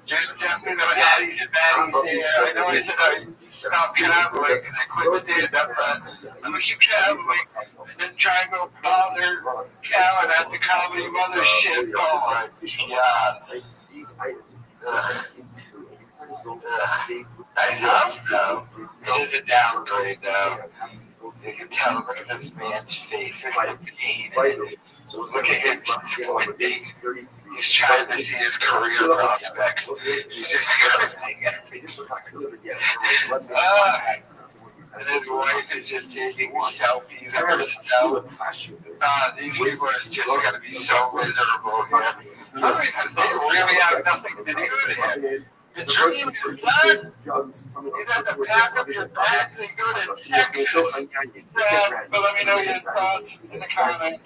Just definitely no Addies and Baddies there. I know I said I stopped traveling and I quit stand-up, but I'm gonna keep traveling and then try and go bother Callan at the Comedy Mothership. Oh my God. These items I hope so. It is a downgrade though. You can tell, look at this man's face, look at the pain. Look at him squinting. He's trying to see his career prospects. He's just everything. And his wife is just taking selfies of herself. These people are just going to be so miserable here. They really have nothing to do with it. The dream is done. You have to pack up your bags and go to Texas. But let me know your thoughts in the comments.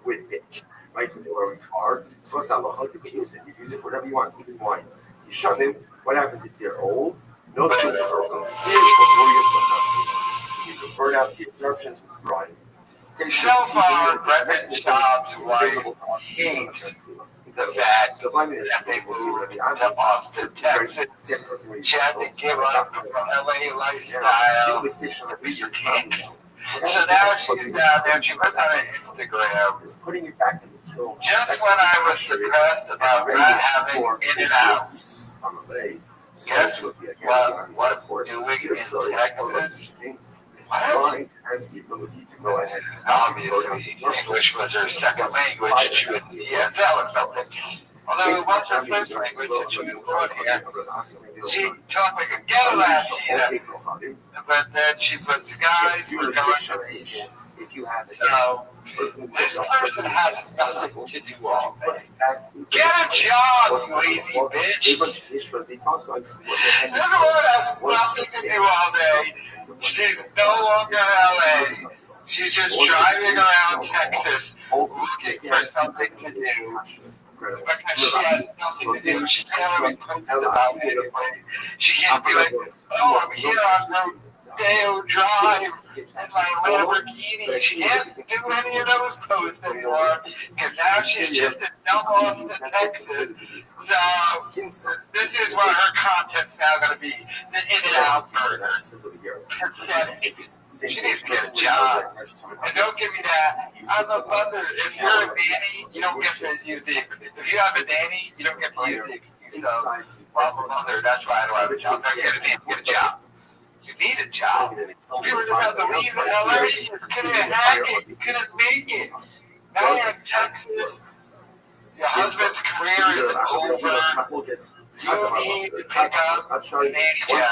With bitch, right? With your guitar. So what's that look? You can use it. You use it for whatever you want, even wine. You shut them. What happens if they're old? No serious stuff. You can burn out the interruptions with brine. So far, Bretman Jobs' wife hates the fact that they moved to Austin, Texas. She had to give up from the LA lifestyle. So now she's down there. She puts on Instagram. Just when I was depressed about not having in and out. Guess what doing in Texas? Has the ability to go ahead. Obviously, English was her second language, and she was in the EFL or something. Although it was her first language that she was born here. She talked like a ghetto Latina, but then she puts guys who are going to age. So, this person has nothing to do all day. Get a job, you lazy bitch. This woman has nothing to do all day. She's no longer LA. She's just driving around Texas looking for something to do. Because she has nothing to do. She can't really post about anything. She can't be like, oh, I'm here on Rodeo Drive in my Lamborghini. She can't do any of those posts anymore. Because now she's just a dumb off to Texas. So, this is what her content's now going to be. The in-and-out burger. She needs to get a job. And don't give me that. I'm a mother. If you're a nanny, you don't get to use the... If you have a nanny, you don't get to use the excuse of, well, I'm a mother, that's why I don't have a job. No, get a job. You need a job. If you were about to leave LA, you couldn't hack it. You couldn't make it. Now you're in Texas. Your husband's career is over. You need to pick up a nanny job.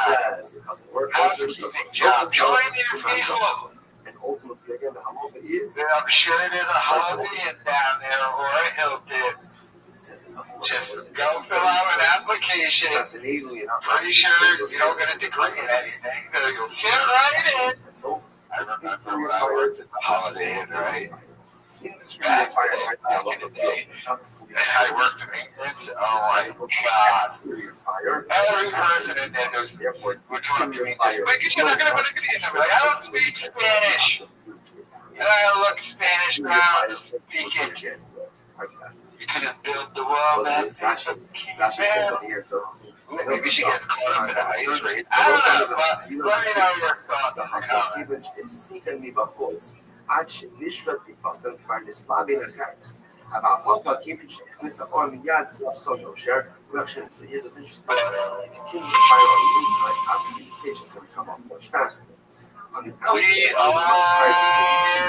Housekeeping job. Join your people. And ultimately, again, the halacha is. I'm sure there's a Holiday Inn down there or a Hilton. Just go fill out an application. Pretty sure you don't get a degree in anything, so you'll fit right in. I remember when I worked at the Holiday Inn, right? Interior fire I love the field. I worked in maintenance. Oh my God. Exterior fire. Every person in there knows Therefore, would come to me fire. like, you're not going to put a video in there. Like, I don't speak Spanish. And I look Spanish now. Speak it. You could have built the world that maybe we should get caught up in a ice raid. I don't know, but let me know your thoughts. السيكل מבחוץ, עד שנשפט לפסטן כבר נסלה בין החרס. אבל אותו כיוון שהכניס האור מיד זו סוד יושר, reaction is interesting. If you keep the fire on the inside, obviously the pitch is going to come off much faster. On the outside,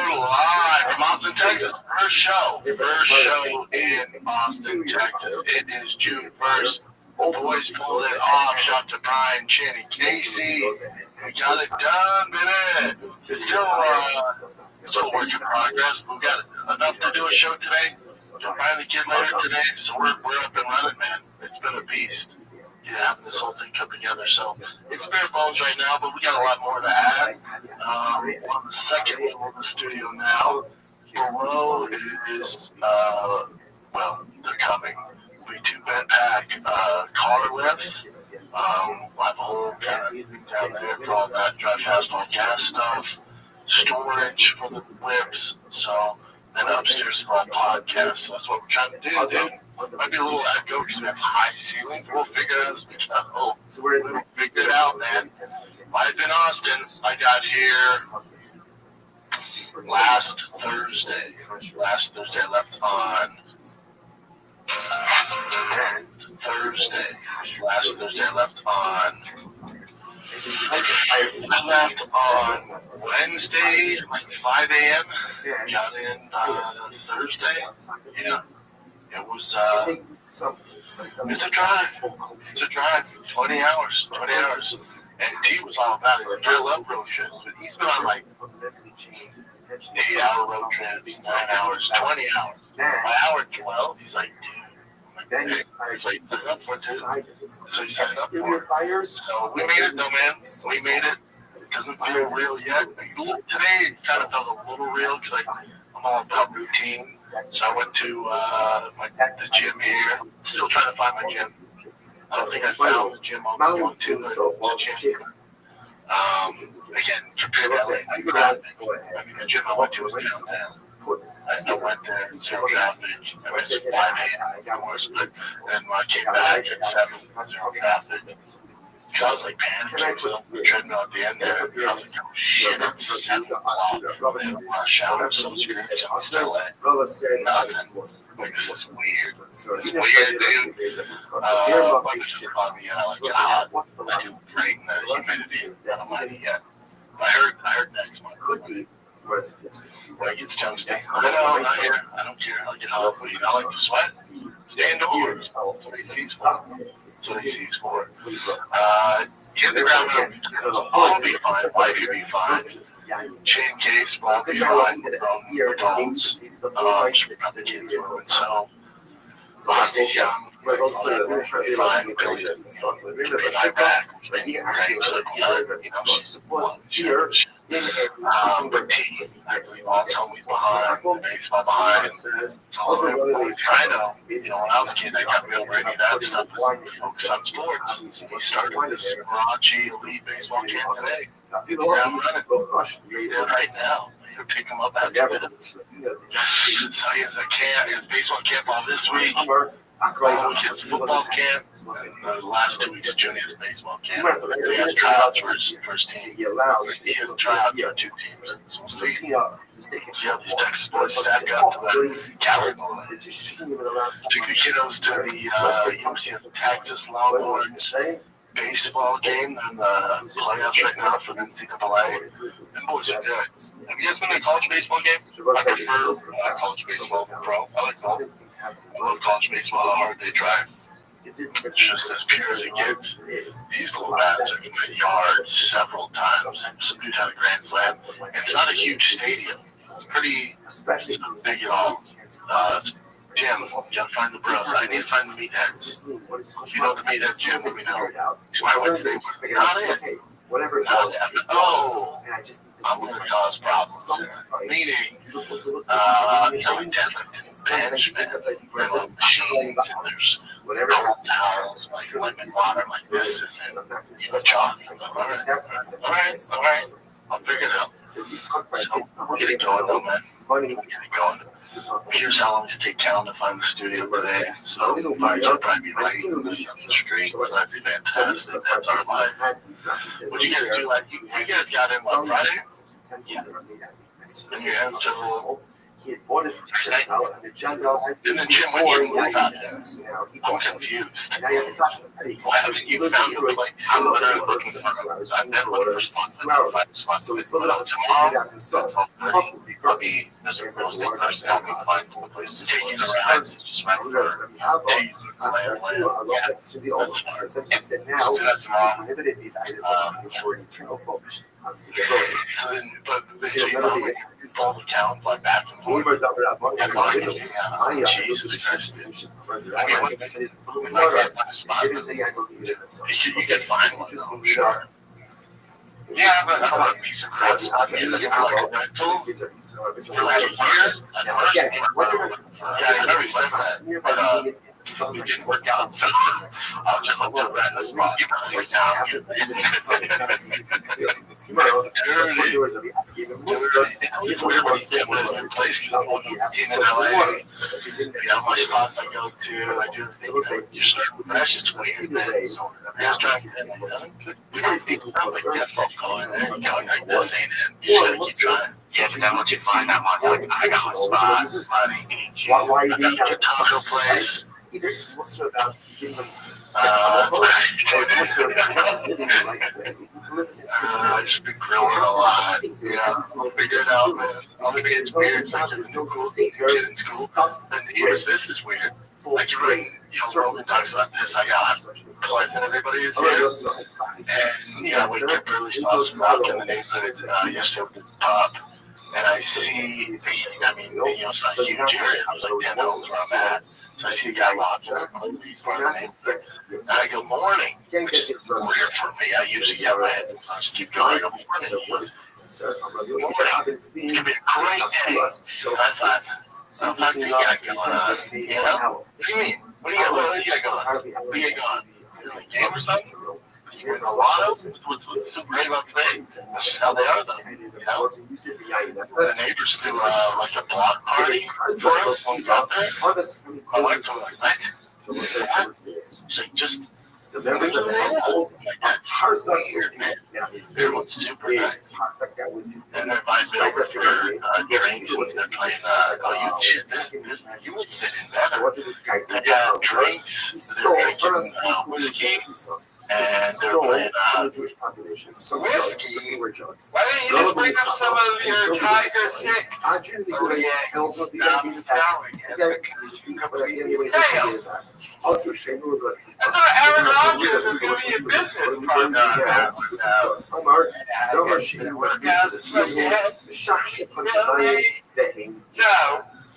We are live from Austin, Texas. First show in Austin, Texas. It is June 1st. Boys pulled it off. Shout to Brian, Channing, Casey. We got it done, baby. It's still a work in progress. We've got enough to do a show today. We'll find the kid later today, so we're up and running, man. It's been a beast. Yeah, having this whole thing come together. So it's bare bones right now, but we got a lot more to add. We're on the second level of the studio now. Below is, well, they're coming. We do bed pack car lifts. We'll have a whole kind of thing down there for all that drive fast on gas stuff. Storage for the whips. So then upstairs for our podcast. So that's what we're trying to do, dude. Might be a little echo because we have high ceilings. We'll figure it out as we go. So we'll figure it out, man. Life in Austin. I got here last Thursday. I left on Thursday. Last Thursday I left on. I left on Wednesday, like 5 a.m. Got in Thursday. Yeah. It was, it's a drive. It's a drive. 20 hours. And T was all about it. I love road trips, but he's been on like 8-hour road trips, 9 hours, 20 hours. By hour 12, he's like, then you so he signed up for it. So he signed up for it. fires. So we made it though, man. We made it. It doesn't feel real yet. Like, today it kind of felt a little real because I'm all about routine. So I went to the gym here. Still trying to find my gym. I don't think I found the gym I'm going to. It's a gym. Again, compared to LA, I mean, the gym I went to was downtown. I went there, zero traffic. I went to 5 a.m. But then when I came back at 7, zero traffic. Because I was like panicking on the treadmill at the end there. I was like, oh shit, it's 7 o'clock. Rush hour, so it's good. I'm still at nothing. Like, this is weird. It's weird, dude. But it's just on me, like, I do great in the humidity. I don't mind it yet. I heard next month. Could be. When it gets toasty. I don't care. I get hot. I like to sweat. Stay indoors. That's what AC's for. Hit the ground. I'll be fine. Life will be fine. Chain case, will be fine. We're adults. We're not the kids. So, Boston's young. We're fine. Billy doesn't be right back. Here, but T, I believe all told me behind, baseball behind. I know, when I was a kid, I got me over any of that stuff. Focus on sports. We started this raunchy elite baseball camp today. He's running. He's there right now. You pick him up after a minute. So he has a camp, he has baseball camp all this week. He has football camp, and the last 2 weeks of June he has baseball camp. He has tryouts for his first team. He has tryouts for 2 teams. So we'll see how these Texas boys stack up to that Cali bowl. Took the kiddos to the University of Texas Longhorns baseball game and the playoffs right now for the NCAA. Them boys are good. Have you guys been to a college baseball game? I prefer college baseball over pro. I like both. I love college baseball, how hard they try. It's just as pure as it gets. These little bats are in the yard several times. Some dude had a grand slam. It's not a huge stadium. It's pretty, it's not big at all. Jim, you gotta find the bros. I need to find the meatheads. If you know the meatheads, Jim, let me know. So I went to say, not it. Whatever it Not was. it. Oh. And I just I'm going to cause problems there. Meaning, management, there's machines, and there's cold towels, like lemon water, like this isn't chocolate. All right, I'll figure it out. So, we're getting going though, man. We're getting going. Here's how long it's take town to find the studio today. So, you'll probably be late on the street. So that's fantastic. That's our life. What you guys do? Like, you guys got in on Friday? Yeah. And you have to. He had bought it from Chantal, and the Chantal had And then Jim, when you moved out there, I'm confused. and now you have to catch them. Why haven't you found it? Like, I'm literally looking for it. I've been looking for spots. So we fill it up Tomorrow, and sell. Rabbi, as a real estate person, help me find a place to take you around. Just rent for to the old said now we prohibited these items for internal publish. So then, but you know, like, all the town, like back and forth. Jesus Christ. You get fine one, sure. Yeah, but I want a piece of crap spot. You're looking for like a rental. For like a year. Yeah, I never said that. But it didn't work out. So I'll just look to rent a spot. You can take down. It's weird when you get one of your places. In LA, my spots I go to, I do the things that you start fresh. It's weird, man. So I'm just trying to get it done. We don't see people like that phone call in there. You're going like this ain't it. You said keep going. Yeah, but then once you find that one, you're like, I got my spot. I got your taco place. It's also about giving them I just been grilling a lot. Yeah, I'll figure it out, man. Maybe it's weird. It's like there's no cool kid in school. And here's this is weird. Like you really, Rogan talks about this. I got clients and everybody is here. And, we can barely stop smoking the names that it's yesterday with the top. And I see, it's not a huge area. There's like 10 homes where I'm at. So I see a guy lots of these running. And I go, morning, which is weird for me. I usually get my head and just keep going. I go, morning. It's going to be a great day. And I thought, sometimes you got going on. What do you mean? What do you got going? Where you going? Like game or something? You're in a lot of what's so great about today. This is how they are, though. The neighbors do like a block party for us when we got there. My wife told me, like, so just the members of the household, weird, man. Everyone's super nice. And they're inviting me over for drinks, and they're playing, you would fit in better. They got drinks, they're drinking whiskey. And they're playing Jewish population. Some whiskey. were jugs. Why don't you just bring up some of your Tiger Thick? Also, Shane would like. I thought Aaron Rodgers was going to be a business partner. From our Dover Shane would be the shock ship on the hang. So,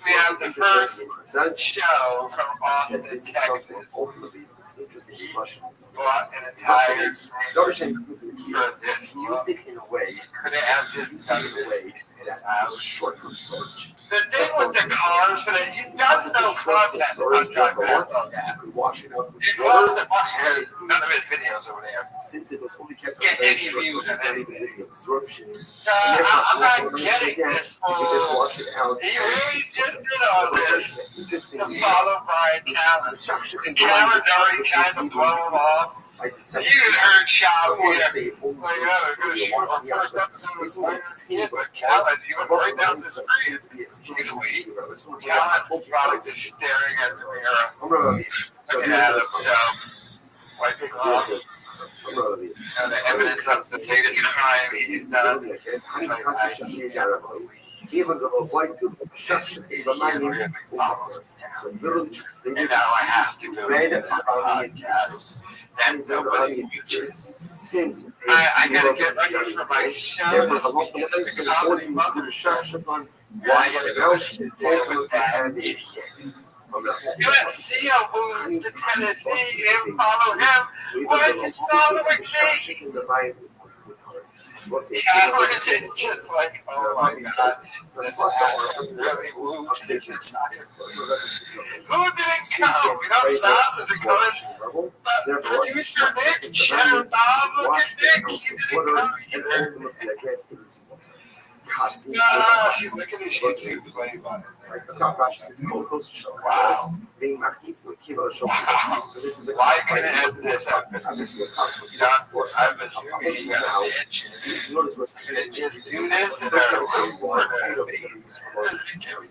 we have the first show from Austin, This is Texas. something ultimately it's interesting discussion. Bought an entire Dover Shane was in the key. He used it in a way. They have He used it in a way that was short-term storage. the thing with the cars, but he does know content. You could wash it out with It water. goes to none of his videos over there. Since it was only kept Get very any short, views it's of not anything. even the absorptions. So, I'm not getting Again, this you could just wash it out. He really just did all this Interesting. to follow Brian Callen. The suction The Callen's already kind of blown him off. I decided You had heard Shaw someone here. say, oh, Well, yeah, they're going to shoot our first episode it's of like Brian seen Callen, but Callen, he went right down the street. Callen Callen probably just staring at the mirror. Looking at him, so wiping off. And the evidence of the state of crime he's done. So literally And now I have to go read to about the adventures and nobody since I gotta get ready for my show. therefore the local place and according to the shop on why the You went to see him move to Tennessee and follow him. Why did you follow me? Você it's just like, oh my god. This really who did it come? We don't stop. Is it coming? But producer Nick, Cheddar Bob, look at Nick. He didn't come either. Look at his shoes. So this is a Why couldn't it have this happen? I'm assuming you got notice what's do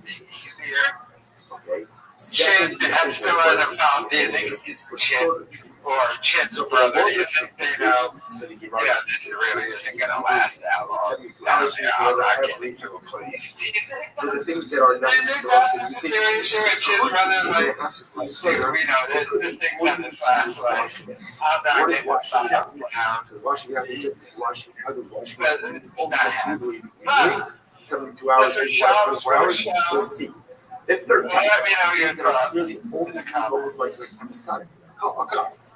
this okay. Chin has to run a fountain for Chin or Chin's brother. You think they know? This really isn't going to last that long. I'm not getting to a place. So the things that are not we know this thing doesn't last like. I'm not getting because washing out is just washing out of washing out. 72 hours, 24 hours, we'll see. The third kind of really open the cup, almost like on the side.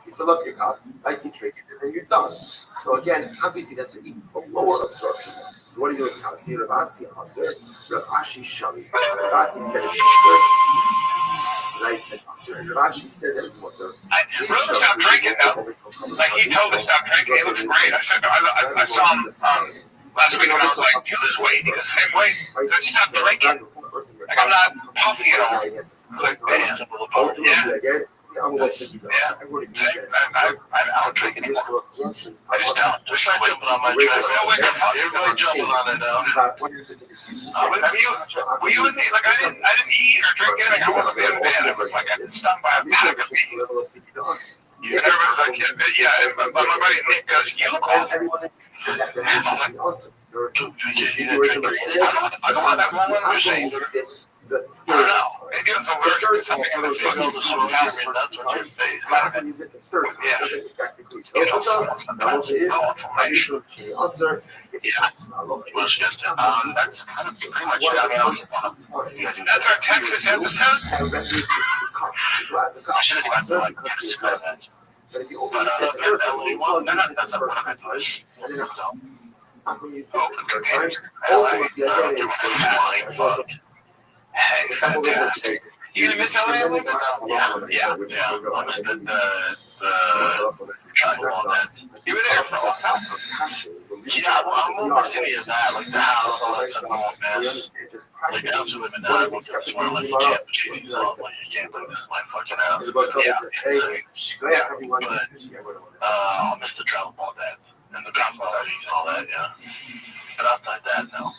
You fill up your cup, like you drink it, and you're done. So again, obviously that's an even lower absorption. So what do you do with Kasi? Ravasi Aser, Ravashi Shami. Ravasi said it's Aser. Right, that's Aser. And Ravashi said that it's Motor. He told us stop drinking though. Like he told us stop drinking. It looks great. I said I saw him last week and I was like, you lose weight. He's the same weight. So stop drinking. Like I'm not puffy at all. Like damn. Yeah. I'm going to give you that. I've already used that. I don't drink anymore. I just don't. Just like jumping on my drink. You're really jumping on it now. Were you with me? Like I didn't eat or drink anything. I wasn't in bed. Like I got stung by a bag of meat. Everyone's like, yeah. But my buddy Nick goes, you look awful. Awesome. I don't want that one. The third Maybe it was allergic to something in the face. That's what your face. I use it the third time. It doesn't technically kill us. It is. I usually also. Yeah. That's kind of pretty much it. That's our Texas episode. I should have done like Texas events. But if you open the first one, that's the first time. I'm going to use the third time. Ultimately, again, Hey, fantastic. You gonna miss LA? Yeah. I missed the travel on that. You were there for a while. Yeah, well, I'm more city is that, like the house, all that stuff, man. Like the house we live in now, I went to one, like you can't achieve yourself, like you can't live this is my fucking house. Yeah. But I'll miss the travel ball dad and the basketball parties and all that, yeah. But outside that, no.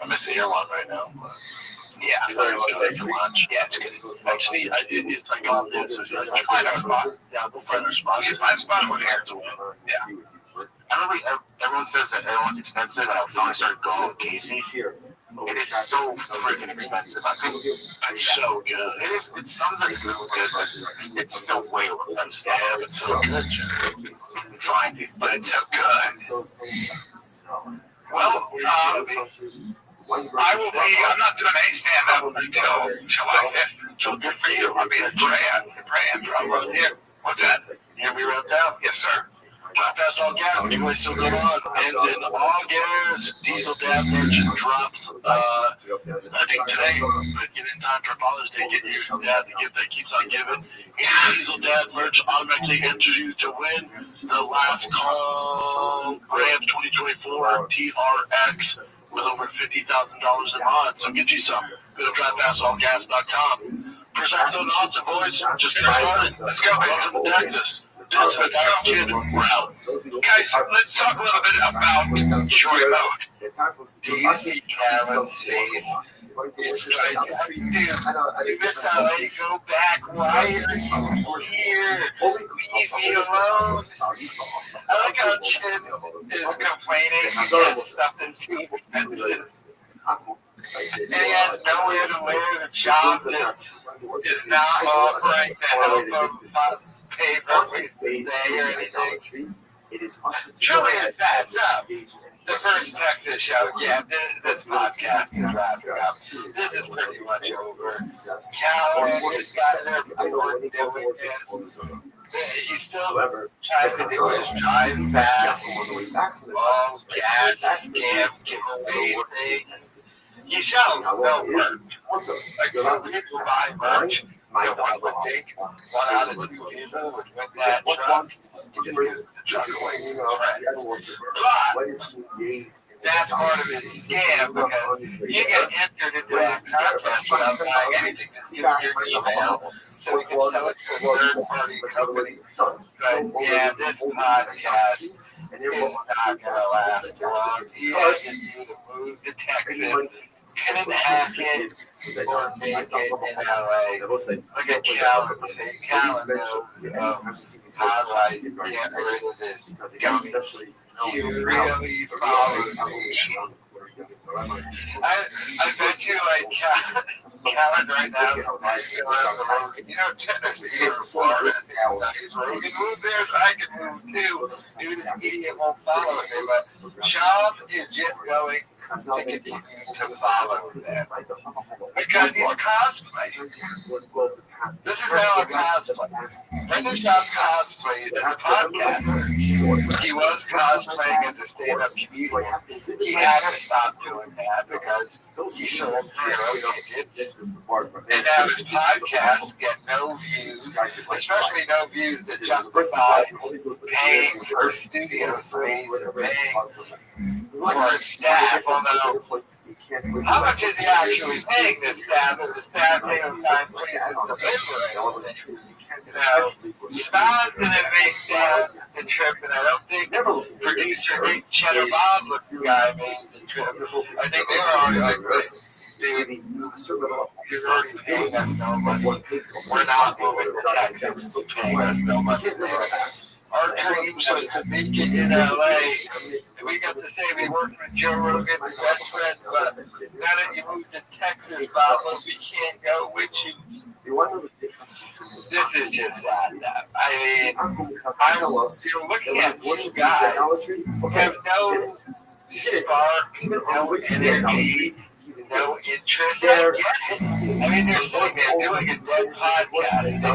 I miss the airline right now, but yeah, I very much stay for lunch. Yeah, it's good. Actually, it's like all this. So find our spot. Yeah, we'll find our spot. It's my spot when it has to win. Yeah. I remember everyone says that everyone's expensive, and I finally started going with Casey. And it's so freaking expensive. It's so good. It's something that's good, but it's still way overpriced. Yeah, it's so good. Fine, but it's so good. Well, I will be. I'm not doing any stand-up until July 5th. So good for you. I'll be in Trans. Here. What's that? You gonna be around town? Yes, sir. Fast All Gas giveaway still going on. Ends in August. Diesel Dad merch drops. I think today, but get in time for Father's Day. Get your dad the gift that keeps on giving. Diesel Dad merch automatically enters you to win the last call Ram 2024 TRX with over $50,000 in odds. So get you some. Go to drivefastallgas.com. Presents on odds, boys. Just get started. Let's go. Welcome to Texas. This is our kid. We're out. Guys, let's talk a little bit about joy mode. Do you think Kevin Faith is trying to you missed how I go back? Why are you here? Leave me alone. I like how Chin is complaining. He has something to and he has nowhere to live. A job that is not offering to help him pay for his stay or anything. Truly, it adds up. The first Texas show, yeah, this podcast is wrapping up. This is pretty much over. Cal and his guys are doing it. He still However, tries to do his drive fast, on the way back from the all gas, scam, giveaway things. He sells no merch. Like some people buy merch. One would think one out of two people would win that truck. He just gives the truck away. But that's part of his scam because you get entered into that contest without buying anything. Just give your email so we can sell it to a third-party company. But yeah, this podcast is not going to last long. He asks you to move to Texas. Couldn't hack it or make it in LA. Look at Calvin. Calvin knows how I get rid of this gummy. He really followed me. I bet you like Calvin right now you know, technically he's Florida. He's Rogan moved there, so I can move too. Maybe this idiot won't follow me, but Charles is just going to continue to follow them. Because he's cosplaying. This is now a cosplay. Brendan Schaub cosplayed as a podcaster. He was cosplaying as a stand-up comedian. He had to stop doing that because he sold 0 tickets. And now his podcasts get no views, especially no views that justify paying for studio space or paying for staff, although how much is he actually paying this staff? If the staff takes time to deliberate, you know, Styles didn't make down the trip, and I don't think producer Nick Cheddar Bob was the guy who made the trip. I think they were already like, right, dude, you're already paying us no money. We're not moving to Texas. You're paying us no money. Our dream was to make it in LA. And we got to say we worked with Joe Rogan's best friend, but now that you moved to Texas, Bob, we can't go with you. This is just sad. I mean, you're looking at two guys who have no spark, no energy, no interest. I get it. I mean, they're sitting there doing a dead podcast. They said,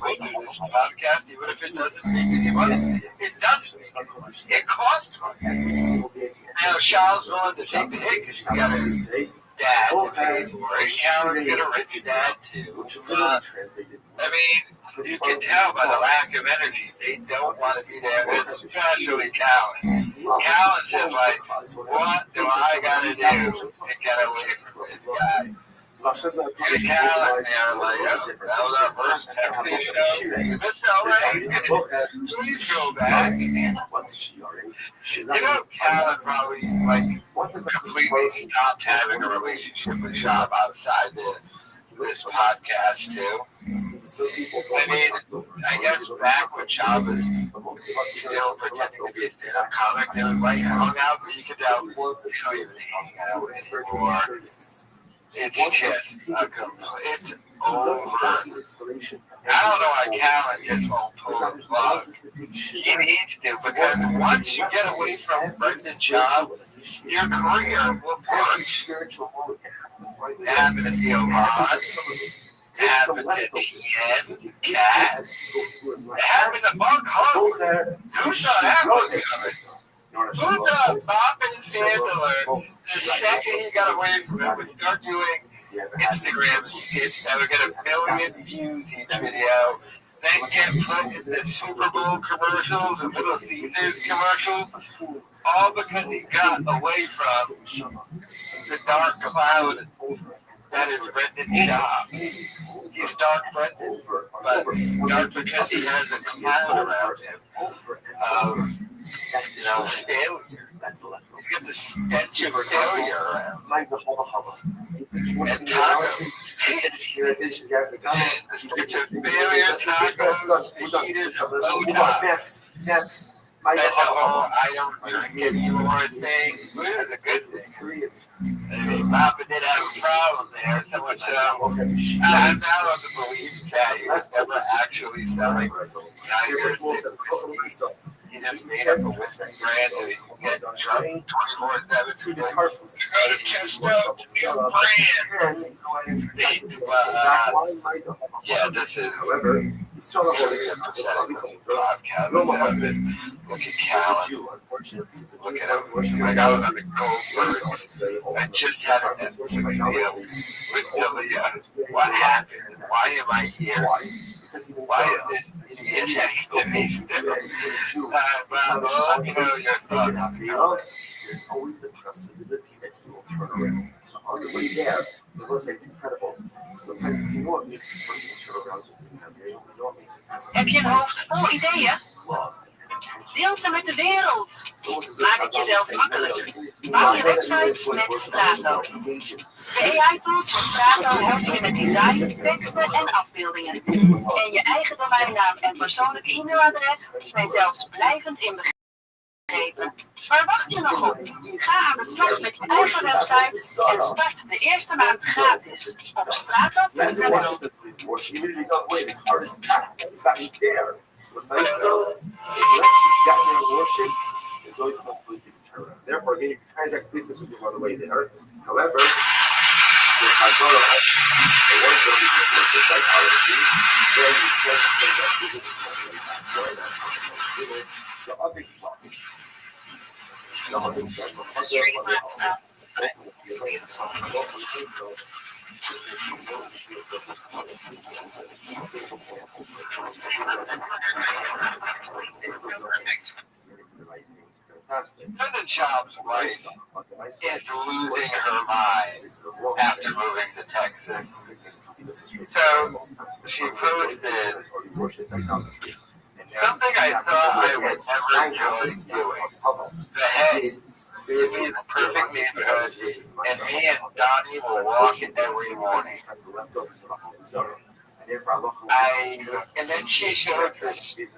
we do this podcast, even if it doesn't make any money. It doesn't make any money. It costs money. Now, Shaw's willing to take the hit because you got a dad to pay for it. Callan's got a rich dad, too. I mean, you can tell by the lack of energy, they don't want to be there, especially Callan. Callan's just like, what do I got to do to get away from this guy? And Callan there, like, oh, that was our first Texas show. You missed LA? Please go back. You know, Callan probably, like, completely stopped having a relationship with Shop outside this podcast, too. I mean, I guess back when Shop was still pretending to be a stand-up comic, they was like hung out, but you could tell he was hanging out with anymore. It's just a complete over. I don't know why Callan just won't pull his plug. He needs to, because once you get away from Brendan Schaub, your career will flourish. It happened to Theo Vaughn. It happened to Tien, Cat. It happened to Mark Hunt. Who saw that one coming? Who thought Bob and Chandler, the second he got away from it, would start doing Instagram skits that would get 1 million views each video, then get put in the Super Bowl commercials and Little Caesars commercials, all because he got away from the dark cloud that is Brendan Schaub. He's dark Brendan, but dark because he has a cloud around him. You know, failure. He gets a stench of failure around. And tacos. It's a failure, tacos, fajitas, next. And the whole I don't drink anymore thing, which is a good thing. I mean, Papa did have a problem there, so much so. I'm now of the belief that he was never actually selling Tigers whiskey. He just made up a whiskey brand and he can get drunk 24/7. Got a chest up, new brand. Yeah, this is Israel holding them. This is probably from Israel. Look at Cal. Look at him. Like I was on the Goldberg. I just had a deal with Ilya. What happened? Why am I here? Why is this idiot next to me? Well, you know your thoughts. There's always the possibility that he will turn around. So on the way there, it was like it's incredible. Sometimes you know what makes a person turn around. You know what makes a person. Heb je een hoofd vol ideeën? Deel ze met de wereld. Maak het jezelf makkelijk. Bouw je website met Strato. De AI-tools van Strato helpen je met design, teksten en afbeeldingen. En je eigen domeinnaam en persoonlijk e-mailadres zijn zelfs blijvend inbegrepen. Waar wacht je nog op? Ga aan de slag met je eigen website en start de eerste maand gratis op strato.nl. There's always a possibility to turn around. Therefore, again, you can transact business with you on the way there. However, the Hazara has the ones that we can worship like honesty, then you can't transact business with you on the way back. The other one. The other The job's wife is losing her mind after moving to Texas. So she posted something I thought I would never enjoy doing. The hey, it's the perfect neighborhood, and me and Donnie will walk it every morning. And then she showed the street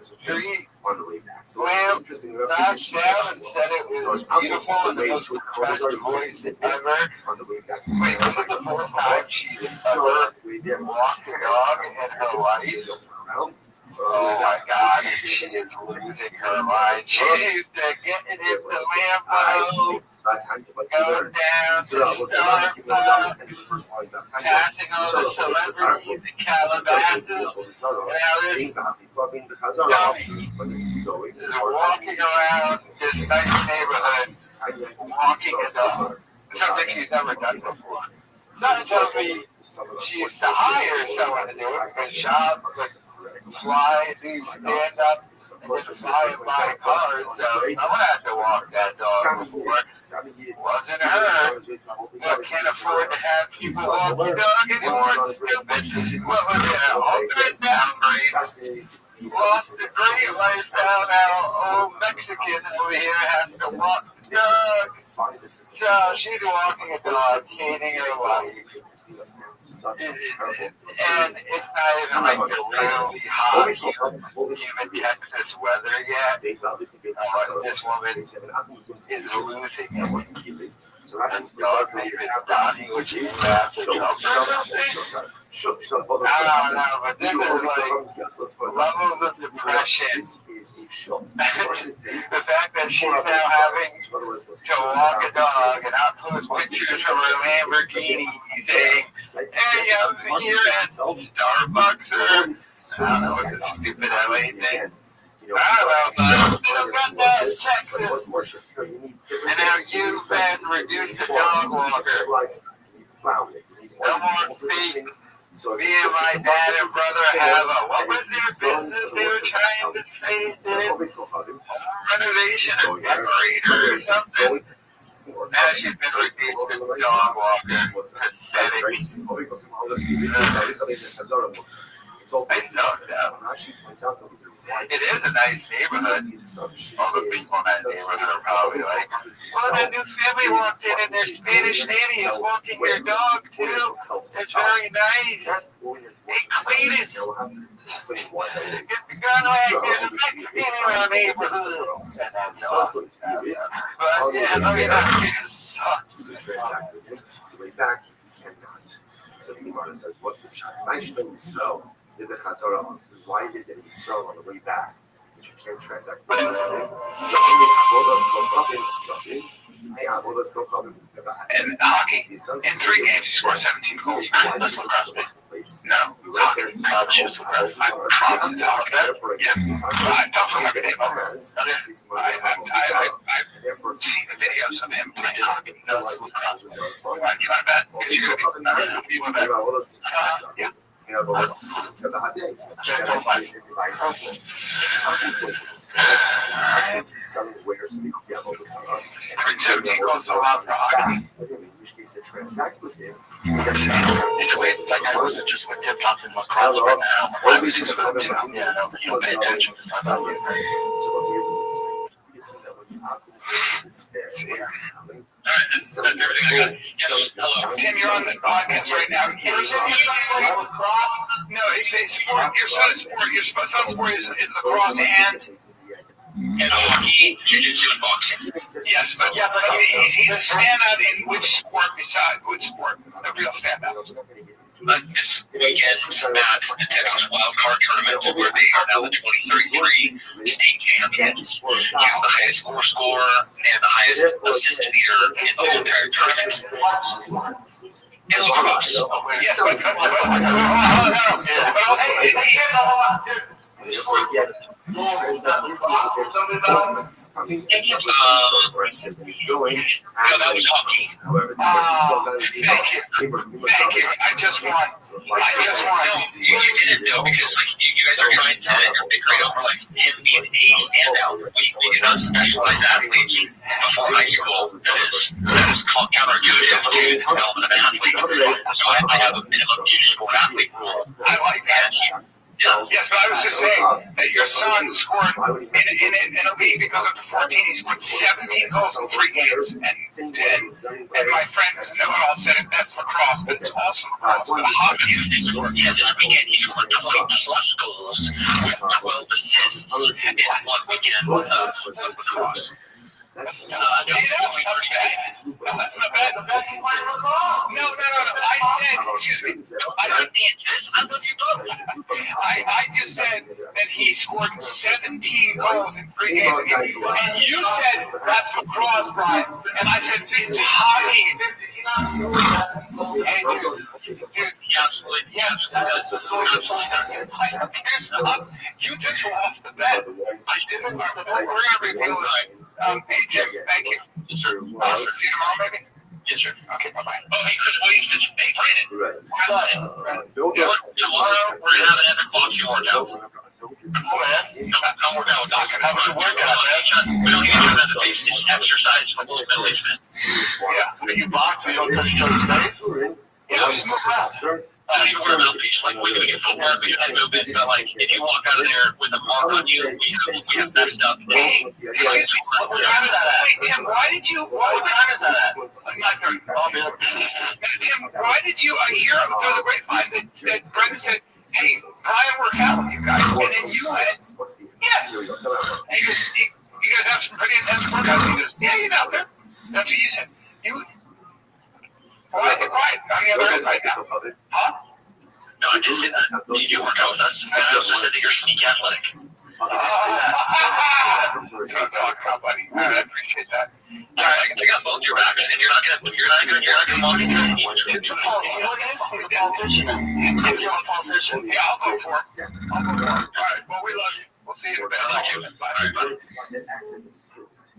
lamp knocked down and said it was beautiful and the most impressive voice ever. Wait, this is the first time she's ever walked a dog in her life. Oh my God, she is losing her mind. She used to get in the Lambo, go down to Starbucks, passing all the celebrities in Calabasas, and walking around this nice neighborhood, walking a dog. Something she's never done before. Not until she used to hire someone to do it, because job was fly, these stand up, and just fly by cars, so someone had to walk that dog before. Wasn't her. But can't afford to have people walk the dog anymore. Stupid. What was it, an ultimate downgrade? Lost the great lifestyle now. Old Mexican over here has to walk the dog. So she's walking a dog, hating her life. And it's not even like the really hot, humid Texas weather yet. This woman is losing it. And dog named Donnie, which is massive. I don't know, but this is like levels of depression. The fact that she's now having to walk a dog and not post pictures of her Lamborghini saying, hey, I'm here at Starbucks or I don't know what the stupid LA thing. I don't know, but still got that Texas. And now you've been reduced to dog walker. No more fees. Me and my dad and brother have a, what was their business they were trying to say? Renovation and decorator or something. Now she's been reduced to dog walker. Pathetic. I know that. It is a nice neighborhood. All the people in that neighborhood are probably like, well, that new family walked in and their Spanish nanny is walking their dog too. It's very nice. They clean it. Get the gun away, get a Mexican in our neighborhood. But yeah, I mean, the way back, you cannot. So the Gemara says, what's the shot? I should know Israel. Did the Chazara ask me, why did they Israel on the way back? That you can't transact business with him. And hockey, in 3 games, he scored 17 goals. Let's look up. No, hockey. Choose some friends. I don't remember him. I've seen the videos of him playing hockey. You want to bet? Because you're going to be. You want to bet? Yeah. Every 17 goes around for hockey. It's like I was just with tip top in my car right now. I was just about to. Yeah, no, you don't pay attention to stuff. Alright, that's everything I got. Yes, hello. Tim, you're on the podcast right now. No, it's sport. Your son's sport. Your son's sport is lacrosse and hockey, jiu-jitsu, and boxing. Yes, but he's a standout in which sport besides which sport? The real standout. This weekend, Matt from the Texas Wildcard Tournament, where they are now the 2033 state champions. He has the highest score and the highest assist leader in the whole entire tournament. In lacrosse. Yes, that was hockey. Thank you. I just won. You didn't know because you guys are trying to integrate over him being a standout. We do not specialize athletes before high school. That is called counterintuitive to the development of an athlete. So I have a minimum sport athlete rule. I like that. Yes, but I was just saying that your son scored in a league because up to 14. He scored 17 goals in 3 games, and my friend was all said that's lacrosse, but it's also lacrosse. But hockey is this weekend he scored 20 plus goals with 12 assists in one weekend of lacrosse. That's not bad. No, that's not bad. No. I said, excuse me. I like the intent. I love you both. I just said that he scored 17 goals in 3 games. And you said that's lacrosse, Brian. And I said it's hockey. Absolutely. You just lost the bet. I didn't. We're going to reveal it. Hey, Jim, thank you. Yes, sir. See you tomorrow, maybe? Yes, sir. Okay, bye-bye. Oh, hey, Chris Williams, hey, Brandon. Tomorrow, we're going to have an epic boxing workout. Come on, man. Come work out. How was your workout, man? We don't even do that. It's exercise for both middle-aged men. Yeah. So you box, we don't touch each other's face? Yeah, we move around, sir. You wear a mouthpiece, like we can footwork, we can head movement, but like if you walk out of there with a mark on you, we have messed up. Hey, excuse me, what time is that at? Wait, Tim, what time is that at? I'm not going to Tim, why did you, I hear through the grapevine that Brendan said, hey, Brian works out with you guys, and then you went, yes. And you guys have some pretty intense workouts. He goes, yeah, he's out there. That's what you said. Why is it quiet on the other end right now? Huh? No, I just said that. You work out with us. And I also said that you're sneaky athletic. That's what I'm talking about, buddy. I appreciate that. All right, I got both your backs, and you're not gonna monitor anyone. You're a politician. You're a politician. Yeah, I'll go for it. All right, well, we love you. We'll see you in a bit. I like you. Bye.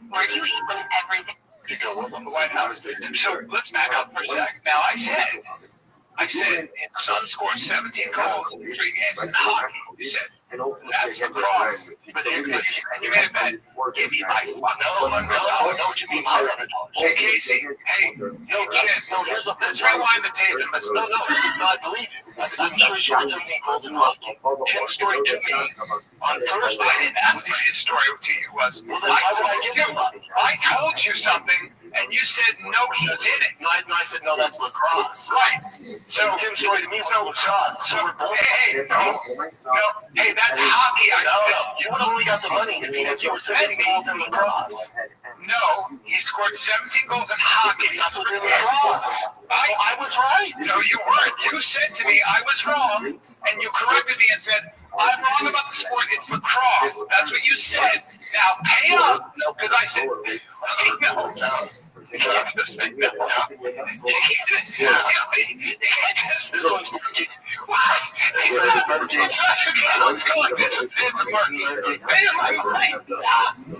Where do you eat when everything? You go with the White House. So let's back up for a sec. Now, I said, his son scored 17 goals in 3 games in hockey. You said, that's lacrosse. But you made a bet. Give me my $1. I know what you mean. Hey, Casey. Hey, yo, kid. Let's rewind the tape and let's. No, I believe you. I'm sure he scored 17 goals in hockey. Tim's story to me on Thursday. I didn't ask what his story to you was. I told you something. And you said, no, he didn't. I said, no, that's lacrosse. Right. So, Tim's story to me is no shots. So, hey, that's hockey. You would have only got the money if you were 17 goals in lacrosse. No, he scored 17 goals in hockey. That's what lacrosse. I was right. No, you weren't. You said to me, I was wrong, and you corrected me and said, I'm wrong about the sport. It's lacrosse. That's what you said. Now, pay up. No, because I said, no. This one's working. Why? Murky. It's not your game. Let's go like this. It's Murky.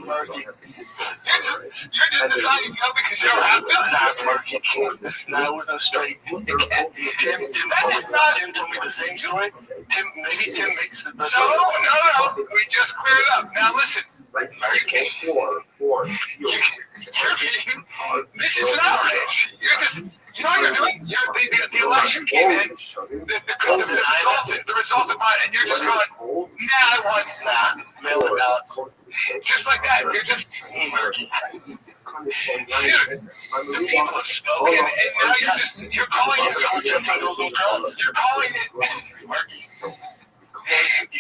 Murky. You're just deciding no because you're happy. That's Murky. That was a straight. Tim told me the same story. Tim makes the best. No. We just cleared it up. Now listen. Murky. This is an outrage. You're just. You know what you're doing? The election came in, the result of mine, and you're just going, nah, I want that. Mail it out. Just like that. You're just, dude, the people have spoken, and now you're calling it little girls. You're calling it Marky. You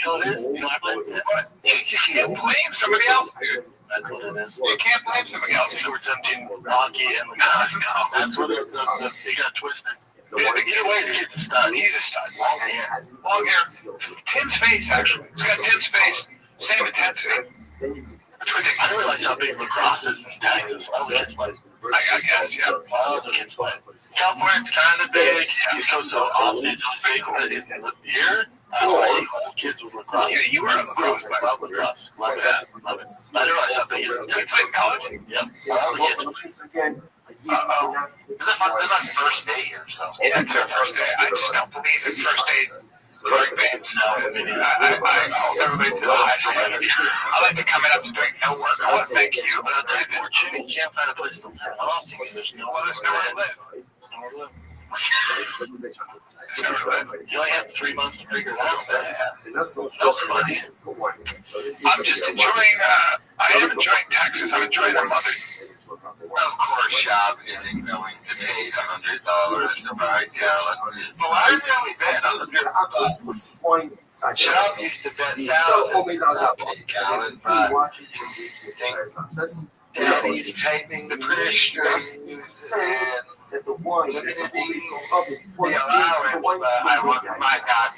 know what it is? You know, I blame this. You can't blame somebody else, dude. That's what it is. You can't blame somebody else. So we're tempting Rocky and the that's what it is. They got twisted. The giveaway is a stud. He's a stud. Long hair. Tim's face, actually. He's got Tim's face. Same intensity. That's ridiculous. I didn't realize how big lacrosse is in Texas. All the kids play. I guess, yeah. All the kids play. California's kind of big. East Coast, so obviously it's big. Here, I see old kids with lacrosse. Yeah, you were on lacrosse. I love lacrosse. Love it. I didn't realize how big it is. You play in college? Yep. All the kids play. This is my first day here, so. Yeah, it's our first day. I just don't believe in first day. Like bands. I hope everybody did a high standard. I like to come in after doing no work. I want to thank you, but I'll tell you that we're cheating. You can't find a place to live. There's nowhere to live. You only have 3 months to figure it out. I'm just enjoying, I am enjoying Texas. I'm enjoying our mother. Of course, shop is going to pay $100 to buy a gallon. Well, I really bet $100. Shop used to bet $1,000 gallon, but he's tightening the pressure and the wine the allowance, but I want my God,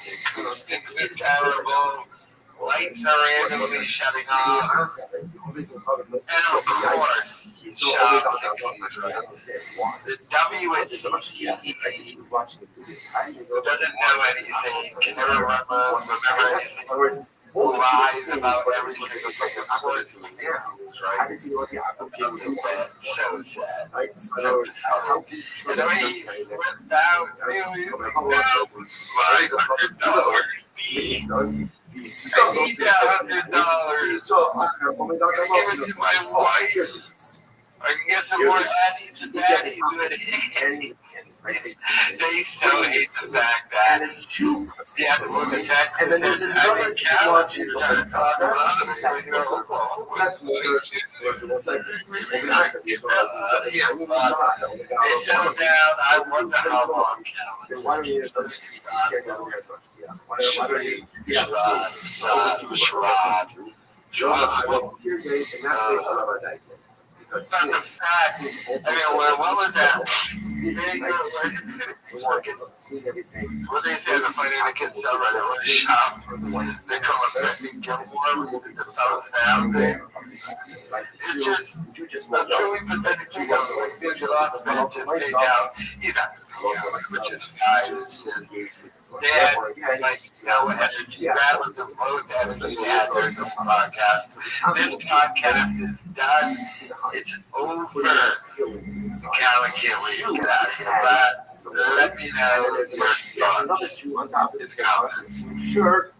it's terrible. Lights are randomly shutting off. And of course, the WSC doesn't know anything, can never remember anything. Lies about everything. Of course, right? So sad. And he went down $100. I need $100. So I give it to my wife. I can get some more daddies and daddies with it. They so hate the fact that and then there's another watching the process. That's more I want to have on then why don't you another treat to scare down as much? Why don't you I volunteer day and not say about that. Because since what was that? Seeing everything. What they say, the funny the kids sell right at the shop. They call it Becky Gilmore. The fellow down there. It's just I'm sure we presented you guys. It's good you lost the man just take out. He's not which is guys. Dad, like, what energy that was the most energy we had during this podcast. This podcast is done. It's over. Callie can't wait to get out of here. But let me know your thoughts. Another Jew on top of this process to ensure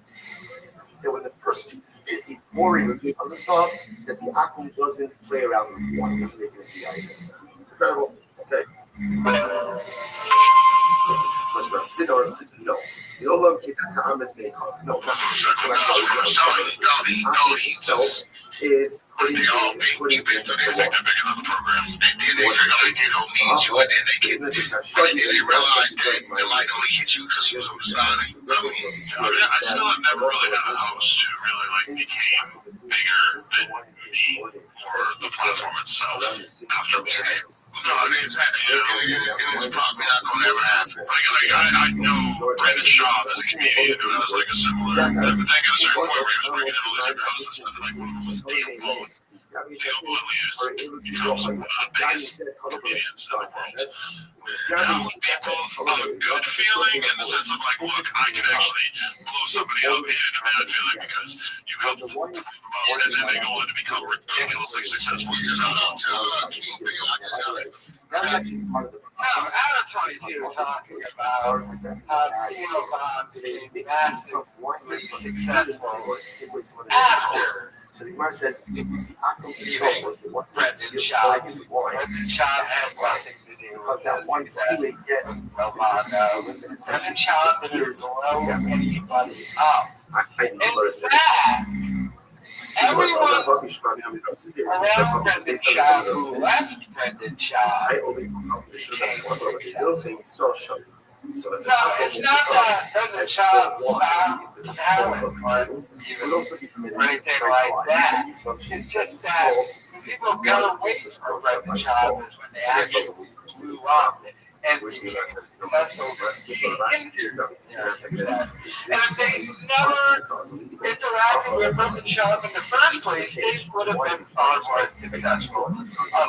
that when the first Jew is busy worrying on the stuff, that the Akum doesn't play around with one. Doesn't make it incredible. Okay. No. The old love kid that Ahmed made no, not himself is They all think you've been to the program. And then they figure like they don't need you, and then they get, and then they realize that the light only hit you because you was on the side. I still have never really had a host who really like became bigger than me or the platform itself after being it. No, it's probably not going to ever happen. I know Brandon Shaw as a comedian who has like a similar type of thing at a certain point where he was bringing in a lizard host and stuff, like one of them was Dale Bowen. Dale Bowen becomes one of the biggest comedians in the world. Now, people have a good feeling in the sense of like, look, I can actually blow somebody out needed a bad feeling because you helped them promote and then they go on to become ridiculously successful. Shout out to people being like that. That's actually part of the process. Adam 22 talking about how Theo Bombs became massively successful after So the Gemara says, if the Akum leaving was the one Brendan Schaub. Brendan Brendan Schaub had nothing to do because that one really gets Brendan Schaub didn't blow anybody up. In fact, everyone around Brendan Schaub who left Brendan Schaub became successful. So it's not that Brendan Schaub found talent or anything like that. It's just that people got away from Brendan Schaub when they actually blew up and became successful. And if they never interacted with Brendan Schaub in the first place, they would have been far more successful a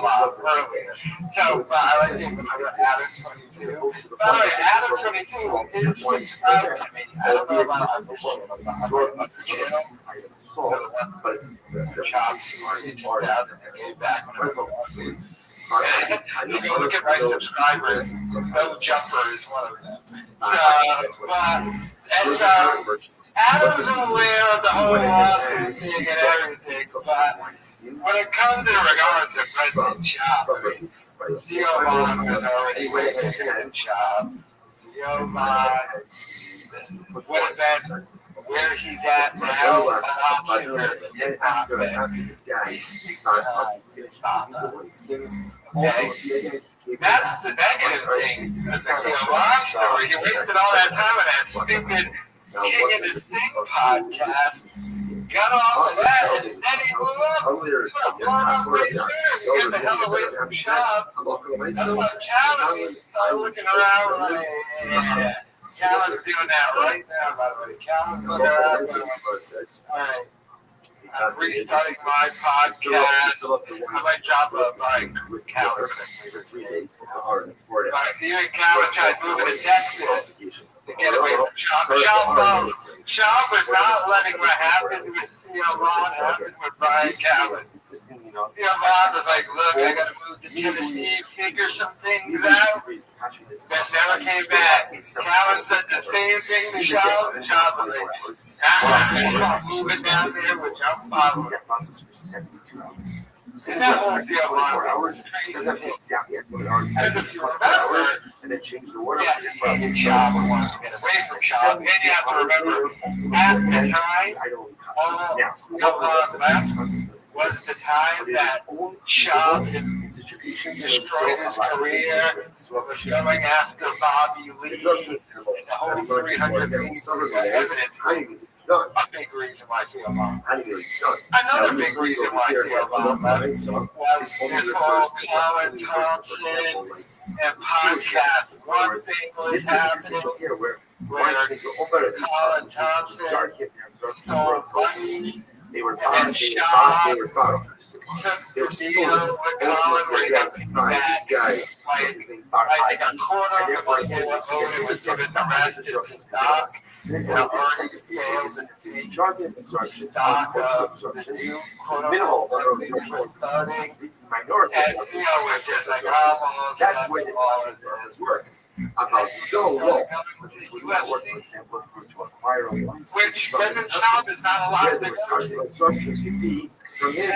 lot earlier. So I like to Adam 22. By the way, Adam 22 is subscribed to me. I don't know about other channel. but it's Chops already tore out and they gave back when I was you can look at my subscribers. No Jumper is one of them. Adam's aware of the whole lawsuit thing and everything, but when it comes in regards to Brendan Schaub, Theo Von was already waiting at Schaub. Theo Von would have been where he's at now, a lot sooner than after this guy finished that's the negative thing. The Von story, he wasted all that time on that stupid King of the Sting podcast, got off of that, and then he blew up. He got blown up right there. Get the hell away from Schaub. That's what Calvin started looking around like, yeah. Calvin's doing that right now, by the way. Calvin's looking around going, all right, I'm restarting my podcast. I might drop a bike with Calvin for 3 days. So even Calvin tried moving to Texas to get away from Schaub. Schaub was not letting what happened with Theo Von happen with Brian Calvin. Theo Von was like, look, I gotta move to Tennessee, figure some things out. That never came back. Calvin said the same thing to Schaub, and Schaub was like, I'm moving down there, which I'm following. That whole Theo Von hours doesn't take exactly 1 hours. And then change the word. Yeah, and Schaub wants to get away from Schaub. And you have to remember, at the time, Theo Von left was the time that Schaub destroyed his career, was going after Bobby Lee, and the whole 300 evidence. A big reason why Theo Von. Another big reason why Theo Von left was this whole Colin Thompson and podcast. One thing was happening where Colin Thompson sold money. They were bought. They were bought. They were still with Colin where he got paid back this guy like a quarter of what he was owed was given the rest of his stock. Already failed in the jargon absorption, minimal minority absorption. That's where this process works. About go low, which is what works, for example, if to acquire a which Brendan Schaub is not allowed to go. Absorptions can be from in,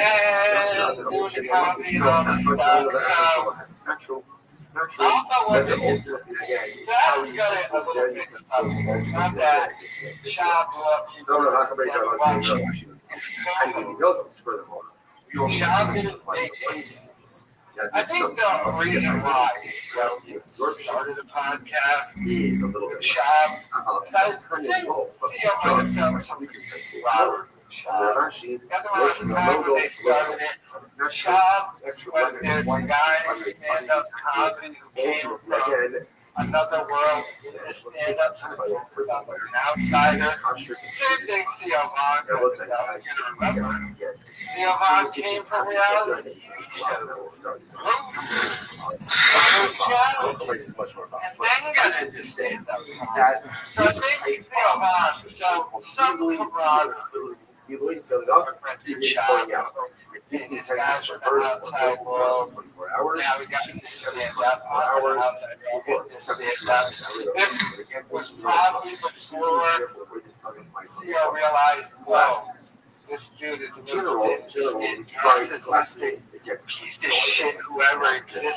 natural. But the ultimate, again, it's how you got it a little bit not that Schaub how do you know those furthermore? Schaub didn't make I think the reason why the absorption started a podcast is a little bit Schaub. I think Theo might have done something Robert. Schaub was this guy in stand-up comedy who came from another world, stand up for an outsider. Same thing Theo Von was going to remember. Theo Von came from reality. To say that So I think Theo Von showed some camaraderie. Filling up, going out. These guys are outside world. 24 hours. Now we got to stand up 4 hours. Stand up. This was probably before Theo realized, whoa, this dude is general trying to plastic piece of shit, whoever existed.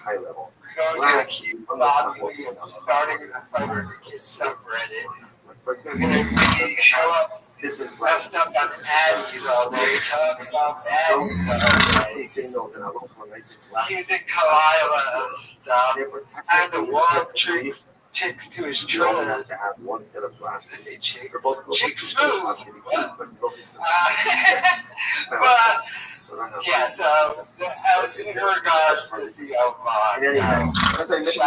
High level. Going to keep bothering you, starting a fighter to get separated. For example, You show up. different That stuff got Addies all day. Talking about Addies all day. Using Kalila and stuff. And the one chicks to his You only trailer. have to have one set of glasses. Chicks They're both move. but Yeah, so as in regards to Theo Von, as I mentioned,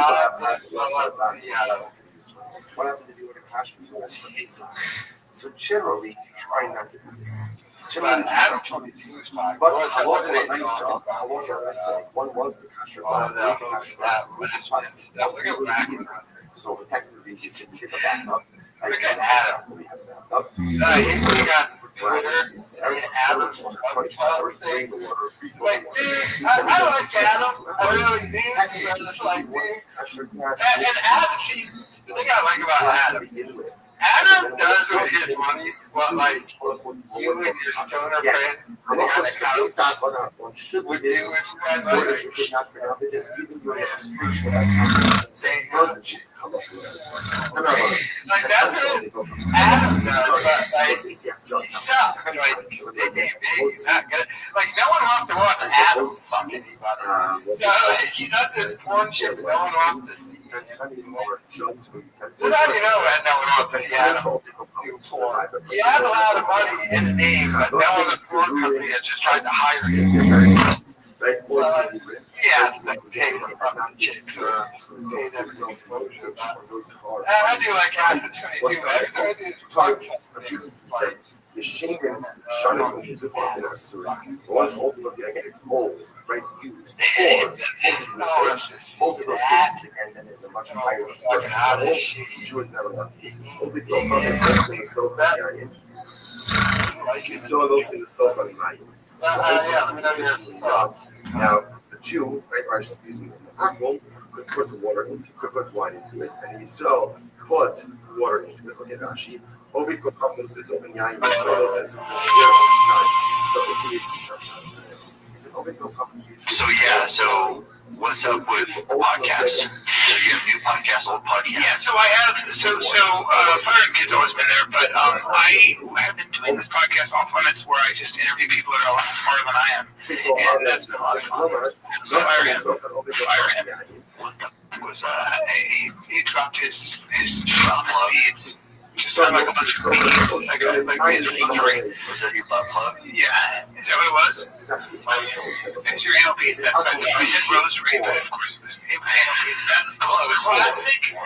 what happens if you were to classroom US for exam? So generally, try not to do this. Generally, try not to do this. But however I saw, one was the cashier glass, the cashier glasses with the plastic. So technically, you can get a bathtub. Like we have a bathtub. Glasses in there. Adam, 24 hours, drain the water, refill the water. I like Adam. I really do. I just like him. And Adam, see, the thing I like about Adam, Adam does with his money what, like, you and your stoner friend, the kind of couch should would do do this. if you had money. Just giving you an illustration that saying doesn't come up with this. Like, that's what Adam does, but, like, stuff. He's not good. Like, no one wants to watch Adam fuck anybody. So, like, he does this porn shit, but no one wants to see. Well, how do you know that no one wants to see Adam do porn? He has a lot of money in the name, but no other porn company has just tried to hire him. Yeah, it's like pay for fucking chicks. Pay them no exposure. I do like Adam 22. Everything is podcast. The shame and shunning is a fucking answer. Once ultimately, again, it's old, right? Used, or both of those cases, and then there's a much higher level. Jews never got to use it. Only go from the person in Sofa Canyon. You saw those in the Sofa Canyon. Now, the Jew, right, or excuse me, the apple could put wine into it, and he still put water into it. Okay, Rashi. Ovid go from those is open yain, so those is zero inside. So if we So yeah, so what's up with podcasts? So you have new podcasts, old podcasts? Yeah, so I have Fire and Kid's always been there, but I have been doing this podcast off limits where I just interview people that are a lot smarter than I am, and that's been a lot of fun. So Fire was he dropped his leads. Sound like a bunch of beans, like his featuring. Was that your butt plug? Yeah, is that what it was? It's your anal piece. That's what I thought. I said rosary, but of course it was anal piece. That's classic.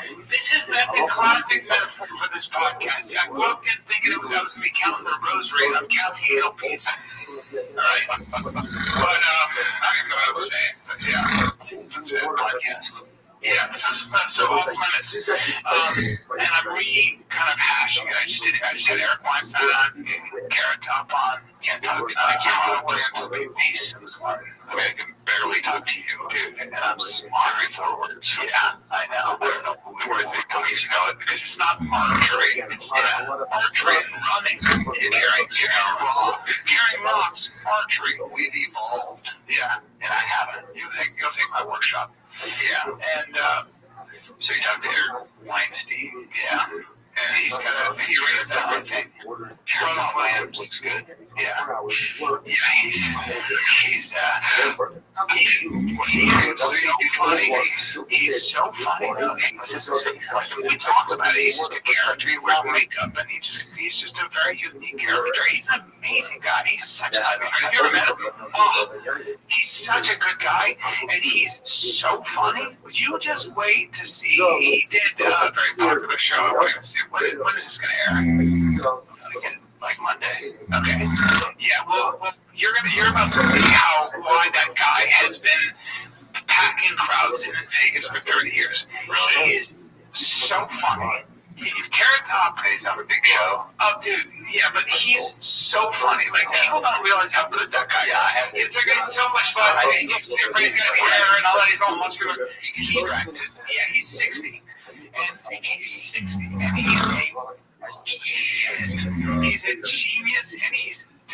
That's a classic metaphor for this podcast. I walked in thinking I was going to be counting the rosary, and I'm counting anal piece. All right, but I'm gonna go out and say it. But yeah, it's a podcast. Yeah, so off limits. And I'm kind of hashing it. I just had Eric Weinstein on, Carrot Top on, can't talk to peace. I mean, I can barely talk to you, dude, and I'm sorry for words. Yeah, I know. I don't know where they come, you know it, because it's not archery. It's archery and running. Carrying rocks, archery. We've evolved. Yeah, and I haven't. You'll take my workshop. Yeah, and so you talked to Eric Weinstein, yeah, and he's got a theory of everything. Carolyn Williams looks good, yeah, he's He's so funny. He's just like we talked about it. He's just a character. He wears makeup, and he's just a very unique character. He's an amazing guy. He's such a have you ever met him? Oh, he's such a good guy, and he's so funny. You just wait to see. He did a very popular show. When is this going to air? Like Monday. Okay. Yeah. Well, you're about to see why that guy has been packing crowds in Vegas for 30 years. He is so funny. Carrot Top pays on a big show. Oh, dude, yeah, but he's so funny. Like, people don't realize how good that guy is. It's so much fun. I mean, he's different. He's got hair and all that. He's all muscular. He's 60. And he's a genius, and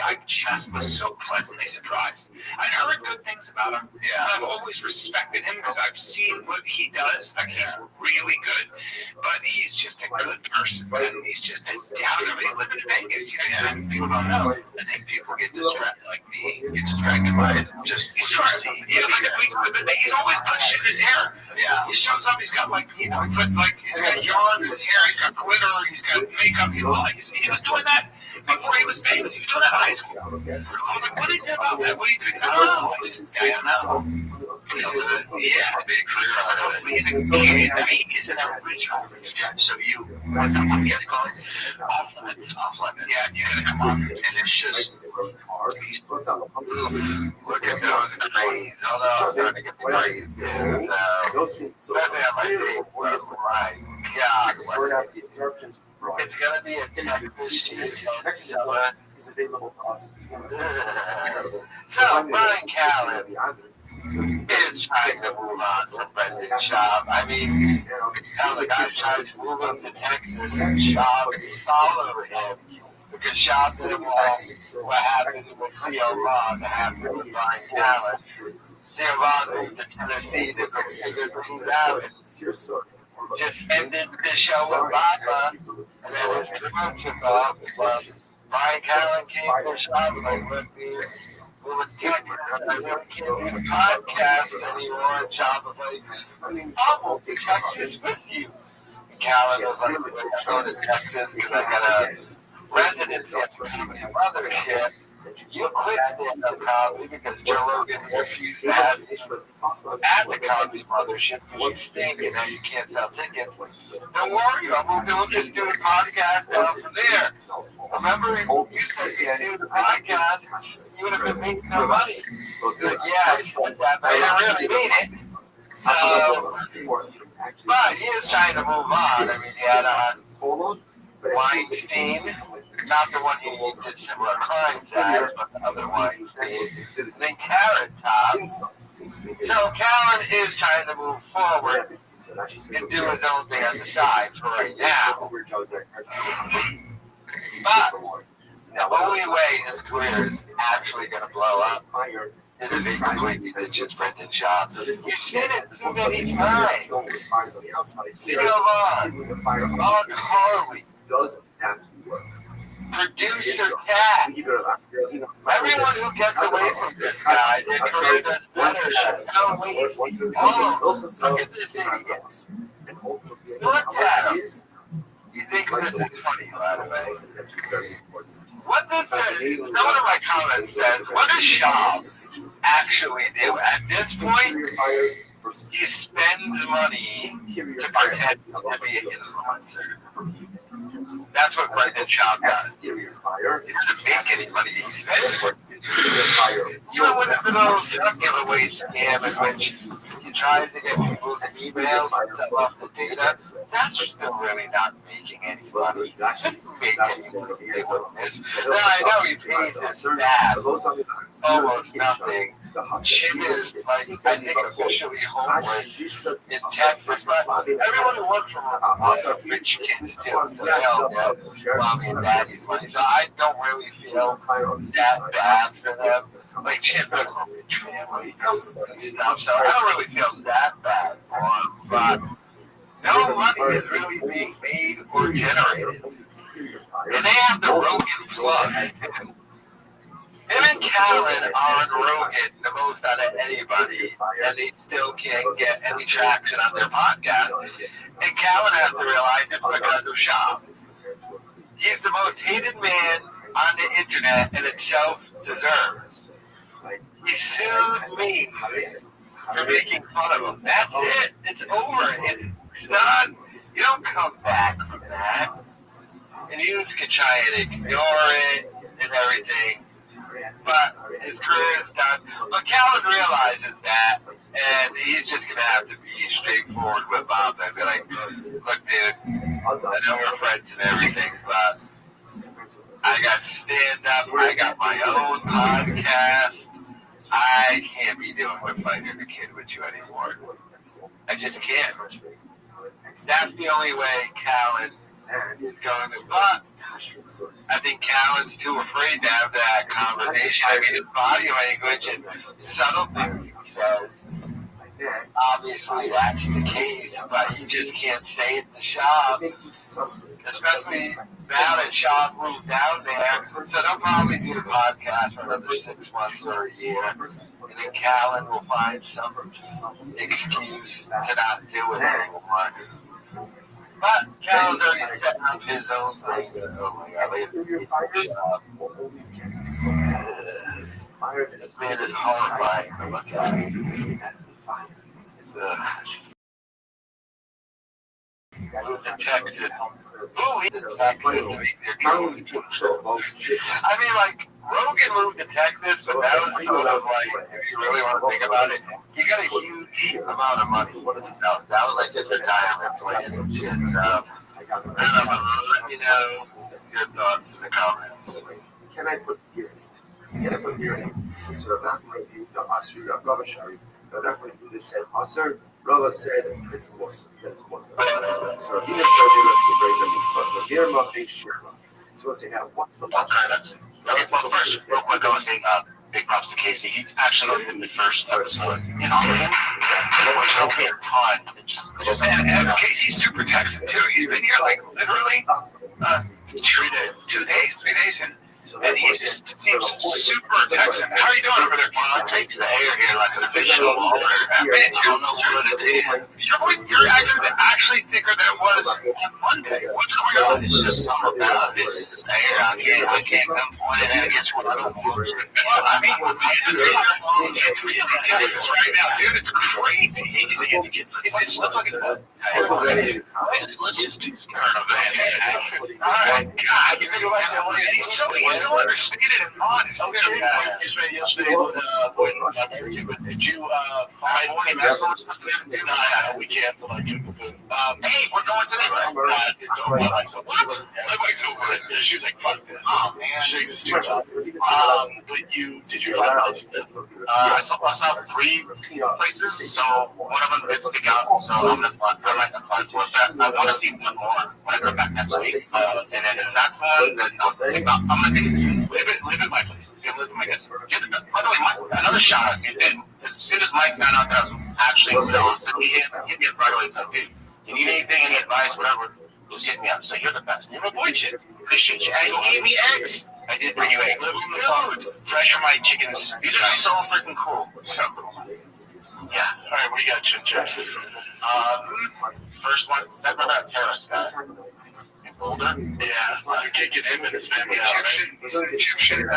I just was so pleasantly surprised. I'd heard good things about him. Yeah. I've always respected him because I've seen what he does. Like, he's really good, but he's just a good person. And he's just a down. He's living in Vegas, and people don't know. I think people get distracted, like me, get distracted by it. Just he's always put shit in his hair. Yeah. He shows up. He's got he's got yarn in his hair. He's got glitter. He's got makeup. He was doing that before he was famous. He was doing that in high school. I was like, what is it about that? What are you doing? I don't know. Yeah, big career. He's a kid. I mean, he's an original. So what's that one you guys call it? Off limits. Yeah, you gotta come on. And it's just, look at those grades. Hold on, I'm trying to get the grades. Right. Yeah. It's gonna be a is available to us. So, Brian Callen is trying to move on to Brendan's shop. I mean, how the guy tries moving to Texas and shop follow him. Because shop didn't want what happened with Theo Vaughn to happen with Brian Callen. Theo Vaughn moved to Tennessee to go figure things out. Just ended the show with Baba, and then his crew took off. Brian Callen came to the shop and we would get I really can't do the podcast anymore. Shopify, I won't be Texas with you. Callen was like, let's go to Texas because I got a residency at the mothership. You quit stand-up comedy because Joe Rogan refused to have at the comedy mothership because you stink and now you can't sell tickets. Don't worry, we'll just do a podcast down from there. Remember, you said you do the podcast, you would have been making no money. Like, yeah, I said that, but I didn't really mean it. But he is trying to move on. I mean, he had Weinstein. Not the one he did similar crimes as, but the other Weinstein. Then Carrot Top. So Callen is trying to move forward and do his own thing on the side for right now. But the only way his career is actually going to blow up is if he completely ditches Brendan's shop. He's did it too many times. Theo Vaughn, Ron Harley, doesn't have to work. Producer Cat. Everyone who gets away from this guy, their career does better. Oh, look at this idiot. Look at him. You think this is funny, by the way? What does someone in my comments says, what does Shaw actually do? At this point, he spends money to pretend to be an influencer. That's what Brendan Schaub does. He doesn't make any money. He spends it. Even with the little giveaway scam in which he tries to get people's emails and sell off the data, that's still really not making any money. He doesn't make any money. Now, I know he pays his staff almost nothing. Jim is, like, I think, officially homeless in Texas, but everyone who works for him are rich kids still. Mommy and daddy's money, so I don't really feel that bad for them. Like, Jim has a rich family and stuff, so I don't really feel that bad for him, but no money is really being made or generated. And they have the Rogan plug. Him and Callan on Rogan the most out of anybody, and they still can't get any traction on their podcast. And Callan has to realize it's because of Shah. He's the most hated man on the internet, and it's self-deserved. He sued me for making fun of him. That's it. It's over. It's done. You don't come back from that. And you can try and ignore it and everything. But his career is done. But Callan realizes that, and he's just going to have to be straightforward with Bob and be like, look, dude, I know we're friends and everything, but I got stand-up, I got my own podcast. I can't be doing the fighting the kid with you anymore. I just can't. That's the only way Callan is going to. But I think Callan's too afraid to have that conversation. I mean, his body language and subtle things he says. Obviously, that's the case, but you just can't say it to Shah. Especially now that Shah moved down there, so they'll probably do the podcast for another 6 months or a year, and then Callan will find some excuse to not do it anymore. But Callan's already setting up his own thing. This man is horrifying to look at. Moved to Texas. Ooh, he did Texas to make their deals. I mean, like, Rogan moved to Texas, but that was sort of like, if you really want to think about it, he got a huge amount of money. That was like his retirement plan and shit. So, and I'm going to let you know your thoughts in the comments. Can I put beer in it? Can I put beer in it? So I'm not going to do the Asr Rabbi Shari. I'm not going to do the same Asr. Rabbi said this was that's what. So he was showing us to break them and start. But they're not big shit. So we'll say now, what's the Okay, well, first, real quick, I want to say big props to Casey. He actually did the first episode in all of them, which helped me a ton. And Casey's super Texan, too. He's been here, like, literally 2 days, 3 days, and he just seems super Texan. How are you doing over there, Paul? I take the air here like an official baller. Man, you don't know what it is. Your accent is actually thicker than it was on Monday. What's going on? It's just something about this air. I can't complain. I guess what I don't want. I mean, it's really Texas right now, dude. It's crazy. Let's look at this. Let's just do some kind of all right, God, you think about that? He's so understated and honest. You spent yesterday with American, but did you find any vessels? No, we canceled. Hey, we're going today. It's over. What? Everybody's over it. She was like, fuck this. Oh, man. She's stupid. But did you realize I saw 3 places, so one of them did stick out, so I'm not applying for it. I want to see one more when I go back next week. And then if that's one, then I'm going to live in my place. By the way, another shout out. As soon as Mike found out that I was actually he hit me up right away and said, dude, you need anything, any advice, whatever, just hit me up. So you're the best. You're a boy chick. Appreciate you. And you gave me eggs. I did bring you eggs. Dude, fresh from my chickens. These are so freaking cool. So cool. Yeah. All right, what do you got, Chip? First one, that's about terrorist guy. Boulder? Yeah, you're kicking him and his family out, right? Egyptian, here on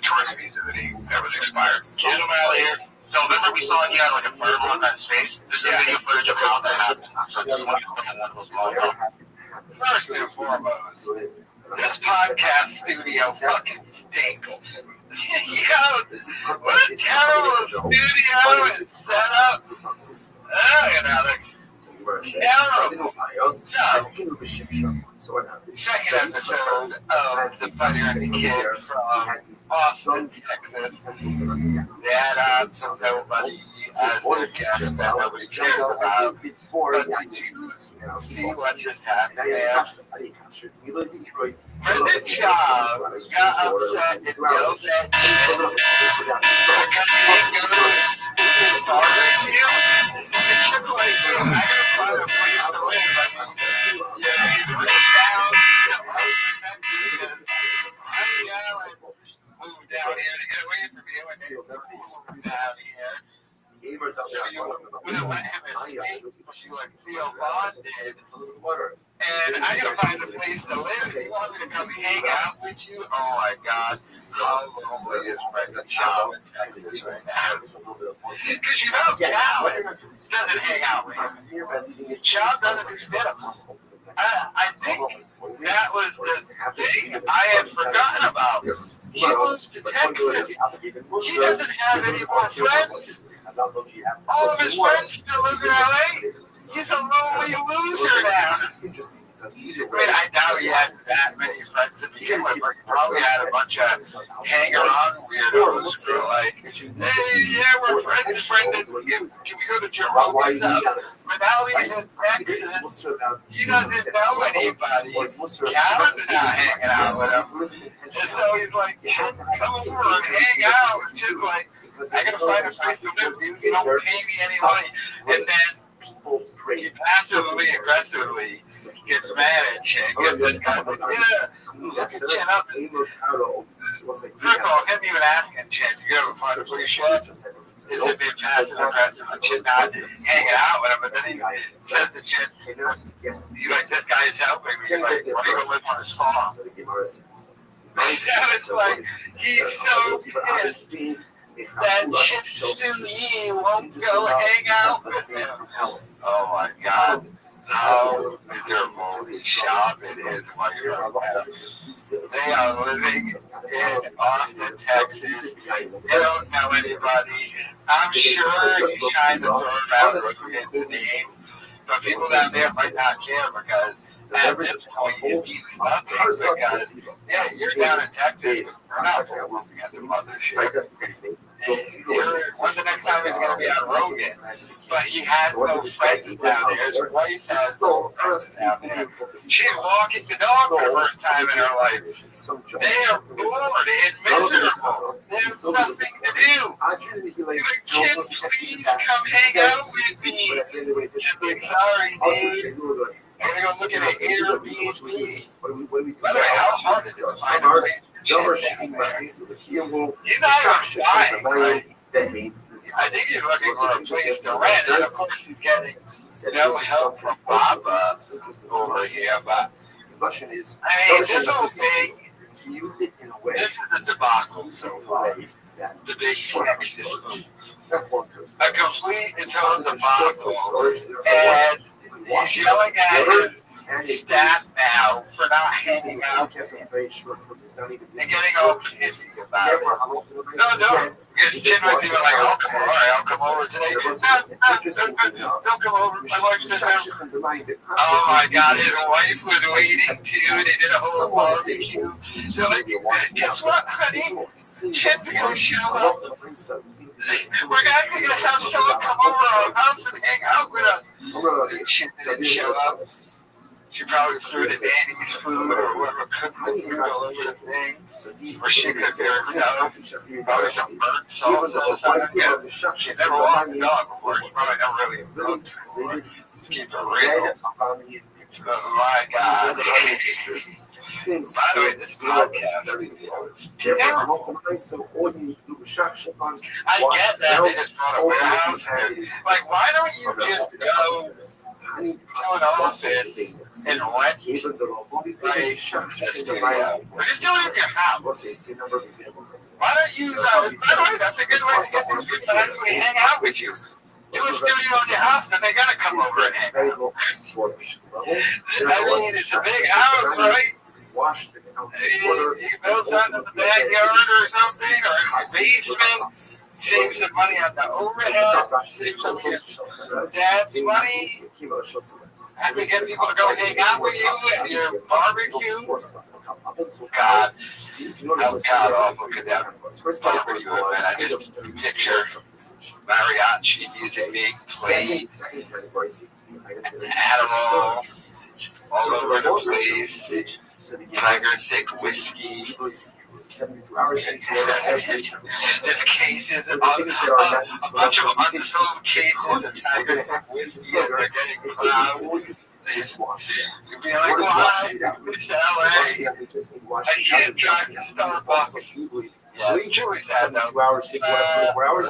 tourist visa that was expired. Get him out of here. So remember we saw he had like a fireball on his face? This is video footage of how that happened. So this one is one of those moments. First and foremost, this podcast studio fucking stinks. Yo, what a terrible studio and setup. Oh, Alex. Terrible. Second episode of The Fighter and the Kid from Austin, Texas. They had nobody as their guest that nobody cares about. But did you see what just happened there? Brendan Shaw got upset and yelled at you because he didn't go to the bar review. It took away from I gotta find a place to live. Yeah, he's really down. I'm yelling. did. And I gotta find a place to live. You want me to come hang out with you? Oh my God. How lonely is Brendan Chow in Texas right now? Because you know, Chow doesn't hang out with him. Chow doesn't understand him. I think that was the thing I had forgotten about. He moves to Texas. He doesn't have any more friends. All of his friends still live in LA. He's a lonely loser now. I mean, I doubt he had that many friends to begin with. He probably had a bunch of hang-around weirdos who were like, hey, yeah, we're friends, Brendan. Can we go to Joe Rogan's house? But now he's in Texas. He doesn't know anybody. Calvin's not hanging out with him. And so he's like, come over and hang out. It's just like, I gotta find a place to live. You don't pay me any money. And then he passively, aggressively gets mad at Chin. Gets this guy like, yeah, look Chin up. First of all, him even asking Chin, you ever find a place yet? Is it being passive aggressive and Chin not hanging out with him? But then he says to Chin, he's like, this guy is helping me. He's like, why do you go live on his farm? It's like, he's so pissed that Chin Lee won't go hang out with him. Oh my God, how miserable the shop it is while you're on Texas. They are living in Austin, Texas. They don't know anybody. I'm sure he's trying to throw around Rookian's name, but people down there might not care because at this point it means nothing because, yeah, you're down in Texas, we're not looking at the mothership. When's the next time he's going to be on Rogan? But he has no friends down there. His wife has no friends down there. She's walking the dog for the first time in her life. They are bored and miserable. They have nothing to do. He's like, Chin, please come hang out with me. She's like, sorry, Dave. I'm going to go look at an Airbnb. By the way, how hard is it to find a place? You're not buying, right? I think he's looking for a place to rent, and of course he's getting no help from Baba over here, but I mean, this whole thing, this is a debacle so far. The big Texas, a complete and total debacle, and he's yelling at his staff now for not hanging out with him and getting all pissy about it. No, because Chin might be like, I'll come over, I'll come over today. Don't come over. My wife said, oh my God, his wife was waiting too. They did a whole barbecue. They're like, guess what, honey? Chin's gonna show up. We're actually gonna have someone come over our house and hang out with us. Chin didn't show up. She probably threw the Danny's food or whoever cooked the food all over the thing. Or she cooked it herself. Probably some burnt sauce or something. She never walked the dog before. She probably never really cooked before. Keep it real. Oh my God. By the way, this podcast. I get that they just brought a warehouse here. Like, why don't you just go to an office and rent a studio? Or just do it in your house. Why don't you, by the way, that's a good way to get these people to actually hang out with you. Do a studio in your house and they gotta come over and hang out. I mean, it's a big house, right? You build something in the backyard or something, or in your basement. Save some money on the overhead. Save some of your dad's money. Have to get people to go hang out with you at your barbecue. God, how god awful could that barbecue have been? I just picture mariachi music being played, Adderall all over the place, Tiger Thick whiskey. 72 hours. There's cases, a bunch of unsolved cases of Tiger Thick whiskey that are getting cloud. You'd be like, why? It's LA. I can't drive to Starbucks. Yeah, Julie's had them. 24 hours.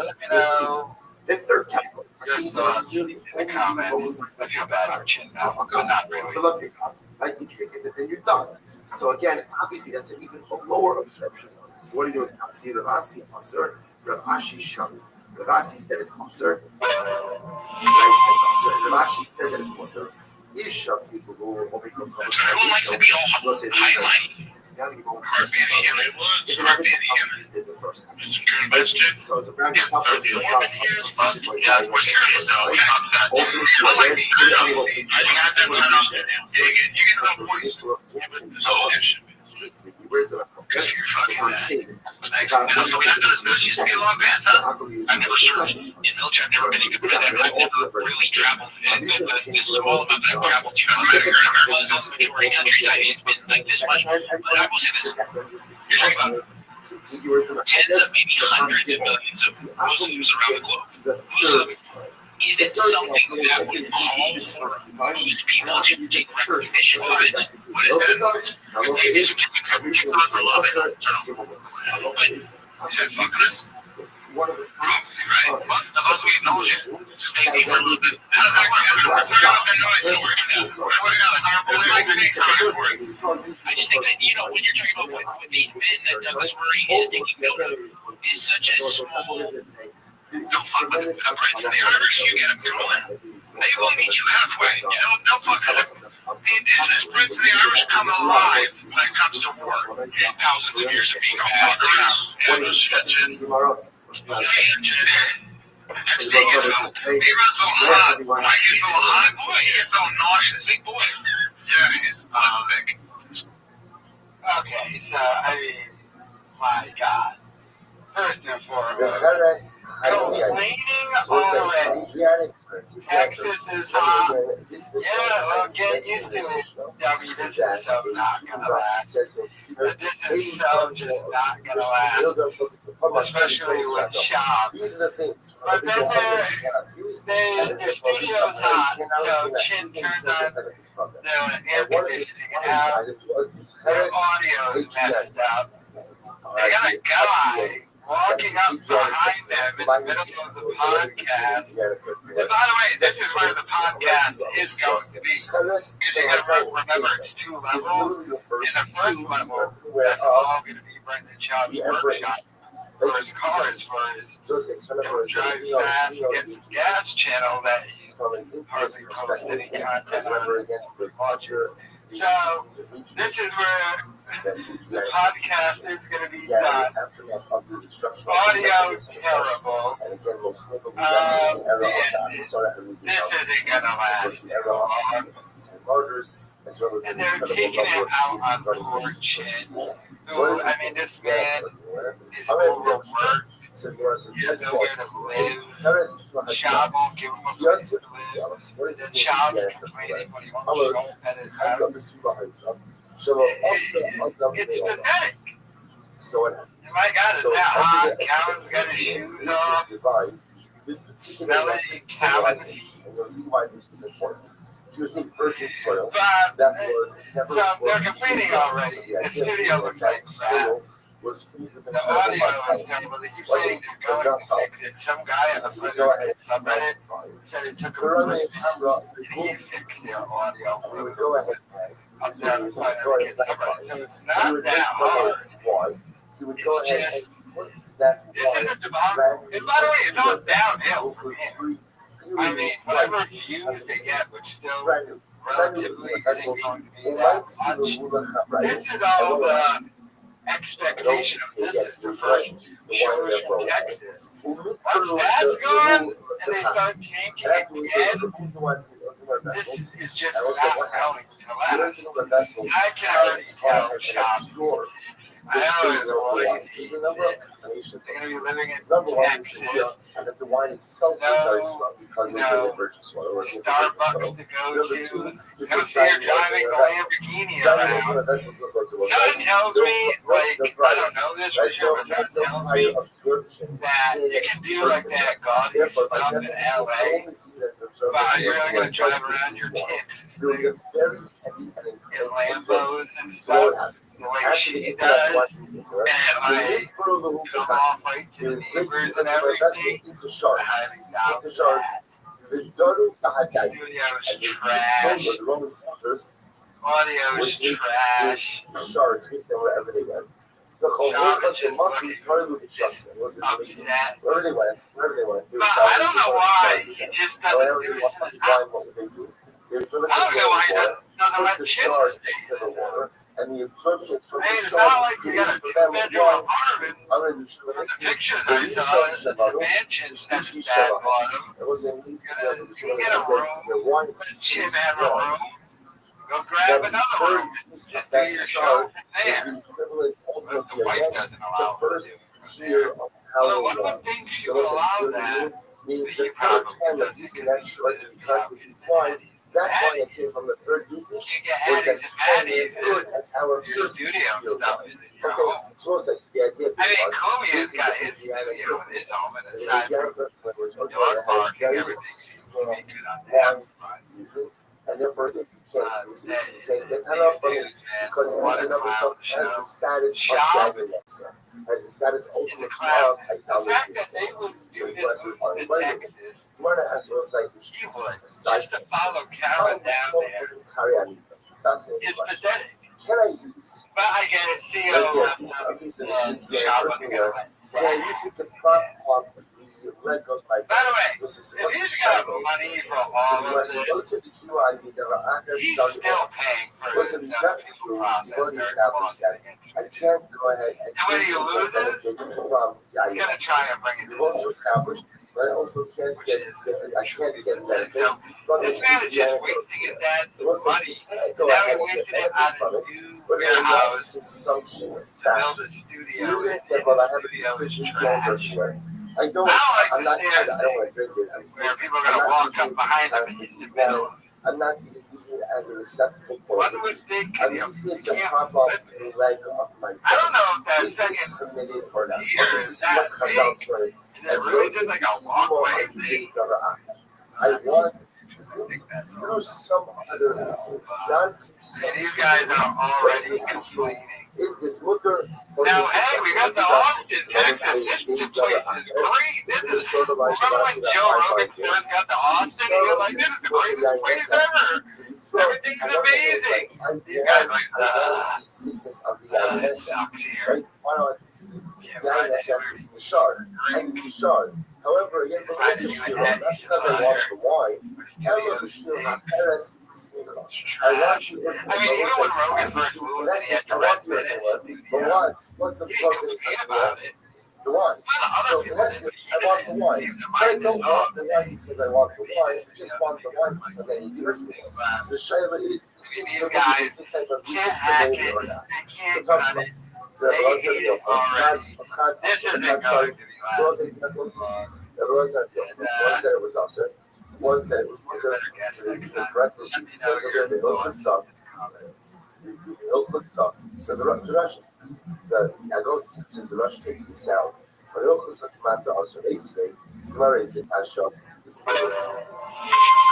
Then third category. your thoughts in the comments. I feel bad for Chin now, but not really. Fill up your cup, like you drink it, and then you're done. So again, obviously that's an even lower absorption. So what do you do with Asi? Ravasi Asr, Ravashi Sham. Ravasi said it's Asr. Right? It's Asr. Ravashi said that it's Mutter. Isha Sibu, or become Everyone likes to be all highlight. If another companies did the first time. So it's a brand new company. We're serious though. Where's the used to be a long pants, huh? I've never served in military. I've never been a good brother. I've never really traveled. This is all about that travel to America. The majority countries it's been like this much. But I will say this. You're talking about tens of maybe hundreds of millions of Muslims around the globe. Is it something that would call for most people to take recognition of it? What is that? Maybe it's for love it. I don't know. Is that fucking us? One of the right. Most of us, we acknowledge it. Just stay safe for a little bit. How does that work? I just think that, when you're talking about with these men that Douglas Murray is taking note of, is such a small. Don't fuck with the Prince and the Irish, you get them going. They will meet you halfway. Don't fuck with them. The Indigenous Prince and the Irish come alive when it comes to war. And thousands of years of being all fucked around. And stretching. They run so hot. Why get so hot? Boy, you get so nauseous. Big boy. Yeah, he's big. Okay, so, my God. First and foremost, complaining already. Texas is hot. Yeah, well, get used to it. This is so not gonna last. This is so just not gonna last. Especially with shop. But then their studio's hot, so Chin turns on their air conditioning out. Their audio is messed up. They got a guy walking up behind them in the middle of the podcast. And by the way, this is where the podcast is going to be. Because you got to remember it's 2 levels. In the first level, that's all going to be Brendan Child's workshop. For his cars, for his drive fast, get some gas channel that he's hardly posted any content on. So, this is where the podcast is going to be done. Audio is terrible. This isn't going to last long. And they're taking it out on poor Chin. So, this man is overworked. He has nowhere to live. Shab won't give him a place to live. Then Shab's complaining when he wants to go at his house. It's pathetic. And my God, is that hot? Calvin's got his shoes off. Smelly Calvin feet. But they're complaining already. The studio looks like crap. The audio is terrible. They keep saying they're going to fix it. Some guy on the subreddit said it took him 3 months and he fixed their audio. I'm there to find out kids subreddit. So it's not that hard. It's just, this isn't debauchery. And by the way, it's all downhill from here. Whatever views they get, which still relatively isn't going to be that much. This is all the expectation of this is the first shows from Texas. Once that's gone, and they start tanking again, this is just not going to last. I can already tell Shop. I know it's they're going to be living in Texas. And that the wine itself is very strong because of the virgin soil. Starbucks to go to. No fear driving a Lamborghini around. Something tells me, I don't know this for sure, but something tells me that you can do like that gaudy stuff in LA, but you're not going to drive around your kicks in Lambos and stuff. The way she does, and come off right to the neighbors and everything. I highly doubt that. The Daru Tahadai, Studio and is the trash. Silver, the Roman soldiers, Audio would is take trash. these shards with them wherever they went. The Cholhocha, the Matu, Tarlu, the Shastan, was the religion. Wherever they went, they But I don't know why he just however doesn't they do want this to in his wine, house. what would they do? They would fill it I don't with know why he water, doesn't put let the chips shard stay into the in there. water, and the absorption from I the mean, it's shard not like you got a creates for them two-bedroom wine. apartment. I'm going to show From the you pictures the I Risha saw, it's a Shabbat, mansion the that's Shishi bad Shabbat. bottom. It was in these videos of the You get a says room, the wine put a was so chip in a strong room, go that grab the another third room, and use just of do that your shard show is there. the equivalent But ultimately the wife again doesn't to allow him to first do it from tier there. of Although power one wine. would think she So would this is allow third that, is the but she third probably time of doesn't using because that she shard to lives constitute in wine. That wine Maddie. that came from the third usage You get was Addie's as and strong and Maddie's as good as our your first studio tier stuff wine. is in your Okay, home. so what's this? The idea I mean, being Kumia's got his Indiana studio in his home, and so the aside Indiana from was dog had barking, very everything seems to strong be good on that wine front. fusion, and therefore you can't use it. That You can't get these enough from it dudes, man, because it what in a and of itself clown has the show. status of Shop Dagger has the status is a ultimately clown. of The fact idolatry. that they would So do you want this to move find to money. Texas, You want to ask what's like she would, side just to follow Karen down there, fascinating is question. pathetic. Can I use But I get it, Theo let's say left a piece of the this shop on the earthenware? Can I use it to prop up the leg of my By the way, This is if he's got money for all of this, he's still paying for listen, the you got people to process already their established that I can't go ahead and And when take you the lose it, benefits from I'm gonna try and bring it We've to also established that I also can't get I can't get benefit from this man is just wasting his dad's Also, money. go Now ahead he's and get wasting it benefits on from a it, new but in warehouse consumption to build fashion. a So studio. you And get, well, I have a studio is business trash. everywhere. I don't like I'm the not, stairs I don't want to drink it. where people are gonna walk up behind him and hit the middle. I'm not even using it as a receptacle for One it. would think I'm you using it to can't prop up flip the it. leg of my I don't know if that Is this second permitted or not? tier Also, is this is that what comes out big. to it. Is it really just like a walkway thing? I want through some other non-consumption. These guys are already complaining. Is this mutter or Now, is hey, we got the Austin, Texas. This place is great. This is, remember when Joe Rogan first got to Austin? He was like, this is the greatest place ever. Everything's amazing. These guys are like, it sucks here. Right? Why not? Is the shard. I'm the shard. However, again, not because I want the wine. I want you. I mean, even when Rogan first moved and he had to rent it, but what's he absorbing complained about it. the wine? So in essence, I want the wine. I don't want the wine because I want the wine. I just want the wine because I need the earth. So the shayla is These guys this type of can't hack it. or not. They can't So cut it. They hate it already. This isn't going to be so last. one said it was us. One said it was the parentheses. It says over there, the Hilchus Sub. So the Russian, the Agos is the Russian takes the sound. But Hilchus Command the Osir Esrei, Smara is the Kasha, the Status.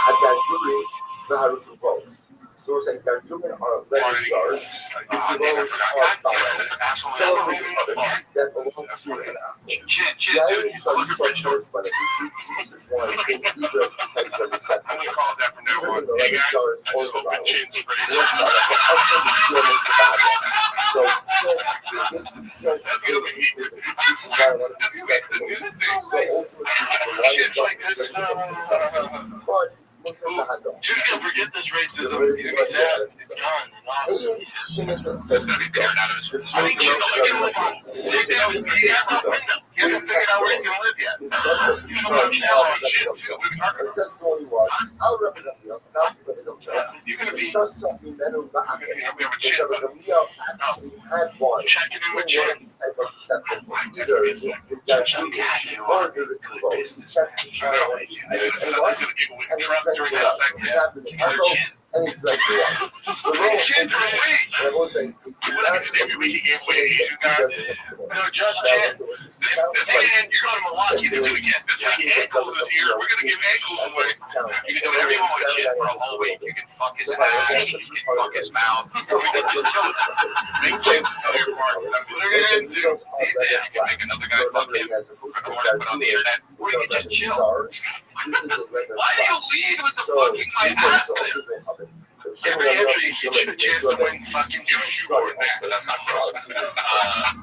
Hadarduri, the Haruku votes. So it's like Dardurin are leather jars, and those are bottles. So that belong to the Irish are so close, but if you choose this one, either of these types of receptacles, either in the leather jars or the bottles. So it's not like also the steel makes the bottle. So so ultimately, the wine itself is ready for consumption, but it's much of the handle. You're gonna forget this racism. He's gonna be sad. It's gone. I mean, kids are gonna live on 6 hours a day out the window. He hasn't figured out where he's gonna live yet. He's gonna be selling shit too. The testimony was, I'll rub it up here, not to put it up there. You're gonna be. Just something that will not We have a because chip. the meal actually had one. Checking in with One Jim. of these type of receptacles, either the Dardurin or the Rikuvos. I said somebody's gonna give away the truck during that segment. And it drank the wine. The talking shit for a week. And I will say, What I can say, we can wait. You got no just chance. And you're going to Milwaukee this weekend. This weekend, ankles is here. We're going to give ankles away. You can do whatever you want with a kid for a whole week. You can fuck his ass. You can fuck his mouth. So we can just make kids know your parts. That's what they're going to do. You can make another guy fuck him, record it, put on the internet, or you can just chill. Why do you lead with the fucking my ass? Every entry gives you a chance to win fucking Yoshi Award, man, but I'm not gross.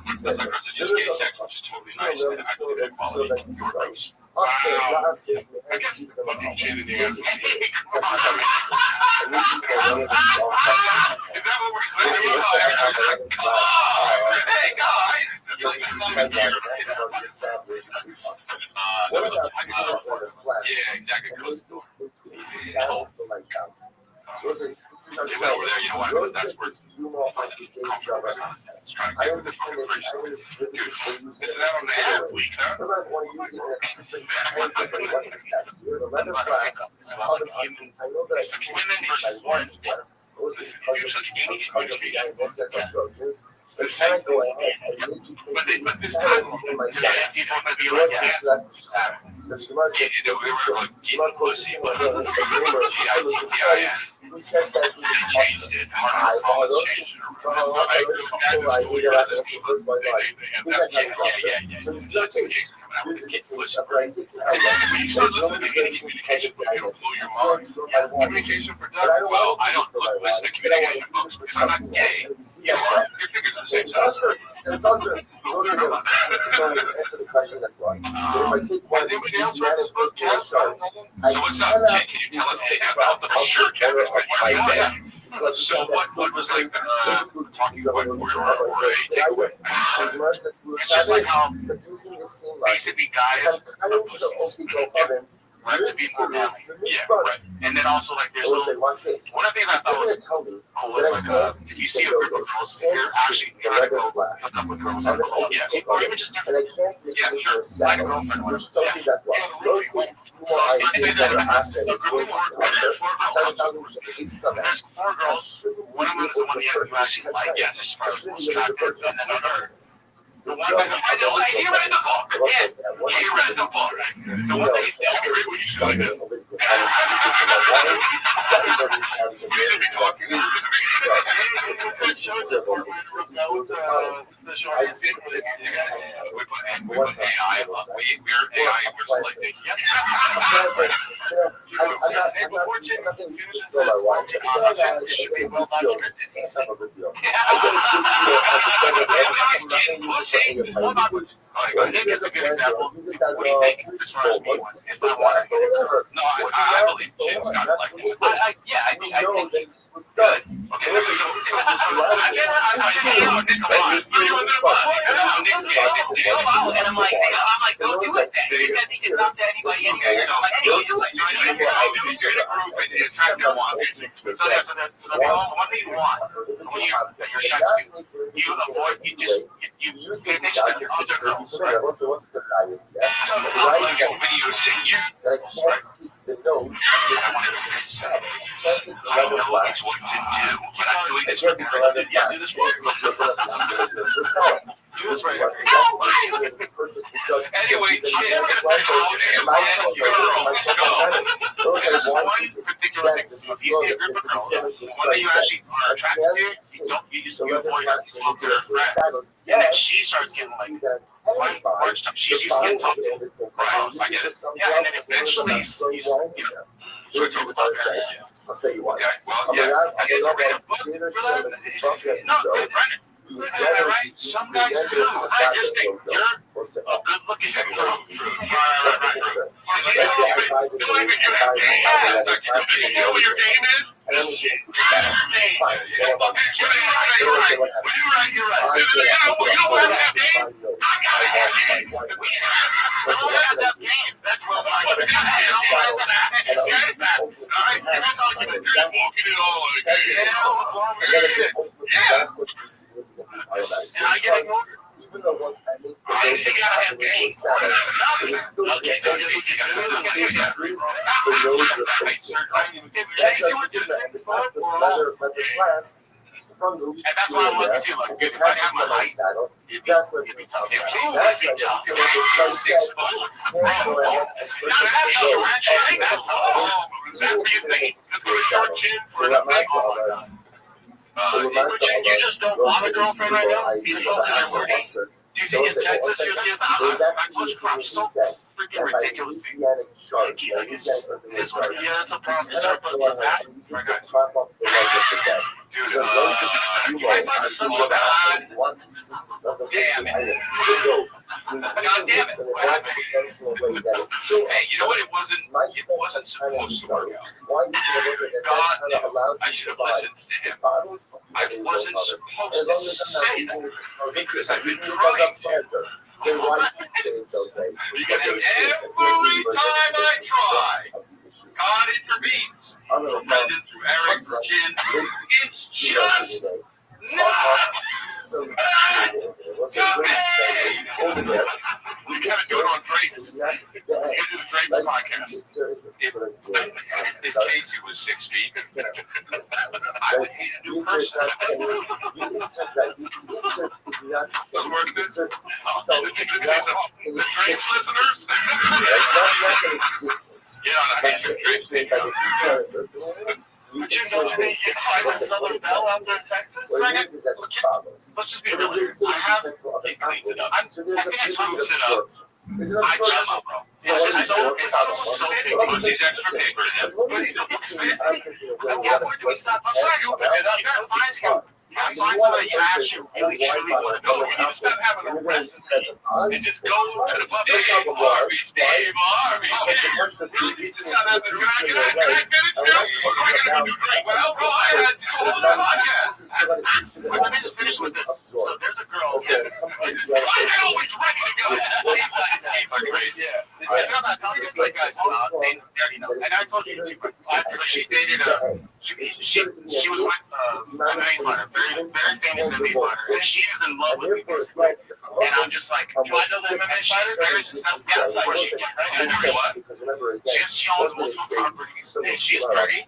That's not gross. It's just gay sex, which is totally nice. And I believe in equality. You're gross. Wow. I guess fucking shit in the ass. Is that what we're saying? Come on! Hey, guys! That's like the year. What about the flash? Yeah, exactly. So this is our They went over there, you know what? That's where you know how to get I understand that I understand that it's not on the app week, huh? but I want to use it in a different kind of way. What's the steps? You're the leather flask. I know that I can Women versus men. also because of the diagnosis of Trojans. But can I go ahead and make you think But this time, today, people might be like, yeah. So the Gemara says, do not close the single again. Who says that he is awesome? So this is a case. This is a case of like taking out there's no communication for communication for Doug. Well, I don't look, listen to communication folks. I'm not gay. You are. Your fingers are the same size. It's also going to answer the question that's why. If I take one of these genetic shards, So what's up? Can you tell us about the sure camera of my dad? So what was like talking about it's just like how basically guys like to be more manly. Yeah, right. And then also like there's little, one of the things I thought was cool is like if you see a group of girls, if you're actually trying to go hook up with girls, or even just different. Yeah, sure. Like a girlfriend or whatever. Yeah. So I'd say that a group of there's 4 girls. One of them is the one you actually like. Yeah, as far as most attractive, and then another. The one that I know, he read the book. Yeah, he read the book. The one that he agree with you like this. Nick is a good example. What do you think as far as me? It's not water. No, I believe Jim's got it like that. Yeah, I think this was good. Okay, listen. And I'm like, don't do it then. He says he can talk to anybody in here. So what do you want when you're sex to? You avoid, you pay attention to other girls, right? What's the value? I want to get videos to you. That I can't take the note and can't take the leather flask. What to do, but I'm doing this I can't take the leather yeah, do flask. this for Do this right. Purchase the jugs. Anyway, shit, I'm gonna there's one particular thing. So if you see a group of girls, the one that you actually are attracted to, you avoid her, you talk to her friends. And then she starts getting like, word stuff. She's used to getting talked to. Right? I get it. Yeah, and then eventually, you know, switch over to her. I'll tell you what. Okay, well, yeah, I get to read a book for that. No, good, right? Some guys do. I just think you're a good-looking girl. Can you tell what your game is? You're right. You don't want to have game? I gotta have game. So I have that game. That's what I want to do. All right, that's all you're going to do. Walking it all like, yeah. And I get ignored. even though once I make the I road think I have game. saddle, it is still Okay, so the you got road replacement. That's a and the past leather flasks sprung loop. And that's why I'm looking too. Like, if I have my height, saddle, it'd that's what be we tough. talk about. It'd That's be what tough. we said. Can't go ahead and purchase the road. That's all. That's me saying. Let's go to short chin for a big you just don't want a girlfriend right now? Because you're working. Do you think in Texas you'll get I told you I'm so freaking ridiculous. Yeah, it's a problem. It's our back. Dude, I find this so bad. Damn it. God damn it. What happened? Hey, you know what? It wasn't supposed to work out. God damn. I should have listened to him. I wasn't supposed to say that because I've been trying to. Their rights say it's okay. Because every time I try, God intervenes. Brendan through Eric, Virgin. It's just not okay. We gotta go on Drake. We gotta do the Drake podcast. If Casey was 6 feet, I would hate a new person. The Drake's listeners? Get on a Drake's video. Would you know they just find a Southern Belle out there in Texas? Let's just be real here. I have it cleaned it up. I think I cleaned it up. Is it I just don't know. It's just so big. Because he's extra paper in it. But he's still looks fit. Yeah, where do we stop? I'm sorry, you open it up. You gotta find somebody you actually really truly want to go. You need to stop having a recipe and just go to the buffet. Dave Harvey's. Dave Harvey's. You just gotta have can I get it? We're gonna do great. Well, go ahead. Hold on, podcast. Let me just finish with this. So there's a girl. I'm always ready to go. Yeah. I'm not telling you like guys. They already know. And I told you she dated she was my main fighter, very famous MMA fighter, and she was in love with me. And I'm just like, do I know the MMA fighter? Very successful. Yeah, it's like she, and I know what? She owns multiple properties, and she's pretty.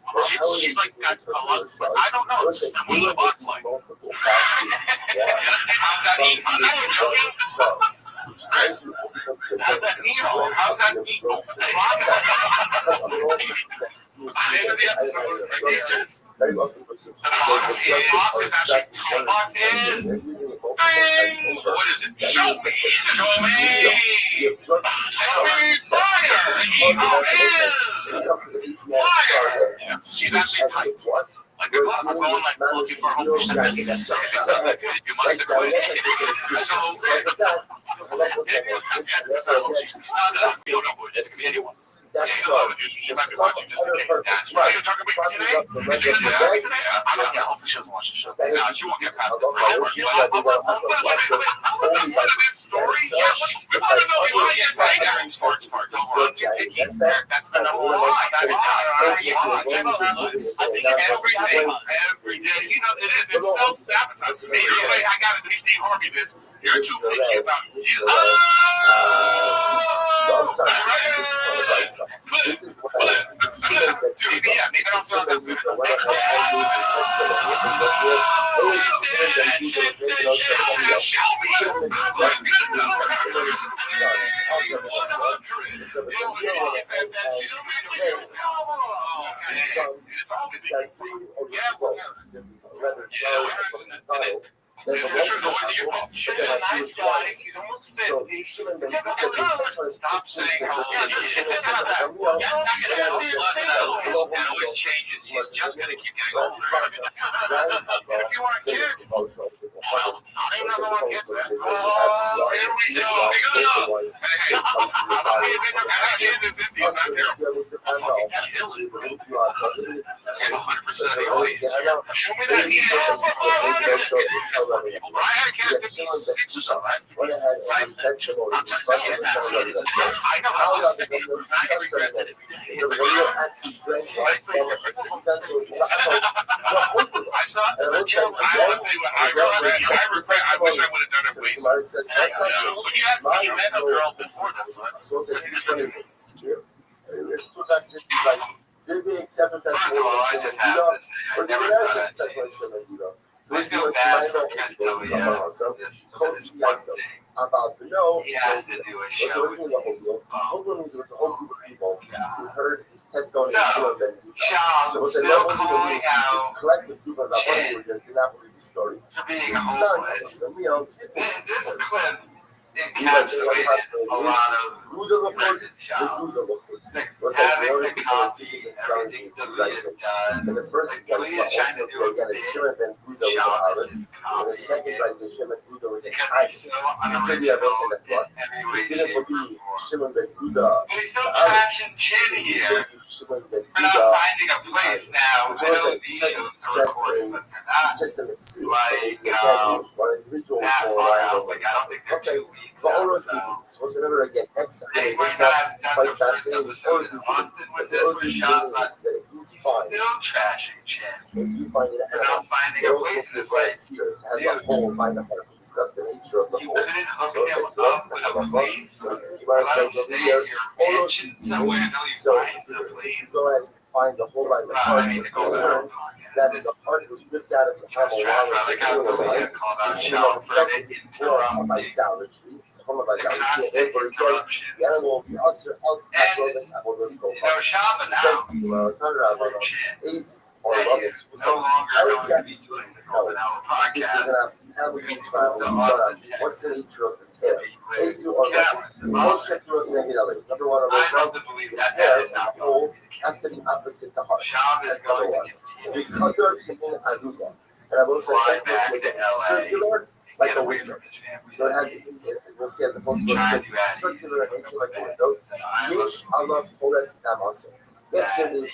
She's like got a lot, but I don't know. What the box like? How's that eat? How's that Nemo? How's that Nemo? The box is actually locked in. What is it? Show me! Show me! Fire! Fire! She's actually tight. Like I'm going like looking for home fish. That's so you might have That's right. It's some other purpose. Right. I'm not hope she doesn't watch the show. That is, she won't get past the story. We want to know why you say that. That's the number one. I think every day. You know, it is. It's self-sabotage. Maybe I got to do Steve Harvey this. You're too picky about it. I'm sorry. This is what I Stop saying how changes. He's just going to keep getting older. If you want kids, ain't nothing wrong with that. Oh, here we go. get 100% of the So audience. I know. Show me that email for 500. Well, I had You to get get Shimon 56 or something. went ahead and gave testimony. I'm just saying, I know, I'm just saying. I regret it. The real actually drank from utensils. I saw the two. I realized I regret. I wish I would have done it way sooner. But you met a girl before that, so It's two factors devices. Did they accept the testimony of Shimon Buddha, or did they not accept the testimony of Shimon Buddha? I feel bad for About no, he has to do a so show. it's the whole deal. Hopefully, there was a whole group of people who heard his testimony of Shimon Ben Buddha. So it was a Still level calling out collective people that did not believe the story. for being His son, homeless. did believe This the story. clip He was in one encapsulated hospital. a lot of Guda Lachut, Brendan the Shaw. Guda Lachut. Was Having notice the that there was coffee, people smelling everything two Dalia license. does. And the first Like place Dalia trying to do a again, big Shimon Ben Guda was an job Aleph. in And the coffee. second place, Shimon Guda was an Because Aleph. he's so Maybe I was in the unoriginal thought. in every He way, didn't shape, or believe form. Shimon Ben Guda. But he's still trashing Chin here. Shimon Ben We're not Guda. finding a place now. I know these are recorded, but they're not Just a mixing. like One individual was that more far aligned out. with Like, I don't think they're Okay. 2 weeks But out, always so. supposed to never again next time. They It's might not not have done quite the first fascinating. It's episode always in Austin with it's this always with the shots, that but if you find still trashing Chin. if you find it They're not finding a place in this way. years has a whole by the heart to discuss the nature of the You whole. couldn't hook So him it's up with a place. so Gemara Let says him over stay here, in your all those mansion somewhere until you so find the if place. you go ahead and find the whole by the heart, I mean, to go concerned that the heart was ripped out of the hammer while it was still alive. Which in of itself is a form of idolatry. It's a form of idolatry. And therefore, again, the animal will be usher else not will this apple this go. No Shabbat now. Ace or love it. No longer going to be doing the Golden Hour This is podcast. an animal trial. What's the nature of the tail? Ace or love it. Most shekler negative. Number one, I love to believe the that tail that is not the whole has to be opposite the heart. Shabbat is That's number going one. to The continue. color can be aruba. And I will say Fly back make to it LA. circular like Get a away window. from his family. So it has, we'll see as opposed to a circular nature like a window. Yesh Allah Choret Namasa. If there is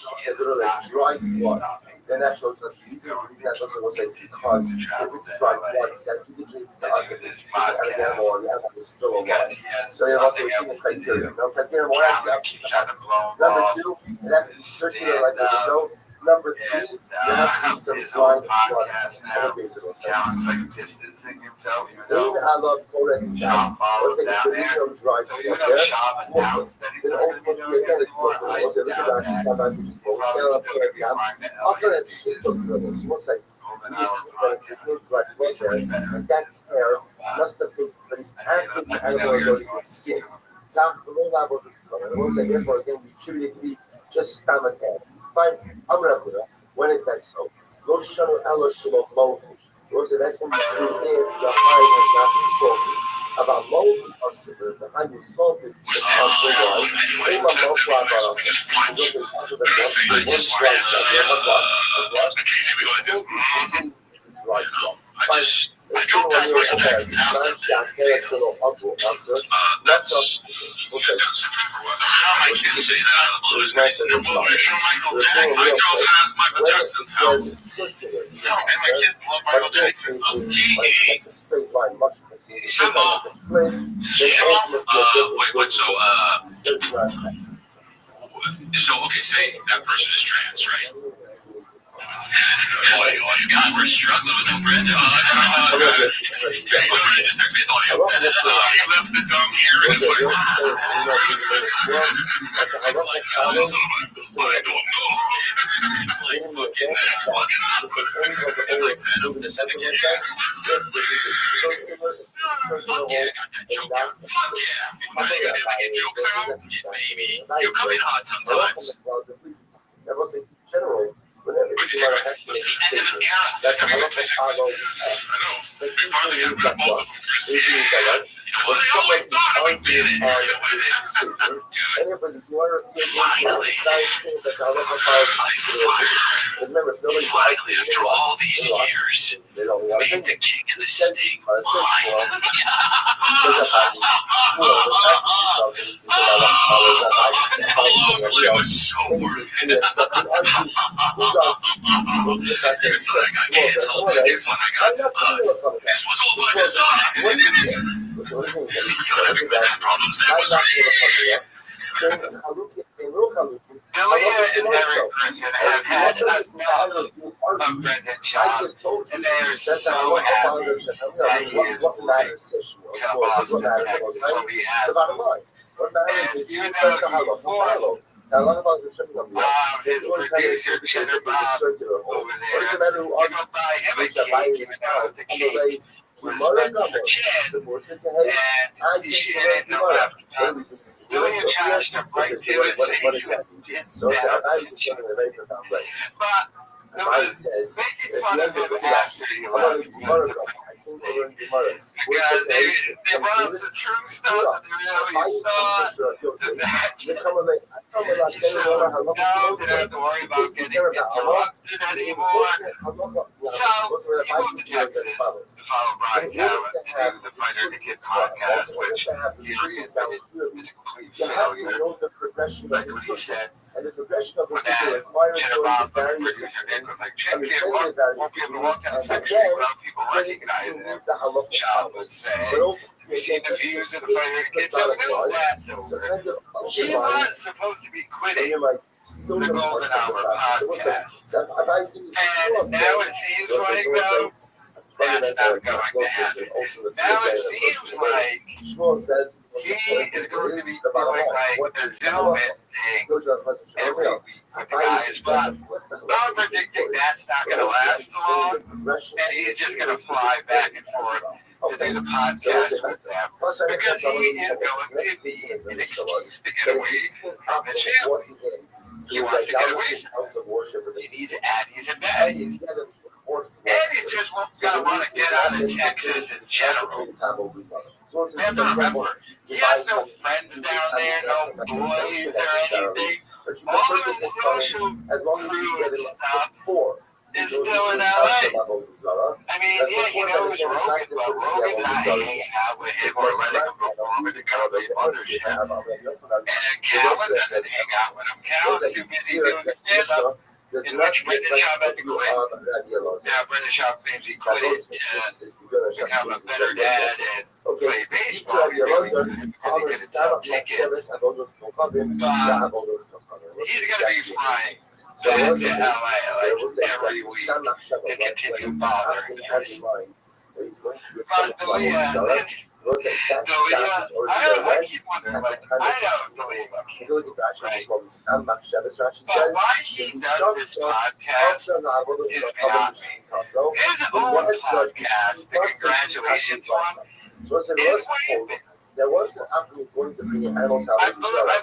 like dry blood, then that shows us the reason that also says because if it's dry blood, that indicates to us that this is out of the animal and the animal is still alive. So you have also seen the criteria. No criteria more Number two, it has to be circular like a window. Number three, there has to be some dry blood. Then I love Koren down. Let's say if there is no dry blood there, then ultimately again it's more close. Let's say look at that, she's talking about she's spoken. I love Koren down. After that, she's talking about it. So we'll say, yes, but if there's no dry blood there, and that tear must have taken place after the animal is already been skinned. Down below that, what is color? And we'll say, therefore, again, we attribute it to be just stomach head. Fine, when is that so? Lo shanu elo shelo mochi. So that's when we see if the hide has not been salted. About mochi also, if the hide was salted, it's also why. Ema mochi about us. Because it's also the one dry blood. You have a box of blood. It's still being dry blood. Fine. It's still when you're okay. Man shakeh shelo abu. Also, that's we'll say. I can say that out of the blue. There's no Michael Jackson. I drove past Michael Jackson's house. And my kids love Michael Jackson. Like a straight line mushroom. It's like a slit. So, okay, say that person is trans, right? Oh, you guys were struggling with them, Brandon. He left the dumb here and it's like, you come in hot sometimes. That was in general. Whenever you want to estimate the statement, that's a lot of follows. But usually use that box. Usually use that, right? was somewhat argued on this statement. And therefore, the Gemara Finally, remember, if nobody's finally, after all these years, they don't want made the king and the sting mine. It was so worth it. Here's what I cancel when I got this was all by design. You don't have any problems there. Delia and Eric have had enough of Brendan I John, just told you and they are that so happy that he is what matters moving is to Boston, Texas, so he has. the bottom line. What matters is Even he though does not have a he follow. Now, a lot of us are tripping on the his producer, Cheddar Bob, circular hole. over What there, does it matter who you argues? can buy him a Which are cake, buying even though it's a cake with Gemara a Gamor, chin, supported to hate, and she didn't know Gemara. that. What do we think? Doing a charge to break to his face What with is that? So I was just showing a very profound way. But The Bible says, making at fun the of end of him the after he I'm left going to Gemara Gamor. I think they learn Gemara. because they brought up the true stuff that they really thought that you don't have to worry about getting interrupted anymore. So, you will get to follow Brian Callen through the Fighter to Kid podcast, which he admitted is a complete You have to failure. know the progression of Like the what he system. said, And the progression of the when system that requires Cheddar knowing Bob, the the various producer, Nick, was like, check understanding it, the won't various be able to walk down the and section then without people getting recognizing to him. the halacha. Sean would say, But we've seen the views of the Fighter to Kid, so we know that's so over. kind of He was undermines supposed to be and quitting you're like so the many Golden parts of Hour the process. So what's podcast. So I've seen this And now it seems like, though, that's not going to happen. Now it seems like Shmuel says he is going to be doing like a Zoom thing every week with the guys, but I'm predicting that's not going to last long, and he's just going to fly back and forth to do the podcast with them, because he is going to be an excuse to get away from his family. He wants to get away from it. He needs Addie's in bed. Eddie just going to want to get out of Texas in general. You have to remember, he has no friends down there, no boys or anything. All of his social crew and stuff is still in LA. I mean, yeah, he knows Rogan, but Rogan's not hanging out with him or letting him perform at the company's mothership. And Calvin doesn't hang out with him. Calvin's too busy doing stand-up, in which Brendan Schaub had to quit. Now, Brendan Schaub claims he quit it to become a better dad and play baseball. He really couldn't get a tough ticket. But he's going to be flying back to LA like every week to continue bothering us. But Delia, I keep wondering, like, I don't believe him. Right? But why he does this podcast is beyond me. His own podcast, the Congratulations one, is what he's been. There was an app who's going to bring an animal I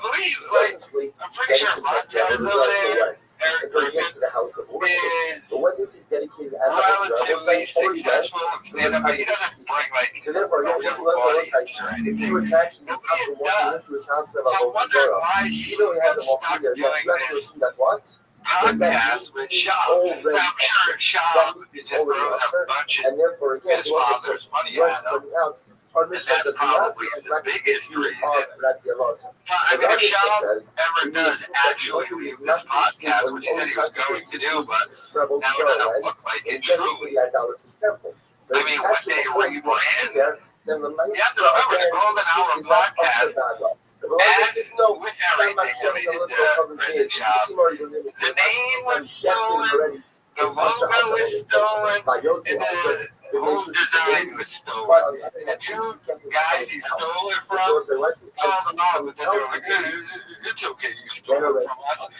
believe, like, I'm pretty sure Montana is over there. Eric until he gets to the house of worship. But when is he dedicated as a relatively successful stand-up, but he doesn't bring, like, so therefore, no real one was like, audience or if anything. you were catching him after walking into his house of So I'm wondering why he even though he hasn't got walked in stuck there, you have doing to this assume that once. podcast with Schaub. I'm sure Schaub just throws a bunch of And therefore, again, his father's money at him. And that's probably the biggest reason. But I mean, if Schaub ever does actually leave this podcast, which he said he was going to do, but now it doesn't look like it truly. I mean, when they rebrand, you have to remember the Golden Hour podcast, and with everything that we did to Brendan Schaub, the name was stolen, the logo was stolen, and the whole design was stolen. And the two guys he stole it from called them out, but then they were like, it's okay, you stole it from us.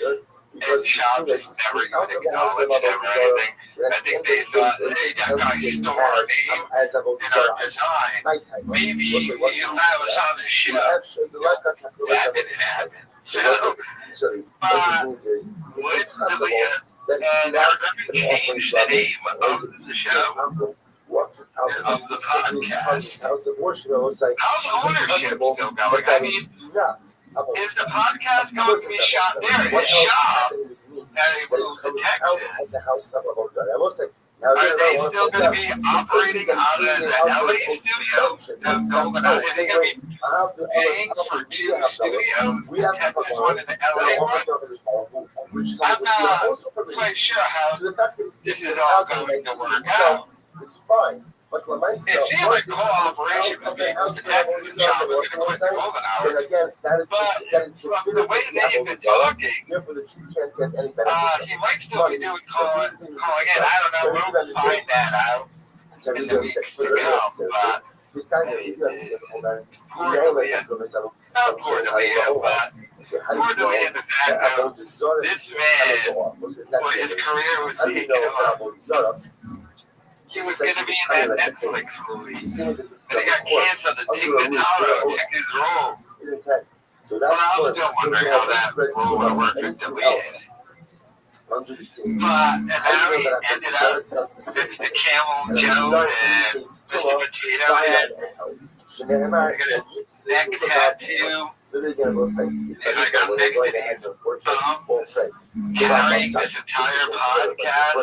And Schaub just never even acknowledged them or anything. I think they thought, hey, that guy stole our name and our design. Maybe he'll have us on the show. That didn't happen. So, but would Delia and Eric change the name of the show? out of the podcast. this house of worship. It was like, How's it's ownership impossible still that going? I that mean, is not about is the Israel. podcast Of going course to be it's shot about there? Israel. What It's else is shot happening with me at a that is moved coming Texas. out of the house of Avodah? I will say, now Are again, they I want still to going to point be out, operating out of the LA studio? that's Golden how Eye? it's Is it saying, going to be I have to paying for two studios? we have Texas different one ones and the that LA are one? which is I'm which we are not also quite permitted. sure how So the fact that it's this getting is all out of going to work itself out. is fine. But It seems like cooperation with people to Texas job is going to quit Golden Hour. then again, that is But the way they've been talking, therefore the truth can't get any benefit. he might still be doing calling in. I don't know. We'll find that out So in we the don't weeks say to for the come. next But decided you understand all that. poor Delia, not poor Delia, but poor Delia, the fact of this man, well, his career was taken off. He was going to be in that Netflix movie. But he got canceled to take Notaro, took his role. So But that's I'm still wondering how that role would work with Delia. under the sea. But and now he ended up with the Camel Joe and Mr. Potato Head. I got a neck tattoo. And I got neck to carrying this entire podcast.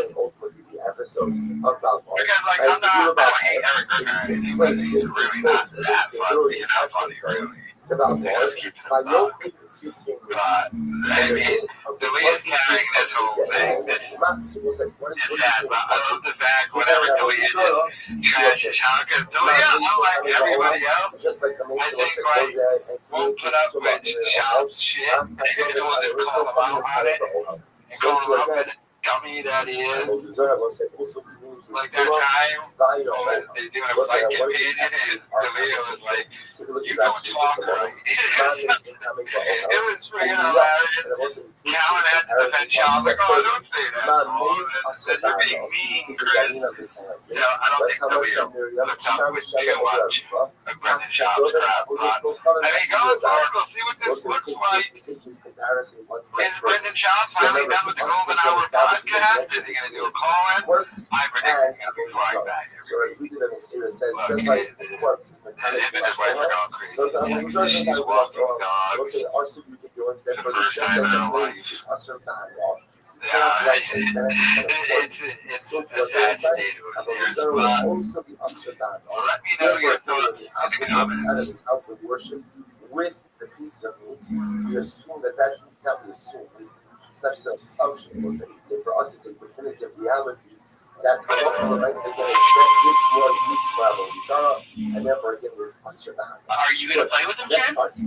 Because like I'm not, I don't hate Eric Griffin or anything, but he's really not that funny. He's not funny really. Keep it By no up. But I mean, the way he's carrying this whole thing, this is sad. But I love the fact whenever Delia just trashes Hanukkah, Delia, unlike everybody else, I think like won't put up with Shab's shit. We'll just call him out on it and call him out for the dummy that he is. Like that time when they doing a fight companion and Delia was like, you don't talk right. It was freaking hilarious. Calvin had to defend Shaw. Like, oh, don't say that. And said, you're being mean, Chris. You know, I don't think Delia puts up with too much of Brendan Shaw's crap. But, I mean, going forward, we'll see what this looks like. Is Brendan Shaw finally done with the Golden Hour podcast? Is he going to do a call-in? I predict he's going to be flying back every week. Him and his wife are going crazy. She's walking dogs. The first time in her life. It's a sad state of affairs. But let me know your thoughts in the comments. With the piece of meat, we assume that is not we assume. Such an assumption was that for us it's a definitive reality that the events again that this was used for Abu Zara and therefore again this Asr. Are you going to play with them, Next Jen? part. The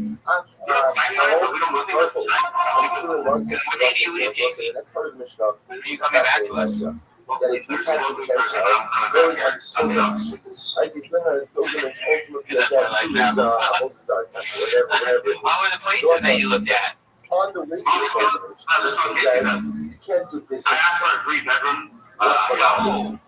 next part of the Mishnah. Are you coming back to us? That if you catch a chance, right? He's been on his pilgrimage ultimately again to his Abu Zara temple, whatever. What were the places that you looked at? On the way to the pilgrimage, he says, you can't do business. I asked for a 3-bedroom. The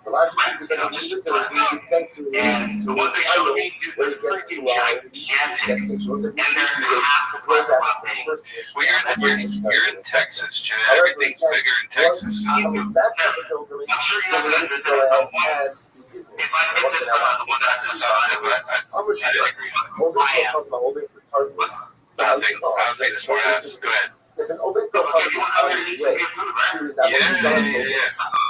logic is because of the visitors, we give thanks to And the ones they showed me, dude, when they're it gets freaking to gigantic. And they're half the price of what they. Well, you're in Texas, Jen. Everything's bigger in Texas. I'm coming back to the pilgrimage, sure you have to visit go some ahead point. and do business. If I get this the one that's the side, How much I agree. holding retardedness? I don't think this one has. Go ahead. If an open door comes on his way to his application,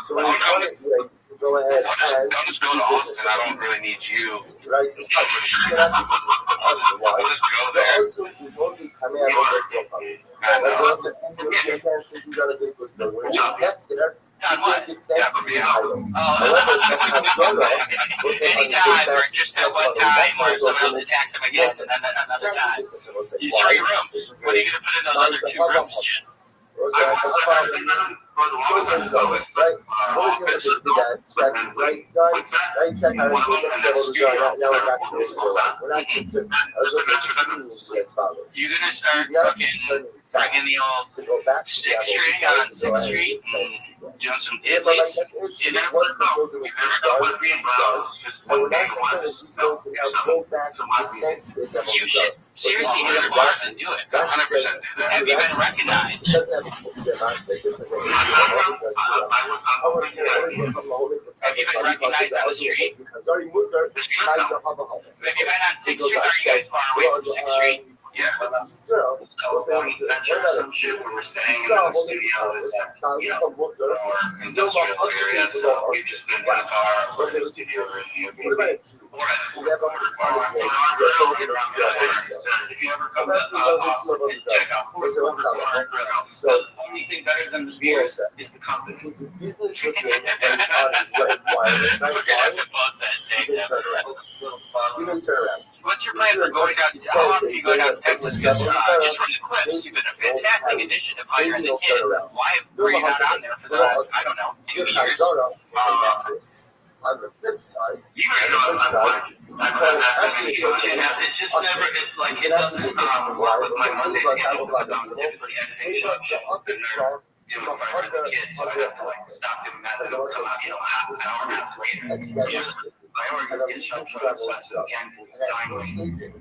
so when he's on his way, go ahead and I'll just go to Austin. I don't really need you. right? It's like you cannot do business with us. Why? I'll just go But there. also, we won't be coming out of this one. As well as the people who can since you got to take this bill. When he gets there, he's going to give thanks to his idol. However, the Hazara was saying on his way Anytime, or back, just at one time, or someone else attacks him again, and then another time. You 3 rooms. What are you going to put in those other 2 rooms, Jen? Was that the problem? Right? What is going to do that? Right? Done. Right? Check out it. Now we're back to this. We're not concerned. As follows. You're going to start fucking bringing the old To go back to 6th Street on 6th Street and doing some diddlies. You never know. You never know what's being brought. Just And we're one day not one concerned is he's going to now go back to the thanks to his You should seriously go to bars and do it. 100% do that. Have you been recognized? He doesn't have to be their master, just as a Have you been recognized on the street? Sorry, Mutter, It's true, though. kind of have a home. Have you been on 6th Street? Are you guys far away from 6th Street? Yeah. So, Going to venture or some shit where we're staying in the studio is, you know, or industrial areas, so we've just been in the car or in the studio or in the Airbnb. Or at the bar. If you ever come to Austin, check out Fort Bar Grill. The only thing better than the beer is the company. the business with him and it's on his way. Why? It's not We're gonna have why. to pause that You thing. didn't turn around. You didn't turn around. What's your plan for going down? How often do you go down to Texas? Because just from the clips, you've been a fantastic addition to Fire and the Kid. Why were you not on there for the last, I don't know, 2 This years? Arizona is a mattress. On the flip side, You already know what I'm it just never, it doesn't work with my Monday schedule because I'm typically editing shows. And they're doing Fire and the Kid, so I have to stop doing that and come out, half an hour and a half later. My organization shows up so again timely.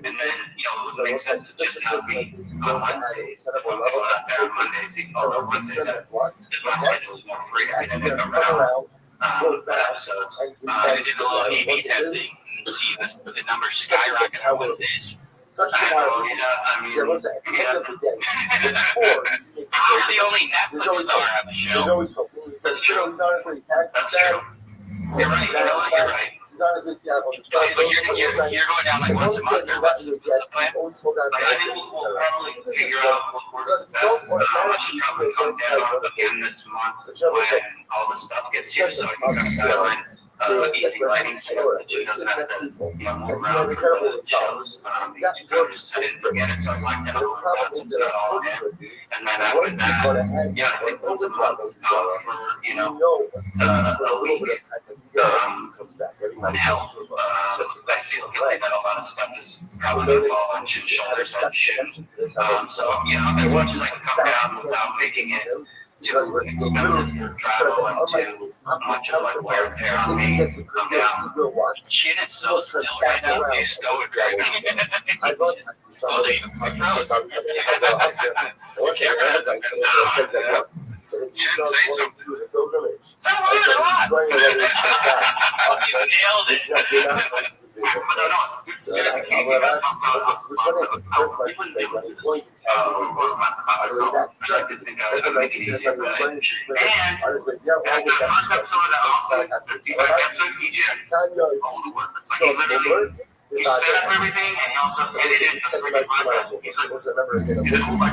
And then, it makes sense to just have me on Mondays. If I'm not there on Mondays, although Mondays, my schedule is more free. I can make around episodes. I did a little A/B testing and see the numbers skyrocket on Wednesdays. such a You're the only Netflix star on the show. There's always hope. That's true. He's honestly, That's true. You're right. You're right. He's honestly, yeah, But you're going down like once a month or what's the plan? I think we'll probably figure out what works the best. I should probably come down again this month when all the stuff gets here so I can come down easy lighting so that it doesn't have to move around for the shows. I didn't forget it, so I like that a little bit since that all in. And then after that, I think once a month for, help. I feel guilty that a lot of stuff is probably going to fall on your shoulders that shouldn't. So, as much as I can come down without making it too expensive to travel and too much of like wear and tear on me, come down. Shit is so still right now. It's stoic right now. I love Oh, they froze. But if you start going through the pilgrimage, So what? going away to You nailed it. so I'm going to ask you, which one is the third question says when he's going to tell you this? I read that. Second question says when he's going to I just went, yeah, well, with that. So the word He set up everything and he also edited everything. He's a cool guy.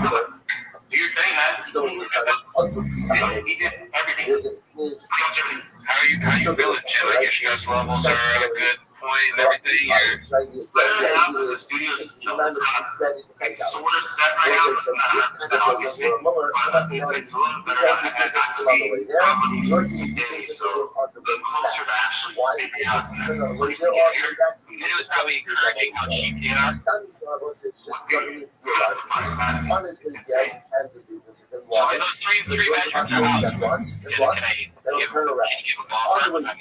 Do your thing, man. So He did everything. How are you feeling, Jim? I guess your stress levels are at a good point and everything. The studio is it's sort of set right now. It's not 100% obviously, but it's a little better. I got to see probably 2 days, so the closer to actually figuring out the place to get here. And it was probably encouraging how cheap they are. Honestly, yeah, and the business you can So walk in those three bedrooms are out. That'll turn around. On the way back,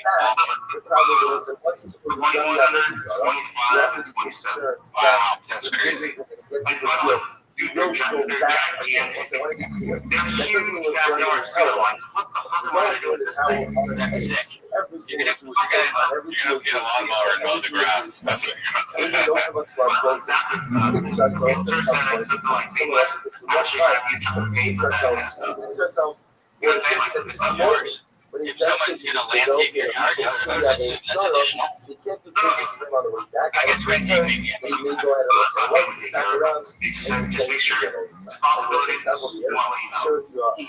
the problem is that once it's put together, you have to be concerned Wow, that that's the crazy. business gets in the deal. You will go back again. So I want to get clear. That doesn't mean we're going to tell one. You don't go to tell on the page. Every single Jewish on every single Jewish even those of us who are going to fix ourselves at some point, some of us, if it's enough time, fix ourselves, when it's smart, when he's actually just the wealthy and people still have a sorrow, so you can't do business with him on the way back. I'm concerned that he may go ahead and listen, what, back around, and you can see it over time. That will be it. I'm sure if you are, if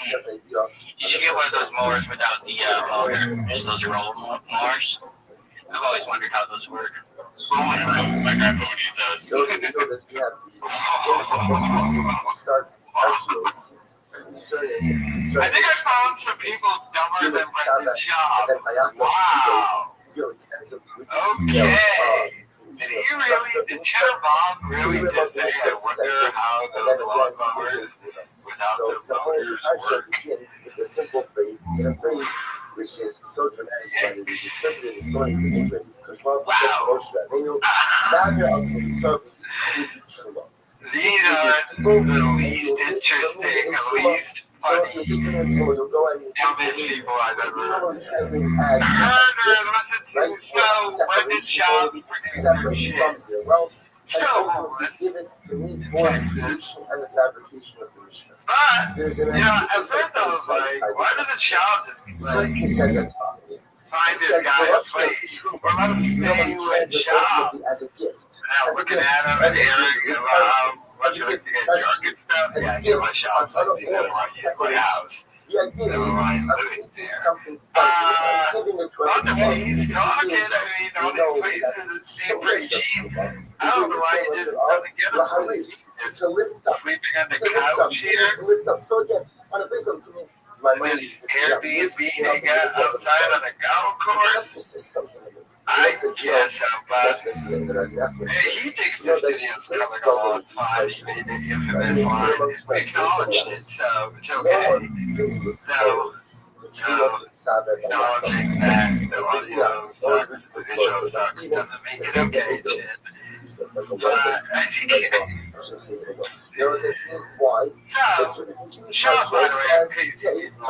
you are. You should get one of those mowers without the motor. Just those roll mowers. I've always wondered how those work. My grandpa would use those. Those of you know that we have the start our shows concerning. I think I found some people dumber than Brendan Schaub. Wow. Deal extensively with Okay. Did Cheddar Bob really just say, I wonder how those lawnmowers without so the the whole motors our show work? begins with a simple phrase, in a phrase which is so dramatic that it is interpreted in so many different ways. Because Rob says to Moshe Rabbeinu, "Nagel al-Mitzvah b'Yisrael." These are the least interesting, at least So you'll go and dumbest people I've ever normally translate heard as or listened to. So, when did Shop separate from here? Well, So, and give it to me for the creation and the fabrication of the Mishnah. but, There's you an know, at first I was like, why does the Shop just He said that's fine. find this guy a place or let him stay with Shop? As a gift. And I was looking at him and hearing, what should I get drunk and stuff? Yeah, I get my Shop, I do that at my house. The idea is I'm something fun. Giving it to on the way he's talking, I mean, all these places seem pretty cheap. I don't know why he just doesn't get them. To lift up. Sleeping on the To lift up. couch here. To lift up. So again, on a basis of With his Airbnb they got outside on the golf course. This is something I guess but hey, he thinks this video's coming along fine. He made it infamous line. We acknowledged it, so it's okay. So, acknowledging that the audio sucks, the visual sucks, doesn't make it okay, Jen. Why? So, Sean, by the way, he pays no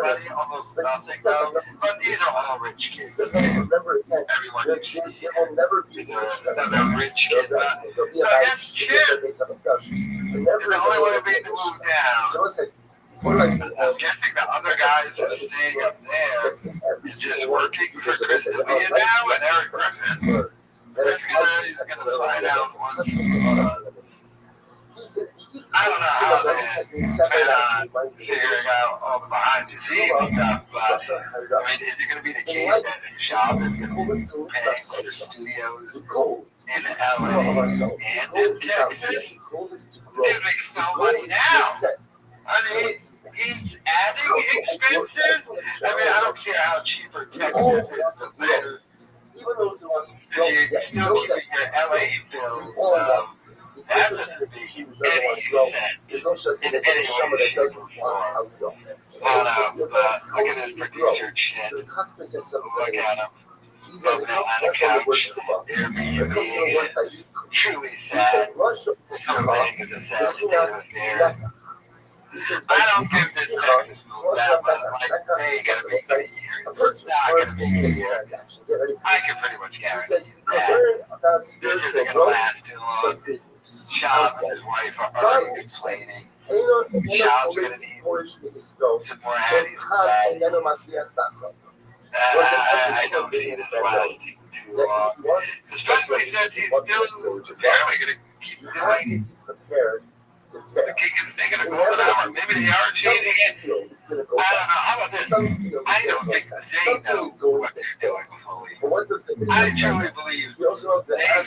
money, almost nothing, though, but these are all rich kids. Remember again, Everyone you see here, will never be they're rich kids, but so that's true. And the only way to make the move down, So listen, I'm guessing the other guys are staying up there and just working for Chris and Leah now and Eric Griffin. He's going to find out once. I don't know how they plan on figuring out all the behind the scenes stuff, but I mean, is it going to be the case that the Shop is going to be paying for the studios in LA and in Texas? It makes no money now. I mean, he's adding expenses. I mean, I don't care how cheap or Texas is, the better. Even those of us You're still keeping your LA bills. That doesn't make any sense. There's no such thing in as any someone way, that doesn't shape, want how or we go. look at his producer chin. So the customer says something Look at him. He's as a Sitting on a couch, Airbnb. Truly sad. Something is a sad state there. I don't give this Texas move that much. Like, hey, you gotta make it a year. It's not gonna be a year. I can pretty much guarantee that this isn't gonna last too long. Shop and his wife are already complaining. Shop's gonna need some more addies and that. I don't see this lasting too long. Especially since he's still apparently gonna keep doing prepared. they're gonna go an hour. Maybe they are changing it. I don't know. How about this? I don't think they know what they're doing fully. I truly believe they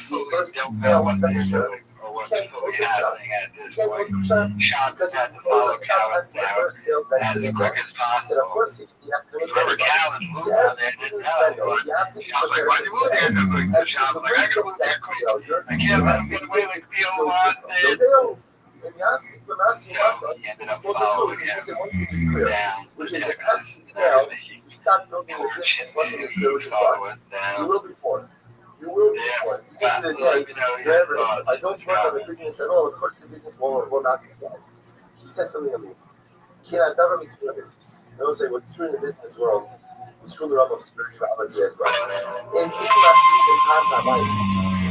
fully don't know what they're doing or what's fully happening at this point. Shop has had to follow Calvin down as quick as possible. Remember Calvin moved down there, didn't tell anyone. Shop's like, why'd you move there? And the shop's like, I gotta move there quick. I can't let him get away like Theo lost it. So he ended up following him down, which is a country now. You stop building a business, one thing is good, which is what? You will be poor. You will be poor. You get to the day, wherever, I don't work on the business at all, of course the business will not be thrive. He says something amazing. Cannot never be to do a business. I will say what's true in the business world is true in the realm of spirituality as well. And people are in time not life.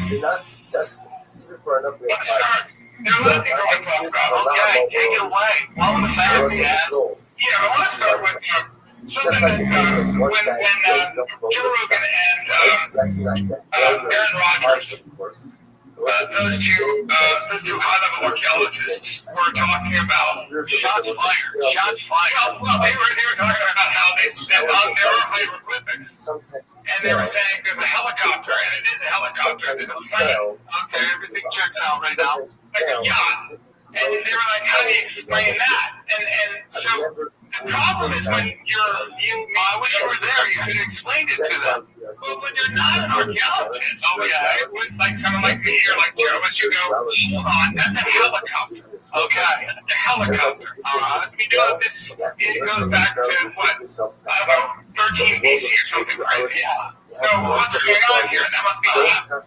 If you're not successful, even for a number of times. Okay, take it away. All of a sudden, yeah, I want to start with something that Joe Rogan and Aaron Rodgers, those two high-level archaeologists were talking about shots fired. Shots fired. Well, they were talking about how they said on their hieroglyphics, and they were saying there's a helicopter, and it is a helicopter. There's a plane. Okay, everything checks out right now. Like a yacht. And they were like, how do you explain that? And so the problem is when you were there, you could explain it to them. But when you're not an archaeologist, it was like someone like me or like Joe, you go, hold on, that's a helicopter. Okay, a helicopter. Because it goes back to what, I don't know, 13 BC or something crazy. So what's going on here? That must be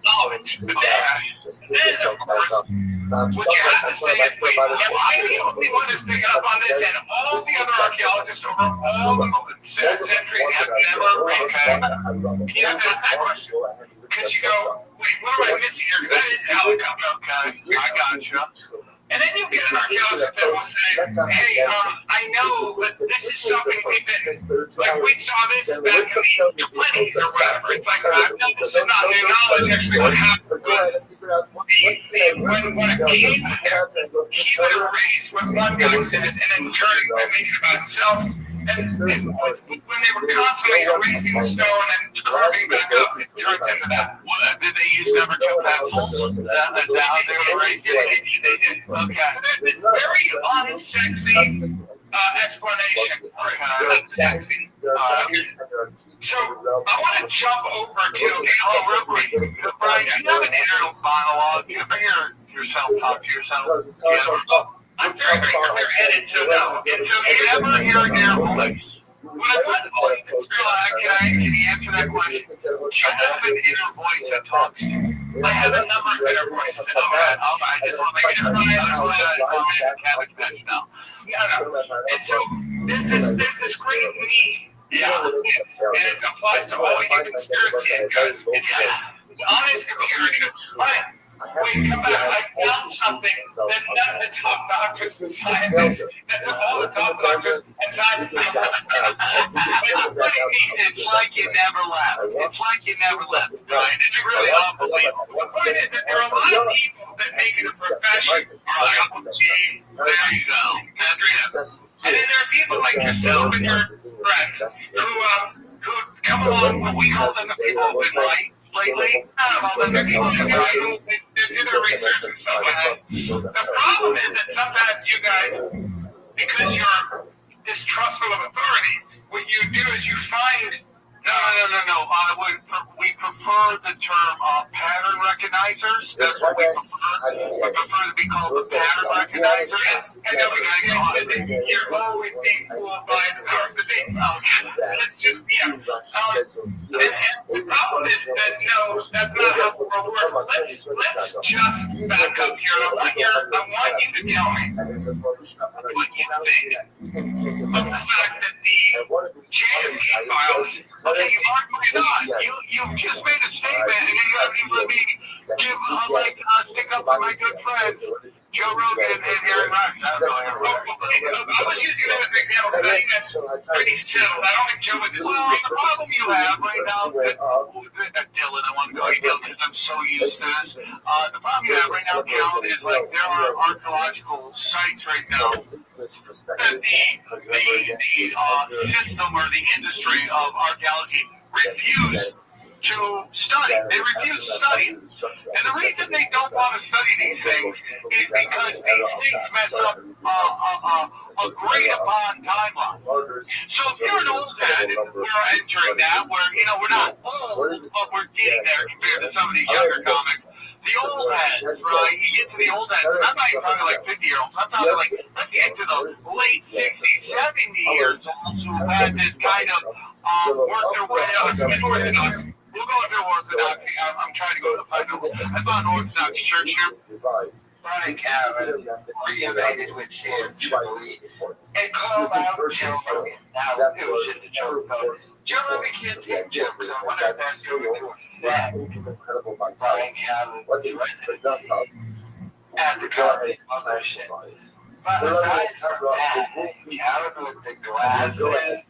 knowledge. But then, of course, What you have to say is, wait, am I the only one who's picking up on this? And all the other archaeologists over all the centuries have never read. And you have to ask that question. Because you go, wait, what am I missing here? Because that is helicopter. Okay, I got you. And then you get an archaeologist that will say, hey, I know, but this is something we've been, like we saw this back in the 20s or whatever. It's like, no, this is not new knowledge. Actually, what happened was, when a king would erase what one guy said and then turn it and make it about himself. And when they were constantly erasing the stone and carving back up, it turns into that. Did they use number 2 pencils? That they were erasing it? They did. Okay. There's this very unsexy explanation for sexy. So I want to jump over to real quick. Brian, do you have an internal monologue? Do you ever hear yourself talk to yourself? I'm very, very clear-headed, so no. And so you ever hear your voice? When I was on can you answer that question? Do you have an inner voice that talks to you? I have a number of inner voices. I just want to make it clear. No. And so there's this great need. Yeah, and it applies to all you conspiracy guys. It's honest community. Wait, come back. I found something that none of the top doctors and scientists, that's all the top doctors and scientists. It's like you never left. It's like you never left, Brian. It's really unbelievable. The point is that there are a lot of people that make it a profession. Brian, gee, there you go. Andrea. And then there are people like yourself and your friends who come along, but we call them the people who've been right. Lately, they're do their research and stuff like that. The problem is that sometimes you guys, because you're distrustful of authority, what you do is you find, no. We prefer the term pattern recognizers. That's what we prefer. We prefer to be called the pattern recognizer. And then we gotta get on it. You're always being fooled by the powers that be. Let's just, the problem is that, no, that's not how the world works. Let's just back up here. I want you to tell me what you think of the fact that the JFK files, okay, you just made a statement, and you have to let me give, stick up for my good friends, Joe Rogan and Aaron Rodgers. I was using that as an example because I think that's pretty simple. I don't think Joe would just, the problem you have right now, Dylan, I want to go to Dylan because I'm so used to this. The problem you have right now, Dylan, is like there are archaeological sites right now that the system or the industry of archaeology refuse to study. They refuse to study. And the reason they don't want to study these things is because these things mess up agreed upon timeline. So if you're an old head, we're entering that where, we're not old, but we're getting there compared to some of these younger comics. The old heads, right? You get to the old heads. I'm not even talking like 50-year-olds. I'm talking like, let's get to the late 60s, 70-year-olds who had this kind of work their way up. Orthodox. We'll go into Orthodoxy. I'm trying to go to the final. I found an Orthodox church here. Brian Calvin reunited with Sam Tripoli and called out Joe Rogan. Now, it was just a joke about Joe Rogan can't take jokes. I wonder if that's going to that. Brian Calvin at the comedy mothership. But aside from that, Calvin with the glasses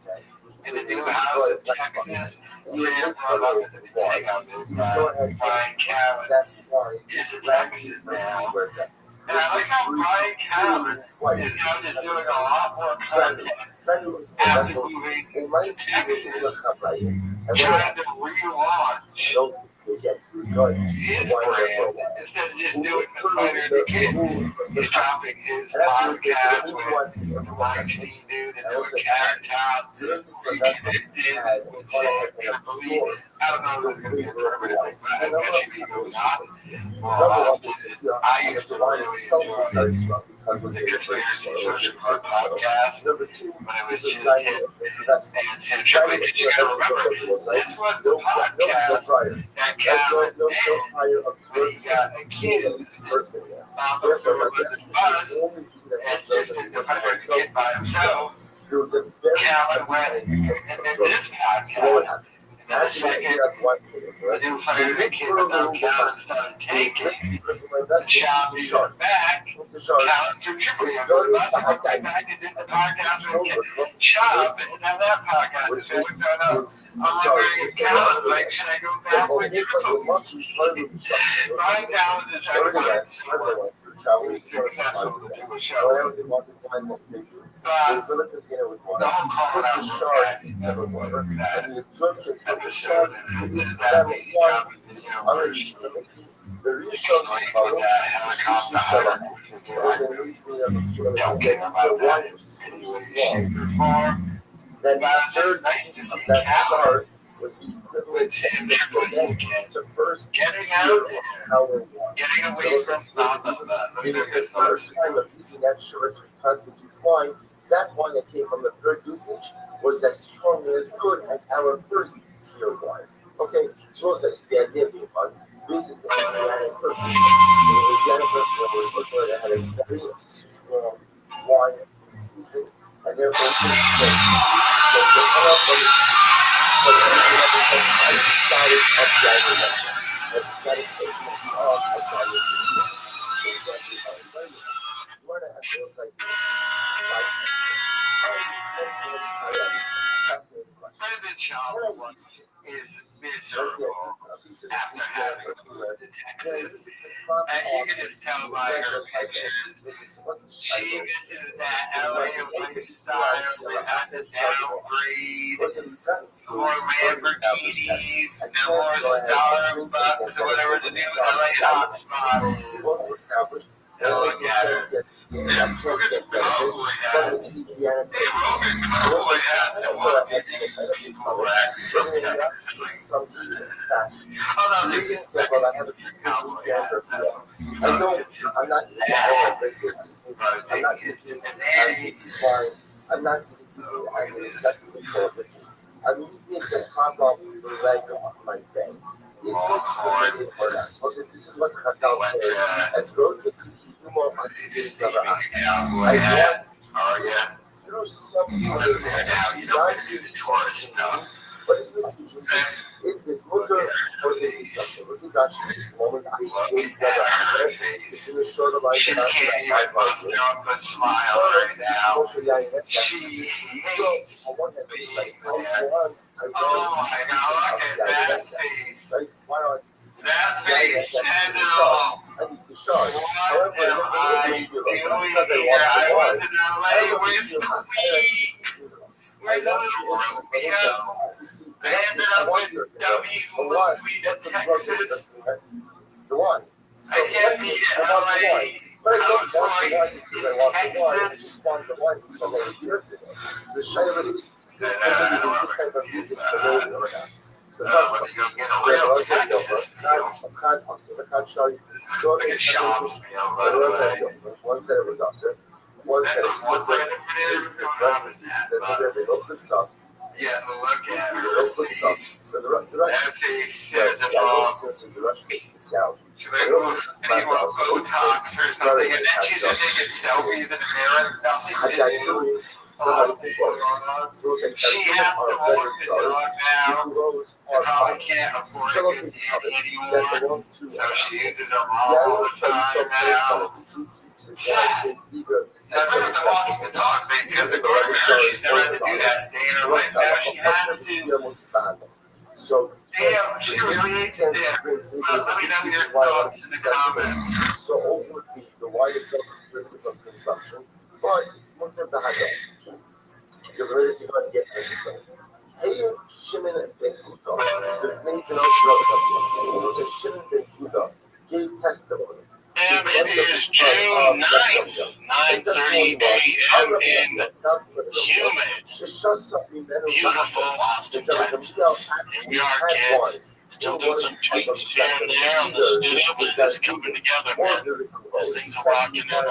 in the new house in Texas, Brian Calvin is in Texas now. And I like how Brian Calvin is now just doing a lot more content after moving to Texas, trying to relaunch his brand instead of just doing the fighter the kid. He's dropping his podcast with the Weinstein dude and doing Carrot Top, Resisted, I don't know if it's going to be a permanent thing, but I bet you people not. I used to really enjoy the Conspiracy Social Club podcast, but it was just him and Tim Tripley. Did you guys remember? This was the podcast that Calvin did when he got a kid. Therefore, not the only people that observed it was kid by himself. There was a very so what happened? After that, you have one thing, right? The Nick Burrow started taking the shop to sharks. The sharks. They done it back in the podcast shop, and now that podcast is going on. I'm like, should I go back with you? Right now, the whatever they want to find what they do. They fill the container with water, put the shark into the water, and the absorption from the shark is that water underneath the research power was at least the one was long. Then the third piece of that shark was the equivalent to first getting out of power water. Getting away from the third time of using that shark to constitute wine. That wine that came from the third usage was as strong and as good as our first tier wine. Okay, so says the idea being this is the Asiatic perfume. So the Asiatic perfume was much more that had a very strong wine infusion, and therefore the status of Japanese. As the status of Japanese. You want to have those like this side fascinating question. President Child is miserable after having detectives. And you can just tell by her pictures. She misses that LA lifestyle. They had to downgrade. More Lamborghinis, no more Starbucks, or whatever the new LA hotspot is. Look at her. I can't get better. From this Asiatic some fashion. Well, I have a piece of Asiatic perfume. I'm not using it as a wine. I'm not using it as a receptacle for it. I'm using it to pop up the leg off my bed. Is this permitted or not? Suppose this is what Chazal said. As roads of I want through some other non-usage, but usage is this mutter or is it something? Look at God, this moment I hate that. It's in the short of my life. Smile right now. So on one hand, it's like I want right? Why aren't that face and all? I need the shark. However, because I want the wine. We're going to Rubio. They ended up with the wine. So I want the wine. But I don't want the wine because I want the wine. I just want the wine because I want to hear from it. So the shayla is this type of music related or not. So one said it was awesome. One said it was they love the sun. Yeah, look at it. They love the sun. So the Rush is the Rush takes the sound. Should I go Botox or something and then she's just taking selfies in the mirror? So it's like she has to walk the dog now. Probably can't afford to get anyone. So she uses them all the time now. That's not walking the dog because the Gordon she's never had to do that day in her life. Now she has to. So damn, she really did. Let me know your thoughts in the comments. So ultimately, the wine itself is prohibited from consumption, but it's mutter b'hadam. You're ready to go and get everything. Hey, Shimon ben Yehuda, the Fnei ben Oshra, so Shimon ben Yehuda gave testimony. And it is June 9th, 9:30 a.m. in humid, beautiful Austin, Texas. And we are kids. Still doing some tweaks here and there on the studio, but it's coming together, man. This thing's rocking and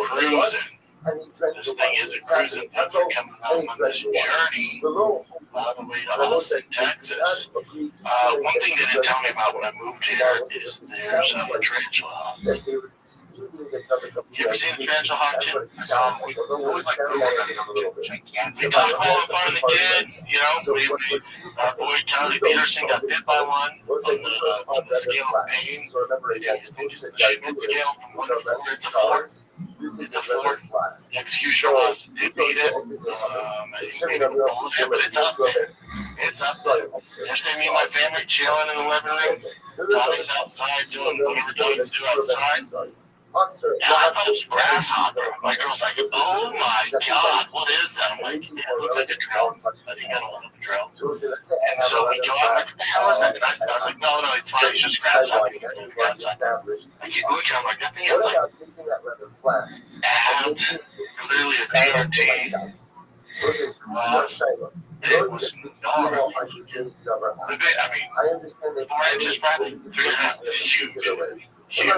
cruising. This thing isn't cruising. Things are coming home on this journey all the way to Austin, Texas. One thing they didn't tell me about when I moved here is there's a tarantula. You ever seen Tarantula Hawk too? Always like we talk about finding the kid, you know, our boy Charlie Peterson got bit by one on the scale of pain. It's the treatment scale from 1 to 4. It's a 4. It's a 4. The execution was did beat it. I think maybe a little bit, but it's up there. It's up there. Yesterday, me and my family chilling in the living room. Tommy's outside doing whatever dogs do outside. Yeah, I thought it was a grasshopper. My girl's like, oh my God, what is that? I'm like, yeah, it looks like a drill. I think I don't want a drill. And so we go out, what the hell is that? And I was like, no, it's fine, it's just grasshopper. I keep looking, I'm like, that thing has like abs, clearly a TNT. It was gnarly. I mean, 4 inches, probably 3.5 huge. Huge.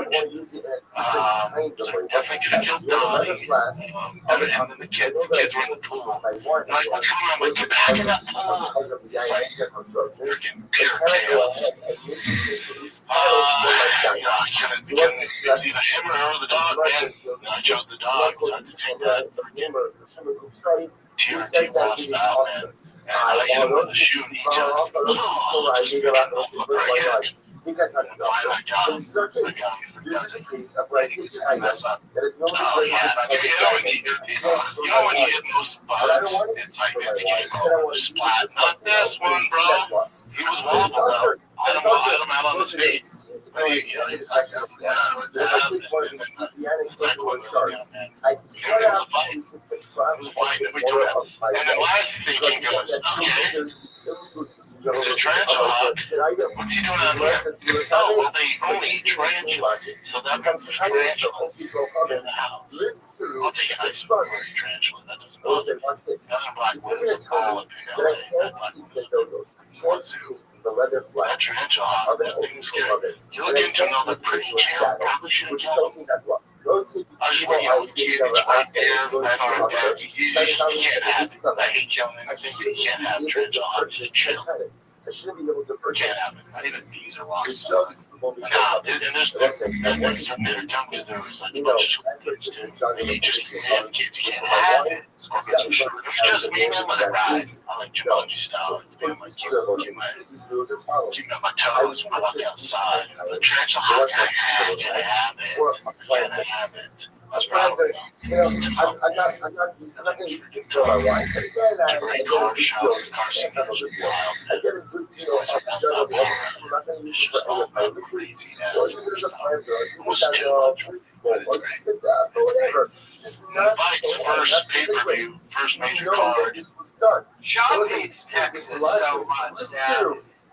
Definitely could have killed Donnie. And then the kids were in the pool. I'm like, what's going on? I'm like, get back in that pool. It's like freaking pure chaos. It was either him or the dog, man. I chose the dog, so I just take that freaking TNT blast out, man. And I hit him with the shoe and he just looked right at it. So this is our case. This is a case of where I take the item that is no longer you know when you hit most bugs, it's like it's game over. Splat. Not this one, bro. He was wobbled though. I hit him out on his feet. He's like, I cannot fight. And then my thinking goes, okay. The tarantula, what's he doing out here? Oh, well, they only eat tarantula, so that means the tarantula in the house. I'll take a nice one for a tarantula, that doesn't bother me. Nothing black with a ball up in LA, that black with the leather flash. That tarantula, that thing's scary. You look into another pretty tail, probably should have killed him. I just want you to keep it right there, right on our back. You can't have it. I hate killing anything, but you can't have tarantula. Just chill. I shouldn't be able to purchase. Not even bees or wasps. Nah, and there's because they're dumb because there was like a bunch of kids too. And you just have kids, you can't have it. Scorpions are sure. If it's just me, man, let it ride. I like Jumanji style. I'm like, keep me on my toes when I walk outside. The tarantula, how can I have it? Can I have it? That's probably I'm not going to use this for my wife. But again, I car show, the car signals are wild. I get a good deal on the juggle. I'm not going to use it for any of my liquids. Or use it as a plant or use it as a fruit bowl or use it for whatever. Just not Mike's first pay-per-view, first major card. This was done. Sean hates Texas so much.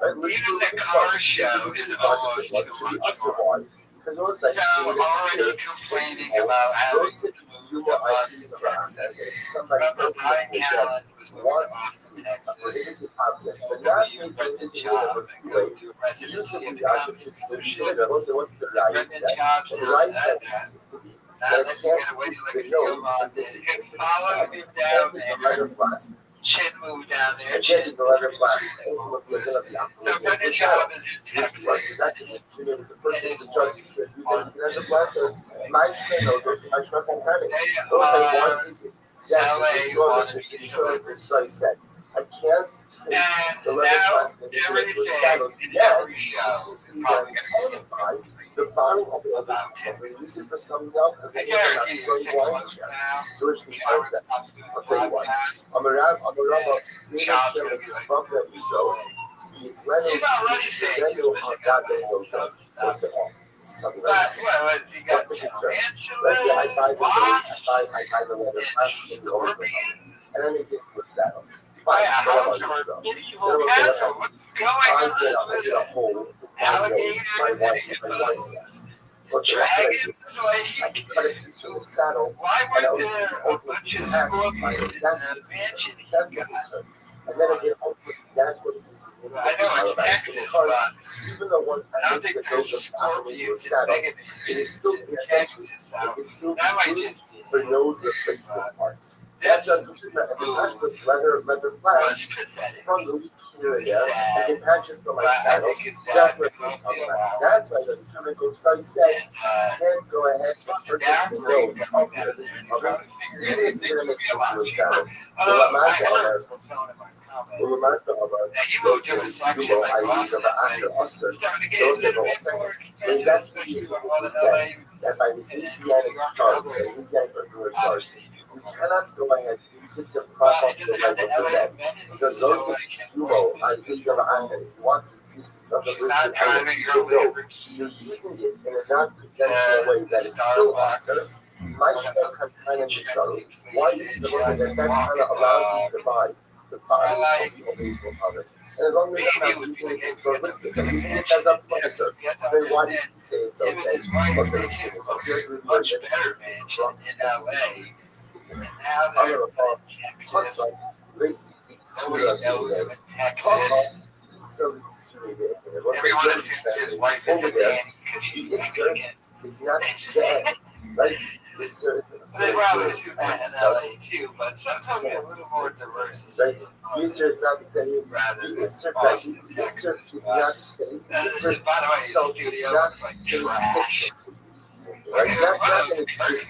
Even the car show is almost too much. I'm already complaining about having to move the bus around. Remember, Brian Callen was related to object, but not related to job. The use of the object should still be good. What's the right? The right has to be. But I can't the note. Follow him down there. Chin move down there. Chin the leather flask. So when the job is that's it. Should be able to purchase the drugs using as a planter. My those my trust and timing. Those are one pieces. Yeah, the short study said. I can't take the leather flask and put it to a saddle. Yeah, it seems to be that by the bottle of the other and use it for something else as it was not straight wine. George the concepts. I'll tell you what. I'm around Zena Sherman bump that we show. The Renault on that Renault what's it all? Something like that. What's the concern? Let's say I buy the leather flask in the overcoat and then they get to a saddle. Fine, I get a hole. My wife yes. What's the I can cut a piece from the saddle and open the hatch. That's the concern. And then I get open. That's what it is. I know it's Texas, but even though once I make the goat of into a saddle, it is still essentially it is still used for no replacement parts. That's a Pashtus leather flask, sprung a leak here and there. I can patch it from my saddle. That's why the Shemiko Sai said, you can't go ahead and purchase the road of the oven, even if you're going to make it into a saddle. ולמדת אבל לא ציידו בו היו דבר אחר עשר שעושה בו עשר and that he said that by the Asiatic shards, the Asiatic earthenware shards, you cannot go ahead and use it to prop up the leg of the bed because those of you are if you want the existence of the living item, you're using it in a non-conventional way that is still awesome. My shell can kind of shuttle. Why is it that kind of allows me to buy the bodies of the evil of it? And as long as I'm not using it just for liquids, I'm using it as a planter, then why does he say it's okay? Most of this thing is like, here's the word that's I'm going to call Hustle, Lacey, Surah, over there, the Isser is not bad, right? This is right. This is not extending. This is not extending. This itself is not in existence. Right? Not in existence.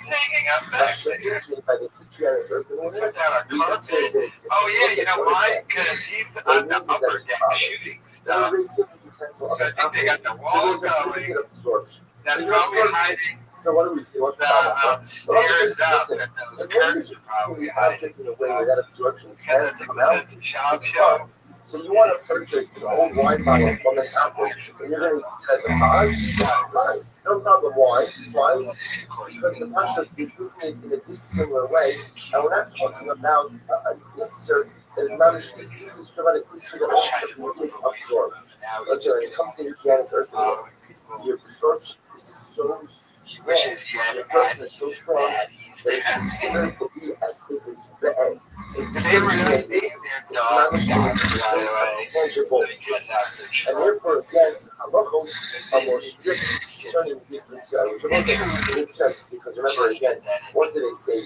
By the patriarchal earthenware, this is in existence. Oh yeah, you know why? Because he's on the upper deck. Now they give the utensil of an apple. So there's a limited absorption. That's probably hiding. So what do we see? What's the problem? Well, listen, as long as you're using the object in a way where that absorption can come out, it's fine. So you want to purchase an old wine bottle from an apple, and you're going to use it as a vase? Fine. No problem. Why? Why? Because the Pashtus is using it in a dissimilar way, and we're not talking about an Isser that is not an existence, we're talking about an Isser that ultimately is absorbed. Listen, when it comes to Asiatic earthenware, the absorption is so strong. The absorption is so strong that it's considered to be as if it's bad. It's considered as if it's not a tangible. And therefore, again, halachos are more strict concerning this guy, which also makes sense because remember again, what did they say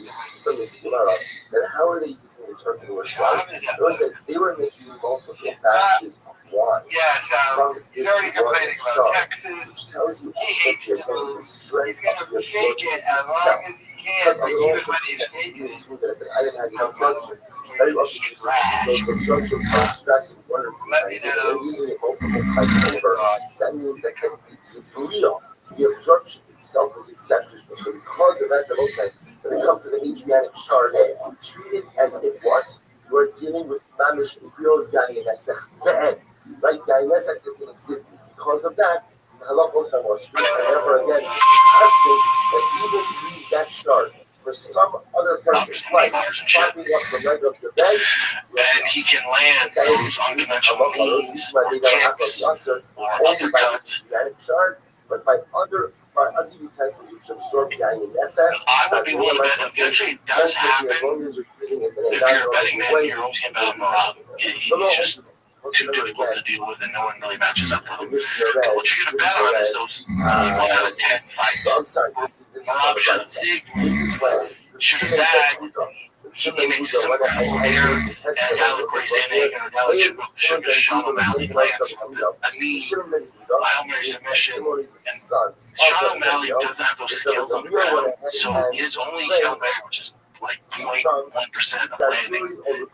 from this Gemara? That how are they using this earthenware shard? Listen, they were making multiple batches of wine from this one shard, which tells you the strength of the absorption itself. Because I'm also assume that if an item has an absorption, very often those absorptions are extracted one or two times, and they're using it multiple times over. That means that the absorption itself is exceptional. So because of that, the most when it comes to the Adriatic shard, treat it as if what? We're dealing with mamish real Yain Nesach. Right? Yain Nesach is in existence. Because of that, the halachos are more strict, and therefore again, asking that even to use that shard for some other purpose, like propping up the leg of the bed, and he can land those unconventional means, or kicks, or uppercuts, shard, but by other utensils which absorb Yain Nesach. I would be willing to bet eventually it does happen. As long as you're using it in If you're a betting man, you're always going to bet him. He's just too difficult to deal with, and no one really matches up with him. But what you're going to bet on is those 1 out of 10 fights. I'm sorry. Marab should zig, should zag. He makes some hair, and Alec Sanhagen or Dalek should have shot him out in Lance. I mean, Hail Mary submission, and Sean O'Malley doesn't have those skills on the ground, so his only Hail Mary, which is like 0.1% of landing,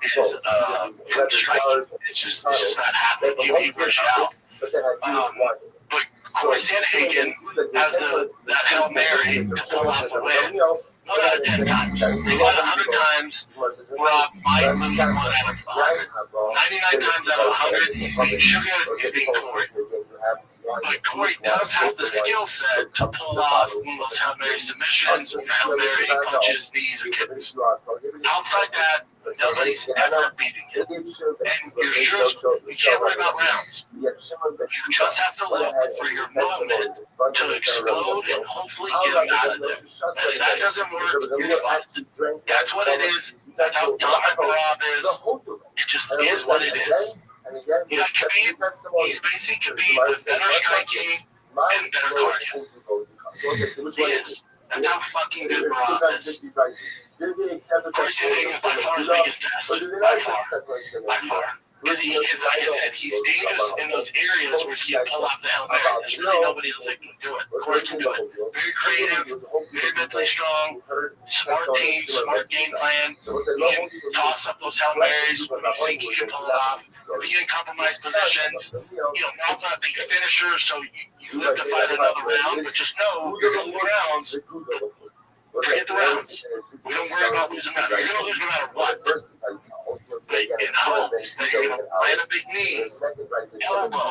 is from striking. It's just not happening. He rushed out. But Corey Sanhagen has that Hail Mary to pull off a win 1 out of 10 times. They got 100 times, Rob might lose 1 out of 5. 99 times out of 100, he's being Sugar, he's being Corey. But Corey does have the skill set to pull off one of those Hail Mary submissions, or Hail Mary punches, knees, or kicks. Outside that, nobody's ever beating him. And you're sure you can't worry about rounds. You just have to look for your moment to explode and hopefully get him out of there. And if that doesn't work, you're fine. That's what it is. That's how dominant Rob is. It just is what it is. You got Khabib, he's basically Khabib with better striking and better cardio. He is. That's how fucking good Rob is. Chris Hitting is by far his biggest test. By far. By far. Because like I said, he's dangerous in those areas where he can pull off the Hail Mary. There's really nobody else that can do it. Corey can do it. Very creative, very mentally strong, smart team, smart game plan. He can toss up those Hail Marys when you think he can pull it off. He can compromise positions. Rob's not a big finisher, so you live to fight another round, but just know you're going to lose rounds. Forget the rounds. We don't worry about losing rounds. You're going to lose no matter what. But it helps that you're going to land a big knee, elbow,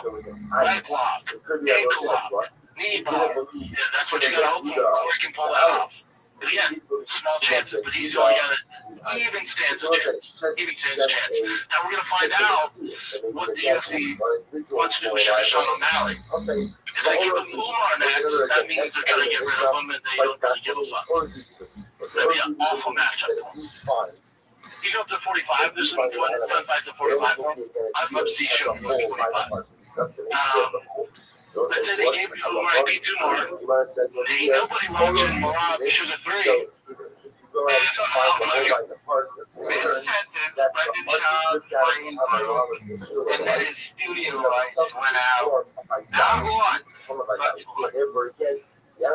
leg lock, ankle lock, knee bar. Yeah, that's what you got to hope for. Corey can pull that off. But again, small chances, but he's the only guy that even stands a chance. Even stands a chance. Now we're going to find out what the UFC wants to do with Sean O'Malley. If they give him Umar next, that means they're trying to get rid of him and they don't really give a fuck. That'd be an awful matchup for him. He go up to 45. This one fights at 45 for him. I'd love to see Sean go to 45. Let's say they gave him Umar, he beats Umar. Ain't nobody watching Marab Sugar 3. And then his studio rights went out. Not one, but two. Wow.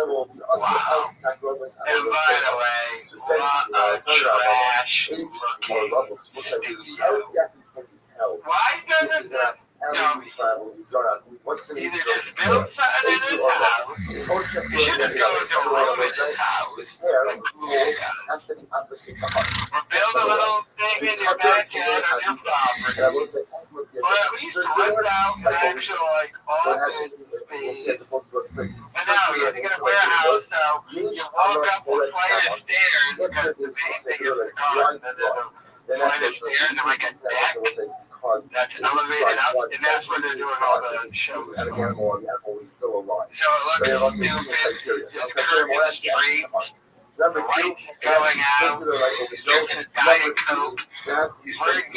And by the way, what a trash studio. Why doesn't that dummy either just build something in his house? He should have gone to a room in his house. Or build a little thing in your backyard on your property. Or at least rent out an actual office space. But now you're going to warehouse, so you walk up a flight of stairs because the basement is the car, and then there's a flight of stairs and like a deck. That's elevated up, and that's where they're doing all the shows. So it looks stupid, just curving straight, the lights going out, drinking a Diet Coke, wearing shorts,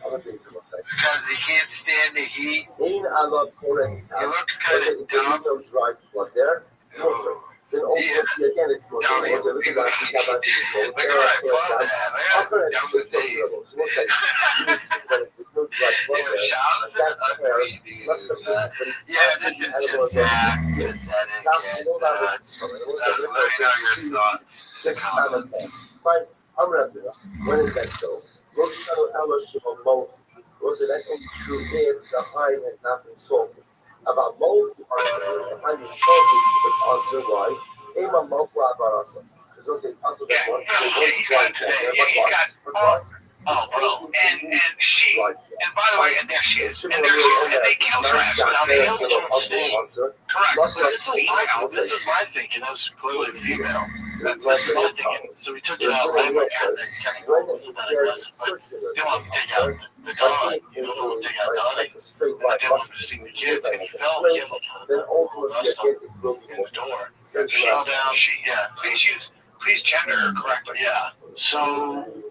because he can't stand the heat. You look kind of dumb. Then again, it's more look at when is that so? That's only true if the hind has not been salted. About both are the hind is salted, it's also why. Ema Mofu Abarasa. Because it's also the one. He's got it today. He's got and she, and by the way, and there she is, and they kill trash. Now the hills don't sting. Correct. But this is my thinking. That's clearly the female. This is my thinking. So we took it out right away. Kevin wasn't that aggressive, but they want to take out the dog. You know, take out the honey. And I didn't want to sting the kids, and he fell. He had like a in the door. So down. Please gender her correctly. Yeah. So.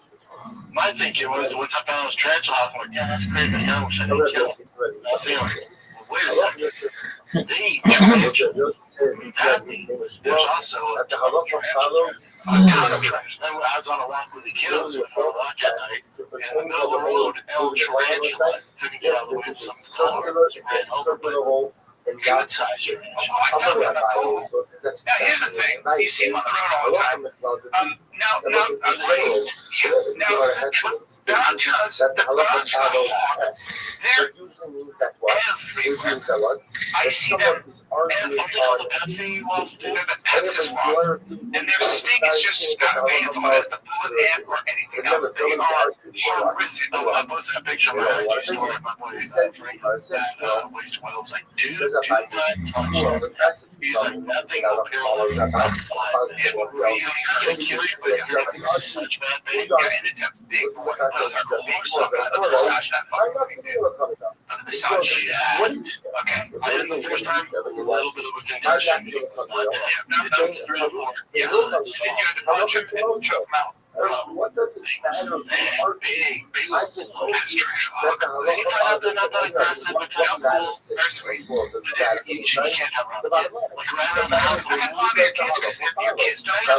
My thinking was, what's up on those tarantula house? I'm like, yeah, that's great, but I wish I didn't kill him. That's the only thing. Wait a second. They eat trash. There's also a ton of trash. Then I was on a walk with the kids, on a walk at night, in the middle of the road, El Tarantula couldn't get out of the way of some car. He ran over, but good size trash. Now, here's the thing. You see them on the road all the time. Now, the Dodgers, they're everywhere. I see them, and what they call the Pepsi walls, they're the Pepsi walls, and their stink is just not painful as the bullet ant or anything else. They are horrific. I posted a picture of my IG story of my boy Frank that waste oil. It's like, dude, do not touch it. He's like, that thing up here, he's not going to kill you, but you're going to be such bad pain. And it's a big one. Massage that fucking thing, dude. Massage that. Okay. This is the first time a little bit of a condition. Not 3 or 4. Yeah. Then you had to punch him and choke him out. What does it matter? Big I just told you that the halacha they're not that aggressive, but kind of cool. the can't have the bottom line. like right around the house. The bottom line is Your kids don't you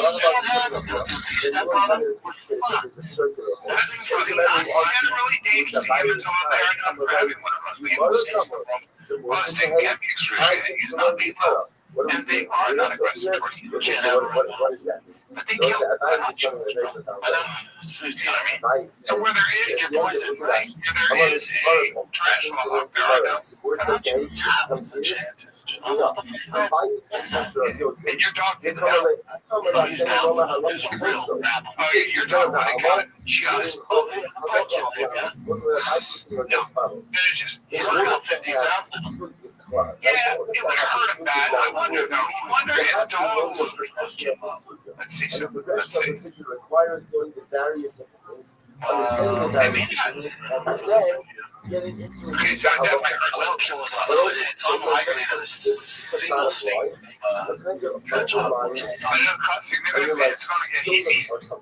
have them. They step on them. We're fucked. It's a circular hole. That's It's a matter of Generally, Dave, the even though they're not grabbing one of us, we have mistakes from them. Well, it's taking can't be excruciating. It's not being low. And they are not aggressive toward you. You can't have them. What is that? I think So you I know, think something very profound. I don't, you know what I mean? Nice. so where there is your voice is right. There is a trash log. There are no. And your dog did that. Oh, yeah, your dog when it got just it's just yeah, it would have hurt him bad. I wonder though. I wonder if dogs. Let's see And the something. progression of the secret requires knowing the various things, understanding the I mean, various things, and then getting into okay, so it definitely hurts. well, it's unlikely that it's single state. so kind of mental minds. But it'll cost significantly. It's going to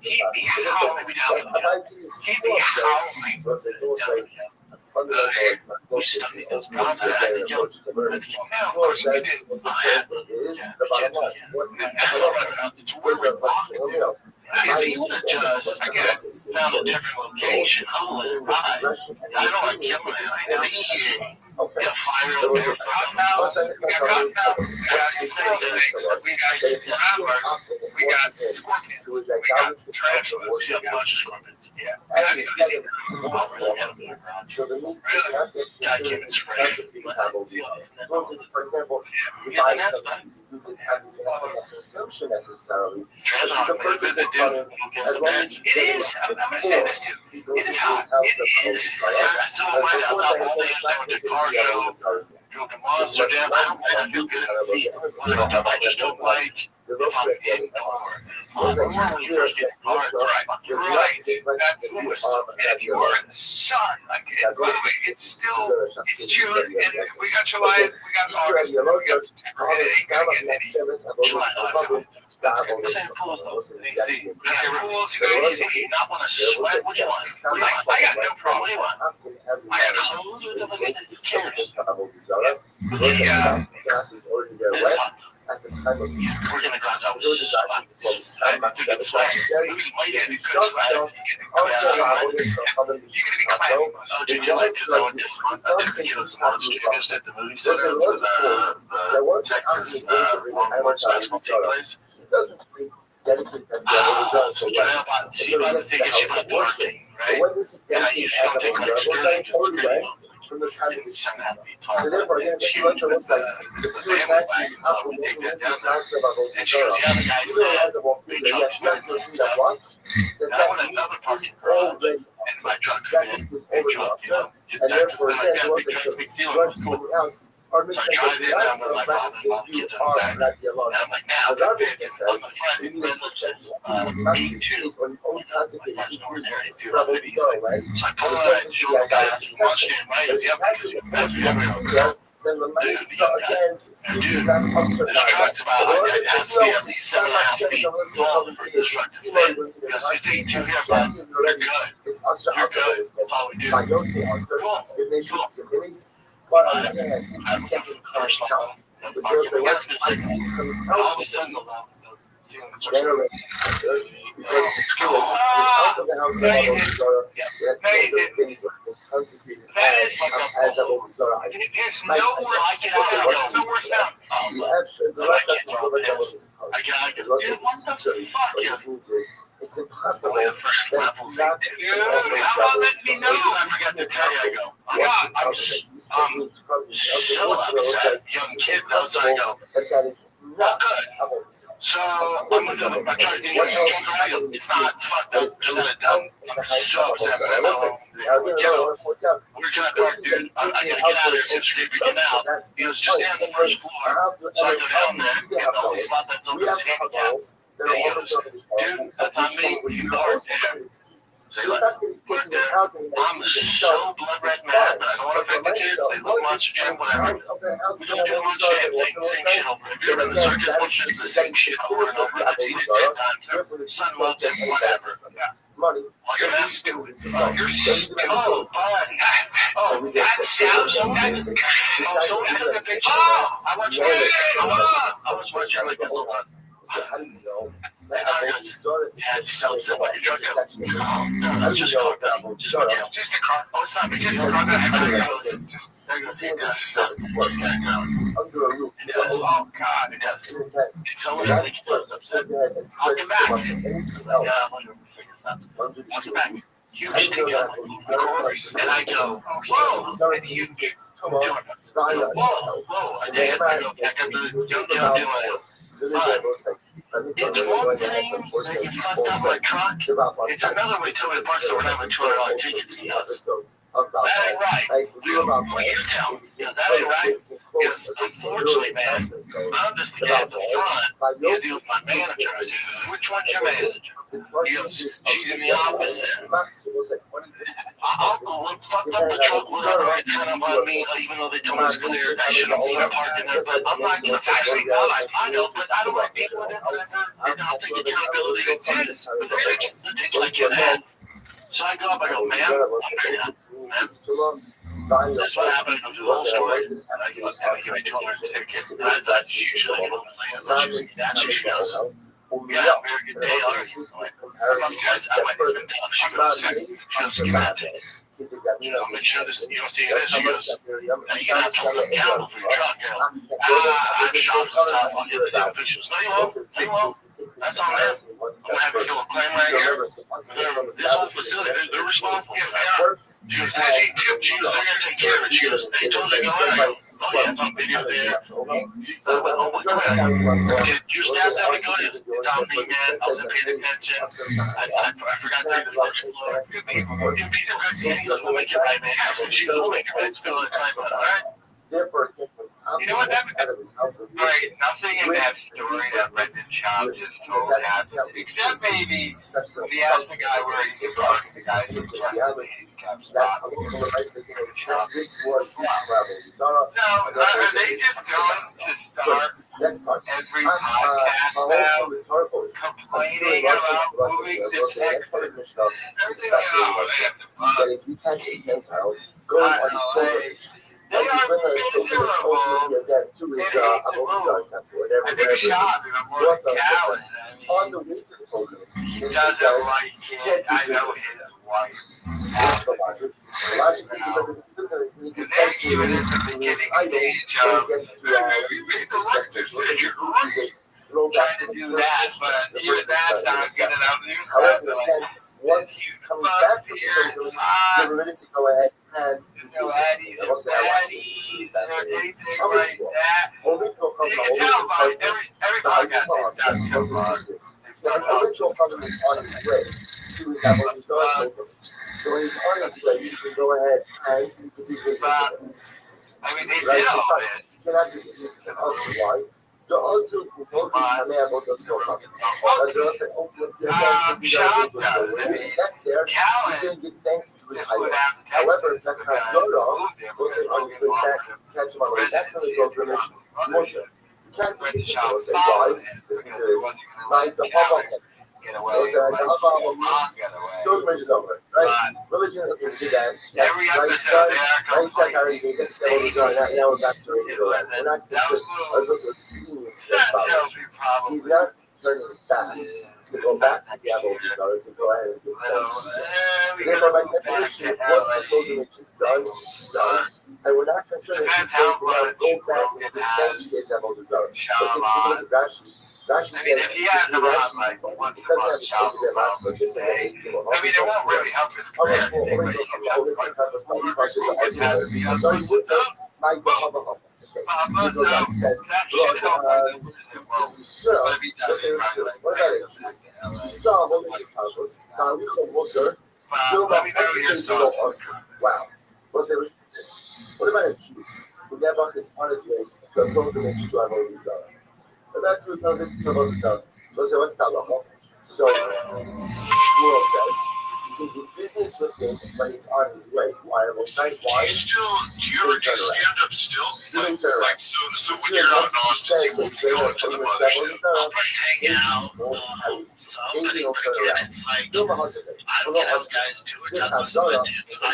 get he'd be howling. He'd be howling. So it's almost like a fundamental approach to learning. Of course, we did. Is the bottom line. What is the bottom line? Where's the bottom? If he would have just found a different location, I would let it ride. I don't want to kill him. I mean, Okay. fire So over it's there. We got scorpions. who is We got tarantulas. We have a bunch of scorpions. Yeah. So the meat is not just for example, you buy something, you use it, obviously it's not a consumption necessarily, but you can purchase it from him as long as you It get is. I'm it going to say this too. he goes It is into hot. his house It of is. right? I went out all day with the car show, drove the monster down. I feel good. I just don't like if I'm indoor. When you first get in the car, Right. That's and if you are in the sun, like by the way, it's still it's June and we got July, we got August, we got September. It ain't gonna get any July. Not want to sweat. What do you want? I got no problem. I have at the time of We're gonna go out the he doesn't dedicate that but when does he dedicate as a from the time of the so therefore again the culture was like the pure actually up with the house of you realize that walk through there, you have to see that once that is already that meat is already awesome and therefore again it wasn't so rush going out our mission was not the fact that you are not the Allah. As our mission says, we need to not be cheese or own consequences from what we saw, right? Then the mice again, Steve is not us or not. It's us or I don't say us, if they should say but on the other hand, you can't get first count. But you'll say, what? I see coming out of the generate answer because it's still out of the house of the Zara. That things were consecrated as a whole Zara. There's no worse sound. You have should the right to go with someone who's because what's this means is it's impossible that it's not. How about let me know? I forgot to tell you. I go. I'm so upset. Young kid knows I go. That is not good. So I'm gonna try to do it. It's not fucked up. Just let it down. I'm so upset. We're gonna talk, dude. I gotta get out of here since you're getting out. He was just on the first floor. So I go down there and all these slot that's open his handicap. He goes, dude, that's on me. You are there. Say like, look there, I'm so blood red mad, but I don't want to affect the kids. They love monster jam, whatever. We don't do the monster jam thing, same shit over. If you're in the circus, monster is the same shit over and over. I've seen it 10 times. Son loves it, whatever. Yeah. Well, you're not stupid. Oh, you're stupid. Oh, that sounds so bad. So you took a picture. Oh, I want you to watch like this all the time. How do you know? Yeah, just tell them what you're talking about. No, just call it that. Just the car. Oh, it's not me. Just the car. They're going to see this. What's going on? It does. Oh, God, it does. It's only I think it does upset. I'll get back. Yeah, I'm going to figure this out. I'll get back. Huge thing out and I go, whoa, and you get doing it. Whoa, and then I go back up to young doing it. It's one thing that you fucked up my truck. It's another way to the parts that we're having $200 tickets in us. That ain't right. What you tell me, that ain't right. Because unfortunately, man, I'm just the guy at the front. You deal with my manager. I said, which one's your manager? He goes, she's in the office there. I'll fucked up the truck, whatever. It's kind of on me, even though they told me it's clear. I shouldn't have parked in there, but I'm not going to actually know. I know, but I don't want to deal with it. And I'll take accountability to do this. But the ticket I can't have. So I go up, I go, man, this is what happened. I go through the whole story. I go, give me $200 tickets. And I thought, usually, that's what she goes. Yeah, very good day, already. I might have been tough. She goes, give me that ticket. Make sure this, you don't see this. She goes, now you're going to have to hold accountable for your truck. I have shops and stuff. I'll get this officials. No, you won't. That's on them. I'm going to have to fill a claim right here. This whole facility, they're responsible. Yes, they are. She goes, they're going to take care of it. She goes, they told me to go in. Oh, yeah, it's on video there. So I went, oh, what the heck? Did your staff tell me to go in? It's on me, man. I wasn't paying attention. I forgot to take the first floor. If Peter goes, he goes, we'll make it right, man. I said, she goes, we'll make it right. It's still a time, all right? You know what? That's right. Nothing in that story that Brendan Schaub just told has, except maybe he asked the guy where he's talking to the guy who's No, they just going to start every podcast now complaining about moving to Texas. Everything If you catch a Gentile, go on his they are miserable. I think Schaub is more than Callan. On the way to the program, he doesn't like it. I know his wife. That's the logic. The logic is because it doesn't they're even in the beginning stage of trying to do that, but even that's not good enough. However, again, once he's coming back from the program, they're ready to go ahead and do business. They'll say, I want you to see that's it. How much more? Only go come to only is on his way to his program. So when he's on his way, you can go ahead and you can do business with him. I mean, they did all this. You cannot do business with us. Why? The also who know about the store company. As well as that's there. He's going to give thanks to his higher. However, that Chazorah will say on his way back, catch him on the way back from the pilgrimage. You can't do business. Will say why? Listen to this. Like the Hava. Will say the Hava. Pilgrimage is over, right? Religion, okay, we did that. Every episode they are complaining. Now we're back to regular life. We're not concerned. He's not turning back to go back to the Abel Desire to go ahead and give thanks. Therefore, by definition, once the pilgrimage is done, it's done. And we're not concerned that he's going to now go back and give thanks to his Abel Desire. Let's say if you look at Rashi says, if he has them on, like, once because they have to take their last look, just as I mean, it won't really help his career. So you would take my Bahava. So he goes on and says, what about it? You saw holy Chicago's Talicha water, till the everything below us. Wow. We'll say, listen to this. What about a Jew who Nebuch is on his way to a pilgrimage to Avodah Zarah? But that Jew tells it to Avodah Zarah. So we'll say, what's Talicha? So Shmuel says, You can do business with him when he's on his way. Why? Well, why? Do you ever do stand up still? Like, so when you're out in Austin, you won't be going to the mothership. I'll probably hang out. So I'm gonna again, it's like, I don't get out guys do it, God knows what I do, because I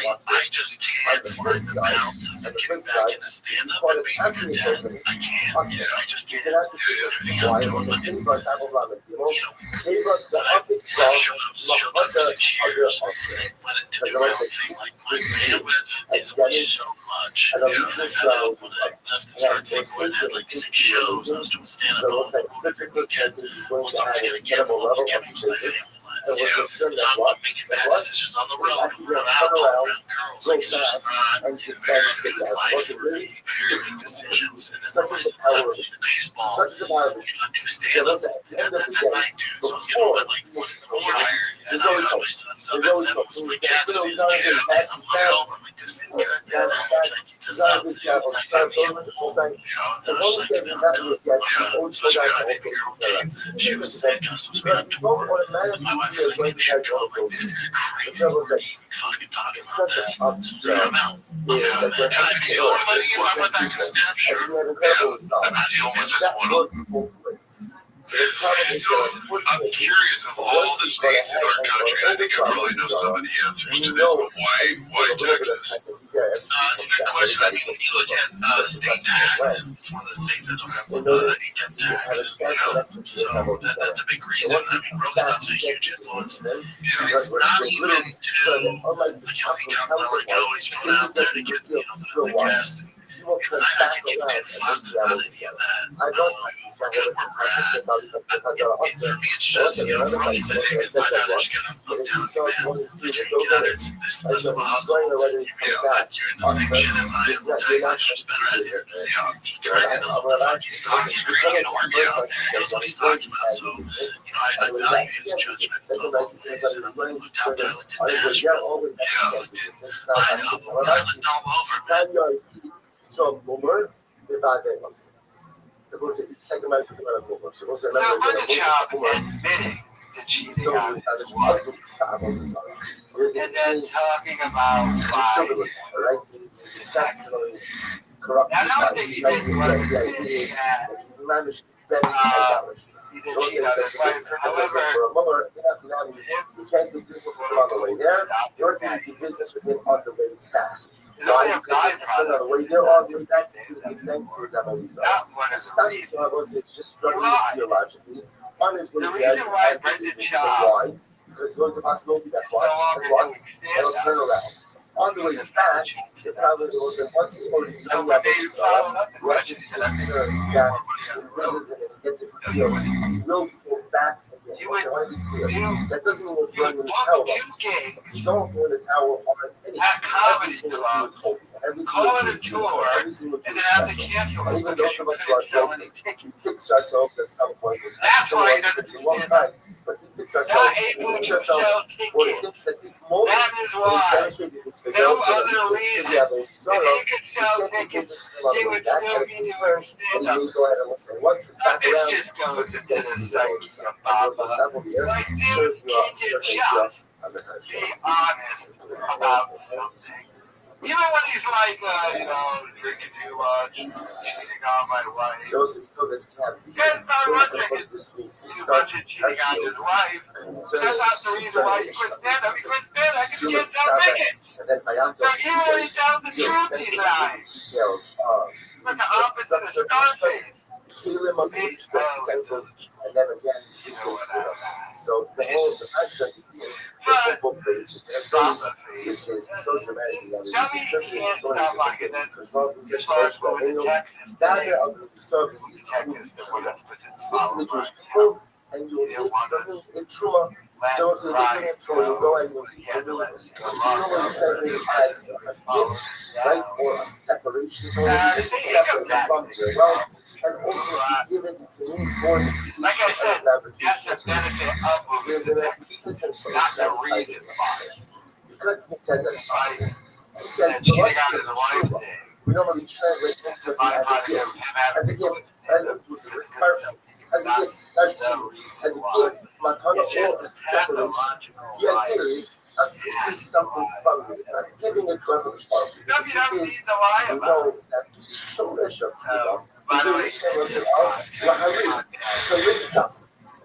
just can't find the balance of getting back into stand up and being a good dad. I can't. I just can't do everything I'm doing. But, you know, I've shown up for 6 years, and when it to do my own thing, like my bandwidth is only so much. And I've had up when I left and started Bitcoin, had like 6 shows. I was doing stand up all every weekend. Also, I was getting careful. I was careful with my family life. Not making bad decisions on the road, around alcohol, around girls. Like, it's just not very good life for me. Very big decisions. And then realized I played the baseball. I do stand up. And that's at night, dude. So I was getting home at like 1 in the morning. And I got my son's up at 7. I was like, yeah, this is good. I'm looking over. I'm like, this is good. Can I keep this up? Like, I mean, and then I was like, so I got a baby girl came. She was sick. I was supposed to be on tour. And my wife was like, maybe we should go. I'm like, this is crazy. We're fucking talking about this. So I'm out. And I feel like if I went back to the stand-up, sure. I'm not dealing with this one. So I'm curious of all the states in our country. I think I probably know some of the answers to this, but why Texas? It's a good question. I mean, if you look at state tax, it's one of the states that don't have income tax. So that's a big reason. I mean, Roosevelt a huge influence. It's not even to, like, you'll see cops that like, oh, he's going out there to get, the guest. It's not like you give 2 fucks about any of that. We're gonna rap. For me, it's just, for me, it's my daughter's gonna look down at you, man. Like, this much of a hustle. You're in the same shit as I am. I'll tell you, it's just better at it. He kind of knows what the fuck he's talking. He's really gonna work out. He knows what he's talking about. So, I value his judgment. I looked out there, I looked at Nashville. I looked at Idaho. I looked all over, man. So, Boomer, devagar, assim. Você segue mais o final da Boomer. Se você não admitting that cheating on his wife. And then talking about right? He's exceptionally corrupt. Now, I don't think he did what he's managed better he did cheat on his wife. However, for a Boomer, you can't do business with him on the way there, nor can you do business with him on the way back. Why? Because on the way there, on the way back, he's going to be thanks to his MOEs. Studies it's just struggling theologically. On his way there, why? Because there's the possibility that once, it'll turn around. On the way back, the problem is once he's already done that, what you concern that the business gets a deal, will go back again. So I want to be clear. That doesn't mean we're throwing in the towel. You don't throw in the towel on anything. Every single Jew is holy. Every single Jew is special. And even those of us who are broken, we fix ourselves at some point. That's why it takes a long time. But we fix ourselves. We fix ourselves. What it seems at this moment, when it's demonstrated this figure, no other reason. If you could sell tickets, they would still be there. And you may go ahead and listen. What back This around, just goes into the psyche of Baba. Baba. Like, dude, you just be honest about something. Even when he's like, drinking too much, cheating on my wife. So it's that That's not much cheating on his wife. That's not the reason why he quit stand-up. He quit stand-up because he can't sell tickets. And then So even when he tells the truth, he's lying. But the opposite of Scarface. And then again, so the whole passion is the simple phrase, which is so dramatic that it is so many because love is such a so speak to the Jewish people and you will get from him in Truma. So it's a different so you go and you'll normally translate it as a gift, right, or a separation from separate from your wealth. And ultimately give it to me for the like I said, that's the benefit of not the reason why. Because he says that's fine. He says we normally translate it as a gift, as a gift, as a gift, matana or a separation. The idea is I'm doing something fun with it. I'm giving it to everyone. No, you don't need to lie We about know that Shoresh of Truma is in the same way of Lahari, to lift up.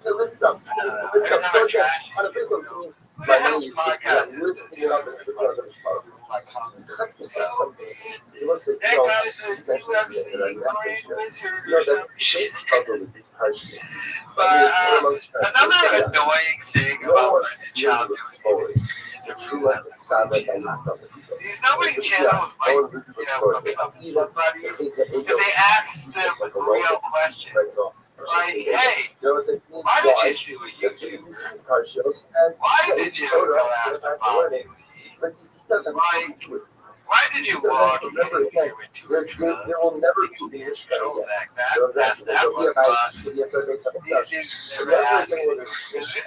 To lift up. It is to lift up. So again, on a basis of my knees, I'm lifting it up and put it on the Shpar. Because this is something, you must say, you mentioned something that I'm not sure. You know that they struggle with these hardships. another annoying thing about the job forward. The true life and Sabbath and not the nobody channels like, somebody, if they ask them a real question, like, hey, why did you do what you did? Why did you go out of body? But this doesn't Why did you walk? Remember again, there will never be the issue again. There'll be a match, there'll be a third base, something else. Never again will there be an issue.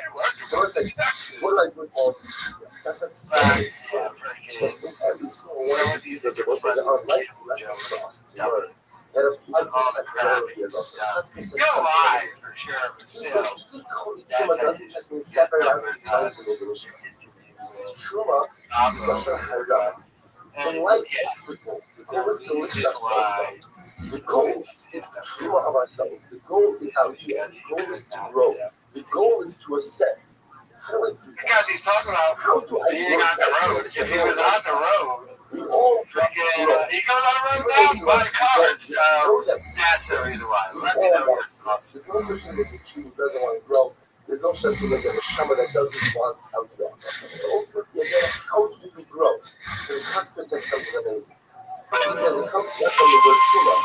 So it's like, what do I do with all these things? That's like standing still. But in every single one of these, there's also there are life lessons for us to learn. And apply contemporarily as also. That's because he says, Truma doesn't just mean separate out the times of the issue. He says, Truma is Lashon Hara. In life, that's the goal. The goal is to lift ourselves up. The goal is to the truma of ourselves. The goal is how we are. The goal is to grow. The goal is to ascend. How do I do that? Because he's talking about How do I being on the road. If he was on the road, we all drop he goes on the road now, buy cars. That's the reason why. Let me know. There's no such thing as a Jew who doesn't want to grow. There's no such thing as a neshama that doesn't want to grow. So ultimately, again, how do we grow? So the Kasper says something amazing. He says it comes not from the word truma,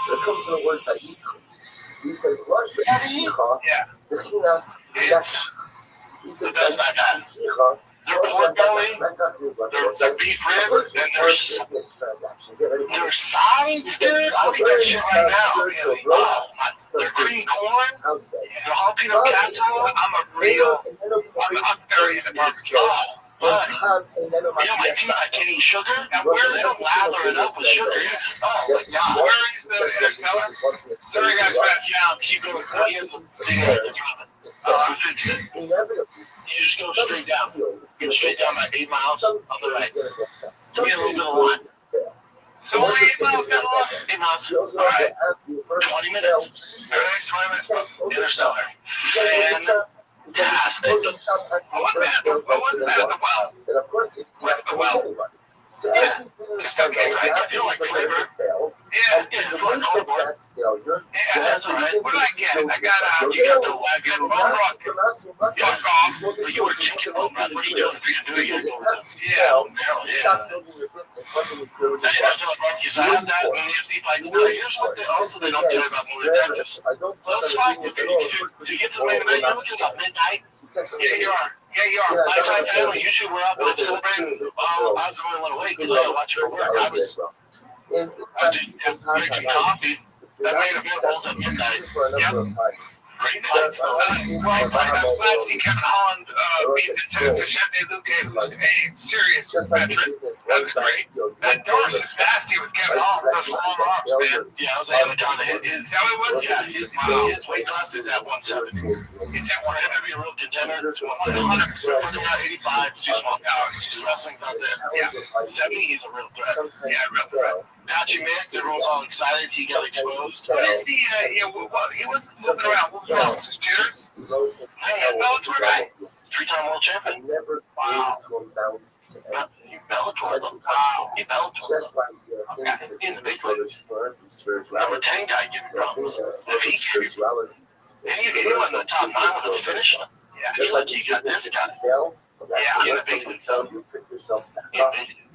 but it comes from the word vayichu. He says, Rosh Hashanah, the chinas nekach. He says, vayichu. There's beef ribs, and there's business transaction. Get ready for there's sides, dude. I'll eat that shit right now. Oh, they're cream corn. They're jalapeno casserole. I'm very into barbecue. Oh, my teeth, I can't eat sugar. And where they don't lather it up with sugar. Oh my god. Where is the interstellar? Sorry guys, back down. Keep going. Here's the thing. I'm fixing it. You just go straight down. Go straight down by 8 miles on the right. Get a little bit of line. So only 8 miles, guys. 8 miles. All right. 20 minutes. Next 20 minutes. Interstellar. Fantastic. What was bad? The well. And of course, What's the well? Yeah. It's okay, right? I feel like flavor. Yeah, for a cold one. Yeah, that's all right. What did I get? I got, you got the Wagyu bone rock. Duck off. But you were chicken bone broth. What are you doing? Yeah, Maryland, yeah. Because I have that when the UFC fights now. Here's what they also they don't tell you about moving to Texas. Those fights, do you get to the main event? You're looking about midnight. Yeah, you are. Yeah, you are. My time family, usually we're up and celebrating. I was the only one awake because I had to watch it for work. I drank some coffee. That made a bit of at midnight. Yep. Great fights. Great fights. I'm glad to see Kevin Holland beat Vicente Luque, who's a serious veteran. That was great. That Doris is nasty with Kevin Holland. Those long arms, man. Yeah, I was able to hit his. Is that what it was? Yeah, his weight class is at 170. It's at 170. Be a real contender. 100%. For the 85, it's too small powers. Wrestling's not there. Yeah. 70, he's a real threat. Yeah, real threat. Patchy Mix, everyone's all excited. He got exposed. What is the, he wasn't moving around. What was that? His jitters? Hey, Bellator guy. 3-time world champion. Wow. You Bellator. Wow. You Bellator. Okay. In the big leagues. Number 10 guy giving problems. If he gave you, and he won the top 9 with the finish line. Yeah, he's like, you got this guy. Yeah, in the big leagues.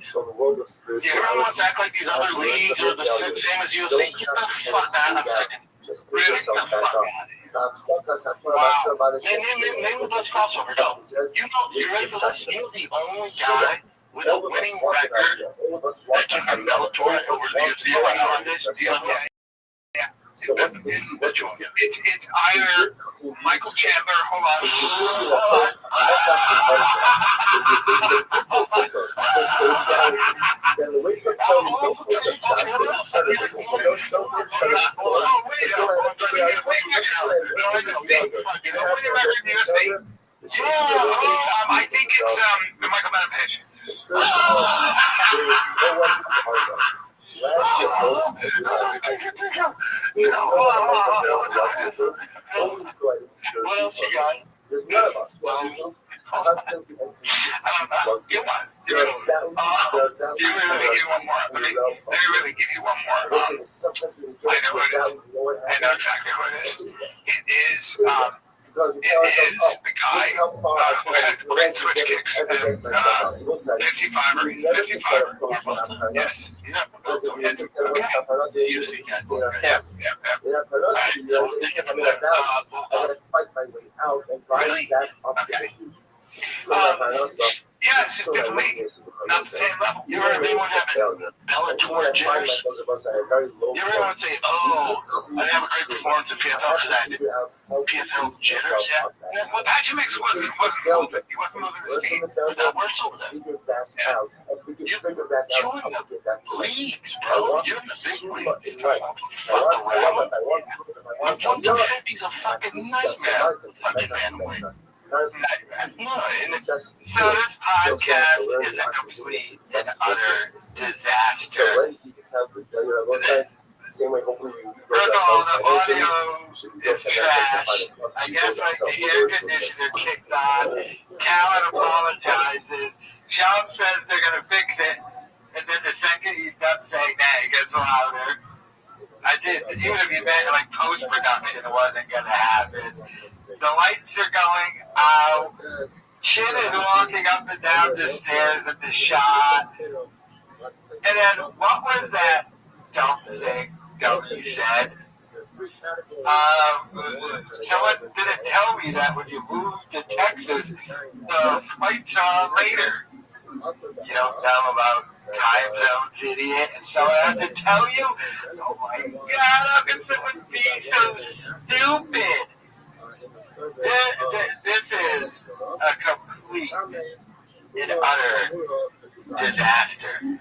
So the world of spirituality. You wants to act like these other leagues are the same as UFC. Get the fuck out. I'm sick of really the fuck out. Wow. Name the best crossover, though. You ready for this? You're the only guy with a winning record that can be Bellator over the UFC right now on this. Yeah. So what's the It's either Michael Chandler. Hold on. Then the weight of film don't put the shot, don't shut it. Don't shut it. I think it's the Michael Bennett page. What else you got? There's none of us. Constantly and consistently. You want? Give me one more. Let me really give you one more. Listen, sometimes when you I get to a value, you know what I know happens? exactly what it is. It is Because it is the guy how far who has great switch kicks and 55 or 55. Yes. Yeah. You see that. Yeah. I gotta fight my way out and rise back up to the peak. Yeah, it's just different league. Not the same level. You heard anyone having Bellator jitters? You heard anyone say, oh, I have a great performance in PFL because I did PFL jitters? Yeah. Well, Patrick Mix wasn't moving. He wasn't moving his feet. But that works over there. Yeah. You're in the leagues, bro. You're in the big leagues. Fuck around. 150's a fucking nightmare. Fucking man. So this podcast is a complete and utter disaster. First of all, the audio is trash. I guess like the air conditioner kicked on. Callan apologizes. Sean says they're going to fix it. And then the second he stops saying that, it gets louder. I did, even if you meant like post-production, it wasn't going to happen. The lights are going out. Chin is walking up and down the stairs at the shot. And then what was that dumb thing Dummy said? Someone didn't tell me that when you moved to Texas, the flight's on later. You don't know about time zones, idiot. And someone had to tell you? Oh my God, how can someone be so stupid? This is a complete and utter disaster. And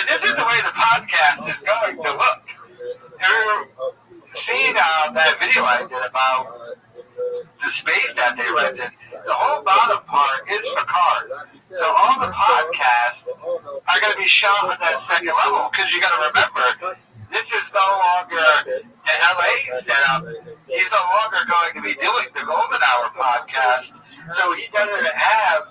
this is the way the podcast is going to look. You're seeing that video I did about the space that they rented. The whole bottom part is for cars. So all the podcasts are going to be shot on that second level because you got to remember, this is no longer an LA setup. He's no longer going to be doing the Golden Hour podcast. So he doesn't have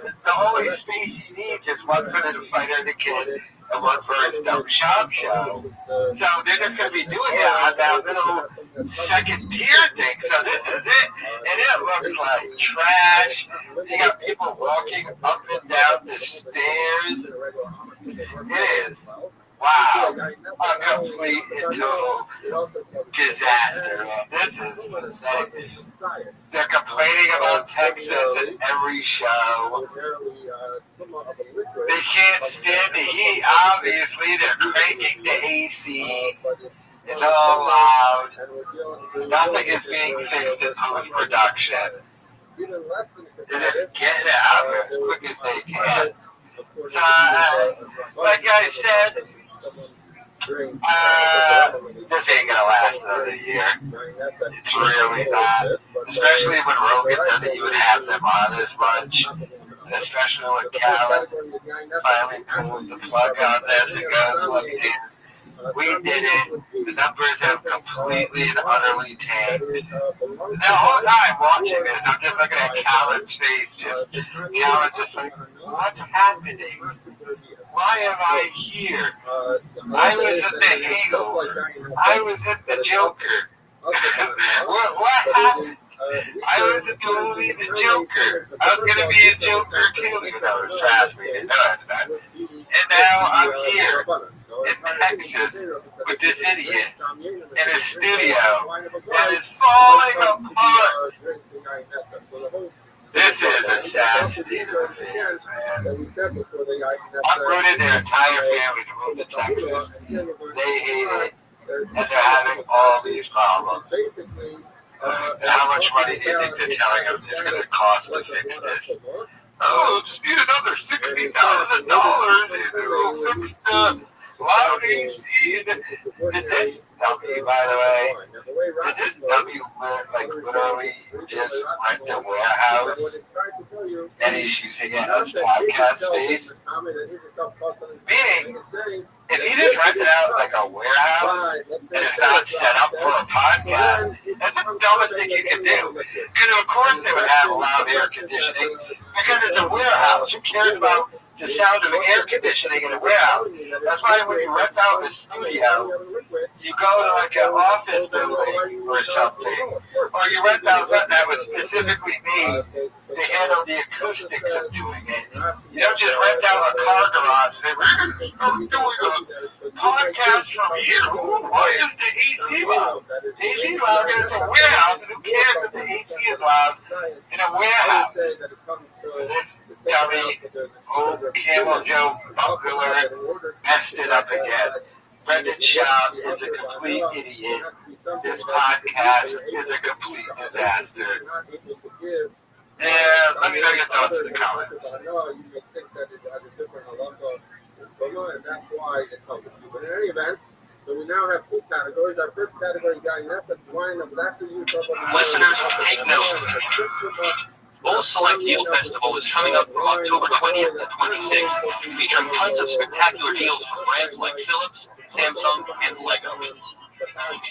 the only space he needs is one for the Fighter the Kid and one for his Dumb Shop show. So they're just going to be doing it on that little second tier thing. So this is it. And it looks like trash. You got people walking up and down the stairs. It is. Wow, a complete and total disaster, man. This is pathetic. They're complaining about Texas in every show. They can't stand the heat, obviously. They're cranking the AC. It's all loud. Nothing is being fixed in post-production. They're just getting it out there as quick as they can. So, like I said, this ain't gonna last another year. It's really not. Especially when Rogan doesn't even have them on as much. And especially when Callan finally pulled the plug on this and goes, look, dude, we did it. The numbers have completely and utterly tanked. The whole time watching this, I'm just looking at Callan's face. Callan just like, what's happening? Why am I here? I was in the Hangover. I was in the Joker. What happened? I was in the movie The Joker. I was going to be a Joker too, even though it was trash. We didn't know that. And now I'm here in Texas with this idiot in a studio that is falling apart. This is a sad state of affairs, man. Uprooted their entire family to move to Texas. They hate it, and they're having all these problems. And how much money do you think they're telling them it's going to cost to fix this? Oh, just need another $60,000 to fix the loud AC. W, by the way. Did W literally just rent a warehouse and he's using it as podcast space? Meaning, if he just rented out like a warehouse and it's not set up for a podcast, that's the dumbest thing you can do. Because of course they would have loud air conditioning because it's a warehouse. Who cares about the sound of air conditioning in a warehouse? That's why when you rent out a studio, you go to like an office building or something, or you rent out something that was specifically made to handle the acoustics of doing it. You don't just rent out a car garage and say, we're doing a podcast from here. Why is the AC loud? The AC is loud because it's a warehouse, and who cares if the AC is loud in a warehouse? This dummy, old Camel Joe Buckler messed it up again. Brendan Schaub is a complete idiot. This podcast is a complete disaster. Yeah, let me know your thoughts in the comments. And that's why it helps you. But in any event, so we now have two categories. Our first category, guy, that's a wine that was actually used up on the Listeners, take note. Bull Select Deal Festival is coming up from October 20th to 26th, featuring tons of spectacular deals from brands like Philips, Samsung, and Lego.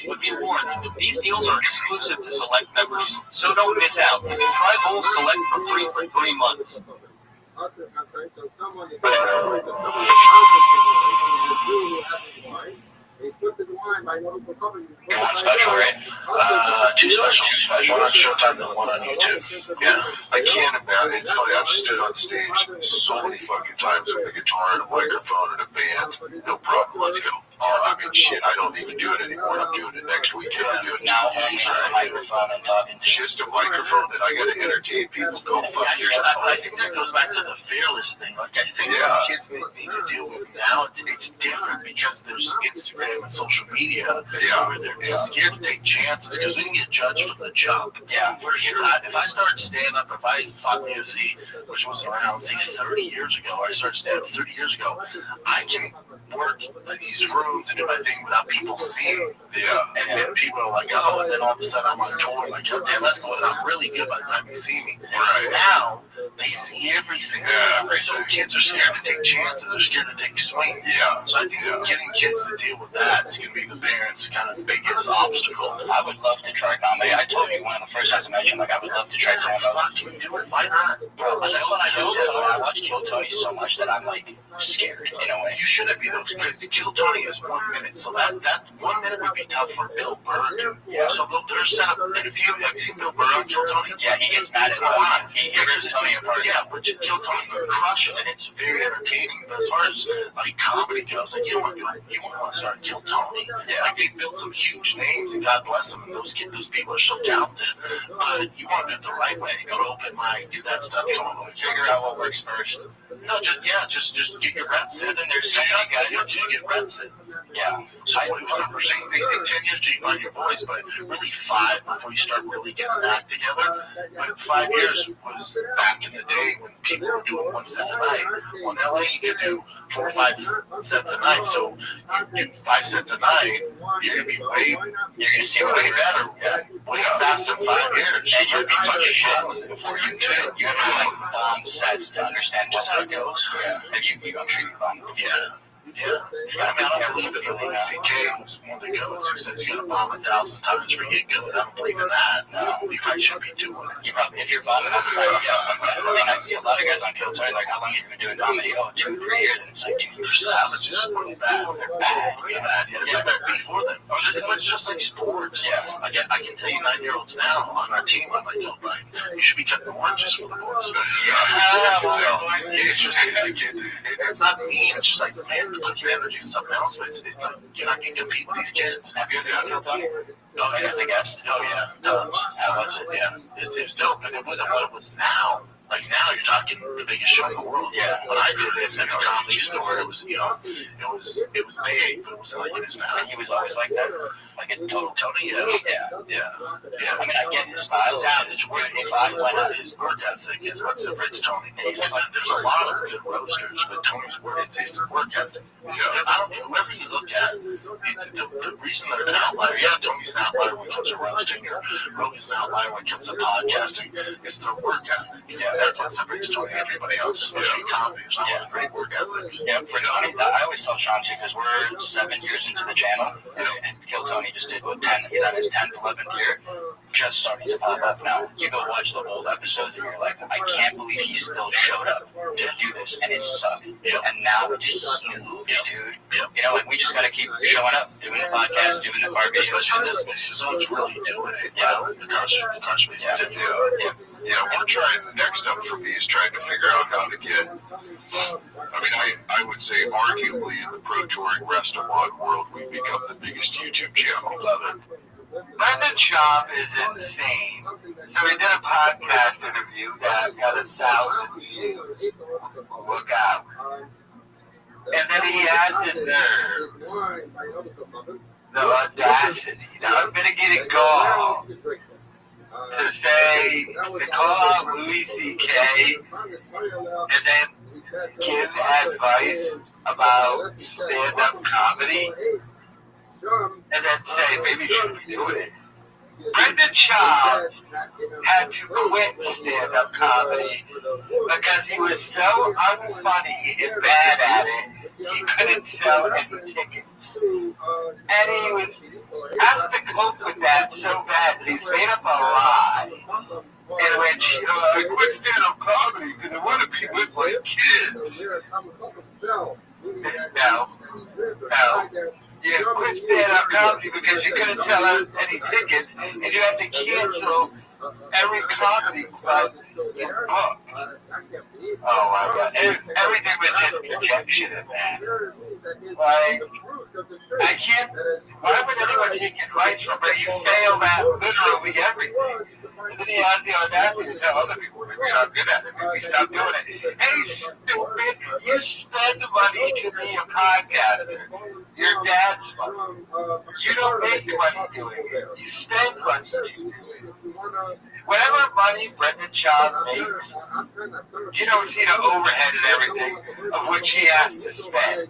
Would be warned, these deals are exclusive to select members, so don't miss out. Try Bull Select for free for 3 months. One special, right? Two special. One on Showtime and one on YouTube. Yeah. I can't imagine. It's funny. I've stood on stage so many fucking times with a guitar and a microphone and a band. No problem. Let's go. I mean, shit, I don't even do it anymore. I'm doing it next weekend. I'm doing it now. A microphone and talking to just a microphone that I got to entertain people. Go fuck yourself. I think that goes back to the fearless thing. Like, I think what kids need to deal with now, it's different because there's Instagram and social media where they're scared to take chances because we can get judged from the jump. Yeah, for sure. If I started stand up, if I fought the UFC, which was around, say, 30 years ago, I started stand up 30 years ago, I can work like these rooms and do my thing without people seeing. And then people are like, oh, and then all of a sudden I'm on tour, like, oh, damn, that's cool. And I'm really good by the time you see me. Right. Now, they see everything. So kids are scared to take chances. They're scared to take swings. So I think getting kids to deal with that is going to be the parents' kind of biggest obstacle. I would love to try comedy. I told you one of the first times I met you, like, I would love to try something. Fuck, you do it. Why not? Bro, I watch Kill Tony so much that I'm, like, scared in a way. You shouldn't be, though, because the Kill Tony is 1 minute. So that 1 minute would be tough for Bill Burr, dude. So they're set up. And if you have seen Bill Burr on Kill Tony, he gets mad at the He figures Tony apart. Yeah, but Kill Tony's crushing it. It's very entertaining. But as far as like comedy goes, like you don't want to start Kill Tony. Like they've built some huge names, and God bless them. And those people are so talented. But you want to do it the right way. Go to open mic, do that stuff. Figure out what works first. No, just get your reps in. And then there's so many guys you get reps in. Yeah. So they say 10 years till you find your voice, but really 5 before you start really getting that together. But 5 years was back in the day when people were doing 1 set a night. Well, in LA you could do 4 or 5 sets a night. So you do 5 sets a night, you're gonna see way better, way faster in 5 years. And you'll be fucking shit before you do. You have to like bomb sets to understand just how it goes. And I'm sure you bomb. I can't believe that the CK was one of the goats who says you gotta bomb 1,000 times for you get good. I don't believe in that. No, you probably shouldn't be doing it. If you're bombing 1,000 times, that's the thing. I see a lot of guys on Kill Tony, like, how long have you been doing comedy? Oh, 2 or 3 years. And it's like, dude, you're savage. It's really bad. They're bad. They're bad before them. It's just like sports. I can tell you 9-year-olds now on our team, I'm like, no, Brian, you should be cutting oranges for the boys. It's just, it's not mean. It's just like, man, put your energy in something else, but it's like you're not going to compete with these kids. Have you ever done Kill Tony? Oh, yeah, as a guest. Oh, yeah, tons. How was it? Yeah, it was dope, but it wasn't what it was now. Like now, you're talking the biggest show in the world. Yeah. When I did it at the Comedy Store, it was, you know, it was big, but it wasn't like it is now. And he was always like that, like a total Tony, Yeah. I mean, I get his style. Sound is great. If I went Why on his work ethic is what separates Tony. There's a lot of good roasters, but Tony's work it's his work ethic. You know, I don't. Whoever you look at, the reason they're an outlier. Yeah, Tony's an outlier when it comes to roasting, or Rogan's an outlier when it comes to podcasting. It's their work ethic. Yeah, that's what separates Tony and everybody else, especially comedy. It's not a great work ethic. Yeah, for Tony, I always tell Sean too, because we're 7 years into the channel, and Kill Tony just did what 10. He's on his 10th, 11th year, just starting to pop up now. You go watch the old episodes, and you're like, I can't believe he still showed up to do this, and it sucked. And now it's huge, dude. You know, and we just got to keep showing up, doing the podcast, doing the car videos. Especially this space, is what's really doing it. You know, the car space. Yeah, we're trying. Next up for me is trying to figure out how to get. I mean, I would say arguably in the pro touring restaurant world, we've become the biggest YouTube channel. Love it. Brendan Schaub is insane. So he did a podcast interview that got 1,000 views. Look out. And then he had the nerve, the audacity, the mitigated gall to say, to call out Louis C.K. and then give advice about stand-up comedy and then say, maybe you shouldn't be doing it. Brendan Schaub had to quit stand-up comedy because he was so unfunny and bad at it, he couldn't sell any tickets. And he was has to cope with that so bad that he's made up a lie in which, you know, I quit stand-up comedy because I want to be with my kids. No. You quit stand-up comedy because you couldn't sell out any tickets, and you had to cancel every comedy club you booked. Oh my God! Everything was just projection in that. Like, I can't. Why would anyone take advice from her? You failed at literally everything. And then he has the audacity to tell other people, maybe you're not good at it, maybe stop doing it. Hey, stupid, you spend money to be a podcaster. Your dad's money. You don't make money doing it. You spend money to do it. Whatever money Brendan Schaub makes, you don't see the overhead and everything of which he has to spend.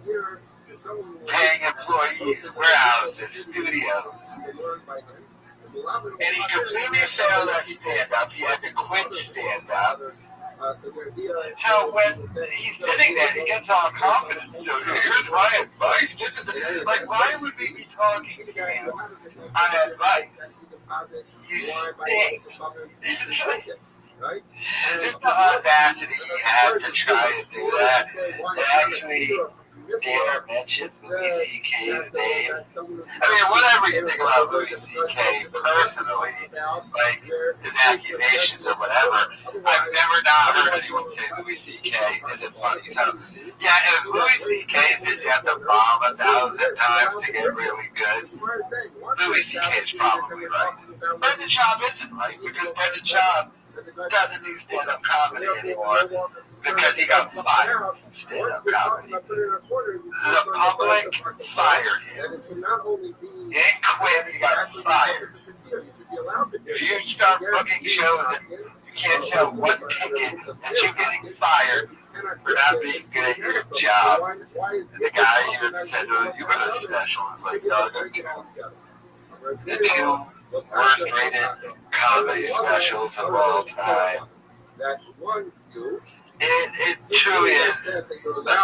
Paying employees, warehouses, studios. And he completely failed at stand-up. He had to quit stand-up. So when he's sitting there, he gets all confident. You know, here's my advice. Like, why would we be talking to you on advice? You stink. Just the audacity he had to try to do that. To actually dare mention Louis C.K's name. I mean, whatever you think about Louis C.K. personally, like his accusations or whatever, I've never not heard anyone say Louis C.K. isn't funny. So, yeah, if Louis C.K. says you have to bomb 1,000 times to get really good, Louis C.K. is probably right. Brendan Schaub isn't right because Brendan Schaub doesn't do stand-up comedy anymore because he got fired from stand-up comedy. The public fired him. He didn't quit, he got fired. If you start booking shows and you can't sell one ticket, that you're getting fired for not being good at your job. And the guy even said, you got a special. It's like, no, don't get it. The two worst-rated comedy specials of all time. It truly is a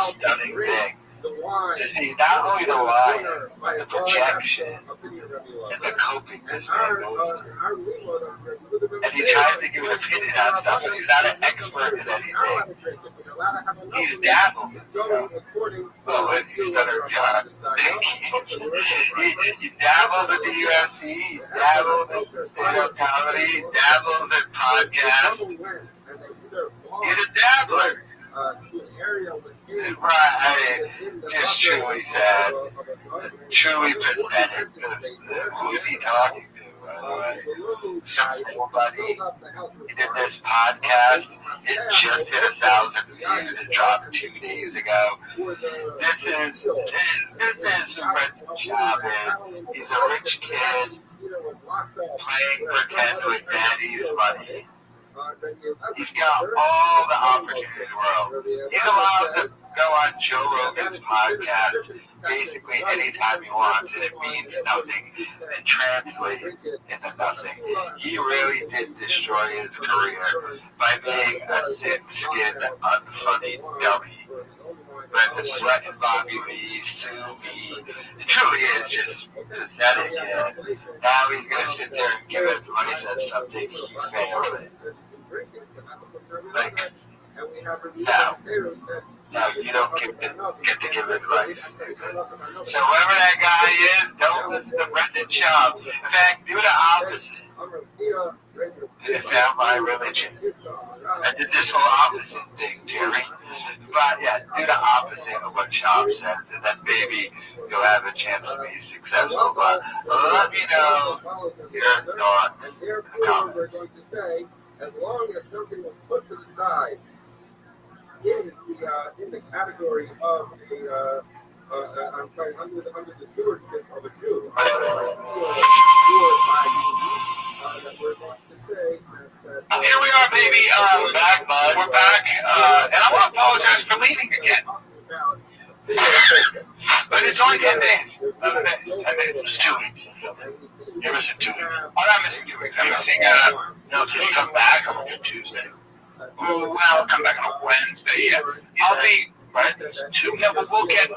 stunning thing to see not only the line, but the projection and the coping this man goes through. And he tries to give an opinion on stuff, and he's not an expert in anything. He's dabbled in stuff. Oh, and you stuttered, John. He dabbled in the UFC, he dabbled in stand-up comedy, dabbled in podcasts. He's a dabbler. Right, I mean, just truly sad. Truly pathetic. Who is he talking to? Simple Buddy. He did this podcast. It just hit 1,000 views. It dropped 2 days ago. This is who Brendan Schaub is. He's a rich kid playing pretend with daddy's money. He's got all the opportunity in the world. He's allowed to go on Joe Rogan's podcast basically anytime he wants, and it means nothing and translates into nothing. He really did destroy his career by being a thin-skinned, unfunny dummy. But to threaten Bobby Lee, sue me, it truly is just pathetic. And now he's going to sit there and give advice on something he failed at. Like, no, you don't get to give advice. So whoever that guy is, don't listen to Brendan Schaub. In fact, do the opposite. It's not my religion. I did this whole opposite thing, Jerry. But yeah, do the opposite of what Schaub says, and then maybe you'll have a chance to be successful. But let me know your thoughts in the comments. As long as something was put to the side in the category of under the stewardship of a Jew, Here we are, baby. We're back, bud. We're back, and I want to apologize for leaving again. But it's only 10 days. 11 days. 10 days. It's 2 weeks. You're missing 2 weeks. I'm not missing 2 weeks. I'm missing, till you come back on Tuesday. Well, I'll come back on a Wednesday. Yeah. I'll be, right? We'll get a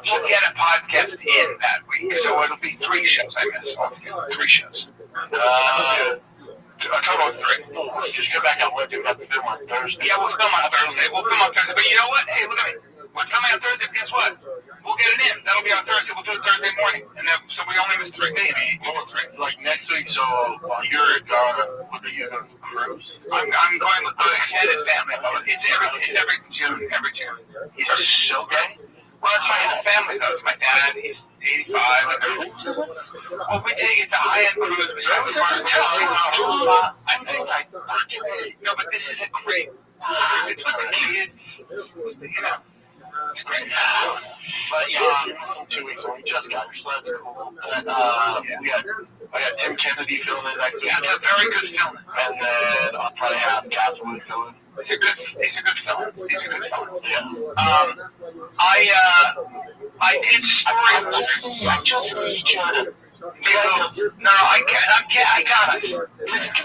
podcast in that week. So it'll be 3 shows I miss altogether. 3 shows. A total of 3. Because you come back on Wednesday, we'll have to film on Thursday. Yeah, we'll film on Thursday. But you know what? Hey, look at me. We're filming on Thursday, but guess what? We'll get it in. That'll be on Thursday. We'll do it Thursday morning. And then, so we only miss 3 days. Almost 3. Like next week, so while you're gone, what are you going to cruise? I'm going with the extended family. It's every June. You're so gay? Well, it's my family, though. It's my dad. He's 85. Well, we take it to high-end cruise. We start with I think no, but this is a great cruise. It's with the kids. It's great. But yeah, it's in 2 weeks, so we just got here, so that's cool. And I got Tim Kennedy filming next week. That's a very good film. And then I'll probably have Catherine filming. These are good films. Yeah. I did story. I just need you to. No, I got it. Listen,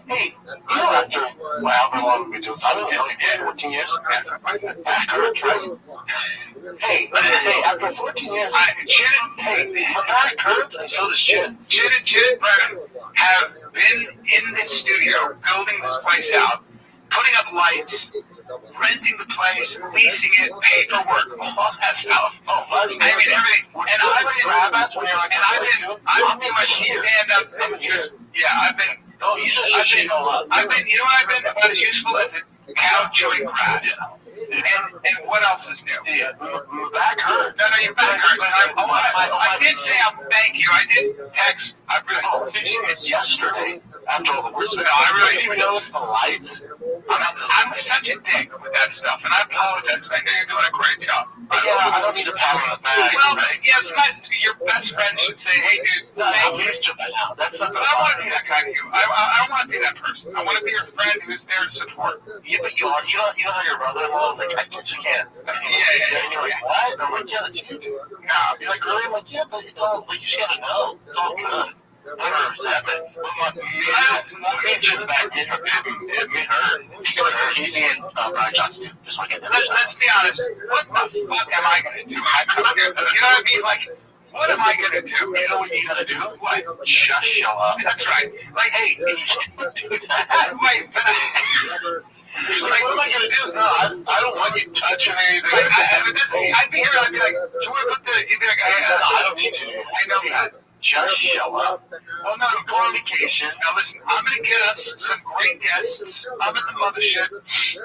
hey, after however long we've been doing something, 14 years? Hey, after 14 years, Barry Kurtz, and so does Chin. Chin and Brennan have been in this studio, building this place out, putting up lights, renting the place, leasing it, paperwork, all that stuff. Oh, money. I mean, everything. And I've been my stand-up amateurs. Yeah, I've been, you know what I've been about as useful as a cow chewing grass. And what else is new? Yeah, my back hurt. No, your back hurt. I did say thank you. I did text. I really appreciate it yesterday. After all the words, I really didn't even notice the lights. I'm such a dick with that stuff, and I apologize. I know you're doing a great job. Yeah, I don't need a pat on the back. Well, yeah, it's nice. Your best friend should say, "Hey, dude, I'm used to that now." That's not. But I want to be that guy to you. I don't want to be that person. I want to be your friend who's there to support. Yeah, but you are. You know how your brother-in-law is like, I just can't. Yeah. You're like, what? I'm like, yeah, you do. No, you're like, really? I'm like, yeah, but it's all. Like, you just gotta know. It's all good. Never resentment. Me and Jim back did her. He's seeing Brian Johnson too. Just want to get that. Let's be honest. What the fuck am I going to do? You know what I mean? Like, what am I going to do? You know what you got to do? What? Just show up. That's right. Like, hey, do that. Wait, but like, what am I going to do? No, I don't want you touching anything. I'd be here. I'd be like, do you want to put the? You'd be like, I don't need you. I know that. Just show up. Well, no, go on vacation. Now, listen, I'm going to get us some great guests. I'm at the mothership.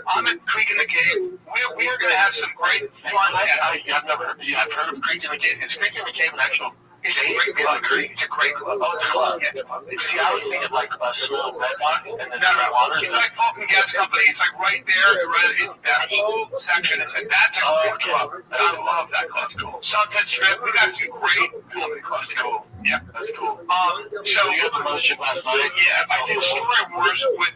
I'm at Creek in the Cave. We're going to have some great fun. I've never heard. I've heard of Creek in the Cave. Is Creek in the Cave an actual It's a great club. Oh, it's a club. Yeah, it's a club. See, I was thinking like a small red box and then It's like Fulton Gas Company. It's like right there, right in that whole section. It's like that's a great club. And I love that club. That's cool. Sunset Strip. We got some great comedy clubs. That's cool. Yeah, that's cool. So you had the mothership last night? Yeah, I did Story Wars with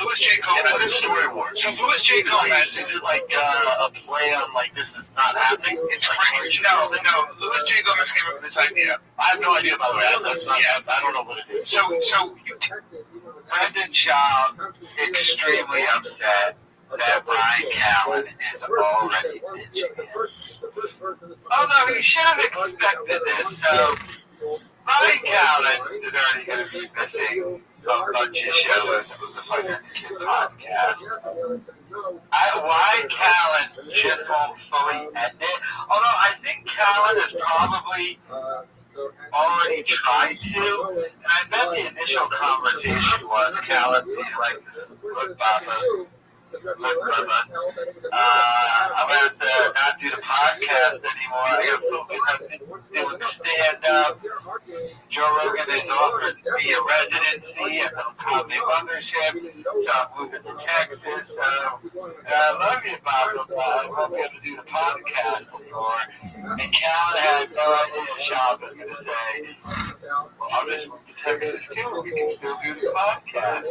Louis J. Gomez. Yeah, I did Story Wars. So Louis J. Gomez Is it like a play on like this is not happening? It's great. No, Louis J. Gomez came up with this idea. I have no idea, by the way. That's not. Yeah. I don't know what it is. So Brendan Schaub extremely upset that Brian Callen is already ditching him. Although he should have expected this, so Brian Callen is already going to be missing a bunch of shows with the Fighter Kid podcast. Why Callen just won't fully end it? Although I think Callen has probably already tried to, and I bet the initial conversation was Callen being like, look, Papa, look, Bubba, I'm going to not do the podcast anymore. I got to focus on doing stand-up. Joe Rogan has offered me a residency at the comedy mothership, so I'm moving to Texas. I love you, Papa, but I won't be able to do the podcast anymore. And Callen had no idea Schaub was going to say, well, I'll just move to Texas too. We can still do the podcast.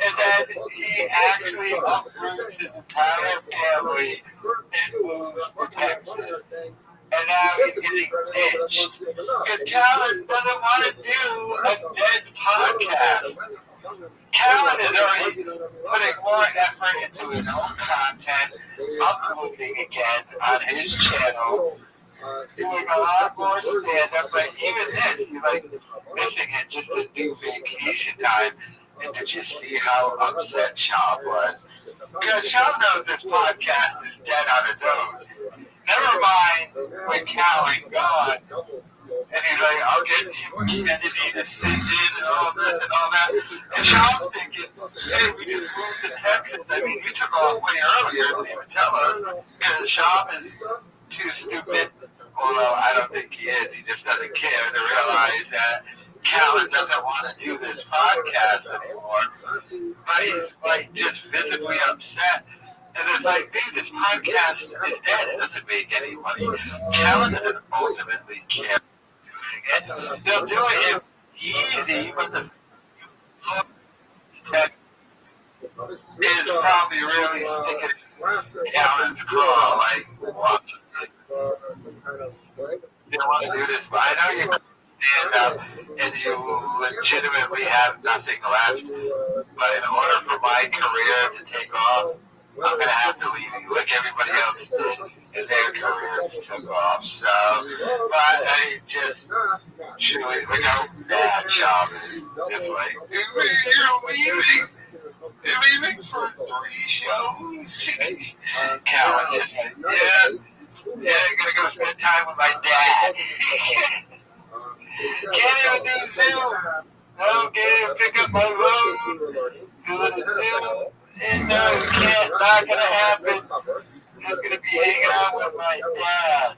And then he actually uproots his entire family and moves to Texas. And now he's getting ditched. Because Callen doesn't want to do a dead podcast. Callen is already putting more effort into his own content, uploading again on his channel, doing a lot more stand-up, but even then, he's like missing it just to do vacation time and to just see how upset Schaub was. Because Schaub knows this podcast is dead on its own. Never mind with Callen gone. And he's like, I'll get Tim Kennedy to sit in and all this and all that. And Schaub's thinking, hey, we just moved to Texas. I mean, we took off way earlier, didn't even tell us. Because Schaub is too stupid. Although I don't think he is. He just doesn't care to realize that Callen doesn't want to do this podcast anymore. But he's like just visibly upset. And it's like, dude, this podcast is dead. It doesn't make any money. Callen doesn't ultimately care. They'll do it easy, but the is probably really sticking Callen's craw. Like, what? You don't want to do this, but I know you stand up and you legitimately have nothing left. But in order for my career to take off, I'm going to have to leave you like everybody else did, and their careers took off. So, but I just truly, look how bad Schaub is. It's like, you're leaving. You're leaving for 3 shows. Callen just like, yeah, I'm going to go spend time with my dad. Can't even do Zoom. No, can't even pick up my phone. Do the Zoom. And no, can't, not gonna happen. I'm just gonna be hanging out with my dad,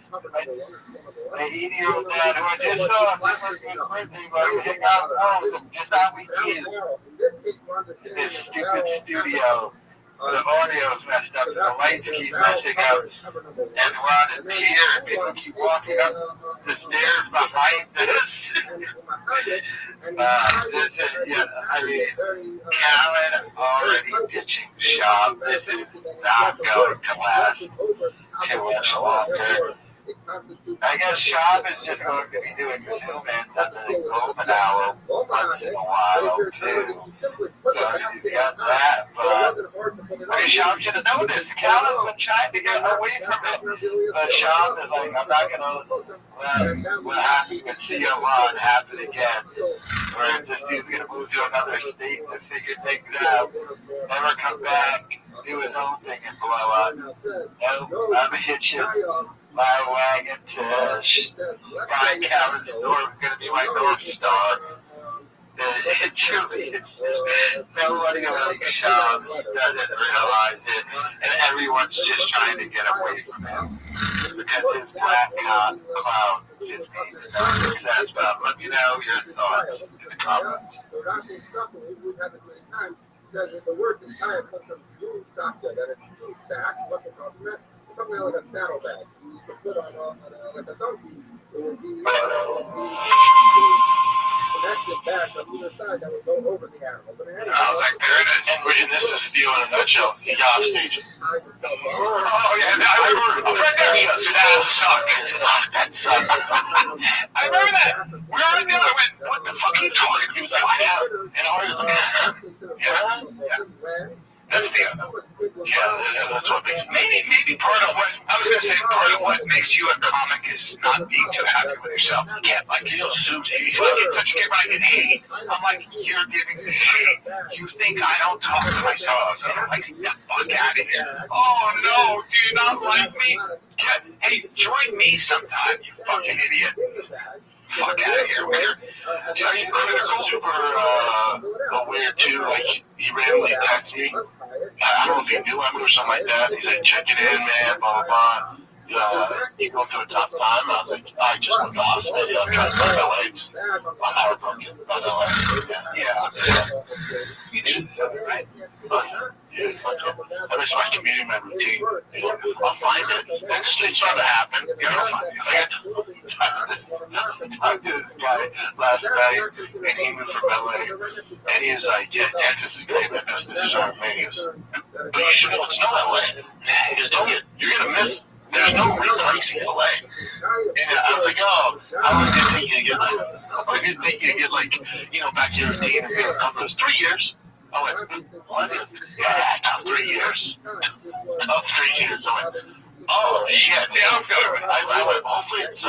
my 80-year-old dad, who I just saw on his birthday, but I hang out more with him just on weekends in this stupid studio. The audio's messed up, and the lights keep messing up, and we're on a tier, and people keep walking up the stairs behind us. I mean, Callen already ditching Schaub. This is not going to last too much longer. I guess Schaub is just going to be doing Zoom-ins at the Golden Hour once in a while, too. So he's got that, but I mean, Schaub should have noticed. Callen's been trying to get away from it, but Schaub is like, I'm not going to let what happened with CO1 happen again, where this dude's going to move to another state to figure things out, never come back, do his own thing and blow up. Nope, I'm going to hit you. My wagon to Brian Callen's door is going to be my North Star. It truly is. Nobody like Schaub doesn't realize it, and everyone's just trying to get away from him. because his black cloud just means no success. But let me know your thoughts in the comments. So that's instruction we would have as many times. Because the word this time comes from Jew sakya, that is Jew sacks. What's it called? It's something like a saddlebag. You used to put on like a donkey. It would be connected back on either side that would go over the animal. But anyway, I was like, there it is. And this is Theo in a nutshell. He got off stage. Oh, yeah. I remember. Right there. He goes, that sucked. That sucked. I remember that. We were right there. I went, what the fuck are you talking? He was like, yeah. And I was like, yeah. That's Theo. Yeah, that's what makes maybe part of what I was gonna say. Part of what makes you a comic is not being too happy with yourself. You can't like suit. You get such a kick when I get hate. I'm like, you're giving me hate. You think I don't talk to myself? So I'm like, get the fuck out of here. Oh no, do you not like me? Hey, join me sometime, you fucking idiot. Fuck out of here, weird. Yeah, he's critical, super aware too. Like he randomly texts me. I don't know if he knew him or something like that. He's like, check it in, man, blah, blah, blah. You going through a tough time? I was like, I just went to the hospital. I'm trying to find my legs. I'm heartbroken. Yeah. You should say that, right? Yeah, fuck yeah. I miss my community, my routine. I'll find it. It's not to happen. You know, I talked to this guy last night, and he moved from LA. And he was like, yeah, Texas is great, but this is our menus. But you should know it's not LA. Just don't get, you're going to miss. There's no replacing LA. And I was like, oh, I didn't think you'd get like, you know, back to your routine and be able to cover us 3 years. I went, what is it? Yeah, tough 3 years. Tough 3 years. I went, oh, shit. Yeah, I'm good. I went, hopefully it's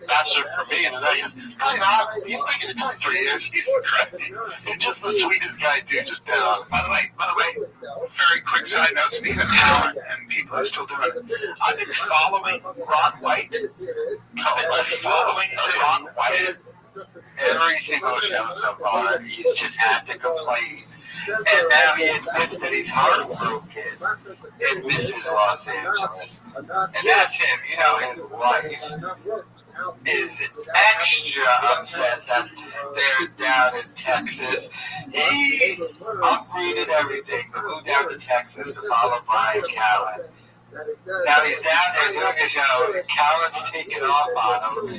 faster for me. And then he goes, probably not. You think it's only 3 years? He's crazy. He's just the sweetest guy, dude. Just, by the way, very quick side note, speaking of talent and people who still do it, I've been following Ron White. Every single show so far. He's just had to complain. And now he admits that he's heartbroken and misses Los Angeles. And that's him. You know, his wife is extra upset that they're down in Texas. He uprooted everything to move down to Texas to follow Brian Callen. Now he's down there doing a show. Callen's taking off on him.